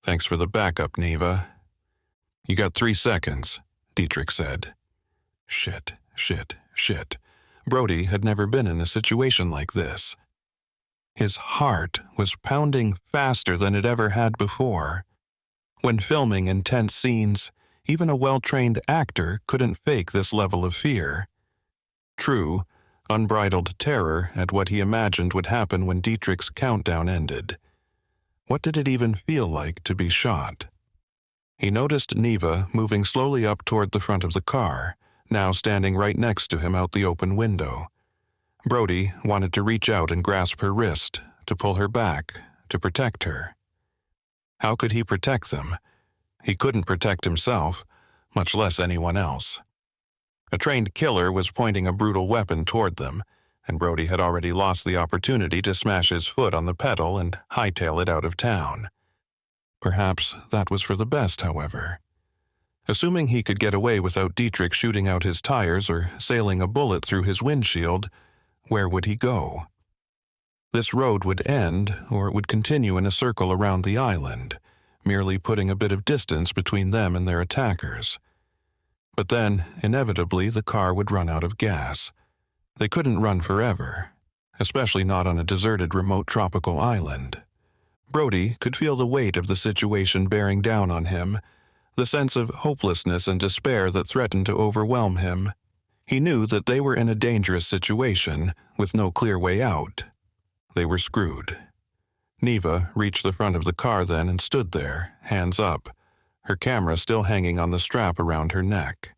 "Thanks for the backup, Neva." "You got 3 seconds, Dietrich said. Shit. Brody had never been in a situation like this. His heart was pounding faster than it ever had before. When filming intense scenes, even a well-trained actor couldn't fake this level of fear. True, unbridled terror at what he imagined would happen when Dietrich's countdown ended. What did it even feel like to be shot? He noticed Neva moving slowly up toward the front of the car, now standing right next to him out the open window. Brody wanted to reach out and grasp her wrist, to pull her back, to protect her. How could he protect them? He couldn't protect himself, much less anyone else. A trained killer was pointing a brutal weapon toward them, and Brody had already lost the opportunity to smash his foot on the pedal and hightail it out of town. Perhaps that was for the best, however. Assuming he could get away without Dietrich shooting out his tires or sailing a bullet through his windshield, where would he go? This road would end, or it would continue in a circle around the island, merely putting a bit of distance between them and their attackers. But then, inevitably, the car would run out of gas. They couldn't run forever, especially not on a deserted remote tropical island. Brody could feel the weight of the situation bearing down on him, the sense of hopelessness and despair that threatened to overwhelm him. He knew that they were in a dangerous situation, with no clear way out. They were screwed. Neva reached the front of the car then and stood there, hands up, her camera still hanging on the strap around her neck.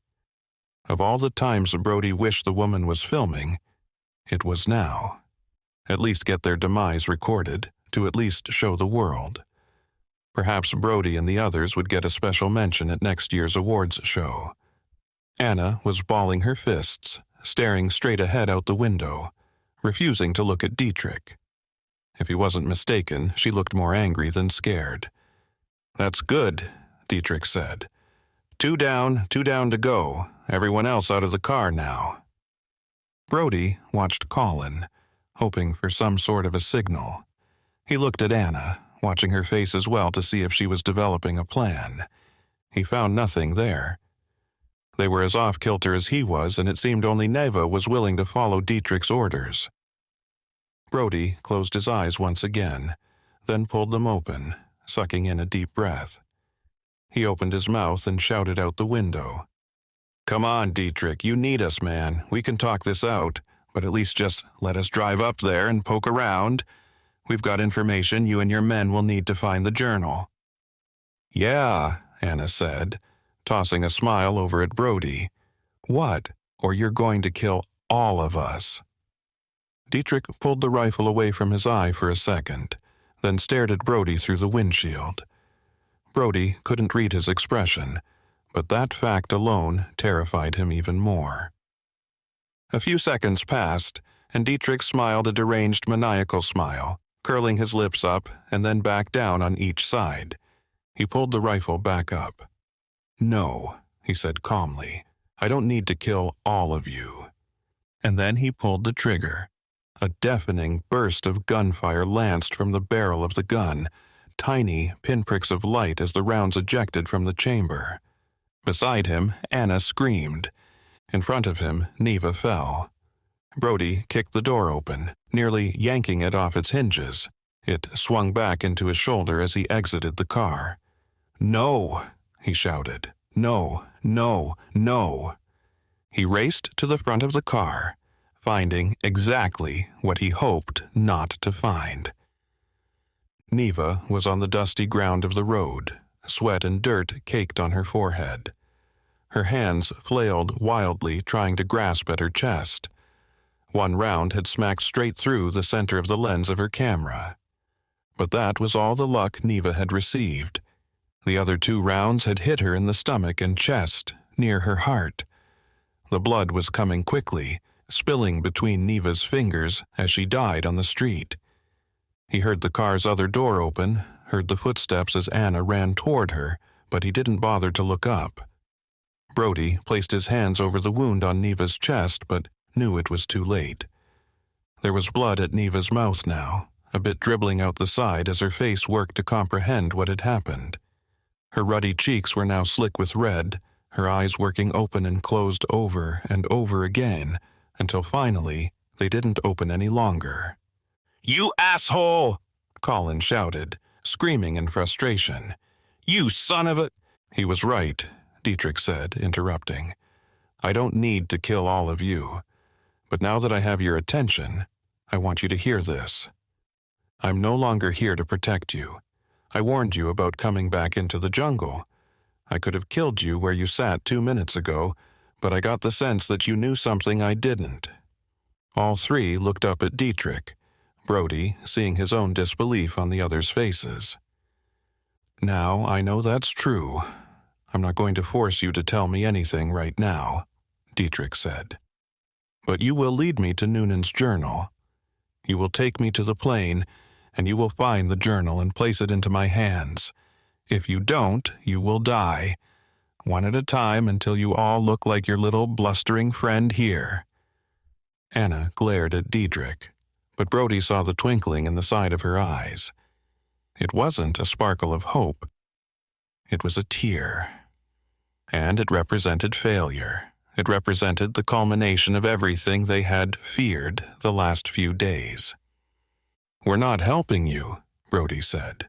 Of all the times Brody wished the woman was filming, it was now. At least get their demise recorded, to at least show the world. Perhaps Brody and the others would get a special mention at next year's awards show. Anna was balling her fists, staring straight ahead out the window, refusing to look at Dietrich. If he wasn't mistaken, she looked more angry than scared. "That's good," Dietrich said. Two down to go. Everyone else out of the car now." Brody watched Colin, hoping for some sort of a signal. He looked at Anna, watching her face as well to see if she was developing a plan. He found nothing there. They were as off-kilter as he was, and it seemed only Neva was willing to follow Dietrich's orders. Brody closed his eyes once again, then pulled them open, sucking in a deep breath. He opened his mouth and shouted out the window. "Come on, Dietrich, you need us, man. We can talk this out, but at least just let us drive up there and poke around. We've got information you and your men will need to find the journal." "Yeah," Anna said, tossing a smile over at Brody. "What? Or you're going to kill all of us." Dietrich pulled the rifle away from his eye for a second, then stared at Brody through the windshield. Brody couldn't read his expression, but that fact alone terrified him even more. A few seconds passed, and Dietrich smiled a deranged maniacal smile, curling his lips up and then back down on each side. He pulled the rifle back up. "No," he said calmly, "I don't need to kill all of you." And then he pulled the trigger. A deafening burst of gunfire lanced from the barrel of the gun, tiny pinpricks of light as the rounds ejected from the chamber. Beside him, Anna screamed. In front of him, Neva fell. Brody kicked the door open, nearly yanking it off its hinges. It swung back into his shoulder as he exited the car. "No!" he shouted. "No, no, no!" He raced to the front of the car, finding exactly what he hoped not to find. Neva was on the dusty ground of the road, sweat and dirt caked on her forehead. Her hands flailed wildly, trying to grasp at her chest. One round had smacked straight through the center of the lens of her camera. But that was all the luck Neva had received. The other 2 rounds had hit her in the stomach and chest, near her heart. The blood was coming quickly, spilling between Neva's fingers as she died on the street. He heard the car's other door open, heard the footsteps as Anna ran toward her, but he didn't bother to look up. Brody placed his hands over the wound on Neva's chest, but knew it was too late. There was blood at Neva's mouth now, a bit dribbling out the side as her face worked to comprehend what had happened. Her ruddy cheeks were now slick with red, her eyes working open and closed over and over again, until finally they didn't open any longer. "You asshole!" Colin shouted, screaming in frustration. "You son of a—" "He was right," Dietrich said, interrupting. "I don't need to kill all of you. But now that I have your attention, I want you to hear this. I'm no longer here to protect you. I warned you about coming back into the jungle. I could have killed you where you sat 2 minutes ago, but I got the sense that you knew something I didn't." All three looked up at Dietrich, Brody seeing his own disbelief on the others' faces. "Now, I know that's true. I'm not going to force you to tell me anything right now," Dietrich said. "But you will lead me to Noonan's journal. You will take me to the plane, and you will find the journal and place it into my hands. If you don't, you will die, one at a time until you all look like your little blustering friend here." Anna glared at Dietrich, but Brody saw the twinkling in the side of her eyes. It wasn't a sparkle of hope. It was a tear. And it represented failure. It represented the culmination of everything they had feared the last few days. "We're not helping you," Brody said.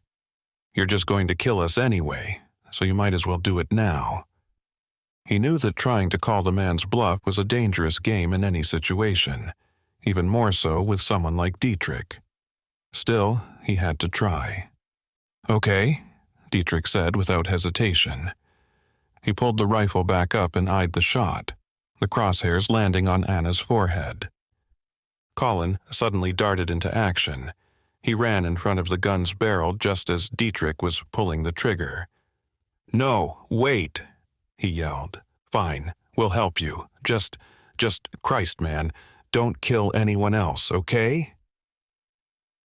"You're just going to kill us anyway, so you might as well do it now." He knew that trying to call the man's bluff was a dangerous game in any situation, even more so with someone like Dietrich. Still, he had to try. "Okay," Dietrich said without hesitation. He pulled the rifle back up and eyed the shot, the crosshairs landing on Anna's forehead. Colin suddenly darted into action. He ran in front of the gun's barrel just as Dietrich was pulling the trigger. "No, wait," he yelled. "Fine, we'll help you. Just, Christ, man, don't kill anyone else, okay?"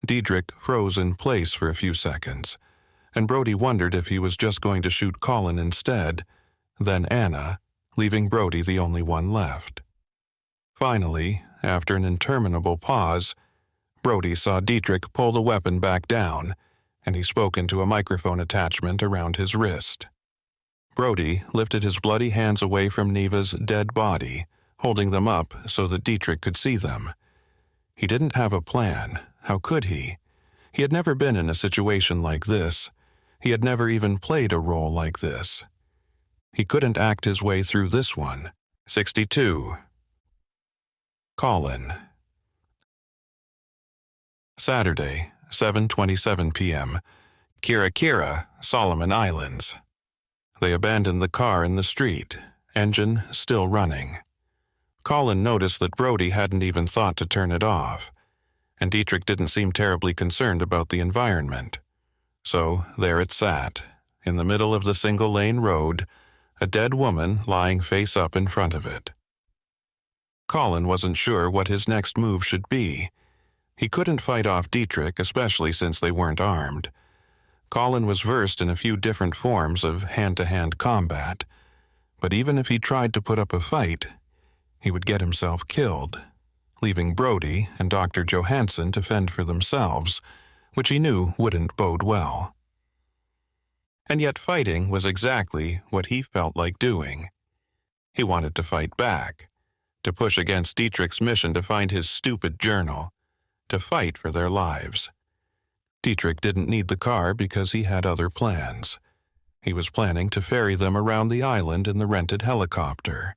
Dietrich froze in place for a few seconds, and Brody wondered if he was just going to shoot Colin instead, then Anna, leaving Brody the only one left. Finally, after an interminable pause, Brody saw Dietrich pull the weapon back down, and he spoke into a microphone attachment around his wrist. Brody lifted his bloody hands away from Neva's dead body, holding them up so that Dietrich could see them. He didn't have a plan. How could he? He had never been in a situation like this. He had never even played a role like this. He couldn't act his way through this one. 62. Colin. Saturday, 7:27 p.m. Kira, Solomon Islands. They abandoned the car in the street, engine still running. Colin noticed that Brody hadn't even thought to turn it off, and Dietrich didn't seem terribly concerned about the environment. So there it sat, in the middle of the single-lane road, a dead woman lying face up in front of it. Colin wasn't sure what his next move should be. He couldn't fight off Dietrich, especially since they weren't armed. Colin was versed in a few different forms of hand-to-hand combat, but even if he tried to put up a fight, he would get himself killed, leaving Brody and Dr. Johansson to fend for themselves, which he knew wouldn't bode well. And yet fighting was exactly what he felt like doing. He wanted to fight back, to push against Dietrich's mission to find his stupid journal, to fight for their lives. Dietrich didn't need the car because he had other plans. He was planning to ferry them around the island in the rented helicopter.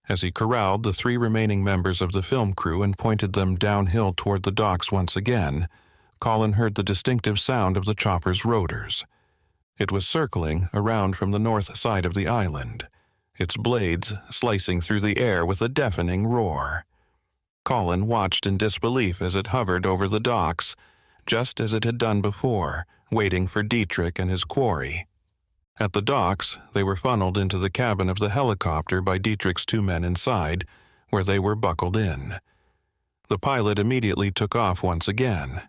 As he corralled the 3 remaining members of the film crew and pointed them downhill toward the docks once again, Colin heard the distinctive sound of the chopper's rotors. It was circling around from the north side of the island, its blades slicing through the air with a deafening roar. Colin watched in disbelief as it hovered over the docks, just as it had done before, waiting for Dietrich and his quarry. At the docks, they were funneled into the cabin of the helicopter by Dietrich's 2 men inside, where they were buckled in. The pilot immediately took off once again.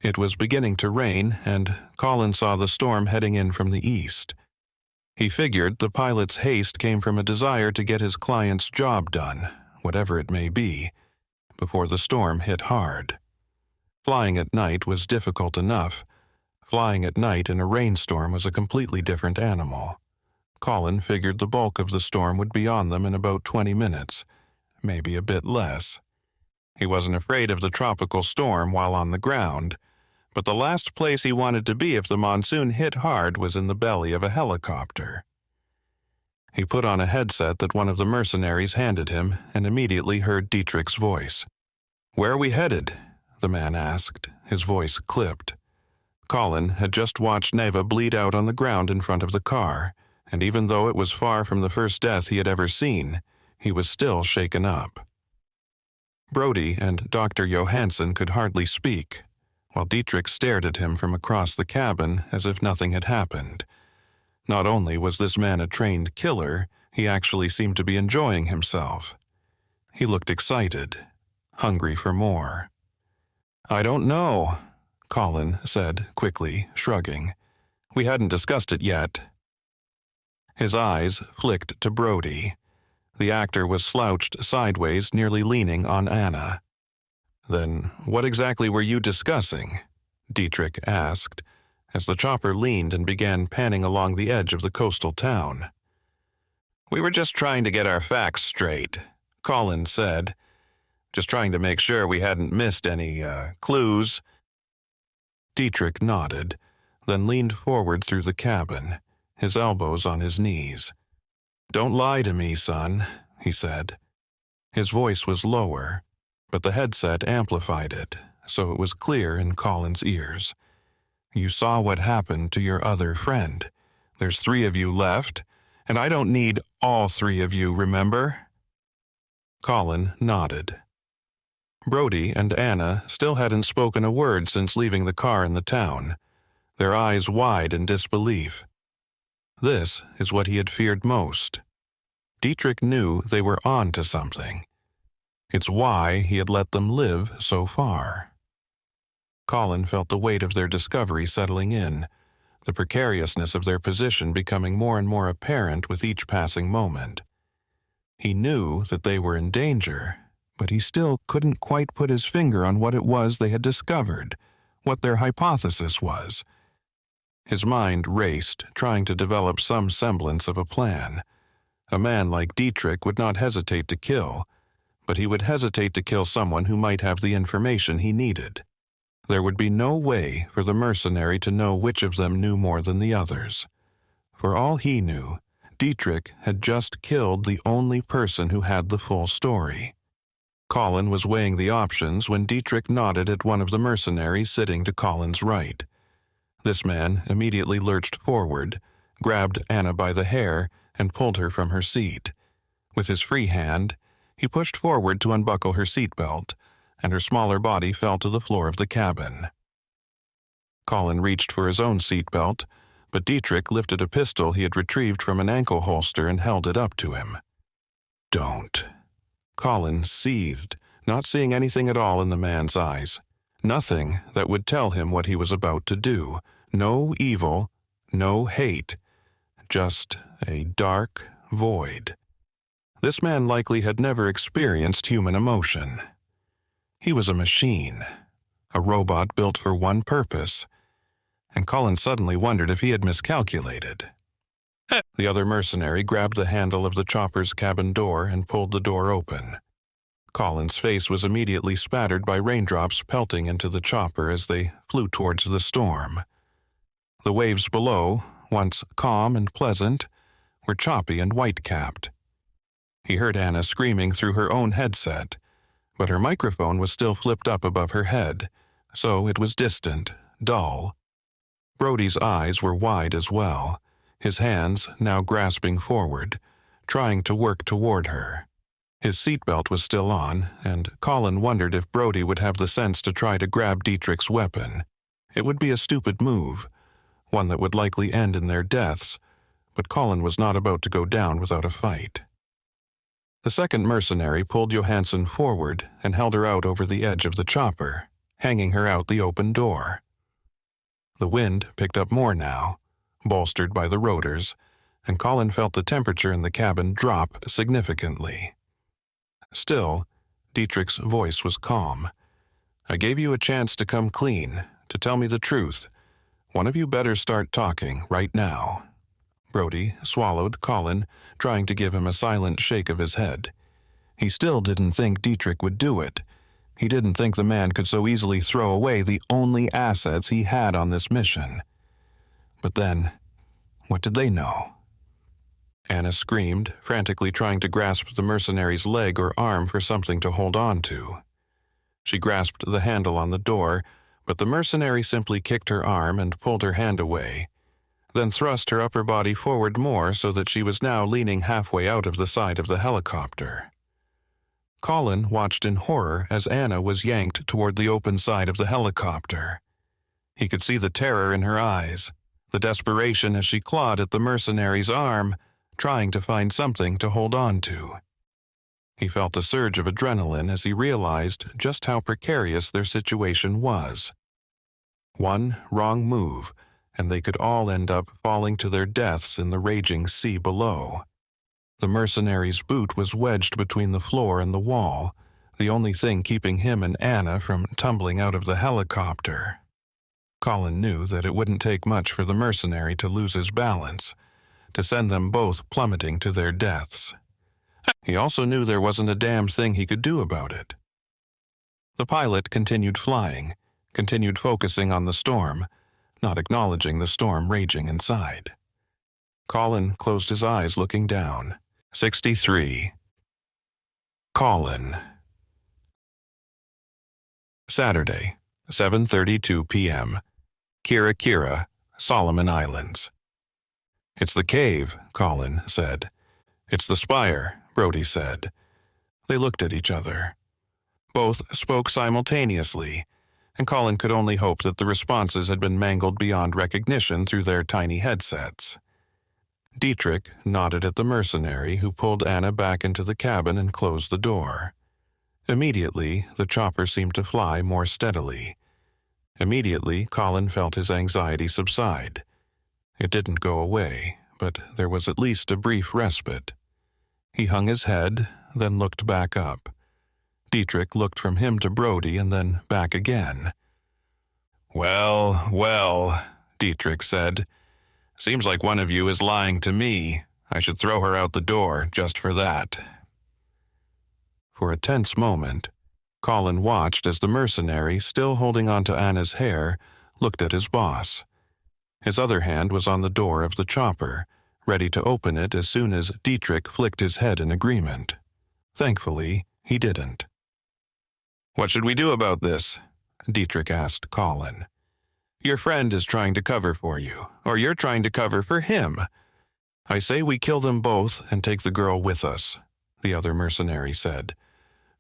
It was beginning to rain, and Colin saw the storm heading in from the east. He figured the pilot's haste came from a desire to get his client's job done, whatever it may be, before the storm hit hard. Flying at night was difficult enough. Flying at night in a rainstorm was a completely different animal. Colin figured the bulk of the storm would be on them in about 20 minutes, maybe a bit less. He wasn't afraid of the tropical storm while on the ground, but the last place he wanted to be if the monsoon hit hard was in the belly of a helicopter. He put on a headset that one of the mercenaries handed him and immediately heard Dietrich's voice. "Where are we headed?" the man asked, his voice clipped. Colin had just watched Neva bleed out on the ground in front of the car, and even though it was far from the first death he had ever seen, he was still shaken up. Brody and Dr. Johansson could hardly speak, while Dietrich stared at him from across the cabin as if nothing had happened. Not only was this man a trained killer, he actually seemed to be enjoying himself. He looked excited, hungry for more. "I don't know," Colin said quickly, shrugging. "We hadn't discussed it yet." His eyes flicked to Brody. The actor was slouched sideways, nearly leaning on Anna. "Then what exactly were you discussing?" Dietrich asked, as the chopper leaned and began panning along the edge of the coastal town. "We were just trying to get our facts straight," Colin said. "Just trying to make sure we hadn't missed any, clues." Dietrich nodded, then leaned forward through the cabin, his elbows on his knees. "Don't lie to me, son," he said. His voice was lower, but the headset amplified it, so it was clear in Colin's ears. "You saw what happened to your other friend. There's 3 of you left, and I don't need all 3 of you, remember?" Colin nodded. Brody and Anna still hadn't spoken a word since leaving the car in the town, their eyes wide in disbelief. This is what he had feared most. Dietrich knew they were on to something. It's why he had let them live so far. Colin felt the weight of their discovery settling in, the precariousness of their position becoming more and more apparent with each passing moment. He knew that they were in danger, but he still couldn't quite put his finger on what it was they had discovered, what their hypothesis was. His mind raced, trying to develop some semblance of a plan. A man like Dietrich would not hesitate to kill, but he would hesitate to kill someone who might have the information he needed. There would be no way for the mercenary to know which of them knew more than the others. For all he knew, Dietrich had just killed the only person who had the full story. Colin was weighing the options when Dietrich nodded at one of the mercenaries sitting to Colin's right. This man immediately lurched forward, grabbed Anna by the hair, and pulled her from her seat. With his free hand, he pushed forward to unbuckle her seatbelt, and her smaller body fell to the floor of the cabin. Colin reached for his own seatbelt, but Dietrich lifted a pistol he had retrieved from an ankle holster and held it up to him. "Don't." Colin seethed, not seeing anything at all in the man's eyes. Nothing that would tell him what he was about to do. No evil, no hate. Just a dark void. This man likely had never experienced human emotion. He was a machine, a robot built for one purpose, and Colin suddenly wondered if he had miscalculated. The other mercenary grabbed the handle of the chopper's cabin door and pulled the door open. Colin's face was immediately spattered by raindrops pelting into the chopper as they flew towards the storm. The waves below, once calm and pleasant, were choppy and white-capped. He heard Anna screaming through her own headset, but her microphone was still flipped up above her head, so it was distant, dull. Brody's eyes were wide as well, his hands now grasping forward, trying to work toward her. His seatbelt was still on, and Colin wondered if Brody would have the sense to try to grab Dietrich's weapon. It would be a stupid move, one that would likely end in their deaths, but Colin was not about to go down without a fight. The second mercenary pulled Johansson forward and held her out over the edge of the chopper, hanging her out the open door. The wind picked up more now, bolstered by the rotors, and Colin felt the temperature in the cabin drop significantly. Still, Dietrich's voice was calm. "I gave you a chance to come clean, to tell me the truth. One of you better start talking right now." Brody swallowed Colin, trying to give him a silent shake of his head. He still didn't think Dietrich would do it. He didn't think the man could so easily throw away the only assets he had on this mission. But then, what did they know? Anna screamed, frantically trying to grasp the mercenary's leg or arm for something to hold on to. She grasped the handle on the door, but the mercenary simply kicked her arm and pulled her hand away. then thrust her upper body forward more so that she was now leaning halfway out of the side of the helicopter. Colin watched in horror as Anna was yanked toward the open side of the helicopter. He could see the terror in her eyes, the desperation as she clawed at the mercenary's arm, trying to find something to hold on to. He felt a surge of adrenaline as he realized just how precarious their situation was. One wrong move, and they could all end up falling to their deaths in the raging sea below. The mercenary's boot was wedged between the floor and the wall, the only thing keeping him and Anna from tumbling out of the helicopter. Colin knew that it wouldn't take much for the mercenary to lose his balance, to send them both plummeting to their deaths. He also knew there wasn't a damn thing he could do about it. The pilot continued flying, continued focusing on the storm, not acknowledging the storm raging inside. Colin closed his eyes, looking down. 63. Colin. Saturday, 7:32 p.m. Kira Kira, Solomon Islands. "It's the cave," Colin said. "It's the spire," Brody said. They looked at each other. Both spoke simultaneously, and Colin could only hope that the responses had been mangled beyond recognition through their tiny headsets. Dietrich nodded at the mercenary, who pulled Anna back into the cabin and closed the door. Immediately, the chopper seemed to fly more steadily. Immediately, Colin felt his anxiety subside. It didn't go away, but there was at least a brief respite. He hung his head, then looked back up. Dietrich looked from him to Brody and then back again. "Well, well," Dietrich said. "Seems like one of you is lying to me. I should throw her out the door just for that." For a tense moment, Colin watched as the mercenary, still holding onto Anna's hair, looked at his boss. His other hand was on the door of the chopper, ready to open it as soon as Dietrich flicked his head in agreement. Thankfully, he didn't. "What should we do about this?" Dietrich asked Colin. "Your friend is trying to cover for you, or you're trying to cover for him. I say we kill them both and take the girl with us," the other mercenary said.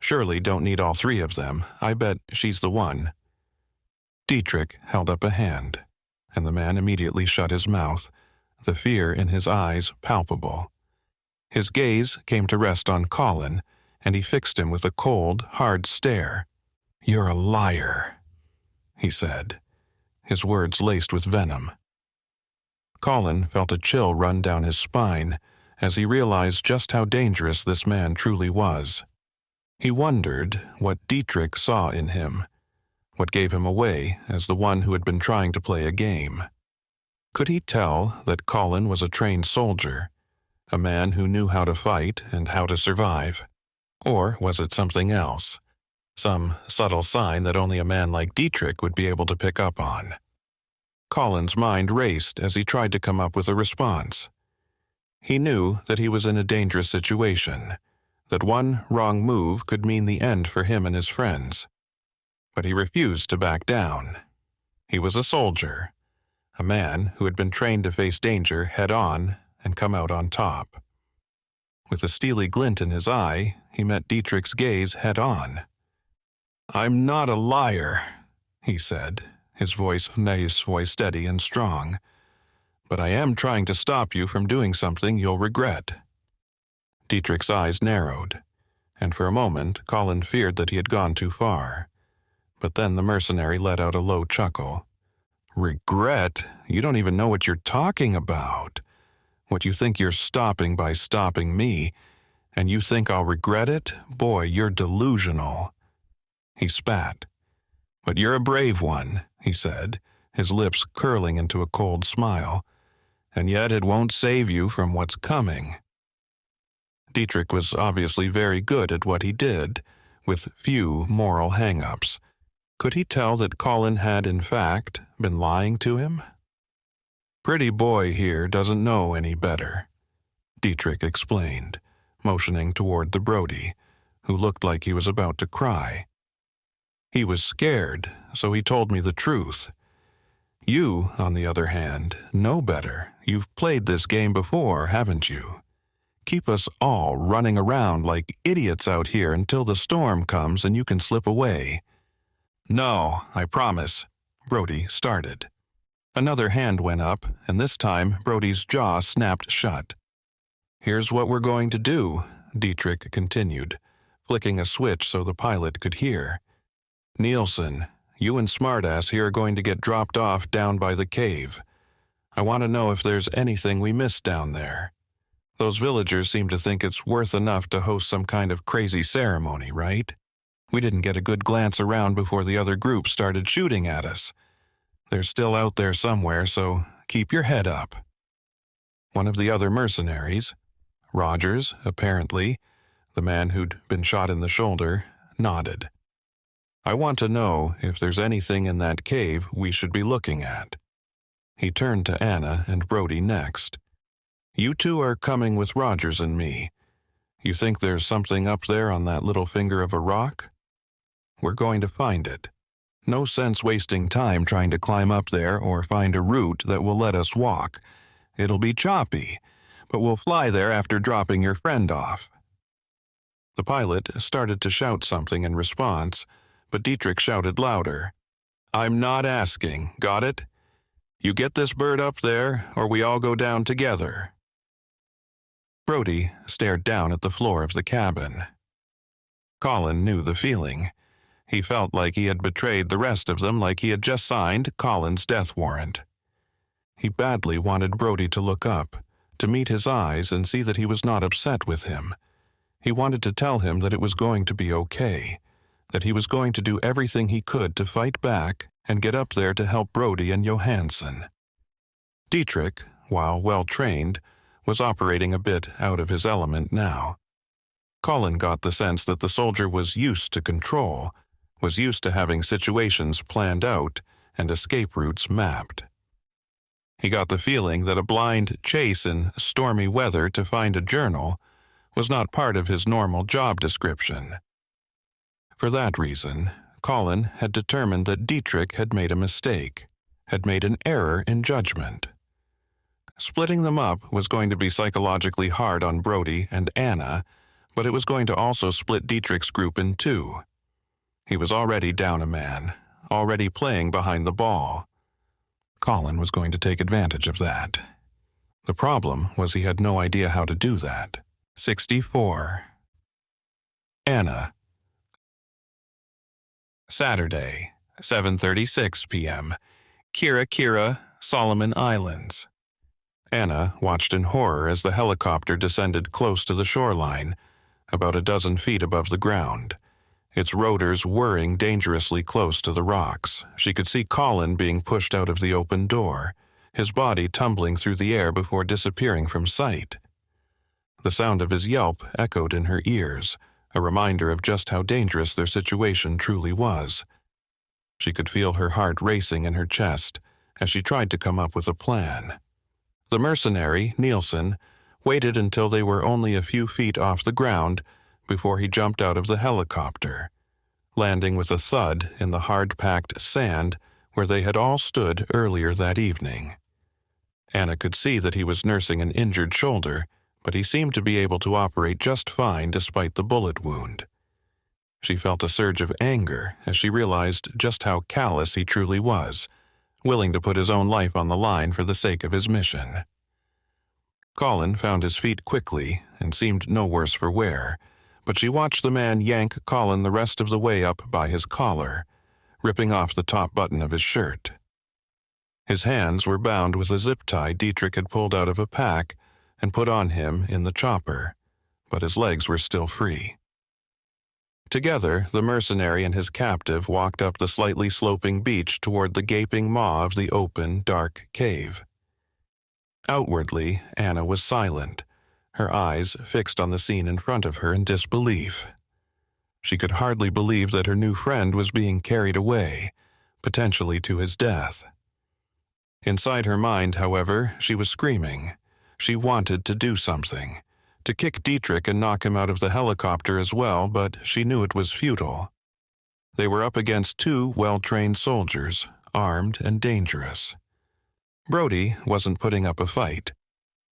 "Surely don't need all three of them. I bet she's the one." Dietrich held up a hand, and the man immediately shut his mouth, the fear in his eyes palpable. His gaze came to rest on Colin, and he fixed him with a cold, hard stare. "You're a liar," he said, his words laced with venom. Colin felt a chill run down his spine as he realized just how dangerous this man truly was. He wondered what Dietrich saw in him, what gave him away as the one who had been trying to play a game. Could he tell that Colin was a trained soldier, a man who knew how to fight and how to survive? Or was it something else, some subtle sign that only a man like Dietrich would be able to pick up on? Colin's mind raced as he tried to come up with a response. He knew that he was in a dangerous situation, that one wrong move could mean the end for him and his friends. But he refused to back down. He was a soldier, a man who had been trained to face danger head-on and come out on top. With a steely glint in his eye, he met Dietrich's gaze head-on. "I'm not a liar," he said, his voice steady and strong. "But I am trying to stop you from doing something you'll regret." Dietrich's eyes narrowed, and for a moment Colin feared that he had gone too far. But then the mercenary let out a low chuckle. "Regret? You don't even know what you're talking about. What you think you're stopping by stopping me, and you think I'll regret it? Boy, you're delusional." He spat. "But you're a brave one," he said, his lips curling into a cold smile. "And yet it won't save you from what's coming." Dietrich was obviously very good at what he did, with few moral hang-ups. Could he tell that Colin had, in fact, been lying to him? "Pretty boy here doesn't know any better," Dietrich explained, motioning toward the Brody, who looked like he was about to cry. "He was scared, so he told me the truth. You, on the other hand, know better. You've played this game before, haven't you? Keep us all running around like idiots out here until the storm comes and you can slip away. No, I promise. Brody started. Another hand went up, and this time Brody's jaw snapped shut. Here's what we're going to do, Dietrich continued, flicking a switch so the pilot could hear. Nielsen, you and Smartass here are going to get dropped off down by the cave. I want to know if there's anything we missed down there. Those villagers seem to think it's worth enough to host some kind of crazy ceremony, right? We didn't get a good glance around before the other group started shooting at us. They're still out there somewhere, so keep your head up. One of the other mercenaries, Rogers, apparently, the man who'd been shot in the shoulder, nodded. I want to know if there's anything in that cave we should be looking at. He turned to Anna and Brody next. You two are coming with Rogers and me. You think there's something up there on that little finger of a rock? We're going to find it. No sense wasting time trying to climb up there or find a route that will let us walk. It'll be choppy, but we'll fly there after dropping your friend off. The pilot started to shout something in response, but Dietrich shouted louder. I'm not asking, got it? You get this bird up there, or we all go down together. Brody stared down at the floor of the cabin. Colin knew the feeling. He felt like he had betrayed the rest of them like he had just signed Colin's death warrant. He badly wanted Brody to look up, to meet his eyes and see that he was not upset with him. He wanted to tell him that it was going to be okay, that he was going to do everything he could to fight back and get up there to help Brody and Johansson. Dietrich, while well-trained, was operating a bit out of his element now. Colin got the sense that the soldier was used to control, was used to having situations planned out and escape routes mapped. He got the feeling that a blind chase in stormy weather to find a journal was not part of his normal job description. For that reason, Colin had determined that Dietrich had made a mistake, had made an error in judgment. Splitting them up was going to be psychologically hard on Brody and Anna, but it was going to also split Dietrich's group in two. He was already down a man, already playing behind the ball. Colin was going to take advantage of that. The problem was he had no idea how to do that. 64. Anna. Saturday, 7:36 p.m. Kira, Solomon Islands. Anna watched in horror as the helicopter descended close to the shoreline, about a dozen feet above the ground, its rotors whirring dangerously close to the rocks. She could see Colin being pushed out of the open door, his body tumbling through the air before disappearing from sight. The sound of his yelp echoed in her ears, a reminder of just how dangerous their situation truly was. She could feel her heart racing in her chest as she tried to come up with a plan. The mercenary, Nielsen, waited until they were only a few feet off the ground before he jumped out of the helicopter, landing with a thud in the hard-packed sand where they had all stood earlier that evening. Anna could see that he was nursing an injured shoulder, but he seemed to be able to operate just fine despite the bullet wound. She felt a surge of anger as she realized just how callous he truly was, willing to put his own life on the line for the sake of his mission. Colin found his feet quickly and seemed no worse for wear, but she watched the man yank Colin the rest of the way up by his collar, ripping off the top button of his shirt. His hands were bound with a zip tie Dietrich had pulled out of a pack and put on him in the chopper, but his legs were still free. Together, the mercenary and his captive walked up the slightly sloping beach toward the gaping maw of the open, dark cave. Outwardly, Anna was silent, her eyes fixed on the scene in front of her in disbelief. She could hardly believe that her new friend was being carried away, potentially to his death. Inside her mind, however, she was screaming. She wanted to do something, to kick Dietrich and knock him out of the helicopter as well, but she knew it was futile. They were up against two well-trained soldiers, armed and dangerous. Brody wasn't putting up a fight,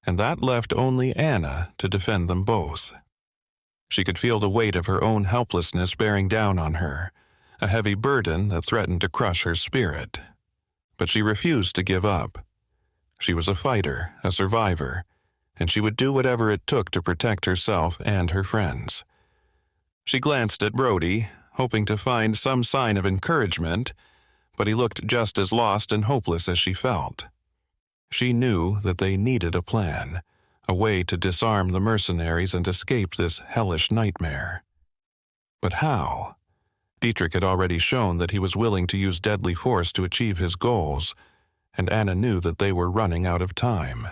and that left only Anna to defend them both. She could feel the weight of her own helplessness bearing down on her, a heavy burden that threatened to crush her spirit. But she refused to give up. She was a fighter, a survivor, and she would do whatever it took to protect herself and her friends. She glanced at Brody, hoping to find some sign of encouragement, but he looked just as lost and hopeless as she felt. She knew that they needed a plan, a way to disarm the mercenaries and escape this hellish nightmare. But how? Dietrich had already shown that he was willing to use deadly force to achieve his goals, and Anna knew that they were running out of time.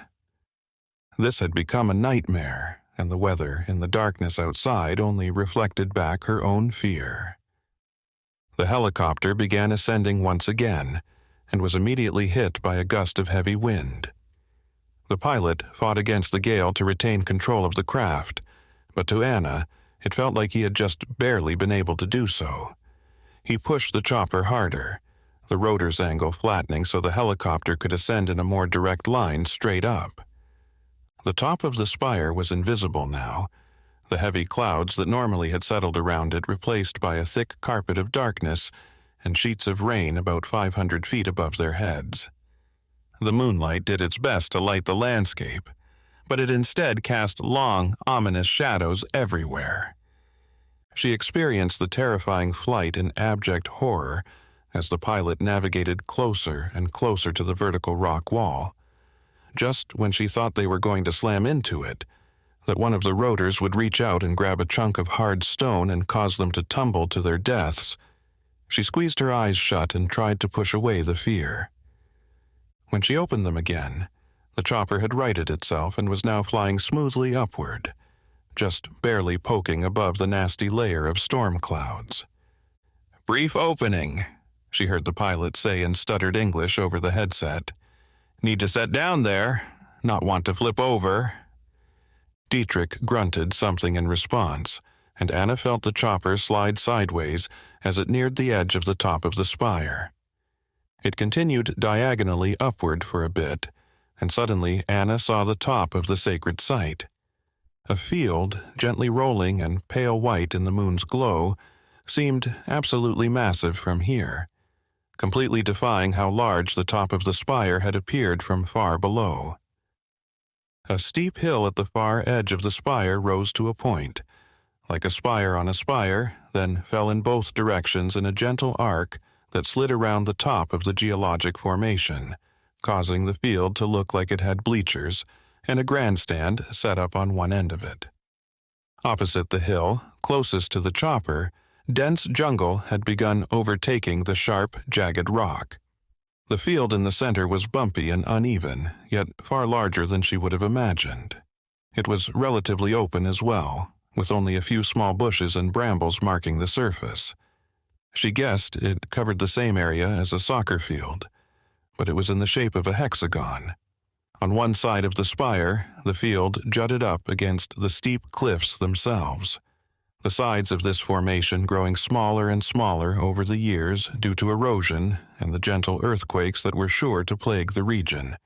This had become a nightmare, and the weather in the darkness outside only reflected back her own fear. The helicopter began ascending once again, and was immediately hit by a gust of heavy wind. The pilot fought against the gale to retain control of the craft, but to Anna, it felt like he had just barely been able to do so. He pushed the chopper harder, the rotor's angle flattening so the helicopter could ascend in a more direct line straight up. The top of the spire was invisible now, the heavy clouds that normally had settled around it replaced by a thick carpet of darkness and sheets of rain about 500 feet above their heads. The moonlight did its best to light the landscape, but it instead cast long, ominous shadows everywhere. She experienced the terrifying flight in abject horror as the pilot navigated closer and closer to the vertical rock wall. Just when she thought they were going to slam into it, that one of the rotors would reach out and grab a chunk of hard stone and cause them to tumble to their deaths, she squeezed her eyes shut and tried to push away the fear. When she opened them again, the chopper had righted itself and was now flying smoothly upward, just barely poking above the nasty layer of storm clouds. "Brief opening," she heard the pilot say in stuttered English over the headset. "Need to set down there, not want to flip over." Dietrich grunted something in response, and Anna felt the chopper slide sideways as it neared the edge of the top of the spire. It continued diagonally upward for a bit, and suddenly Anna saw the top of the sacred site. A field, gently rolling and pale white in the moon's glow, seemed absolutely massive from here, completely defying how large the top of the spire had appeared from far below. A steep hill at the far edge of the spire rose to a point, like a spire on a spire, then fell in both directions in a gentle arc that slid around the top of the geologic formation, causing the field to look like it had bleachers and a grandstand set up on one end of it. Opposite the hill, closest to the chopper, dense jungle had begun overtaking the sharp, jagged rock. The field in the center was bumpy and uneven, yet far larger than she would have imagined. It was relatively open as well, with only a few small bushes and brambles marking the surface. She guessed it covered the same area as a soccer field, but it was in the shape of a hexagon. On one side of the spire, the field jutted up against the steep cliffs themselves, the sides of this formation growing smaller and smaller over the years due to erosion and the gentle earthquakes that were sure to plague the region.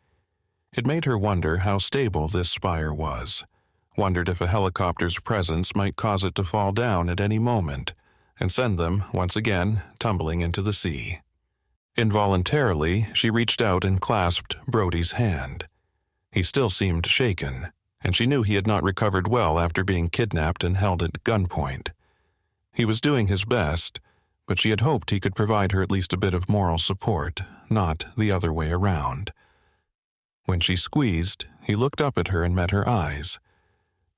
It made her wonder how stable this spire was, wondered if a helicopter's presence might cause it to fall down at any moment and send them, once again, tumbling into the sea. Involuntarily, she reached out and clasped Brody's hand. He still seemed shaken, and she knew he had not recovered well after being kidnapped and held at gunpoint. He was doing his best, but she had hoped he could provide her at least a bit of moral support, not the other way around. When she squeezed, he looked up at her and met her eyes.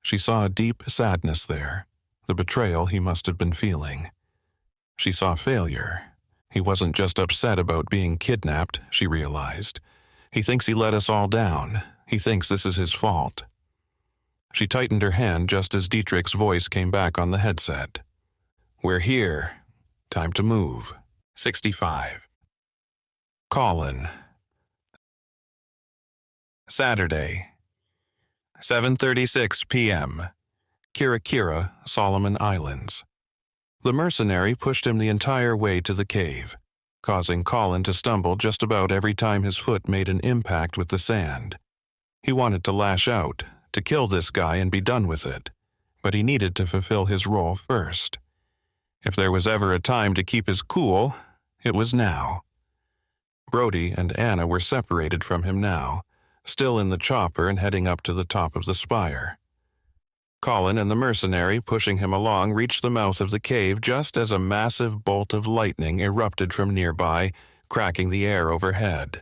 She saw a deep sadness there, the betrayal he must have been feeling. She saw failure. He wasn't just upset about being kidnapped, she realized. He thinks he let us all down. He thinks this is his fault. She tightened her hand just as Dietrich's voice came back on the headset. "We're here. Time to move." 65. Colin. Saturday, 7:36 p.m. Kirakira, Solomon Islands. The mercenary pushed him the entire way to the cave. causing Colin to stumble just about every time his foot made an impact with the sand. He wanted to lash out, to kill this guy and be done with it, but he needed to fulfill his role first. If there was ever a time to keep his cool, it was now. Brody and Anna were separated from him now, still in the chopper and heading up to the top of the spire. Colin and the mercenary pushing him along reached the mouth of the cave just as a massive bolt of lightning erupted from nearby, cracking the air overhead.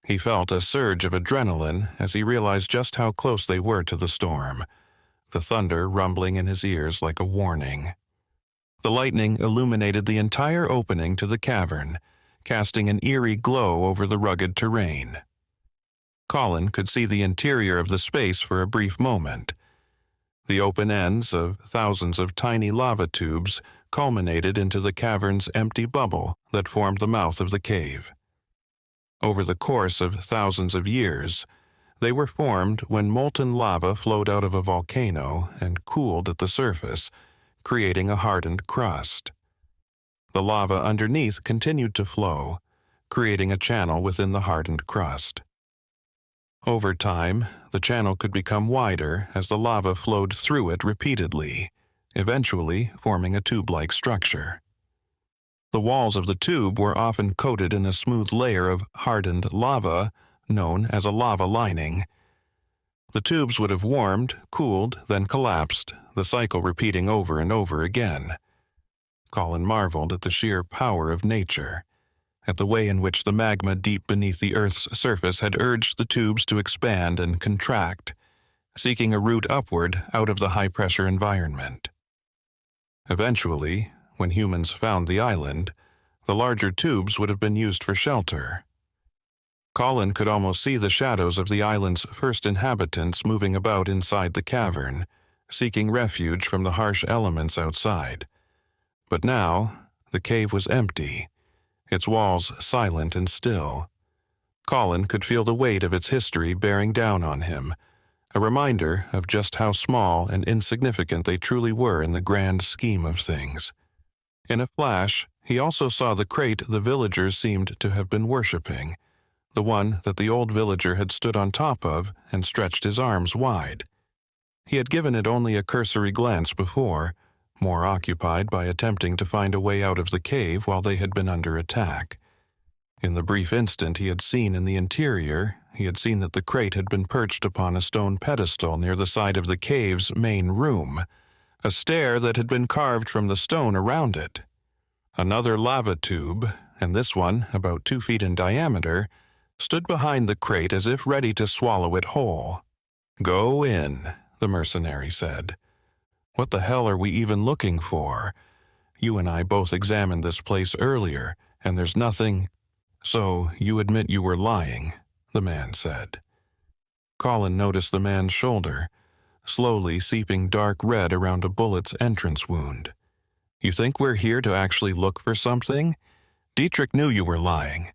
He felt a surge of adrenaline as he realized just how close they were to the storm, the thunder rumbling in his ears like a warning. The lightning illuminated the entire opening to the cavern, casting an eerie glow over the rugged terrain. Colin could see the interior of the space for a brief moment. The open ends of thousands of tiny lava tubes culminated into the cavern's empty bubble that formed the mouth of the cave. Over the course of thousands of years, they were formed when molten lava flowed out of a volcano and cooled at the surface, creating a hardened crust. The lava underneath continued to flow, creating a channel within the hardened crust. Over time, the channel could become wider as the lava flowed through it repeatedly, eventually forming a tube-like structure. The walls of the tube were often coated in a smooth layer of hardened lava, known as a lava lining. The tubes would have warmed, cooled, then collapsed, the cycle repeating over and over again. Colin marveled at the sheer power of nature, at the way in which the magma deep beneath the Earth's surface had urged the tubes to expand and contract, seeking a route upward out of the high-pressure environment. Eventually, when humans found the island, the larger tubes would have been used for shelter. Colin could almost see the shadows of the island's first inhabitants moving about inside the cavern, seeking refuge from the harsh elements outside. But now, the cave was empty, its walls silent and still. Colin could feel the weight of its history bearing down on him, a reminder of just how small and insignificant they truly were in the grand scheme of things. In a flash, he also saw the crate the villagers seemed to have been worshipping, the one that the old villager had stood on top of and stretched his arms wide. He had given it only a cursory glance before, more occupied by attempting to find a way out of the cave while they had been under attack. In the brief instant he had seen in the interior, he had seen that the crate had been perched upon a stone pedestal near the side of the cave's main room, a stair that had been carved from the stone around it. Another lava tube, and this one about 2 feet in diameter, stood behind the crate as if ready to swallow it whole. "Go in," the mercenary said. "What the hell are we even looking for? You and I both examined this place earlier, and there's nothing—" "So you admit you were lying," the man said. Colin noticed the man's shoulder, slowly seeping dark red around a bullet's entrance wound. "You think we're here to actually look for something? Dietrich knew you were lying.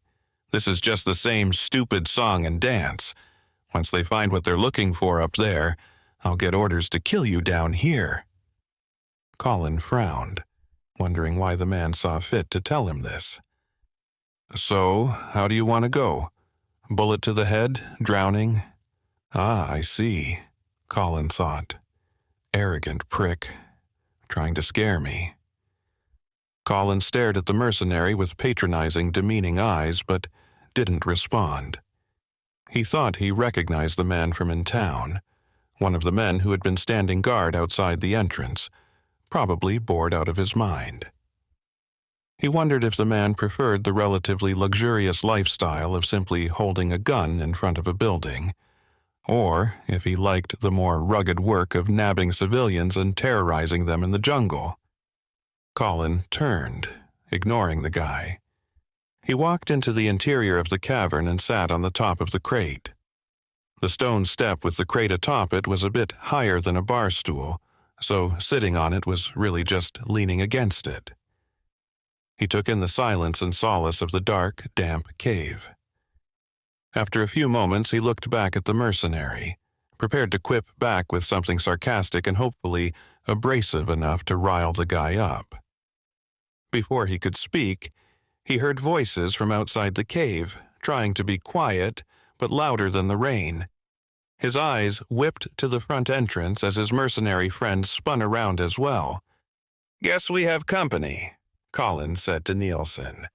This is just the same stupid song and dance. Once they find what they're looking for up there, I'll get orders to kill you down here." Colin frowned, wondering why the man saw fit to tell him this. "So, how do you want to go? Bullet to the head? Drowning?" "Ah, I see," Colin thought. "Arrogant prick, trying to scare me." Colin stared at the mercenary with patronizing, demeaning eyes, but didn't respond. He thought he recognized the man from in town, one of the men who had been standing guard outside the entrance, probably bored out of his mind. He wondered if the man preferred the relatively luxurious lifestyle of simply holding a gun in front of a building, or if he liked the more rugged work of nabbing civilians and terrorizing them in the jungle. Colin turned, ignoring the guy. He walked into the interior of the cavern and sat on the top of the crate. The stone step with the crate atop it was a bit higher than a bar stool, so sitting on it was really just leaning against it. He took in the silence and solace of the dark, damp cave. After a few moments, he looked back at the mercenary, prepared to quip back with something sarcastic and hopefully abrasive enough to rile the guy up. Before he could speak, He heard voices from outside the cave, trying to be quiet, but louder than the rain. His eyes whipped to the front entrance as his mercenary friend spun around as well. "Guess we have company," Colin said to Nielsen.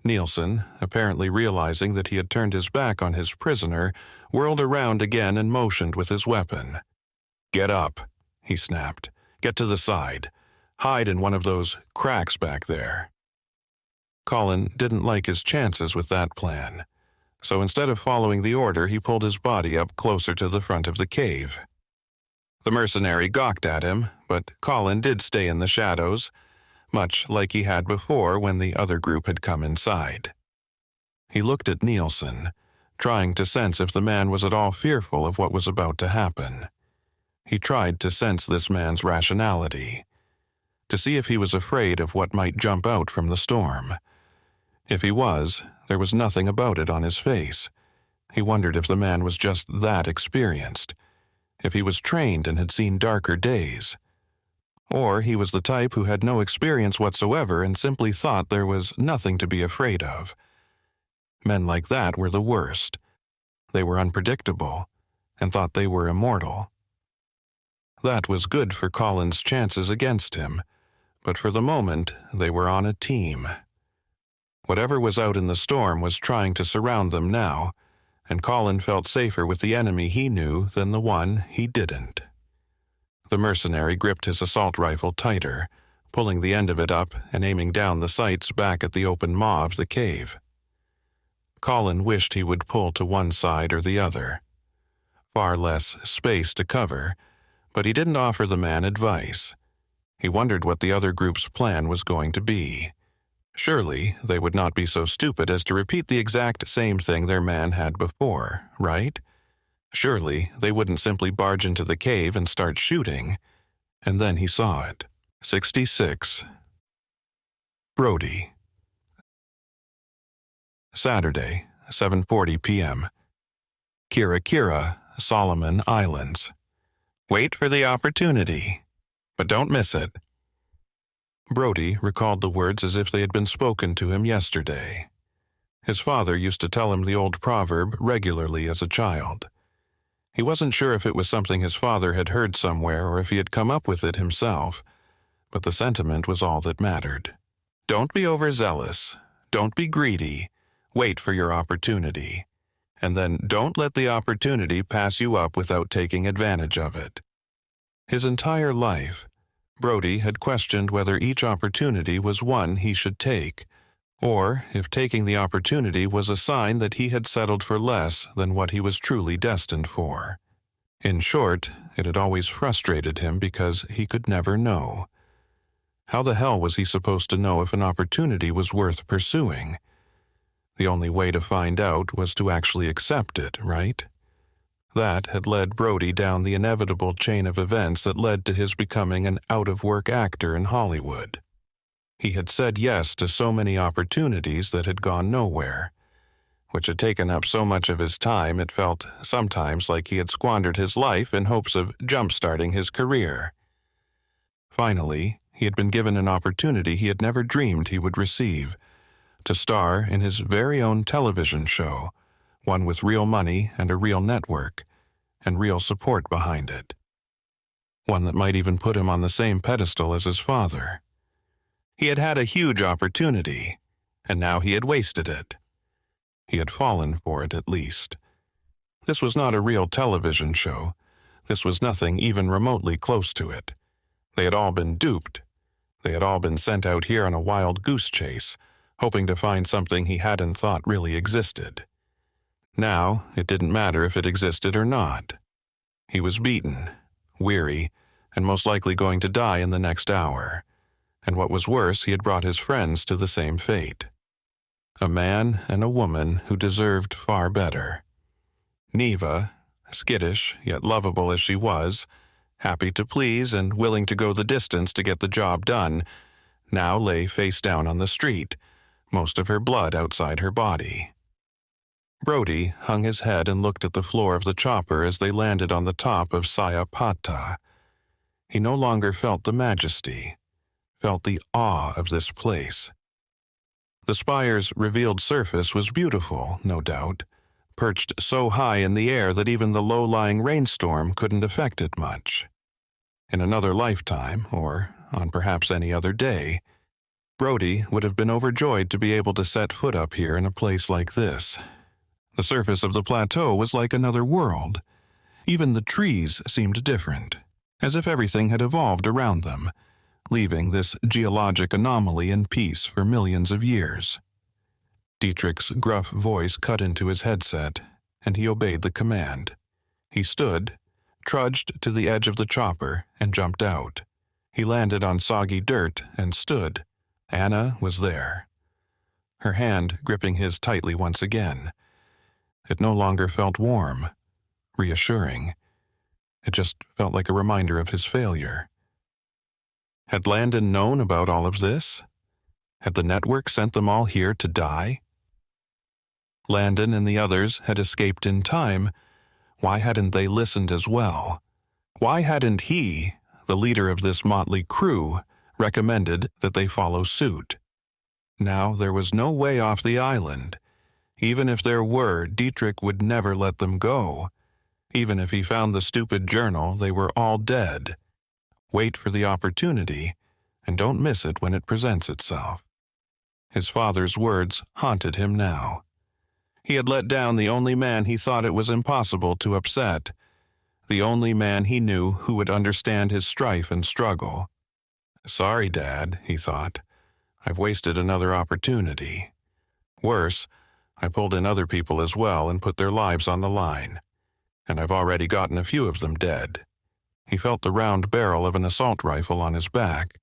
Nielsen, apparently realizing that he had turned his back on his prisoner, whirled around again and motioned with his weapon. "Get up," he snapped. "Get to the side. Hide in one of those cracks back there." Colin didn't like his chances with that plan, so instead of following the order, he pulled his body up closer to the front of the cave. The mercenary gawked at him, but Colin did stay in the shadows, much like he had before when the other group had come inside. He looked at Nielsen, trying to sense if the man was at all fearful of what was about to happen. He tried to sense this man's rationality, to see if he was afraid of what might jump out from the storm. If he was, there was nothing about it on his face. He wondered if the man was just that experienced, if he was trained and had seen darker days. Or he was the type who had no experience whatsoever and simply thought there was nothing to be afraid of. Men like that were the worst. They were unpredictable and thought they were immortal. That was good for Colin's chances against him, but for the moment they were on a team. Whatever was out in the storm was trying to surround them now, and Colin felt safer with the enemy he knew than the one he didn't. The mercenary gripped his assault rifle tighter, pulling the end of it up and aiming down the sights back at the open maw of the cave. Colin wished he would pull to one side or the other. Far less space to cover, but he didn't offer the man advice. He wondered what the other group's plan was going to be. Surely they would not be so stupid as to repeat the exact same thing their man had before, right? Surely they wouldn't simply barge into the cave and start shooting. And then he saw it. 66. Brody. Saturday, 7:40 p.m. Kira, Solomon Islands. Wait for the opportunity, but don't miss it. Brody recalled the words as if they had been spoken to him yesterday. His father used to tell him the old proverb regularly as a child. He wasn't sure if it was something his father had heard somewhere or if he had come up with it himself, but the sentiment was all that mattered. Don't be overzealous. Don't be greedy. Wait for your opportunity. And then don't let the opportunity pass you up without taking advantage of it. His entire life, Brody had questioned whether each opportunity was one he should take, or if taking the opportunity was a sign that he had settled for less than what he was truly destined for. In short, it had always frustrated him because he could never know. How the hell was he supposed to know if an opportunity was worth pursuing? The only way to find out was to actually accept it, right? That had led Brody down the inevitable chain of events that led to his becoming an out-of-work actor in Hollywood. He had said yes to so many opportunities that had gone nowhere, which had taken up so much of his time it felt sometimes like he had squandered his life in hopes of jump-starting his career. Finally, he had been given an opportunity he had never dreamed he would receive, to star in his very own television show, one with real money and a real network, and real support behind it. One that might even put him on the same pedestal as his father. He had had a huge opportunity, and now he had wasted it. He had fallen for it, at least. This was not a real television show. This was nothing even remotely close to it. They had all been duped. They had all been sent out here on a wild goose chase, hoping to find something he hadn't thought really existed. Now, it didn't matter if it existed or not. He was beaten, weary, and most likely going to die in the next hour. And what was worse, he had brought his friends to the same fate. A man and a woman who deserved far better. Neva, skittish yet lovable as she was, happy to please and willing to go the distance to get the job done, now lay face down on the street, most of her blood outside her body. Brody hung his head and looked at the floor of the chopper as they landed on the top of Sayapata. He no longer felt the majesty, felt the awe of this place. The spire's revealed surface was beautiful, no doubt, perched so high in the air that even the low-lying rainstorm couldn't affect it much. In another lifetime, or on perhaps any other day, Brody would have been overjoyed to be able to set foot up here in a place like this. The surface of the plateau was like another world. Even the trees seemed different, as if everything had evolved around them, leaving this geologic anomaly in peace for millions of years. Dietrich's gruff voice cut into his headset, and he obeyed the command. He stood, trudged to the edge of the chopper, and jumped out. He landed on soggy dirt and stood. Anna was there, her hand gripping his tightly once again. It no longer felt warm, reassuring. It just felt like a reminder of his failure. Had Landon known about all of this? Had the network sent them all here to die? Landon and the others had escaped in time. Why hadn't they listened as well? Why hadn't he, the leader of this motley crew, recommended that they follow suit? Now there was no way off the island. Even if there were, Dietrich would never let them go. Even if he found the stupid journal, they were all dead. Wait for the opportunity, and don't miss it when it presents itself. His father's words haunted him now. He had let down the only man he thought it was impossible to upset, the only man he knew who would understand his strife and struggle. Sorry, Dad, he thought. I've wasted another opportunity. Worse, I pulled in other people as well and put their lives on the line. And I've already gotten a few of them dead. He felt the round barrel of an assault rifle on his back,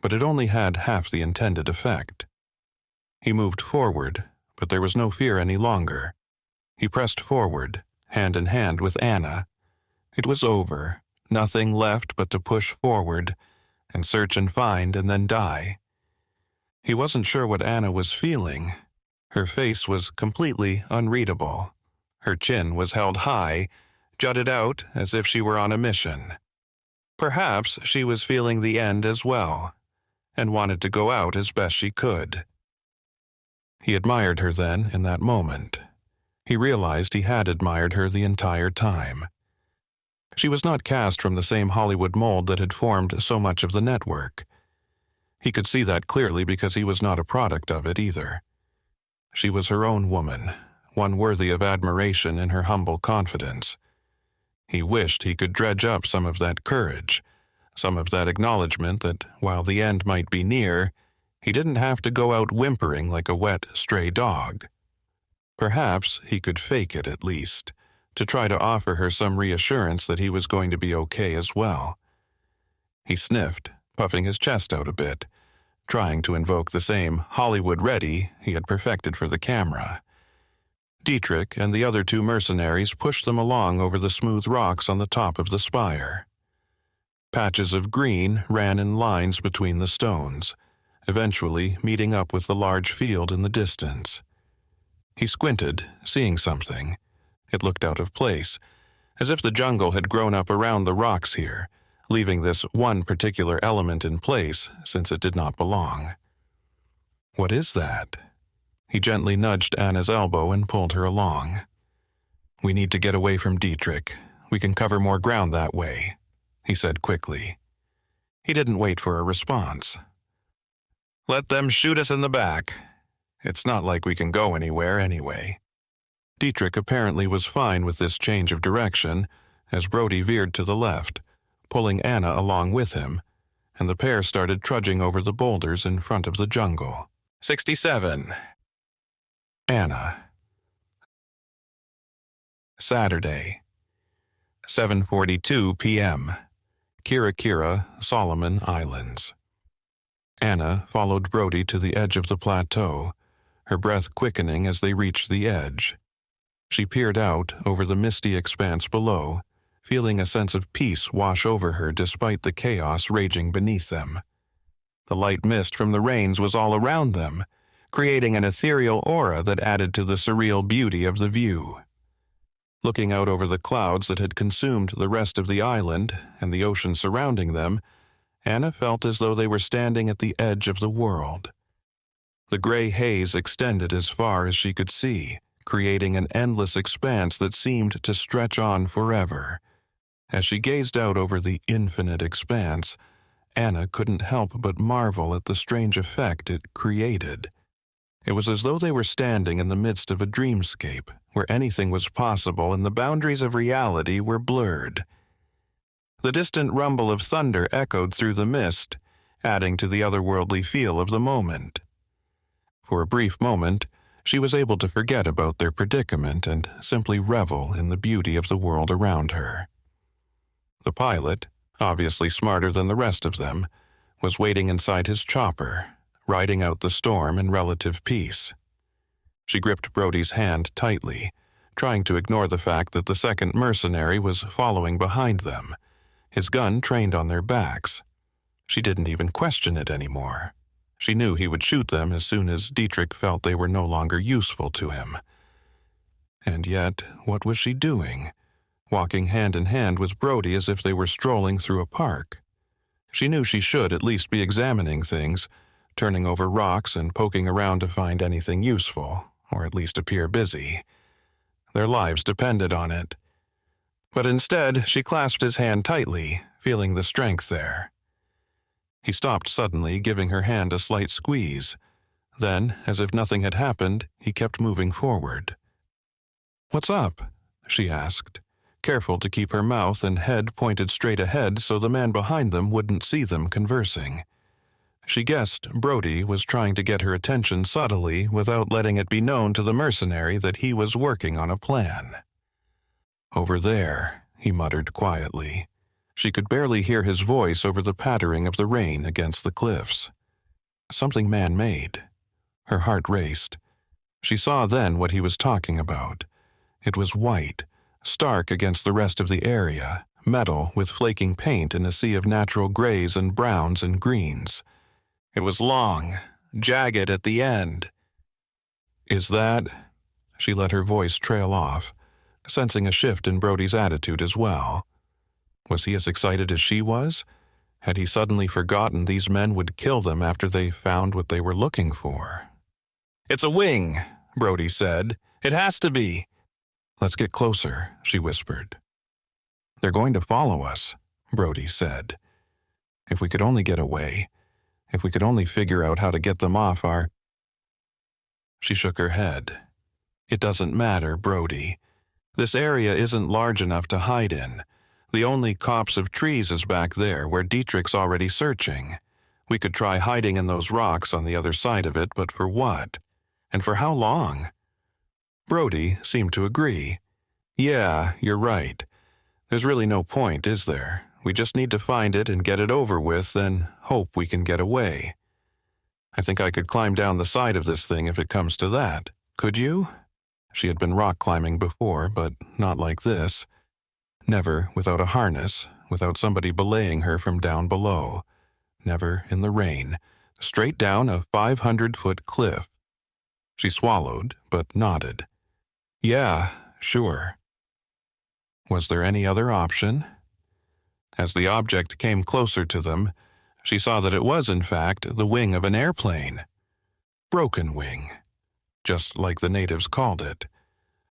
but it only had half the intended effect. He moved forward, but there was no fear any longer. He pressed forward, hand in hand with Anna. It was over, nothing left but to push forward, and search and find and then die. He wasn't sure what Anna was feeling. Her face was completely unreadable. Her chin was held high, jutted out as if she were on a mission. Perhaps she was feeling the end as well, and wanted to go out as best she could. He admired her then in that moment. He realized he had admired her the entire time. She was not cast from the same Hollywood mold that had formed so much of the network. He could see that clearly because he was not a product of it either. She was her own woman, one worthy of admiration in her humble confidence. He wished he could dredge up some of that courage, some of that acknowledgement that, while the end might be near, he didn't have to go out whimpering like a wet, stray dog. Perhaps he could fake it at least, to try to offer her some reassurance that he was going to be okay as well. He sniffed, puffing his chest out a bit, trying to invoke the same Hollywood ready he had perfected for the camera. Dietrich and the other two mercenaries pushed them along over the smooth rocks on the top of the spire. Patches of green ran in lines between the stones, eventually meeting up with the large field in the distance. He squinted, seeing something. It looked out of place, as if the jungle had grown up around the rocks here, leaving this one particular element in place since it did not belong. What is that? He gently nudged Anna's elbow and pulled her along. We need to get away from Dietrich. We can cover more ground that way, he said quickly. He didn't wait for a response. Let them shoot us in the back. It's not like we can go anywhere anyway. Dietrich apparently was fine with this change of direction as Brody veered to the left, pulling Anna along with him, and the pair started trudging over the boulders in front of the jungle. 67. Anna. Saturday, 7:42 p.m. Kira, Solomon Islands. Anna followed Brody to the edge of the plateau, her breath quickening as they reached the edge. She peered out over the misty expanse below, feeling a sense of peace wash over her despite the chaos raging beneath them. The light mist from the rains was all around them, creating an ethereal aura that added to the surreal beauty of the view. Looking out over the clouds that had consumed the rest of the island and the ocean surrounding them, Anna felt as though they were standing at the edge of the world. The gray haze extended as far as she could see, creating an endless expanse that seemed to stretch on forever. As she gazed out over the infinite expanse, Anna couldn't help but marvel at the strange effect it created. It was as though they were standing in the midst of a dreamscape, where anything was possible and the boundaries of reality were blurred. The distant rumble of thunder echoed through the mist, adding to the otherworldly feel of the moment. For a brief moment, she was able to forget about their predicament and simply revel in the beauty of the world around her. The pilot, obviously smarter than the rest of them, was waiting inside his chopper, riding out the storm in relative peace. She gripped Brody's hand tightly, trying to ignore the fact that the second mercenary was following behind them, his gun trained on their backs. She didn't even question it anymore. She knew he would shoot them as soon as Dietrich felt they were no longer useful to him. And yet, what was she doing? Walking hand in hand with Brody as if they were strolling through a park. She knew she should at least be examining things, turning over rocks and poking around to find anything useful, or at least appear busy. Their lives depended on it. But instead, she clasped his hand tightly, feeling the strength there. He stopped suddenly, giving her hand a slight squeeze. Then, as if nothing had happened, he kept moving forward. "What's up?" she asked, careful to keep her mouth and head pointed straight ahead so the man behind them wouldn't see them conversing. She guessed Brody was trying to get her attention subtly without letting it be known to the mercenary that he was working on a plan. "Over there," he muttered quietly. She could barely hear his voice over the pattering of the rain against the cliffs. Something man-made. Her heart raced. She saw then what he was talking about. It was white, stark against the rest of the area, metal with flaking paint in a sea of natural grays and browns and greens. It was long, jagged at the end. "Is that—" She let her voice trail off, sensing a shift in Brody's attitude as well. Was he as excited as she was? Had he suddenly forgotten these men would kill them after they found what they were looking for? "It's a wing," Brody said. "It has to be." "Let's get closer," she whispered. "They're going to follow us," Brody said. "If we could only get away. If we could only figure out how to get them off our—" She shook her head. "It doesn't matter, Brody. This area isn't large enough to hide in. The only copse of trees is back there where Dietrich's already searching. We could try hiding in those rocks on the other side of it, but for what? And for how long?" Brody seemed to agree. "Yeah, you're right. There's really no point, is there? We just need to find it and get it over with, then hope we can get away. I think I could climb down the side of this thing if it comes to that. Could you?" She had been rock climbing before, but not like this. Never without a harness, without somebody belaying her from down below. Never in the rain, straight down a 500-foot cliff. She swallowed, but nodded. "Yeah, sure." Was there any other option? As the object came closer to them, she saw that it was, in fact, the wing of an airplane. Broken wing, just like the natives called it.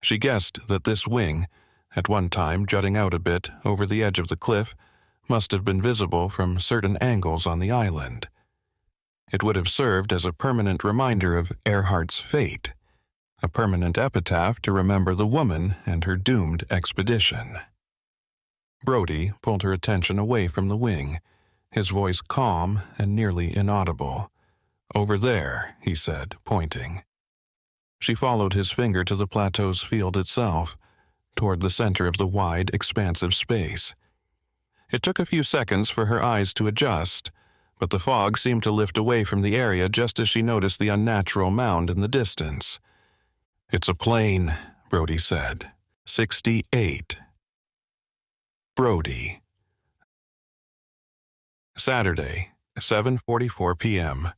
She guessed that this wing, at one time jutting out a bit over the edge of the cliff, must have been visible from certain angles on the island. It would have served as a permanent reminder of Earhart's fate, a permanent epitaph to remember the woman and her doomed expedition. Brody pulled her attention away from the wing, his voice calm and nearly inaudible. "Over there," he said, pointing. She followed his finger to the plateau's field itself, toward the center of the wide, expansive space. It took a few seconds for her eyes to adjust, but the fog seemed to lift away from the area just as she noticed the unnatural mound in the distance. "It's a plane," Brody said. 68. Brody. Saturday, 7:44 p.m.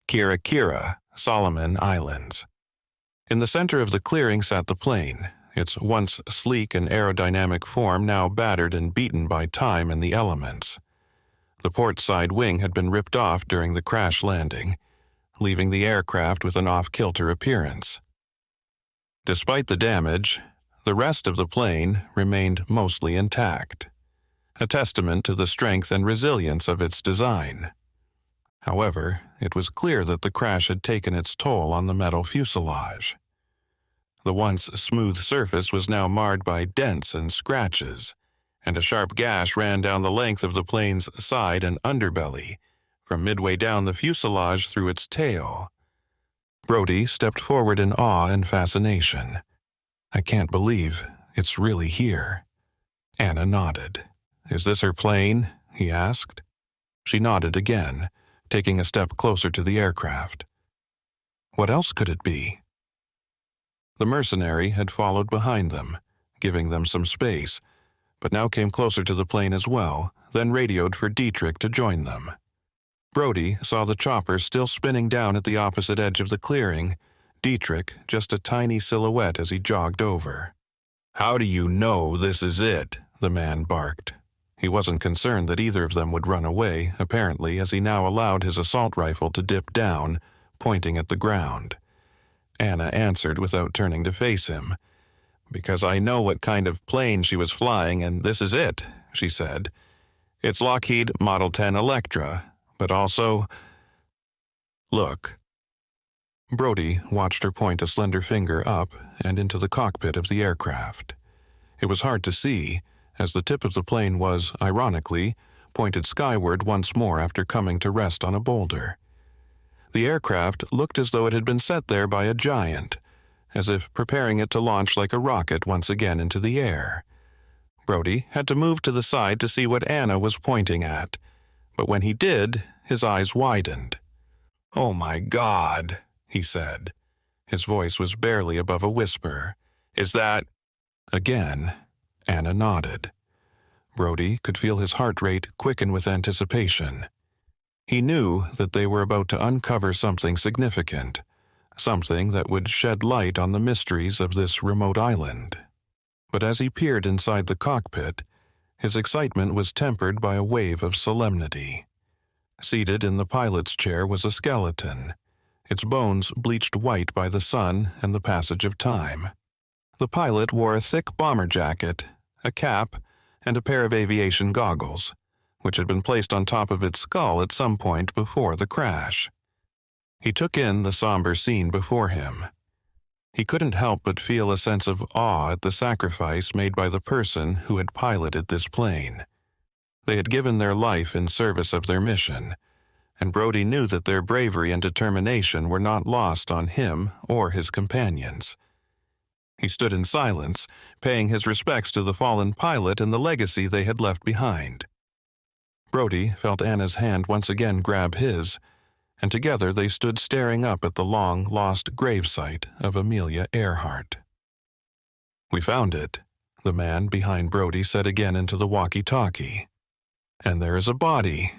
Kira Kira, Solomon Islands. In the center of the clearing sat the plane, its once sleek and aerodynamic form now battered and beaten by time and the elements. The port side wing had been ripped off during the crash landing. leaving the aircraft with an off-kilter appearance. Despite the damage, the rest of the plane remained mostly intact, a testament to the strength and resilience of its design. However, it was clear that the crash had taken its toll on the metal fuselage. The once smooth surface was now marred by dents and scratches, and a sharp gash ran down the length of the plane's side and underbelly, from midway down the fuselage through its tail. Brody stepped forward in awe and fascination. "I can't believe it's really here." Anna nodded. "Is this her plane?" he asked. She nodded again, taking a step closer to the aircraft. What else could it be? The mercenary had followed behind them, giving them some space, but now came closer to the plane as well, then radioed for Dietrich to join them. Brody saw the chopper still spinning down at the opposite edge of the clearing, Dietrich just a tiny silhouette as he jogged over. "How do you know this is it?" the man barked. He wasn't concerned that either of them would run away, apparently, as he now allowed his assault rifle to dip down, pointing at the ground. Anna answered without turning to face him. "Because I know what kind of plane she was flying, and this is it," she said. "It's Lockheed Model 10 Electra, but also... Look." Brody watched her point a slender finger up and into the cockpit of the aircraft. It was hard to see, as the tip of the plane was, ironically, pointed skyward once more after coming to rest on a boulder. The aircraft looked as though it had been set there by a giant, as if preparing it to launch like a rocket once again into the air. Brody had to move to the side to see what Anna was pointing at, but when he did, his eyes widened. "Oh my God," he said. His voice was barely above a whisper. "Is that—" Again, Anna nodded. Brody could feel his heart rate quicken with anticipation. He knew that they were about to uncover something significant, something that would shed light on the mysteries of this remote island. But as he peered inside the cockpit, his excitement was tempered by a wave of solemnity. Seated in the pilot's chair was a skeleton, its bones bleached white by the sun and the passage of time. The pilot wore a thick bomber jacket, a cap, and a pair of aviation goggles, which had been placed on top of its skull at some point before the crash. He took in the somber scene before him. He couldn't help but feel a sense of awe at the sacrifice made by the person who had piloted this plane. They had given their life in service of their mission, and Brody knew that their bravery and determination were not lost on him or his companions. He stood in silence, paying his respects to the fallen pilot and the legacy they had left behind. Brody felt Anna's hand once again grab his, and together they stood staring up at the long-lost gravesite of Amelia Earhart. "We found it," the man behind Brody said again into the walkie-talkie. "And there is a body."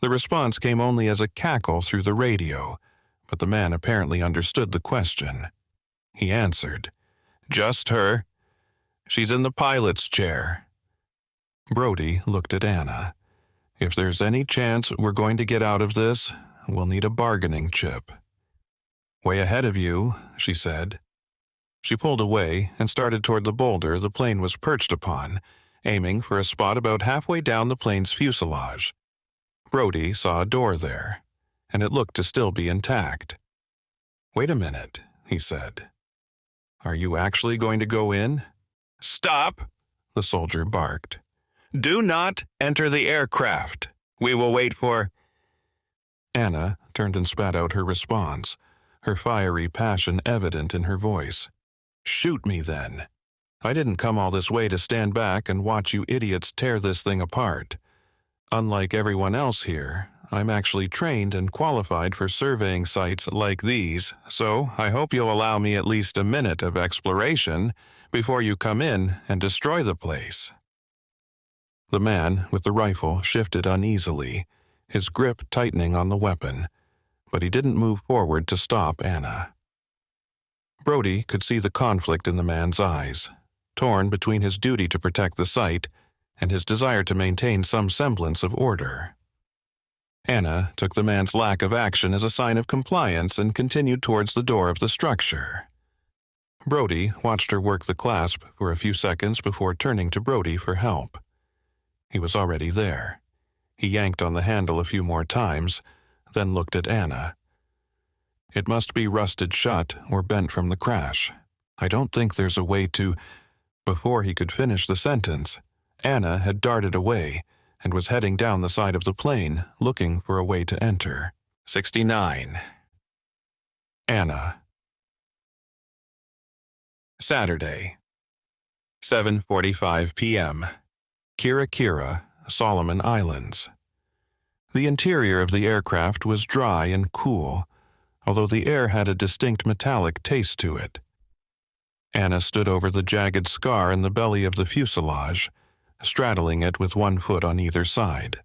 The response came only as a cackle through the radio, but the man apparently understood the question. He answered, "Just her. She's in the pilot's chair." Brody looked at Anna. "If there's any chance we're going to get out of this, we'll need a bargaining chip." "Way ahead of you," she said. She pulled away and started toward the boulder the plane was perched upon, aiming for a spot about halfway down the plane's fuselage. Brody saw a door there, and it looked to still be intact. "Wait a minute," he said. "Are you actually going to go in?" "Stop!" the soldier barked. "Do not enter the aircraft. We will wait for—" Anna turned and spat out her response, her fiery passion evident in her voice. "Shoot me, then. I didn't come all this way to stand back and watch you idiots tear this thing apart. Unlike everyone else here, I'm actually trained and qualified for surveying sites like these, so I hope you'll allow me at least a minute of exploration before you come in and destroy the place." The man with the rifle shifted uneasily, his grip tightening on the weapon, but he didn't move forward to stop Anna. Brody could see the conflict in the man's eyes, torn between his duty to protect the site and his desire to maintain some semblance of order. Anna took the man's lack of action as a sign of compliance and continued towards the door of the structure. Brody watched her work the clasp for a few seconds before turning to Brody for help. He was already there. He yanked on the handle a few more times, then looked at Anna. It must be rusted shut or bent from the crash. I don't think there's a way to... Before he could finish the sentence, Anna had darted away and was heading down the side of the plane, looking for a way to enter. 69. Anna. Saturday, 7:45 p.m. Kira, Solomon Islands. The interior of the aircraft was dry and cool, although the air had a distinct metallic taste to it. Anna stood over the jagged scar in the belly of the fuselage, straddling it with one foot on either side.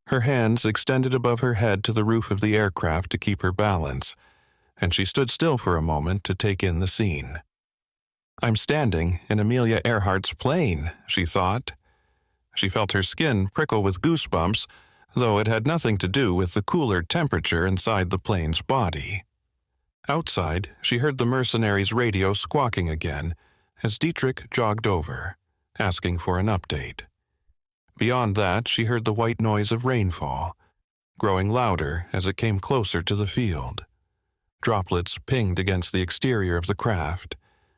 Her hands extended above her head to the roof of the aircraft to keep her balance, and she stood still for a moment to take in the scene. I'm standing in Amelia Earhart's plane, she thought. She felt her skin prickle with goosebumps, though it had nothing to do with the cooler temperature inside the plane's body. Outside, she heard the mercenary's radio squawking again as Dietrich jogged over, asking for an update. Beyond that, she heard the white noise of rainfall, growing louder as it came closer to the field. Droplets pinged against the exterior of the craft,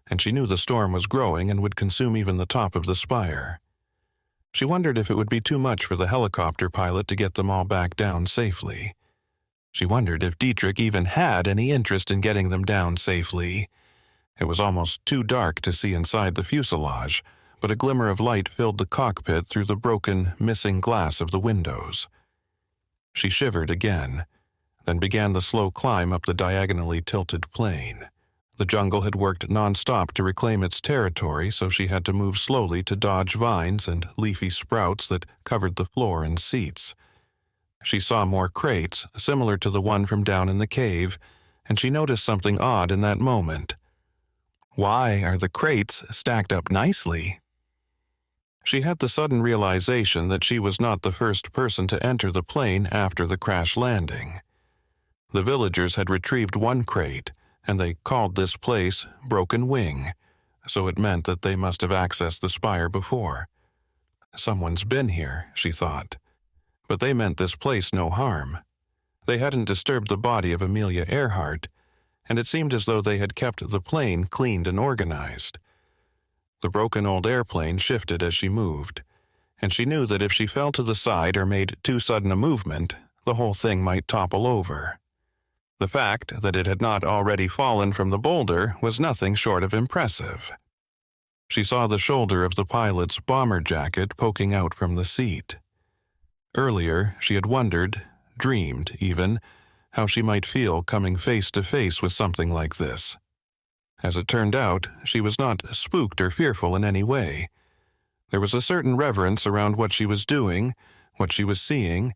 and she knew the storm was growing and would consume even the top of the spire. She wondered if it would be too much for the helicopter pilot to get them all back down safely. She wondered if Dietrich even had any interest in getting them down safely. It was almost too dark to see inside the fuselage, but a glimmer of light filled the cockpit through the broken, missing glass of the windows. She shivered again, then began the slow climb up the diagonally tilted plane. The jungle had worked non-stop to reclaim its territory, so she had to move slowly to dodge vines and leafy sprouts that covered the floor and seats. She saw more crates, similar to the one from down in the cave, and she noticed something odd in that moment. Why are the crates stacked up nicely? She had the sudden realization that she was not the first person to enter the plane after the crash landing. The villagers had retrieved one crate, and they called this place Broken Wing, so it meant that they must have accessed the spire before. Someone's been here, she thought. But they meant this place no harm. They hadn't disturbed the body of Amelia Earhart, and it seemed as though they had kept the plane cleaned and organized. The broken old airplane shifted as she moved, and she knew that if she fell to the side or made too sudden a movement, the whole thing might topple over. The fact that it had not already fallen from the boulder was nothing short of impressive. She saw the shoulder of the pilot's bomber jacket poking out from the seat. Earlier, she had wondered, dreamed even, how she might feel coming face to face with something like this. As it turned out, she was not spooked or fearful in any way. There was a certain reverence around what she was doing, what she was seeing,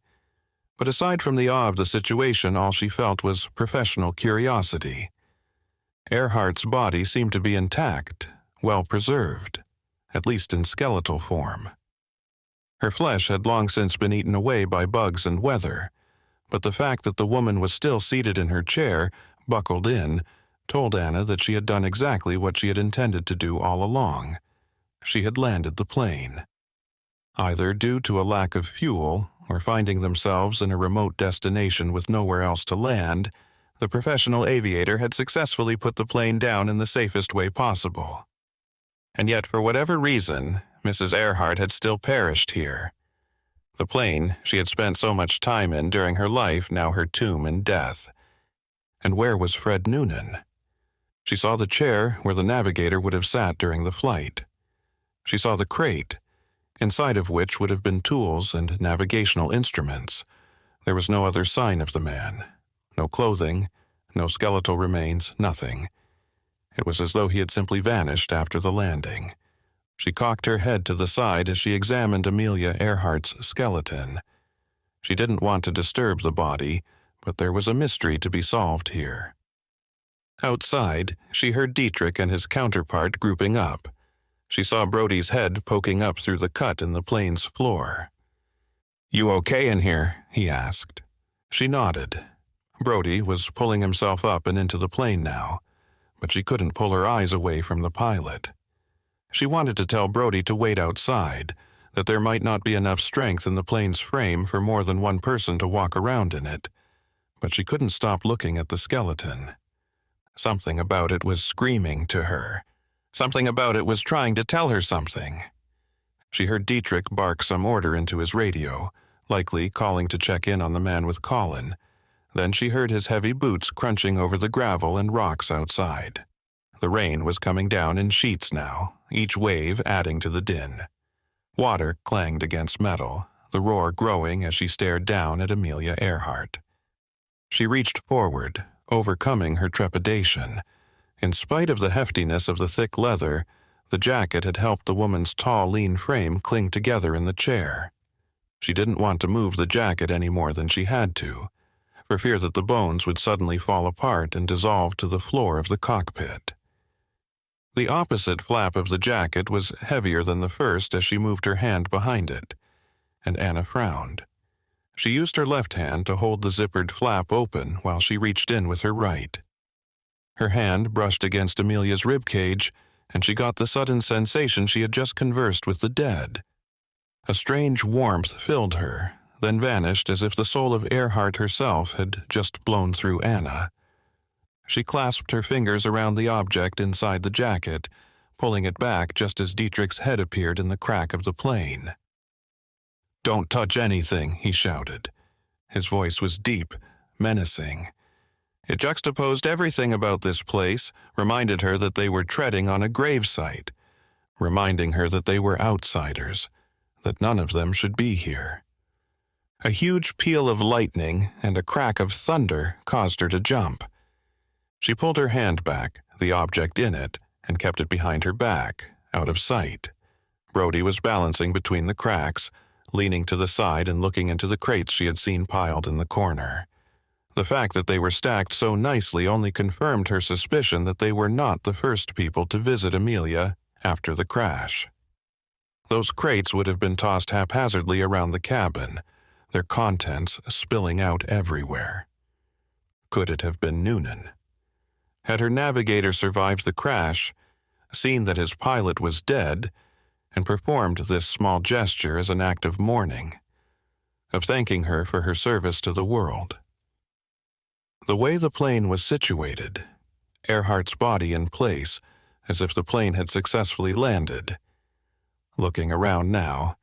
but aside from the awe of the situation, all she felt was professional curiosity. Earhart's body seemed to be intact, well preserved, at least in skeletal form. Her flesh had long since been eaten away by bugs and weather, but the fact that the woman was still seated in her chair, buckled in, told Anna that she had done exactly what she had intended to do all along. She had landed the plane. Either due to a lack of fuel or finding themselves in a remote destination with nowhere else to land, the professional aviator had successfully put the plane down in the safest way possible. And yet, for whatever reason, Mrs. Earhart had still perished here. The plane she had spent so much time in during her life, now her tomb in death. And where was Fred Noonan? She saw the chair where the navigator would have sat during the flight. She saw the crate, inside of which would have been tools and navigational instruments. There was no other sign of the man. No clothing, no skeletal remains, nothing. It was as though he had simply vanished after the landing. She cocked her head to the side as she examined Amelia Earhart's skeleton. She didn't want to disturb the body, but there was a mystery to be solved here. Outside, she heard Dietrich and his counterpart grouping up. She saw Brody's head poking up through the cut in the plane's floor. "You okay in here?" he asked. She nodded. Brody was pulling himself up and into the plane now, but she couldn't pull her eyes away from the pilot. She wanted to tell Brody to wait outside, that there might not be enough strength in the plane's frame for more than one person to walk around in it, but she couldn't stop looking at the skeleton. Something about it was screaming to her. Something about it was trying to tell her something. She heard Dietrich bark some order into his radio, likely calling to check in on the man with Colin. Then she heard his heavy boots crunching over the gravel and rocks outside. The rain was coming down in sheets now, each wave adding to the din. Water clanged against metal, the roar growing as she stared down at Amelia Earhart. She reached forward, overcoming her trepidation. In spite of the heftiness of the thick leather, the jacket had helped the woman's tall, lean frame cling together in the chair. She didn't want to move the jacket any more than she had to, for fear that the bones would suddenly fall apart and dissolve to the floor of the cockpit. The opposite flap of the jacket was heavier than the first as she moved her hand behind it, and Anna frowned. She used her left hand to hold the zippered flap open while she reached in with her right. Her hand brushed against Amelia's ribcage, and she got the sudden sensation she had just conversed with the dead. A strange warmth filled her, then vanished as if the soul of Earhart herself had just blown through Anna. She clasped her fingers around the object inside the jacket, pulling it back just as Dietrich's head appeared in the crack of the plane. "Don't touch anything," he shouted. His voice was deep, menacing. It juxtaposed everything about this place, reminded her that they were treading on a gravesite, reminding her that they were outsiders, that none of them should be here. A huge peal of lightning and a crack of thunder caused her to jump. She pulled her hand back, the object in it, and kept it behind her back, out of sight. Brody was balancing between the cracks, leaning to the side and looking into the crates she had seen piled in the corner. The fact that they were stacked so nicely only confirmed her suspicion that they were not the first people to visit Amelia after the crash. Those crates would have been tossed haphazardly around the cabin, their contents spilling out everywhere. Could it have been Noonan? Had her navigator survived the crash, seen that his pilot was dead, and performed this small gesture as an act of mourning, of thanking her for her service to the world? The way the plane was situated, Earhart's body in place, as if the plane had successfully landed. Looking around now,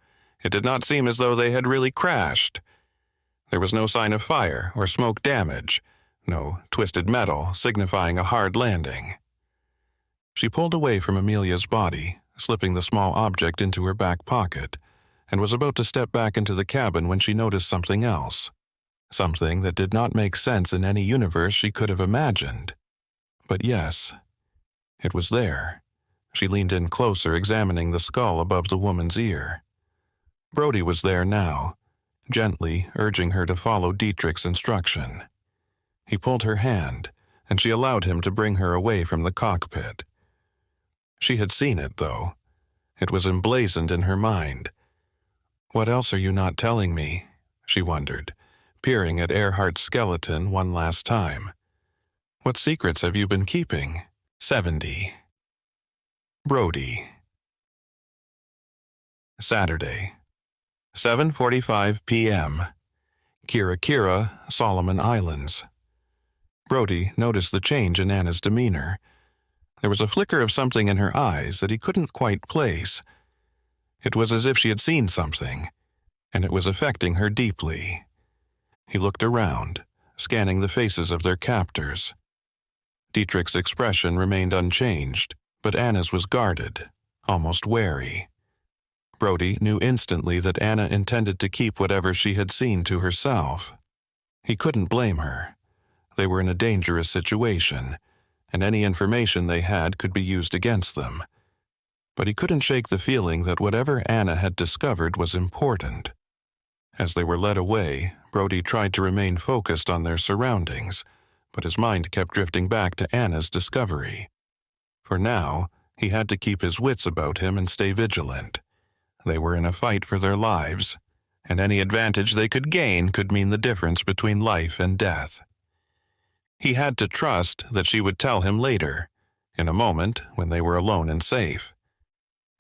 it did not seem as though they had really crashed. There was no sign of fire or smoke damage, no twisted metal signifying a hard landing. She pulled away from Amelia's body, slipping the small object into her back pocket, and was about to step back into the cabin when she noticed something else. Something that did not make sense in any universe she could have imagined. But yes, it was there. She leaned in closer, examining the skull above the woman's ear. Brody was there now, gently urging her to follow Dietrich's instruction. He pulled her hand, and she allowed him to bring her away from the cockpit. She had seen it, though. It was emblazoned in her mind. "What else are you not telling me?" she wondered, peering at Earhart's skeleton one last time. "What secrets have you been keeping?" 70. Brody. Saturday, 7:45 p.m. Kira, Solomon Islands. Brody noticed the change in Anna's demeanor. There was a flicker of something in her eyes that he couldn't quite place. It was as if she had seen something, and it was affecting her deeply. He looked around, scanning the faces of their captors. Dietrich's expression remained unchanged, but Anna's was guarded, almost wary. Brody knew instantly that Anna intended to keep whatever she had seen to herself. He couldn't blame her. They were in a dangerous situation, and any information they had could be used against them. But he couldn't shake the feeling that whatever Anna had discovered was important. As they were led away, Brody tried to remain focused on their surroundings, but his mind kept drifting back to Anna's discovery. For now, he had to keep his wits about him and stay vigilant. They were in a fight for their lives, and any advantage they could gain could mean the difference between life and death. He had to trust that she would tell him later, in a moment when they were alone and safe.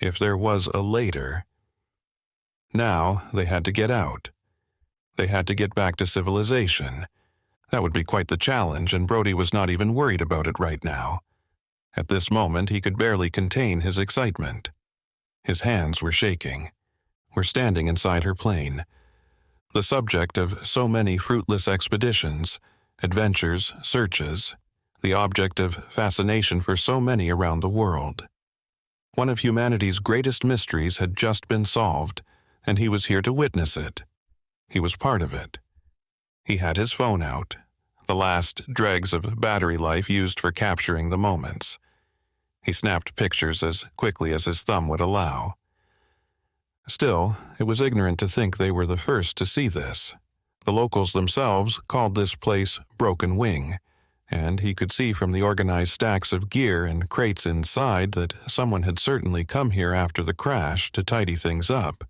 If there was a later. Now they had to get out. They had to get back to civilization. That would be quite the challenge, and Brody was not even worried about it right now. At this moment, he could barely contain his excitement. His hands were shaking. We're standing inside her plane, the subject of so many fruitless expeditions, adventures, searches, the object of fascination for so many around the world. One of humanity's greatest mysteries had just been solved, and he was here to witness it. He was part of it. He had his phone out, the last dregs of battery life used for capturing the moments. He snapped pictures as quickly as his thumb would allow. Still, it was ignorant to think they were the first to see this. The locals themselves called this place Broken Wing, and he could see from the organized stacks of gear and crates inside that someone had certainly come here after the crash to tidy things up.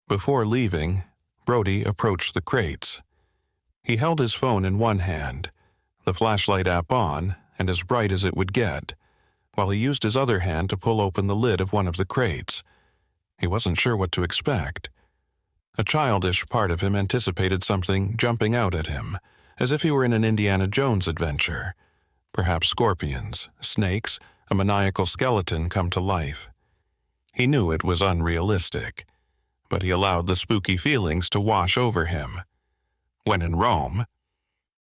Before leaving, Brody approached the crates. He held his phone in one hand, the flashlight app on and as bright as it would get, while he used his other hand to pull open the lid of one of the crates. He wasn't sure what to expect. A childish part of him anticipated something jumping out at him, as if he were in an Indiana Jones adventure. Perhaps scorpions, snakes, a maniacal skeleton come to life. He knew it was unrealistic, but he allowed the spooky feelings to wash over him. When in Rome,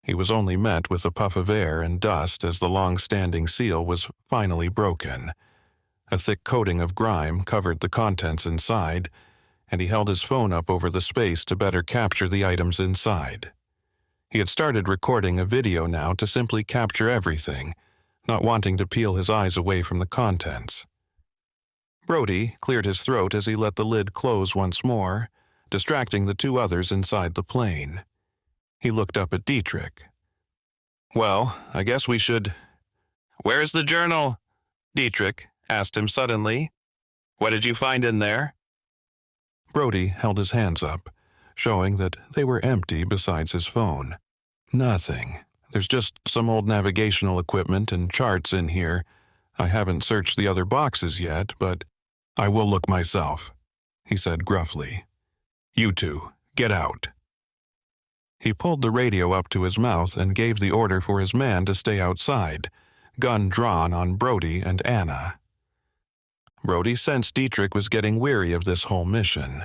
he was only met with a puff of air and dust as the long-standing seal was finally broken. A thick coating of grime covered the contents inside, and he held his phone up over the space to better capture the items inside. He had started recording a video now to simply capture everything, not wanting to peel his eyes away from the contents. Brody cleared his throat as he let the lid close once more, distracting the two others inside the plane. He looked up at Dietrich. "Well, I guess we should—" "Where's the journal?" Dietrich asked him suddenly. "What did you find in there?" Brody held his hands up, showing that they were empty besides his phone. "Nothing. There's just some old navigational equipment and charts in here. I haven't searched the other boxes yet, but I will look myself," he said gruffly. "You two, get out." He pulled the radio up to his mouth and gave the order for his man to stay outside, gun drawn on Brody and Anna. Brody sensed Dietrich was getting weary of this whole mission.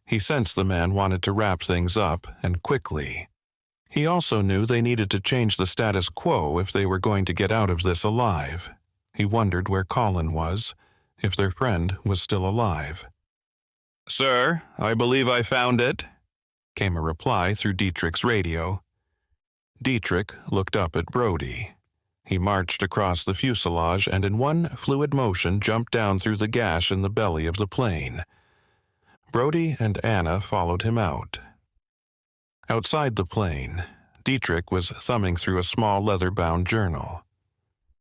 He sensed the man wanted to wrap things up, and quickly. He also knew they needed to change the status quo if they were going to get out of this alive. He wondered where Colin was, if their friend was still alive. "Sir, I believe I found it," came a reply through Dietrich's radio. Dietrich looked up at Brody. He marched across the fuselage and in one fluid motion jumped down through the gash in the belly of the plane. Brody and Anna followed him out. Outside the plane, Dietrich was thumbing through a small leather-bound journal.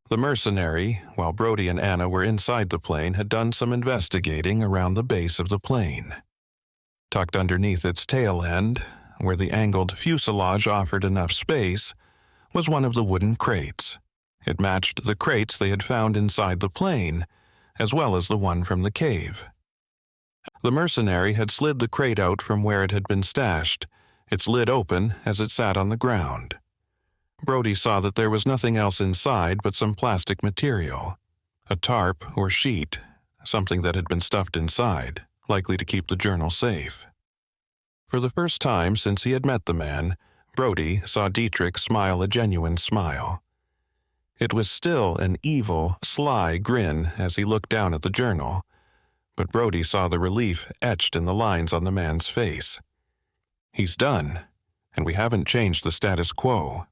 The mercenary, while Brody and Anna were inside the plane, had done some investigating around the base of the plane. Tucked underneath its tail end, where the angled fuselage offered enough space, was one of the wooden crates. It matched the crates they had found inside the plane, as well as the one from the cave. The mercenary had slid the crate out from where it had been stashed, its lid open as it sat on the ground. Brody saw that there was nothing else inside but some plastic material, a tarp or sheet, something that had been stuffed inside, likely to keep the journal safe. For the first time since he had met the man, Brody saw Dietrich smile a genuine smile. It was still an evil, sly grin as he looked down at the journal, but Brody saw the relief etched in the lines on the man's face. He's done, and we haven't changed the status quo.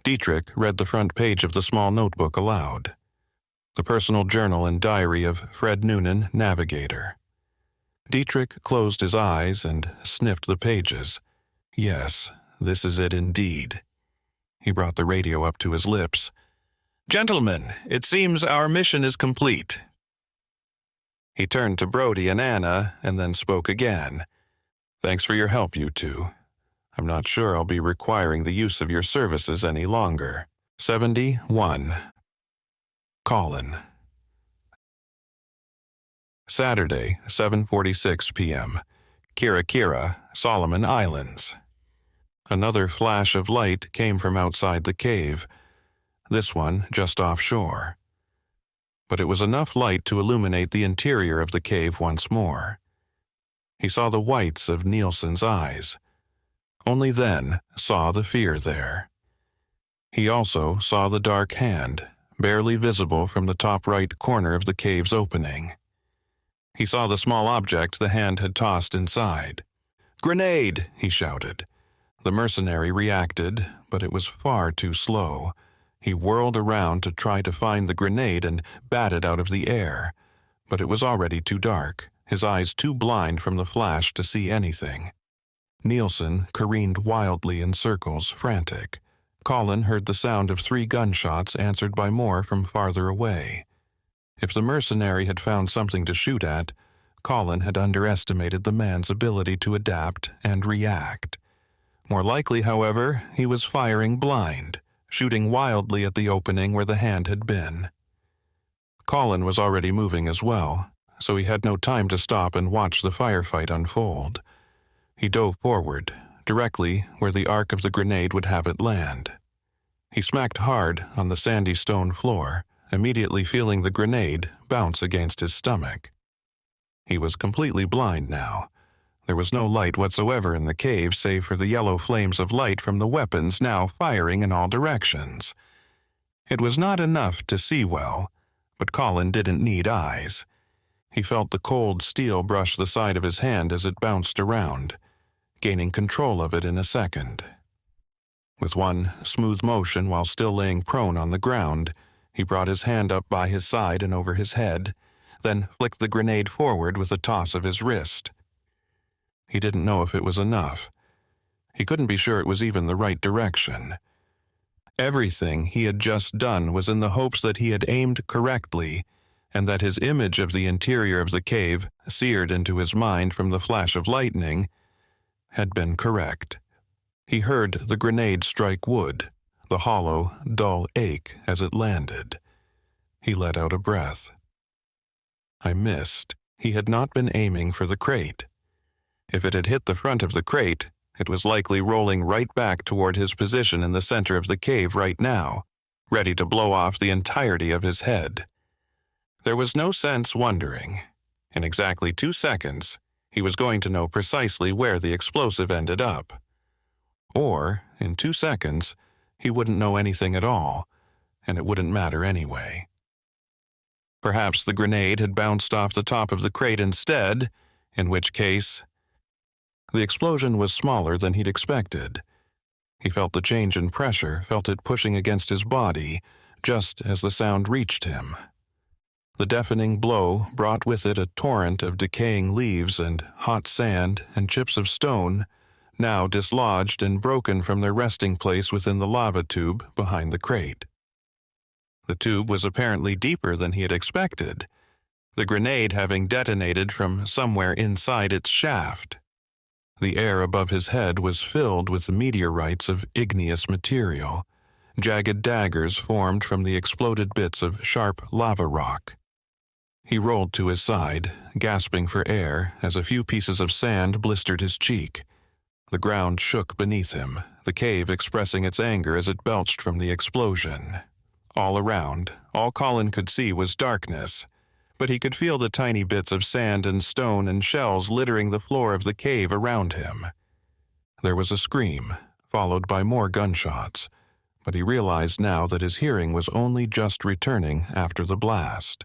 Dietrich read the front page of the small notebook aloud. The personal journal and diary of Fred Noonan, navigator. Dietrich closed his eyes and sniffed the pages. Yes, this is it indeed. He brought the radio up to his lips. "Gentlemen, it seems our mission is complete." He turned to Brody and Anna and then spoke again. Thanks for your help, you two. I'm not sure I'll be requiring the use of your services any longer. 71. Colin. Saturday, 7:46 p.m. Kira, Solomon Islands. Another flash of light came from outside the cave, this one just offshore. But it was enough light to illuminate the interior of the cave once more. He saw the whites of Nielsen's eyes, only then saw the fear there. He also saw the dark hand, barely visible from the top right corner of the cave's opening. He saw the small object the hand had tossed inside. "Grenade!" he shouted. The mercenary reacted, but it was far too slow. He whirled around to try to find the grenade and bat it out of the air, but it was already too dark, his eyes too blind from the flash to see anything. Nielsen careened wildly in circles, frantic. Colin heard the sound of 3 gunshots answered by more from farther away. If the mercenary had found something to shoot at, Colin had underestimated the man's ability to adapt and react. More likely, however, he was firing blind, shooting wildly at the opening where the hand had been. Colin was already moving as well, so he had no time to stop and watch the firefight unfold. He dove forward, directly where the arc of the grenade would have it land. He smacked hard on the sandy stone floor, immediately feeling the grenade bounce against his stomach. He was completely blind now. There was no light whatsoever in the cave save for the yellow flames of light from the weapons now firing in all directions. It was not enough to see well, but Colin didn't need eyes. He felt the cold steel brush the side of his hand as it bounced around, gaining control of it in a second. With one smooth motion while still laying prone on the ground, he brought his hand up by his side and over his head, then flicked the grenade forward with a toss of his wrist. He didn't know if it was enough. He couldn't be sure it was even the right direction. Everything he had just done was in the hopes that he had aimed correctly, and that his image of the interior of the cave, seared into his mind from the flash of lightning, had been correct. He heard the grenade strike wood, the hollow, dull ache as it landed. He let out a breath. I missed. He had not been aiming for the crate. If it had hit the front of the crate, it was likely rolling right back toward his position in the center of the cave right now, ready to blow off the entirety of his head. There was no sense wondering. In exactly 2 seconds, he was going to know precisely where the explosive ended up. Or, in 2 seconds, he wouldn't know anything at all, and it wouldn't matter anyway. Perhaps the grenade had bounced off the top of the crate instead, in which case... The explosion was smaller than he'd expected. He felt the change in pressure, felt it pushing against his body, just as the sound reached him. The deafening blow brought with it a torrent of decaying leaves and hot sand and chips of stone, now dislodged and broken from their resting place within the lava tube behind the crate. The tube was apparently deeper than he had expected, the grenade having detonated from somewhere inside its shaft. The air above his head was filled with meteorites of igneous material. Jagged daggers formed from the exploded bits of sharp lava rock. He rolled to his side, gasping for air as a few pieces of sand blistered his cheek. The ground shook beneath him, the cave expressing its anger as it belched from the explosion. All around, all Colin could see was darkness, but he could feel the tiny bits of sand and stone and shells littering the floor of the cave around him. There was a scream, followed by more gunshots, but he realized now that his hearing was only just returning after the blast.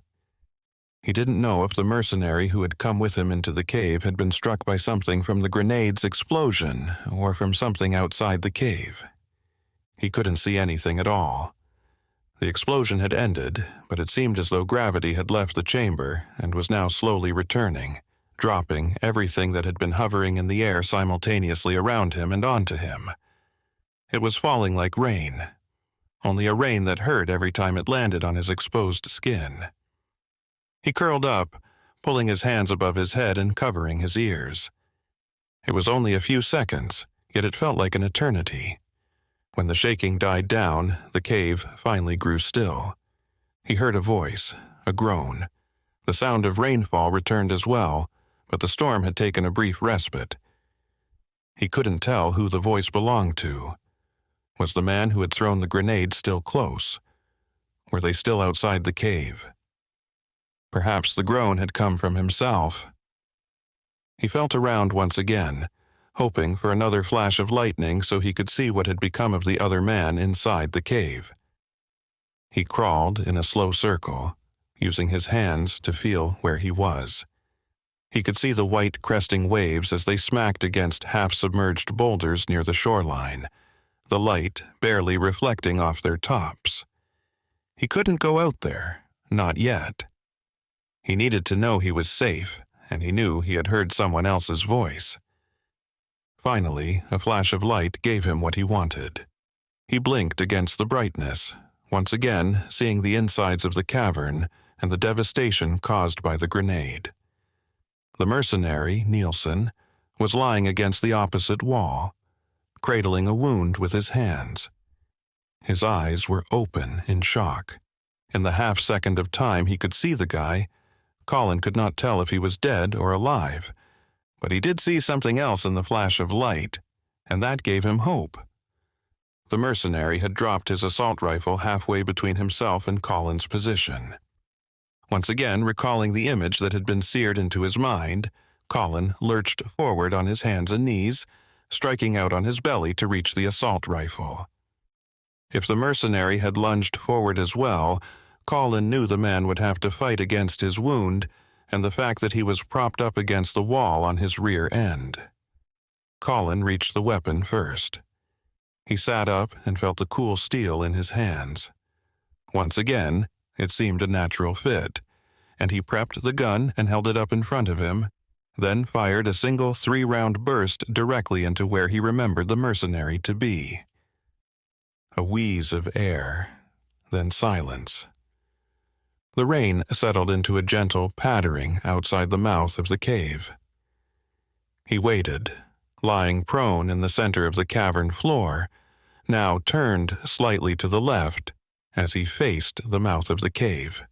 He didn't know if the mercenary who had come with him into the cave had been struck by something from the grenade's explosion or from something outside the cave. He couldn't see anything at all. The explosion had ended, but it seemed as though gravity had left the chamber and was now slowly returning, dropping everything that had been hovering in the air simultaneously around him and onto him. It was falling like rain, only a rain that hurt every time it landed on his exposed skin. He curled up, pulling his hands above his head and covering his ears. It was only a few seconds, yet it felt like an eternity. When the shaking died down, the cave finally grew still. He heard a voice, a groan. The sound of rainfall returned as well, but the storm had taken a brief respite. He couldn't tell who the voice belonged to. Was the man who had thrown the grenade still close? Were they still outside the cave? Perhaps the groan had come from himself. He felt around once again, hoping for another flash of lightning so he could see what had become of the other man inside the cave. He crawled in a slow circle, using his hands to feel where he was. He could see the white cresting waves as they smacked against half-submerged boulders near the shoreline, the light barely reflecting off their tops. He couldn't go out there, not yet. He needed to know he was safe, and he knew he had heard someone else's voice. Finally, a flash of light gave him what he wanted. He blinked against the brightness, once again seeing the insides of the cavern and the devastation caused by the grenade. The mercenary, Nielsen, was lying against the opposite wall, cradling a wound with his hands. His eyes were open in shock. In the half-second of time he could see the guy, Colin could not tell if he was dead or alive, but he did see something else in the flash of light, and that gave him hope. The mercenary had dropped his assault rifle halfway between himself and Colin's position. Once again, recalling the image that had been seared into his mind, Colin lurched forward on his hands and knees, striking out on his belly to reach the assault rifle. If the mercenary had lunged forward as well, Colin knew the man would have to fight against his wound and the fact that he was propped up against the wall on his rear end. Colin reached the weapon first. He sat up and felt the cool steel in his hands. Once again, it seemed a natural fit, and he prepped the gun and held it up in front of him, then fired a single 3-round burst directly into where he remembered the mercenary to be. A wheeze of air, then silence. The rain settled into a gentle pattering outside the mouth of the cave. He waited, lying prone in the center of the cavern floor, now turned slightly to the left as he faced the mouth of the cave.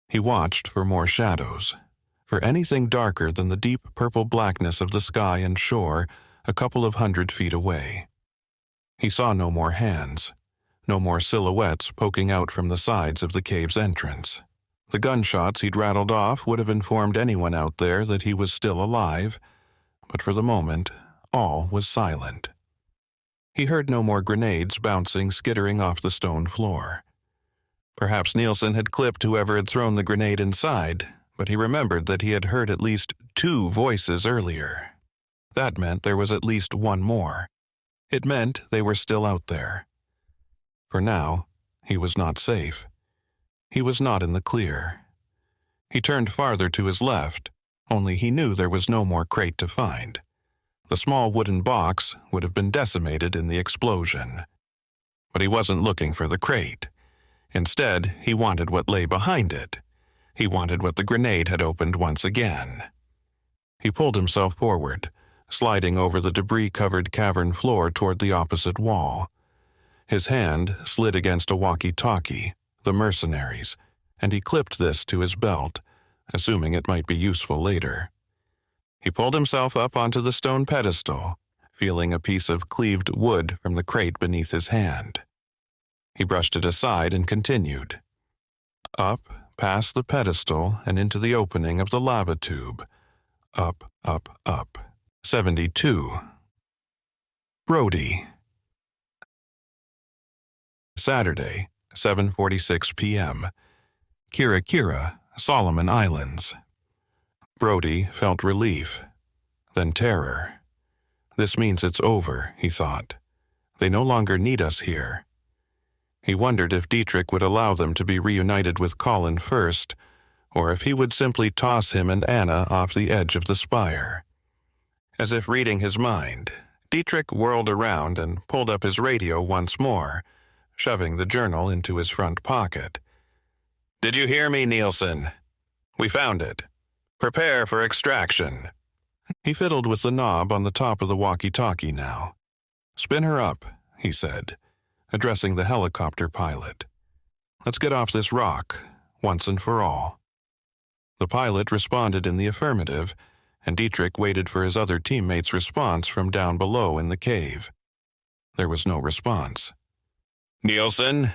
He watched for more shadows, for anything darker than the deep purple blackness of the sky and shore a couple of 100 feet away. He saw no more hands, no more silhouettes poking out from the sides of the cave's entrance. The gunshots he'd rattled off would have informed anyone out there that he was still alive, but for the moment, all was silent. He heard no more grenades bouncing, skittering off the stone floor. Perhaps Nielsen had clipped whoever had thrown the grenade inside, but he remembered that he had heard at least 2 voices earlier. That meant there was at least one more. It meant they were still out there. For now, he was not safe. He was not in the clear. He turned farther to his left, only he knew there was no more crate to find. The small wooden box would have been decimated in the explosion. But he wasn't looking for the crate. Instead, he wanted what lay behind it. He wanted what the grenade had opened once again. He pulled himself forward, sliding over the debris-covered cavern floor toward the opposite wall. His hand slid against a walkie-talkie, the mercenaries, and he clipped this to his belt, assuming it might be useful later. He pulled himself up onto the stone pedestal, feeling a piece of cleaved wood from the crate beneath his hand. He brushed it aside and continued. Up, past the pedestal and into the opening of the lava tube. Up, up, up. 72. Brody. Saturday, 7:46 p.m. Kira, Solomon Islands. Brody felt relief, then terror. This means it's over, he thought. They no longer need us here. He wondered if Dietrich would allow them to be reunited with Colin first, or if he would simply toss him and Anna off the edge of the spire. As if reading his mind, Dietrich whirled around and pulled up his radio once more, shoving the journal into his front pocket. "Did you hear me, Nielsen? We found it. Prepare for extraction. He fiddled with the knob on the top of the walkie-talkie now. "Spin her up," he said, addressing the helicopter pilot. "Let's get off this rock, once and for all." The pilot responded in the affirmative, and Dietrich waited for his other teammates' response from down below in the cave. There was no response. "Nielsen,"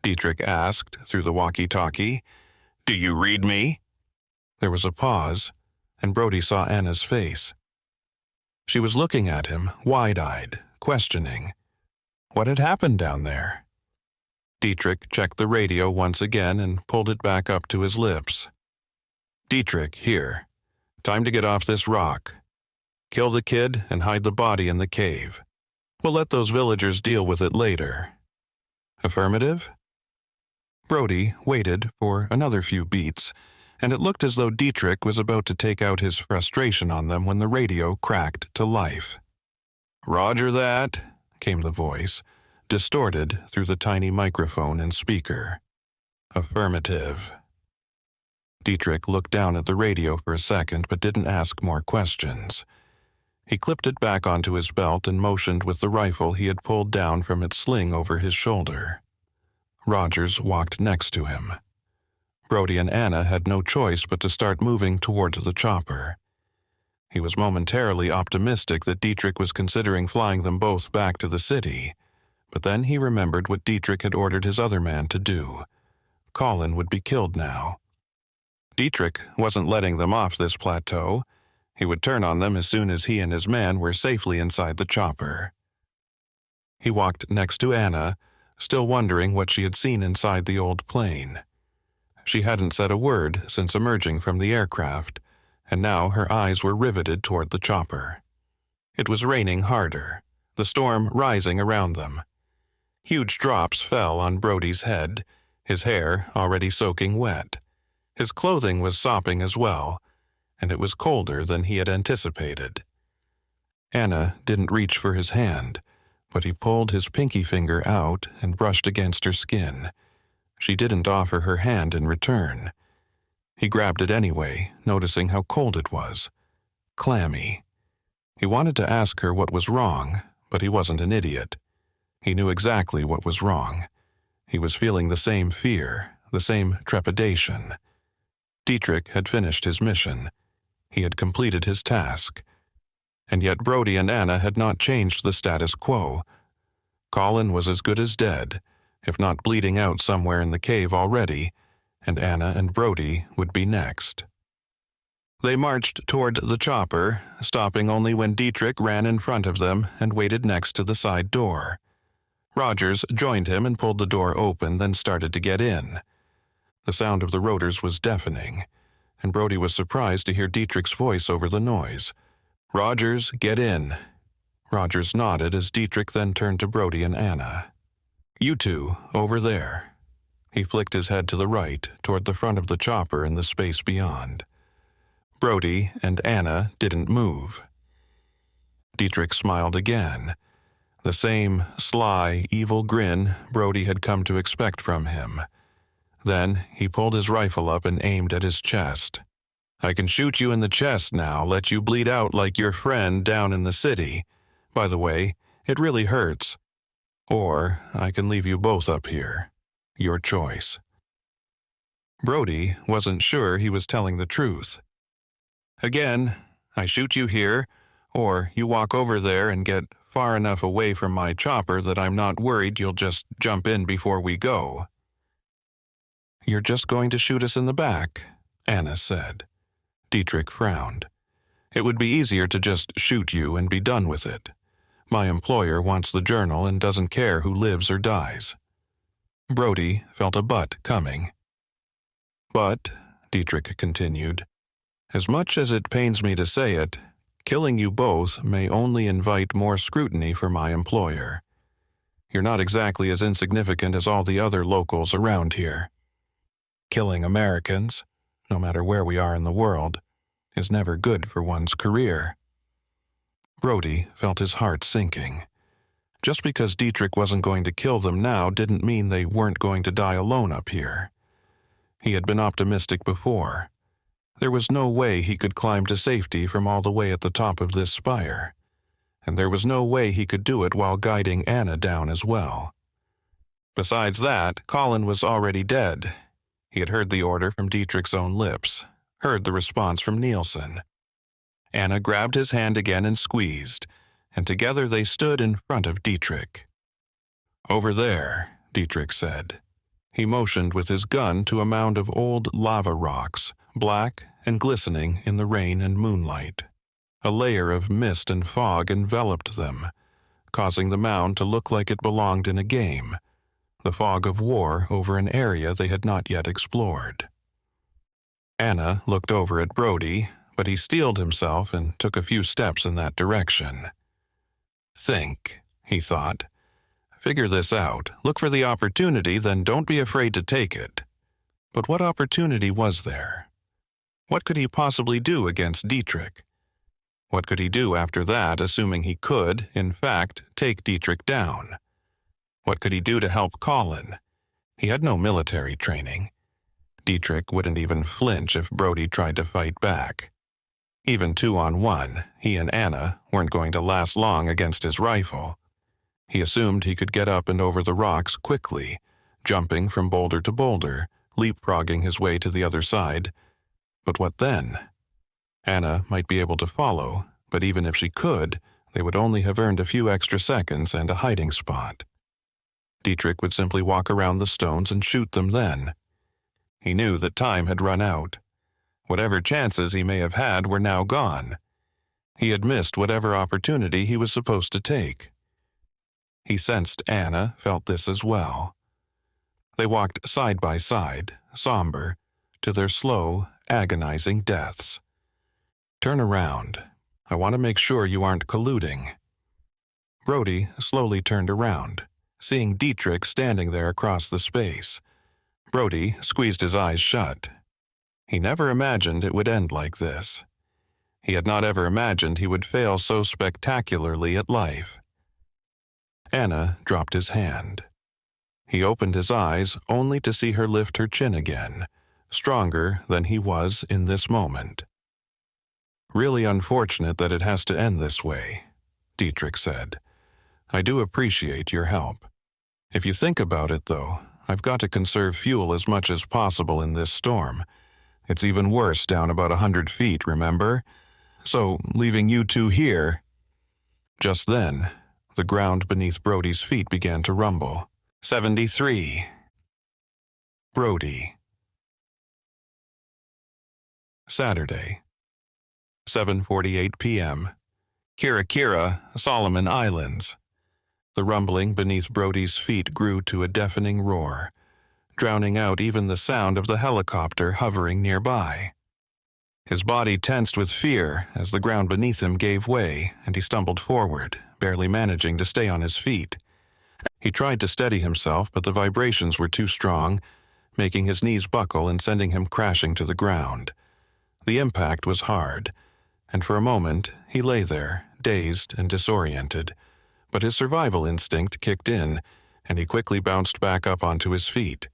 Dietrich asked through the walkie-talkie, "do you read me?" There was a pause, and Brody saw Anna's face. She was looking at him, wide-eyed, questioning. What had happened down there? Dietrich checked the radio once again and pulled it back up to his lips. "Dietrich, here. Time to get off this rock. Kill the kid and hide the body in the cave. We'll let those villagers deal with it later." Affirmative? Brody waited for another few beats, and it looked as though Dietrich was about to take out his frustration on them when the radio cracked to life. "Roger that," came the voice, distorted through the tiny microphone and speaker. "Affirmative." Dietrich looked down at the radio for a second but didn't ask more questions. He clipped it back onto his belt and motioned with the rifle he had pulled down from its sling over his shoulder. Rogers walked next to him. Brody and Anna had no choice but to start moving toward the chopper. He was momentarily optimistic that Dietrich was considering flying them both back to the city, but then he remembered what Dietrich had ordered his other man to do. Colin would be killed now. Dietrich wasn't letting them off this plateau. He would turn on them as soon as he and his man were safely inside the chopper. He walked next to Anna, still wondering what she had seen inside the old plane. She hadn't said a word since emerging from the aircraft, and now her eyes were riveted toward the chopper. It was raining harder, the storm rising around them. Huge drops fell on Brody's head, his hair already soaking wet. His clothing was sopping as well, and it was colder than he had anticipated. Anna didn't reach for his hand, but he pulled his pinky finger out and brushed against her skin. She didn't offer her hand in return. He grabbed it anyway, noticing how cold it was. Clammy. He wanted to ask her what was wrong, but he wasn't an idiot. He knew exactly what was wrong. He was feeling the same fear, the same trepidation. Dietrich had finished his mission. He had completed his task. And yet Brody and Anna had not changed the status quo. Colin was as good as dead, if not bleeding out somewhere in the cave already, and Anna and Brody would be next. They marched toward the chopper, stopping only when Dietrich ran in front of them and waited next to the side door. Rogers joined him and pulled the door open, then started to get in. The sound of the rotors was deafening, and Brody was surprised to hear Dietrich's voice over the noise. "Rogers, get in." Rogers nodded as Dietrich then turned to Brody and Anna. "You two, over there." He flicked his head to the right, toward the front of the chopper and the space beyond. Brody and Anna didn't move. Dietrich smiled again. The same sly, evil grin Brody had come to expect from him. Then he pulled his rifle up and aimed at his chest. "I can shoot you in the chest now, let you bleed out like your friend down in the city. By the way, it really hurts. Or I can leave you both up here. Your choice." Brody wasn't sure he was telling the truth. "Again, I shoot you here, or you walk over there and get far enough away from my chopper that I'm not worried you'll just jump in before we go." "You're just going to shoot us in the back," Anna said. Dietrich frowned. "It would be easier to just shoot you and be done with it. My employer wants the journal and doesn't care who lives or dies." Brody felt a but coming. "But," Dietrich continued, "as much as it pains me to say it, killing you both may only invite more scrutiny for my employer. You're not exactly as insignificant as all the other locals around here. Killing Americans, no matter where we are in the world, is never good for one's career." Brody felt his heart sinking. Just because Dietrich wasn't going to kill them now didn't mean they weren't going to die alone up here. He had been optimistic before. There was no way he could climb to safety from all the way at the top of this spire, and there was no way he could do it while guiding Anna down as well. Besides that, Colin was already dead. He had heard the order from Dietrich's own lips, heard the response from Nielsen. Anna grabbed his hand again and squeezed, and together they stood in front of Dietrich. "Over there," Dietrich said. He motioned with his gun to a mound of old lava rocks, black and glistening in the rain and moonlight. A layer of mist and fog enveloped them, causing the mound to look like it belonged in a game, the fog of war over an area they had not yet explored. Anna looked over at Brody, but he steeled himself and took a few steps in that direction. "Think," he thought. "Figure this out. Look for the opportunity, then don't be afraid to take it." But what opportunity was there? What could he possibly do against Dietrich? What could he do after that, assuming he could, in fact, take Dietrich down? What could he do to help Colin? He had no military training. Dietrich wouldn't even flinch if Brody tried to fight back. Even 2-on-1, he and Anna weren't going to last long against his rifle. He assumed he could get up and over the rocks quickly, jumping from boulder to boulder, leapfrogging his way to the other side. But what then? Anna might be able to follow, but even if she could, they would only have earned a few extra seconds and a hiding spot. Dietrich would simply walk around the stones and shoot them then. He knew that time had run out. Whatever chances he may have had were now gone. He had missed whatever opportunity he was supposed to take. He sensed Anna felt this as well. They walked side by side, somber, to their slow, agonizing deaths. "Turn around. I want to make sure you aren't colluding." Brody slowly turned around, seeing Dietrich standing there across the space. Brody squeezed his eyes shut. He never imagined it would end like this. He had not ever imagined he would fail so spectacularly at life. Anna dropped his hand. He opened his eyes only to see her lift her chin again, stronger than he was in this moment. "Really unfortunate that it has to end this way," Dietrich said. "I do appreciate your help. If you think about it, though, I've got to conserve fuel as much as possible in this storm. It's even worse down about 100 feet, remember? So, leaving you two here..." Just then, the ground beneath Brody's feet began to rumble. 73. Brody. Saturday, 7:48 p.m. Kira, Solomon Islands. The rumbling beneath Brody's feet grew to a deafening roar, drowning out even the sound of the helicopter hovering nearby. His body tensed with fear as the ground beneath him gave way and he stumbled forward, barely managing to stay on his feet. He tried to steady himself, but the vibrations were too strong, making his knees buckle and sending him crashing to the ground. The impact was hard, and for a moment he lay there, dazed and disoriented, but his survival instinct kicked in, and he quickly bounced back up onto his feet.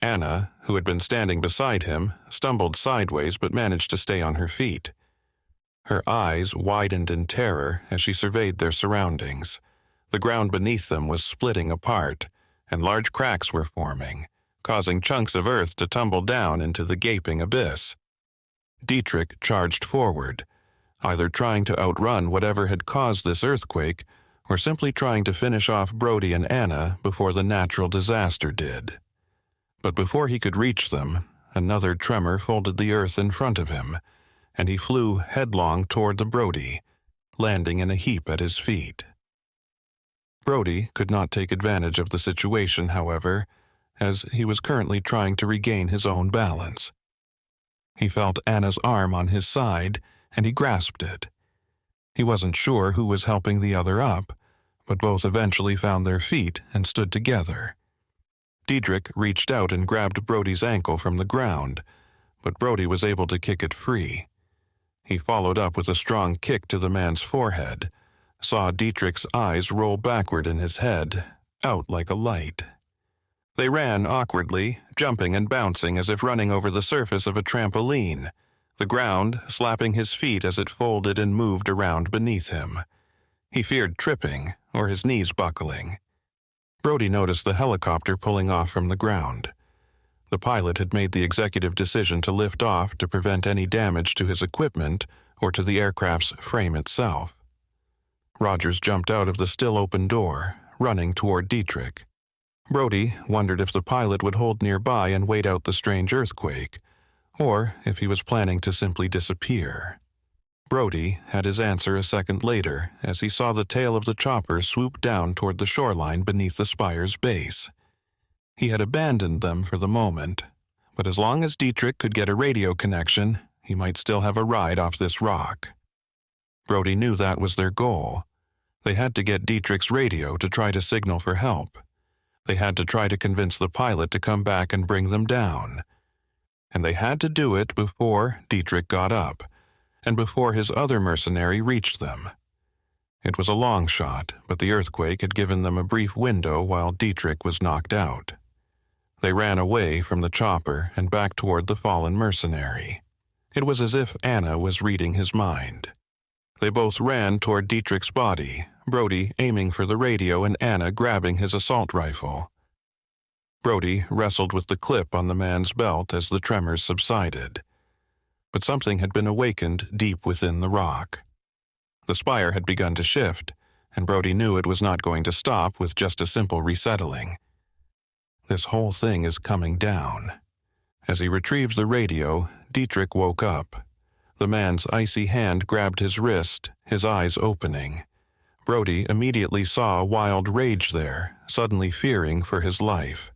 Anna, who had been standing beside him, stumbled sideways but managed to stay on her feet. Her eyes widened in terror as she surveyed their surroundings. The ground beneath them was splitting apart, and large cracks were forming, causing chunks of earth to tumble down into the gaping abyss. Dietrich charged forward, either trying to outrun whatever had caused this earthquake or simply trying to finish off Brody and Anna before the natural disaster did. But before he could reach them, another tremor folded the earth in front of him, and he flew headlong toward the Brody, landing in a heap at his feet. Brody could not take advantage of the situation, however, as he was currently trying to regain his own balance. He felt Anna's arm on his side, and he grasped it. He wasn't sure who was helping the other up, but both eventually found their feet and stood together. Dietrich reached out and grabbed Brody's ankle from the ground, but Brody was able to kick it free. He followed up with a strong kick to the man's forehead, saw Dietrich's eyes roll backward in his head, out like a light. They ran awkwardly, jumping and bouncing as if running over the surface of a trampoline, the ground slapping his feet as it folded and moved around beneath him. He feared tripping or his knees buckling. Brody noticed the helicopter pulling off from the ground. The pilot had made the executive decision to lift off to prevent any damage to his equipment or to the aircraft's frame itself. Rogers jumped out of the still open door, running toward Dietrich. Brody wondered if the pilot would hold nearby and wait out the strange earthquake, or if he was planning to simply disappear. Brody had his answer a second later as he saw the tail of the chopper swoop down toward the shoreline beneath the spire's base. He had abandoned them for the moment, but as long as Dietrich could get a radio connection, he might still have a ride off this rock. Brody knew that was their goal. They had to get Dietrich's radio to try to signal for help. They had to try to convince the pilot to come back and bring them down. And they had to do it before Dietrich got up, and before his other mercenary reached them. It was a long shot, but the earthquake had given them a brief window while Dietrich was knocked out. They ran away from the chopper and back toward the fallen mercenary. It was as if Anna was reading his mind. They both ran toward Dietrich's body, Brody aiming for the radio and Anna grabbing his assault rifle. Brody wrestled with the clip on the man's belt as the tremors subsided. But something had been awakened deep within the rock. The spire had begun to shift, and Brody knew it was not going to stop with just a simple resettling. This whole thing is coming down. As he retrieved the radio, Dietrich woke up. The man's icy hand grabbed his wrist, his eyes opening. Brody immediately saw wild rage there, suddenly fearing for his life.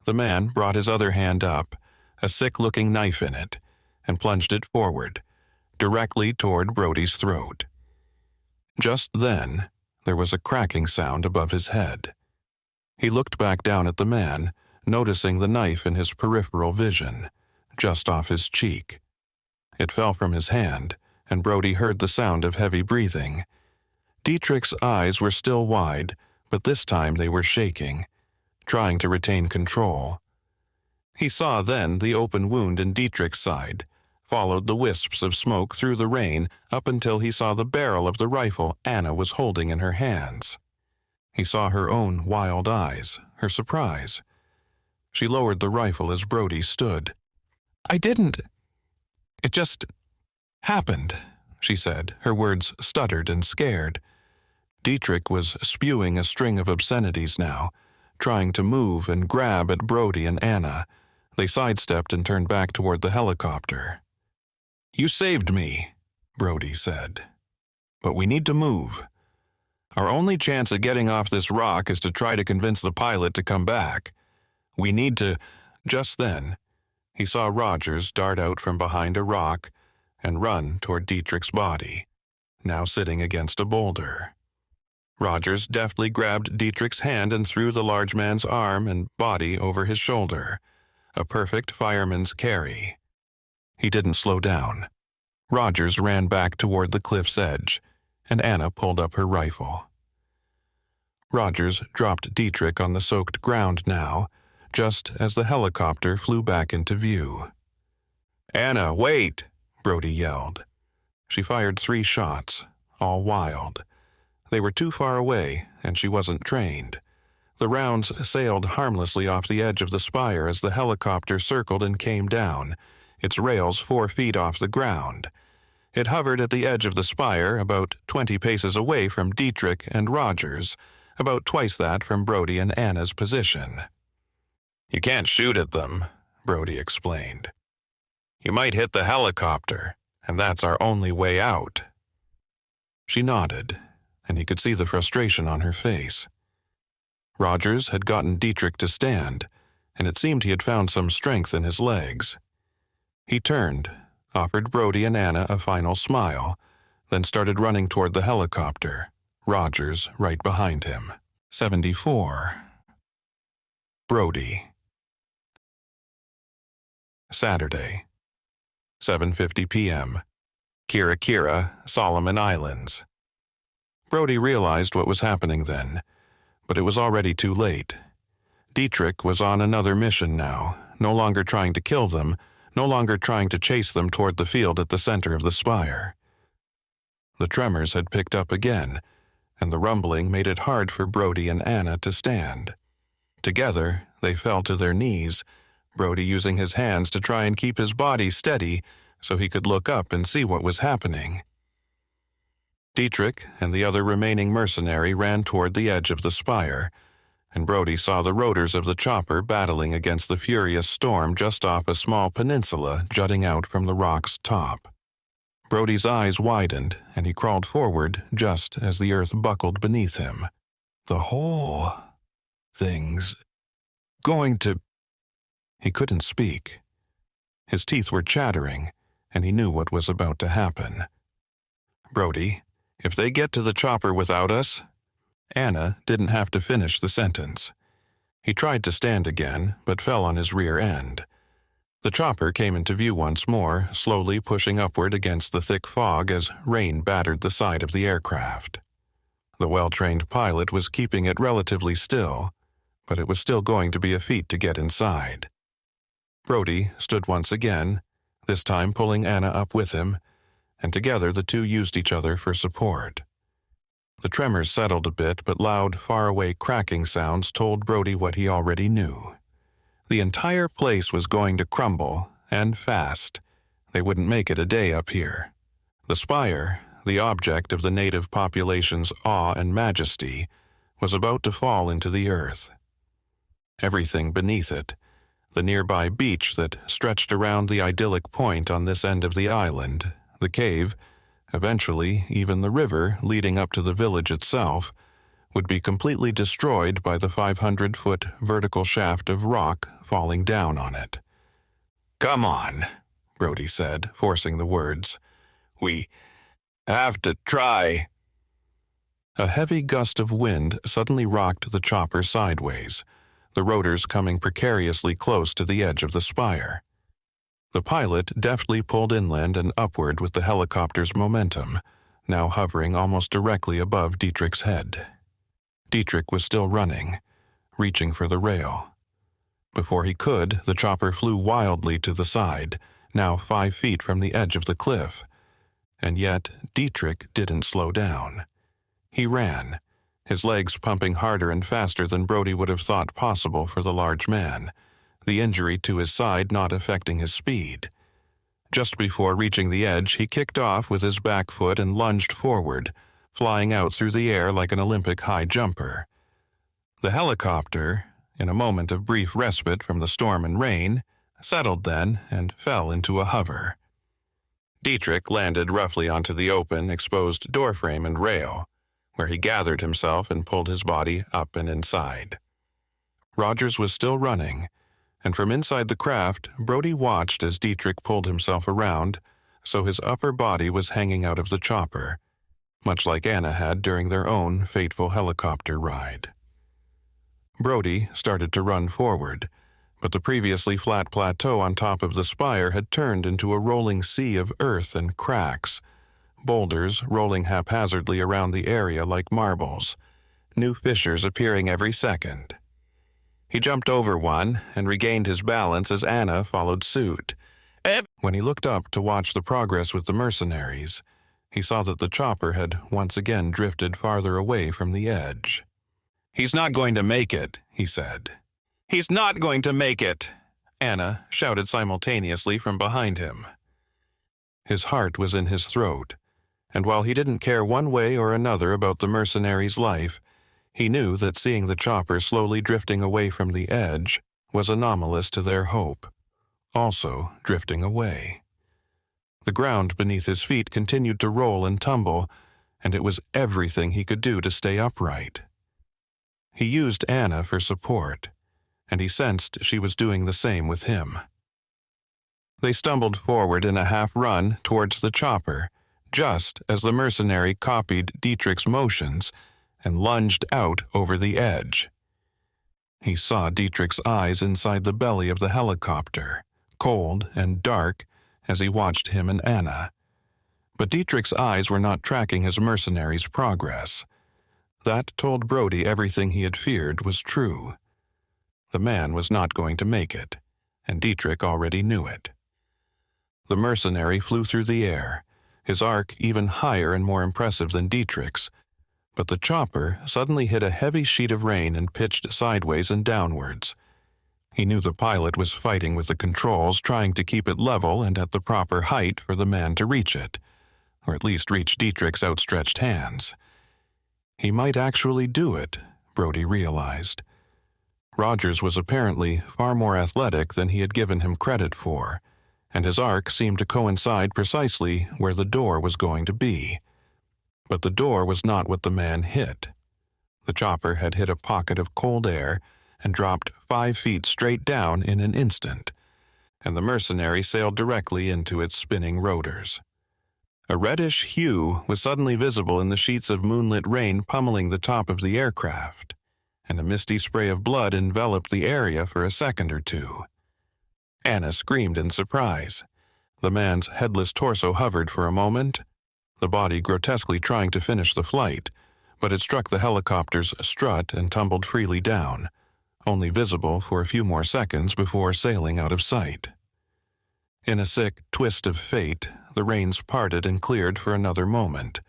The man brought his other hand up, a sick-looking knife in it, and plunged it forward, directly toward Brody's throat. Just then, there was a cracking sound above his head. He looked back down at the man, noticing the knife in his peripheral vision, just off his cheek. It fell from his hand, and Brody heard the sound of heavy breathing. Dietrich's eyes were still wide, but this time they were shaking, trying to retain control. He saw then the open wound in Dietrich's side, followed the wisps of smoke through the rain up until he saw the barrel of the rifle Anna was holding in her hands. He saw her own wild eyes, her surprise. She lowered the rifle as Brody stood. "I didn't. It just happened," she said, her words stuttered and scared. Dietrich was spewing a string of obscenities now, trying to move and grab at Brody and Anna. They sidestepped and turned back toward the helicopter. "You saved me," Brody said. "But we need to move. Our only chance of getting off this rock is to try to convince the pilot to come back. We need to—" Just then, he saw Rogers dart out from behind a rock and run toward Dietrich's body, now sitting against a boulder. Rogers deftly grabbed Dietrich's hand and threw the large man's arm and body over his shoulder, a perfect fireman's carry. He didn't slow down. Rogers ran back toward the cliff's edge, and Anna pulled up her rifle. Rogers dropped Dietrich on the soaked ground now, just as the helicopter flew back into view. "Anna, wait!" Brody yelled. She fired 3 shots, all wild. They were too far away, and she wasn't trained. The rounds sailed harmlessly off the edge of the spire as the helicopter circled and came down, its rails 4 feet off the ground. It hovered at the edge of the spire, about 20 paces away from Dietrich and Rogers, about twice that from Brody and Anna's position. "You can't shoot at them," Brody explained. "You might hit the helicopter, and that's our only way out." She nodded, and he could see the frustration on her face. Rogers had gotten Dietrich to stand, and it seemed he had found some strength in his legs. He turned, offered Brody and Anna a final smile, then started running toward the helicopter, Rogers right behind him. 74. Brody. Saturday, 7:50 p.m. Kira, Solomon Islands. Brody realized what was happening then, but it was already too late. Dietrich was on another mission now, no longer trying to kill them, no longer trying to chase them toward the field at the center of the spire. The tremors had picked up again, and the rumbling made it hard for Brody and Anna to stand. Together, they fell to their knees, Brody using his hands to try and keep his body steady so he could look up and see what was happening. Dietrich and the other remaining mercenary ran toward the edge of the spire, and Brody saw the rotors of the chopper battling against the furious storm just off a small peninsula jutting out from the rock's top. Brody's eyes widened, and he crawled forward just as the earth buckled beneath him. The whole thing's going to... He couldn't speak. His teeth were chattering, and he knew what was about to happen. Brody, if they get to the chopper without us... Anna didn't have to finish the sentence. He tried to stand again, but fell on his rear end. The chopper came into view once more, slowly pushing upward against the thick fog as rain battered the side of the aircraft. The well-trained pilot was keeping it relatively still, but it was still going to be a feat to get inside. Brody stood once again, this time pulling Anna up with him, and together the two used each other for support. The tremors settled a bit, but loud, faraway cracking sounds told Brody what he already knew. The entire place was going to crumble, and fast. They wouldn't make it a day up here. The spire, the object of the native population's awe and majesty, was about to fall into the earth. Everything beneath it, the nearby beach that stretched around the idyllic point on this end of the island, the cave, eventually even the river leading up to the village itself, would be completely destroyed by the 500-foot vertical shaft of rock falling down on it. "Come on," Brody said, forcing the words. "We have to try." A heavy gust of wind suddenly rocked the chopper sideways, the rotors coming precariously close to the edge of the spire. The pilot deftly pulled inland and upward with the helicopter's momentum, now hovering almost directly above Dietrich's head. Dietrich was still running, reaching for the rail. Before he could, the chopper flew wildly to the side, now 5 feet from the edge of the cliff. And yet, Dietrich didn't slow down. He ran, his legs pumping harder and faster than Brody would have thought possible for the large man, the injury to his side not affecting his speed. Just before reaching the edge, he kicked off with his back foot and lunged forward, flying out through the air like an Olympic high jumper. The helicopter, in a moment of brief respite from the storm and rain, settled then and fell into a hover. Dietrich landed roughly onto the open, exposed doorframe and rail, where he gathered himself and pulled his body up and inside. Rogers was still running, and from inside the craft, Brody watched as Dietrich pulled himself around, so his upper body was hanging out of the chopper, much like Anna had during their own fateful helicopter ride. Brody started to run forward, but the previously flat plateau on top of the spire had turned into a rolling sea of earth and cracks, boulders rolling haphazardly around the area like marbles, new fissures appearing every second. He jumped over one and regained his balance as Anna followed suit. When he looked up to watch the progress with the mercenaries, he saw that the chopper had once again drifted farther away from the edge. "He's not going to make it," he said. "He's not going to make it!" Anna shouted simultaneously from behind him. His heart was in his throat, and while he didn't care one way or another about the mercenary's life, he knew that seeing the chopper slowly drifting away from the edge was anomalous to their hope, also drifting away. The ground beneath his feet continued to roll and tumble, and it was everything he could do to stay upright. He used Anna for support, and he sensed she was doing the same with him. They stumbled forward in a half-run towards the chopper, just as the mercenary copied Dietrich's motions and lunged out over the edge. He saw Dietrich's eyes inside the belly of the helicopter, cold and dark, as he watched him and Anna. But Dietrich's eyes were not tracking his mercenary's progress. That told Brody everything he had feared was true. The man was not going to make it, and Dietrich already knew it. The mercenary flew through the air, his arc even higher and more impressive than Dietrich's, but the chopper suddenly hit a heavy sheet of rain and pitched sideways and downwards. He knew the pilot was fighting with the controls, trying to keep it level and at the proper height for the man to reach it, or at least reach Dietrich's outstretched hands. He might actually do it, Brody realized. Rogers was apparently far more athletic than he had given him credit for, and his arc seemed to coincide precisely where the door was going to be. But the door was not what the man hit. The chopper had hit a pocket of cold air and dropped 5 feet straight down in an instant, and the mercenary sailed directly into its spinning rotors. A reddish hue was suddenly visible in the sheets of moonlit rain pummeling the top of the aircraft, and a misty spray of blood enveloped the area for a second or two. Anna screamed in surprise. The man's headless torso hovered for a moment, the body grotesquely trying to finish the flight, but it struck the helicopter's strut and tumbled freely down, only visible for a few more seconds before sailing out of sight. In a sick twist of fate, the reins parted and cleared for another moment,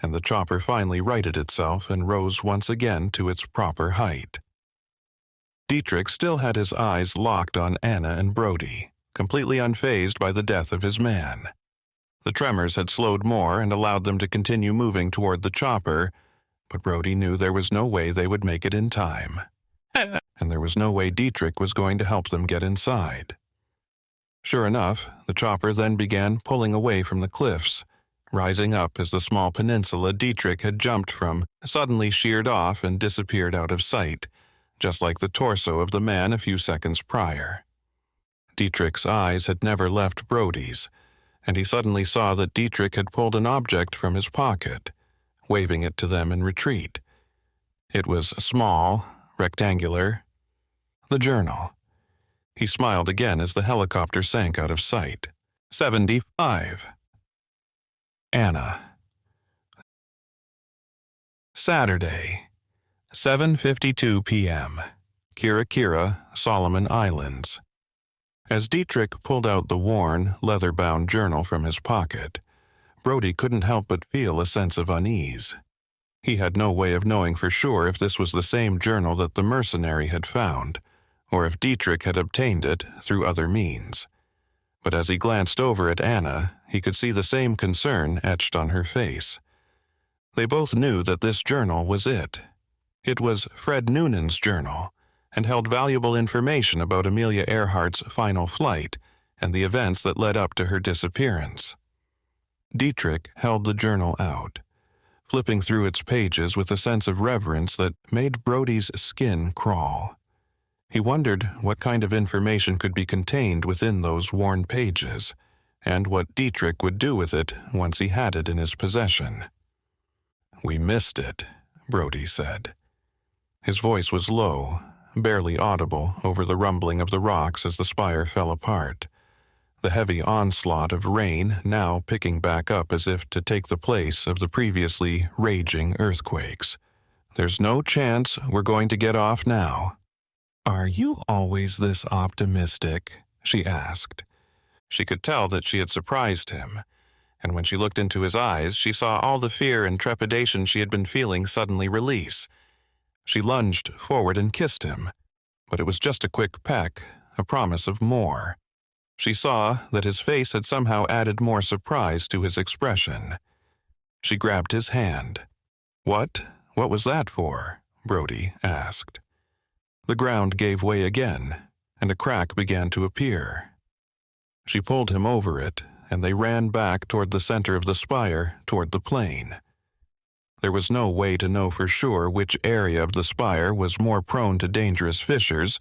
and the chopper finally righted itself and rose once again to its proper height. Dietrich still had his eyes locked on Anna and Brody, completely unfazed by the death of his man. The tremors had slowed more and allowed them to continue moving toward the chopper, but Brody knew there was no way they would make it in time. And there was no way Dietrich was going to help them get inside. Sure enough, the chopper then began pulling away from the cliffs, rising up as the small peninsula Dietrich had jumped from suddenly sheared off and disappeared out of sight, just like the torso of the man a few seconds prior. Dietrich's eyes had never left Brody's, and he suddenly saw that Dietrich had pulled an object from his pocket, waving it to them in retreat. It was small, rectangular. The journal. He smiled again as the helicopter sank out of sight. 75. Anna. Saturday, 7:52 p.m. Kira, Solomon Islands. As Dietrich pulled out the worn, leather-bound journal from his pocket, Brody couldn't help but feel a sense of unease. He had no way of knowing for sure if this was the same journal that the mercenary had found, or if Dietrich had obtained it through other means. But as he glanced over at Anna, he could see the same concern etched on her face. They both knew that this journal was it. It was Fred Noonan's journal, and held valuable information about Amelia Earhart's final flight and the events that led up to her disappearance. Dietrich held the journal out, flipping through its pages with a sense of reverence that made Brody's skin crawl. He wondered what kind of information could be contained within those worn pages, and what Dietrich would do with it once he had it in his possession. "We missed it," Brody said. His voice was low, barely audible over the rumbling of the rocks as the spire fell apart, the heavy onslaught of rain now picking back up as if to take the place of the previously raging earthquakes. "There's no chance we're going to get off now." "Are you always this optimistic?" she asked. She could tell that she had surprised him, and when she looked into his eyes, she saw all the fear and trepidation she had been feeling suddenly release. She lunged forward and kissed him, but it was just a quick peck, a promise of more. She saw that his face had somehow added more surprise to his expression. She grabbed his hand. What was that for?" Brody asked. The ground gave way again, and a crack began to appear. She pulled him over it, and they ran back toward the center of the spire, toward the plain. There was no way to know for sure which area of the spire was more prone to dangerous fissures,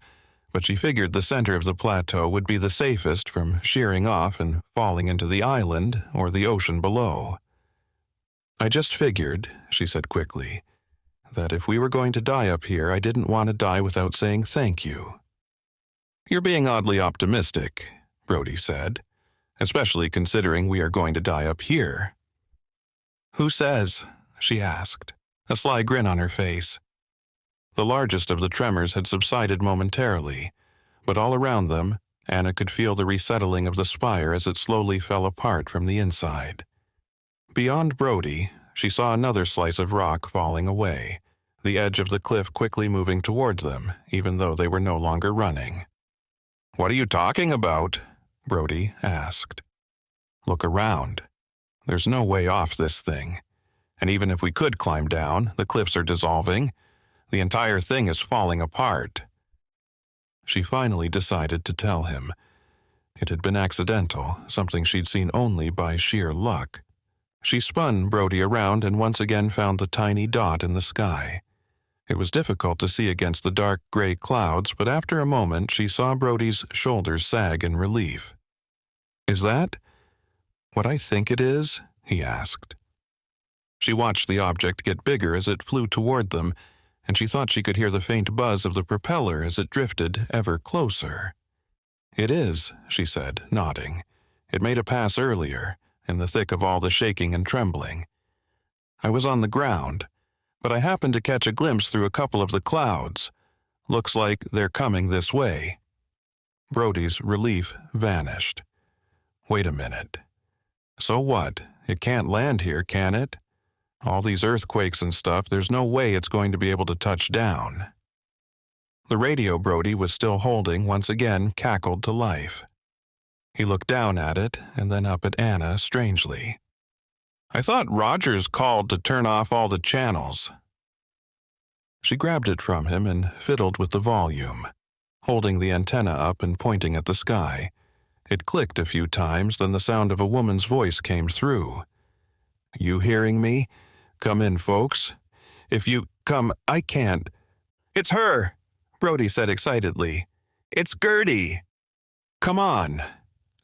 but she figured the center of the plateau would be the safest from shearing off and falling into the island or the ocean below. "I just figured," she said quickly, "that if we were going to die up here, I didn't want to die without saying thank you." "You're being oddly optimistic," Brody said, "especially considering we are going to die up here." "Who says?" she asked, a sly grin on her face. The largest of the tremors had subsided momentarily, but all around them, Anna could feel the resettling of the spire as it slowly fell apart from the inside. Beyond Brody, she saw another slice of rock falling away, the edge of the cliff quickly moving toward them, even though they were no longer running. "What are you talking about?" Brody asked. "Look around. There's no way off this thing. And even if we could climb down, the cliffs are dissolving. The entire thing is falling apart." She finally decided to tell him. It had been accidental, something she'd seen only by sheer luck. She spun Brody around and once again found the tiny dot in the sky. It was difficult to see against the dark gray clouds, but after a moment she saw Brody's shoulders sag in relief. "Is that what I think it is?" he asked. She watched the object get bigger as it flew toward them, and she thought she could hear the faint buzz of the propeller as it drifted ever closer. "It is," she said, nodding. "It made a pass earlier, in the thick of all the shaking and trembling. I was on the ground, but I happened to catch a glimpse through a couple of the clouds. Looks like they're coming this way." Brody's relief vanished. "Wait a minute. So what? It can't land here, can it? All these earthquakes and stuff, there's no way it's going to be able to touch down." The radio Brody was still holding once again cackled to life. He looked down at it and then up at Anna strangely. "I thought Rogers called to turn off all the channels." She grabbed it from him and fiddled with the volume, holding the antenna up and pointing at the sky. It clicked a few times, then the sound of a woman's voice came through. "You hearing me? Come in, folks. If you come, I can't." "It's her," Brody said excitedly. "It's Gertie." "Come on,"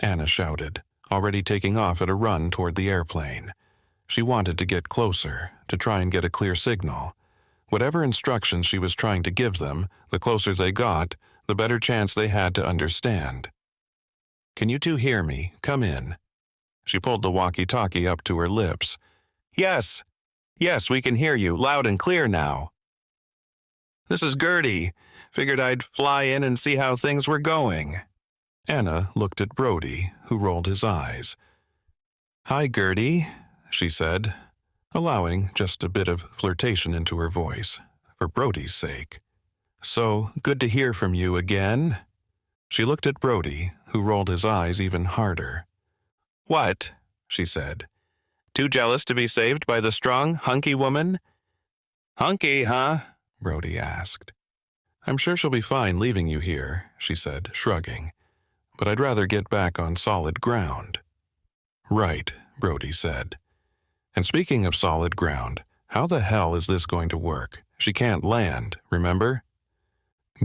Anna shouted, already taking off at a run toward the airplane. She wanted to get closer, to try and get a clear signal. Whatever instructions she was trying to give them, the closer they got, the better chance they had to understand. "Can you two hear me? Come in." She pulled the walkie-talkie up to her lips. Yes, we can hear you, loud and clear now." "This is Gertie. Figured I'd fly in and see how things were going." Anna looked at Brody, who rolled his eyes. "Hi, Gertie," she said, allowing just a bit of flirtation into her voice, for Brody's sake. "So good to hear from you again." She looked at Brody, who rolled his eyes even harder. "What?" she said. "Too jealous to be saved by the strong, hunky woman?" "Hunky, huh?" Brody asked. "I'm sure she'll be fine leaving you here," she said, shrugging. "But I'd rather get back on solid ground." "Right," Brody said. "And speaking of solid ground, how the hell is this going to work? She can't land, remember?"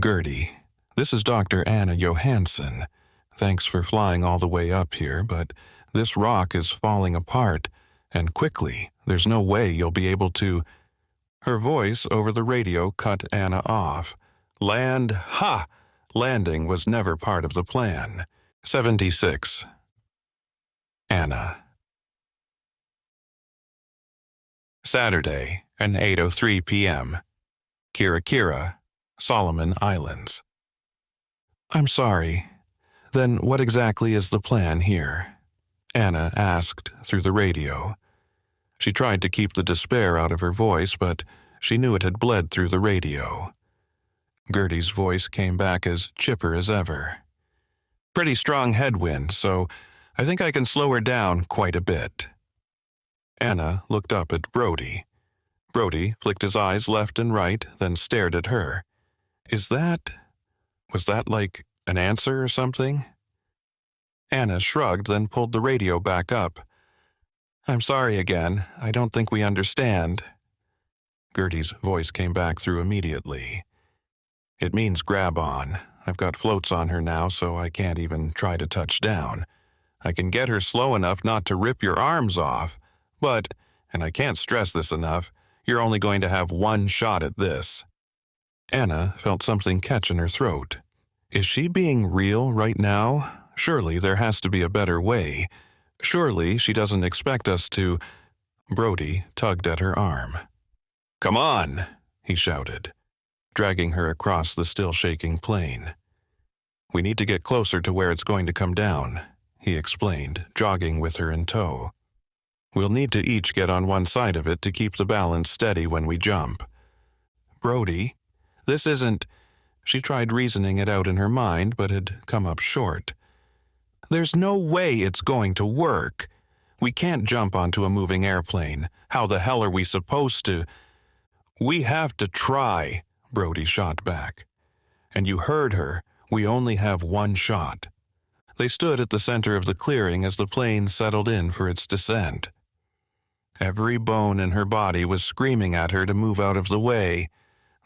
"Gertie, this is Dr. Anna Johansson. Thanks for flying all the way up here, but this rock is falling apart, and quickly. There's no way you'll be able to—" Her voice over the radio cut Anna off. Landing was never part of the plan. 76. Anna. Saturday, an 8:03 p.m. Kira, Solomon Islands. "I'm sorry. Then what exactly is the plan here?" Anna asked through the radio. She tried to keep the despair out of her voice, but she knew it had bled through the radio. Gertie's voice came back as chipper as ever. "Pretty strong headwind, so I think I can slow her down quite a bit." Anna looked up at Brody. Brody flicked his eyes left and right, then stared at her. Was that like an answer or something? Anna shrugged, then pulled the radio back up. "I'm sorry again. I don't think we understand." Gertie's voice came back through immediately. "It means grab on. I've got floats on her now, so I can't even try to touch down. I can get her slow enough not to rip your arms off, but, and I can't stress this enough, you're only going to have one shot at this." Anna felt something catch in her throat. Is she being real right now? Surely there has to be a better way. Surely she doesn't expect us to... Brody tugged at her arm. "Come on," he shouted, dragging her across the still shaking plane. "We need to get closer to where it's going to come down," he explained, jogging with her in tow. "We'll need to each get on one side of it to keep the balance steady when we jump." "Brody, this isn't—" She tried reasoning it out in her mind, but had come up short. "There's no way it's going to work. We can't jump onto a moving airplane. How the hell are we supposed to—" "We have to try," Brody shot back. "And you heard her. We only have one shot." They stood at the center of the clearing as the plane settled in for its descent. Every bone in her body was screaming at her to move out of the way,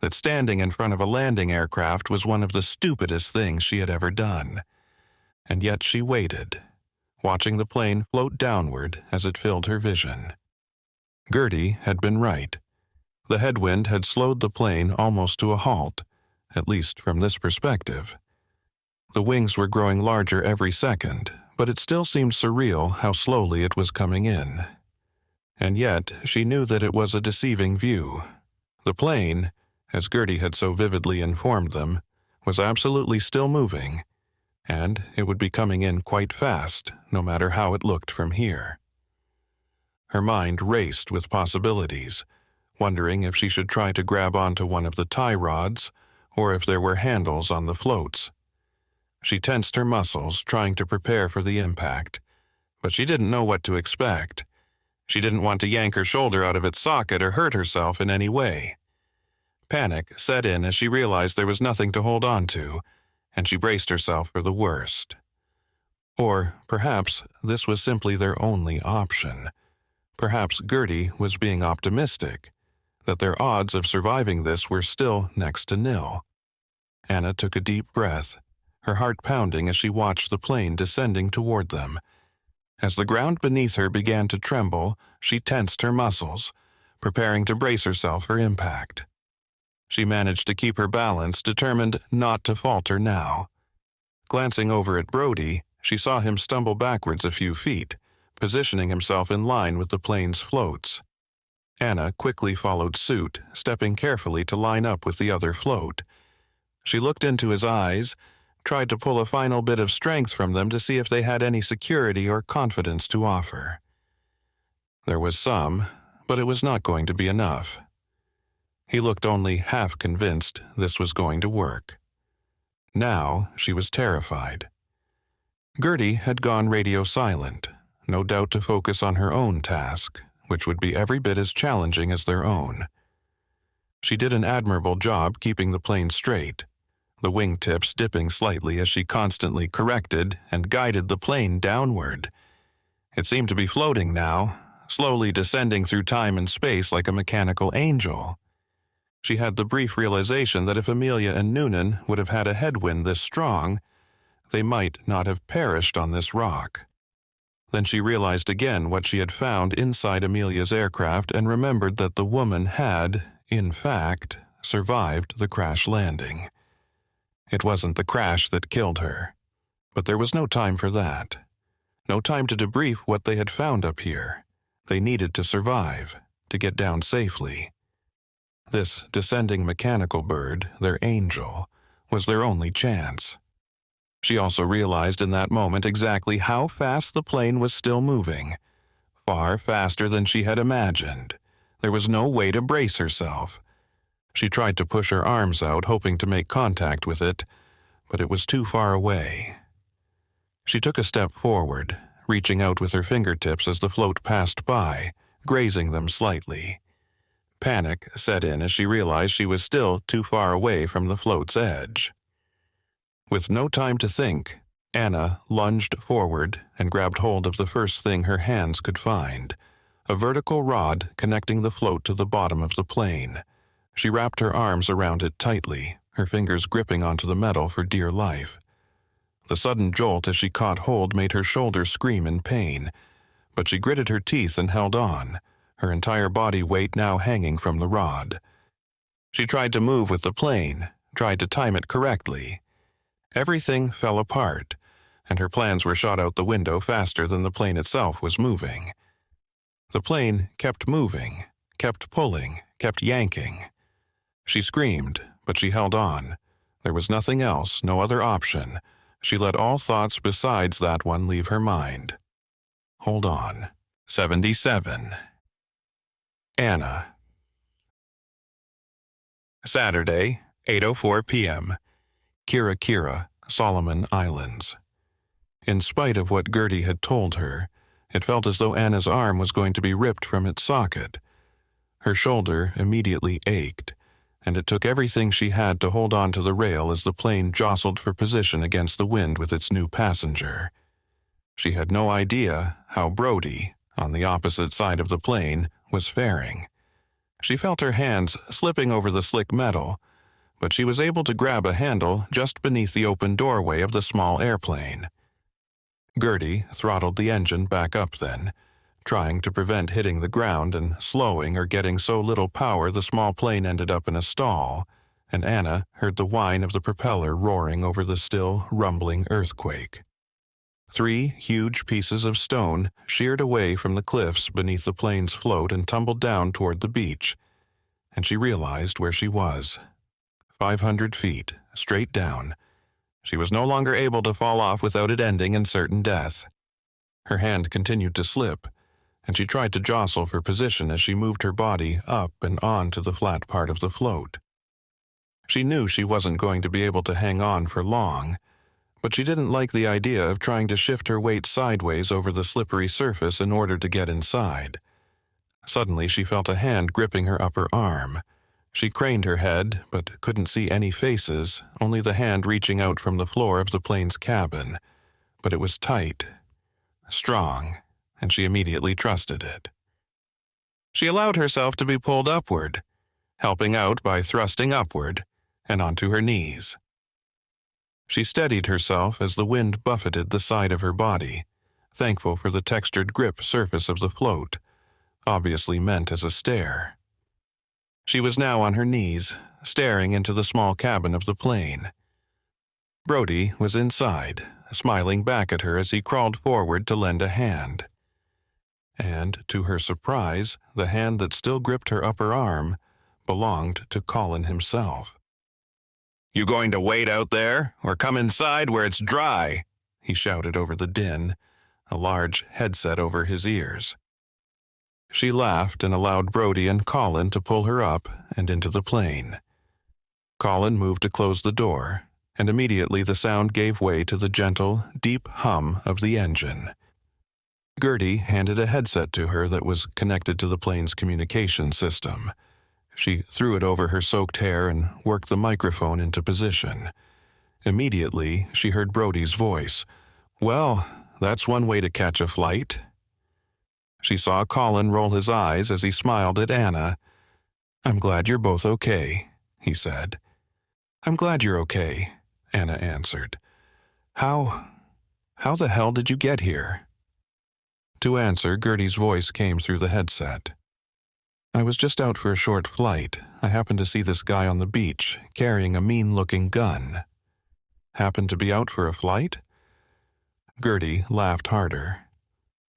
that standing in front of a landing aircraft was one of the stupidest things she had ever done. And yet she waited, watching the plane float downward as it filled her vision. Gertie had been right. The headwind had slowed the plane almost to a halt, at least from this perspective. The wings were growing larger every second, but it still seemed surreal how slowly it was coming in. And yet she knew that it was a deceiving view. The plane, as Gertie had so vividly informed them, was absolutely still moving, and it would be coming in quite fast, no matter how it looked from here. Her mind raced with possibilities, wondering if she should try to grab onto one of the tie rods, or if there were handles on the floats. She tensed her muscles, trying to prepare for the impact, but she didn't know what to expect. She didn't want to yank her shoulder out of its socket or hurt herself in any way. Panic set in as she realized there was nothing to hold on to, and she braced herself for the worst. Or perhaps this was simply their only option. Perhaps Gertie was being optimistic, that their odds of surviving this were still next to nil. Anna took a deep breath, her heart pounding as she watched the plane descending toward them. As the ground beneath her began to tremble, she tensed her muscles, preparing to brace herself for impact. She managed to keep her balance, determined not to falter now. Glancing over at Brody, she saw him stumble backwards a few feet, positioning himself in line with the plane's floats. Anna quickly followed suit, stepping carefully to line up with the other float. She looked into his eyes, tried to pull a final bit of strength from them to see if they had any security or confidence to offer. There was some, but it was not going to be enough. He looked only half convinced this was going to work. Now she was terrified. Gertie had gone radio silent, no doubt to focus on her own task, which would be every bit as challenging as their own. She did an admirable job keeping the plane straight, the wingtips dipping slightly as she constantly corrected and guided the plane downward. It seemed to be floating now, slowly descending through time and space like a mechanical angel. She had the brief realization that if Amelia and Noonan would have had a headwind this strong, they might not have perished on this rock. Then she realized again what she had found inside Amelia's aircraft and remembered that the woman had, in fact, survived the crash landing. It wasn't the crash that killed her, but there was no time for that. No time to debrief what they had found up here. They needed to survive, to get down safely. This descending mechanical bird, their angel, was their only chance. She also realized in that moment exactly how fast the plane was still moving, far faster than she had imagined. There was no way to brace herself. She tried to push her arms out, hoping to make contact with it, but it was too far away. She took a step forward, reaching out with her fingertips as the float passed by, grazing them slightly. Panic set in as she realized she was still too far away from the float's edge. With no time to think, Anna lunged forward and grabbed hold of the first thing her hands could find, a vertical rod connecting the float to the bottom of the plane. She wrapped her arms around it tightly, her fingers gripping onto the metal for dear life. The sudden jolt as she caught hold made her shoulder scream in pain, but she gritted her teeth and held on, her entire body weight now hanging from the rod. She tried to move with the plane, tried to time it correctly. Everything fell apart, and her plans were shot out the window faster than the plane itself was moving. The plane kept moving, kept pulling, kept yanking. She screamed, but she held on. There was nothing else, no other option, She let all thoughts besides that one leave her mind. Hold on. 77. Anna. Saturday, 8:04 p.m. Kira, Solomon Islands. In spite of what Gertie had told her, it felt as though Anna's arm was going to be ripped from its socket. Her shoulder immediately ached, and it took everything she had to hold on to the rail as the plane jostled for position against the wind with its new passenger. She had no idea how Brody, on the opposite side of the plane, was faring. She felt her hands slipping over the slick metal, but she was able to grab a handle just beneath the open doorway of the small airplane. Gertie throttled the engine back up then, trying to prevent hitting the ground and slowing or getting so little power the small plane ended up in a stall, and Anna heard the whine of the propeller roaring over the still, rumbling earthquake. 3 huge pieces of stone sheared away from the cliffs beneath the plane's float and tumbled down toward the beach, and she realized where she was. 500 feet, straight down. She was no longer able to fall off without it ending in certain death. Her hand continued to slip, and she tried to jostle for position as she moved her body up and on to the flat part of the float. She knew she wasn't going to be able to hang on for long, but she didn't like the idea of trying to shift her weight sideways over the slippery surface in order to get inside. Suddenly she felt a hand gripping her upper arm. She craned her head, but couldn't see any faces, only the hand reaching out from the floor of the plane's cabin. But it was tight, strong, and she immediately trusted it. She allowed herself to be pulled upward, helping out by thrusting upward and onto her knees. She steadied herself as the wind buffeted the side of her body, thankful for the textured grip surface of the float, obviously meant as a stair. She was now on her knees, staring into the small cabin of the plane. Brody was inside, smiling back at her as he crawled forward to lend a hand. And, to her surprise, the hand that still gripped her upper arm belonged to Colin himself. "You going to wait out there, or come inside where it's dry?" he shouted over the din, a large headset over his ears. She laughed and allowed Brody and Colin to pull her up and into the plane. Colin moved to close the door, and immediately the sound gave way to the gentle, deep hum of the engine. Gertie handed a headset to her that was connected to the plane's communication system. She threw it over her soaked hair and worked the microphone into position. Immediately, she heard Brody's voice. "Well, that's one way to catch a flight." She saw Colin roll his eyes as he smiled at Anna. "I'm glad you're both okay," he said. "I'm glad you're okay," Anna answered. How the hell did you get here?" To answer, Gertie's voice came through the headset. "I was just out for a short flight. I happened to see this guy on the beach, carrying a mean-looking gun." "Happened to be out for a flight?" Gertie laughed harder.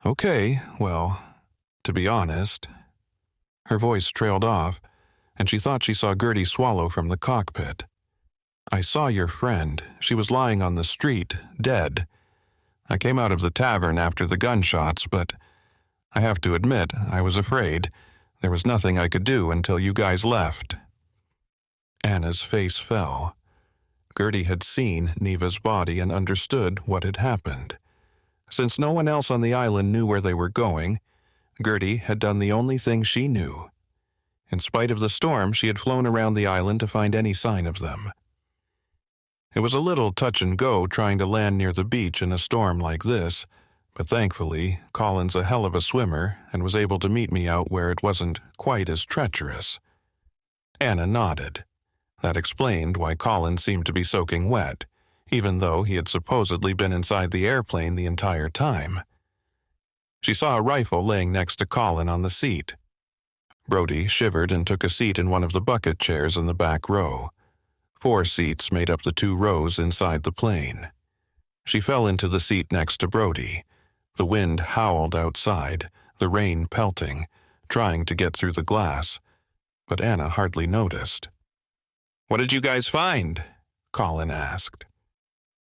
"Okay, well, to be honest." Her voice trailed off, and she thought she saw Gertie swallow from the cockpit. "I saw your friend. She was lying on the street, dead. I came out of the tavern after the gunshots, but I have to admit, I was afraid. There was nothing I could do until you guys left." Anna's face fell. Gertie had seen Neva's body and understood what had happened. Since no one else on the island knew where they were going, Gertie had done the only thing she knew. In spite of the storm, she had flown around the island to find any sign of them. It was a little touch and go trying to land near the beach in a storm like this, but thankfully, Colin's a hell of a swimmer and was able to meet me out where it wasn't quite as treacherous. Anna nodded. That explained why Colin seemed to be soaking wet, even though he had supposedly been inside the airplane the entire time. She saw a rifle laying next to Colin on the seat. Brody shivered and took a seat in one of the bucket chairs in the back row. 4 seats made up the 2 rows inside the plane. She fell into the seat next to Brody. The wind howled outside, the rain pelting, trying to get through the glass, but Anna hardly noticed. "What did you guys find?" Colin asked.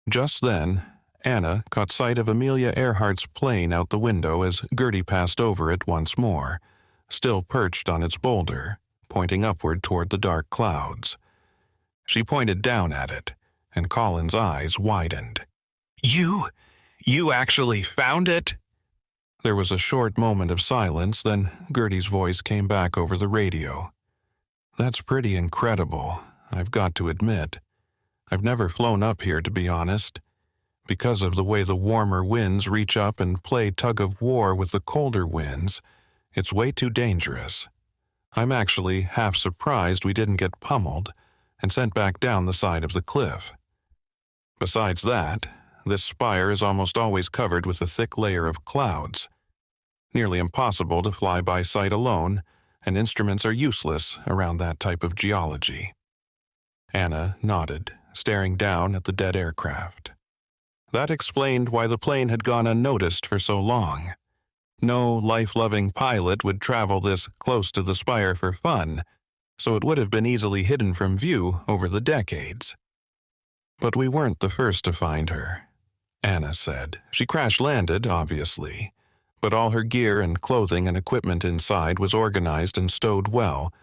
Just then, Anna caught sight of Amelia Earhart's plane out the window as Gertie passed over it once more, still perched on its boulder, pointing upward toward the dark clouds. She pointed down at it, and Colin's eyes widened. You actually found it?" There was a short moment of silence, then Gertie's voice came back over the radio. "That's pretty incredible, I've got to admit. I've never flown up here, to be honest. Because of the way the warmer winds reach up and play tug-of-war with the colder winds, it's way too dangerous. I'm actually half surprised we didn't get pummeled and sent back down the side of the cliff. Besides that, this spire is almost always covered with a thick layer of clouds. Nearly impossible to fly by sight alone, and instruments are useless around that type of geology." Anna nodded, staring down at the dead aircraft. That explained why the plane had gone unnoticed for so long. No life-loving pilot would travel this close to the spire for fun, so it would have been easily hidden from view over the decades. "But we weren't the first to find her," Anna said. "She crash-landed, obviously, but all her gear and clothing and equipment inside was organized and stowed well,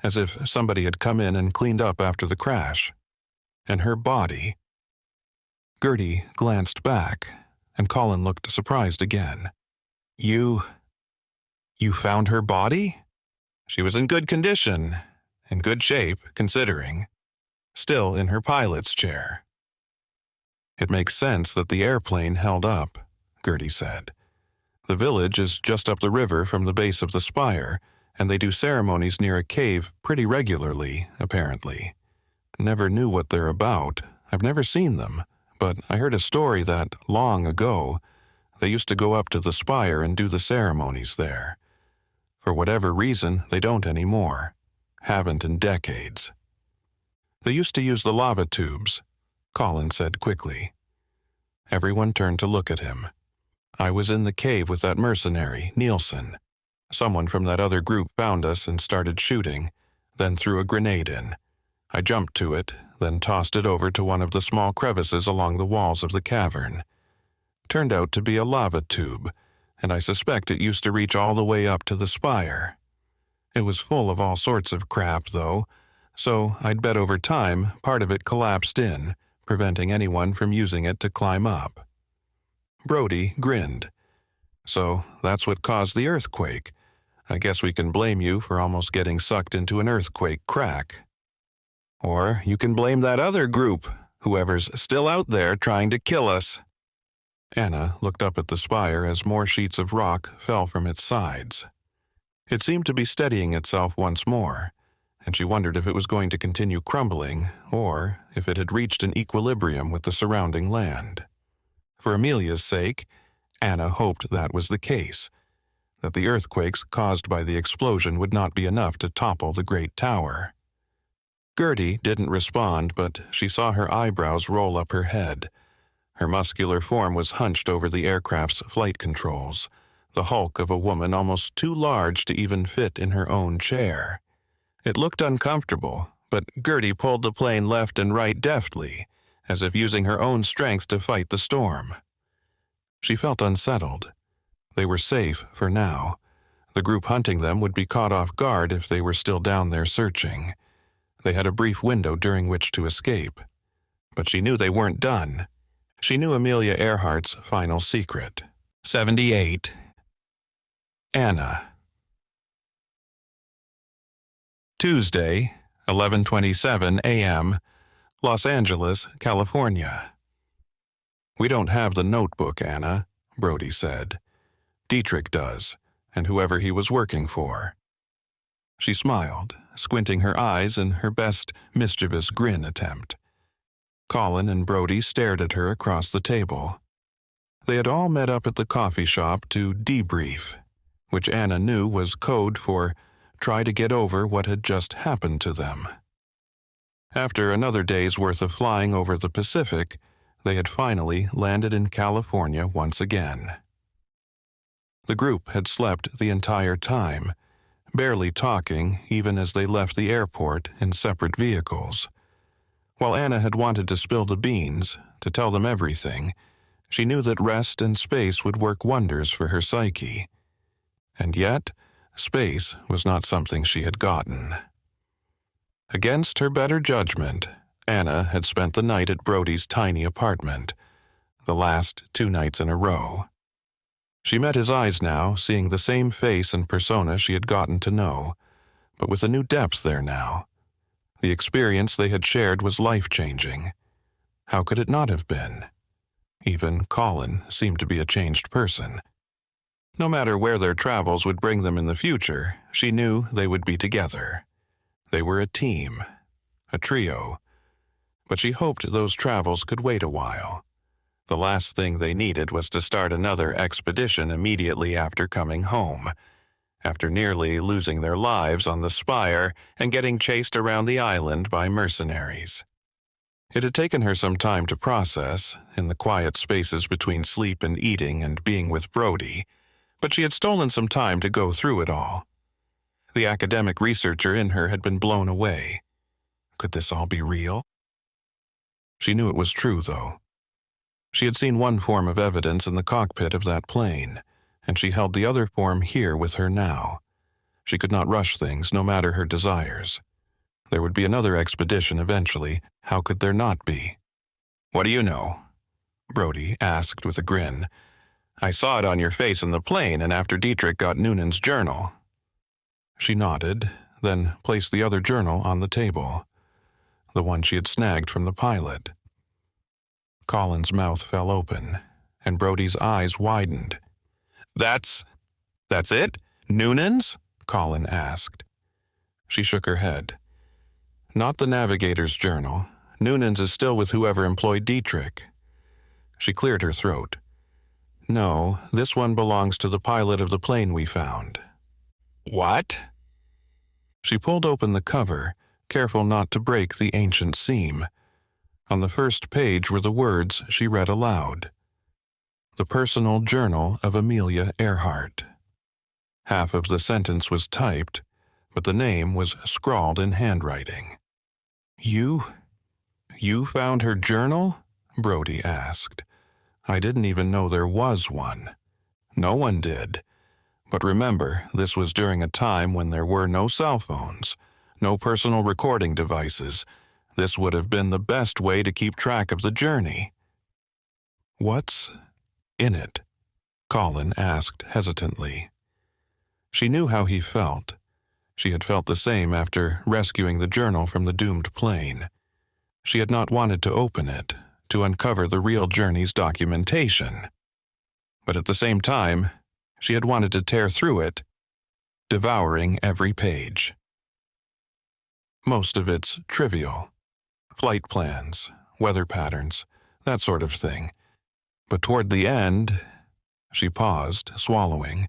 as if somebody had come in and cleaned up after the crash. And her body—" Gertie glanced back, and Colin looked surprised again. You found her body? She was in good condition, in good shape, considering. Still in her pilot's chair. "It makes sense that the airplane held up," Gertie said. "The village is just up the river from the base of the spire, and they do ceremonies near a cave pretty regularly, apparently. Never knew what they're about. I've never seen them, but I heard a story that, long ago, they used to go up to the spire and do the ceremonies there. For whatever reason, they don't anymore. Haven't in decades. They used to use the lava tubes," Colin said quickly. Everyone turned to look at him. "I was in the cave with that mercenary, Nielsen. Someone from that other group found us and started shooting, then threw a grenade in. I jumped to it, then tossed it over to one of the small crevices along the walls of the cavern. Turned out to be a lava tube, and I suspect it used to reach all the way up to the spire. It was full of all sorts of crap, though, so I'd bet over time part of it collapsed in, preventing anyone from using it to climb up." Brody grinned. "So that's what caused the earthquake. I guess we can blame you for almost getting sucked into an earthquake crack. Or you can blame that other group, whoever's still out there trying to kill us." Anna looked up at the spire as more sheets of rock fell from its sides. It seemed to be steadying itself once more, and she wondered if it was going to continue crumbling or if it had reached an equilibrium with the surrounding land. For Amelia's sake, Anna hoped that was the case, that the earthquakes caused by the explosion would not be enough to topple the great tower. Gertie didn't respond, but she saw her eyebrows roll up her head. Her muscular form was hunched over the aircraft's flight controls, the hulk of a woman almost too large to even fit in her own chair. It looked uncomfortable, but Gertie pulled the plane left and right deftly, as if using her own strength to fight the storm. She felt unsettled. They were safe for now. The group hunting them would be caught off guard if they were still down there searching. They had a brief window during which to escape. But she knew they weren't done. She knew Amelia Earhart's final secret. 78. Anna. Tuesday, 11:27 a.m., Los Angeles, California. "We don't have the notebook, Anna," Brody said. "Dietrich does, and whoever he was working for." She smiled, squinting her eyes in her best mischievous grin attempt. Colin and Brody stared at her across the table. They had all met up at the coffee shop to debrief, which Anna knew was code for try to get over what had just happened to them. After another day's worth of flying over the Pacific, they had finally landed in California once again. The group had slept the entire time, barely talking even as they left the airport in separate vehicles. While Anna had wanted to spill the beans, to tell them everything, she knew that rest and space would work wonders for her psyche. And yet, space was not something she had gotten. Against her better judgment, Anna had spent the night at Brody's tiny apartment, the last 2 nights in a row. She met his eyes now, seeing the same face and persona she had gotten to know, but with a new depth there now. The experience they had shared was life-changing. How could it not have been? Even Colin seemed to be a changed person. No matter where their travels would bring them in the future, she knew they would be together. They were a team, a trio. But she hoped those travels could wait a while. The last thing they needed was to start another expedition immediately after coming home, after nearly losing their lives on the Spire and getting chased around the island by mercenaries. It had taken her some time to process, in the quiet spaces between sleep and eating and being with Brody, but she had stolen some time to go through it all. The academic researcher in her had been blown away. Could this all be real? She knew it was true, though. She had seen one form of evidence in the cockpit of that plane, and she held the other form here with her now. She could not rush things, no matter her desires. There would be another expedition eventually. How could there not be? "What do you know?" Brody asked with a grin. "I saw it on your face in the plane and after Dietrich got Noonan's journal." She nodded, then placed the other journal on the table, the one she had snagged from the pilot. Colin's mouth fell open, and Brody's eyes widened. That's it? Noonan's?" Colin asked. She shook her head. "Not the navigator's journal. Noonan's is still with whoever employed Dietrich." She cleared her throat. "No, this one belongs to the pilot of the plane we found." "What?" She pulled open the cover, careful not to break the ancient seam. On the first page were the words she read aloud. "The personal journal of Amelia Earhart." Half of the sentence was typed, but the name was scrawled in handwriting. You found her journal?" Brody asked. "I didn't even know there was one." "No one did. But remember, this was during a time when there were no cell phones, no personal recording devices. This would have been the best way to keep track of the journey." "What's in it?" Colin asked hesitantly. She knew how he felt. She had felt the same after rescuing the journal from the doomed plane. She had not wanted to open it, to uncover the real journey's documentation. But at the same time, she had wanted to tear through it, devouring every page. Most of it's trivial. Flight plans, weather patterns, that sort of thing. But toward the end, she paused, swallowing.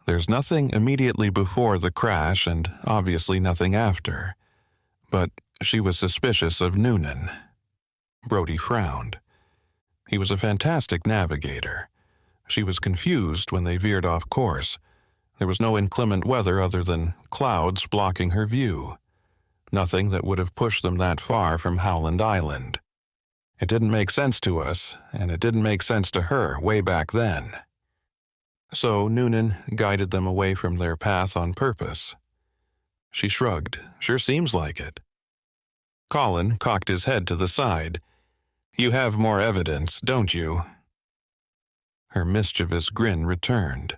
There's nothing immediately before the crash and obviously nothing after. But she was suspicious of Noonan. Brody frowned. He was a fantastic navigator. She was confused when they veered off course. There was no inclement weather other than clouds blocking her view. Nothing that would have pushed them that far from Howland Island. It didn't make sense to us, and it didn't make sense to her way back then. So Noonan guided them away from their path on purpose. She shrugged. "Sure seems like it." Colin cocked his head to the side. "You have more evidence, don't you?" Her mischievous grin returned.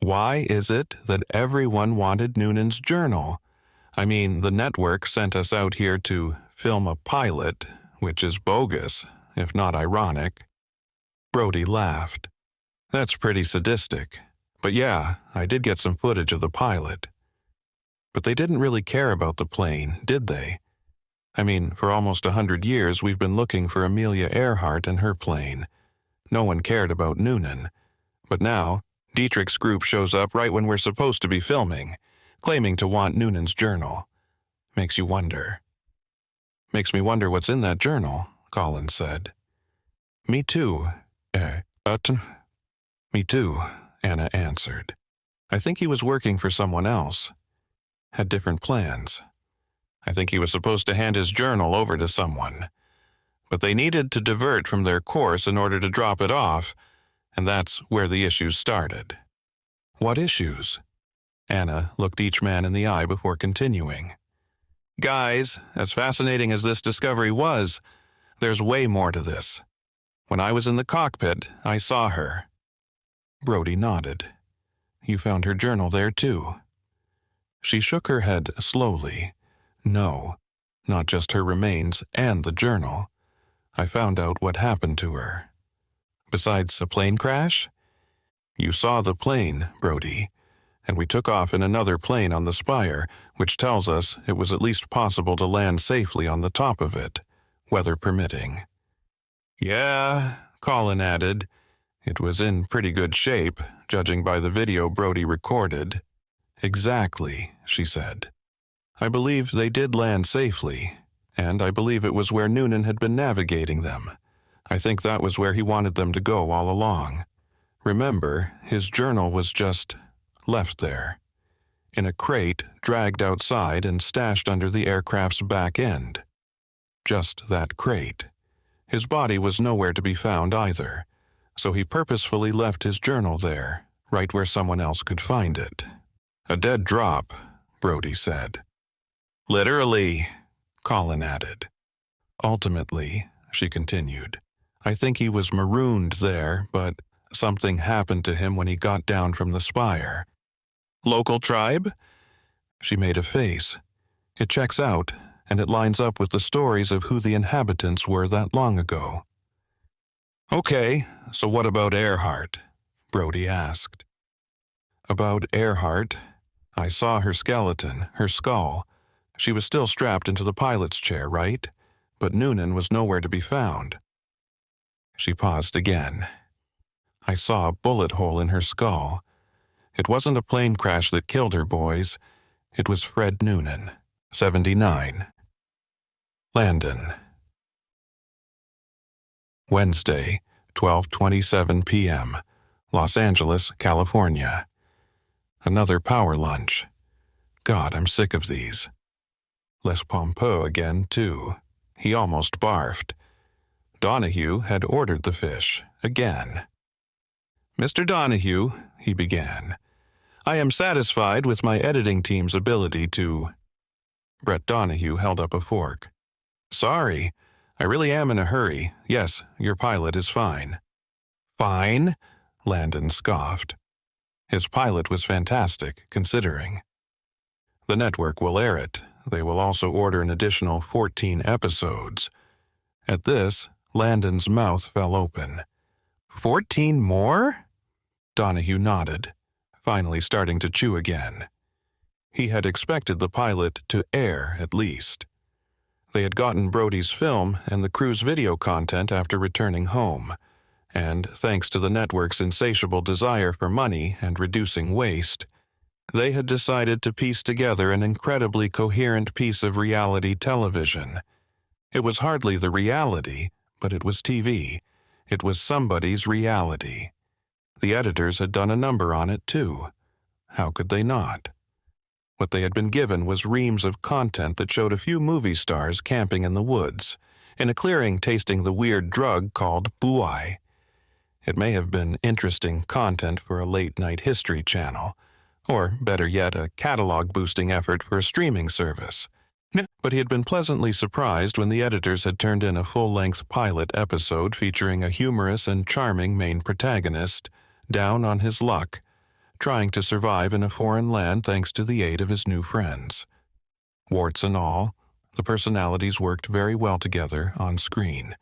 "Why is it that everyone wanted Noonan's journal? I mean, the network sent us out here to film a pilot, which is bogus, if not ironic." Brody laughed. "That's pretty sadistic. But yeah, I did get some footage of the pilot." "But they didn't really care about the plane, did they? I mean, for almost 100 years we've been looking for Amelia Earhart and her plane. No one cared about Noonan. But now, Dietrich's group shows up right when we're supposed to be filming, claiming to want Noonan's journal. Makes you wonder." "Makes me wonder what's in that journal," Colin said. "Me too. Me too," Anna answered. "I think he was working for someone else. Had different plans." I think he was supposed to hand his journal over to someone. But they needed to divert from their course in order to drop it off, and that's where the issues started. What issues? Anna looked each man in the eye before continuing. Guys, as fascinating as this discovery was, there's way more to this. When I was in the cockpit, I saw her. Brody nodded. You found her journal there too. She shook her head slowly. No, not just her remains and the journal. I found out what happened to her. Besides a plane crash? You saw the plane, Brody, and we took off in another plane on the Spire, which tells us it was at least possible to land safely on the top of it, weather permitting. Yeah, Colin added. It was in pretty good shape, judging by the video Brody recorded. Exactly, she said. I believe they did land safely, and I believe it was where Noonan had been navigating them. I think that was where he wanted them to go all along. Remember, his journal was just left there, in a crate dragged outside and stashed under the aircraft's back end. Just that crate. His body was nowhere to be found either, so he purposefully left his journal there, right where someone else could find it. A dead drop, Brody said. Literally, Colin added. Ultimately, she continued, I think he was marooned there, but something happened to him when he got down from the Spire. Local tribe? She made a face. It checks out, and it lines up with the stories of who the inhabitants were that long ago. Okay, so what about Earhart? Brody asked. About Earhart? I saw her skeleton, her skull. She was still strapped into the pilot's chair, right? But Noonan was nowhere to be found. She paused again. I saw a bullet hole in her skull. It wasn't a plane crash that killed her, boys. It was Fred Noonan, 79. Landon. Wednesday, 12:27 p.m., Los Angeles, California. Another power lunch. God, I'm sick of these. Les Pompeaux again, too. He almost barfed. Donahue had ordered the fish, again. Mr. Donahue, he began, I am satisfied with my editing team's ability to... Brett Donahue held up a fork. Sorry, I really am in a hurry. Yes, your pilot is fine. Fine? Landon scoffed. His pilot was fantastic, considering. The network will air it. They will also order an additional 14 episodes. At this, Landon's mouth fell open. 14 more? Donahue nodded, finally starting to chew again. He had expected the pilot to air, at least. They had gotten Brody's film and the crew's video content after returning home, and thanks to the network's insatiable desire for money and reducing waste, they had decided to piece together an incredibly coherent piece of reality television. It was hardly the reality, but it was TV. It was somebody's reality. The editors had done a number on it, too. How could they not? What they had been given was reams of content that showed a few movie stars camping in the woods, in a clearing tasting the weird drug called buai. It may have been interesting content for a late-night history channel, or, better yet, a catalog-boosting effort for a streaming service. But he had been pleasantly surprised when the editors had turned in a full-length pilot episode featuring a humorous and charming main protagonist, down on his luck, trying to survive in a foreign land thanks to the aid of his new friends. Warts and all, the personalities worked very well together on screen.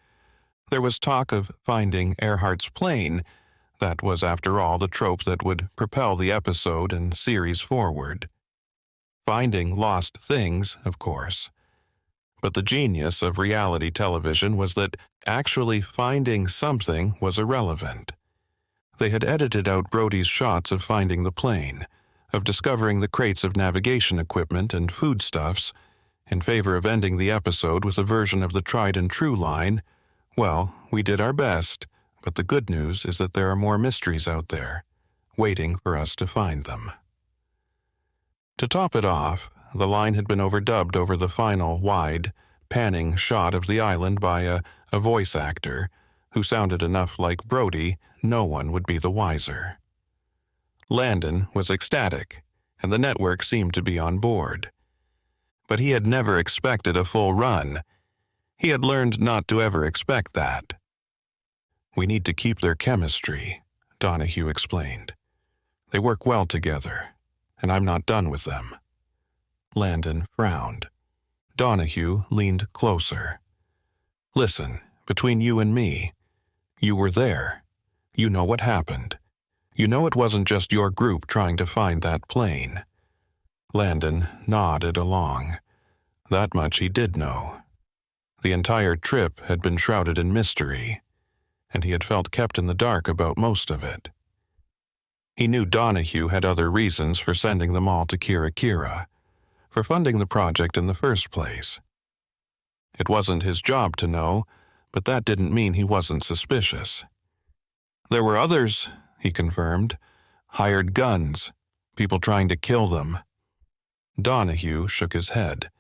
There was talk of finding Earhart's plane. That was, after all, the trope that would propel the episode and series forward. Finding lost things, of course. But the genius of reality television was that actually finding something was irrelevant. They had edited out Brody's shots of finding the plane, of discovering the crates of navigation equipment and foodstuffs, in favor of ending the episode with a version of the tried-and-true line, well, we did our best, but the good news is that there are more mysteries out there, waiting for us to find them. To top it off, the line had been overdubbed over the final, wide, panning shot of the island by a voice actor who sounded enough like Brody no one would be the wiser. Landon was ecstatic, and the network seemed to be on board. But he had never expected a full run. He had learned not to ever expect that. "We need to keep their chemistry," Donahue explained. "They work well together, and I'm not done with them." Landon frowned. Donahue leaned closer. "Listen, between you and me, you were there. You know what happened. You know it wasn't just your group trying to find that plane." Landon nodded along. That much he did know. The entire trip had been shrouded in mystery, and he had felt kept in the dark about most of it. He knew Donahue had other reasons for sending them all to Kira Kira, for funding the project in the first place. It wasn't his job to know, but that didn't mean he wasn't suspicious. There were others, he confirmed. Hired guns, people trying to kill them. Donahue shook his head.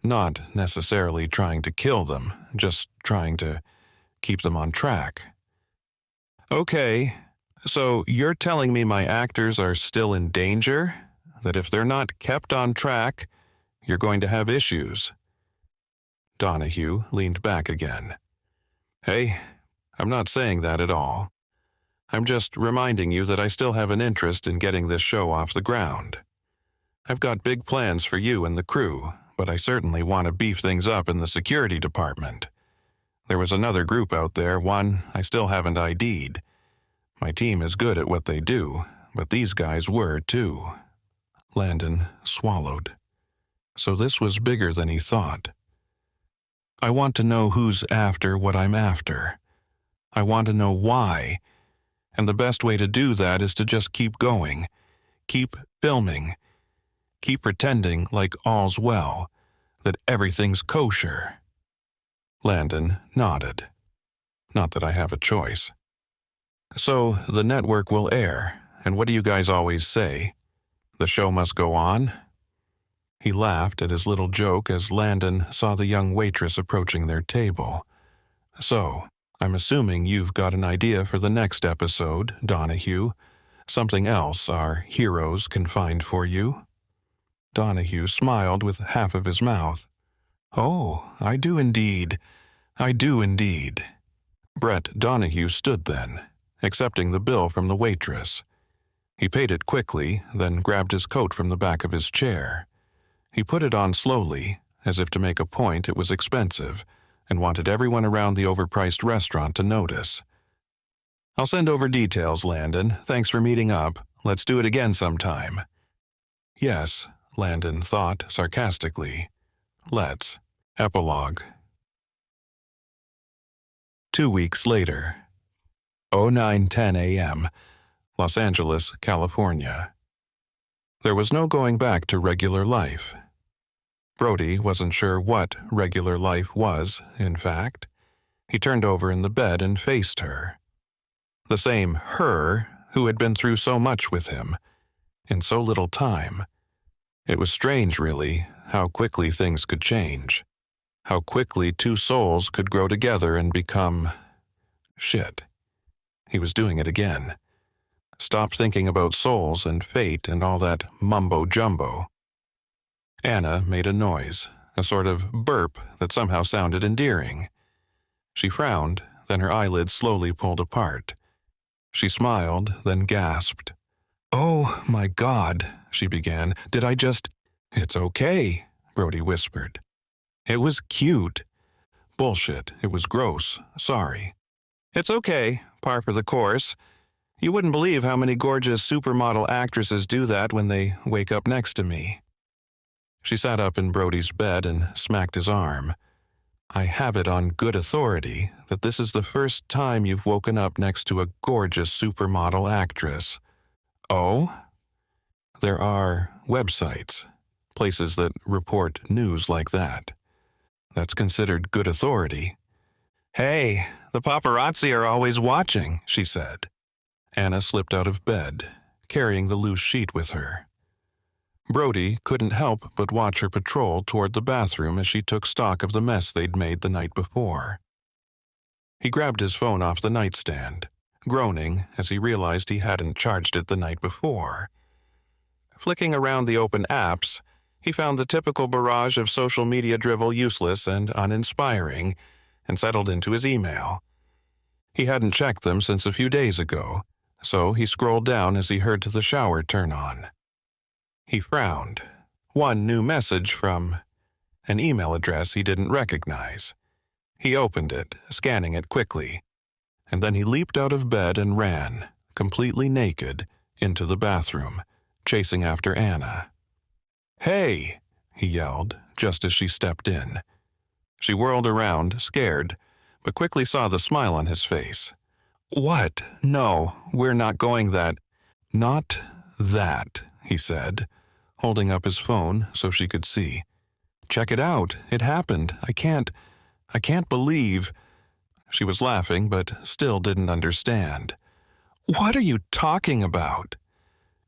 Not necessarily trying to kill them, just trying to keep them on track. "Okay, so you're telling me my actors are still in danger? That if they're not kept on track, you're going to have issues?" Donahue leaned back again. "Hey, I'm not saying that at all. I'm just reminding you that I still have an interest in getting this show off the ground. I've got big plans for you and the crew, but I certainly want to beef things up in the security department. There was another group out there, one I still haven't ID'd. My team is good at what they do, but these guys were too." Landon swallowed. So this was bigger than he thought. "I want to know who's after what I'm after. I want to know why. And the best way to do that is to just keep going. Keep filming. Keep pretending like all's well, that everything's kosher." Landon nodded. "Not that I have a choice." "So the network will air, and what do you guys always say? The show must go on?" He laughed at his little joke as Landon saw the young waitress approaching their table. "So, I'm assuming you've got an idea for the next episode, Donahue. Something else our heroes can find for you?" Donahue smiled with half of his mouth. "Oh, I do indeed. I do indeed." Brett Donahue stood then, accepting the bill from the waitress. He paid it quickly, then grabbed his coat from the back of his chair. He put it on slowly, as if to make a point it was expensive, and wanted everyone around the overpriced restaurant to notice. "I'll send over details, Landon. Thanks for meeting up. Let's do it again sometime." "Yes," Landon thought sarcastically. "Let's." Epilogue. 2 weeks later. 09:10 a.m., Los Angeles, California. There was no going back to regular life. Brody wasn't sure what regular life was, in fact. He turned over in the bed and faced her. The same her who had been through so much with him, in so little time. It was strange, really, how quickly things could change. How quickly two souls could grow together and become... shit. He was doing it again. Stop thinking about souls and fate and all that mumbo-jumbo. Anna made a noise, a sort of burp that somehow sounded endearing. She frowned, then her eyelids slowly pulled apart. She smiled, then gasped. "Oh, my God," she began. "Did I just—" "It's okay," Brody whispered. "It was cute." "Bullshit. It was gross. Sorry." "It's okay. Par for the course. You wouldn't believe how many gorgeous supermodel actresses do that when they wake up next to me." She sat up in Brody's bed and smacked his arm. "I have it on good authority that this is the first time you've woken up next to a gorgeous supermodel actress." "Oh?" "There are websites, places that report news like that. That's considered good authority." "Hey, the paparazzi are always watching," she said. Anna slipped out of bed, carrying the loose sheet with her. Brody couldn't help but watch her patrol toward the bathroom as she took stock of the mess they'd made the night before. He grabbed his phone off the nightstand, groaning as he realized he hadn't charged it the night before. Flicking around the open apps, he found the typical barrage of social media drivel useless and uninspiring, and settled into his email. He hadn't checked them since a few days ago, so he scrolled down as he heard the shower turn on. He frowned. One new message from an email address he didn't recognize. He opened it, scanning it quickly, and then he leaped out of bed and ran, completely naked, into the bathroom, chasing after Anna. "Hey!" he yelled, just as she stepped in. She whirled around, scared, but quickly saw the smile on his face. "What? No, we're not going that." "Not that," he said, holding up his phone so she could see. "Check it out. It happened. I can't believe." She was laughing, but still didn't understand. "What are you talking about?"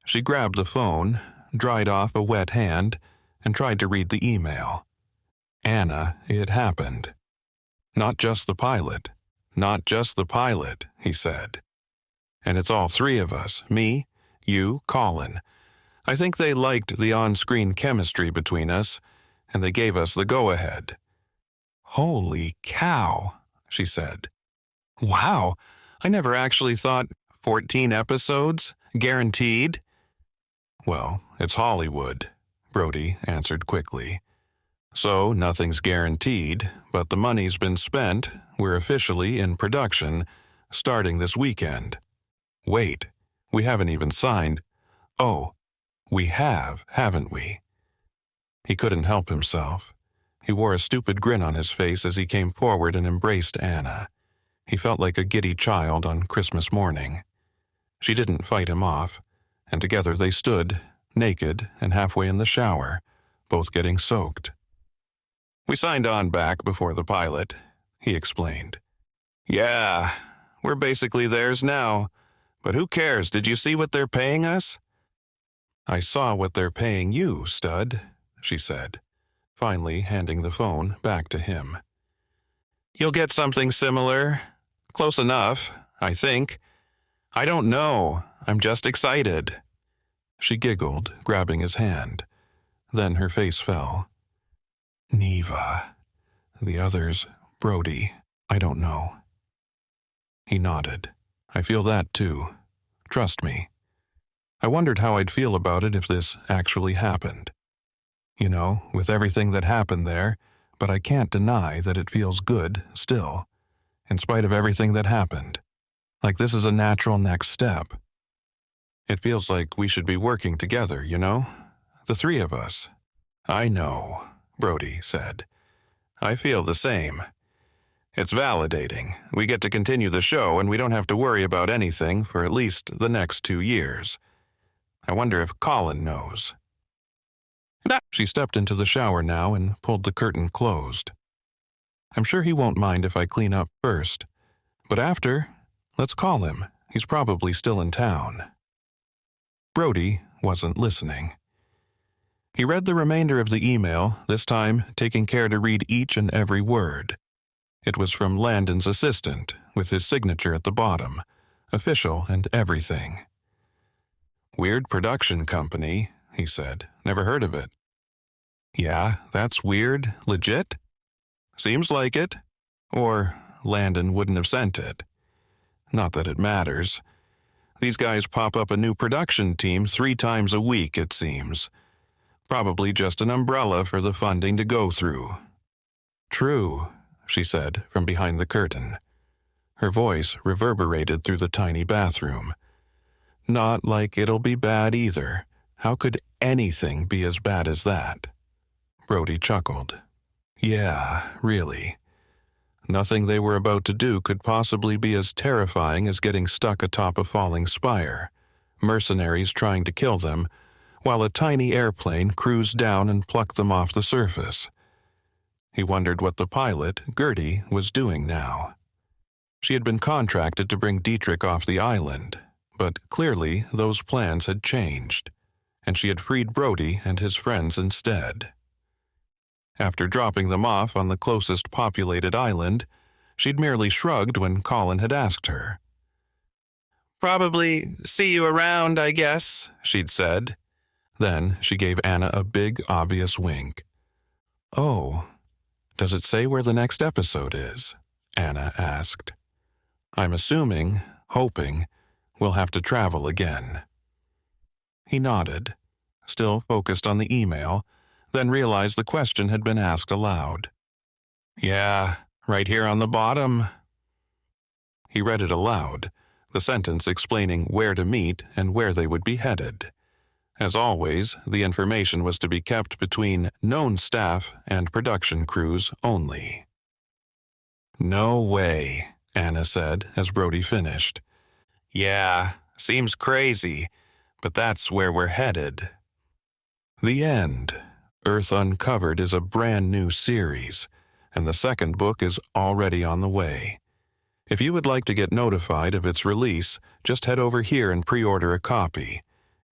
She grabbed the phone, dried off a wet hand, and tried to read the email. Anna, it happened. "Not just the pilot. Not just the pilot," he said. "And it's all three of us, me, you, Colin. I think they liked the on-screen chemistry between us, and they gave us the go-ahead." "Holy cow," she said. "Wow, I never actually thought 14 episodes? Guaranteed?" "Well, it's Hollywood," Brody answered quickly. "So nothing's guaranteed, but the money's been spent. We're officially in production, starting this weekend. Wait, we haven't even signed. Oh, we have, haven't we?" He couldn't help himself. He wore a stupid grin on his face as he came forward and embraced Anna. He felt like a giddy child on Christmas morning. She didn't fight him off, and together they stood, naked and halfway in the shower, both getting soaked. "We signed on back before the pilot," he explained. "Yeah, we're basically theirs now. But who cares? Did you see what they're paying us?" "I saw what they're paying you, stud," she said, finally handing the phone back to him. "You'll get something similar. Close enough, I think. I don't know. I'm just excited." She giggled, grabbing his hand. Then her face fell. "Neva. The others, Brody, I don't know." He nodded. "I feel that too. Trust me." I wondered how I'd feel about it if this actually happened. You know, with everything that happened there, but I can't deny that it feels good still, in spite of everything that happened. Like this is a natural next step. It feels like we should be working together, you know? The three of us. "I know," Brody said. "I feel the same. It's validating. We get to continue the show and we don't have to worry about anything for at least the next 2 years. I wonder if Colin knows." She stepped into the shower now and pulled the curtain closed. "I'm sure he won't mind if I clean up first. But after, let's call him. He's probably still in town." Brody wasn't listening. He read the remainder of the email, this time taking care to read each and every word. It was from Landon's assistant, with his signature at the bottom, official and everything. "Weird production company," he said. "Never heard of it." "Yeah, that's weird. Legit?" "Seems like it. Or Landon wouldn't have sent it. Not that it matters. These guys pop up a new production team 3 times a week, it seems. Probably just an umbrella for the funding to go through." "True," she said from behind the curtain. Her voice reverberated through the tiny bathroom. "Not like it'll be bad either. How could anything be as bad as that?" Brody chuckled. "Yeah, really. Nothing they were about to do could possibly be as terrifying as getting stuck atop a falling spire, mercenaries trying to kill them, while a tiny airplane cruised down and plucked them off the surface." He wondered what the pilot, Gertie, was doing now. She had been contracted to bring Dietrich off the island, but clearly those plans had changed. and she had freed Brody and his friends instead. After dropping them off on the closest populated island, she'd merely shrugged when Colin had asked her. "Probably see you around, I guess," she'd said. Then she gave Anna a big, obvious wink. "Oh, does it say where the next episode is?" Anna asked. "I'm assuming, hoping, we'll have to travel again." He nodded, still focused on the email, then realized the question had been asked aloud. "Yeah, right here on the bottom." He read it aloud, the sentence explaining where to meet and where they would be headed. As always, the information was to be kept between known staff and production crews only. "No way," Anna said as Brody finished. "Yeah, seems crazy, but that's where we're headed." The end. Earth Uncovered is a brand new series, and the second book is already on the way. If you would like to get notified of its release, just head over here and pre-order a copy.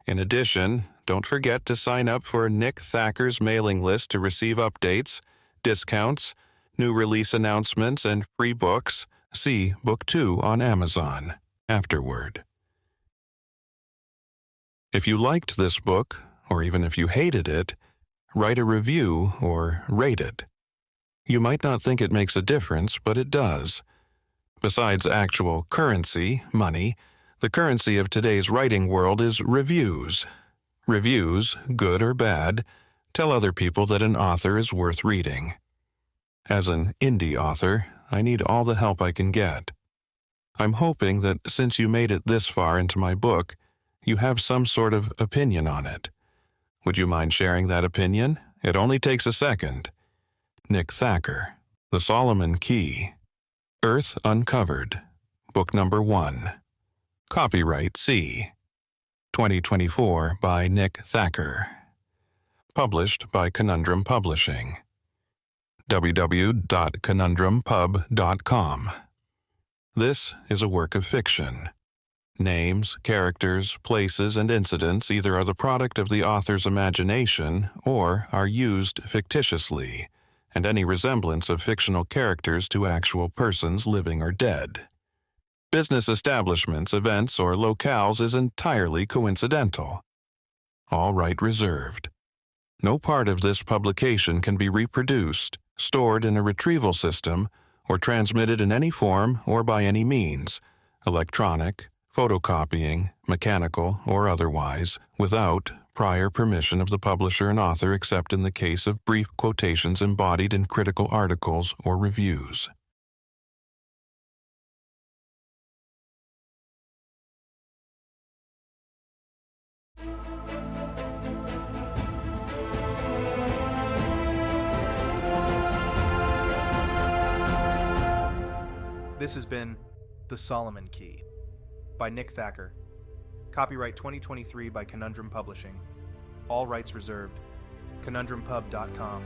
In addition, don't forget to sign up for Nick Thacker's mailing list to receive updates, discounts, new release announcements, and free books. See Book 2 on Amazon afterward. If you liked this book, or even if you hated it, write a review or rate it. You might not think it makes a difference, but it does. Besides actual currency, money, the currency of today's writing world is reviews. Reviews, good or bad, tell other people that an author is worth reading. As an indie author, I need all the help I can get. I'm hoping that since you made it this far into my book, you have some sort of opinion on it. Would you mind sharing that opinion? It only takes a second. Nick Thacker, The Solomon Key. Earth Uncovered, Book Number 1. Copyright C. 2024 by Nick Thacker. Published by Conundrum Publishing. www.conundrumpub.com. This is a work of fiction. Names, characters, places, and incidents either are the product of the author's imagination or are used fictitiously, and any resemblance of fictional characters to actual persons living or dead. Business establishments, events, or locales is entirely coincidental. All right reserved. No part of this publication can be reproduced, stored in a retrieval system, or transmitted in any form or by any means, electronic, photocopying, mechanical, or otherwise, without prior permission of the publisher and author except in the case of brief quotations embodied in critical articles or reviews. This has been The Solomon Key by Nick Thacker. Copyright 2023 by Conundrum Publishing. All rights reserved. ConundrumPub.com.